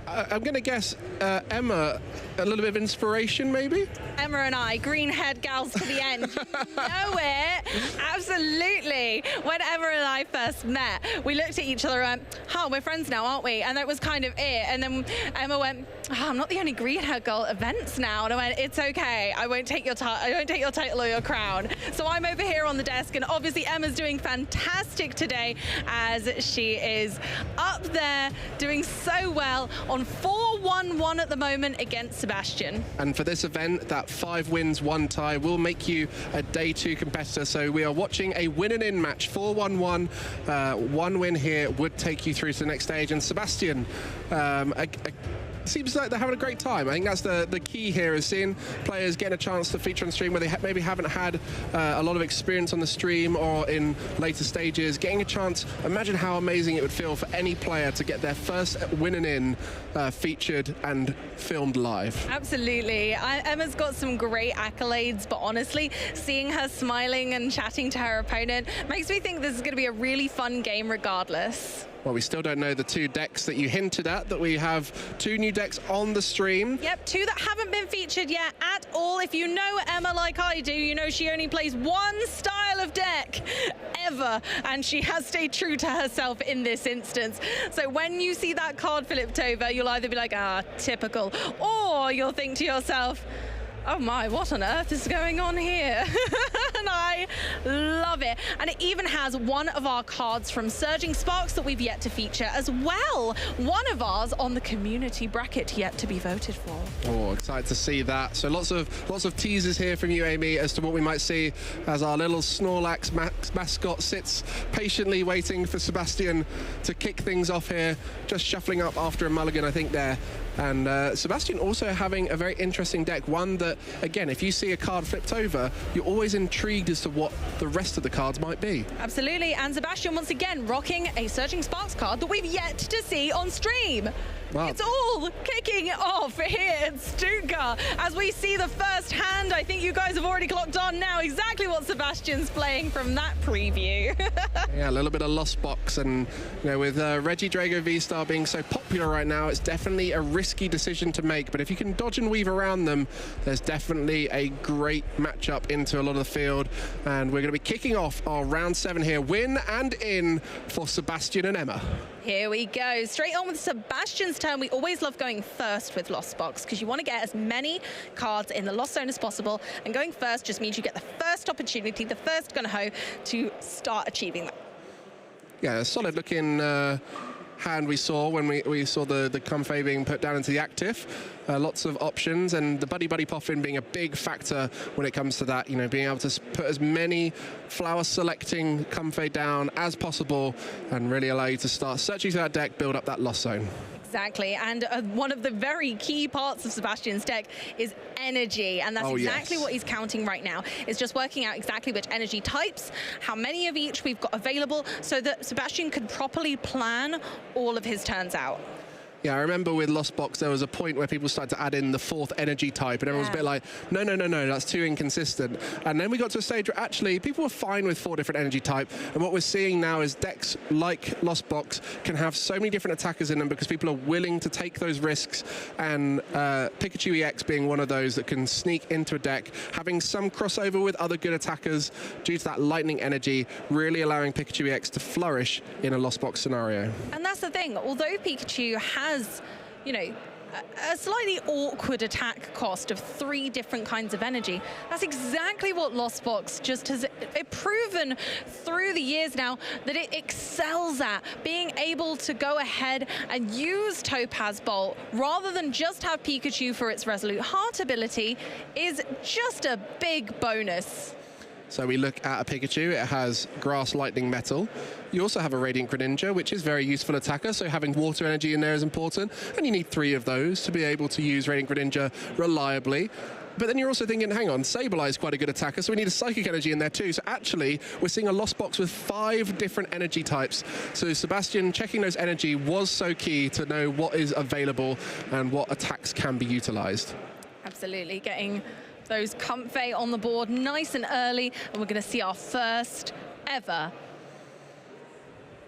Speaker 4: I'm going to guess Emma, a little bit of inspiration, maybe?
Speaker 15: Emma and I, green-haired gals to the end. You know it. Absolutely. When Emma and I first met, we looked at each other and went, oh, we're friends now, aren't we? And that was kind of it. And then Emma went, oh, I'm not the only green-haired girl at events now. And I went, it's okay. I won't take your title or your crown. So I'm over here on the desk, and obviously Emma's doing fantastic today, as she is up there doing so well on 4-1-1 at the moment against Sebastian.
Speaker 4: And for this event, that 5 wins, 1 tie will make you a day 2 competitor. So we are watching a win and in match, 4-1-1. 1 win here would take you through to the next stage. And Sebastian, seems like they're having a great time. I think that's the key here, is seeing players getting a chance to feature on stream where they maybe haven't had a lot of experience on the stream or in later stages, getting a chance. Imagine how amazing it would feel for any player to get their first win and in featured and filmed live.
Speaker 15: Absolutely. Emma's got some great accolades, but honestly, seeing her smiling and chatting to her opponent makes me think this is going to be a really fun game regardless.
Speaker 4: Well, we still don't know the 2 decks that you hinted at, that we have 2 new decks on the stream.
Speaker 15: Yep, 2 that haven't been featured yet at all. If you know Emma like I do, you know she only plays 1 style of deck ever, and she has stayed true to herself in this instance. So when you see that card flipped over, you'll either be like, ah, typical, or you'll think to yourself, oh my, what on earth is going on here? And I love it. And it even has one of our cards from Surging Sparks that we've yet to feature as well. One of ours on the community bracket yet to be voted for.
Speaker 4: Oh, excited to see that. So lots of teasers here from you, Amy, as to what we might see as our little Snorlax mascot sits patiently waiting for Sebastian to kick things off here. Just shuffling up after a mulligan, I think, there. And Sebastian also having a very interesting deck, one that, again, if you see a card flipped over, you're always intrigued as to what the rest of the cards might be.
Speaker 15: Absolutely, and Sebastian once again rocking a Surging Sparks card that we've yet to see on stream. Wow. It's all kicking off here at Stuttgart as we see the first hand. I think you guys have already clocked on now exactly what Sebastian's playing from that preview.
Speaker 4: Yeah, a little bit of Lost Box, and you know, with Regidrago V-Star being so popular right now, it's definitely a risky decision to make, but if you can dodge and weave around them, there's definitely a great matchup into a lot of the field. And we're going to be kicking off our round 7 here, win and in for Sebastian and Emma.
Speaker 15: Here we go, straight on with Sebastian's turn. We always love going first with Lost Box because you want to get as many cards in the Lost Zone as possible, and going first just means you get the first opportunity, the first gun-ho to start achieving that.
Speaker 4: Yeah, a solid looking hand we saw when we saw the Comfey being put down into the active. Lots of options, and the Buddy Buddy Poffin being a big factor when it comes to that, you know, being able to put as many flower selecting Comfey down as possible and really allow you to start searching through that deck, build up that lost zone.
Speaker 15: Exactly, and one of the very key parts of Sebastian's deck is energy, and that's exactly what he's counting right now. It's just working out exactly which energy types, how many of each we've got available, so that Sebastian could properly plan all of his turns out.
Speaker 4: Yeah, I remember with Lost Box, there was a point where people started to add in the 4th energy type, and everyone was a bit like, no, that's too inconsistent. And then we got to a stage where actually people were fine with 4 different energy type, and what we're seeing now is decks like Lost Box can have so many different attackers in them because people are willing to take those risks, and Pikachu EX being one of those that can sneak into a deck, having some crossover with other good attackers due to that lightning energy, really allowing Pikachu EX to flourish in a Lost Box scenario.
Speaker 15: And that's the thing, although Pikachu has, you know, a slightly awkward attack cost of 3 different kinds of energy. That's exactly what Lost Box just has proven through the years now that it excels at, being able to go ahead and use Topaz Bolt rather than just have Pikachu for its Resolute Heart ability is just a big bonus.
Speaker 4: So we look at a Pikachu, it has Grass, Lightning, Metal. You also have a Radiant Greninja, which is very useful attacker, so having water energy in there is important, and you need 3 of those to be able to use Radiant Greninja reliably. But then you're also thinking, hang on, Sableye is quite a good attacker, so we need a Psychic Energy in there too. So actually, we're seeing a Lost Box with 5 different energy types. So Sebastian checking those energy was so key to know what is available and what attacks can be utilized.
Speaker 15: Absolutely, getting those Comfey on the board nice and early, and we're going to see our first ever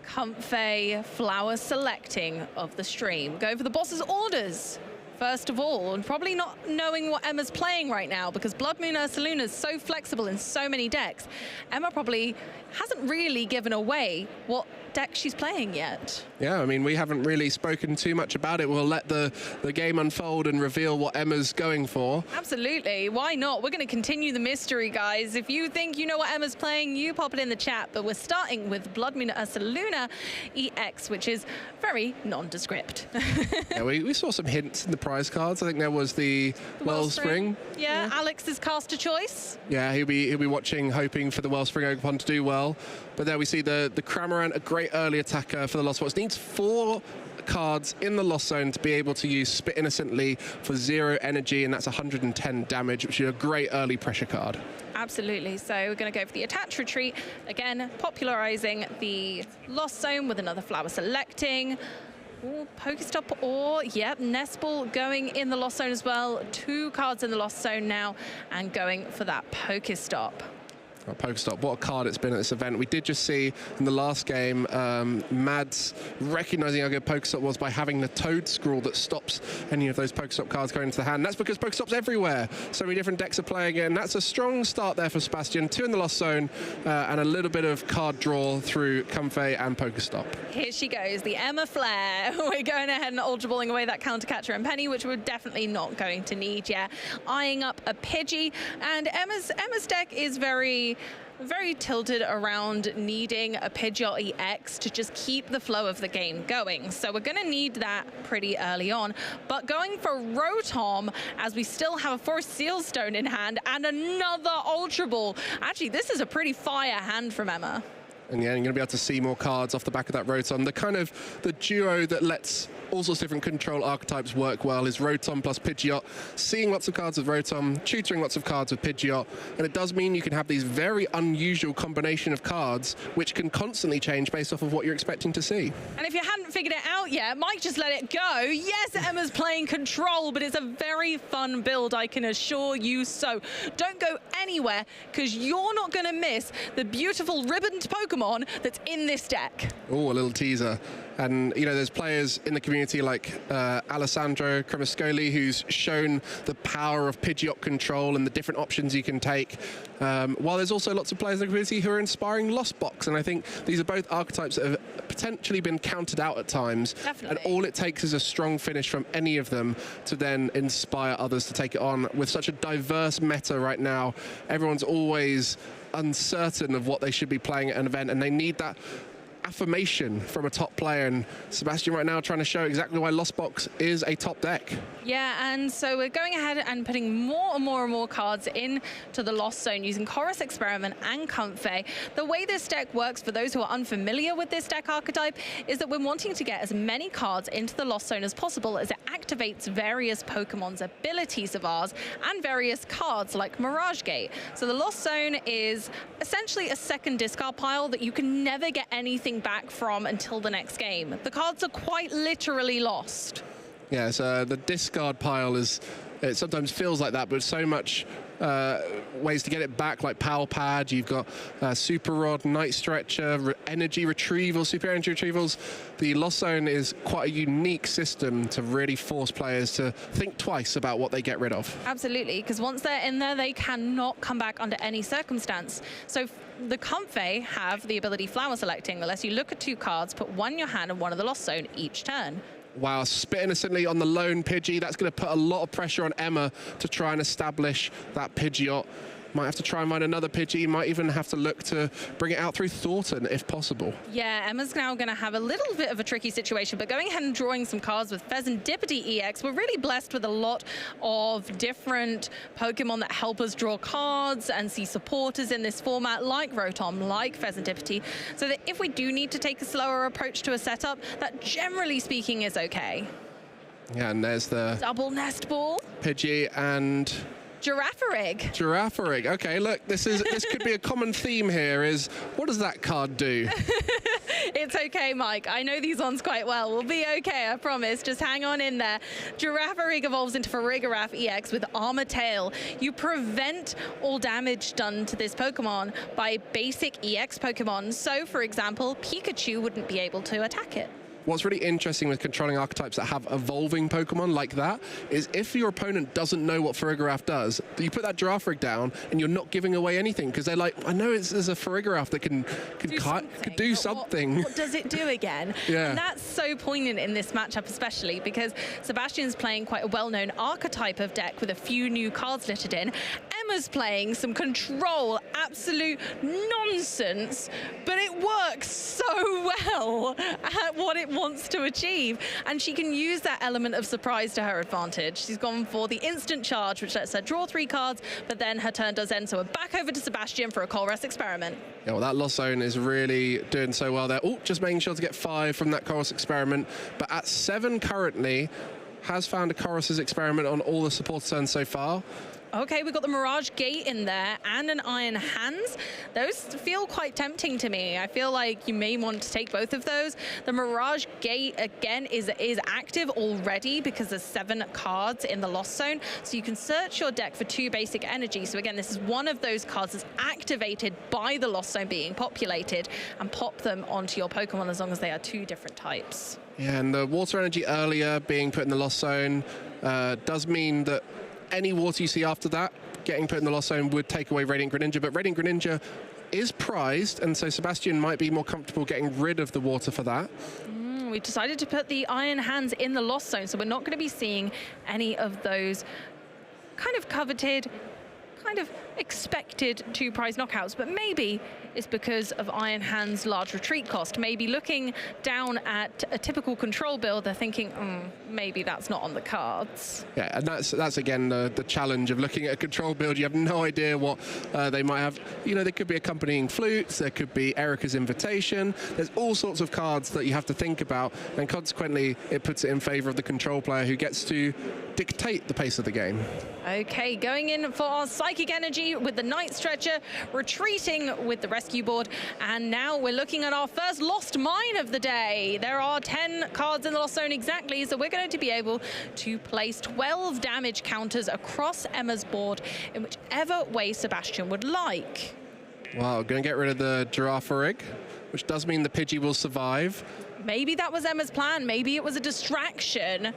Speaker 15: Comfey flower selecting of the stream. Going for the boss's orders first of all, and probably not knowing what Emma's playing right now, because Blood Moon Ursaluna is so flexible in so many decks. Emma probably hasn't really given away what deck she's playing yet.
Speaker 4: Yeah, I mean, we haven't really spoken too much about it. We'll let the game unfold and reveal what Emma's going for.
Speaker 15: Absolutely, why not? We're going to continue the mystery, guys. If you think you know what Emma's playing, you pop it in the chat, but we're starting with Blood Moon Ursaluna EX, which is very nondescript.
Speaker 4: Yeah, we saw some hints in the prize cards. I think there was the Wellspring.
Speaker 15: Yeah, Alex's caster choice.
Speaker 4: Yeah, he'll be watching, hoping for the Wellspring Ogerpon to do well. But there we see the Cramorant, a great early attacker for the Lost Box. Needs 4 cards in the Lost Zone to be able to use Spit Innocently for 0 energy, and that's 110 damage, which is a great early pressure card.
Speaker 15: Absolutely, so we're going to go for the Attach Retreat. Again, popularizing the Lost Zone with another flower selecting. Ooh, Pokestop or, yep, Nestball going in the Lost Zone as well. 2 cards in the Lost Zone now, and going for that Pokestop.
Speaker 4: Oh, Pokestop, what a card it's been at this event. We did just see in the last game, Mads recognizing how good Pokestop was by having the Toad Scroll that stops any of those Pokestop cards going into the hand. That's because Pokestop's everywhere. So many different decks are playing it, and that's a strong start there for Sebastian. 2 in the Lost Zone, and a little bit of card draw through Comfey and Pokestop.
Speaker 15: Here she goes, the Emma Flare. We're going ahead and ultra balling away that Counter Catcher and Penny, which we're definitely not going to need yet. Eyeing up a Pidgey, and Emma's deck is very tilted around needing a Pidgeot EX to just keep the flow of the game going. So we're going to need that pretty early on. But going for Rotom, as we still have a Forest Seal Stone in hand and another Ultra Ball. Actually, this is a pretty fire hand from Emma.
Speaker 4: And yeah, you're going to be able to see more cards off the back of that Rotom. The duo that lets all sorts of different control archetypes work well is Rotom plus Pidgeot. Seeing lots of cards with Rotom, tutoring lots of cards with Pidgeot, and it does mean you can have these very unusual combination of cards which can constantly change based off of what you're expecting to see.
Speaker 15: And if you hadn't figured it out yet, Mike just let it go. Yes, Emma's playing control, but it's a very fun build, I can assure you so. Don't go anywhere, because you're not going to miss the beautiful ribboned Pokemon that's in this deck.
Speaker 4: Oh, a little teaser. And, you know, there's players in the community like Alessandro Cremascoli, who's shown the power of Pidgeot control and the different options you can take. While there's also lots of players in the community who are inspiring Lost Box. And I think these are both archetypes that have potentially been counted out at times.
Speaker 15: Definitely.
Speaker 4: And all it takes is a strong finish from any of them to then inspire others to take it on. With such a diverse meta right now, everyone's always uncertain of what they should be playing at an event, and they need that affirmation from a top player, and Sebastian right now trying to show exactly why Lost Box is a top deck.
Speaker 15: Yeah, and so we're going ahead and putting more and more and more cards into the Lost Zone using Chorus Experiment and Comfey. The way this deck works, for those who are unfamiliar with this deck archetype, is that we're wanting to get as many cards into the Lost Zone as possible, as it activates various Pokemon's abilities of ours and various cards like Mirage Gate. So the Lost Zone is essentially a second discard pile that you can never get anything back from until the next game. The cards are quite literally lost.
Speaker 4: Yeah, so the discard pile it sometimes feels like that, but so much ways to get it back, like Power Pad. You've got Super Rod, Night Stretcher, Energy Retrieval, Super Energy Retrievals. The Lost Zone is quite a unique system to really force players to think twice about what they get rid of.
Speaker 15: Absolutely, because once they're in there, they cannot come back under any circumstance. So the Comfey have the ability Flower Selecting, that lets you look at 2 cards, put one in your hand and one in the Lost Zone each turn.
Speaker 4: Wow, Spit Innocently on the lone Pidgey. That's going to put a lot of pressure on Emma to try and establish that Pidgeot. Might have to try and find another Pidgey. Might even have to look to bring it out through Thornton if possible.
Speaker 15: Yeah, Emma's now going to have a little bit of a tricky situation, but going ahead and drawing some cards with Pheasantipity EX, we're really blessed with a lot of different Pokemon that help us draw cards and see supporters in this format, like Rotom, like Pheasantipity, so that if we do need to take a slower approach to a setup, that generally speaking is okay.
Speaker 4: Yeah, and there's the
Speaker 15: Double Nest Ball,
Speaker 4: Pidgey and
Speaker 15: Girafarig.
Speaker 4: Girafarig. Okay, look, this could be a common theme here. Is what does that card do?
Speaker 15: It's okay, Mike. I know these ones quite well. We'll be okay, I promise. Just hang on in there. Girafarig evolves into Farigiraf EX with Armor Tail. You prevent all damage done to this Pokemon by basic EX Pokemon. So, for example, Pikachu wouldn't be able to attack it.
Speaker 4: What's really interesting with controlling archetypes that have evolving Pokemon like that is if your opponent doesn't know what Farigiraf does, you put that Girafarig down and you're not giving away anything, because they're like, I know there's a Farigiraf that can do something.
Speaker 15: What does it do again?
Speaker 4: Yeah.
Speaker 15: And that's so poignant in this matchup, especially because Sebastian's playing quite a well-known archetype of deck with a few new cards littered in. Emma's playing some control, absolute nonsense, but it works so well at what it wants to achieve, and she can use that element of surprise to her advantage. She's gone for the instant charge, which lets her draw 3 cards, but then her turn does end, so we're back over to Sebastian for a Chorus Experiment.
Speaker 4: Yeah, well, that Lost Zone is really doing so well there. Oh, just making sure to get 5 from that Chorus Experiment, but at 7 currently, has found a Chorus's Experiment on all the support turns so far.
Speaker 15: Okay, we've got the Mirage Gate in there and an Iron Hands. Those feel quite tempting to me. I feel like you may want to take both of those. The Mirage Gate, again, is active already because there's 7 cards in the Lost Zone. So you can search your deck for 2 basic energy. So again, this is one of those cards that's activated by the Lost Zone being populated, and pop them onto your Pokemon as long as they are 2 different types.
Speaker 4: Yeah, and the Water Energy earlier being put in the Lost Zone does mean that any water you see after that getting put in the Lost Zone would take away Radiant Greninja, but Radiant Greninja is prized, and so Sebastian might be more comfortable getting rid of the water for that.
Speaker 15: We decided to put the Iron Hands in the Lost Zone, so we're not going to be seeing any of those kind of coveted, kind of expected 2 prize knockouts, but maybe it's because of Iron Hand's large retreat cost. Maybe looking down at a typical control build, they're thinking, maybe that's not on the cards.
Speaker 4: Yeah, and that's again the challenge of looking at a control build. You have no idea what they might have. You know, there could be accompanying flutes, there could be Erica's Invitation. There's all sorts of cards that you have to think about, and consequently it puts it in favor of the control player who gets to dictate the pace of the game.
Speaker 15: Okay, going in for our Psychic Energy with the Night Stretcher, retreating with the Rescue Board, and now we're looking at our first Lost Mine of the day. There are 10 cards in the Lost Zone exactly, so we're going to be able to place 12 damage counters across Emma's board in whichever way Sebastian would like.
Speaker 4: Wow, going to get rid of the Girafarig, which does mean the Pidgey will survive.
Speaker 15: Maybe that was Emma's plan. Maybe it was a distraction.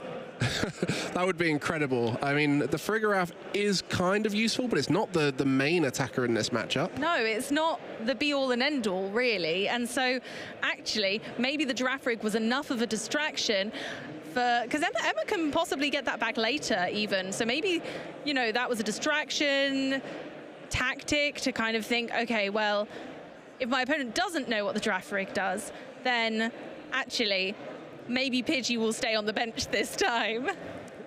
Speaker 4: That would be incredible. I mean, the Farigiraf is kind of useful, but it's not the main attacker in this matchup.
Speaker 15: No, it's not the be-all and end-all, really. And so, actually, maybe the Girafarig was enough of a distraction because Emma can possibly get that back later, even. So maybe, you know, that was a distraction tactic to kind of think, okay, well, if my opponent doesn't know what the Girafarig does, then actually maybe Pidgey will stay on the bench this time.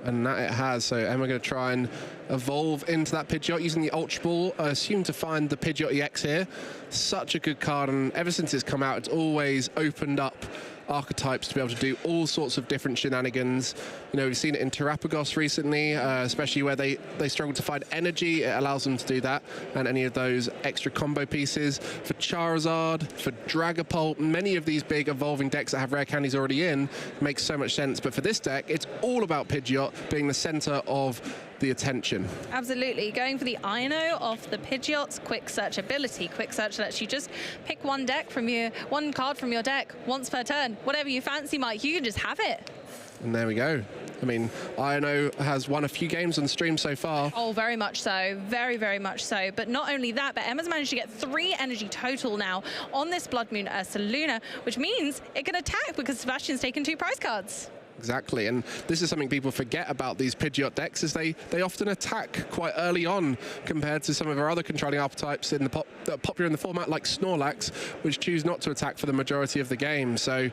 Speaker 4: And that it has. So Emma going to try and evolve into that Pidgeot using the Ultra Ball. I assume to find the Pidgeot EX here. Such a good card, and ever since it's come out, it's always opened up archetypes to be able to do all sorts of different shenanigans. You know, we've seen it in Terrapagos recently, especially where they struggle to find energy. It allows them to do that, and any of those extra combo pieces. For Charizard, for Dragapult, many of these big evolving decks that have rare candies already in makes so much sense. But for this deck, it's all about Pidgeot being the center of the attention.
Speaker 15: Absolutely. Going for the Ino off the Pidgeot's quick search ability. Quick search lets you just pick one card from your deck once per turn. Whatever you fancy, Mike, you can just have it.
Speaker 4: And there we go. I mean, Ino has won a few games on stream so far.
Speaker 15: Oh, very much so. Very, very much so. But not only that, but Emma's managed to get 3 energy total now on this Blood Moon Ursaluna, which means it can attack because Sebastian's taken 2 prize cards.
Speaker 4: Exactly, and this is something people forget about these Pidgeot decks, is they often attack quite early on compared to some of our other controlling archetypes that are popular in the format, like Snorlax, which choose not to attack for the majority of the game. So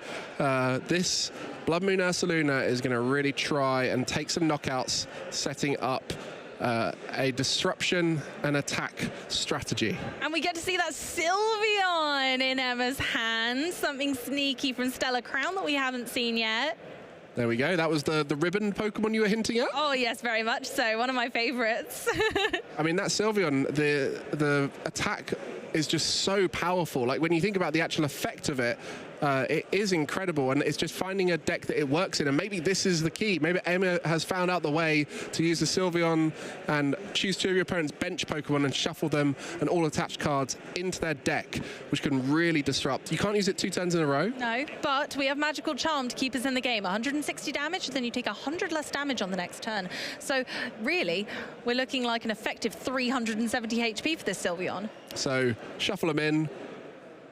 Speaker 4: this Blood Moon Ursaluna is going to really try and take some knockouts, setting up a disruption and attack strategy.
Speaker 15: And we get to see that Sylveon in Emma's hands, something sneaky from Stellar Crown that we haven't seen yet.
Speaker 4: There we go. That was the ribbon Pokemon you were hinting at?
Speaker 15: Oh, yes, very much so. One of my favorites.
Speaker 4: I mean, that Sylveon, the attack is just so powerful. Like, when you think about the actual effect of it, it is incredible, and it's just finding a deck that it works in, and maybe this is the key. Maybe Emma has found out the way to use the Sylveon and choose 2 of your opponent's bench Pokemon and shuffle them and all attached cards into their deck, which can really disrupt. You can't use it 2 turns in a row.
Speaker 15: No, but we have Magical Charm to keep us in the game. 160 damage, then you take 100 less damage on the next turn. So really, we're looking like an effective 370 HP for this Sylveon.
Speaker 4: So shuffle them in,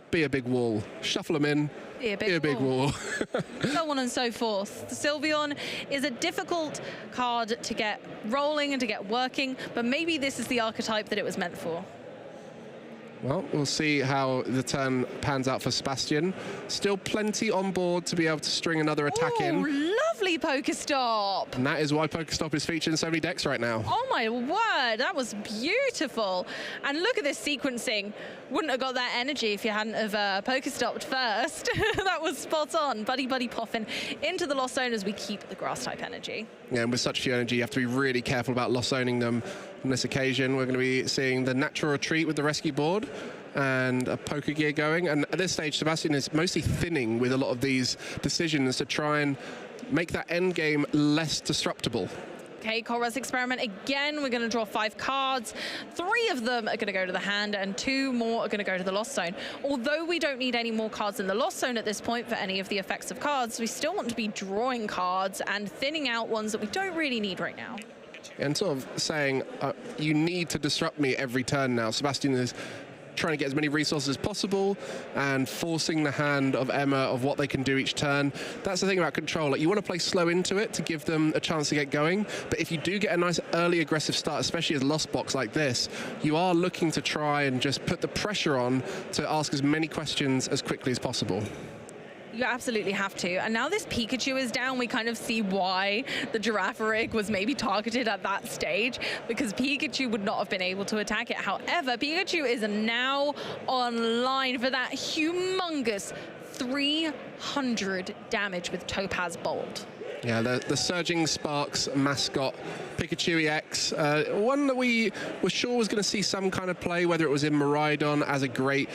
Speaker 4: be a big wall. Shuffle them in, be a big wall.
Speaker 15: So on and so forth. The Sylveon is a difficult card to get rolling and to get working, but maybe this is the archetype that it was meant for.
Speaker 4: Well, we'll see how the turn pans out for Sebastian. Still plenty on board to be able to string another attack in.
Speaker 15: Lovely Pokestop.
Speaker 4: And that is why Pokestop is featured in so many decks right now.
Speaker 15: Oh my word, that was beautiful. And look at this sequencing. Wouldn't have got that energy if you hadn't have Pokestopped first. That was spot on. Buddy popping into the Lost Zone as we keep the grass type energy.
Speaker 4: Yeah, and with such few energy, you have to be really careful about Lost Zoning them. On this occasion, we're going to be seeing the Natural Retreat with the rescue board and a Poké Gear going. And at this stage, Sebastian is mostly thinning with a lot of these decisions to try and make that end game less disruptible.
Speaker 15: Okay, Colruy's Experiment again. We're going to draw 5 cards. 3 of them are going to go to the hand and 2 more are going to go to the Lost Zone. Although we don't need any more cards in the Lost Zone at this point for any of the effects of cards, we still want to be drawing cards and thinning out ones that we don't really need right now.
Speaker 4: And sort of saying, you need to disrupt me every turn now. Sebastian is trying to get as many resources as possible and forcing the hand of Emma of what they can do each turn. That's the thing about control. Like, you want to play slow into it to give them a chance to get going, but if you do get a nice early aggressive start, especially as Lost Box like this, you are looking to try and just put the pressure on to ask as many questions as quickly as possible.
Speaker 15: You absolutely have to. And now this Pikachu is down, we kind of see why the Girafarig was maybe targeted at that stage, because Pikachu would not have been able to attack it. However, Pikachu is now online for that humongous 300 damage with Topaz Bolt.
Speaker 4: Yeah, the Surging Sparks mascot, Pikachu EX, one that we were sure was going to see some kind of play, whether it was in Miraidon as a great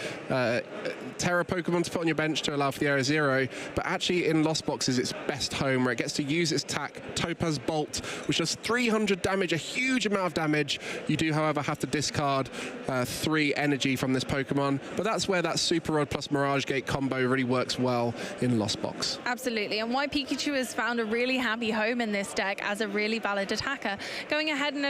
Speaker 4: Terra Pokemon to put on your bench to allow for the Area Zero, but actually in Lost Box is its best home, where it gets to use its attack, Topaz Bolt, which does 300 damage, a huge amount of damage. You do, however, have to discard 3 energy from this Pokemon, but that's where that Super Rod plus Mirage Gate combo really works well in Lost Box.
Speaker 15: Absolutely, and why Pikachu has found a really happy home in this deck as a really valid attacker, going ahead and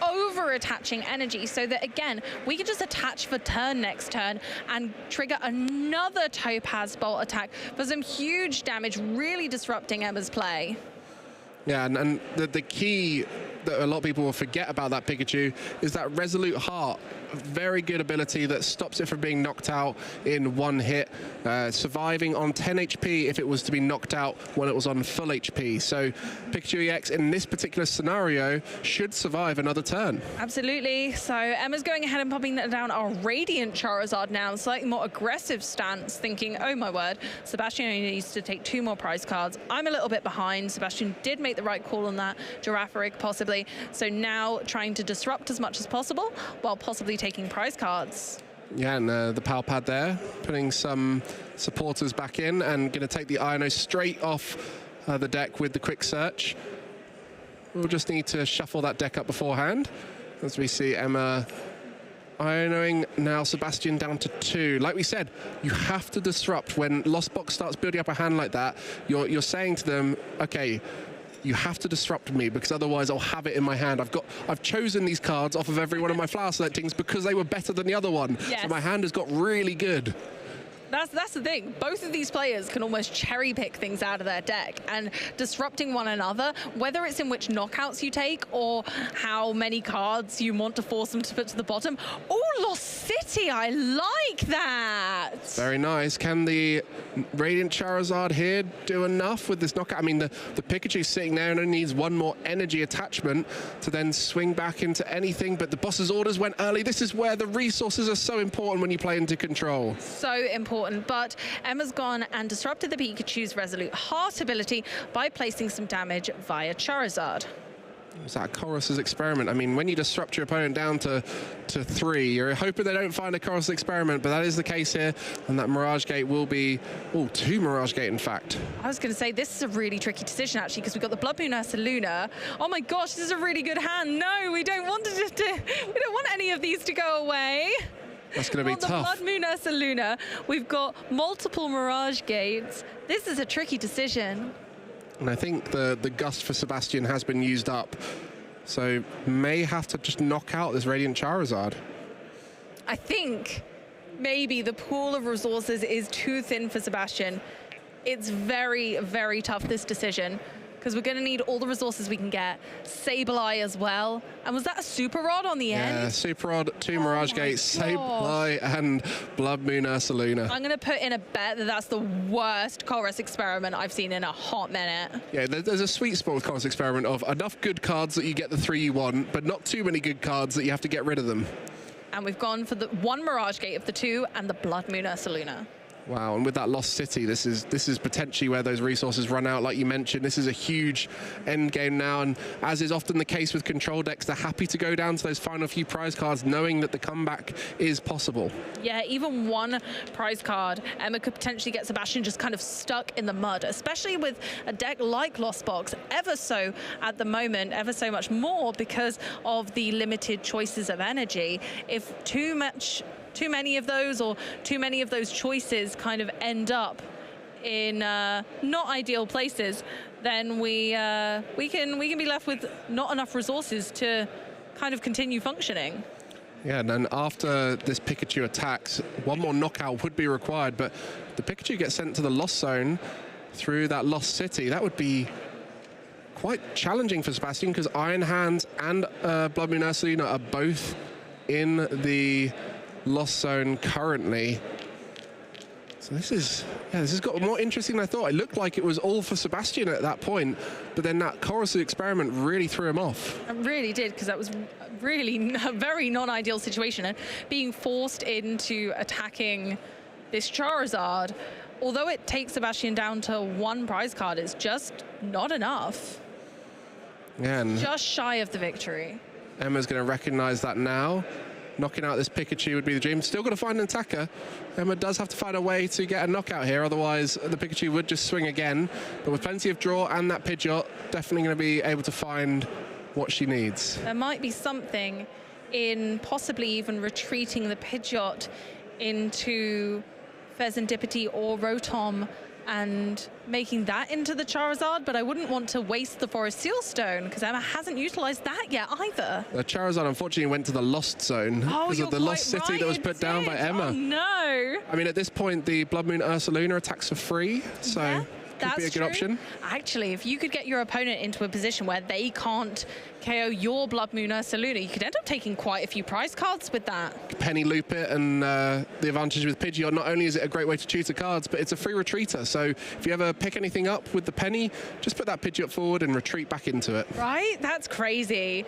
Speaker 15: over-attaching energy so that, again, we can just attach for turn next turn and trigger another Topaz Bolt attack for some huge damage, really disrupting Emma's play.
Speaker 4: Yeah, and the key that a lot of people will forget about that Pikachu is that Resolute Heart very good ability that stops it from being knocked out in one hit, surviving on 10 HP if it was to be knocked out when it was on full HP. So Pikachu EX in this particular scenario should survive another turn.
Speaker 15: Absolutely. So Emma's going ahead and popping down our Radiant Charizard now, a slightly more aggressive stance, thinking, oh my word, Sebastian only needs to take 2 more prize cards. I'm a little bit behind. Sebastian did make the right call on that, Girafarig possibly. So now trying to disrupt as much as possible while possibly taking prize cards.
Speaker 4: Yeah, and the power pad there, putting some supporters back in and going to take the Iono straight off the deck with the quick search. We'll just need to shuffle that deck up beforehand as we see Emma Ionoing now Sebastian down to 2. Like we said, you have to disrupt when Lost Box starts building up a hand like that. You're saying to them, okay, you have to disrupt me because otherwise I'll have it in my hand. I've chosen these cards off of every one of my flower selectings because they were better than the other one.
Speaker 15: Yes.
Speaker 4: So my hand has got really good.
Speaker 15: That's the thing. Both of these players can almost cherry pick things out of their deck, and disrupting one another, whether it's in which knockouts you take or how many cards you want to force them to put to the bottom. Oh, Lost City, I like that.
Speaker 4: Very nice. Can the Radiant Charizard here do enough with this knockout? I mean, the Pikachu sitting there and only needs one more energy attachment to then swing back into anything, but the boss's orders went early. This is where the resources are so important when you play into control.
Speaker 15: So important. But Emma's gone and disrupted the Pikachu's Resolute Heart ability by placing some damage via Charizard.
Speaker 4: Was that Chorus's experiment? I mean, when you disrupt your opponent down to 3, you're hoping they don't find a Chorus experiment, but that is the case here, and that Mirage Gate will be, 2 Mirage Gate, in fact.
Speaker 15: I was going to say, this is a really tricky decision, actually, because we've got the Blood Moon Ursaluna. Oh my gosh, this is a really good hand. No, we don't want we don't want any of these to go away.
Speaker 4: That's going to be tough.
Speaker 15: On the Blood Moon Ursaluna, we've got multiple Mirage Gates. This is a tricky decision.
Speaker 4: And I think the Gust for Sebastian has been used up. So may have to just knock out this Radiant Charizard.
Speaker 15: I think maybe the pool of resources is too thin for Sebastian. It's very, very tough, this decision, because we're going to need all the resources we can get. Sableye as well. And was that a Super Rod on the end?
Speaker 4: Yeah, Super Rod, 2 Mirage Gates, Sableye and Blood Moon Ursaluna.
Speaker 15: I'm going to put in a bet that that's the worst Chorus experiment I've seen in a hot minute.
Speaker 4: Yeah, there's a sweet spot with Chorus experiment of enough good cards that you get the 3 you want, but not too many good cards that you have to get rid of them.
Speaker 15: And we've gone for the 1 Mirage Gate of the 2 and the Blood Moon Ursaluna.
Speaker 4: Wow, and with that Lost City, this is potentially where those resources run out, like you mentioned. This is a huge end game now, and as is often the case with control decks, they're happy to go down to those final few prize cards, knowing that the comeback is possible.
Speaker 15: Yeah, even 1 prize card, Emma could potentially get Sebastian just kind of stuck in the mud, especially with a deck like Lost Box, ever so at the moment, ever so much more because of the limited choices of energy. If too many of those or too many of those choices kind of end up in not ideal places, then we can be left with not enough resources to kind of continue functioning.
Speaker 4: Yeah, and then after this Pikachu attacks, 1 more knockout would be required, but the Pikachu gets sent to the Lost Zone through that Lost City. That would be quite challenging for Sebastian because Iron Hands and Blood Moon Ursaluna are both in the Lost Zone currently. So this has got more interesting than I thought. It looked like it was all for Sebastian at that point, but then that Chorus experiment really threw him off.
Speaker 15: It really did, because that was really a very non-ideal situation. And being forced into attacking this Charizard, although it takes Sebastian down to 1 prize card, it's just not enough.
Speaker 4: Yeah, and
Speaker 15: just shy of the victory.
Speaker 4: Emma's going to recognize that now. Knocking out this Pikachu would be the dream. Still got to find an attacker. Emma does have to find a way to get a knockout here, otherwise the Pikachu would just swing again. But with plenty of draw and that Pidgeot, definitely going to be able to find what she needs.
Speaker 15: There might be something in possibly even retreating the Pidgeot into Pheasantipity or Rotom and making that into the Charizard, but I wouldn't want to waste the Forest Seal Stone because Emma hasn't utilized that yet either.
Speaker 4: The Charizard unfortunately went to the Lost Zone because of the Lost City that was put down by Emma.
Speaker 15: Oh no!
Speaker 4: I mean, at this point, the Blood Moon Ursaluna attacks for free, so
Speaker 15: That's
Speaker 4: be a good
Speaker 15: true.
Speaker 4: option.
Speaker 15: Actually, if you could get your opponent into a position where they can't KO your Blood Moon Ursaluna, you could end up taking quite a few prize cards with that.
Speaker 4: Penny loop it, and the advantage with Pidgeot, not only is it a great way to tutor cards, but it's a free retreater. So if you ever pick anything up with the Penny, just put that Pidgeot forward and retreat back into it.
Speaker 15: Right? That's crazy.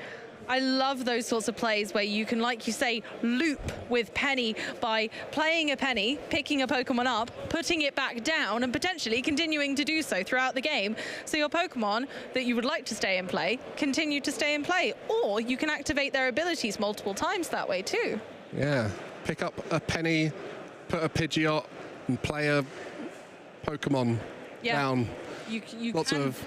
Speaker 15: I love those sorts of plays where you can, like you say, loop with Penny by playing a Penny, picking a Pokemon up, putting it back down, and potentially continuing to do so throughout the game. So your Pokemon that you would like to stay in play continue to stay in play. Or you can activate their abilities multiple times that way too.
Speaker 4: Yeah. Pick up a Penny, put a Pidgeot, and play a Pokemon down. Lots of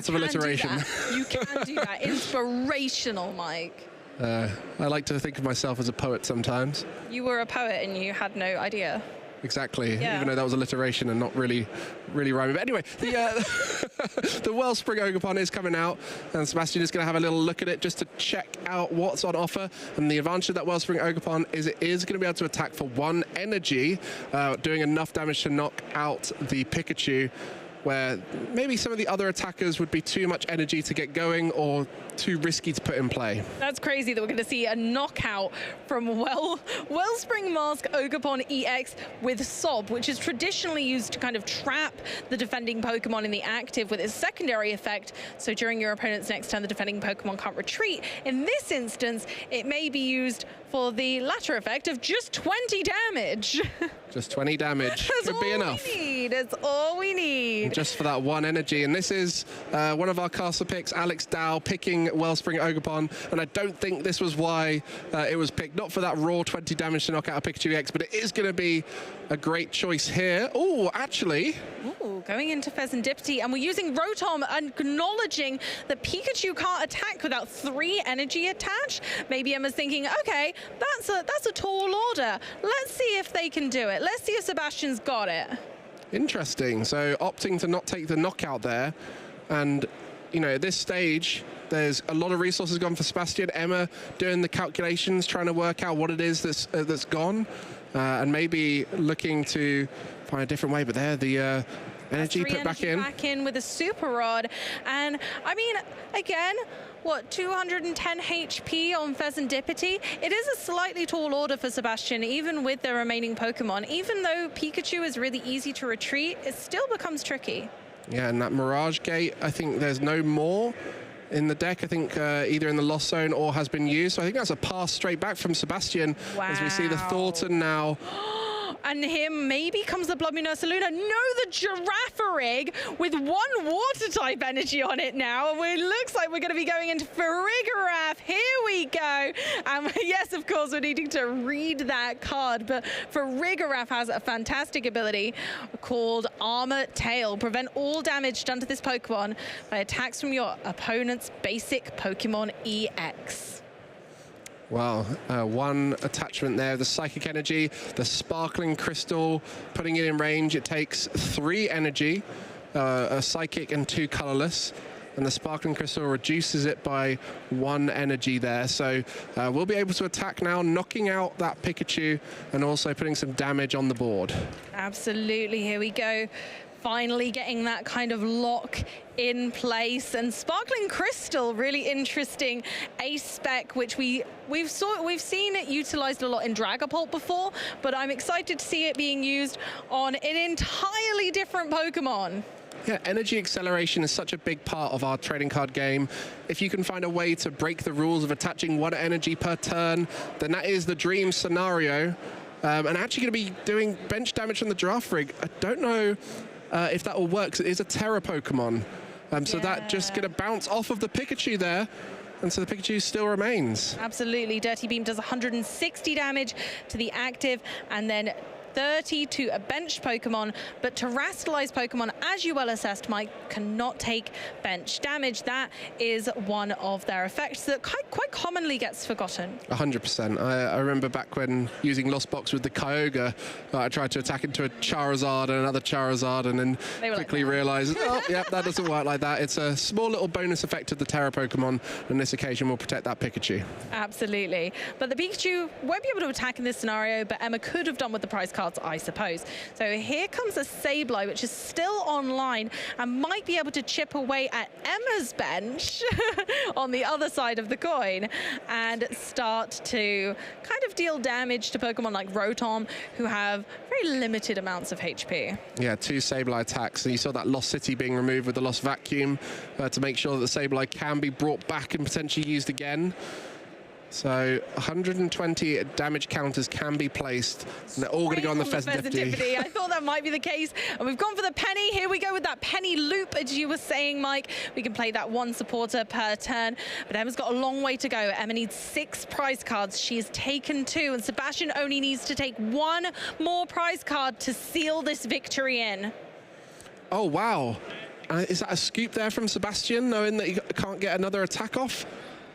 Speaker 4: alliteration.
Speaker 15: You can do that. Inspirational, Mike.
Speaker 4: I like to think of myself as a poet sometimes.
Speaker 15: You were a poet and you had no idea.
Speaker 4: Exactly,
Speaker 15: Yeah.
Speaker 4: even though that was alliteration and not really rhyming. But anyway, the Wellspring Ogerpon is coming out, and Sebastian is going to have a little look at it just to check out what's on offer. And the advantage of that Wellspring Ogerpon is it is going to be able to attack for 1 energy, doing enough damage to knock out the Pikachu, where maybe some of the other attackers would be too much energy to get going or too risky to put in play.
Speaker 15: That's crazy that we're going to see a knockout from Wellspring Mask Ogerpon EX with Sob, which is traditionally used to kind of trap the defending Pokemon in the active with its secondary effect. So during your opponent's next turn, the defending Pokemon can't retreat. In this instance, it may be used for the latter effect of just 20 damage.
Speaker 4: Just 20 damage.
Speaker 15: That's
Speaker 4: Could be enough.
Speaker 15: We need. It's all we need.
Speaker 4: Just for that 1 energy. And this is one of our caster picks, Alex Dow, picking Wellspring Ogerpon. And I don't think this was why it was picked. Not for that raw 20 damage to knock out a Pikachu EX, but it is going to be a great choice here. Oh, actually.
Speaker 15: Ooh, going into Pheasantipity, and we're using Rotom, acknowledging that Pikachu can't attack without 3 energy attached. Maybe Emma's thinking, okay, that's a tall order. Let's see if they can do it. Let's see if Sebastian's got it.
Speaker 4: Interesting. So opting to not take the knockout there. And, you know, at this stage, there's a lot of resources gone for Sebastian. Emma doing the calculations, trying to work out what it is that's gone. And maybe looking to find a different way. But there, the energy put back in.
Speaker 15: Back in with a Super Rod. And, I mean, again, what, 210 HP on Pheasantipity? It is a slightly tall order for Sebastian, even with the remaining Pokemon. Even though Pikachu is really easy to retreat, it still becomes tricky.
Speaker 4: Yeah, and that Mirage Gate, I think there's no more in the deck. I think either in the Lost Zone or has been used. So I think that's a pass straight back from Sebastian.
Speaker 15: Wow.
Speaker 4: As we see the Thornton now.
Speaker 15: And him, maybe comes the Blood Moon Ursaluna. No, the Girafarig with 1 Water-type energy on it now. And it looks like we're going to be going into Farigiraf. Here we go. Yes, of course, we're needing to read that card. But Farigiraf has a fantastic ability called Armor Tail. Prevent all damage done to this Pokemon by attacks from your opponent's basic Pokemon EX.
Speaker 4: Wow, 1 attachment there, the Psychic Energy, the Sparkling Crystal, putting it in range. It takes 3 energy, a Psychic and 2 colorless, and the Sparkling Crystal reduces it by 1 energy there. So we'll be able to attack now, knocking out that Pikachu and also putting some damage on the board.
Speaker 15: Absolutely, here we go. Finally getting that kind of lock in place, and Sparkling Crystal, really interesting ace spec, which we've seen it utilized a lot in Dragapult before, but I'm excited to see it being used on an entirely different Pokemon.
Speaker 4: Yeah, energy acceleration is such a big part of our trading card game. If you can find a way to break the rules of attaching 1 energy per turn, then that is the dream scenario. And actually going to be doing bench damage on the Girafarig. I don't know if that will work. It is a Terra Pokemon. So that just going to bounce off of the Pikachu there. And so the Pikachu still remains.
Speaker 15: Absolutely. Dirty Beam does 160 damage to the active, and then 30 to a benched Pokemon, but terrestrialized Pokemon, as you well assessed, Mike, cannot take bench damage. That is one of their effects that quite commonly gets forgotten.
Speaker 4: 100%. I remember back when using Lost Box with the Kyogre, I tried to attack into a Charizard and another Charizard, and then quickly realized, oh, yeah, that doesn't work like that. It's a small little bonus effect of the Terra Pokemon, and this occasion will protect that Pikachu.
Speaker 15: Absolutely. But the Pikachu won't be able to attack in this scenario, but Emma could have done with the prize card cards, I suppose. So here comes a Sableye, which is still online and might be able to chip away at Emma's bench on the other side of the coin and start to kind of deal damage to Pokemon like Rotom, who have very limited amounts of HP.
Speaker 4: Yeah, 2 Sableye attacks, and you saw that Lost City being removed with the Lost Vacuum to make sure that the Sableye can be brought back and potentially used again. So 120 damage counters can be placed, and they're all going to go on the Pheasantipity.
Speaker 15: I thought that might be the case, and we've gone for the penny. Here we go with that penny loop, as you were saying, Mike. We can play that 1 supporter per turn, but Emma's got a long way to go. Emma needs 6 prize cards. She has taken 2, and Sebastian only needs to take 1 more prize card to seal this victory in.
Speaker 4: Oh, wow. Is that a scoop there from Sebastian, knowing that he can't get another attack off?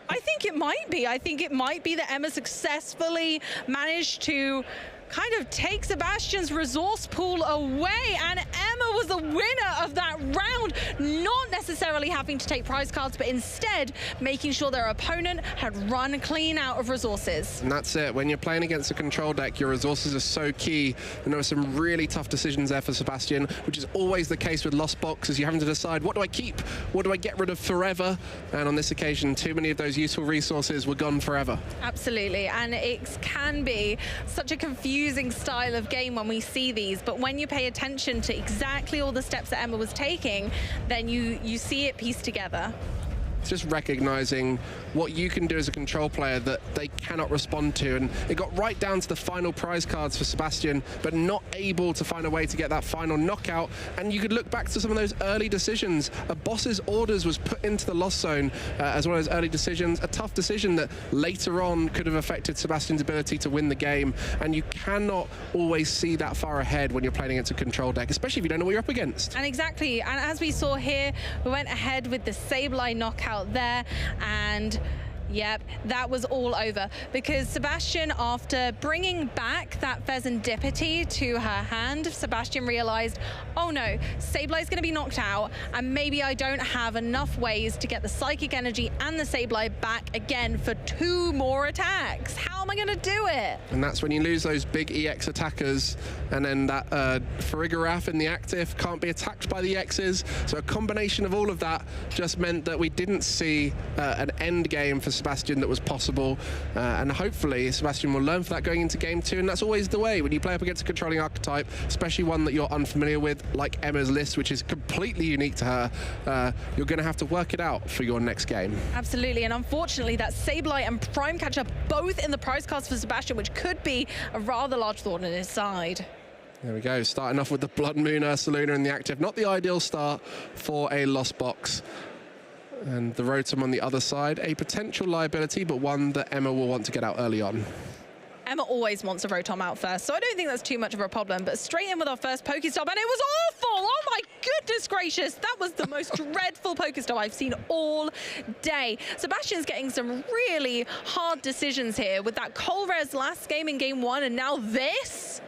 Speaker 15: I think it might be. I think it might be that Emma successfully managed to kind of take Sebastian's resource pool away, and Emma was the winner of that round, not necessarily having to take prize cards, but instead making sure their opponent had run clean out of resources.
Speaker 4: And that's it. When you're playing against a control deck, your resources are so key, and there were some really tough decisions there for Sebastian, which is always the case with Lost Boxes. You're having to decide, what do I keep? What do I get rid of forever? And on this occasion, too many of those useful resources were gone forever.
Speaker 15: Absolutely, and it can be such a confusing style of game when we see these, but when you pay attention to exactly all the steps that Emma was taking, then you see it pieced together.
Speaker 4: It's just recognizing what you can do as a control player that they cannot respond to, and it got right down to the final prize cards for Sebastian, but not able to find a way to get that final knockout. And you could look back to some of those early decisions. A boss's orders was put into the lost zone as one of those early decisions, a tough decision that later on could have affected Sebastian's ability to win the game, and you cannot always see that far ahead when you're playing against a control deck, especially if you don't know what you're up against.
Speaker 15: And exactly, and as we saw here, we went ahead with the Sableye knockout there, and yep, that was all over, because Sebastian, after bringing back that Pheasantipity to her hand, Sebastian realized, oh no, Sableye's going to be knocked out, and maybe I don't have enough ways to get the Psychic Energy and the Sableye back again for 2 more attacks. How am I going to do it?
Speaker 4: And that's when you lose those big EX attackers, and then that Farigiraf in the active can't be attacked by the EXs. So a combination of all of that just meant that we didn't see an end game for Sebastian that was possible, and hopefully Sebastian will learn from that going into game 2, and that's always the way when you play up against a controlling archetype, especially one that you're unfamiliar with, like Emma's list, which is completely unique to her. You're going to have to work it out for your next game.
Speaker 15: Absolutely, and unfortunately that Sableye and Prime Catcher both in the prize cards for Sebastian, which could be a rather large thorn in his side.
Speaker 4: There we go, starting off with the Blood Moon Ursaluna in the active. Not the ideal start for a Lost Box. And the Rotom on the other side, a potential liability, but one that Emma will want to get out early on.
Speaker 15: Emma always wants a Rotom out first, so I don't think that's too much of a problem. But straight in with our first Pokestop, and it was awful! Oh my goodness gracious! That was the most dreadful Pokestop I've seen all day. Sebastian's getting some really hard decisions here with that Colress last game in game 1, and now this.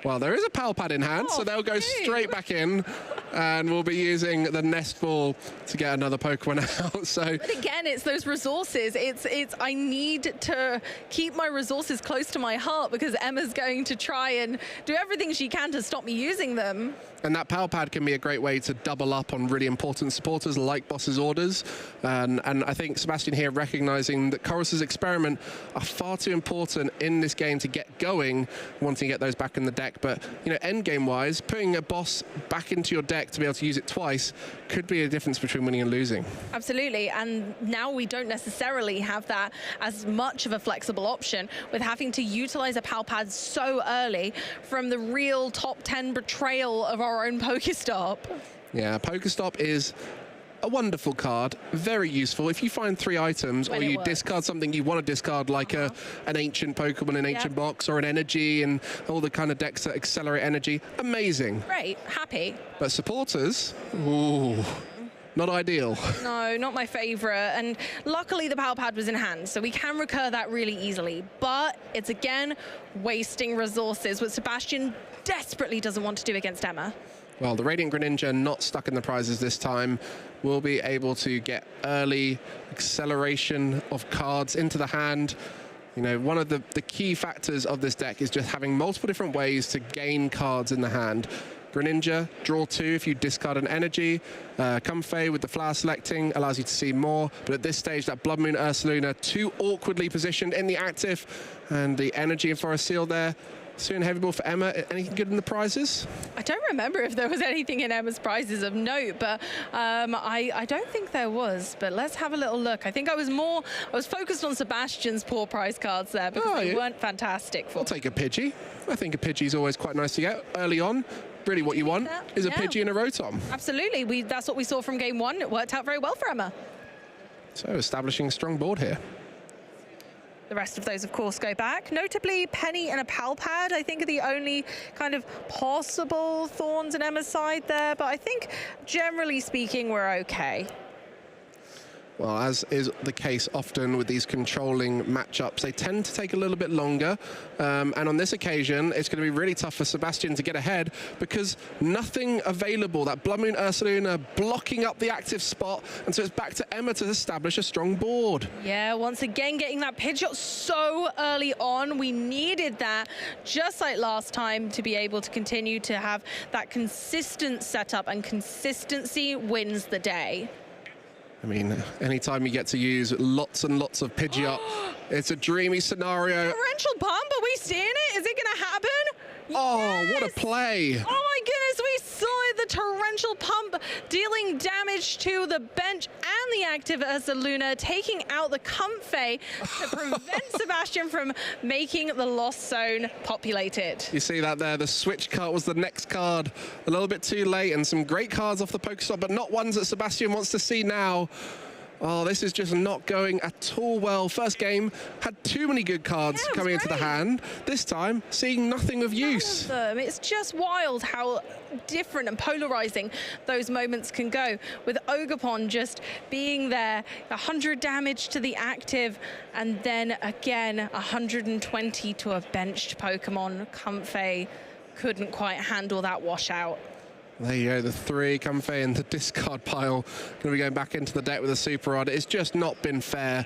Speaker 4: Well, there is a Pal Pad in hand, so they'll go straight back in, and we'll be using the Nest Ball to get another Pokemon out. So,
Speaker 15: but again, it's those resources. It's I need to keep my resources close to my heart, because Emma's going to try and do everything she can to stop me using them.
Speaker 4: And that Pal Pad can be a great way to double up on really important supporters like Boss's orders. And I think Sebastian here recognizing that Chorus's Experiment are far too important in this game to get going, wanting to get those back in the deck. But, you know, end game wise, putting a boss back into your deck to be able to use it twice could be a difference between winning and losing.
Speaker 15: Absolutely, and now we don't necessarily have that as much of a flexible option with having to utilize a Pal Pad so early from the real top 10 betrayal of our own Pokestop.
Speaker 4: Yeah, Pokestop is a wonderful card, very useful. If you find 3 items or you discard something you want to discard, like an ancient Pokemon in Ancient Box, or an energy, and all the kind of decks that accelerate energy, amazing.
Speaker 15: Great, happy.
Speaker 4: But supporters, ooh, not ideal.
Speaker 15: No, not my favorite. And luckily the Pal Pad was in hand, so we can recur that really easily. But it's again wasting resources, what Sebastian desperately doesn't want to do against Emma.
Speaker 4: Well, the Radiant Greninja, not stuck in the prizes this time, will be able to get early acceleration of cards into the hand. You know, one of the key factors of this deck is just having multiple different ways to gain cards in the hand. Greninja, draw 2 if you discard an energy. Comfey with the flower selecting allows you to see more. But at this stage, that Blood Moon Ursaluna, too awkwardly positioned in the active. And the energy for a seal there. Soon heavy ball for Emma. Anything good in the prizes?
Speaker 15: I don't remember if there was anything in Emma's prizes of note, but I don't think there was. But let's have a little look. I think I was focused on Sebastian's poor prize cards there because they weren't fantastic.
Speaker 4: I'll take a Pidgey. I think a Pidgey is always quite nice to get early on. Really what you want is a Pidgey and a Rotom.
Speaker 15: Absolutely. That's what we saw from game 1. It worked out very well for Emma.
Speaker 4: So establishing a strong board here.
Speaker 15: The rest of those, of course, go back. Notably, Penny and a Palpad, I think, are the only kind of possible thorns in Emma's side there. But I think, generally speaking, we're okay.
Speaker 4: Well, as is the case often with these controlling matchups, they tend to take a little bit longer. And on this occasion, it's going to be really tough for Sebastian to get ahead because nothing available. That Blood Moon Ursaluna blocking up the active spot. And so it's back to Emma to establish a strong board.
Speaker 15: Yeah, once again, getting that Pidgeot so early on. We needed that, just like last time, to be able to continue to have that consistent setup, and consistency wins the day.
Speaker 4: I mean, anytime you get to use lots and lots of Pidgeot, it's a dreamy scenario.
Speaker 15: Torrential Pump, are we seeing it? Is it going to happen?
Speaker 4: Oh, yes! What a play.
Speaker 15: Oh my goodness, we saw the Torrential Pump dealing damage to the bench and the active Ursaluna, taking out the Comfey to prevent Sebastian from making the Lost Zone populated.
Speaker 4: You see that there, the switch card was the next card. A little bit too late, and some great cards off the Pokestop, but not ones that Sebastian wants to see now. Oh, this is just not going at all well. First game had too many good cards coming into the hand. This time, seeing nothing of use.
Speaker 15: None of them. It's just wild how different and polarizing those moments can go. With Ogerpon just being there, 100 damage to the active, and then again 120 to a benched Pokemon. Comfey couldn't quite handle that washout.
Speaker 4: There you go, the 3, Comfey in the discard pile. Going to be going back into the deck with a Super Rod. It's just not been fair.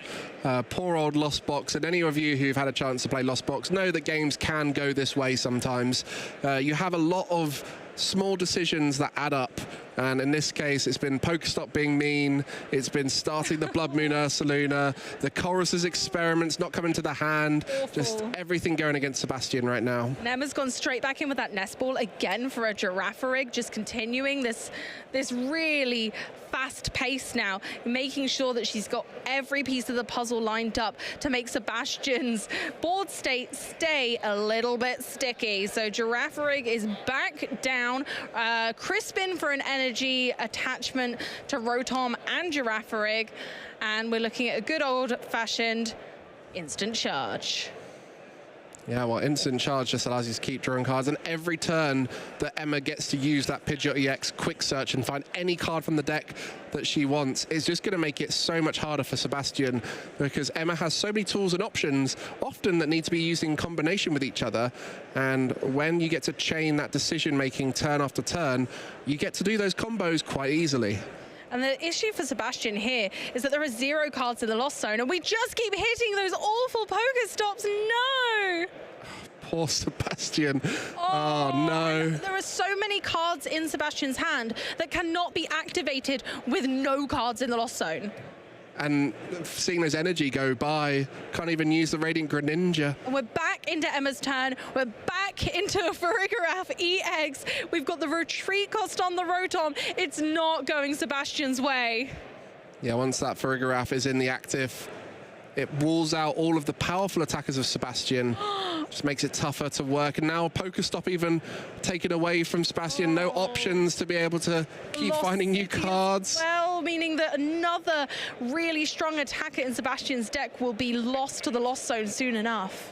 Speaker 4: Poor old Lost Box, and any of you who've had a chance to play Lost Box know that games can go this way sometimes. You have a lot of small decisions that add up, and in this case it's been Pokestop being mean, it's been starting the Blood Moon Ursaluna, the Chorus's experiments not coming to the hand. Awful. Just everything going against Sebastian right now.
Speaker 15: And Emma's gone straight back in with that Nest Ball again for a Girafarig, just continuing this really fast pace now, making sure that she's got every piece of the puzzle lined up to make Sebastian's board state stay a little bit sticky. So Girafarig is back down. Crispin for an energy attachment to Rotom and Girafarig. And we're looking at a good old-fashioned instant charge.
Speaker 4: Yeah, well, instant charge just allows you to keep drawing cards, and every turn that Emma gets to use that Pidgeot EX quick search and find any card from the deck that she wants is just going to make it so much harder for Sebastian, because Emma has so many tools and options, often that need to be used in combination with each other, and when you get to chain that decision-making turn after turn, you get to do those combos quite easily.
Speaker 15: And the issue for Sebastian here is that there are 0 cards in the Lost Zone, and we just keep hitting those awful Pokestops. No!
Speaker 4: Poor Sebastian. Oh, no.
Speaker 15: There are so many cards in Sebastian's hand that cannot be activated with no cards in the Lost Zone.
Speaker 4: And seeing those energy go by, can't even use the Radiant Greninja.
Speaker 15: And we're back into Emma's turn. We're back into a Farigiraf EX. We've got the retreat cost on the Rotom. It's not going Sebastian's way.
Speaker 4: Yeah, once that Farigiraf is in the active, it walls out all of the powerful attackers of Sebastian. Just makes it tougher to work. And now Pokestop even taken away from Sebastian. No options to be able to keep finding new cards.
Speaker 15: Well, meaning that another really strong attacker in Sebastian's deck will be lost to the Lost Zone soon enough.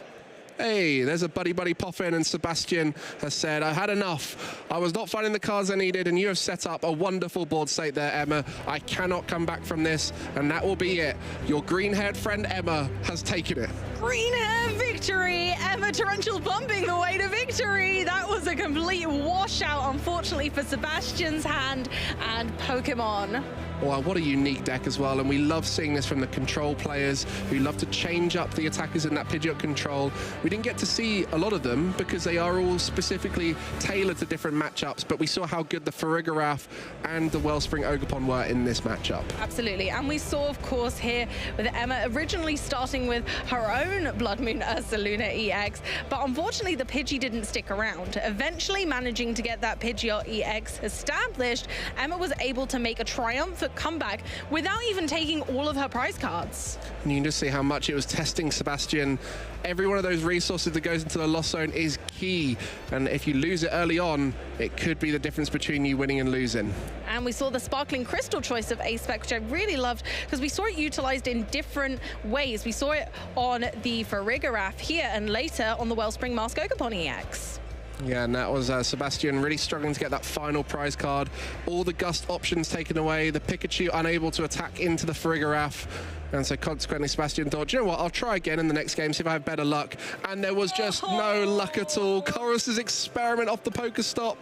Speaker 4: Hey, there's a buddy pop in, and Sebastian has said, I had enough. I was not finding the cards I needed, and you have set up a wonderful board state there, Emma. I cannot come back from this, and that will be it. Your green-haired friend Emma has taken it.
Speaker 15: Green hair victory! Emma Torrential bumping the way to victory! That was a complete washout, unfortunately, for Sebastian's hand and Pokemon.
Speaker 4: Wow, what a unique deck as well, and we love seeing this from the control players who love to change up the attackers in that Pidgeot control. We didn't get to see a lot of them because they are all specifically tailored to different matchups, but we saw how good the Farigiraf and the Wellspring Ogerpon were in this matchup.
Speaker 15: Absolutely, and we saw, of course, here with Emma originally starting with her own Blood Moon Ursaluna EX, but unfortunately the Pidgey didn't stick around. Eventually managing to get that Pidgeot EX established, Emma was able to make a triumphant comeback without even taking all of her prize cards.
Speaker 4: And you can just see how much it was testing Sebastian. Every one of those resources that goes into the lost zone is key, and if you lose it early on, it could be the difference between you winning and losing.
Speaker 15: And we saw the Sparkling Crystal choice of A-Spec, which I really loved because we saw it utilized in different ways. We saw it on the Farigiraf here and later on the Wellspring Mask Ogerpon EX.
Speaker 4: Yeah, and that was Sebastian really struggling to get that final prize card. All the Gust options taken away, the Pikachu unable to attack into the Farigiraf. And so consequently, Sebastian thought, you know what, I'll try again in the next game, see if I have better luck. And there was just no luck at all. Colress's experiment off the Pokestop.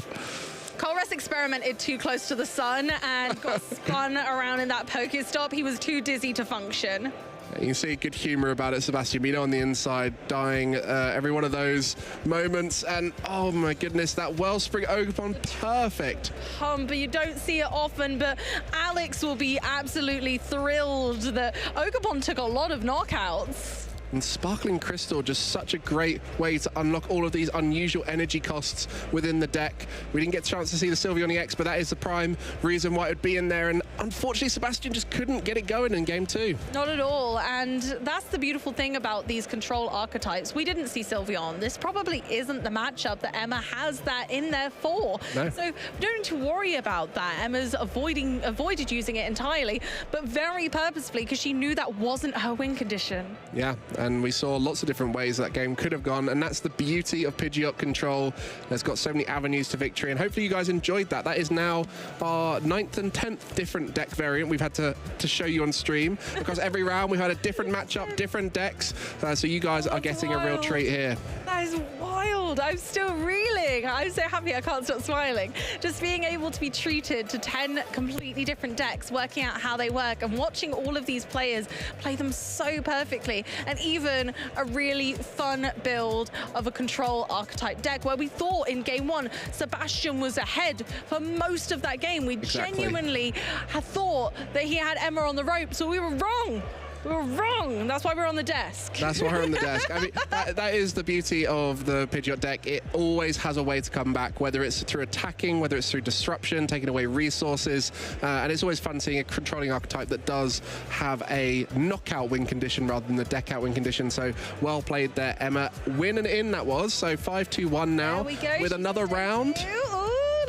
Speaker 15: Colress experimented too close to the sun and got spun around in that Pokestop. He was too dizzy to function.
Speaker 4: You can see good humor about it, Sebastian. You know, on the inside, dying every one of those moments. And oh my goodness, that Wellspring Ogerpon, perfect.
Speaker 15: But you don't see it often, but Alex will be absolutely thrilled that Ogerpon took a lot of knockouts.
Speaker 4: And Sparkling Crystal, just such a great way to unlock all of these unusual energy costs within the deck. We didn't get a chance to see the Sylveon EX, but that is the prime reason why it would be in there. And unfortunately, Sebastian just couldn't get it going in game 2.
Speaker 15: Not at all. And that's the beautiful thing about these control archetypes. We didn't see Sylveon. This probably isn't the matchup that Emma has that in there for.
Speaker 4: No.
Speaker 15: So don't need to worry about that. Emma's avoided using it entirely, but very purposefully because she knew that wasn't her win condition.
Speaker 4: Yeah. And we saw lots of different ways that game could have gone, and that's the beauty of Pidgeot control. It's got so many avenues to victory, and hopefully you guys enjoyed that. That is now our 9th and 10th different deck variant we've had to show you on stream. Because every round we've had a different matchup, different decks, so you guys are getting a real treat here.
Speaker 15: That is wild. I'm still reeling. I'm so happy I can't stop smiling. Just being able to be treated to 10 completely different decks, working out how they work, and watching all of these players play them so perfectly, and even a really fun build of a control archetype deck where we thought in game 1 Sebastian was ahead for most of that game. We genuinely had thought that he had Emma on the ropes, so we were wrong. We were wrong. That's why we're on the desk.
Speaker 4: That's why we're on the desk. I mean, that is the beauty of the Pidgeot deck. It always has a way to come back, whether it's through attacking, whether it's through disruption, taking away resources. And it's always fun seeing a controlling archetype that does have a knockout win condition rather than the deck out win condition. So well played there, Emma. Win and in that was. So 5-2-1 now with another round.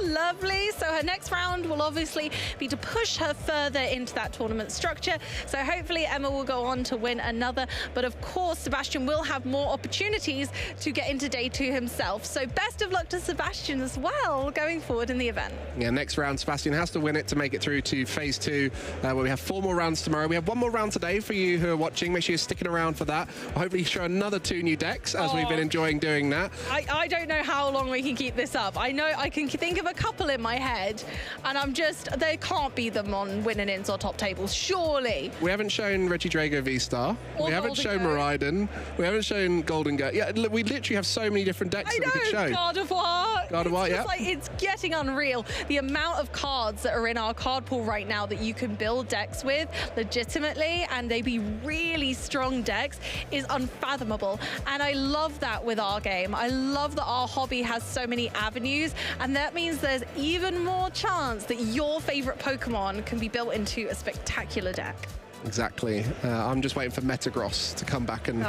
Speaker 15: Lovely. So her next round will obviously be to push her further into that tournament structure. So hopefully Emma will go on to win another. But of course, Sebastian will have more opportunities to get into day 2 himself. So best of luck to Sebastian as well going forward in the event.
Speaker 4: Yeah, next round, Sebastian has to win it to make it through to phase 2, where we have 4 more rounds tomorrow. We have 1 more round today for you who are watching. Make sure you're sticking around for that. I'll hopefully show another 2 new decks as we've been enjoying doing that.
Speaker 15: I don't know how long we can keep this up. I know I can think of a couple in my head, and I'm just, they can't be them on win and ins or top tables, surely.
Speaker 4: We haven't shown Regidrago V-Star. We haven't shown Miraidon. We haven't shown Golden Go. Yeah, we literally have so many different decks that we could show.
Speaker 15: Gardevoir,
Speaker 4: yeah.
Speaker 15: Like, it's getting unreal. The amount of cards that are in our card pool right now that you can build decks with legitimately, and they be really strong decks, is unfathomable. And I love that with our game. I love that our hobby has so many avenues, and that means there's even more chance that your favorite Pokemon can be built into a spectacular deck.
Speaker 4: Exactly. I'm just waiting for Metagross to come back and,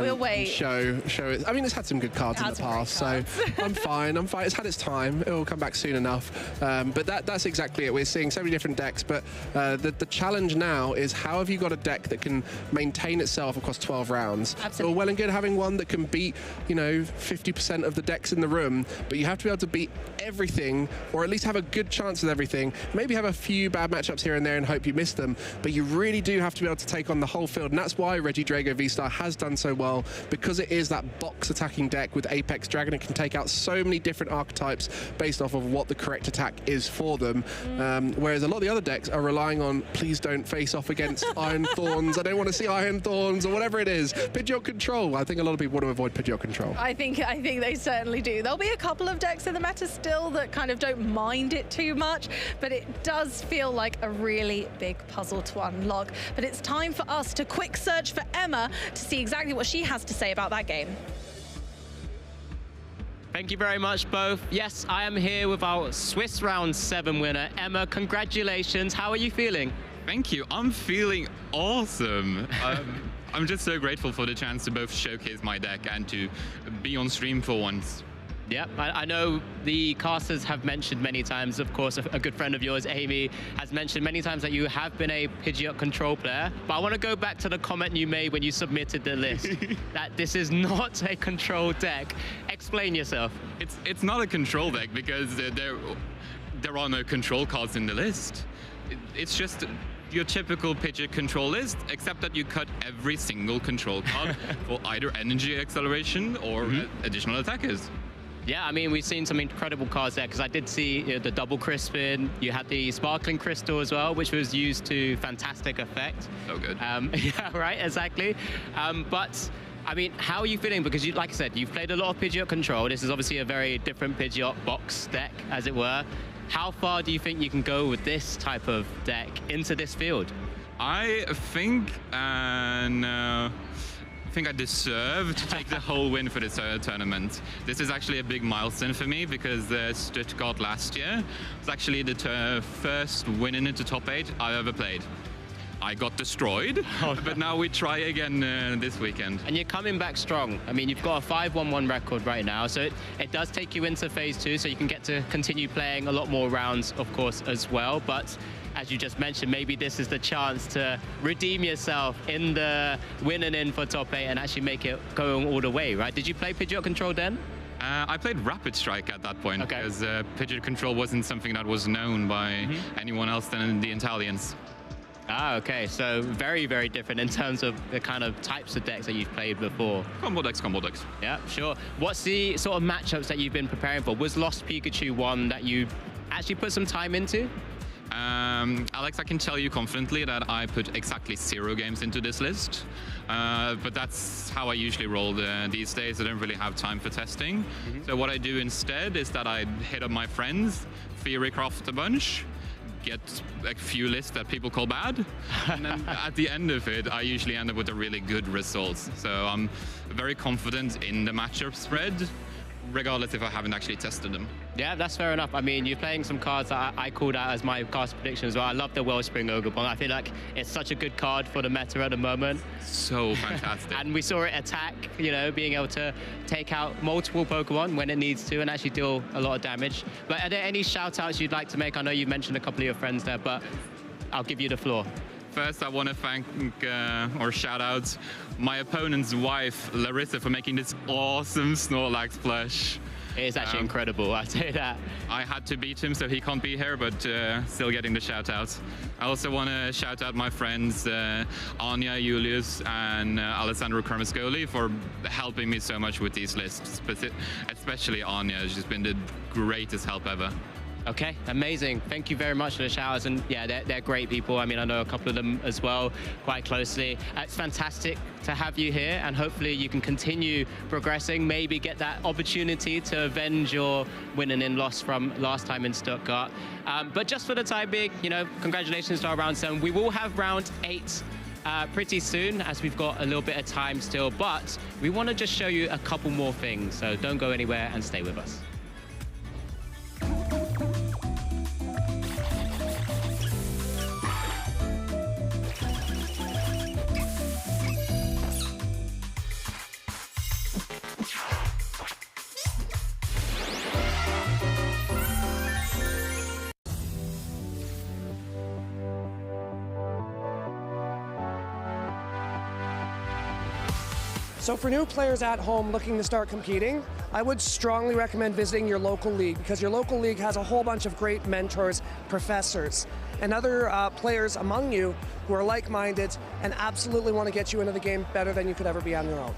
Speaker 15: we'll wait.
Speaker 4: Show it. I mean, it's had some good cards in the past, so I'm fine. It's had its time. It will come back soon enough. But that's exactly it. We're seeing so many different decks, but the challenge now is how have you got a deck that can maintain itself across 12 rounds?
Speaker 15: Absolutely.
Speaker 4: Well and good having one that can beat, 50% of the decks in the room, but you have to be able to beat everything, or at least have a good chance with everything. Maybe have a few bad matchups here and there and hope you miss them, but you really do have to be able to take on the whole field, and that's why Regidrago V-Star has done so well, because it is that box attacking deck with Apex Dragon. It can take out so many different archetypes based off of what the correct attack is for them, whereas a lot of the other decks are relying on, please don't face off against Iron Thorns, I don't want to see Iron Thorns, or whatever it is. Pidgeot Control. I think a lot of people want to avoid Pidgeot Control.
Speaker 15: I think they certainly do. There'll be a couple of decks in the meta still that kind of don't mind it too much, but it does feel like a really big puzzle to unlock. But it's time for us to quick search for Emma to see exactly what she has to say about that game.
Speaker 7: Thank you very much, both. Yes, I am here with our Swiss Round 7 winner, Emma. Congratulations. How are you feeling?
Speaker 13: Thank you. I'm feeling awesome. I'm just so grateful for the chance to both showcase my deck and to be on stream for once.
Speaker 7: Yep, I know the casters have mentioned many times, of course, a good friend of yours, Amy, has mentioned many times that you have been a Pidgeot Control player, but I want to go back to the comment you made when you submitted the list, that this is not a control deck. Explain yourself.
Speaker 13: It's not a control deck because there are no control cards in the list. It's just your typical Pidgeot control list, except that you cut every single control card for either energy acceleration or additional attackers.
Speaker 7: Yeah, I mean, we've seen some incredible cards there, because I did see the double Crispin. You had the Sparkling Crystal as well, which was used to fantastic effect.
Speaker 13: So good.
Speaker 7: Yeah, right, exactly. But, I mean, how are you feeling? Because, like I said, you've played a lot of Pidgeot Control. This is obviously a very different Pidgeot box deck, as it were. How far do you think you can go with this type of deck into this field?
Speaker 13: I think I deserve to take the whole win for this tournament. This is actually a big milestone for me, because Stuttgart last year was actually the first win into top 8 I've ever played. I got destroyed, but now we try again this weekend.
Speaker 7: And you're coming back strong. I mean, you've got a 5-1-1 record right now, so it does take you into phase 2, so you can get to continue playing a lot more rounds, of course, as well. But as you just mentioned, maybe this is the chance to redeem yourself in the winning in for top 8 and actually make it going all the way, right? Did you play Pidgeot Control then?
Speaker 13: I played Rapid Strike at that point, because Pidgeot Control wasn't something that was known by anyone else than the Italians.
Speaker 7: Ah, okay. So very, very different in terms of the kind of types of decks that you've played before.
Speaker 13: Combo decks, combo decks.
Speaker 7: Yeah, sure. What's the sort of matchups that you've been preparing for? Was Lost Pikachu one that you actually put some time into?
Speaker 13: Alex, I can tell you confidently that I put exactly 0 games into this list, but that's how I usually roll these days. I don't really have time for testing. So what I do instead is that I hit up my friends, theorycraft a bunch, get a few lists that people call bad, and then at the end of it, I usually end up with a really good result. So I'm very confident in the matchup spread, regardless if I haven't actually tested them.
Speaker 7: Yeah, that's fair enough. I mean, you're playing some cards that I called out as my cast prediction as well. I love the Wellspring Ogrebon. I feel like it's such a good card for the meta at the moment.
Speaker 13: So fantastic.
Speaker 7: And we saw it attack, you know, being able to take out multiple Pokemon when it needs to and actually deal a lot of damage. But are there any shout-outs you'd like to make? I know you mentioned a couple of your friends there, but I'll give you the floor.
Speaker 13: First, I want to thank or shout out my opponent's wife, Larissa, for making this awesome Snorlax plush.
Speaker 7: It is actually incredible, I'd say that.
Speaker 13: I had to beat him, so he can't be here, but still getting the shout out. I also want to shout out my friends Anya, Julius, and Alessandro Carmascoli for helping me so much with these lists, especially Anya. She's been the greatest help ever.
Speaker 7: Okay, amazing. Thank you very much for the showers. And yeah, they're great people. I mean, I know a couple of them as well quite closely. It's fantastic to have you here, and hopefully you can continue progressing, maybe get that opportunity to avenge your winning in loss from last time in Stuttgart. But just for the time being, you know, congratulations to our round 7. We will have round 8 pretty soon, as we've got a little bit of time still, but we want to just show you a couple more things. So don't go anywhere and stay with us.
Speaker 14: So for new players at home looking to start competing, I would strongly recommend visiting your local league because your local league has a whole bunch of great mentors, professors, and other players among you who are like-minded and absolutely want to get you into the game better than you could ever be on your own.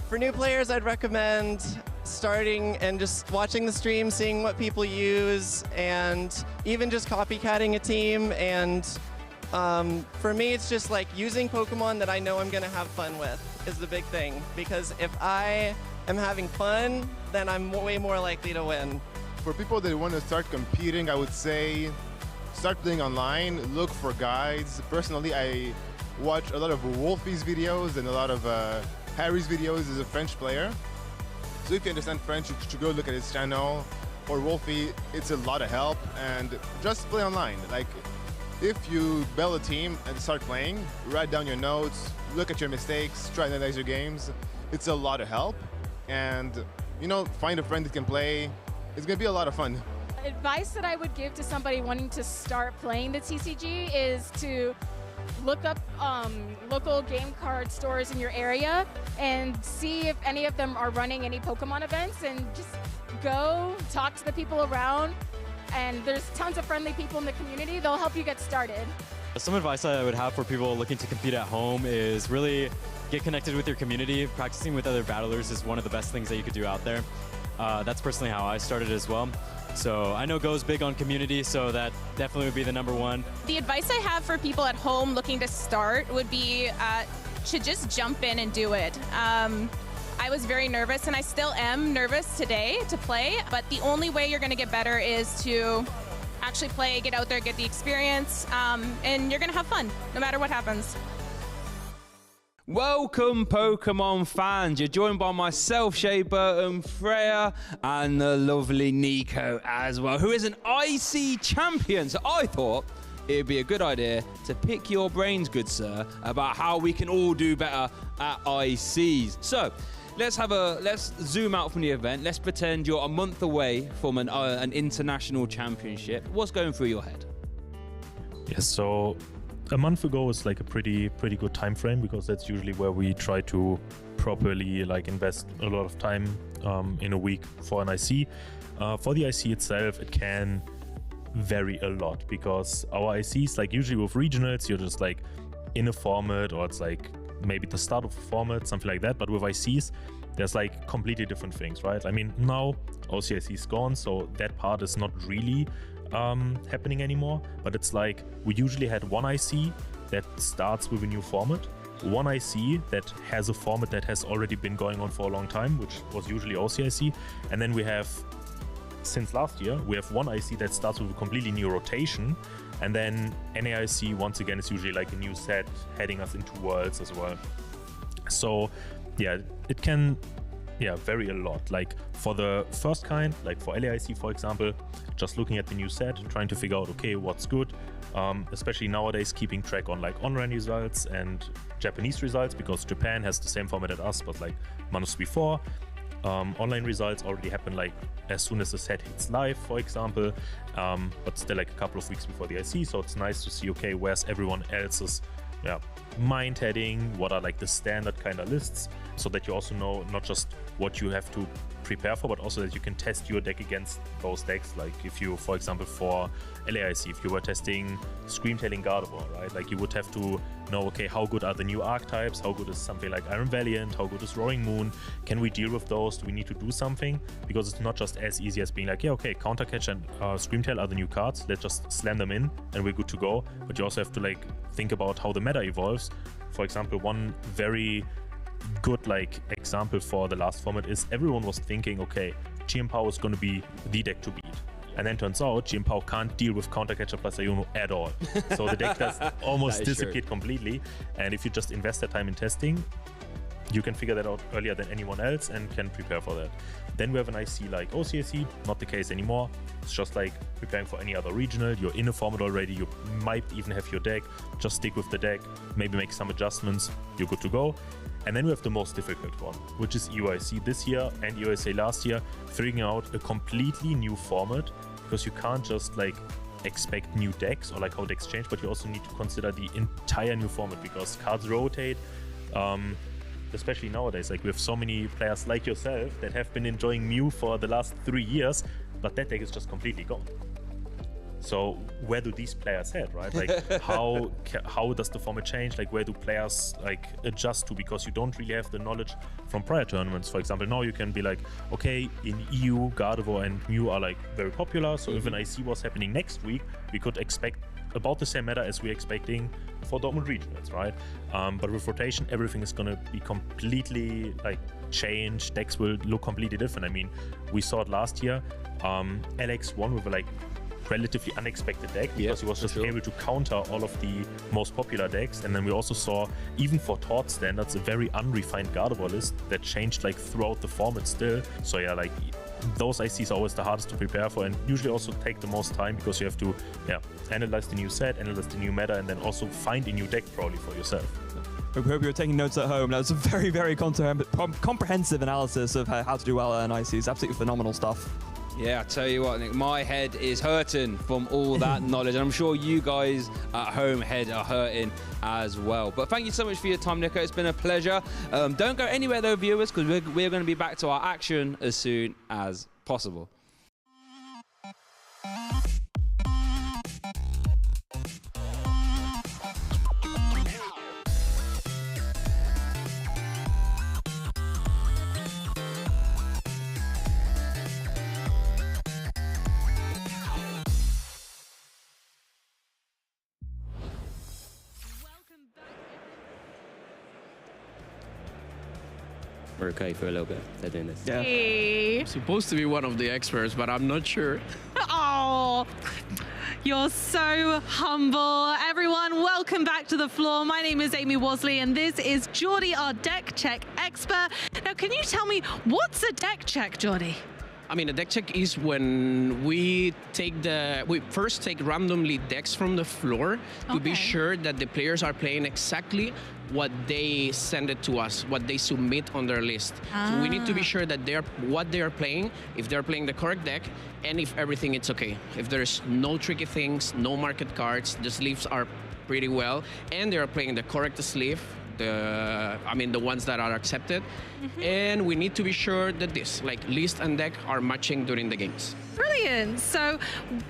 Speaker 27: For new players, I'd recommend starting and just watching the stream, seeing what people use, and even just copycatting a team. And for me, it's just like using Pokemon that I know I'm going to have fun with is the big thing. Because if I am having fun, then I'm way more likely to win.
Speaker 16: For people that want to start competing, I would say start playing online, look for guides. Personally, I watch a lot of Wolfie's videos and a lot of Harry's videos as a French player. So if you understand French, you should go look at his channel. Or Wolfie, it's a lot of help. And just play online. Like, if you build a team and start playing, write down your notes, look at your mistakes, try to analyze your games. It's a lot of help. And, you know, find a friend that can play. It's going to be a lot of fun.
Speaker 17: Advice that I would give to somebody wanting to start playing the TCG is to look up local game card stores in your area and see if any of them are running any Pokemon events, and just go talk to the people around. And there's tons of friendly people in the community. They'll help you get started.
Speaker 18: Some advice I would have for people looking to compete at home is really get connected with your community. Practicing with other battlers is one of the best things that you could do out there. That's personally how I started as well. So I know Go's big on community, so that definitely would be the number one.
Speaker 19: The advice I have for people at home looking to start would be to just jump in and do it. I was very nervous, and I still am nervous today to play, but the only way you're going to get better is to actually play, get out there, get the experience, and you're going to have fun no matter what happens.
Speaker 20: Welcome, Pokemon fans. You're joined by myself, Shea Burton, Freya, and the lovely Nico as well, who is an IC champion. So I thought it'd be a good idea to pick your brains, good sir, about how we can all do better at ICs. So let's zoom out from the event. Let's pretend you're a month away from an international championship. What's going through your head?
Speaker 21: Yeah, so a month ago is like a pretty good time frame, because that's usually where we try to properly like invest a lot of time in a week for an IC. For the IC itself, it can vary a lot, because our ICs, like usually with regionals, you're just like in a format, or it's like maybe the start of a format, something like that. But with ICs, there's like completely different things, right? I mean, now OCIC is gone, so that part is not really happening anymore. But it's like we usually had one IC that starts with a new format, one IC that has a format that has already been going on for a long time, which was usually OCIC, and then we have, since last year, we have one IC that starts with a completely new rotation, and then NAIC once again is usually like a new set heading us into Worlds as well. So yeah, it can vary a lot. Like for the first kind, like for LAIC for example, just looking at the new set, trying to figure out, okay, what's good, especially nowadays keeping track on like online results and Japanese results, because Japan has the same format as us, but like months before. Online results already happen like as soon as the set hits live, for example, but still like a couple of weeks before the IC, so it's nice to see, okay, where's everyone else's mind heading, what are like the standard kind of lists, so that you also know not just what you have to prepare for, but also that you can test your deck against those decks. Like if you, for example, for LAIC, if you were testing Screamtailing Gardevoir, right, like you would have to know, okay, how good are the new archetypes, how good is something like Iron Valiant, how good is Roaring Moon, can we deal with those, do we need to do something? Because it's not just as easy as being like, yeah, okay, Countercatch and Screamtail are the new cards, let's just slam them in and we're good to go. But you also have to like think about how the meta evolves. For example, one very good like example for the last format is everyone was thinking, okay, GM-Pow is going to be the deck to beat. And then turns out GM-Pow can't deal with Countercatcher plus Iono at all. So the deck has almost disappeared completely. And if you just invest that time in testing, you can figure that out earlier than anyone else and can prepare for that. Then we have an IC like OCIC, not the case anymore. It's just like preparing for any other regional. You're in a format already, you might even have your deck. Just stick with the deck, maybe make some adjustments, you're good to go. And then we have the most difficult one, which is EUIC this year and EUIC last year, figuring out a completely new format, because you can't just like expect new decks or like how decks change, but you also need to consider the entire new format, because cards rotate. especially nowadays, like we have so many players like yourself that have been enjoying Mew for the last 3 years, but that deck is just completely gone. So where do these players head, right? Like how does the format change? Like where do players like adjust to? Because you don't really have the knowledge from prior tournaments. For example, now you can be like, okay, in EU, Gardevoir and Mew are like very popular. So if an IC was happening next week, we could expect about the same meta as we're expecting for Dortmund regionals, right? But with rotation, everything is gonna be completely like changed. Decks will look completely different. I mean, we saw it last year. Alex won with a like relatively unexpected deck because he was just able to counter all of the most popular decks. And then we also saw, even for Tord standards, a very unrefined Gardevoir list that changed like throughout the format still. So yeah, like those ICs are always the hardest to prepare for and usually also take the most time because you have to analyze the new set, analyze the new meta, and then also find a new deck probably for yourself.
Speaker 5: I hope you're taking notes at home. That was a very, very comprehensive analysis of how to do well at an ICs. Absolutely phenomenal stuff.
Speaker 20: Yeah, I tell you what, Nick, my head is hurting from all that knowledge, and I'm sure you guys at home head are hurting as well. But thank you so much for your time, Nico. It's been a pleasure. Don't go anywhere though, viewers, because we're going to be back to our action as soon as possible.
Speaker 7: We're okay for a little bit. They're doing this.
Speaker 2: Yeah.
Speaker 15: Hey.
Speaker 2: I'm supposed to be one of the experts, but I'm not sure.
Speaker 15: Oh, you're so humble. Everyone, welcome back to the floor. My name is Amy Wasley, and this is Geordie, our deck check expert. Now, can you tell me, what's a deck check, Geordie?
Speaker 2: I mean, a deck check is when we first take randomly decks from the floor to be sure that the players are playing exactly what they send it to us, what they submit on their list. So we need to be sure that what they are playing, if they're playing the correct deck, and if everything is okay. If there's no tricky things, no market cards, the sleeves are pretty well, and they are playing the correct sleeve, the ones that are accepted. And we need to be sure that list and deck are matching during the games.
Speaker 15: Brilliant. So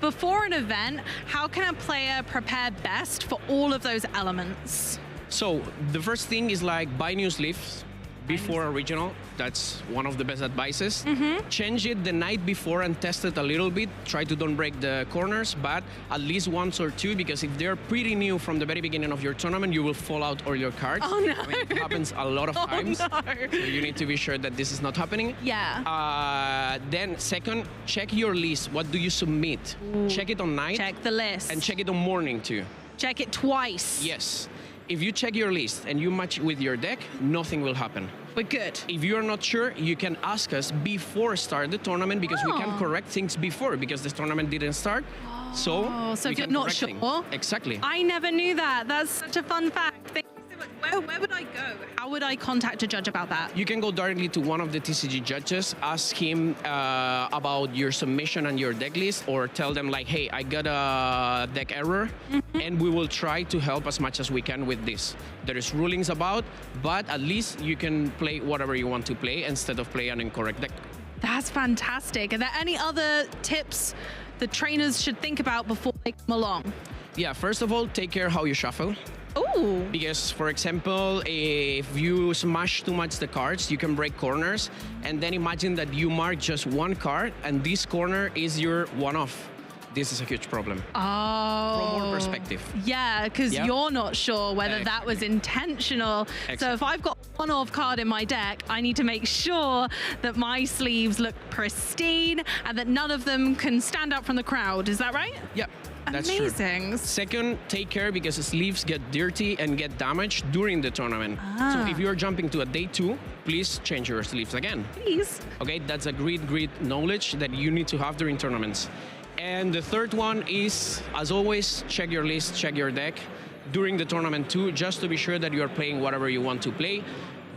Speaker 15: before an event, how can a player prepare best for all of those elements?
Speaker 2: So the first thing is buy new sleeves before a regional. That's one of the best advices. Change it the night before and test it a little bit. Try to don't break the corners, but at least once or two, because if they're pretty new from the very beginning of your tournament, you will fall out all your cards.
Speaker 15: Oh no!
Speaker 2: It happens a lot of times.
Speaker 15: No.
Speaker 2: So you need to be sure that this is not happening.
Speaker 15: Yeah.
Speaker 2: Then second, check your list. What do you submit? Check it on night.
Speaker 15: Check the list.
Speaker 2: And check it on morning too.
Speaker 15: Check it twice.
Speaker 2: Yes. If you check your list and you match with your deck, nothing will happen.
Speaker 15: We're good.
Speaker 2: If you're not sure, you can ask us before start the tournament, because we can correct things before, because this tournament didn't start. So
Speaker 15: if you're not sure.
Speaker 2: Exactly.
Speaker 15: I never knew that. That's such a fun fact. Thank you so much. Where would I go? How would I contact a judge about that?
Speaker 2: You can go directly to one of the TCG judges, ask him about your submission and your deck list, or tell them hey, I got a deck error, and we will try to help as much as we can with this. There is rulings about, but at least you can play whatever you want to play instead of play an incorrect deck.
Speaker 15: That's fantastic. Are there any other tips the trainers should think about before they come along?
Speaker 2: Yeah, first of all, take care how you shuffle.
Speaker 15: Ooh.
Speaker 2: Because, for example, if you smash too much the cards, you can break corners. And then imagine that you mark just one card, and this corner is your one-off. This is a huge problem.
Speaker 15: Oh.
Speaker 2: From our perspective.
Speaker 15: Yeah, because you're not sure whether that was intentional.
Speaker 2: Exactly.
Speaker 15: So if I've got one off card in my deck, I need to make sure that my sleeves look pristine and that none of them can stand out from the crowd. Is that right?
Speaker 2: Yep. That's
Speaker 15: amazing.
Speaker 2: True. Second, take care, because sleeves get dirty and get damaged during the tournament. So if you're jumping to a day 2, please change your sleeves again.
Speaker 15: Please.
Speaker 2: Okay, that's a great knowledge that you need to have during tournaments. And the third one is, as always, check your list, check your deck during the tournament too, just to be sure that you are playing whatever you want to play.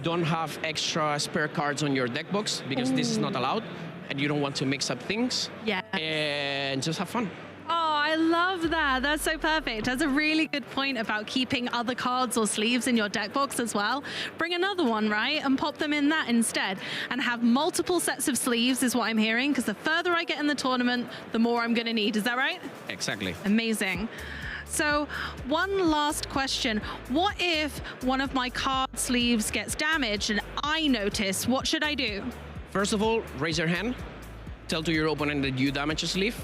Speaker 2: Don't have extra spare cards on your deck box, because this is not allowed, and you don't want to mix up things.
Speaker 15: Yeah.
Speaker 2: And just have fun.
Speaker 15: Oh, I I love that. That's so perfect. That's a really good point about keeping other cards or sleeves in your deck box as well. Bring another one, right? And pop them in that instead. And have multiple sets of sleeves is what I'm hearing, because the further I get in the tournament, the more I'm going to need. Is that right?
Speaker 2: Exactly.
Speaker 15: Amazing. So one last question. What if one of my card sleeves gets damaged and I notice? What should I do?
Speaker 2: First of all, raise your hand. Tell to your opponent that you damage a sleeve.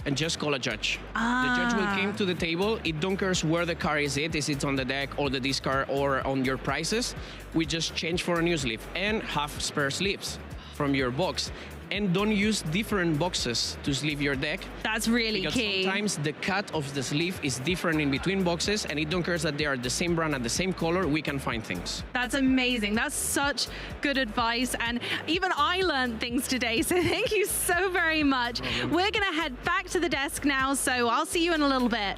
Speaker 2: And just call a judge. The judge will come to the table. It don't care where the card is it on the deck or the discard or on your prices. We just change for a new sleeve and have spare sleeves from your box. And don't use different boxes to sleeve your deck.
Speaker 15: That's really
Speaker 2: because
Speaker 15: key.
Speaker 2: Sometimes the cut of the sleeve is different in between boxes, and it don't care that they are the same brand and the same color, we can find things.
Speaker 15: That's amazing. That's such good advice. And even I learned things today, so thank you so very much. We're going to head back to the desk now, so I'll see you in a little bit.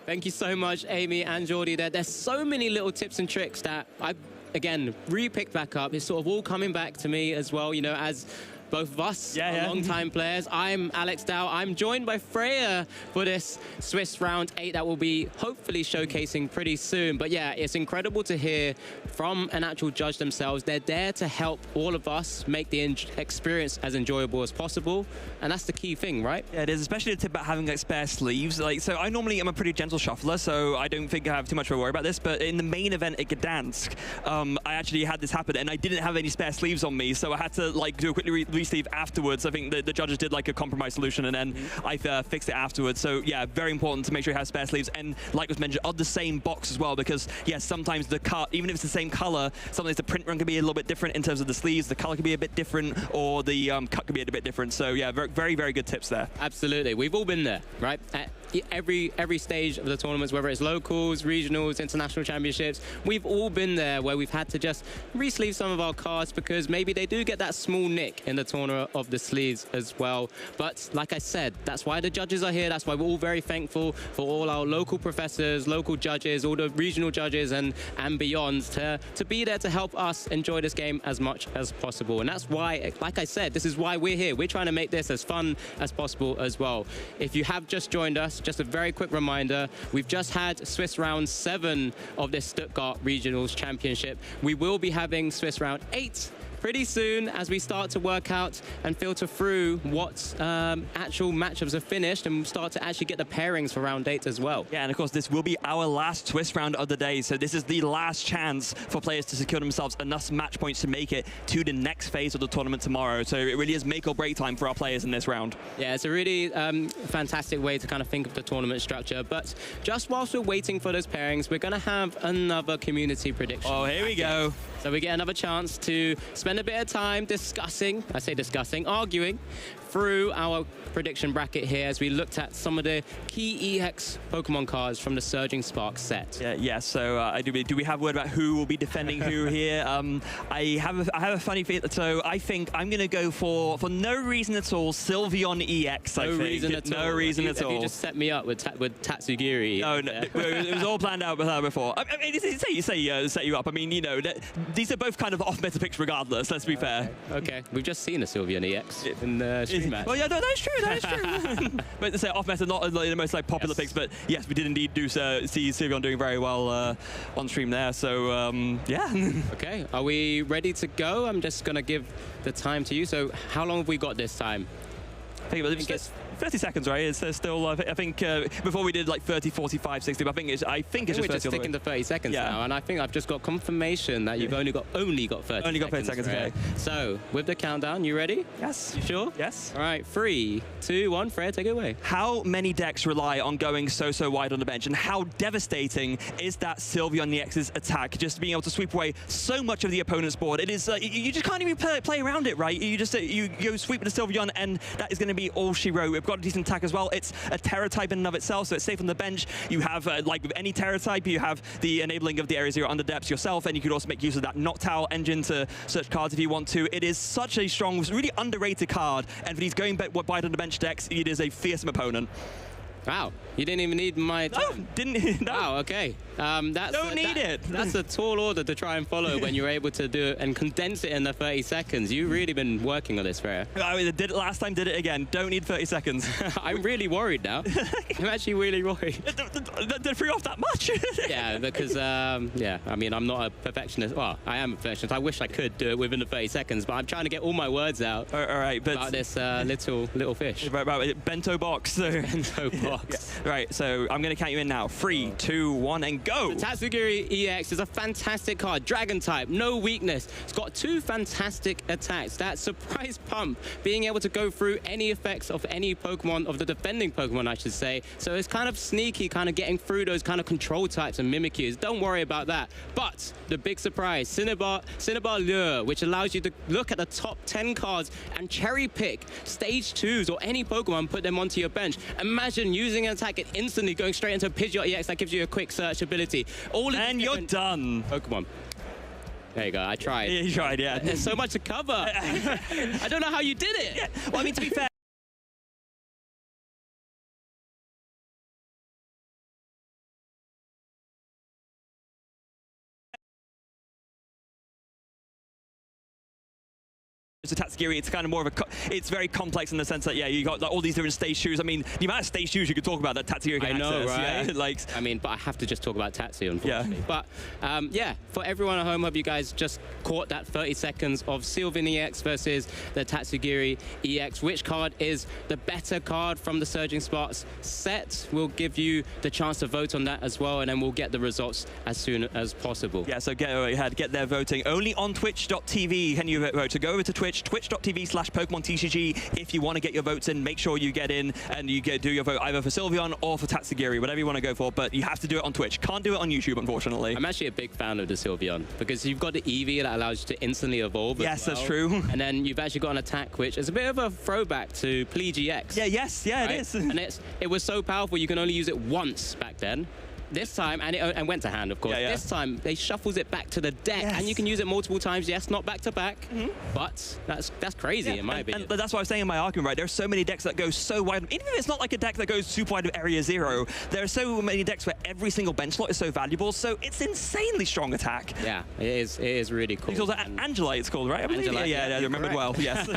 Speaker 7: Thank you so much, Amy and Jordy. There's so many little tips and tricks that I've, again, re-picked back up. It's sort of all coming back to me as well, you know, as both of us are long-time players. I'm Alex Dow. I'm joined by Freya for this Swiss round 8 that we'll be hopefully showcasing pretty soon. But yeah, it's incredible to hear from an actual judge themselves. They're there to help all of us make the experience as enjoyable as possible. And that's the key thing, right?
Speaker 5: Yeah, it is, especially the tip about having like spare sleeves. Like, so I normally am a pretty gentle shuffler, so I don't think I have too much of a worry about this. But in the main event at Gdansk, I actually had this happen, and I didn't have any spare sleeves on me, so I had to like do a quick re-sleeve afterwards. I think the judges did like a compromise solution, and then I fixed it afterwards. So yeah, very important to make sure you have spare sleeves, and like was mentioned, of the same box as well, because yes, sometimes the cut, even if it's the same color, sometimes the print run can be a little bit different in terms of the sleeves, the color can be a bit different, or the cut can be a bit different. So yeah, very, very good tips there.
Speaker 7: Absolutely. We've all been there, right? At every stage of the tournaments, whether it's locals, regionals, international championships, we've all been there where we've had to just re-sleeve some of our cards because maybe they do get that small nick in the corner of the sleeves as well. But like I said, that's why the judges are here. That's why we're all very thankful for all our local professors, local judges, all the regional judges and beyond to be there to help us enjoy this game as much as possible. And that's why, like I said, this is why we're here. We're trying to make this as fun as possible as well. If you have just joined us, just a very quick reminder, we've just had Swiss round 7 of this Stuttgart Regionals Championship. We will be having Swiss round 8 pretty soon as we start to work out and filter through what actual matchups are finished and start to actually get the pairings for round 8 as well.
Speaker 5: Yeah, and of course this will be our last Swiss round of the day, so this is the last chance for players to secure themselves enough match points to make it to the next phase of the tournament tomorrow. So it really is make or break time for our players in this round.
Speaker 7: Yeah, it's a really fantastic way to kind of think of the tournament structure. But just whilst we're waiting for those pairings, we're going to have another community prediction.
Speaker 5: Oh, here we go.
Speaker 7: So we get another chance to spend a bit of time discussing, arguing through our prediction bracket here as we looked at some of the key EX Pokemon cards from the Surging Sparks set.
Speaker 5: Yeah, so do we have word about who will be defending who here? I have a funny feeling, so I think I'm going to go for no reason at all, Sylveon EX,
Speaker 7: No reason at all. You just set me up with Tatsugiri.
Speaker 5: No, it was all planned out with her before. I mean, set you up. I mean, you know, these are both kind of off-meta picks regardless, let's be fair.
Speaker 7: Okay, we've just seen a Sylveon EX in the stream match.
Speaker 5: Well, yeah, no, that's true. But to say off-meta, not the most like popular picks, but yes, we did indeed see Sylveon doing very well on stream there, so yeah.
Speaker 7: Okay, are we ready to go? I'm just going to give the time to you. So how long have we got this time?
Speaker 5: I think it's 30 seconds, right? It's still, I think before we did like 30, 45, 60, but I think it's just 30.
Speaker 7: We're just sticking to 30 seconds now, and I think I've just got confirmation that you've only got 30 seconds.
Speaker 5: Okay.
Speaker 7: So, with the countdown, you ready?
Speaker 5: Yes.
Speaker 7: You sure?
Speaker 5: Yes.
Speaker 7: All right, 3, 2, 1, Freya, take it away.
Speaker 5: How many decks rely on going so wide on the bench, and how devastating is that Sylveon EX's attack, just being able to sweep away so much of the opponent's board? It is, you just can't even play around it, right? You just, you go sweep with the Sylveon, and that is going to be all she wrote. We've got a decent attack as well. It's a Terra type in and of itself, so it's safe on the bench. You have, like with any Terra type, you have the enabling of the areas you're under depths yourself, and you could also make use of that Noctowl engine to search cards if you want to. It is such a strong, really underrated card, and for these going wide on the bench decks, it is a fearsome opponent.
Speaker 7: Wow, you didn't even need my time.
Speaker 5: No, didn't. No.
Speaker 7: Wow, okay.
Speaker 5: Don't need it.
Speaker 7: That's a tall order to try and follow when you're able to do it and condense it in the 30 seconds. You've really been working on this, Freya.
Speaker 5: I did it last time, did it again. Don't need 30 seconds.
Speaker 7: I'm really worried now. I'm actually really worried.
Speaker 5: Did it free off that much?
Speaker 7: Yeah, because, yeah, I mean, I'm not a perfectionist. Well, I am a perfectionist. I wish I could do it within the 30 seconds, but I'm trying to get all my words out
Speaker 5: all right, but
Speaker 7: about this little fish.
Speaker 5: Right, bento box.
Speaker 7: Bento box.
Speaker 5: Yeah. Right, so I'm going to count you in now. 3, 2, 1, and go.
Speaker 7: The Tatsugiri EX is a fantastic card. Dragon type, no weakness. It's got 2 fantastic attacks. That surprise pump, being able to go through any effects of any Pokemon, of the defending Pokemon, I should say. So it's kind of sneaky, kind of getting through those kind of control types and Mimikyus. Don't worry about that. But the big surprise, Cinnabar Lure, which allows you to look at the top 10 cards and cherry pick stage 2s or any Pokemon, put them onto your bench. Imagine using an attack and instantly going straight into a Pidgeot EX that gives you a quick search ability.
Speaker 5: And you're done.
Speaker 7: Pokemon. There you go, I tried.
Speaker 5: Yeah, you tried, yeah.
Speaker 7: There's so much to cover. I don't know how you did it.
Speaker 5: Yeah. Well, I mean, to be fair, it's a Tatsugiri, it's kind of more of a, it's very complex in the sense that, yeah, you got like, all these different stage shoes. I mean, the amount of stage shoes you could talk about that Tatsugiri can access.
Speaker 7: Right?
Speaker 5: Yeah, like,
Speaker 7: I mean, but I have to just talk about Tatsu, unfortunately. Yeah. But, yeah, for everyone at home, hope you guys just caught that 30 seconds of Sylveon EX versus the Tatsugiri EX. Which card is the better card from the Surging Sparks set? We'll give you the chance to vote on that as well, and then we'll get the results as soon as possible.
Speaker 5: Yeah, so get their voting. Only on twitch.tv can you vote. So go over to Twitch, twitch.tv/Pokemon TCG. If you want to get your votes in, make sure you get in and you do your vote either for Sylveon or for Tatsugiri, whatever you want to go for, but you have to do it on Twitch. Can't do it on YouTube, unfortunately.
Speaker 7: I'm actually a big fan of the Sylveon because you've got the Eevee that allows you to instantly evolve.
Speaker 5: Yes, that's true.
Speaker 7: And then you've actually got an attack which is a bit of a throwback to Pledgex.
Speaker 5: Yeah, yes, yeah,
Speaker 7: right?
Speaker 5: it is.
Speaker 7: And it was so powerful you can only use it once back then. This time, and went to hand, of course. Yeah, yeah. This time, they shuffles it back to the deck, and you can use it multiple times. Yes, not back to back, but that's crazy in my opinion.
Speaker 5: And that's what I was saying in my argument, right? There are so many decks that go so wide. Even if it's not like a deck that goes super wide of Area 0, there are so many decks where every single bench slot is so valuable. So it's insanely strong attack.
Speaker 7: Yeah, it is really cool.
Speaker 5: It's called Angelite, it's called, right?
Speaker 7: Angelite,
Speaker 5: yeah, I remember it well. Yes.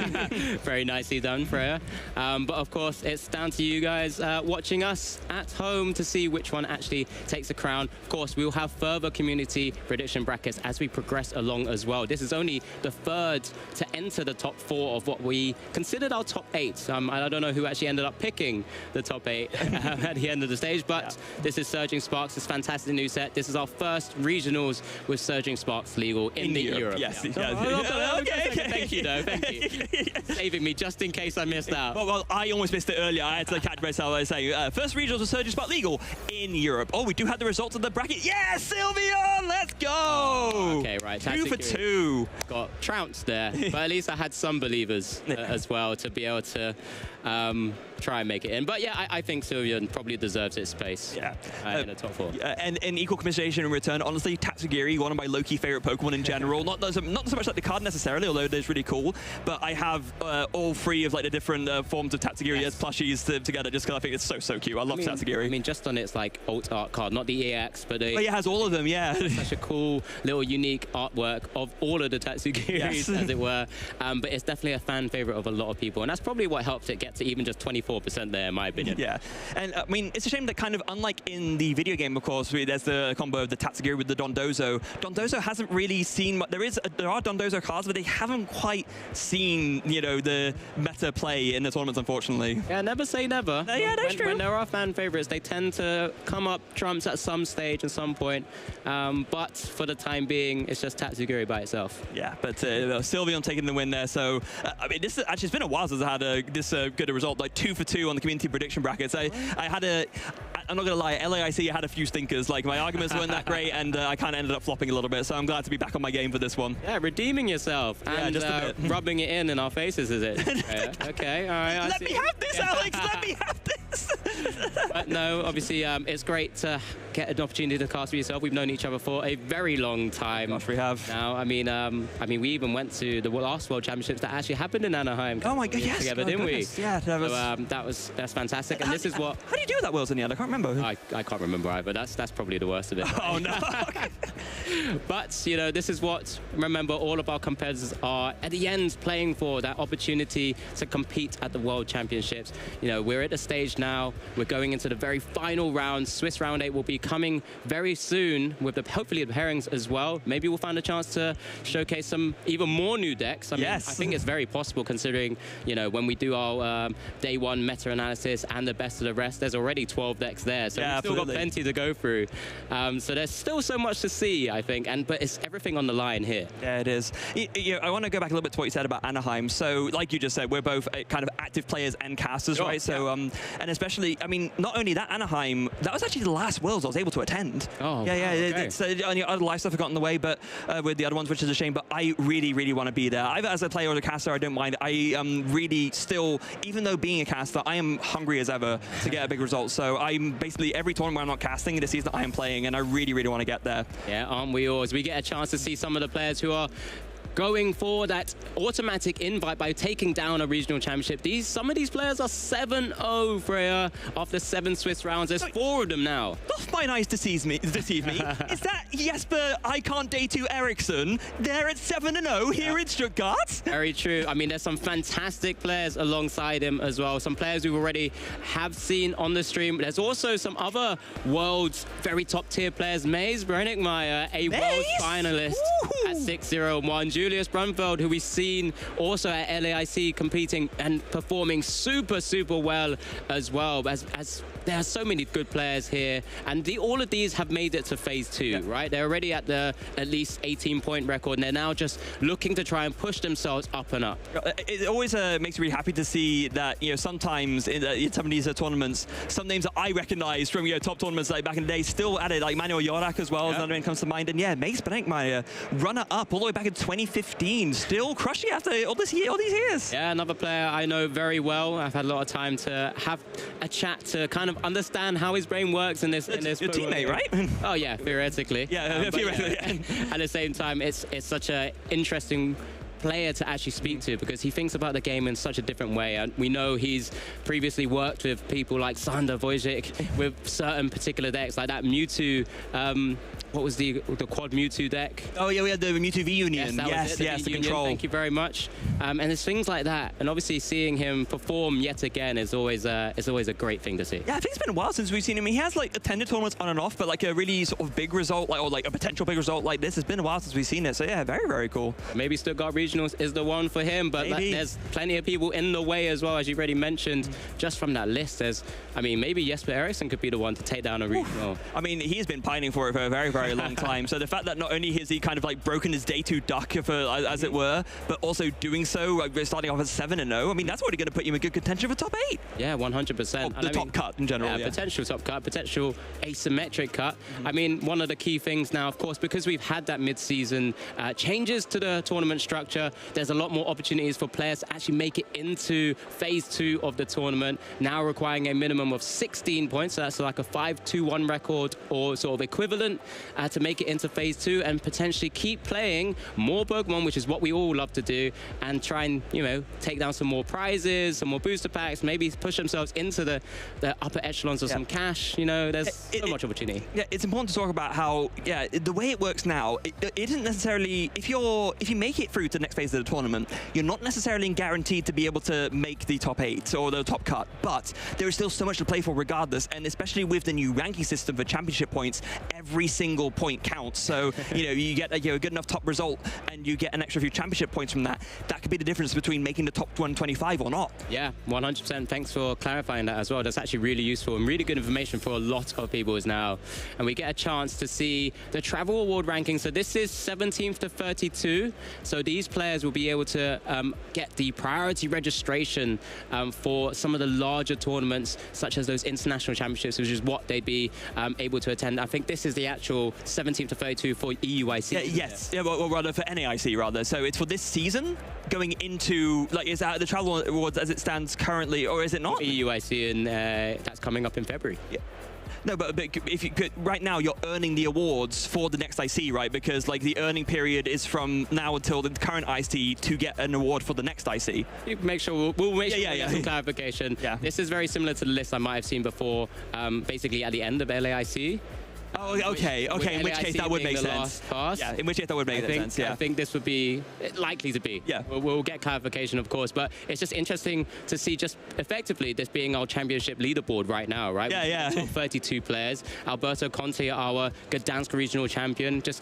Speaker 7: Very nicely done, Freya. But of course, it's down to you guys watching us at home to see which one actually takes the crown. Of course, we will have further community prediction brackets as we progress along as well. This is only the third to enter the top 4 of what we considered our top 8. I don't know who actually ended up picking the top 8 at the end of the stage, but this is Surging Sparks, this fantastic new set. This is our first regionals with Surging Sparks legal in Europe.
Speaker 5: Yes.
Speaker 7: Okay. Thank you, though. Thank you. Saving me just in case I missed out.
Speaker 5: Well, I almost missed it earlier. I had to catch myself. I was saying, first regionals with Surging Sparks legal in Europe. Oh, we do have the results of the bracket. Yes, Sylveon, let's go.
Speaker 7: Oh, okay, right.
Speaker 5: 2 for 2.
Speaker 7: Got trounced there, but at least I had some believers as well to be able to try and make it in. But yeah, I think Sylveon probably deserves its space in the top 4.
Speaker 5: And equal consideration in return, honestly, Tatsugiri, one of my low-key favorite Pokemon in general. not so much like the card necessarily, although it is really cool. But I have all 3 of like the different forms of Tatsugiri as plushies together, just because I think it's so cute. I love Tatsugiri.
Speaker 7: I mean, just on its like alt art card, not the EX, but
Speaker 5: it has all of them. Yeah,
Speaker 7: such a cool little unique artwork of all of the Tatsugiris, as it were. But it's definitely a fan favorite of a lot of people, and that's probably what helped it get to even just 24% there, in my opinion.
Speaker 5: Yeah, and I mean, it's a shame that kind of unlike in the video game, of course, there's the combo of the Tatsugiri with the Dondozo. Dondozo hasn't really seen. There are Dondozo cards, but they haven't quite seen, you know, the meta play in the tournaments, unfortunately.
Speaker 7: Yeah, never say never.
Speaker 5: Yeah, that's true.
Speaker 7: When there are fan favorites, they tend to come up trumps at some stage at some point. But for the time being, it's just Tatsugiri by itself.
Speaker 5: Yeah, but Sylveon taking the win there. So I mean, this actually it's been a while since I had this good a result, like 2 for 2 on the community prediction brackets. I had I'm not going to lie, LAIC had a few stinkers. Like, my arguments weren't that great, and I kind of ended up flopping a little bit, so I'm glad to be back on my game for this one.
Speaker 7: Yeah, redeeming yourself.
Speaker 5: Yeah,
Speaker 7: and
Speaker 5: just a bit.
Speaker 7: rubbing it in our faces, is it? Yeah. Okay, all right.
Speaker 5: Let me have this, Alex! Let me have this!
Speaker 7: But no, obviously, it's great to get an opportunity to cast for yourself. We've known each other for a very long time.
Speaker 5: Gosh, we have.
Speaker 7: Now, I mean, we even went to the last World Championships that actually happened in Anaheim.
Speaker 5: Oh my God, yes!
Speaker 7: Together, didn't we?
Speaker 5: Yeah, that was...
Speaker 7: So, that's fantastic. And this is what...
Speaker 5: How do you do that, Worlds in the end? I can't remember.
Speaker 7: I can't remember either. That's probably the worst of it.
Speaker 5: Oh no!
Speaker 7: But you know, this is what remember all of our competitors are at the end playing for, that opportunity to compete at the World Championships. You know, we're at the stage now. We're going into the very final round. Swiss Round 8 will be coming very soon with hopefully the pairings as well. Maybe we'll find a chance to showcase some even more new decks. I mean, I think it's very possible considering, you know, when we do our day one meta analysis and the best of the rest, there's already 12 decks there. So we've still got plenty to go through. So there's still so much to see, I think, but it's everything on the line here.
Speaker 5: Yeah, it is. I want to go back a little bit to what you said about Anaheim. So, like you just said, we're both kind of active players and casters, right? So, and especially, I mean, not only that, Anaheim, that was actually the last Worlds I was able to attend.
Speaker 7: Oh,
Speaker 5: yeah, yeah.
Speaker 7: okay.
Speaker 5: It's other life stuff have gotten in the way, but with the other ones, which is a shame. But I really, really want to be there. Either as a player or a caster, I don't mind. I really still, even though being a caster, I am hungry as ever to get a big result. So I'm basically every tournament where I'm not casting, this season I am playing, and I really, really want to get there.
Speaker 7: Yeah, aren't we all? As we get a chance to see some of the players who are going for that automatic invite by taking down a regional championship. Some of these players are 7-0, Freya, after 7 Swiss rounds. There's 4 of them now.
Speaker 5: That's my nice to deceive me. Is that Jesper I Can't Day 2 Eriksson? They're at 7-0 here in Stuttgart?
Speaker 7: Very true. I mean, there's some fantastic players alongside him as well. Some players we already have seen on the stream. There's also some other world's very top tier players. Maze Brennickmeyer, a world finalist at 6-0-1. Julius Brunfeld, who we've seen also at LAIC competing and performing super, super well as well. As there are so many good players here, and all of these have made it to phase 2, right? They're already at the at least 18-point record, and they're now just looking to try and push themselves up and up.
Speaker 5: It always makes me really happy to see that, you know, sometimes in some of these tournaments, some names that I recognize from, you know, top tournaments like back in the day still at it, like Manuel Jorak as well, as another name comes to mind. And yeah, Mace Brennickmeyer, runner-up all the way back in 2015, still crushing after all these years.
Speaker 7: Yeah, another player I know very well. I've had a lot of time to have a chat to kind of understand how his brain works in this. Your
Speaker 5: teammate, right?
Speaker 7: Oh yeah, theoretically.
Speaker 5: Yeah, theoretically.
Speaker 7: At the same time, it's such an interesting player to actually speak to because he thinks about the game in such a different way. And we know he's previously worked with people like Sander Wojcik with certain particular decks, like that Mewtwo. What was the quad Mewtwo deck?
Speaker 5: Oh yeah, we had the Mewtwo V Union. Yes, the control.
Speaker 7: Thank you very much. And there's things like that, and obviously seeing him perform yet again is always a great thing to see.
Speaker 5: Yeah, I think it's been a while since we've seen him. He has like attended tournaments on and off, but like a really sort of big result, or like a potential big result like this, has been a while since we've seen it. So yeah, very, very cool.
Speaker 7: Maybe Stuttgart Regionals is the one for him, but there's plenty of people in the way as well, as you've already mentioned. Just from that list, maybe Jesper Eriksson could be the one to take down a regional.
Speaker 5: I mean, he's been pining for it for a very, very long time. So the fact that not only has he kind of like broken his day 2 duck, as it were, but also doing so, like starting off at 7-0, I mean, that's already going to put you in good contention for top 8.
Speaker 7: Yeah, 100%.
Speaker 5: The top cut in general.
Speaker 7: Yeah, potential top cut, potential asymmetric cut. I mean, one of the key things now, of course, because we've had that mid-season changes to the tournament structure, there's a lot more opportunities for players to actually make it into phase 2 of the tournament, now requiring a minimum of 16 points. So that's like a 5-2-1 record or sort of equivalent to make it into phase 2 and potentially keep playing more Pokemon, which is what we all love to do, and try and, you know, take down some more prizes, some more booster packs, maybe push themselves into the upper echelons of some cash. You know, there's so much opportunity.
Speaker 5: Yeah, it's important to talk about how, the way it works now, it isn't necessarily, if you make it through to the next phase of the tournament, you're not necessarily guaranteed to be able to make the top 8 or the top cut, but there is still so much to play for regardless, and especially with the new ranking system for championship points, every single single point counts. So, you get a good enough top result and you get an extra few championship points from that. That could be the difference between making the top 125 or not.
Speaker 7: Yeah, 100%. Thanks for clarifying that as well. That's actually really useful and really good information for a lot of people now. And we get a chance to see the travel award ranking. So this is 17th to 32. So these players will be able to get the priority registration for some of the larger tournaments, such as those international championships, which is what they'd be able to attend. I think this is the actual 17th to 32 for EUIC.
Speaker 5: Yeah, yes, yeah, well, rather for NAIC rather. So it's for this season going into, like, is that the travel awards as it stands currently, or is it not?
Speaker 7: EUIC, and that's coming up in February.
Speaker 5: Yeah. No, but if you could, right now you're earning the awards for the next IC, right? Because like the earning period is from now until the current IC to get an award for the next IC.
Speaker 7: You make sure we'll make sure we get some clarification. Yeah. This is very similar to the list I might have seen before, basically at the end of LAIC.
Speaker 5: Oh, okay, in which case that would make sense. Yeah, in which case that would make sense, yeah.
Speaker 7: I think this would be likely to be.
Speaker 5: Yeah.
Speaker 7: We'll get clarification, of course, but it's just interesting to see just effectively this being our championship leaderboard right now, right?
Speaker 5: Yeah.
Speaker 7: Top 32 players. Alberto Conte, our Gdansk regional champion, just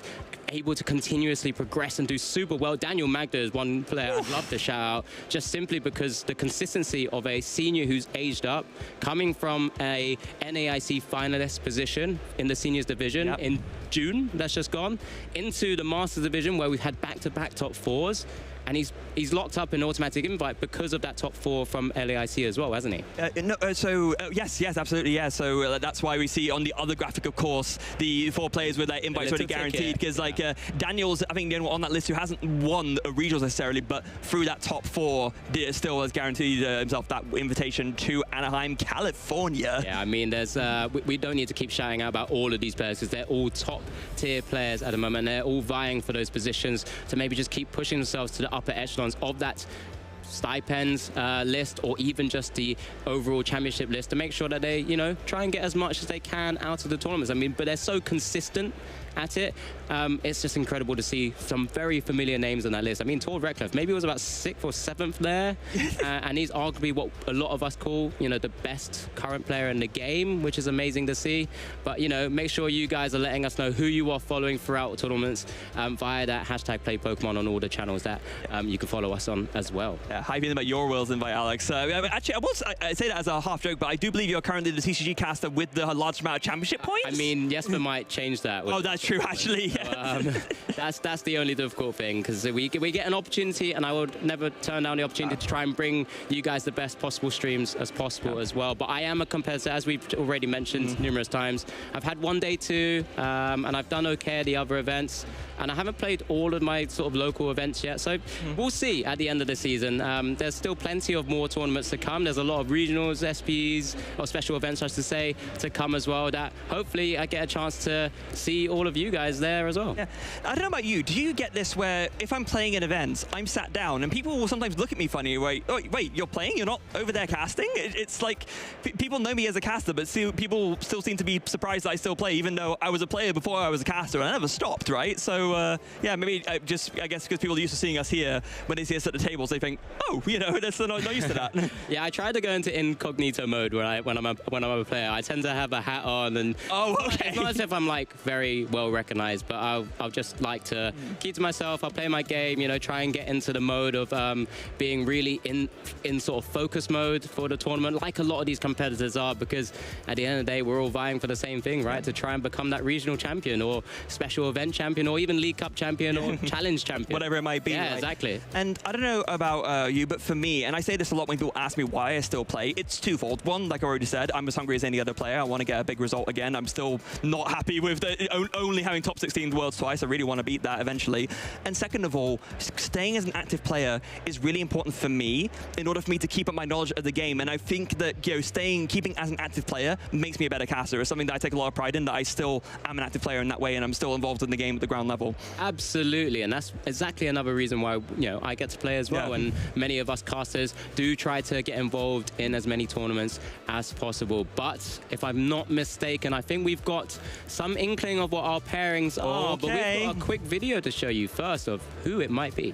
Speaker 7: able to continuously progress and do super well. Daniel Magda is one player I'd love to shout out, just simply because the consistency of a senior who's aged up, coming from a NAIC finalist position in the seniors division in June, that's just gone, into the Masters division where we've had back-to-back top fours. And he's locked up in automatic invite because of that top 4 from LAIC as well, hasn't he?
Speaker 5: Yes, absolutely, yeah. So that's why we see on the other graphic, of course, the 4 players with their invites already guaranteed. Because Daniel's, I think, the only one on that list who hasn't won a regionals necessarily, but through that top 4, still has guaranteed himself that invitation to Anaheim, California.
Speaker 7: Yeah, I mean, there's we don't need to keep shouting out about all of these players because they're all top tier players at the moment. They're all vying for those positions to maybe just keep pushing themselves to the upper echelons of that stipends list, or even just the overall championship list, to make sure that they, try and get as much as they can out of the tournaments. I mean, but they're so consistent at it. It's just incredible to see some very familiar names on that list. I mean, Tor Redcliffe, maybe it was about 6th or 7th there, and he's arguably what a lot of us call, the best current player in the game, which is amazing to see. But, make sure you guys are letting us know who you are following throughout tournaments via that hashtag #PlayPokemon on all the channels that you can follow us on as well.
Speaker 5: Yeah, how are you feeling about your Worlds invite, Alex? Actually, I say that as a half joke, but I do believe you're currently the TCG caster with the largest amount of championship points.
Speaker 7: I mean, Jesper might change that.
Speaker 5: Oh, that's true, actually.
Speaker 7: That's the only difficult thing, because we get an opportunity, and I would never turn down the opportunity to try and bring you guys the best possible streams as possible as well. But I am a competitor, as we've already mentioned numerous times. I've had one day 2, and I've done okay at the other events, and I haven't played all of my sort of local events yet, so we'll see at the end of the season. There's still plenty of more tournaments to come. There's a lot of regionals, SPs, or special events, I should say, to come as well, that hopefully I get a chance to see all of you guys there as well.
Speaker 5: Yeah. I don't know about you, do you get this where if I'm playing an event, I'm sat down and people will sometimes look at me funny, wait, you're playing? You're not over there casting? It's like, people know me as a caster, but people still seem to be surprised that I still play, even though I was a player before I was a caster, and I never stopped, right? So, yeah, maybe I guess because people are used to seeing us here, when they see us at the tables, they think, oh, they're still not used to that.
Speaker 7: Yeah, I try to go into incognito mode when I'm a player. I tend to have a hat on, and it's not as if I'm like very well recognized, but I'll just like to keep to myself. I'll play my game, try and get into the mode of being really in sort of focus mode for the tournament, like a lot of these competitors are, because at the end of the day, we're all vying for the same thing, right? To try and become that regional champion, or special event champion, or even League Cup champion, or challenge champion.
Speaker 5: Whatever it might be.
Speaker 7: Yeah,
Speaker 5: right?
Speaker 7: Exactly.
Speaker 5: And I don't know about you, but for me, and I say this a lot when people ask me why I still play, it's twofold. One, like I already said, I'm as hungry as any other player. I want to get a big result again. I'm still not happy with only having top 16 worlds twice. I really want to beat that eventually. And second of all, staying as an active player is really important for me in order for me to keep up my knowledge of the game. And I think that keeping as an active player makes me a better caster. It's something that I take a lot of pride in, that I still am an active player in that way, and I'm still involved in the game at the ground level.
Speaker 7: Absolutely, and that's exactly another reason why I get to play as well. And many of us casters do try to get involved in as many tournaments as possible. But if I'm not mistaken, I think we've got some inkling of what our pairings are, but we've got a quick video to show you first of who it might be.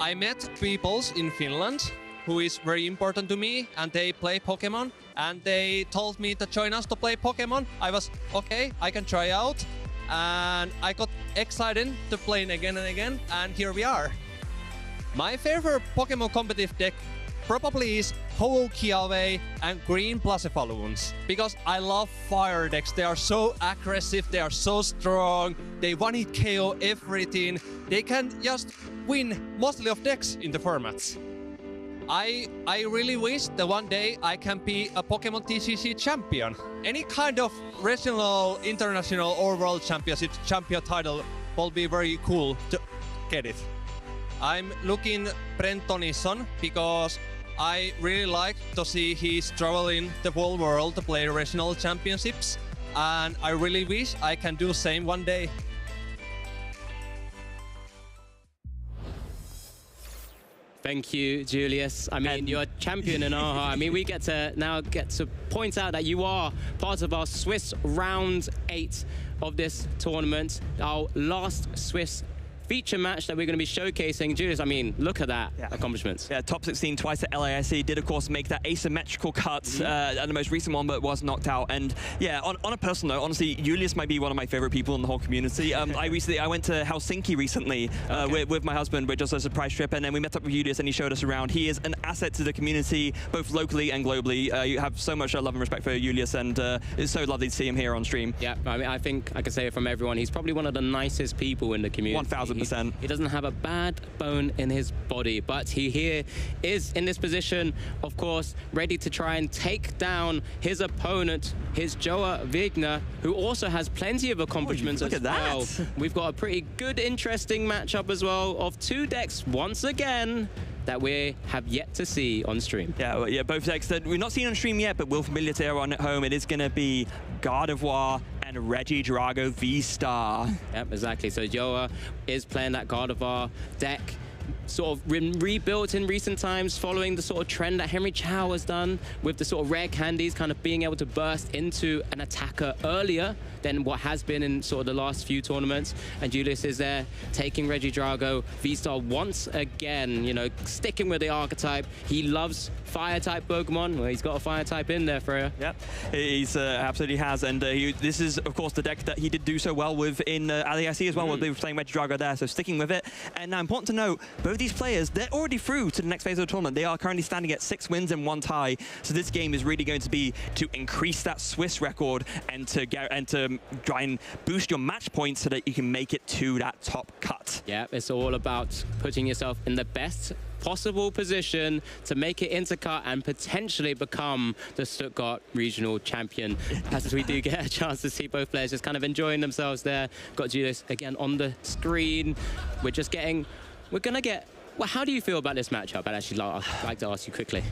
Speaker 3: I met peoples in Finland who is very important to me, and they play Pokemon, and they told me to join us to play Pokemon. I was, okay, I can try out, and I got excited to play again and again, and here we are. My favorite Pokemon competitive deck probably is Ho-Oh-Kiawe and Green Blacephalons, because I love fire decks. They are so aggressive, they are so strong, they one-hit KO everything. They can just win mostly of decks in the formats. I really wish that one day I can be a Pokemon TCG champion. Any kind of regional, international or world championship champion title will be very cool to get it. I'm looking Brent Tonison because I really like to see he's traveling the whole world to play regional championships, and I really wish I can do the same one day.
Speaker 7: Thank you, Julius. I mean, you're a champion in our heart. I mean, we get to point out that you are part of our Swiss round 8 of this tournament, our last Swiss feature match that we're going to be showcasing. Julius, I mean, look at that accomplishments.
Speaker 5: Yeah, top 16 twice at LAIC. Did, of course, make that asymmetrical cut at the most recent one, but was knocked out. And yeah, on a personal note, honestly, Julius might be one of my favorite people in the whole community. I went to Helsinki recently with my husband, with just a surprise trip, and then we met up with Julius and he showed us around. He is an asset to the community, both locally and globally. You have so much love and respect for Julius, and it's so lovely to see him here on stream.
Speaker 7: Yeah, I mean, I think I can say it from everyone. He's probably one of the nicest people in the community.
Speaker 5: 1000%.
Speaker 7: He doesn't have a bad bone in his body, but he here is in this position, of course, ready to try and take down his opponent, his Joa Wigner, who also has plenty of accomplishments as well. We've got a pretty good, interesting matchup as well of two decks once again that we have yet to see on stream.
Speaker 5: Yeah, well, yeah, both decks that we've not seen on stream yet, but we're familiar to everyone at home. It is going to be Gardevoir and Regidrago V-Star.
Speaker 7: Yep, exactly. So Joa is playing that Gardevoir deck, sort of rebuilt in recent times, following the sort of trend that Henry Chow has done with the sort of rare candies, kind of being able to burst into an attacker earlier than what has been in sort of the last few tournaments. And Julius is there taking Regidrago V-Star once again, you know, sticking with the archetype. He loves fire-type Pokemon. Well, he's got a fire-type in there for you.
Speaker 5: Yep, he's absolutely has. And this is, of course, the deck that he did do so well with in LAIC as well, where they were playing Regidrago there, so sticking with it. And now, important to note, both these players, they're already through to the next phase of the tournament. They are currently standing at 6 wins and 1 tie. So this game is really going to be to increase that Swiss record and to try and boost your match points so that you can make it to that top cut.
Speaker 7: Yeah, it's all about putting yourself in the best possible position to make it into cut and potentially become the Stuttgart Regional Champion. As we do get a chance to see both players just kind of enjoying themselves there. Got Julius again on the screen. We're gonna get, well, how do you feel about this matchup? I'd actually like to ask you quickly.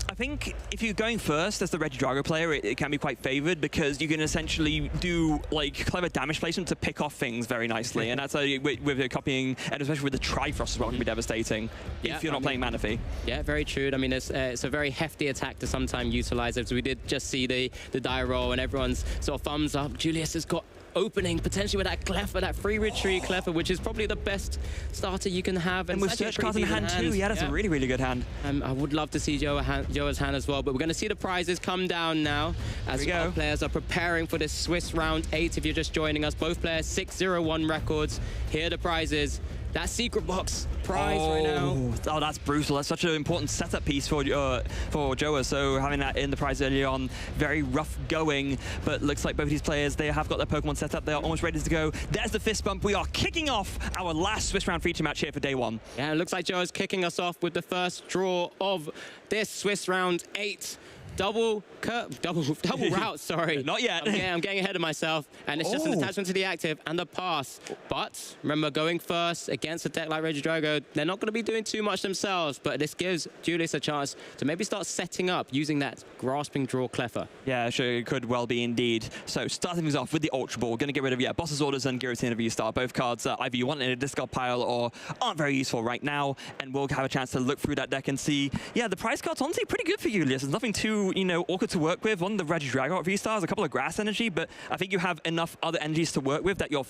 Speaker 5: I think if you're going first as the Regidrago player, it can be quite favored because you can essentially do like clever damage placement to pick off things very nicely, and that's with the copying, and especially with the Trifrost as well, can be devastating if you're not playing Manaphy.
Speaker 7: Yeah, very true. I mean, it's a very hefty attack to sometimes utilize it. So we did just see the die roll, and everyone's sort of thumbs up. Julius has got opening potentially with that Cleffa, that free retreat Cleffa, which is probably the best starter you can have.
Speaker 5: And with search cards in hand too, yeah, that's a really, really good hand.
Speaker 7: I would love to see Joa's hand as well, but we're going to see the prizes come down now as our players are preparing for this Swiss round 8. If you're just joining us, both players 6-0-1 records. Here are the prizes. That secret box prize right now.
Speaker 5: Oh, that's brutal. That's such an important setup piece for Joa. So having that in the prize early on, very rough going, but looks like both these players, they have got their Pokemon set up. They are almost ready to go. There's the fist bump. We are kicking off our last Swiss round feature match here for day 1.
Speaker 7: Yeah, it looks like Joa's kicking us off with the first draw of this Swiss round 8. Double route, sorry.
Speaker 5: Not yet.
Speaker 7: I'm getting ahead of myself, and it's just an attachment to the active and the pass. But remember, going first against a deck like Regidrago, they're not going to be doing too much themselves, but this gives Julius a chance to maybe start setting up using that grasping draw Cleffa.
Speaker 5: Yeah, sure, it could well be indeed. So starting things off with the Ultra Ball, going to get rid of, Boss's Orders and Giratina V-Star. Both cards either you want in a discard pile or aren't very useful right now, and we'll have a chance to look through that deck and see, the prize card's honestly pretty good for Julius. There's nothing too too, awkward to work with on the Regidrago V-Stars, a couple of grass energy, but I think you have enough other energies to work with that you're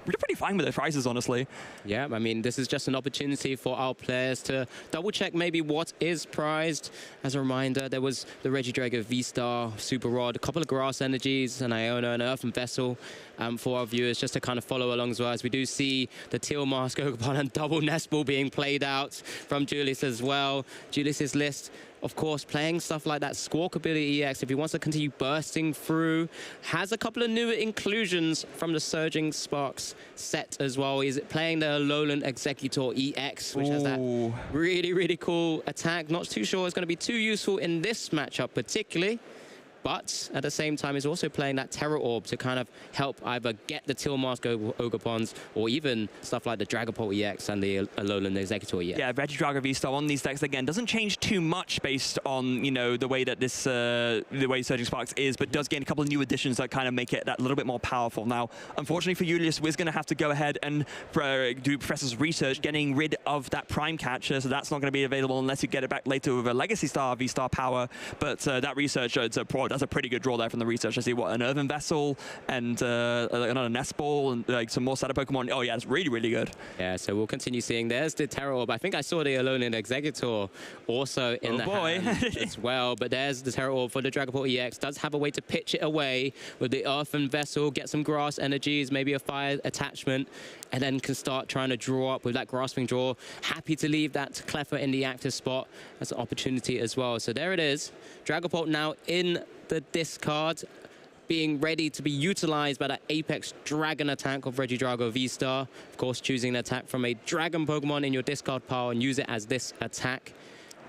Speaker 5: pretty fine with the prices, honestly.
Speaker 7: Yeah, I mean, this is just an opportunity for our players to double-check maybe what is prized. As a reminder, there was the Regidrago V-Star, Super Rod, a couple of grass energies, an Iona, an Earthen Vessel for our viewers, just to kind of follow along as well, as we do see the Teal Mask, Ogopon, and double Nest Ball being played out from Julius as well. Julius's list, of course, playing stuff like that Squawk ability EX, if he wants to continue bursting through, has a couple of new inclusions from the Surging Sparks set as well. He's playing the Alolan Executor EX, which has that really, really cool attack. Not too sure it's going to be too useful in this matchup particularly. But at the same time, he's also playing that Terror Orb to kind of help either get the Teal Mask Ogopons or even stuff like the Dragapult EX and the Alolan Executor EX.
Speaker 5: Yeah, Regidrago V-Star on these decks, again, doesn't change too much based on, the way that this, the way Surging Sparks is, but does gain a couple of new additions that kind of make it that little bit more powerful. Now, unfortunately for Julius, we're going to have to go ahead and do Professor's research, getting rid of that Prime Catcher, so that's not going to be available unless you get it back later with a Legacy Star V-Star power, but that research, that's a pretty good draw there from the research. I see an Earthen Vessel and another Nest Ball and like some more Shadow Pokemon. Oh yeah, it's really, really good.
Speaker 7: Yeah, so we'll continue seeing. There's the Terror Orb. I think I saw the Alolan Executor also in the hand as well, but there's the Terror Orb for the Dragapult EX. Does have a way to pitch it away with the Earthen Vessel, get some grass energies, maybe a fire attachment, and then can start trying to draw up with that grasping draw. Happy to leave that Cleffa in the active spot as an opportunity as well. So there it is. Dragapult now in the discard, being ready to be utilized by that Apex Dragon attack of Regidrago V-Star. Of course, choosing an attack from a Dragon Pokemon in your discard pile and use it as this attack.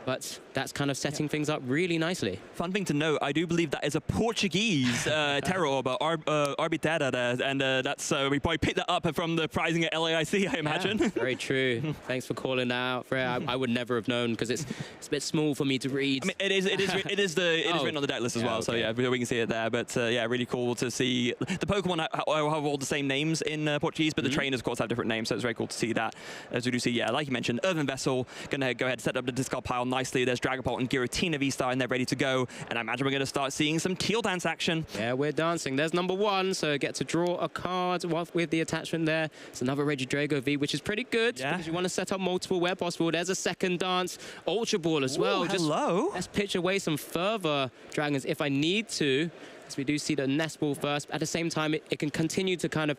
Speaker 7: But that's kind of setting things up really nicely.
Speaker 5: Fun thing to note, I do believe that is a Portuguese Terror Orb, Arbitera there, and that's we probably picked that up from the prizing at LAIC, I imagine.
Speaker 7: Yeah, very true. Thanks for calling that out, Freya. I would never have known because it's a bit small for me to read.
Speaker 5: I mean, it is written on the deck list as well, okay. So yeah, we can see it there. But yeah, really cool to see the Pokemon have all the same names in Portuguese, but the trainers, of course, have different names. So it's very cool to see that. As we do see, yeah, like you mentioned, Earthen Vessel gonna go ahead and set up the discard pile nicely. There's Dragapult and Giratina V-Star, and they're ready to go. And I imagine we're going to start seeing some Teal Dance action.
Speaker 7: Yeah, we're dancing. There's number one, so get to draw a card with the attachment there. It's another Regidrago V, which is pretty good because you want to set up multiple where possible. There's a second dance, Ultra Ball as well.
Speaker 5: Hello.
Speaker 7: Let's pitch away some further dragons if I need to. As we do see the Nest Ball first. At the same time, it can continue to kind of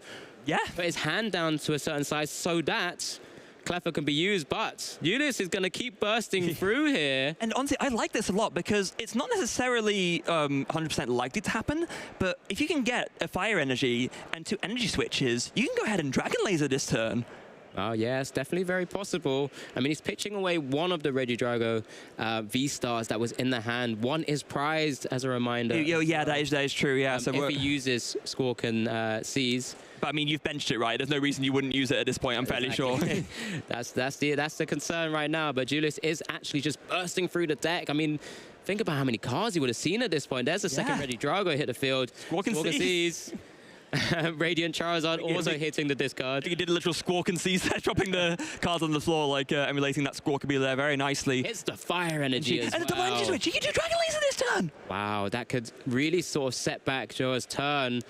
Speaker 7: put his hand down to a certain size so that Cleffa can be used, but Julius is going to keep bursting through here.
Speaker 5: And honestly, I like this a lot because it's not necessarily 100% likely to happen, but if you can get a Fire Energy and 2 energy switches, you can go ahead and Dragon Laser this turn.
Speaker 7: Oh, yeah, it's definitely very possible. I mean, he's pitching away one of the Regidrago V-Stars that was in the hand. One is prized, as a reminder.
Speaker 5: Yeah, that is true, yeah.
Speaker 7: So if he uses Squawk and Seize.
Speaker 5: But I mean, you've benched it, right? There's no reason you wouldn't use it at this point, I'm fairly sure.
Speaker 7: That's the concern right now, but Julius is actually just bursting through the deck. I mean, think about how many cards he would have seen at this point. There's a second Regidrago hit the field.
Speaker 5: Squawk and Seize.
Speaker 7: Radiant Charizard also hitting the discard.
Speaker 5: He did a literal Squawk and Seize, dropping the cards on the floor, like emulating that Squawk ability there very nicely.
Speaker 7: It's the Fire Energy as well.
Speaker 5: And the double energy switch. He can do Dragon Laser this turn.
Speaker 7: Wow, that could really sort of set back Joa's turn.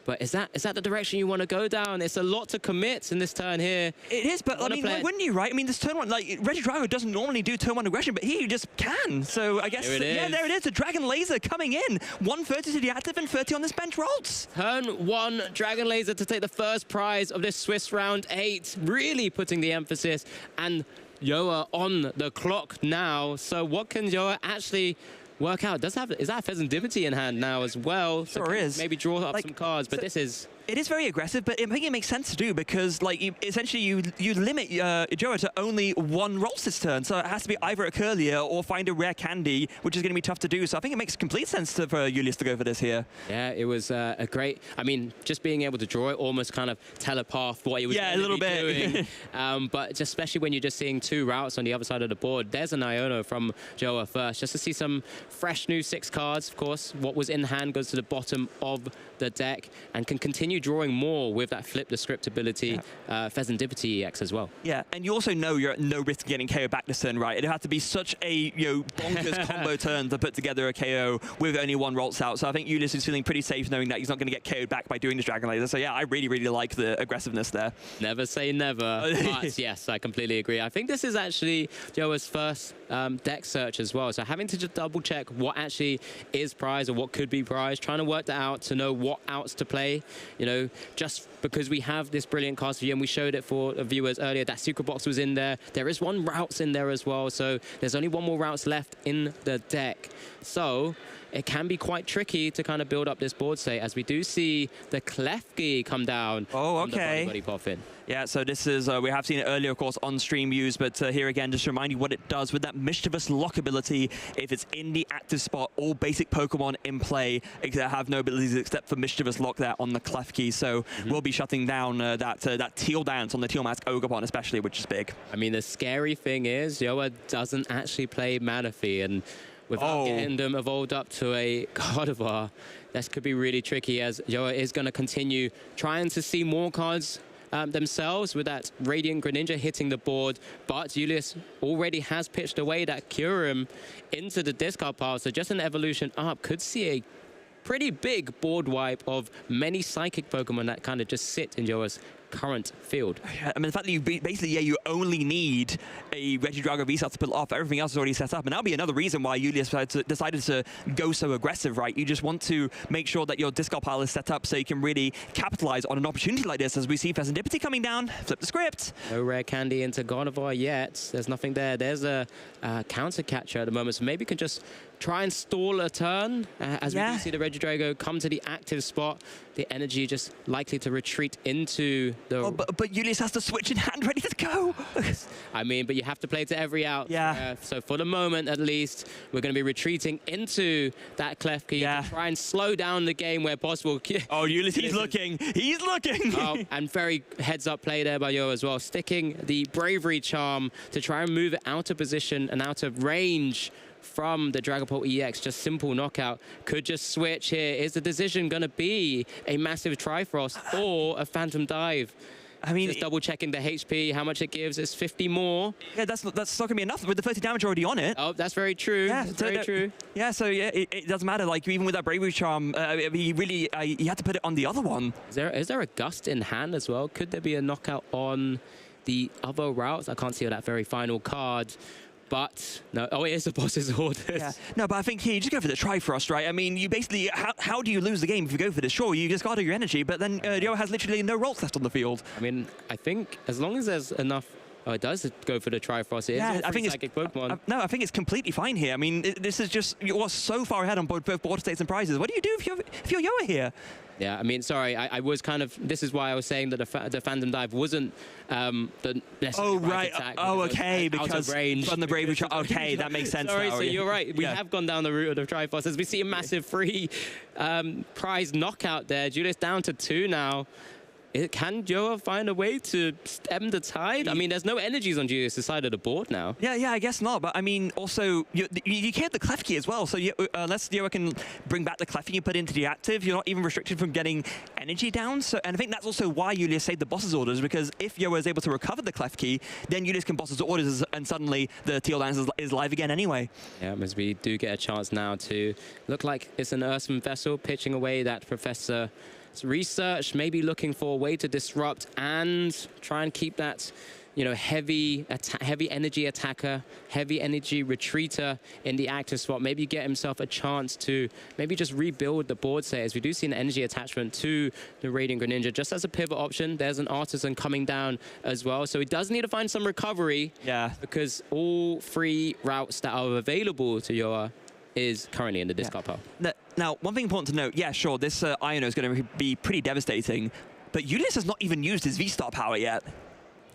Speaker 7: But is that the direction you want to go down? It's a lot to commit in this turn here.
Speaker 5: It is, but I mean, why wouldn't you, right? I mean, this turn one, like, Regidrago doesn't normally do turn one aggression, but here you just can. So I guess, there it is. A Dragon Laser coming in. 130 to the active and 30 on this bench rolls.
Speaker 7: Turn one, Dragon Laser to take the first prize of this Swiss round 8. Really putting the emphasis. And Joa on the clock now. So what can Joa actually work out? Is that Pheasantipity in hand now as well?
Speaker 5: Sure is.
Speaker 7: Maybe draw up some cards, but this is...
Speaker 5: It is very aggressive, but I think it makes sense to do because, like, essentially you limit Joa to only one rolls this turn, so it has to be either a Curlier or find a rare candy, which is going to be tough to do. So I think it makes complete sense for Julius to go for this here.
Speaker 7: Yeah, it was a great. I mean, just being able to draw it almost kind of telepath what he was doing. But just especially when you're just seeing 2 routes on the other side of the board. There's an Iono from Joa first, just to see some fresh new 6 cards. Of course, what was in hand goes to the bottom of the deck and can continue continue drawing more with that flip the script ability, Pheasantipity EX as well.
Speaker 5: Yeah, and you also know you're at no risk of getting KO back this turn, right? It had to be such a bonkers combo turn to put together a KO with only one Ralts out. So I think Julius is feeling pretty safe knowing that he's not going to get KO'd back by doing this Dragon Laser. So yeah, I really, really like the aggressiveness there.
Speaker 7: Never say never, but yes, I completely agree. I think this is actually Joa's first deck search as well. So having to just double check what actually is prize or what could be prize, trying to work that out to know what outs to play. You know, just because we have this brilliant cast view and we showed it for viewers earlier, that secret box was in there. There is one Routes in there as well. So there's only one more Routes left in the deck. So it can be quite tricky to kind of build up this board state, as we do see the Klefki come down.
Speaker 5: Oh, okay.
Speaker 7: Buddy Poffin.
Speaker 5: Yeah, so this is, we have seen it earlier, of course, on stream used, but here again, just to remind you what it does with that Mischievous Lock ability. If it's in the active spot, all basic Pokemon in play have no abilities except for Mischievous Lock there on the Klefki. So we'll be shutting down that Teal Dance on the Teal Mask Ogerpon especially, which is big.
Speaker 7: I mean, the scary thing is, Yoa doesn't actually play Manaphy, and without getting them evolved up to a Gardevoir, this could be really tricky, as Yoa is going to continue trying to see more cards themselves with that Radiant Greninja hitting the board, but Julius already has pitched away that Kyurem into the discard pile, so just an evolution up could see a pretty big board wipe of many Psychic Pokemon that kind of just sit in Yoa's current field.
Speaker 5: I mean, the fact that you basically, you only need a Regidrago V-Star to pull it off. Everything else is already set up, and that'll be another reason why Julius decided to go so aggressive, right? You just want to make sure that your discard pile is set up so you can really capitalize on an opportunity like this, as we see Pheasantipity coming down. Flip the script.
Speaker 7: No rare candy into Gardevoir yet. There's nothing there. There's a counter catcher at the moment, so maybe you can just try and stall a turn, as we do see the Regidrago come to the active spot. The energy just likely to retreat into the...
Speaker 5: Oh, but Julius has the switch in hand ready to go.
Speaker 7: I mean, but you have to play to every out.
Speaker 5: Yeah.
Speaker 7: So for the moment, at least, we're going to be retreating into that Klefki to try and slow down the game where possible.
Speaker 5: Oh, Julius, he's looking. He's looking.
Speaker 7: Oh, and very heads-up play there by Yo as well, sticking the Bravery Charm to try and move it out of position and out of range from the Dragapult EX. Just simple knockout. Could just switch here. Is the decision going to be a massive Trifrost or a Phantom Dive?
Speaker 5: I mean,
Speaker 7: just double checking the HP, how much it gives. It's 50 more.
Speaker 5: Yeah, that's not going to be enough with the 30 damage already on it.
Speaker 7: Oh, that's very true.
Speaker 5: Yeah,
Speaker 7: that's very true.
Speaker 5: Yeah, so yeah, it doesn't matter. Like, even with that Bravery Charm, he had to put it on the other one.
Speaker 7: Is there a Gust in hand as well? Could there be a knockout on the other routes? I can't see that very final card. But no, oh, it is the boss's orders.
Speaker 5: Yeah. No, but I think here you just go for the Trifrost, right? I mean, you basically, how do you lose the game if you go for this? Sure, you just got your energy, but then Yo has literally no rolls left on the field.
Speaker 7: I mean, I think as long as there's enough. Oh, it does go for the Trifrost. It is
Speaker 5: I think
Speaker 7: Psychic Pokemon.
Speaker 5: No, I think it's completely fine here. I mean, this is just, you're so far ahead on both board states and prizes. What do you do if you're Yoa here?
Speaker 7: Yeah, I mean, sorry, I was kind of, this is why I was saying that the Phantom Dive wasn't the necessary attack.
Speaker 5: Oh, okay, because
Speaker 7: out of range.
Speaker 5: From the Bravery Charm. Okay, that makes sense.
Speaker 7: Sorry,
Speaker 5: now.
Speaker 7: so you're right. We have gone down the route of the Trifrost. As we see a massive free prize knockout there. Julius down to 2 now. Can Yoa find a way to stem the tide? I mean, there's no energies on Julius' side of the board now.
Speaker 5: Yeah, I guess not. But I mean, also, you can't the Klefki as well. So unless Yoa can bring back the Klefki you put into the active, you're not even restricted from getting energy down. So, and I think that's also why Julius saved the boss's orders, because if Yoa is able to recover the Klefki, then Julius can boss's orders, and suddenly the Teal Dance is live again anyway.
Speaker 7: Yeah, as we do get a chance now to look like it's an Earthman Vessel pitching away that Professor research, maybe looking for a way to disrupt and try and keep that, you know, heavy energy attacker, heavy energy retreater in the active spot. Maybe get himself a chance to maybe just rebuild the board state, as we do see an energy attachment to the Radiant Greninja just as a pivot option. There's an Artisan coming down as well, so he does need to find some recovery.
Speaker 5: Yeah,
Speaker 7: because all 3 routes that are available to Yoa is currently in the discard pile.
Speaker 5: Now, one thing important to note, yeah, sure, this Iono is going to be pretty devastating, but Julius has not even used his V-Star power yet.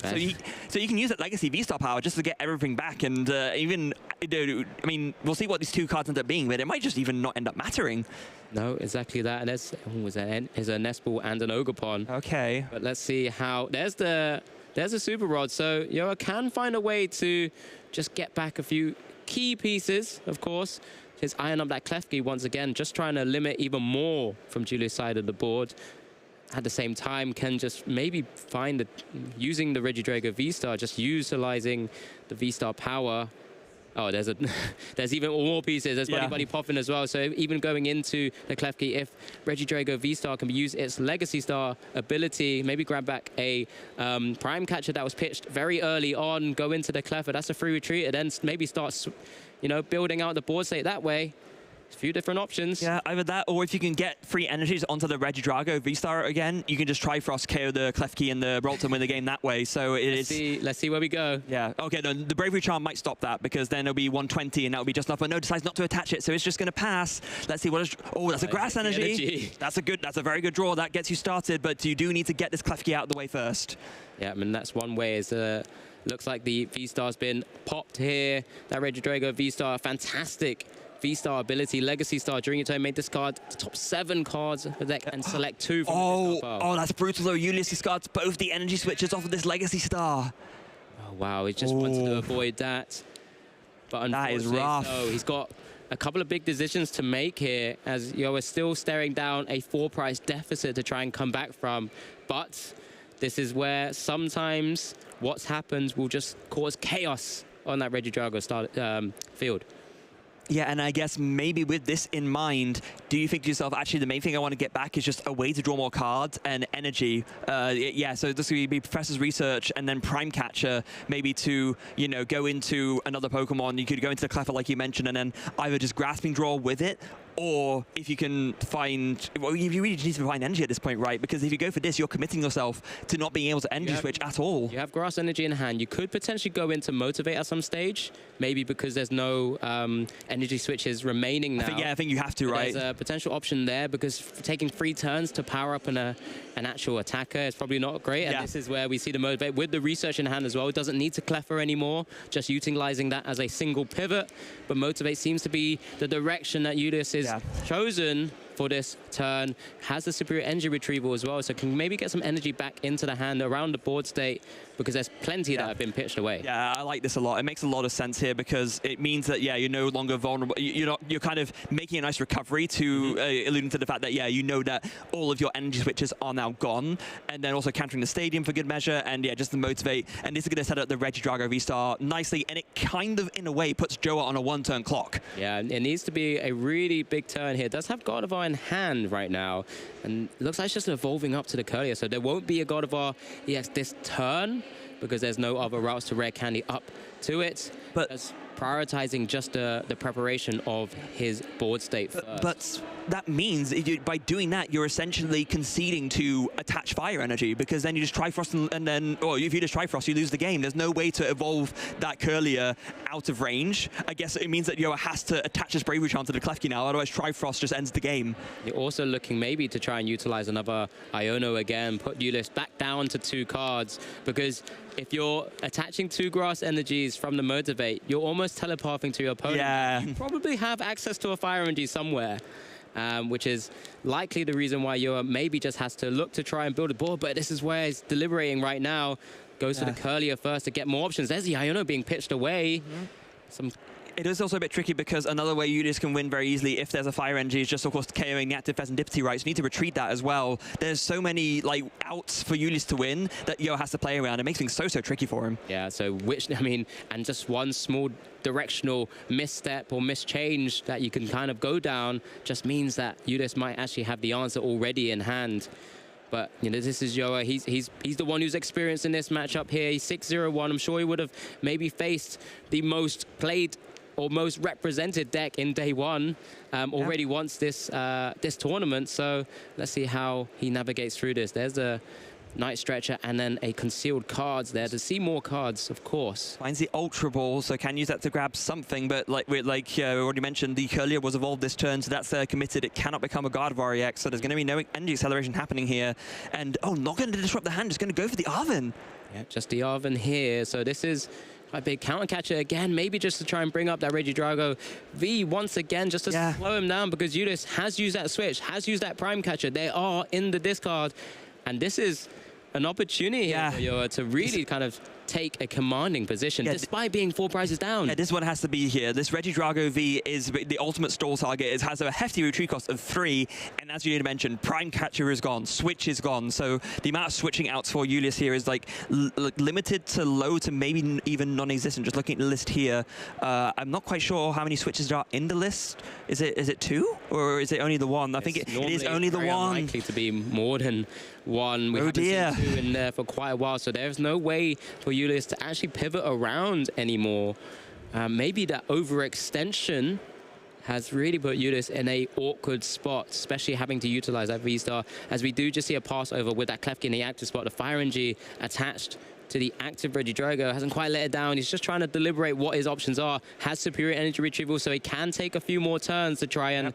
Speaker 5: So you can use that Legacy V-Star power just to get everything back, and even, I mean, we'll see what these 2 cards end up being, but it might just even not end up mattering.
Speaker 7: No, exactly that. And there's a Nest Ball and an Ogerpon.
Speaker 5: Okay.
Speaker 7: But let's see how, there's a Super Rod, so Yoa can find a way to just get back a few key pieces, of course. His iron up that Klefki once again, just trying to limit even more from Julius' side of the board. at the same time can just maybe find using the Regidrago V-Star, just utilizing the V-Star power. Oh, there's even more pieces. There's Buddy popping as well. So even going into the Klefki, if Regidrago V-Star can use its Legacy Star ability, maybe grab back a Prime Catcher that was pitched very early on, go into the Cleffer, that's a free retreat, and then maybe start, building out the board state that way. A few different options.
Speaker 5: Yeah, either that, or if you can get free energies onto the Regidrago V-Star again, you can just Trifrost KO the Klefki and the Rolt and win the game that way. So let's
Speaker 7: see where we go.
Speaker 5: Yeah, okay, the Bravery Charm might stop that, because then it'll be 120 and that'll be just enough, but no, decides not to attach it, so it's just going to pass. Let's see what is... Oh, that's a Grass energy. That's a very good draw. That gets you started, but you do need to get this Klefki out of the way first.
Speaker 7: Yeah, I mean, that's one way is... looks like the V-Star's been popped here. That Regidrago V-Star, fantastic V-Star ability. Legacy Star during your turn may discard the top 7 cards of the deck and select 2 from the discard pile.
Speaker 5: Oh, that's brutal though. Ulius discards both the energy switches off of this Legacy Star.
Speaker 7: Oh, wow, he just wanted to avoid that. But
Speaker 5: that is rough.
Speaker 7: So he's got a couple of big decisions to make here, as Yoa is still staring down a 4-price deficit to try and come back from. But this is where sometimes what's happened will just cause chaos on that Regidrago field.
Speaker 5: Yeah, and I guess maybe with this in mind, do you think to yourself, actually, the main thing I want to get back is just a way to draw more cards and energy? Yeah, so this would be Professor's Research and then Prime Catcher, maybe to, go into another Pokemon. You could go into the Cleffer, like you mentioned, and then either just Grasping Draw with it, or if you can find... Well, you really need to find energy at this point, right? Because if you go for this, you're committing yourself to not being able to energy switch at all.
Speaker 7: You have Grass Energy in hand. You could potentially go into Motivate at some stage, maybe because there's no energy switches remaining now.
Speaker 5: I think you have to, right?
Speaker 7: There's a potential option there, because taking 3 turns to power up an actual attacker is probably not great. And this is where we see the Motivate with the Research in hand as well. It doesn't need to Cleffer anymore, just utilizing that as a single pivot. But Motivate seems to be the direction that Ulius is chosen for this turn. Has the superior energy retrieval as well, so can maybe get some energy back into the hand around the board state, because there's plenty that have been pitched away.
Speaker 5: Yeah, I like this a lot. It makes a lot of sense here, because it means that, you're no longer vulnerable. You're kind of making a nice recovery to alluding to the fact that, that all of your energy switches are now gone, and then also countering the stadium for good measure, and just the Motivate. And this is going to set up the Regidrago V-Star nicely, and it kind of, in a way, puts Joa on a 1-turn clock.
Speaker 7: Yeah, it needs to be a really big turn here. It does have Gardevoir in hand right now, and it looks like it's just evolving up to the Curlier, so there won't be a Gardevoir this turn, because there's no other routes to Rare Candy up to it. But it's prioritizing just the preparation of his board state first.
Speaker 5: But that means by doing that, you're essentially conceding to attach Fire Energy, because then you just Trifrost and then, or if you just Trifrost, you lose the game. There's no way to evolve that Curlier out of range. I guess it means that Yoa has to attach his Bravery Charm to the Klefki now, otherwise Trifrost just ends the game.
Speaker 7: You're also looking maybe to try and utilize another Iono again, put Ulius back down to 2 cards, because if you're attaching 2 Grass Energies from the Motivate, you're almost telepathing to your opponent.
Speaker 5: Yeah.
Speaker 7: You probably have access to a Fire Energy somewhere, which is likely the reason why Yoa maybe just has to look to try and build a board, but this is where he's deliberating right now. Goes to the Curlier first to get more options. There's the Iono being pitched away.
Speaker 5: It is also a bit tricky, because another way Ulius can win very easily if there's a Fire Energy is just, of course, KOing the active Pheasantipity, right? So you need to retreat that as well. There's so many outs for Ulius to win that Yoa has to play around. It makes things so tricky for him.
Speaker 7: Yeah, so and just one small directional misstep or mischange that you can kind of go down just means that Ulius might actually have the answer already in hand. But, this is Yoa. He's the one who's experienced in this matchup here. He's 6-0-1. I'm sure he would have maybe faced the most played or most represented deck in day one already once this tournament. So let's see how he navigates through this. There's a Night Stretcher and then a concealed cards there to see more cards, of course.
Speaker 5: Finds the Ultra Ball, so can use that to grab something, but like we already mentioned, the Curlier was evolved this turn, so that's committed. It cannot become a Gardevoir EX, so there's going to be no energy acceleration happening here. And, not going to disrupt the hand, just going to go for the Arven.
Speaker 7: Yeah, just the Arven here. So this is a big counter catcher again, maybe just to try and bring up that Regidrago V once again, just to slow him down, because Ulius has used that switch, has used that Prime Catcher. They are in the discard, and this is an opportunity here for Yoa to really kind of take a commanding position, despite being 4 prizes down.
Speaker 5: Yeah, this one has to be here. This Regidrago V is the ultimate stall target. It has a hefty retreat cost of 3, and as you mentioned, Prime Catcher is gone, Switch is gone, so the amount of switching outs for Julius here is like limited to low to maybe even non-existent. Just looking at the list here, I'm not quite sure how many switches there are in the list. Is it 2, or is it only the 1? I think it is only the 1.
Speaker 7: Unlikely to be more than 1. We haven't seen 2 in there for quite a while, so there's no way for Julius to actually pivot around anymore. Maybe that overextension has really put Julius in a awkward spot, especially having to utilize that V-Star, as we do just see a pass over with that Klefki in the active spot. The Fire NG attached to the active Regidrago hasn't quite let it down. He's just trying to deliberate what his options are. Has superior energy retrieval, so he can take a few more turns to try and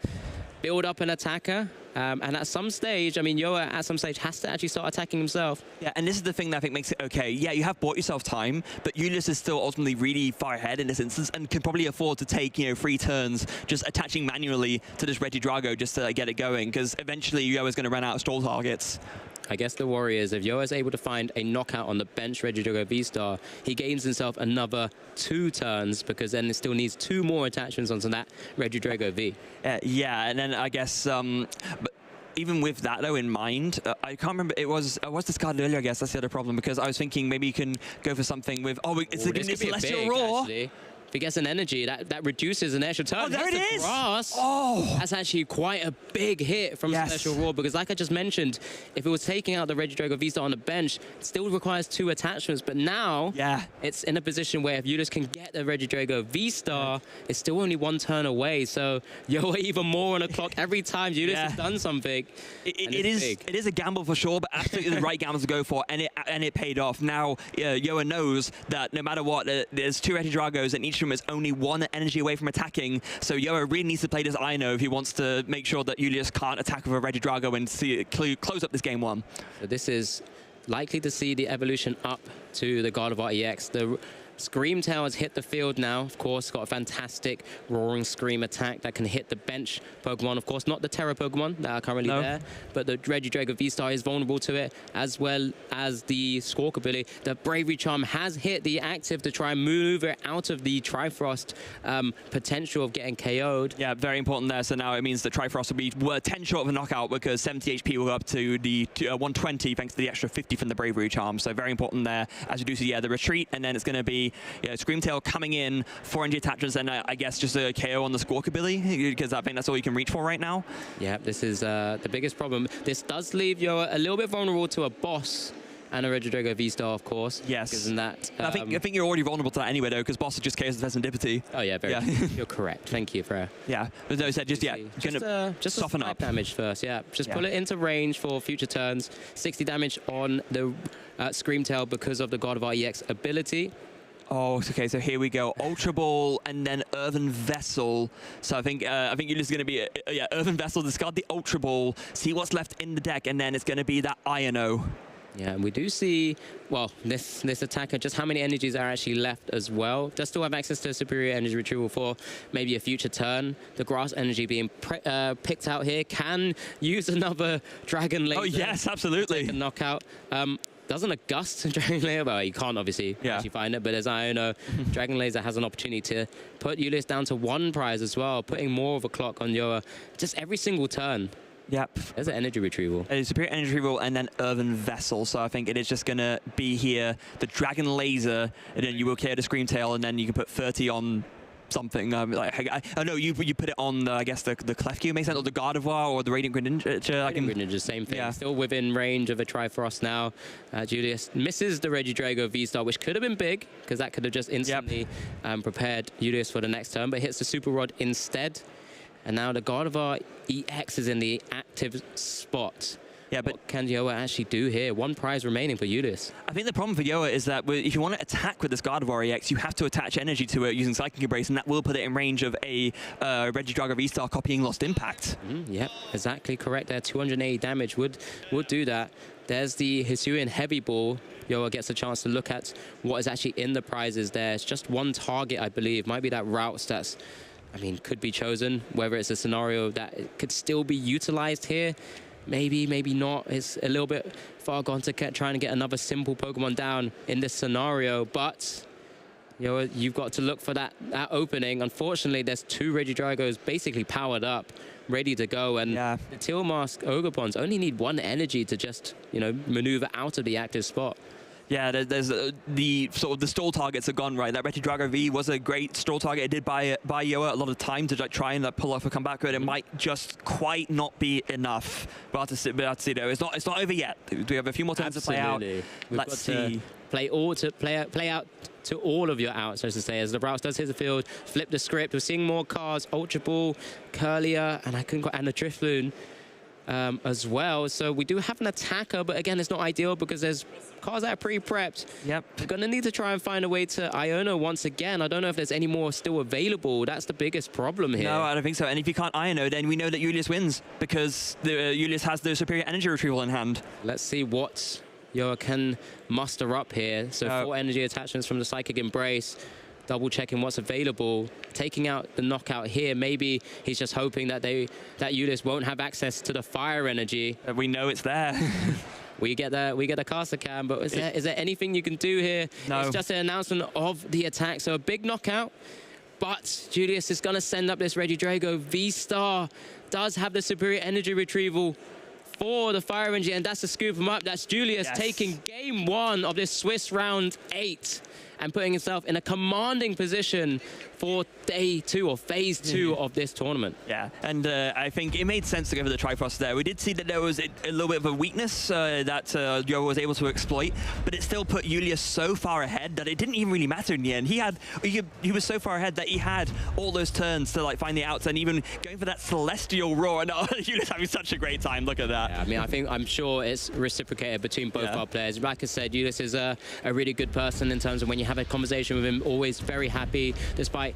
Speaker 7: build up an attacker. And at some stage, I mean, Yoa at some stage has to actually start attacking himself.
Speaker 5: Yeah, and this is the thing that I think makes it okay. Yeah, you have bought yourself time, but Julius is still ultimately really far ahead in this instance and can probably afford to take, 3 turns just attaching manually to this Regidrago just to get it going, because eventually Yoa's going to run out of stall targets.
Speaker 7: I guess the worry is if Yoa is able to find a knockout on the bench Regidrago V-Star, he gains himself another 2 turns, because then it still needs 2 more attachments onto that Regidrago V.
Speaker 5: Yeah, and then I guess, but even with that though in mind, I can't remember, it was discarded earlier, I guess. That's the other problem, because I was thinking maybe you can go for something with, it's a Celestial Roar.
Speaker 7: Actually. If he gets an energy, that reduces an extra turn.
Speaker 5: Oh, there it is!
Speaker 7: Grass.
Speaker 5: Oh!
Speaker 7: That's actually quite a big hit from Celestial Roar, because like I just mentioned, if it was taking out the Regidrago V-Star on the bench, it still requires 2 attachments, but now it's in a position where if Julius can get the Regidrago V-Star, it's still only 1 turn away, so Yoa even more on the clock every time Julius has done something.
Speaker 5: It is a gamble for sure, but absolutely the right gamble to go for, and it paid off. Now, Yoa knows that no matter what, there's 2 Regidragos, and each of them is only 1 energy away from attacking, so Yoa really needs to play this Ino if he wants to make sure that Julius can't attack with a Regidrago and close up this game 1.
Speaker 7: So this is likely to see the evolution up to the God of Art EX. The Screamtail has hit the field now, of course, got a fantastic Roaring Scream attack that can hit the bench Pokemon. Of course, not the Terra Pokemon that are currently there, but the Regidrago V-Star is vulnerable to it, as well as the Squawk ability. The Bravery Charm has hit the active to try and move it out of the Trifrost potential of getting KO'd.
Speaker 5: Yeah, very important there. So now it means that Trifrost will be 10 short of a knockout, because 70 HP will go up to the 120 thanks to the extra 50 from the Bravery Charm. So very important there, as you do see, the retreat, and then it's going to be Screamtail coming in, 4 energy attachments, and I guess just a KO on the Squawk ability, because I think that's all you can reach for right now.
Speaker 7: Yeah, this is the biggest problem. This does leave Yoa a little bit vulnerable to a boss and a Regidrago V-Star, of course.
Speaker 5: Yes.
Speaker 7: Isn't that?
Speaker 5: I think you're already vulnerable to that anyway, though, because boss is just KOs with Serendipity.
Speaker 7: Oh yeah, you're correct. Thank you, Freya.
Speaker 5: Yeah, but no, said just soften up.
Speaker 7: Damage first. Yeah, just pull it into range for future turns. 60 damage on the Screamtail because of the God of Art EX ability.
Speaker 5: Oh, okay. So here we go. Ultra Ball and then Earthen Vessel. So I think you're just going to be Earthen Vessel. Discard the Ultra Ball. See what's left in the deck, and then it's going to be that Iono.
Speaker 7: Yeah, and we do see, well, this attacker, just how many energies are actually left as well. Does still have access to superior energy retrieval for maybe a future turn. The grass energy being picked out here can use another Dragon Laser.
Speaker 5: Oh yes, absolutely.
Speaker 7: Take a knockout. Doesn't a Gust Dragon Laser? Well, you can't obviously actually find it, but as I know, Dragon Laser has an opportunity to put Julius down to 1 prize as well, putting more of a clock on Yoa just every single turn.
Speaker 5: Yep.
Speaker 7: There's an energy retrieval.
Speaker 5: It's superior energy retrieval and then Earthen Vessel. So I think it is just going to be here the Dragon Laser, and then you will clear the Screamtail, and then you can put 30 on something. I know you put it on, I guess, the Klefki makes sense, or the Gardevoir, or the Radiant Greninja.
Speaker 7: Radiant Greninja, same thing. Yeah. Still within range of a Trifrost now. Julius misses the Regidrago V-Star, which could have been big, because that could have just instantly prepared Julius for the next turn, but hits the Super Rod instead. And now the Gardevoir EX is in the active spot. Yeah, but what can Yoa actually do here? 1 prize remaining for Julius.
Speaker 5: I think the problem for Yoa is that if you want to attack with this Gardevoir EX, you have to attach energy to it using Psychic Embrace, and that will put it in range of a Regidrago V-Star copying Lost Impact.
Speaker 7: Yep, exactly correct there. 280 damage would do that. There's the Hisuian Heavy Ball. Yoa gets a chance to look at what is actually in the prizes there. It's just 1 target, I believe. Might be that Routes that's, I mean, could be chosen. Whether it's a scenario that could still be utilized here. maybe, maybe not. It's a little bit far gone to trying to get another simple Pokemon down in this scenario, but you've got to look for that opening. Unfortunately, there's 2 Regidragos basically powered up, ready to go, and the Teal Mask Ogerpons only need 1 energy to just, maneuver out of the active spot.
Speaker 5: Yeah, there's the sort of the stall targets are gone, right? That Regidrago V was a great stall target. It did buy Yoa a lot of time to try and pull off a comeback, but it might just quite not be enough. But it's not over yet. We have a few more turns to play out. Let's see.
Speaker 7: Play out to all of your outs, so to say, as the Rouse does hit the field, flip the script. We're seeing more cards, Ultra Ball, Curlier, and the Drifloon as well. So we do have an attacker, but again, it's not ideal because there's cards that are pre-prepped.
Speaker 5: Yep.
Speaker 7: We're going to need to try and find a way to Iono once again. I don't know if there's any more still available. That's the biggest problem here.
Speaker 5: No, I don't think so. And if you can't Iono, then we know that Julius wins because Julius has the superior energy retrieval in hand.
Speaker 7: Let's see what Yoa can muster up here. So 4 energy attachments from the Psychic Embrace. Double checking what's available, taking out the knockout here. Maybe he's just hoping that Julius won't have access to the fire energy.
Speaker 5: We know it's there.
Speaker 7: we get a caster cam, but is there anything you can do here?
Speaker 5: No.
Speaker 7: It's just an announcement of the attack. So a big knockout, but Julius is gonna send up this Regidrago. V-Star does have the superior energy retrieval for the fire energy, and that's to scoop him up. That's Julius taking game 1 of this Swiss round 8. And putting himself in a commanding position for day 2 or phase 2 of this tournament.
Speaker 5: Yeah, and I think it made sense to go for the Trifrost there. We did see that there was a little bit of a weakness that Yoa was able to exploit, but it still put Julius so far ahead that it didn't even really matter in the end. He was so far ahead that he had all those turns to find the outs and even going for that Celestial Roar. And Julius having such a great time. Look at that.
Speaker 7: Yeah, I mean, I'm sure it's reciprocated between both our players. Like I said, Julius is a really good person in terms of when you have a conversation with him, always very happy despite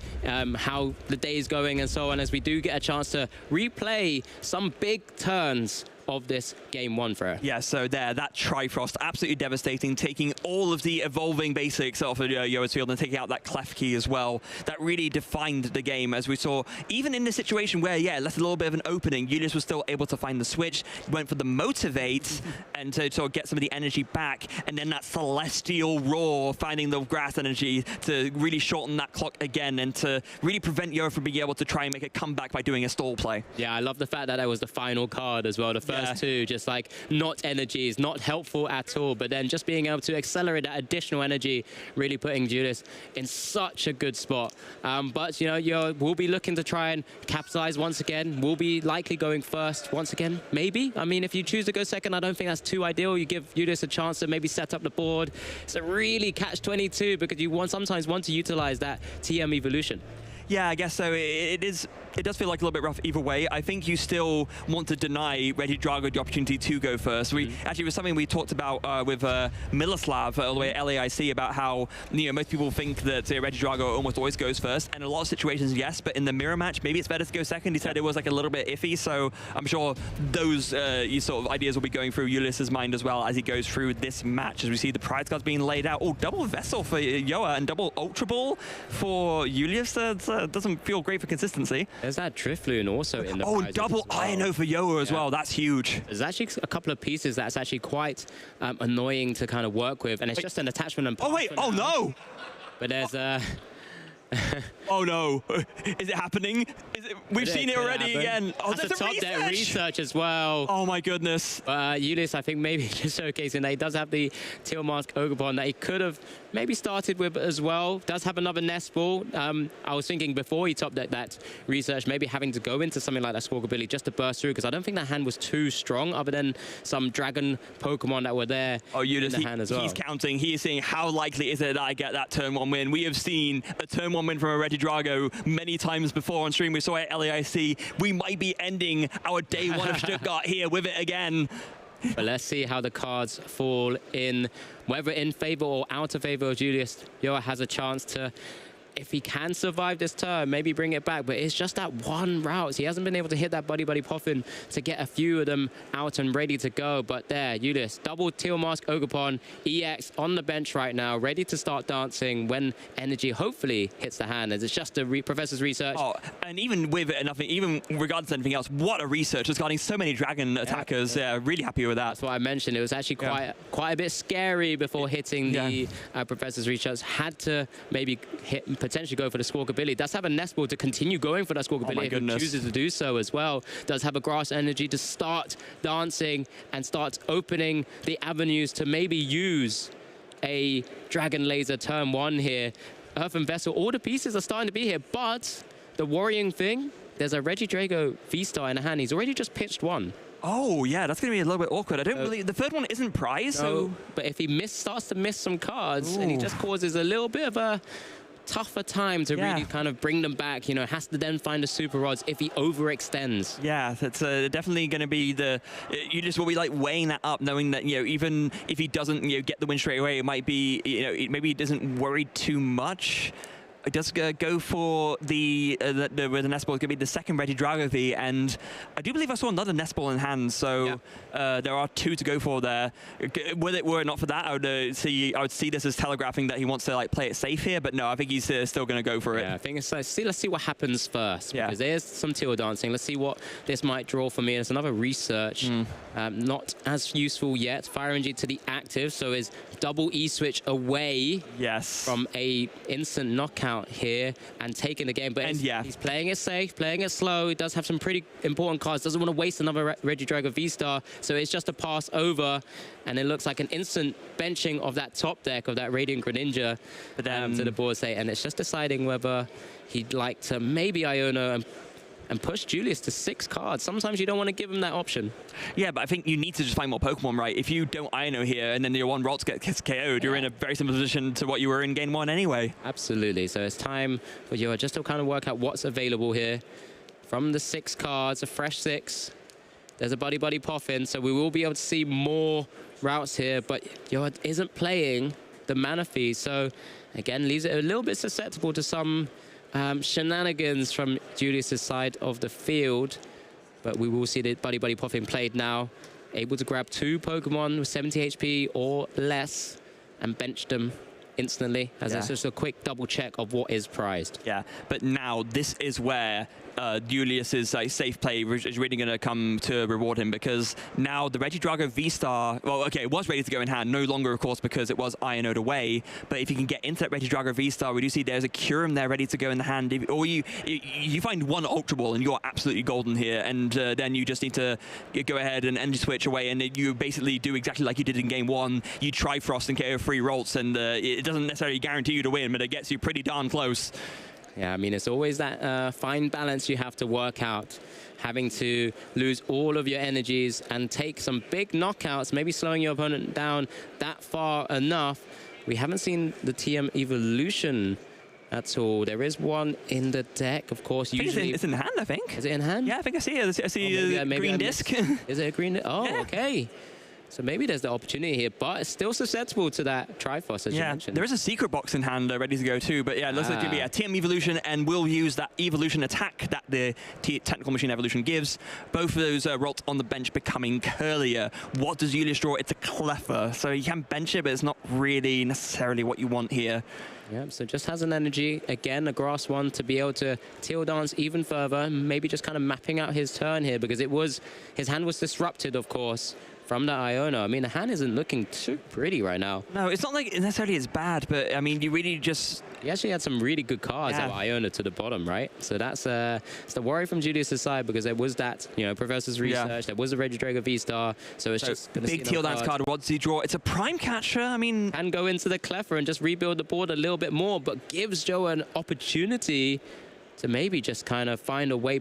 Speaker 7: how the day is going and so on, as we do get a chance to replay some big turns of this game 1 for her.
Speaker 5: Yeah, so that Trifrost, absolutely devastating, taking all of the evolving basics off of Yoa's field and taking out that Clef Key as well. That really defined the game, as we saw, even in the situation where, left a little bit of an opening, Julius was still able to find the switch, went for the Motivate, and to sort of get some of the energy back, and then that Celestial Roar, finding the grass energy to really shorten that clock again, and to really prevent Yoa from being able to try and make a comeback by doing a stall play.
Speaker 7: Yeah, I love the fact that that was the final card as well. The first 2, just not energies, not helpful at all, but then just being able to accelerate that additional energy, really putting Julius in such a good spot. But, we'll be looking to try and capitalize once again. We'll be likely going first once again, maybe. I mean, if you choose to go second, I don't think that's too ideal. You give Julius a chance to maybe set up the board. It's a really catch-22 because you sometimes want to utilize that TM evolution.
Speaker 5: Yeah, I guess so. It does feel like a little bit rough either way. I think you still want to deny Regidrago the opportunity to go first. Actually, it was something we talked about with Miloslav all the way at LAIC about how most people think that Regidrago almost always goes first, and in a lot of situations, yes, but in the mirror match, maybe it's better to go second. He said it was a little bit iffy, so I'm sure those sort of ideas will be going through Julius's mind as well as he goes through this match, as we see the prize cards being laid out. Oh, double Vessel for Yoa and double Ultra Ball for Julius. Doesn't feel great for consistency.
Speaker 7: There's that Drifloon also in the
Speaker 5: double Iono for Yoa as well. That's huge.
Speaker 7: There's actually a couple of pieces that's actually quite annoying to kind of work with, and it's just an attachment and
Speaker 5: oh, wait. Oh, no.
Speaker 7: But there's
Speaker 5: oh no, is it happening? We've seen it already again. Oh,
Speaker 7: that's a top deck research as well.
Speaker 5: Oh my goodness.
Speaker 7: Julius, I think maybe just showcasing that he does have the Teal Mask Ogerpon that he could have maybe started with as well. Does have another Nest Ball. I was thinking before he top decked that research, maybe having to go into something like that Squawkabilly just to burst through, because I don't think that hand was too strong, other than some Dragon Pokemon that were there in the hand as well.
Speaker 5: He's counting. He is seeing how likely is it that I get that turn 1 win. We have seen a turn 1 win from a Regidrago many times before on stream. We saw it at LAIC. We might be ending our day 1 of Stuttgart here with it again.
Speaker 7: But let's see how the cards fall in, whether in favor or out of favor of Julius. Yoa has a chance to if he can survive this turn, maybe bring it back. But it's just that one route. He hasn't been able to hit that Buddy Poffin to get a few of them out and ready to go. But there, Julius, double Teal Mask Ogerpon, EX on the bench right now, ready to start dancing when energy hopefully hits the hand, as it's just a Professor's research.
Speaker 5: Oh, and even with nothing, even regardless of anything else, what a research regarding so many dragon attackers. Yeah, really happy with that.
Speaker 7: That's what I mentioned. It was actually quite a bit scary before hitting the Professor's research. Had to maybe potentially go for the Squawkabilly. Does have a Nest Ball to continue going for that Squawkabilly if he chooses to do so as well. Does have a Grass Energy to start dancing and start opening the avenues to maybe use a Dragon Laser turn 1 here. Earthen Vessel, all the pieces are starting to be here, but the worrying thing, there's a Regidrago V-Star in the hand. He's already just pitched one.
Speaker 5: Oh, yeah, that's going to be a little bit awkward. I don't believe the third one isn't prized, so...
Speaker 7: But if he starts to miss some cards, and he just causes a little bit of a tougher time to really kind of bring them back, you know, has to then find the Super Rods if he overextends.
Speaker 5: Yeah, that's definitely going to be you just will be like weighing that up, knowing that, you know, even if he doesn't, you know, get the win straight away, it might be, you know, maybe he doesn't worry too much. It does go for the Nest Ball. It's going to be the second Regidrago V, and I do believe I saw another Nest Ball in hand, so there are 2 to go for there. Were it not for that, I would see this as telegraphing that he wants to like play it safe here, but no, I think he's still going to go for it.
Speaker 7: Yeah, I think let's see what happens first, because there's some teal dancing. Let's see what this might draw for me. There's another research, not as useful yet. Fire Energy to the active, so is double E-switch away from a instant knockout here and taking the game, but he's playing it safe, playing it slow. He does have some pretty important cards, doesn't want to waste another Regidrago V-Star, so it's just a pass over, and it looks like an instant benching of that top deck of that Radiant Greninja to the board state, and it's just deciding whether he'd like to maybe Iona and push Julius to 6 cards. Sometimes you don't want to give him that option.
Speaker 5: Yeah, but I think you need to just find more Pokemon, right? If you don't Iono here and then your one Rot gets KO'd, you're in a very similar position to what you were in Game 1 anyway.
Speaker 7: Absolutely. So it's time for you just to kind of work out what's available here. From the 6 cards, a fresh 6. There's a Buddy Poffin, so we will be able to see more routes here, but Yoa isn't playing the Manaphy, so again, leaves it a little bit susceptible to some shenanigans from Julius's side of the field, but we will see the Buddy Poffin played now, able to grab 2 Pokemon with 70 HP or less and bench them instantly, as it's just a quick double check of what is prized.
Speaker 5: Yeah, but now this is where Julius's safe play is really going to come to reward him, because now the Regidrago V-Star, well, okay, it was ready to go in hand, no longer, of course, because it was Iono'd away, but if you can get into that Regidrago V-Star, we do see there's a Kyurem there ready to go in the hand, or you find one Ultra Ball and you're absolutely golden here, and then you just need to go ahead and energy switch away, and you basically do exactly like you did in Game 1. You try Frost and KO 3 Rolts, and it doesn't necessarily guarantee you to win, but it gets you pretty darn close.
Speaker 7: Yeah, I mean, it's always that fine balance you have to work out, having to lose all of your energies and take some big knockouts, maybe slowing your opponent down that far enough. We haven't seen the TM Evolution at all. There is one in the deck, of course. Usually
Speaker 5: it's in hand, I think.
Speaker 7: Is it in hand?
Speaker 5: Yeah, I think I see it. I see a green disc.
Speaker 7: Is it a green disc? Oh, okay. So maybe there's the opportunity here, but it's still susceptible to that Triforce, as you mentioned.
Speaker 5: There is a secret box in hand ready to go too, but yeah, it looks like it'll be a TM Evolution, and we'll use that Evolution attack that the Technical Machine Evolution gives. Both of those Rolts on the bench becoming curlier. What does Julius draw? It's a Cleffer, so you can bench it, but it's not really necessarily what you want here.
Speaker 7: Yep, so just has an energy, again, a grass one to be able to teal dance even further, maybe just kind of mapping out his turn here, because his hand was disrupted, of course, from that Iona. I mean, the hand isn't looking too pretty right now.
Speaker 5: No, it's not like necessarily it's bad, but I mean, you really just...
Speaker 7: He actually had some really good cards of Iona to the bottom, right? So that's it's the worry from Julius' side, because there was that, you know, Professor's research, there was a Regidrago V-Star, so it's just going to
Speaker 5: big teal dance card. What does he draw? It's a Prime Catcher, I mean...
Speaker 7: Can go into the Cleffer and just rebuild the board a little bit more, but gives Joe an opportunity to maybe just kind of find a way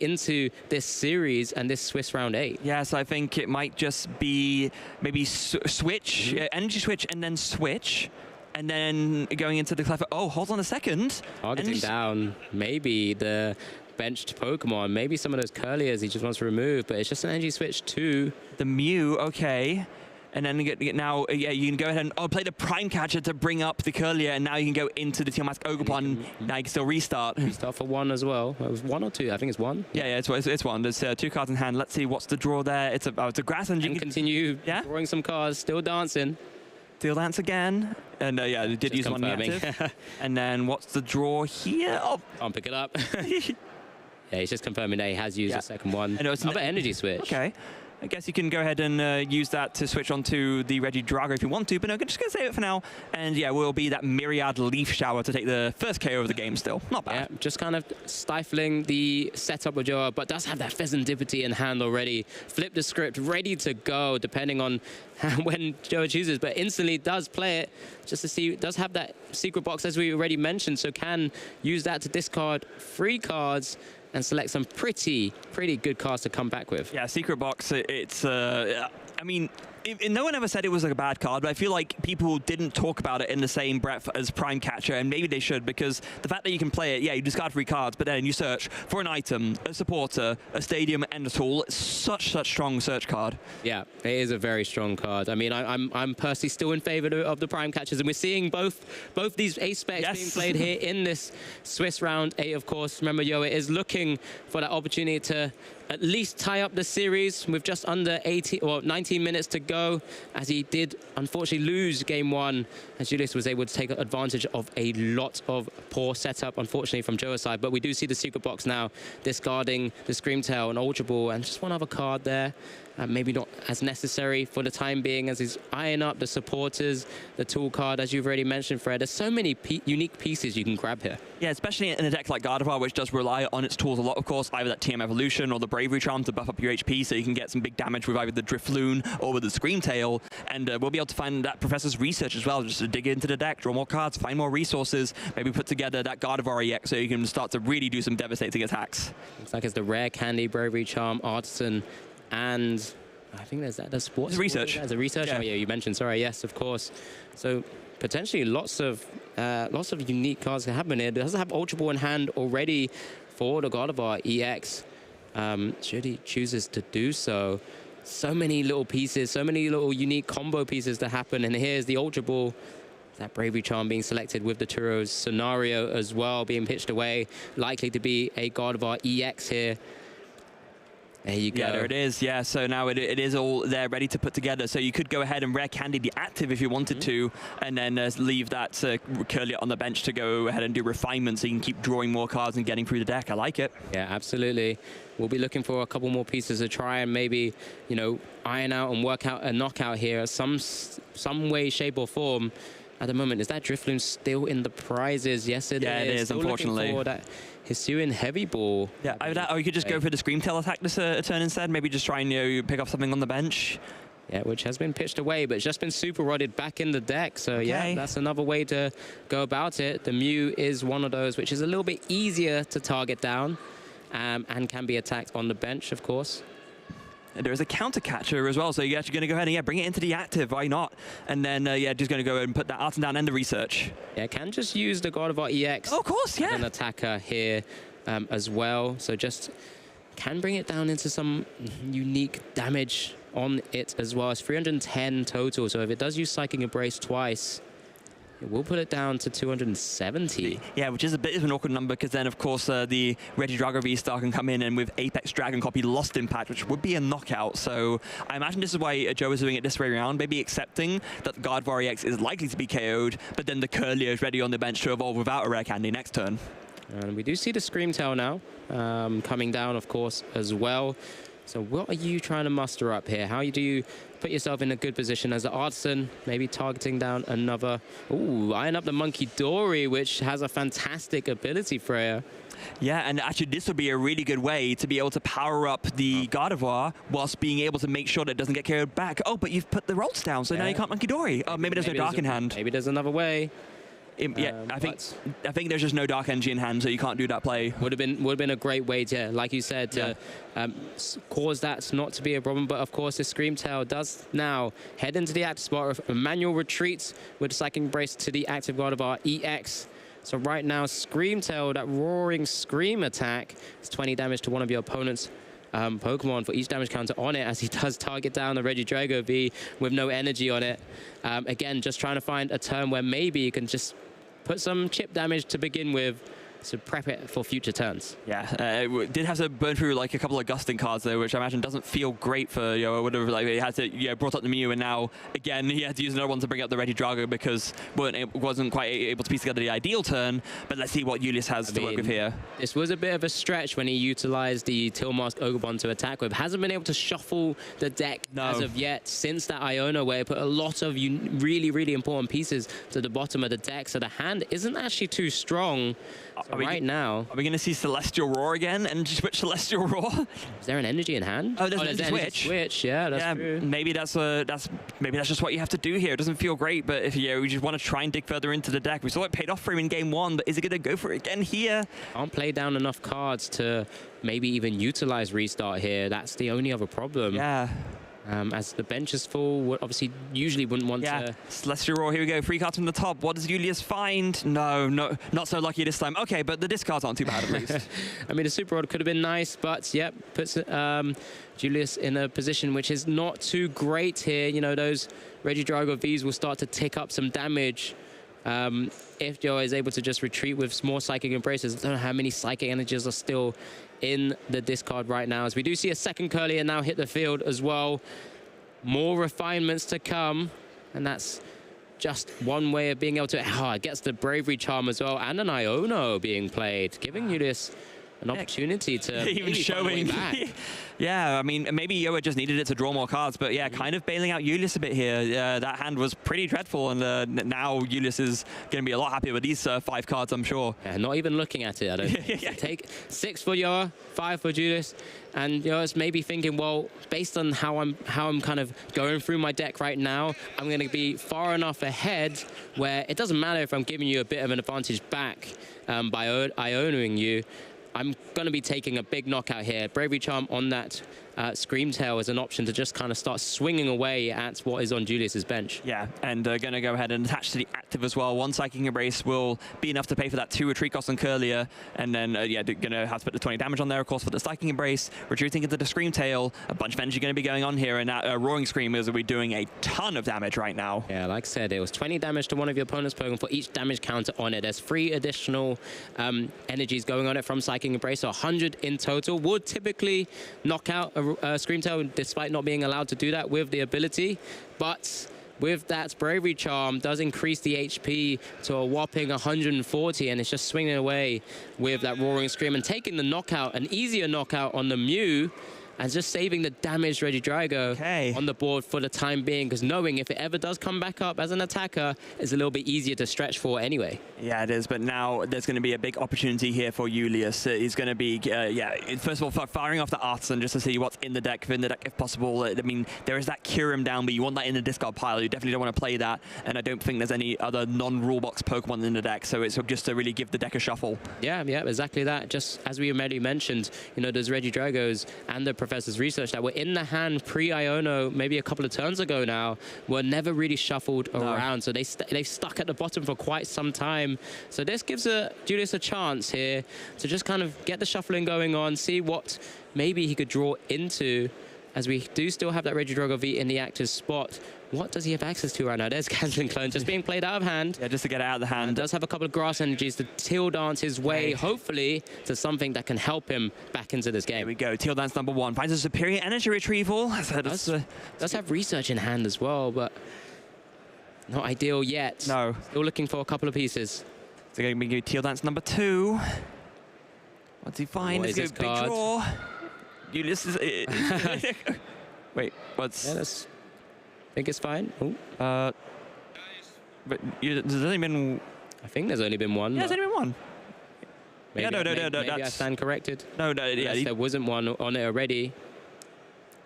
Speaker 7: into this series and this Swiss round 8.
Speaker 5: Yes, I think it might just be maybe switch, energy switch, and then switch, and then going into the Cleffer. Oh, hold on a second.
Speaker 7: Targeting down maybe the benched Pokemon, maybe some of those Curliers he just wants to remove, but it's just an energy switch to
Speaker 5: the Mew. Okay. And then now, you can go ahead and play the Prime Catcher to bring up the Curlier, and now you can go into the Tiamat Ogerpon. Now you can still restart.
Speaker 7: Restart for 1 as well. It was 1 or 2? I think it's 1.
Speaker 5: Yeah, it's 1. There's 2 cards in hand. Let's see what's the draw there. It's a grass, and you can
Speaker 7: continue drawing some cards. Still dancing.
Speaker 5: Still dance again. And they did
Speaker 7: Just
Speaker 5: use
Speaker 7: confirming.
Speaker 5: one active. And then what's the draw here? Oh.
Speaker 7: Can't pick it up. Yeah, he's just confirming that he has used the second one.
Speaker 5: And it's
Speaker 7: another energy switch.
Speaker 5: Okay. I guess you can go ahead and use that to switch onto the Regidrago if you want to, but no, I'm just going to save it for now. And yeah, will be that Myriad Leaf Shower to take the first KO of the game still. Not bad.
Speaker 7: Yeah, just kind of stifling the setup of Joa, but does have that Pheasantipity in hand already. Flip the script, ready to go, depending on when Joa chooses, but instantly does play it just to see, does have that secret box as we already mentioned, so can use that to discard 3 cards and select some pretty good cards to come back with.
Speaker 5: Yeah, Secret Box, it's, I mean, no one ever said it was like a bad card, but I feel like people didn't talk about it in the same breath as Prime Catcher, and maybe they should, because the fact that you can play it, you discard 3 cards, but then you search for an item, a supporter, a stadium, and a tool. It's such strong search card.
Speaker 7: Yeah, it is a very strong card. I mean, I'm personally still in favor of the Prime Catchers, and we're seeing both these ace specs being played here in this Swiss round 8, of course. Remember, Yoa is looking for that opportunity to at least tie up the series with just under 19 minutes to go, as he did unfortunately lose game 1, as Julius was able to take advantage of a lot of poor setup, unfortunately, from Joa's side. But we do see the Secret Box now discarding the Screamtail and Ultra Ball, and just one other card there. Maybe not as necessary for the time being, as he's eyeing up the supporters, the tool card, as you've already mentioned, Fred. There's so many unique pieces you can grab here.
Speaker 5: Yeah, especially in a deck like Gardevoir, which does rely on its tools a lot, of course, either that TM Evolution or the Bravery Charm to buff up your HP, so you can get some big damage with either the Drifloon or with the Screamtail. And we'll be able to find that Professor's research as well, just to dig into the deck, draw more cards, find more resources, maybe put together that Gardevoir EX so you can start to really do some devastating attacks.
Speaker 7: Looks like it's the Rare Candy, Bravery Charm, Artisan, and I think there's that. There's sports.
Speaker 5: Research.
Speaker 7: There's a research.
Speaker 5: Yeah.
Speaker 7: Oh yeah, you mentioned. Sorry. Yes, of course. So potentially lots of unique cards can happen here. It does have Ultra Ball in hand already for the Gardevoir EX. Should he chooses to do so. So many little pieces, so many little unique combo pieces to happen. And here's the Ultra Ball. That Bravery Charm being selected with the Turo's scenario as well, being pitched away. Likely to be a Gardevoir EX here. There you go.
Speaker 5: Yeah, there it is. Yeah, so now it is all there ready to put together. So you could go ahead and Rare Candy the active if you wanted to, and then leave that Curlier on the bench to go ahead and do refinement so you can keep drawing more cards and getting through the deck. I like it.
Speaker 7: Yeah, absolutely. We'll be looking for a couple more pieces to try and maybe, iron out and work out a knockout here, some way, shape, or form. At the moment, is that Drifloon still in the prizes? Yes, it is.
Speaker 5: Yeah, it is,
Speaker 7: still
Speaker 5: unfortunately.
Speaker 7: Looking for that Hisuian Heavy Ball.
Speaker 5: Yeah, either that, or you could just go for the Screamtail attack this turn instead. Maybe just try and pick up something on the bench.
Speaker 7: Yeah, which has been pitched away, but it's just been super rodded back in the deck. So yeah, that's another way to go about it. The Mew is one of those which is a little bit easier to target down, and can be attacked on the bench, of course.
Speaker 5: There is a counter catcher as well, so you're actually going to go ahead and bring it into the active. Why not? And then just going to go and put that Artisan down and the research.
Speaker 7: Yeah, can just use the Gardevoir EX.
Speaker 5: Oh, of course, yeah.
Speaker 7: As an attacker here as well. So just can bring it down into some unique damage on it as well. It's 310 total. So if it does use Psychic Embrace twice, it will put it down to 270.
Speaker 5: Yeah, which is a bit of an awkward number, because then, of course, the Regidrago V-Star can come in, and with Apex Dragon copy Lost Impact, which would be a knockout. So I imagine this is why Joe is doing it this way around, maybe accepting that Gardevoir EX is likely to be KO'd, but then the Curlier is ready on the bench to evolve without a Rare Candy next turn.
Speaker 7: And we do see the Screamtail now coming down, of course, as well. So what are you trying to muster up here? How do you put yourself in a good position as an Artisan, maybe targeting down another... Ooh, eyeing up the Monkey Dory, which has a fantastic ability, Freya.
Speaker 5: Yeah, and actually this would be a really good way to be able to power up the Gardevoir whilst being able to make sure that it doesn't get KO'd back. Oh, but you've put the rolls down, so now you can't Monkey Dory. Oh, maybe there's no Dark in hand.
Speaker 7: Maybe there's another way.
Speaker 5: Yeah, I think there's just no Dark Energy in hand, so you can't do that play.
Speaker 7: Would have been a great way to, like you said, to cause that not to be a problem. But of course, the Screamtail does now head into the active spot. A manual retreats with Psychic Embrace to the active Gardevoir EX. So right now, Screamtail, that roaring scream attack, is 20 damage to one of your opponent's Pokemon for each damage counter on it, as he does target down the Regidrago V with no energy on it. Again, just trying to find a turn where maybe you can just put some chip damage to begin with, to prep it for future turns.
Speaker 5: Yeah, did have to burn through like a couple of gusting cards though, which I imagine doesn't feel great for whatever. Like he had to brought up the Mew, and now again he had to use another one to bring up the Regidrago because wasn't quite able to piece together the ideal turn. But let's see what Julius has to work with here.
Speaker 7: This was a bit of a stretch when he utilized the Tilmask Ogrebon to attack with. Hasn't been able to shuffle the deck as of yet since that Iona, where he put a lot of really important pieces to the bottom of the deck. So the hand isn't actually too strong. Right now,
Speaker 5: are we going to see Celestial Roar again and switch Celestial Roar?
Speaker 7: Is there an energy in hand?
Speaker 5: Oh, there's an energy
Speaker 7: switch. Yeah, that's true.
Speaker 5: Maybe that's just what you have to do here. It doesn't feel great, but if you just want to try and dig further into the deck, we saw it paid off for him in game 1, but is he going to go for it again here?
Speaker 7: Can't play down enough cards to maybe even utilize restart here. That's the only other problem.
Speaker 5: Yeah.
Speaker 7: As the bench is full, obviously usually wouldn't want to...
Speaker 5: Celestial Roar, here we go. 3 cards from the top. What does Julius find? No, not so lucky this time. Okay, but the discards aren't too bad at least.
Speaker 7: I mean, the Super Rod could have been nice, but yep, puts Julius in a position which is not too great here. You know, those Regidrago Vs will start to tick up some damage. If Joe is able to just retreat with more Psychic Embraces. I don't know how many Psychic Energies are still in the discard right now, as we do see a second Curlier now hit the field as well. More refinements to come, and that's just one way of being able to... it gets the Bravery Charm as well, and an Iono being played, giving you this an opportunity to
Speaker 5: even showing
Speaker 7: back.
Speaker 5: Yeah, I mean, maybe Yoa just needed it to draw more cards, but yeah, kind of bailing out Julius a bit here. That hand was pretty dreadful, and now Julius is going to be a lot happier with these 5 cards, I'm sure.
Speaker 7: Yeah, not even looking at it, I don't think. Take 6 for Yoa, 5 for Julius, and Yoa's maybe thinking, well, based on how I'm kind of going through my deck right now, I'm going to be far enough ahead where it doesn't matter if I'm giving you a bit of an advantage back by Ionoing you. I'm going to be taking a big knockout here. Bravery Charm on that Screamtail is an option to just kind of start swinging away at what is on Julius's bench.
Speaker 5: Yeah, and going to go ahead and attach to the active as well. 1 Psychic Embrace will be enough to pay for that 2 retreat cost on Curlier, and then going to have to put the 20 damage on there, of course, for the Psychic Embrace. Retreating into the Screamtail, a bunch of energy going to be going on here, and that Roaring Scream is going to be doing a ton of damage right now.
Speaker 7: Yeah, like I said, it was 20 damage to one of your opponent's Pokemon for each damage counter on it. There's 3 additional energies going on it from Psychic Embrace, so 100 in total. Would typically knock out a Screamtail, despite not being allowed to do that with the ability, but with that Bravery Charm does increase the HP to a whopping 140, and it's just swinging away with that Roaring Scream and taking the knockout, an easier knockout on the Mew, and just saving the damaged Regidrago on the board for the time being, because knowing if it ever does come back up as an attacker is a little bit easier to stretch for anyway.
Speaker 5: Yeah, it is, but now there's going to be a big opportunity here for Julius. He's going to be, first of all, firing off the Artisan just to see what's in the deck if possible. I mean, there is that Kyurem down, but you want that in the discard pile. You definitely don't want to play that, and I don't think there's any other non-rule box Pokemon in the deck, so it's just to really give the deck a shuffle.
Speaker 7: Yeah, exactly that. Just as we already mentioned, you know, those Regidragos and the Professor's Research that were in the hand pre-Iono maybe a couple of turns ago now were never really shuffled around, so they've stuck at the bottom for quite some time. So this gives Julius a chance here to just kind of get the shuffling going on, see what maybe he could draw into, as we do still have that Regidrago V in the active spot. What does he have access to right now? There's Canceling Clone just being played out of hand.
Speaker 5: Yeah, just to get it out of the hand.
Speaker 7: Does have a couple of grass energies to Teal Dance his way, hopefully, to something that can help him back into this game.
Speaker 5: Here we go. Teal Dance #1 finds a superior energy retrieval.
Speaker 7: Does have Research in hand as well, but not ideal yet.
Speaker 5: No.
Speaker 7: Still looking for a couple of pieces.
Speaker 5: So going to be Teal Dance #2. What's he find?
Speaker 7: What is this
Speaker 5: big
Speaker 7: card?
Speaker 5: draw. Julius is... Wait, what's...
Speaker 7: Yeah, I think it's fine.
Speaker 5: But there's only been...
Speaker 7: I think there's only been one.
Speaker 5: Yeah, there's only been one.
Speaker 7: Maybe, maybe I stand corrected.
Speaker 5: No, yeah.
Speaker 7: There wasn't one on it already.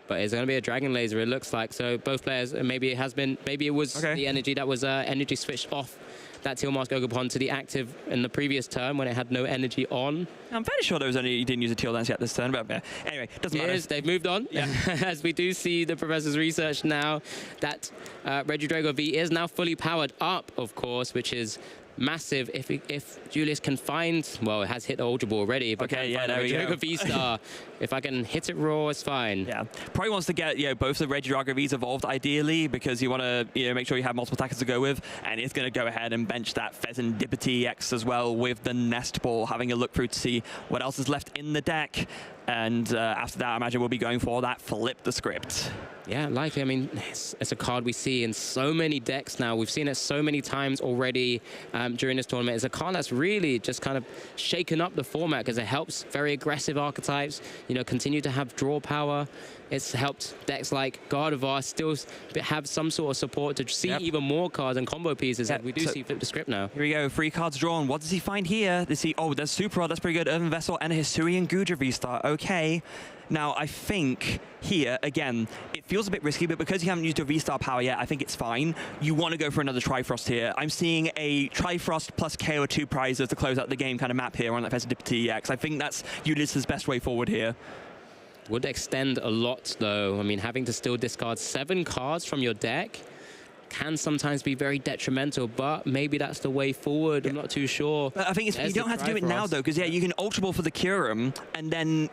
Speaker 7: But it's going to be a Dragon Laser, it looks like. So both players, maybe it was the energy that was energy switched off that Tilmask Ogrebon to the active in the previous turn when it had no energy on.
Speaker 5: I'm fairly sure you didn't use a Teal Dance yet this turn, but anyway, doesn't matter.
Speaker 7: They've moved on. Yeah. As we do see the Professor's Research now, that Regidrago V is now fully powered up, of course, which is massive if Julius can find, well, it has hit the Ultra Ball already, but
Speaker 5: okay, yeah, there we go.
Speaker 7: V-Star. If I can hit it raw, it's fine.
Speaker 5: Yeah, probably wants to get both the Regidrago Vs evolved ideally, because you want to make sure you have multiple attackers to go with, and it's going to go ahead and bench that Pheasantipity X as well with the Nest Ball, having a look through to see what else is left in the deck. And after that, I imagine we'll be going for that Flip the Script.
Speaker 7: Yeah, likely. I mean, it's a card we see in so many decks now. We've seen it so many times already during this tournament. It's a card that's really just kind of shaken up the format because it helps very aggressive archetypes, continue to have draw power. It's helped decks like Gardevoir still have some sort of support to see even more cards and combo pieces. We do see Flip the Script now.
Speaker 5: Here we go, 3 cards drawn. What does he find here? Does he? Oh, there's Super Rod, that's pretty good. Earthen Vessel and a Hisuian Gudra V-Star. Okay. Now, I think here, again, it feels a bit risky, but because you haven't used your V-Star power yet, I think it's fine. You want to go for another Trifrost here. I'm seeing a Trifrost plus KO 2 prizes to close out the game kind of map here on that Pheasantipity EX. I think that's Ulyss's best way forward here.
Speaker 7: Would extend a lot, though. I mean, having to still discard 7 cards from your deck can sometimes be very detrimental, but maybe that's the way forward. I'm not too sure.
Speaker 5: But I think you don't have to do it now, though, because, you can Ultra Ball for the Kyurem, and then,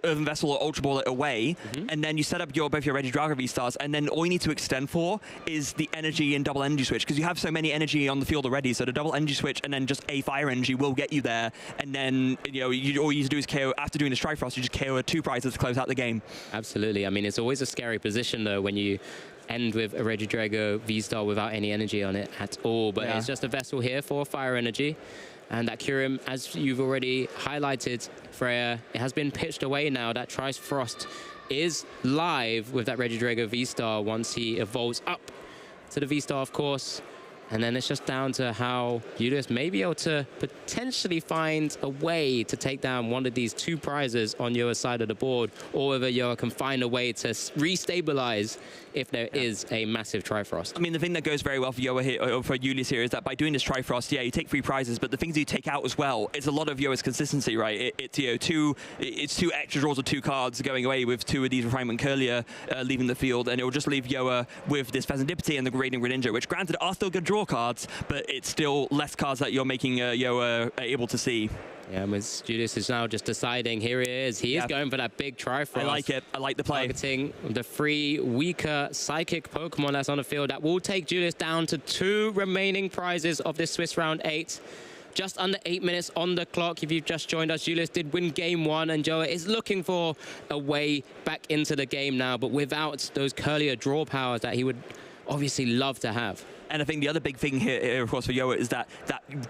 Speaker 5: Earthen Vessel or Ultra Ball it away, and then you set up both your Regidrago V-Stars, and then all you need to extend for is the energy and double energy switch, because you have so many energy on the field already, so the double energy switch and then just a fire energy will get you there, and then, all you need to do is KO, after doing the Trifrost, you just KO 2 prizes to close out the game.
Speaker 7: Absolutely. I mean, it's always a scary position, though, when you end with a Regidrago V-Star without any energy on it at all. But it's just a Vessel here for fire energy. And that Kyurem, as you've already highlighted, Freya, it has been pitched away now. That Trifrost is live with that Regidrago V-Star once he evolves up to the V-Star, of course. And then it's just down to how Ulyss may be able to potentially find a way to take down one of these 2 prizes on your side of the board, or whether Yoa can find a way to restabilize if there is a massive Trifrost.
Speaker 5: I mean, the thing that goes very well for Yoa here, or for Ulyss here, is that by doing this Trifrost, you take 3 prizes, but the things you take out as well, it's a lot of Yoa's consistency, right? It's 2 extra draws of 2 cards going away with 2 of these Refinement Curlier leaving the field, and it will just leave Yoa with this Pheasantipity and the Radiant Greninja, which granted are still good draw cards, but it's still less cards that you're making Yoa able to see.
Speaker 7: Yeah, Ulyss is now just deciding. Here he is. He is going for that big Trifrost.
Speaker 5: I like it. I like the play.
Speaker 7: Targeting the 3 weaker Psychic Pokemon that's on the field. That will take Ulyss down to 2 remaining prizes of this Swiss round 8. Just under 8 minutes on the clock. If you've just joined us, Ulyss did win game 1, and Joa is looking for a way back into the game now, but without those Curlier draw powers that he would obviously love to have.
Speaker 5: And I think the other big thing here, of course, for Yoa is that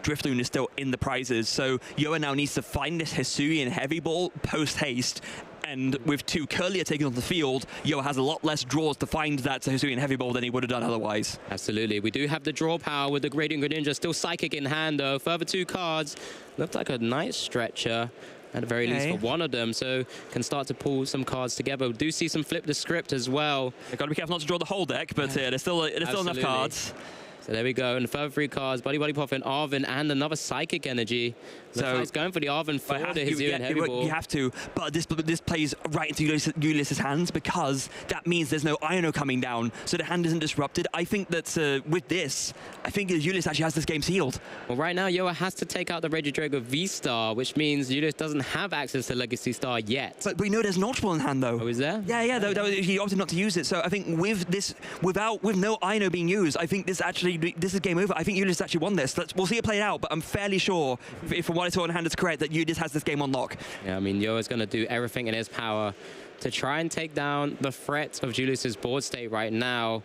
Speaker 5: Drifloon is still in the prizes. So Yoa now needs to find this Hisuian Heavy Ball post-haste. And with 2 Curlier taken on the field, Yoa has a lot less draws to find that Hisuian Heavy Ball than he would have done otherwise.
Speaker 7: Absolutely. We do have the draw power with the Radiant Greninja. Still Psychic in hand, though. Further 2 cards. Looked like a nice stretcher, at the very least, for one of them, so can start to pull some cards together. We do see some Flip the Script as well.
Speaker 5: You've got to be careful not to draw the whole deck, but there's still enough cards.
Speaker 7: So there we go, and further 3 cards, Buddy Poffin, Arven, and another Psychic Energy. Looks like he's going for the Arven for the Hisuian Heavy Ball.
Speaker 5: You have to, but this plays right into Ulyss's hands, because that means there's no Iono coming down, so the hand isn't disrupted. I think that with this, I think Ulyss actually has this game sealed.
Speaker 7: Well, right now, Yoa has to take out the Regidrago V-Star, which means Ulyss doesn't have access to Legacy Star yet.
Speaker 5: But we know there's an Ultra Ball in hand, though.
Speaker 7: Oh, is there?
Speaker 5: Yeah, he opted not to use it, so I think with this, with no Iono being used, I think this is game over. I think Ulyss actually won this. We'll see it play out, but I'm fairly sure, if from what I saw in hand is correct, that Ulyss has this game on lock.
Speaker 7: Yeah, I mean, Yoa's going to do everything in his power to try and take down the threat of Ulyss's board state right now.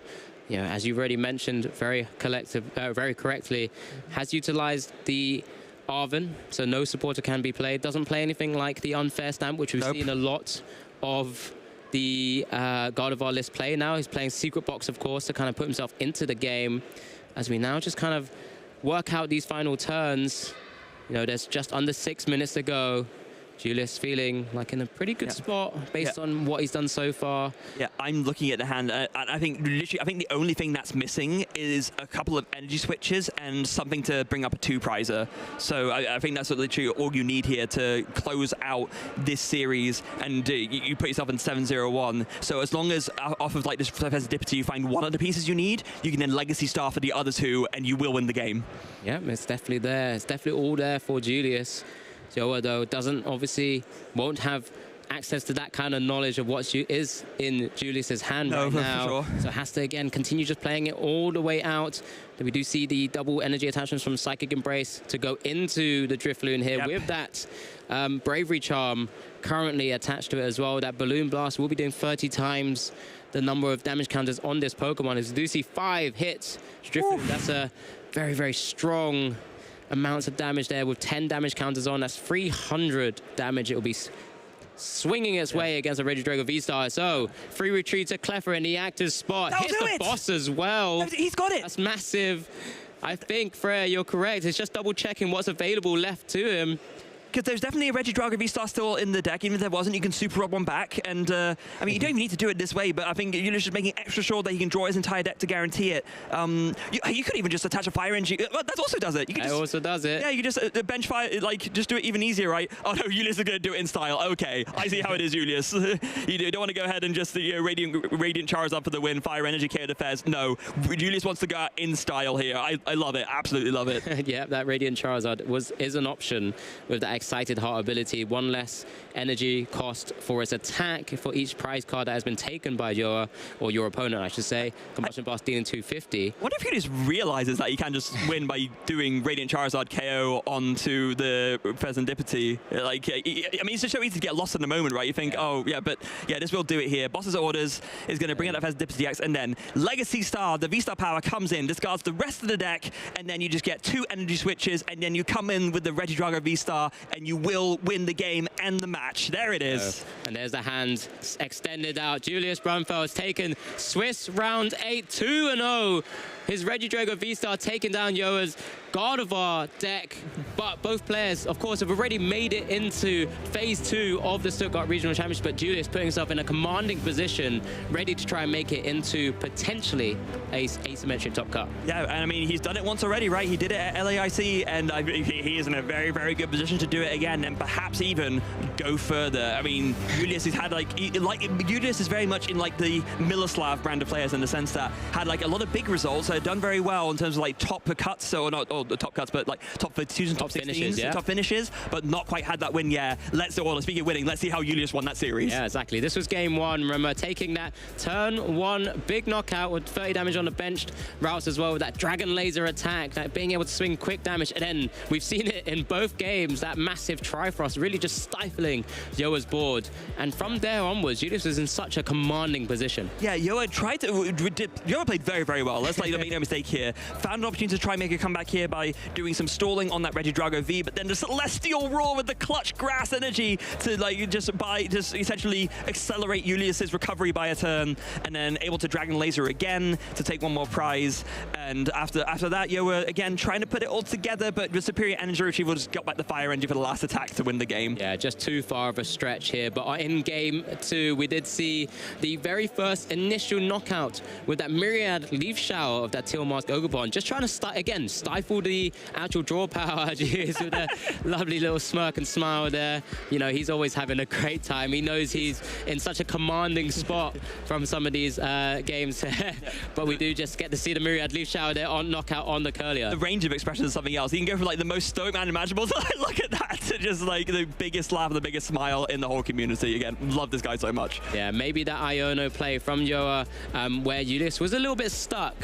Speaker 7: As you've already mentioned very correctly, has utilized the Arven, so no supporter can be played. Doesn't play anything like the Unfair Stamp, which we've seen a lot of the Gardevoir list play now. He's playing Secret Box, of course, to kind of put himself into the game. As we now just kind of work out these final turns. There's just under 6 minutes to go. Julius feeling like in a pretty good spot based on what he's done so far.
Speaker 5: Yeah, I'm looking at the hand, and I think literally, I think the only thing that's missing is a couple of energy switches and something to bring up a 2-prizer. So I think that's literally all you need here to close out this series, and you put yourself in 7-0-1. So as long as off of like this Serendipity you find one of the pieces you need, you can then Legacy Star for the other 2, and you will win the game.
Speaker 7: Yeah, it's definitely there. It's definitely all there for Julius. Joa, though, won't have access to that kind of knowledge of what is in Julius's hand right now.
Speaker 5: For sure.
Speaker 7: So has to, again, continue just playing it all the way out. We do see the double energy attachments from Psychic Embrace to go into the Drifloon here with that Bravery Charm currently attached to it as well. That Balloon Blast will be doing 30 times the number of damage counters on this Pokemon. As we do see 5 hits, Drifloon, that's a very, very strong amounts of damage there with 10 damage counters on. That's 300 damage. It will be swinging its way against a Regidrago V-Star. So, free retreat to Cleffer in the active spot. Hits the boss as well.
Speaker 5: He's got it.
Speaker 7: That's massive. I think, Freya, you're correct. It's just double checking what's available left to him.
Speaker 5: Because there's definitely a Regidrago V-Star still in the deck. Even if there wasn't, you can super rub one back. And, I mean, you don't even need to do it this way, but I think Julius is making extra sure that he can draw his entire deck to guarantee it. You could even just attach a Fire Energy. Well, that also does it. You can just,
Speaker 7: also does it.
Speaker 5: Yeah, you just bench fire, like, just do it even easier, right? Oh, no, Julius is going to do it in style. Okay, I see how it is, Julius. You don't want to go ahead and just Radiant Charizard for the win, Fire Energy, KO the Fez. No, Julius wants to go out in style here. I love it. Absolutely love it.
Speaker 7: Yeah, that Radiant Charizard is an option with that Excited Heart ability. 1 less energy cost for its attack for each prize card that has been taken by your opponent, I should say. Combustion Blast dealing 250.
Speaker 5: What if he just realizes that he can just win by doing Radiant Charizard KO onto the Serendipity? Like, I mean, it's just so easy to get lost in the moment, right? You think, oh, yeah, but yeah, this will do it here. Boss's Orders is going to bring out that Serendipity X, and then Legacy Star, the V-Star power comes in, discards the rest of the deck, and then you just get 2 energy switches, and then you come in with the Regidrago V-Star, and you will win the game and the match. There it is.
Speaker 7: And there's the hand extended out. Julius Brunfeld has taken Swiss round 8, 2-0. His Regidrago V-Star taking down Yoa's Gardevoir deck. But both players, of course, have already made it into phase 2 of the Stuttgart Regional Championship. But Julius putting himself in a commanding position, ready to try and make it into potentially a asymmetric top cut.
Speaker 5: Yeah, and I mean, he's done it once already, right? He did it at LAIC, and he is in a very, very good position to do it again, and perhaps even go further. I mean, Julius has had Julius is very much in like the Miloslav brand of players in the sense that had like a lot of big results, done very well in terms of like top cuts, so not the top cuts, but like top 52s and top 16s, top finishes, but not quite had that win yet. Speaking of winning, let's see how Julius won that series.
Speaker 7: Yeah, exactly. This was game 1. Remember, taking that turn 1 big knockout with 30 damage on the benched routes as well with that Dragon Laser attack, that being able to swing quick damage. And then we've seen it in both games, that massive Trifrost really just stifling Yoa's board. And from there onwards, Julius was in such a commanding position.
Speaker 5: Yeah, Yoa played very, very well. Let's make no mistake here. Found an opportunity to try and make a comeback here by doing some stalling on that Regidrago V, but then the Celestial Roar with the clutch grass energy to just essentially accelerate Julius's recovery by a turn, and then able to Dragon Laser again to take 1 more prize. And after that, Yoa again trying to put it all together, but with superior energy retrieval just got back the Fire Energy for the last attack to win the game.
Speaker 7: Yeah, just too far of a stretch here. But in game 2, we did see the very first initial knockout with that Myriad Leaf Shower of that Teal Mask Ogerpon, just trying to stifle the actual draw power with a lovely little smirk and smile there. You know, he's always having a great time. He knows he's in such a commanding spot from some of these games. But we do just get to see the Myriad Leaf Shower there on knockout on the Curlier.
Speaker 5: The range of expression is something else. He can go from like the most stoic man imaginable to look at that, to just like the biggest laugh and the biggest smile in the whole community. Again, love this guy so much.
Speaker 7: Yeah, maybe that Iono play from Yoa where Julius was a little bit stuck.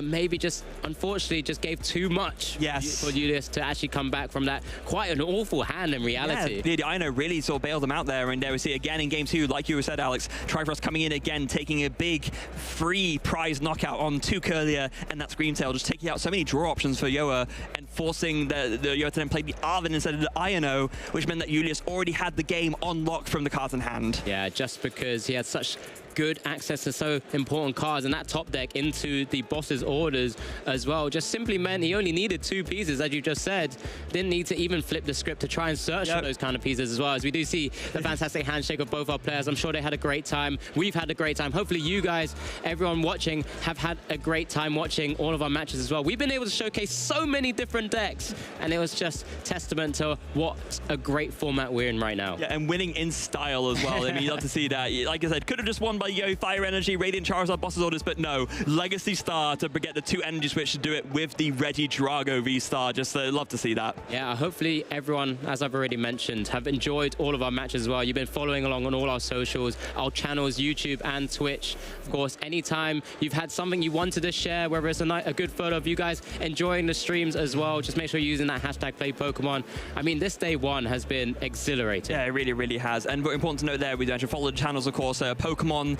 Speaker 7: Maybe just, unfortunately, just gave too much for Julius to actually come back from that. Quite an awful hand in reality.
Speaker 5: Yeah, I know, really sort of bailed them out there, and there we see again in game 2, like you said, Alex, Trifrost coming in again, taking a big free prize knockout on 2 Curlier, and that Screamtail just taking out so many draw options for Yoa. And forcing the Yo to then play the Arvin instead of the Iono, which meant that Julius already had the game on lock from the cards in hand.
Speaker 7: Yeah, just because he had such good access to so important cards, and that top deck into the boss's orders as well just simply meant he only needed 2 pieces, as you just said. Didn't need to even flip the script to try and search for those kind of pieces as well, as we do see the fantastic handshake of both our players. I'm sure they had a great time. We've had a great time. Hopefully you guys, everyone watching, have had a great time watching all of our matches as well. We've been able to showcase so many different decks, and it was just testament to what a great format we're in right now.
Speaker 5: Yeah, and winning in style as well. I mean, you love to see that. Like I said, could have just won by Yo, Fire Energy, Radiant Charizard, Boss's Orders, but no. Legacy Star to get the 2 energy switch to do it with the Reggie Drago V-Star. Just love to see that.
Speaker 7: Yeah, hopefully everyone, as I've already mentioned, have enjoyed all of our matches as well. You've been following along on all our socials, our channels, YouTube and Twitch. Of course, anytime you've had something you wanted to share, whether it's a good photo of you guys enjoying the streams as well, just make sure you're using that hashtag #PlayPokemon. I mean, this day one has been exhilarating.
Speaker 5: Yeah, it really, really has. And important to note there, we do actually follow the channels, of course, Pokemon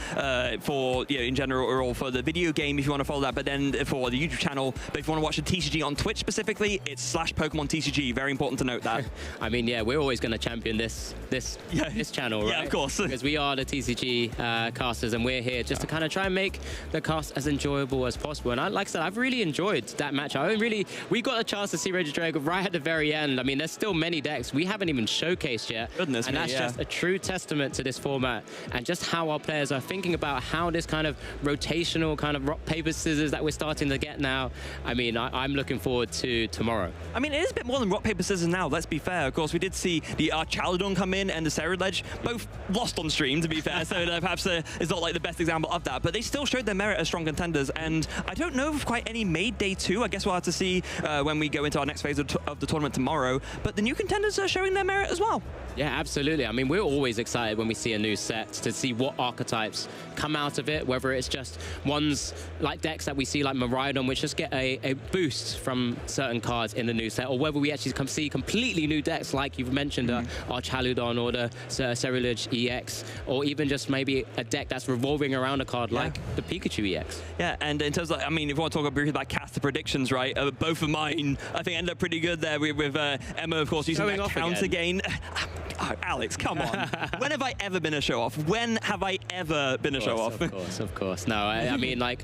Speaker 5: for, in general, or for the video game if you want to follow that, but then for the YouTube channel. But if you want to watch the TCG on Twitch specifically, it's /Pokemon TCG. Very important to note that.
Speaker 7: I mean, yeah, we're always going to champion this channel, right?
Speaker 5: Yeah, of course.
Speaker 7: Because we are the TCG casters, and we're here just to kind of try and make the cast as enjoyable as possible. And like I said, I've really enjoyed that match. We got a chance to see Reggie Drago right at the very end. I mean, there's still many decks we haven't even showcased yet.
Speaker 5: Goodness
Speaker 7: and
Speaker 5: me,
Speaker 7: that's just a true testament to this format and just how our players are thinking about how this kind of rotational kind of rock, paper, scissors that we're starting to get now. I mean, I'm looking forward to tomorrow.
Speaker 5: I mean, it is a bit more than rock, paper, scissors now, let's be fair. Of course, we did see the Archaludon come in and the Ceruledge, both lost on stream, to be fair, so perhaps it's not like the best example of that, but they still showed their merit as strong contenders, and I don't know if quite any made day 2. I guess we'll have to see when we go into our next phase of the tournament tomorrow, but the new contenders are showing their merit as well.
Speaker 7: Yeah, absolutely. I mean, we're always excited when we see a new set to see what archetypes come out of it, whether it's just ones like decks that we see like Miraidon, which just get a boost from certain cards in the new set, or whether we actually see completely new decks like you've mentioned, Archaludon or the Ceruledge EX, or even just maybe a deck that's revolving around a card like the Pikachu EX.
Speaker 5: Yeah, and in terms of, I mean, if you want to talk briefly about caster predictions, right, both of mine, I think, ended up pretty good there with Emma, of course, using that counter gain. Oh, Alex, come on. When have I ever been a show-off? When have I ever been a show-off?
Speaker 7: Of course. No, I mean, like,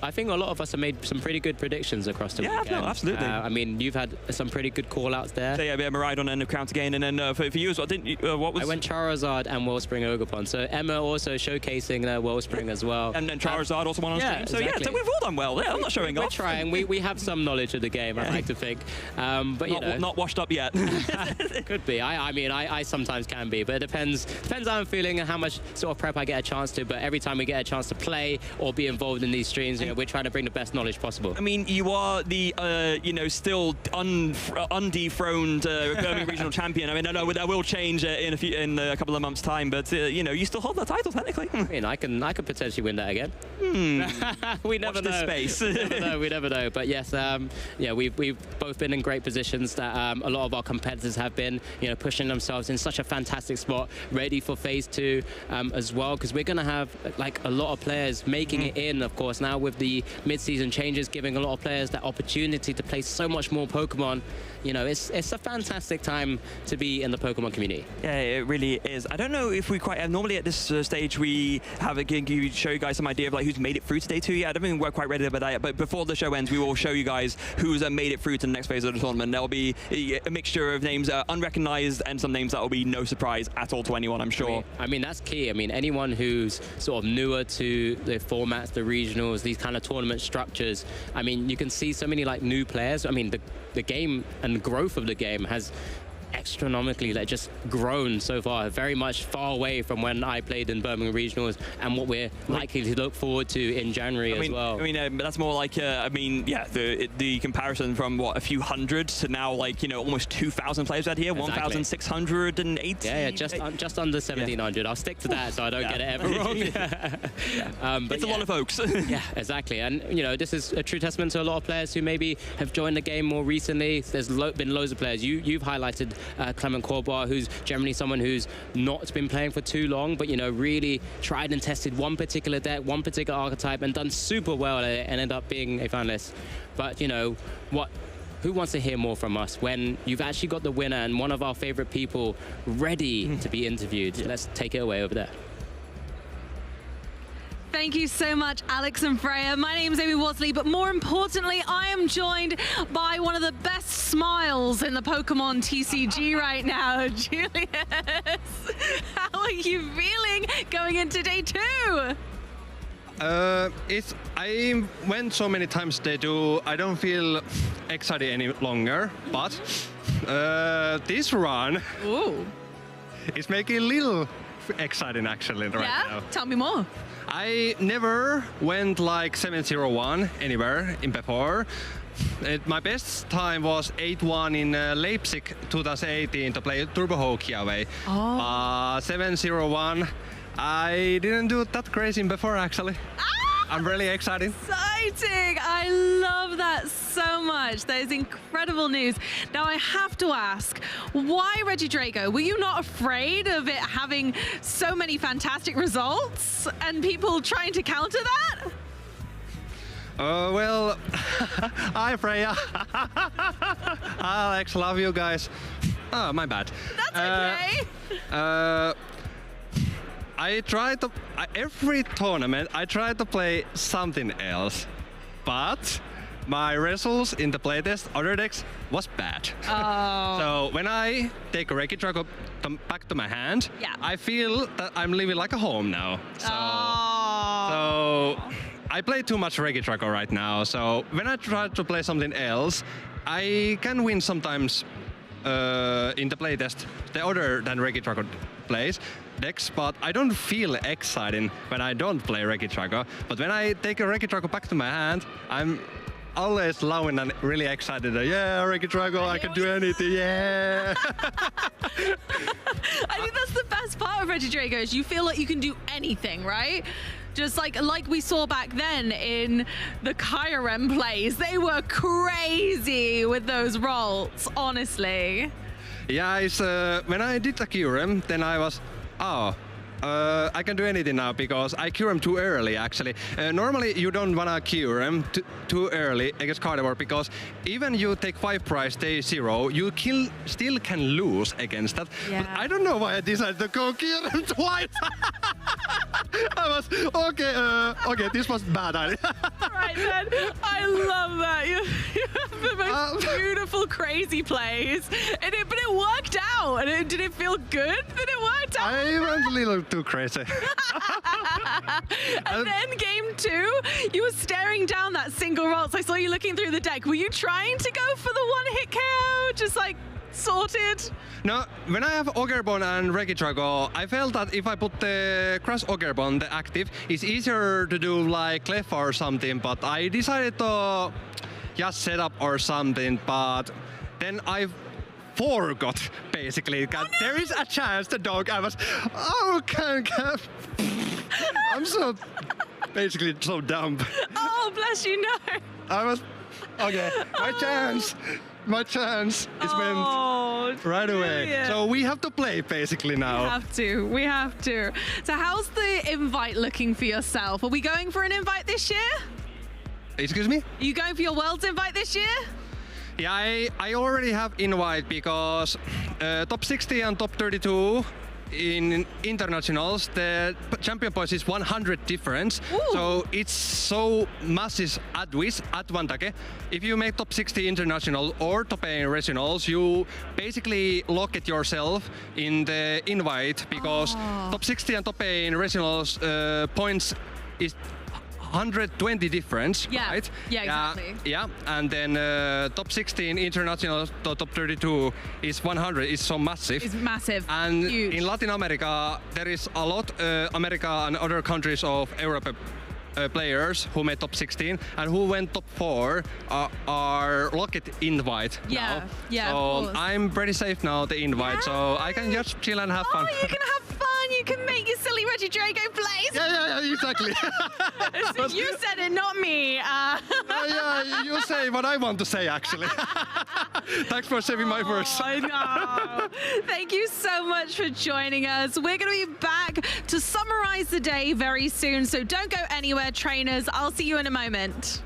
Speaker 7: I think a lot of us have made some pretty good predictions across the weekend.
Speaker 5: Yeah, no, absolutely.
Speaker 7: I mean, you've had some pretty good call-outs there.
Speaker 5: So, yeah, Miraidon and a counter gain, and then for you as well, didn't you, what was...
Speaker 7: I went Charizard and Wellspring Ogerpon, so Emma also showcasing Wellspring as well.
Speaker 5: And then Charizard also won on stream. So,
Speaker 7: exactly.
Speaker 5: So we've all done well. Yeah, I'm not showing off.
Speaker 7: We're trying. We have some knowledge of the game, I like to think. But, you know.
Speaker 5: Not washed up yet.
Speaker 7: Could be. I mean, I sometimes can be, but it depends how I'm feeling and how much sort of prep I get a chance to. But every time we get a chance to play or be involved in these streams, we're trying to bring the best knowledge possible.
Speaker 5: I mean, you are the still undethroned Birmingham Regional Champion. I mean, I know that will change in a couple of months' time, but you still hold that title technically.
Speaker 7: I mean, I could potentially win that again. We never know.
Speaker 5: Space.
Speaker 7: We never know. But yes, we've both been in great positions that a lot of our competitors have been, pushing themselves in such a fantastic spot, ready for phase 2 as well, because we're going to have like a lot of players making it in, of course, now with the mid-season changes, giving a lot of players that opportunity to play so much more Pokemon. It's a fantastic time to be in the Pokemon community.
Speaker 5: Yeah, it really is. I don't know if we quite have, normally at this stage we have show you guys some idea of like who's made it through to day 2 yet. I don't think we're quite ready about that yet, but before the show ends we will show you guys who's made it through to the next phase of the tournament. There will be a mixture of names unrecognized and some names that will be no surprise at all to anyone, I'm sure.
Speaker 7: I mean, that's key. I mean, anyone who's sort of newer to the formats, the regionals, these kind of tournament structures, I mean, you can see so many like new players. I mean, the game and the growth of the game has astronomically just grown so far, very much far away from when I played in Birmingham Regionals and what we're likely to look forward to in January as well.
Speaker 5: I mean, that's more like, the comparison from, what, a few hundred to now, like, almost 2,000 players out here, exactly. 1,680?
Speaker 7: Yeah, just under 1,700. I'll stick to that so I don't get it ever wrong.
Speaker 5: But it's a lot of folks.
Speaker 7: Yeah, exactly. And, this is a true testament to a lot of players who maybe have joined the game more recently. There's been loads of players. You've highlighted Clement Corbar, who's generally someone who's not been playing for too long, but really tried and tested one particular deck, one particular archetype, and done super well and ended up being a finalist. But what who wants to hear more from us when you've actually got the winner and one of our favorite people ready to be interviewed? Let's take it away over there.
Speaker 15: Thank you so much, Alex and Freya. My name is Amy Worsley, but more importantly, I am joined by one of the best smiles in the Pokemon TCG right now, Julius. How are you feeling going into day 2?
Speaker 3: I went so many times day 2, I don't feel excited any longer, but this run is making a little exciting actually right now.
Speaker 15: Tell me more.
Speaker 3: I never went like 7-0-1 anywhere in before. My best time was 8-1 in Leipzig 2018 to play Turbo Hockey away. 7-0-1. I didn't do that crazy before actually. I'm really excited.
Speaker 15: Exciting! I love that so much. That is incredible news. Now I have to ask, why Regidrago? Were you not afraid of it having so many fantastic results and people trying to counter that?
Speaker 3: Well, hi Freya. Alex, love you guys. Oh, my bad.
Speaker 15: That's okay.
Speaker 3: I tried to, every tournament, I tried to play something else, but my results in the playtest, other decks, was bad. So when I take a Regidrago back to my hand, I feel that I'm living like a home now. So I play too much Regidrago right now, so when I try to play something else, I can win sometimes in the playtest, the other than Regidrago plays decks, but I don't feel exciting when I don't play Regidrago. But when I take a Regidrago back to my hand, I'm always loving and really excited. Yeah, Regidrago, I can do anything, yeah!
Speaker 15: I think that's the best part of Regidrago, is you feel like you can do anything, right? Just like we saw back then in the Kyurem plays. They were crazy with those rolls, honestly.
Speaker 3: Yeah, it's, when I did the Kyurem, then I was, I can do anything now because I Kyurem too early actually. Normally you don't wanna Kyurem too early against Carnivore because even you take 5 prize day 0, you still can lose against that.
Speaker 15: Yeah.
Speaker 3: But I don't know why I decided to go Kyurem twice. I was, okay, this was bad idea.
Speaker 15: Right then, I love that. You have the most beautiful, crazy plays. But it worked out. And did it feel good that it worked out?
Speaker 3: I went a little too crazy.
Speaker 15: And then game 2, you were staring down that single roll. So I saw you looking through the deck. Were you trying to go for the one-hit KO? Just like sorted?
Speaker 3: No, when I have Ogrebone and Regidrago, I felt that if I put the Crash Ogrebone, the active, it's easier to do like Clef or something, but I decided to just set up or something, but then I forgot, basically. There is a chance the dog, I was, I'm so, basically so dumb.
Speaker 15: Oh, bless you, no.
Speaker 3: I was, okay, my chance is went right away. So we have to play basically now.
Speaker 15: We have to. So how's the invite looking for yourself? Are we going for an invite this year?
Speaker 3: Excuse me?
Speaker 15: Are you going for your Worlds invite this year?
Speaker 3: Yeah, I already have invite because top 60 and top 32 in internationals, the champion points is 100 difference. Ooh. So it's so massive advantage. If you make top 60 international or top 8 regionals, you basically lock it yourself in the invite because top 60 and top 8 regionals points is 120 difference, right?
Speaker 15: Yeah, exactly.
Speaker 3: Yeah, and then top 16 international to top 32 is 100. It's so massive.
Speaker 15: It's massive.
Speaker 3: And
Speaker 15: huge.
Speaker 3: In Latin America, there is a lot America and other countries of Europe players who made top 16 and who went top 4 are locked invite now.
Speaker 15: Yeah,
Speaker 3: so I'm pretty safe now, the invite, so I can just chill and have fun.
Speaker 15: Oh, you can have fun. You can make your silly Regidrago plays.
Speaker 3: Yeah, exactly.
Speaker 15: You said it, not me.
Speaker 3: Yeah, you say what I want to say, actually. Thanks for saving my words.
Speaker 15: I know. Thank you so much for joining us. We're going to be back to summarize the day very soon, so don't go anywhere, trainers. I'll see you in a moment.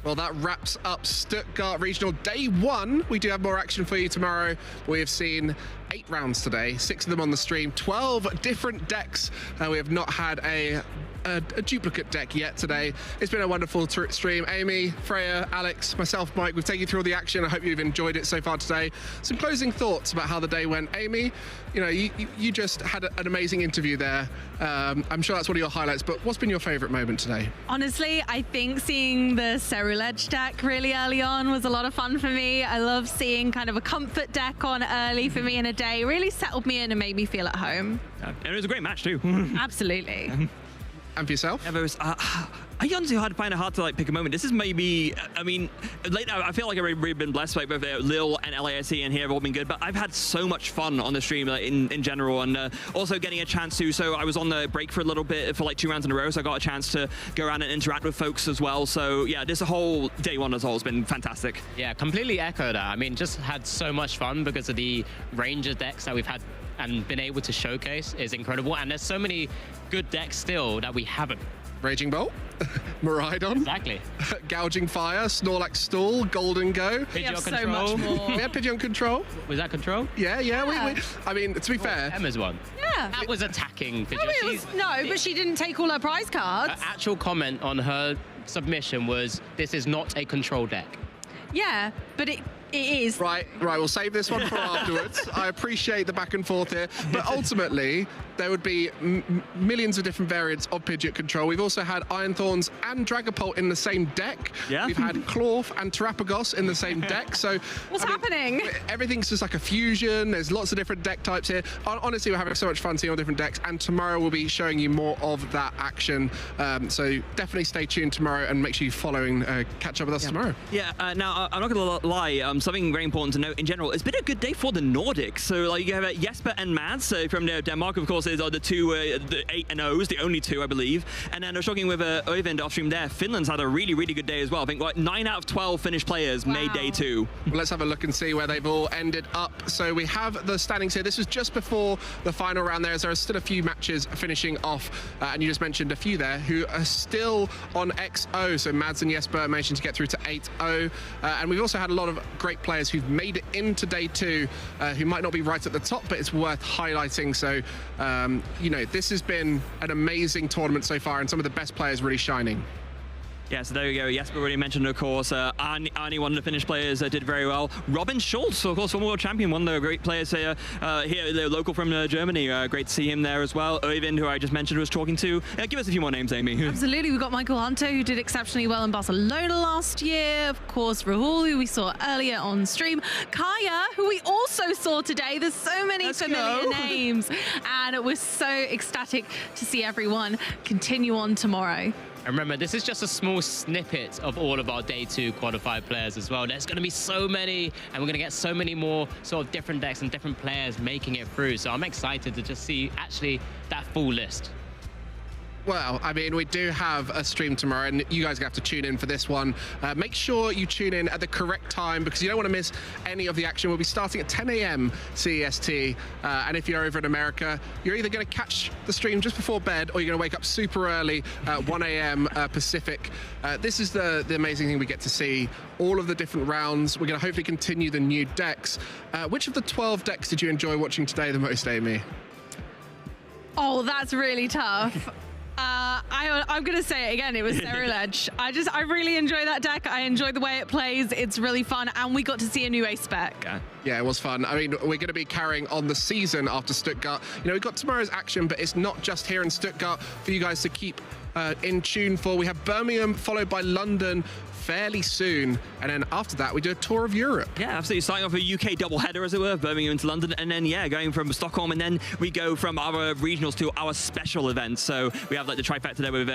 Speaker 4: Well, that wraps up Stuttgart Regional Day 1. We do have more action for you tomorrow. We have seen 8 rounds today, 6 of them on the stream, 12 different decks. We have not had a duplicate deck yet today. It's been a wonderful stream. Amy, Freya, Alex, myself, Mike, we've taken you through all the action. I hope you've enjoyed it so far today. Some closing thoughts about how the day went. Amy, you know, you just had an amazing interview there. I'm sure that's one of your highlights, but what's been your favorite moment today?
Speaker 15: Honestly, I think seeing the Ceruledge deck really early on was a lot of fun for me. I love seeing kind of a comfort deck on early for me in a day. Really settled me in and made me feel at home.
Speaker 5: And it was a great match too.
Speaker 15: Absolutely.
Speaker 4: And for yourself?
Speaker 5: Yeah, but it was, I honestly find it hard to like pick a moment. This is maybe, I mean, lately I feel like I've really been blessed by both Lil and LASC and here have all been good, but I've had so much fun on the stream like, in general, and also getting a chance to, so I was on the break for a little bit for like 2 rounds in a row, so I got a chance to go around and interact with folks as well. So yeah, this whole day 1 as a whole has been fantastic.
Speaker 7: Yeah, completely echo that. I mean, just had so much fun because of the range of decks that we've had and been able to showcase is incredible. And there's so many good decks still that we haven't.
Speaker 4: Raging Bolt, Miraidon,
Speaker 7: exactly.
Speaker 4: Gouging Fire, Snorlax Stool, Golden Go.
Speaker 7: Pidgeot Control.
Speaker 15: So much more.
Speaker 4: We had Pidgeot Control.
Speaker 7: Was that Control?
Speaker 4: Yeah. I mean, to be fair,
Speaker 7: Emma's one.
Speaker 15: Yeah.
Speaker 7: That was attacking Pidgeot.
Speaker 15: I mean, but she didn't take all her prize cards.
Speaker 7: Her actual comment on her submission was, "This is not a control deck."
Speaker 15: Yeah, but it is.
Speaker 4: Right, we'll save this one for afterwards. I appreciate the back and forth here, but ultimately, there would be millions of different variants of Pidgeot Control. We've also had Iron Thorns and Dragapult in the same deck.
Speaker 5: Yeah.
Speaker 4: We've had Clorf and Terapagos in the same deck. So
Speaker 15: what's happening?
Speaker 4: Everything's just like a fusion. There's lots of different deck types here. Honestly, we're having so much fun seeing all different decks, and tomorrow we'll be showing you more of that action. So definitely stay tuned tomorrow and make sure you're following, catch up with us tomorrow.
Speaker 5: Yeah, now I'm not going to lie, something very important to note in general, it's been a good day for the Nordics. So like you have Jesper and Mads from Denmark, of course, are the two, the 8-0s, the only 2, I believe. And then I was talking with Oyvind off stream there. Finland's had a really, really good day as well. I think like 9 out of 12 Finnish players made day 2.
Speaker 4: Well, let's have a look and see where they've all ended up. So we have the standings here. This was just before the final round there, as there are still a few matches finishing off. And you just mentioned a few there who are still on XO. So Mads and Jesper managing to get through to 8-0. And we've also had a lot of great players who've made it into day 2, who might not be right at the top, but it's worth highlighting. So, you know, this has been an amazing tournament so far, and some of the best players really shining.
Speaker 5: Yeah, so there you go. Jesper already mentioned, of course, Arnie, one of the Finnish players, did very well. Robin Schultz, of course, former world champion, one of the great players here, the local from Germany. Great to see him there as well. Oyvind, who I just mentioned, was talking to. Give us a few more names, Amy.
Speaker 15: Absolutely. We've got Michael Hunter, who did exceptionally well in Barcelona last year. Of course, Rahul, who we saw earlier on stream. Kaya, who we also saw today. There's so many familiar names. And we're so ecstatic to see everyone continue on tomorrow.
Speaker 7: And remember, this is just a small snippet of all of our day 2 qualified players as well. There's going to be so many, and we're going to get so many more sort of different decks and different players making it through. So I'm excited to just see actually that full list.
Speaker 4: Well, I mean, we do have a stream tomorrow, and you guys have to tune in for this one. Make sure you tune in at the correct time, because you don't want to miss any of the action. We'll be starting at 10 a.m. CEST, and if you're over in America, you're either going to catch the stream just before bed, or you're going to wake up super early, 1 a.m. Pacific. This is the amazing thing we get to see. All of the different rounds. We're going to hopefully continue the new decks. Which of the 12 decks did you enjoy watching today the most, Amy?
Speaker 15: Oh, that's really tough. I'm going to say it again. It was Ceruledge. I really enjoy that deck. I enjoy the way it plays. It's really fun. And we got to see a new ace spec.
Speaker 4: Yeah, it was fun. I mean, we're going to be carrying on the season after Stuttgart. You know, we've got tomorrow's action, but it's not just here in Stuttgart for you guys to keep in tune for. We have Birmingham followed by London fairly soon, and then after that we do a tour of Europe.
Speaker 5: Yeah, absolutely. Starting off a UK doubleheader, as it were, Birmingham to London, and then going from Stockholm, and then we go from our regionals to our special events. So we have like the trifecta there with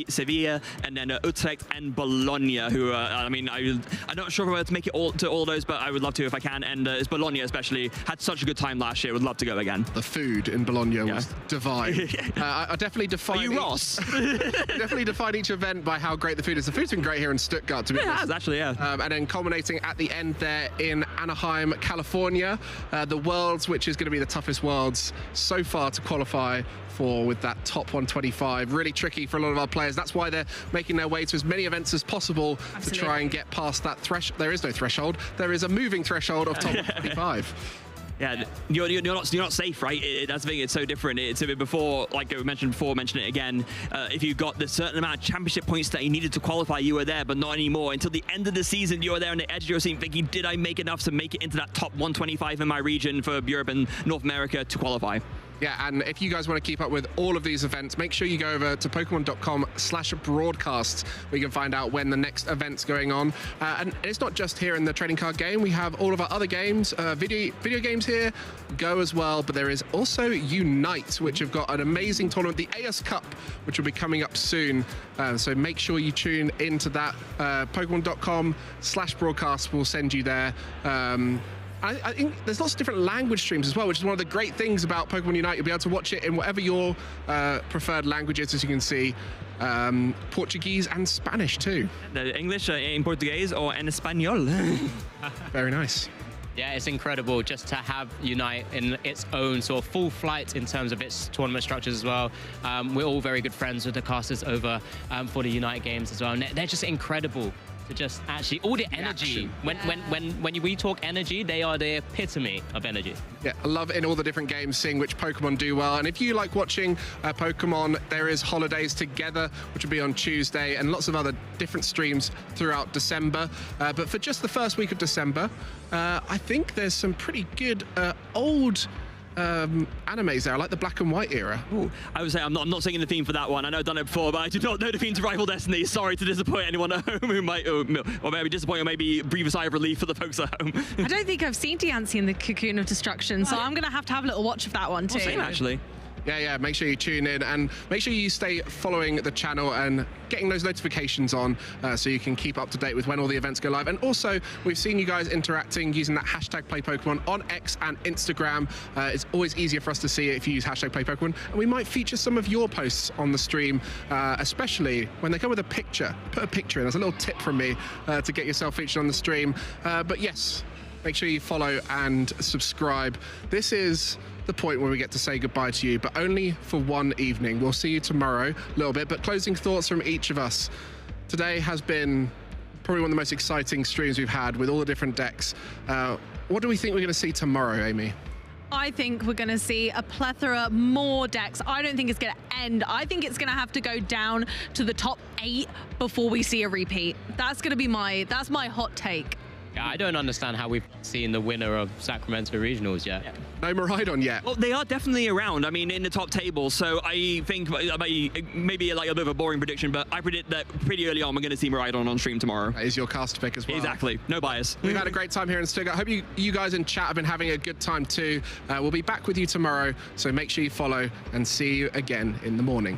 Speaker 5: Sevilla, and then Utrecht and Bologna, who I mean, I'm not sure if I'm able to make it all to all those, but I would love to if I can. And it's Bologna especially had such a good time last year. Would love to go again.
Speaker 4: The food in Bologna was divine. I definitely define.
Speaker 5: Are you Ross?
Speaker 4: Definitely define each event by how great the food is. The food's been great here in Stuttgart to be honest.
Speaker 5: It has, actually, yeah.
Speaker 4: And then culminating at the end there in Anaheim, California, the Worlds, which is going to be the toughest Worlds so far to qualify for, with that top 125. Really tricky for a lot of our players. That's why they're making their way to as many events as possible to try and get past that threshold. There is no threshold. There is a moving threshold of top 125.
Speaker 5: Yeah, you're not safe, right? That's the thing. It's so different. It's a bit before, like I mentioned before, mention it again. If you got the certain amount of championship points that you needed to qualify, you were there, but not anymore. Until the end of the season, you were there on the edge of your seat, thinking, did I make enough to make it into that top 125 in my region for Europe and North America to qualify?
Speaker 4: Yeah, and if you guys want to keep up with all of these events, make sure you go over to Pokemon.com/broadcasts, where you can find out when the next event's going on. And it's not just here in the trading card game. We have all of our other games, video games here, Go as well. But there is also Unite, which have got an amazing tournament, the AS Cup, which will be coming up soon. So make sure you tune into that. Pokemon.com/broadcasts will send you there. I think there's lots of different language streams as well, which is one of the great things about Pokemon Unite. You'll be able to watch it in whatever your preferred language is, as you can see. Portuguese and Spanish too.
Speaker 5: The English in Portuguese or en español.
Speaker 4: Very nice.
Speaker 7: Yeah, it's incredible just to have Unite in its own sort of full flight in terms of its tournament structures as well. We're all very good friends with the casters over for the Unite games as well. And they're just incredible. To just actually, all the energy. When we talk energy, they are the epitome of energy.
Speaker 4: Yeah, I love in all the different games seeing which Pokemon do well. And if you like watching Pokemon, there is Holidays Together, which will be on Tuesday, and lots of other different streams throughout December. But for just the first week of December, I think there's some pretty good old animes there. I like the black and white era.
Speaker 5: Ooh, I would say I'm not singing the theme for that one. I know I've done it before, but I do not know the theme to Rival Destiny. Sorry to disappoint anyone at home who might, or maybe disappoint, or maybe breathe a sigh of relief for the folks at home.
Speaker 15: I don't think I've seen Diancie in the Cocoon of Destruction, so I'm going to have a little watch of that one too.
Speaker 5: Same, actually.
Speaker 4: Yeah, make sure you tune in and make sure you stay following the channel and getting those notifications on so you can keep up to date with when all the events go live. And also, we've seen you guys interacting using that hashtag #PlayPokemon on X and Instagram. It's always easier for us to see it if you use hashtag #PlayPokemon. And we might feature some of your posts on the stream, especially when they come with a picture. Put a picture in. That's a little tip from me to get yourself featured on the stream. But yes, make sure you follow and subscribe. This is the point where we get to say goodbye to you, but only for one evening. We'll see you tomorrow a little bit, but closing thoughts from each of us. Today has been probably one of the most exciting streams we've had with all the different decks. What do we think we're going to see tomorrow, Amy?
Speaker 15: I think we're going to see a plethora more decks. I don't think it's going to end. I think it's going to have to go down to the top 8 before we see a repeat. That's going to be that's my hot take.
Speaker 7: Yeah, I don't understand how we've seen the winner of Sacramento Regionals yet. Yeah.
Speaker 4: No Miraidon yet.
Speaker 5: Well, they are definitely around. I mean, in the top table. So I think maybe like a bit of a boring prediction, but I predict that pretty early on we're going to see Miraidon on stream tomorrow.
Speaker 4: That is your cast pick as well.
Speaker 5: Exactly. No bias.
Speaker 4: We've had a great time here in Stuttgart. I hope you guys in chat have been having a good time too. We'll be back with you tomorrow, so make sure you follow and see you again in the morning.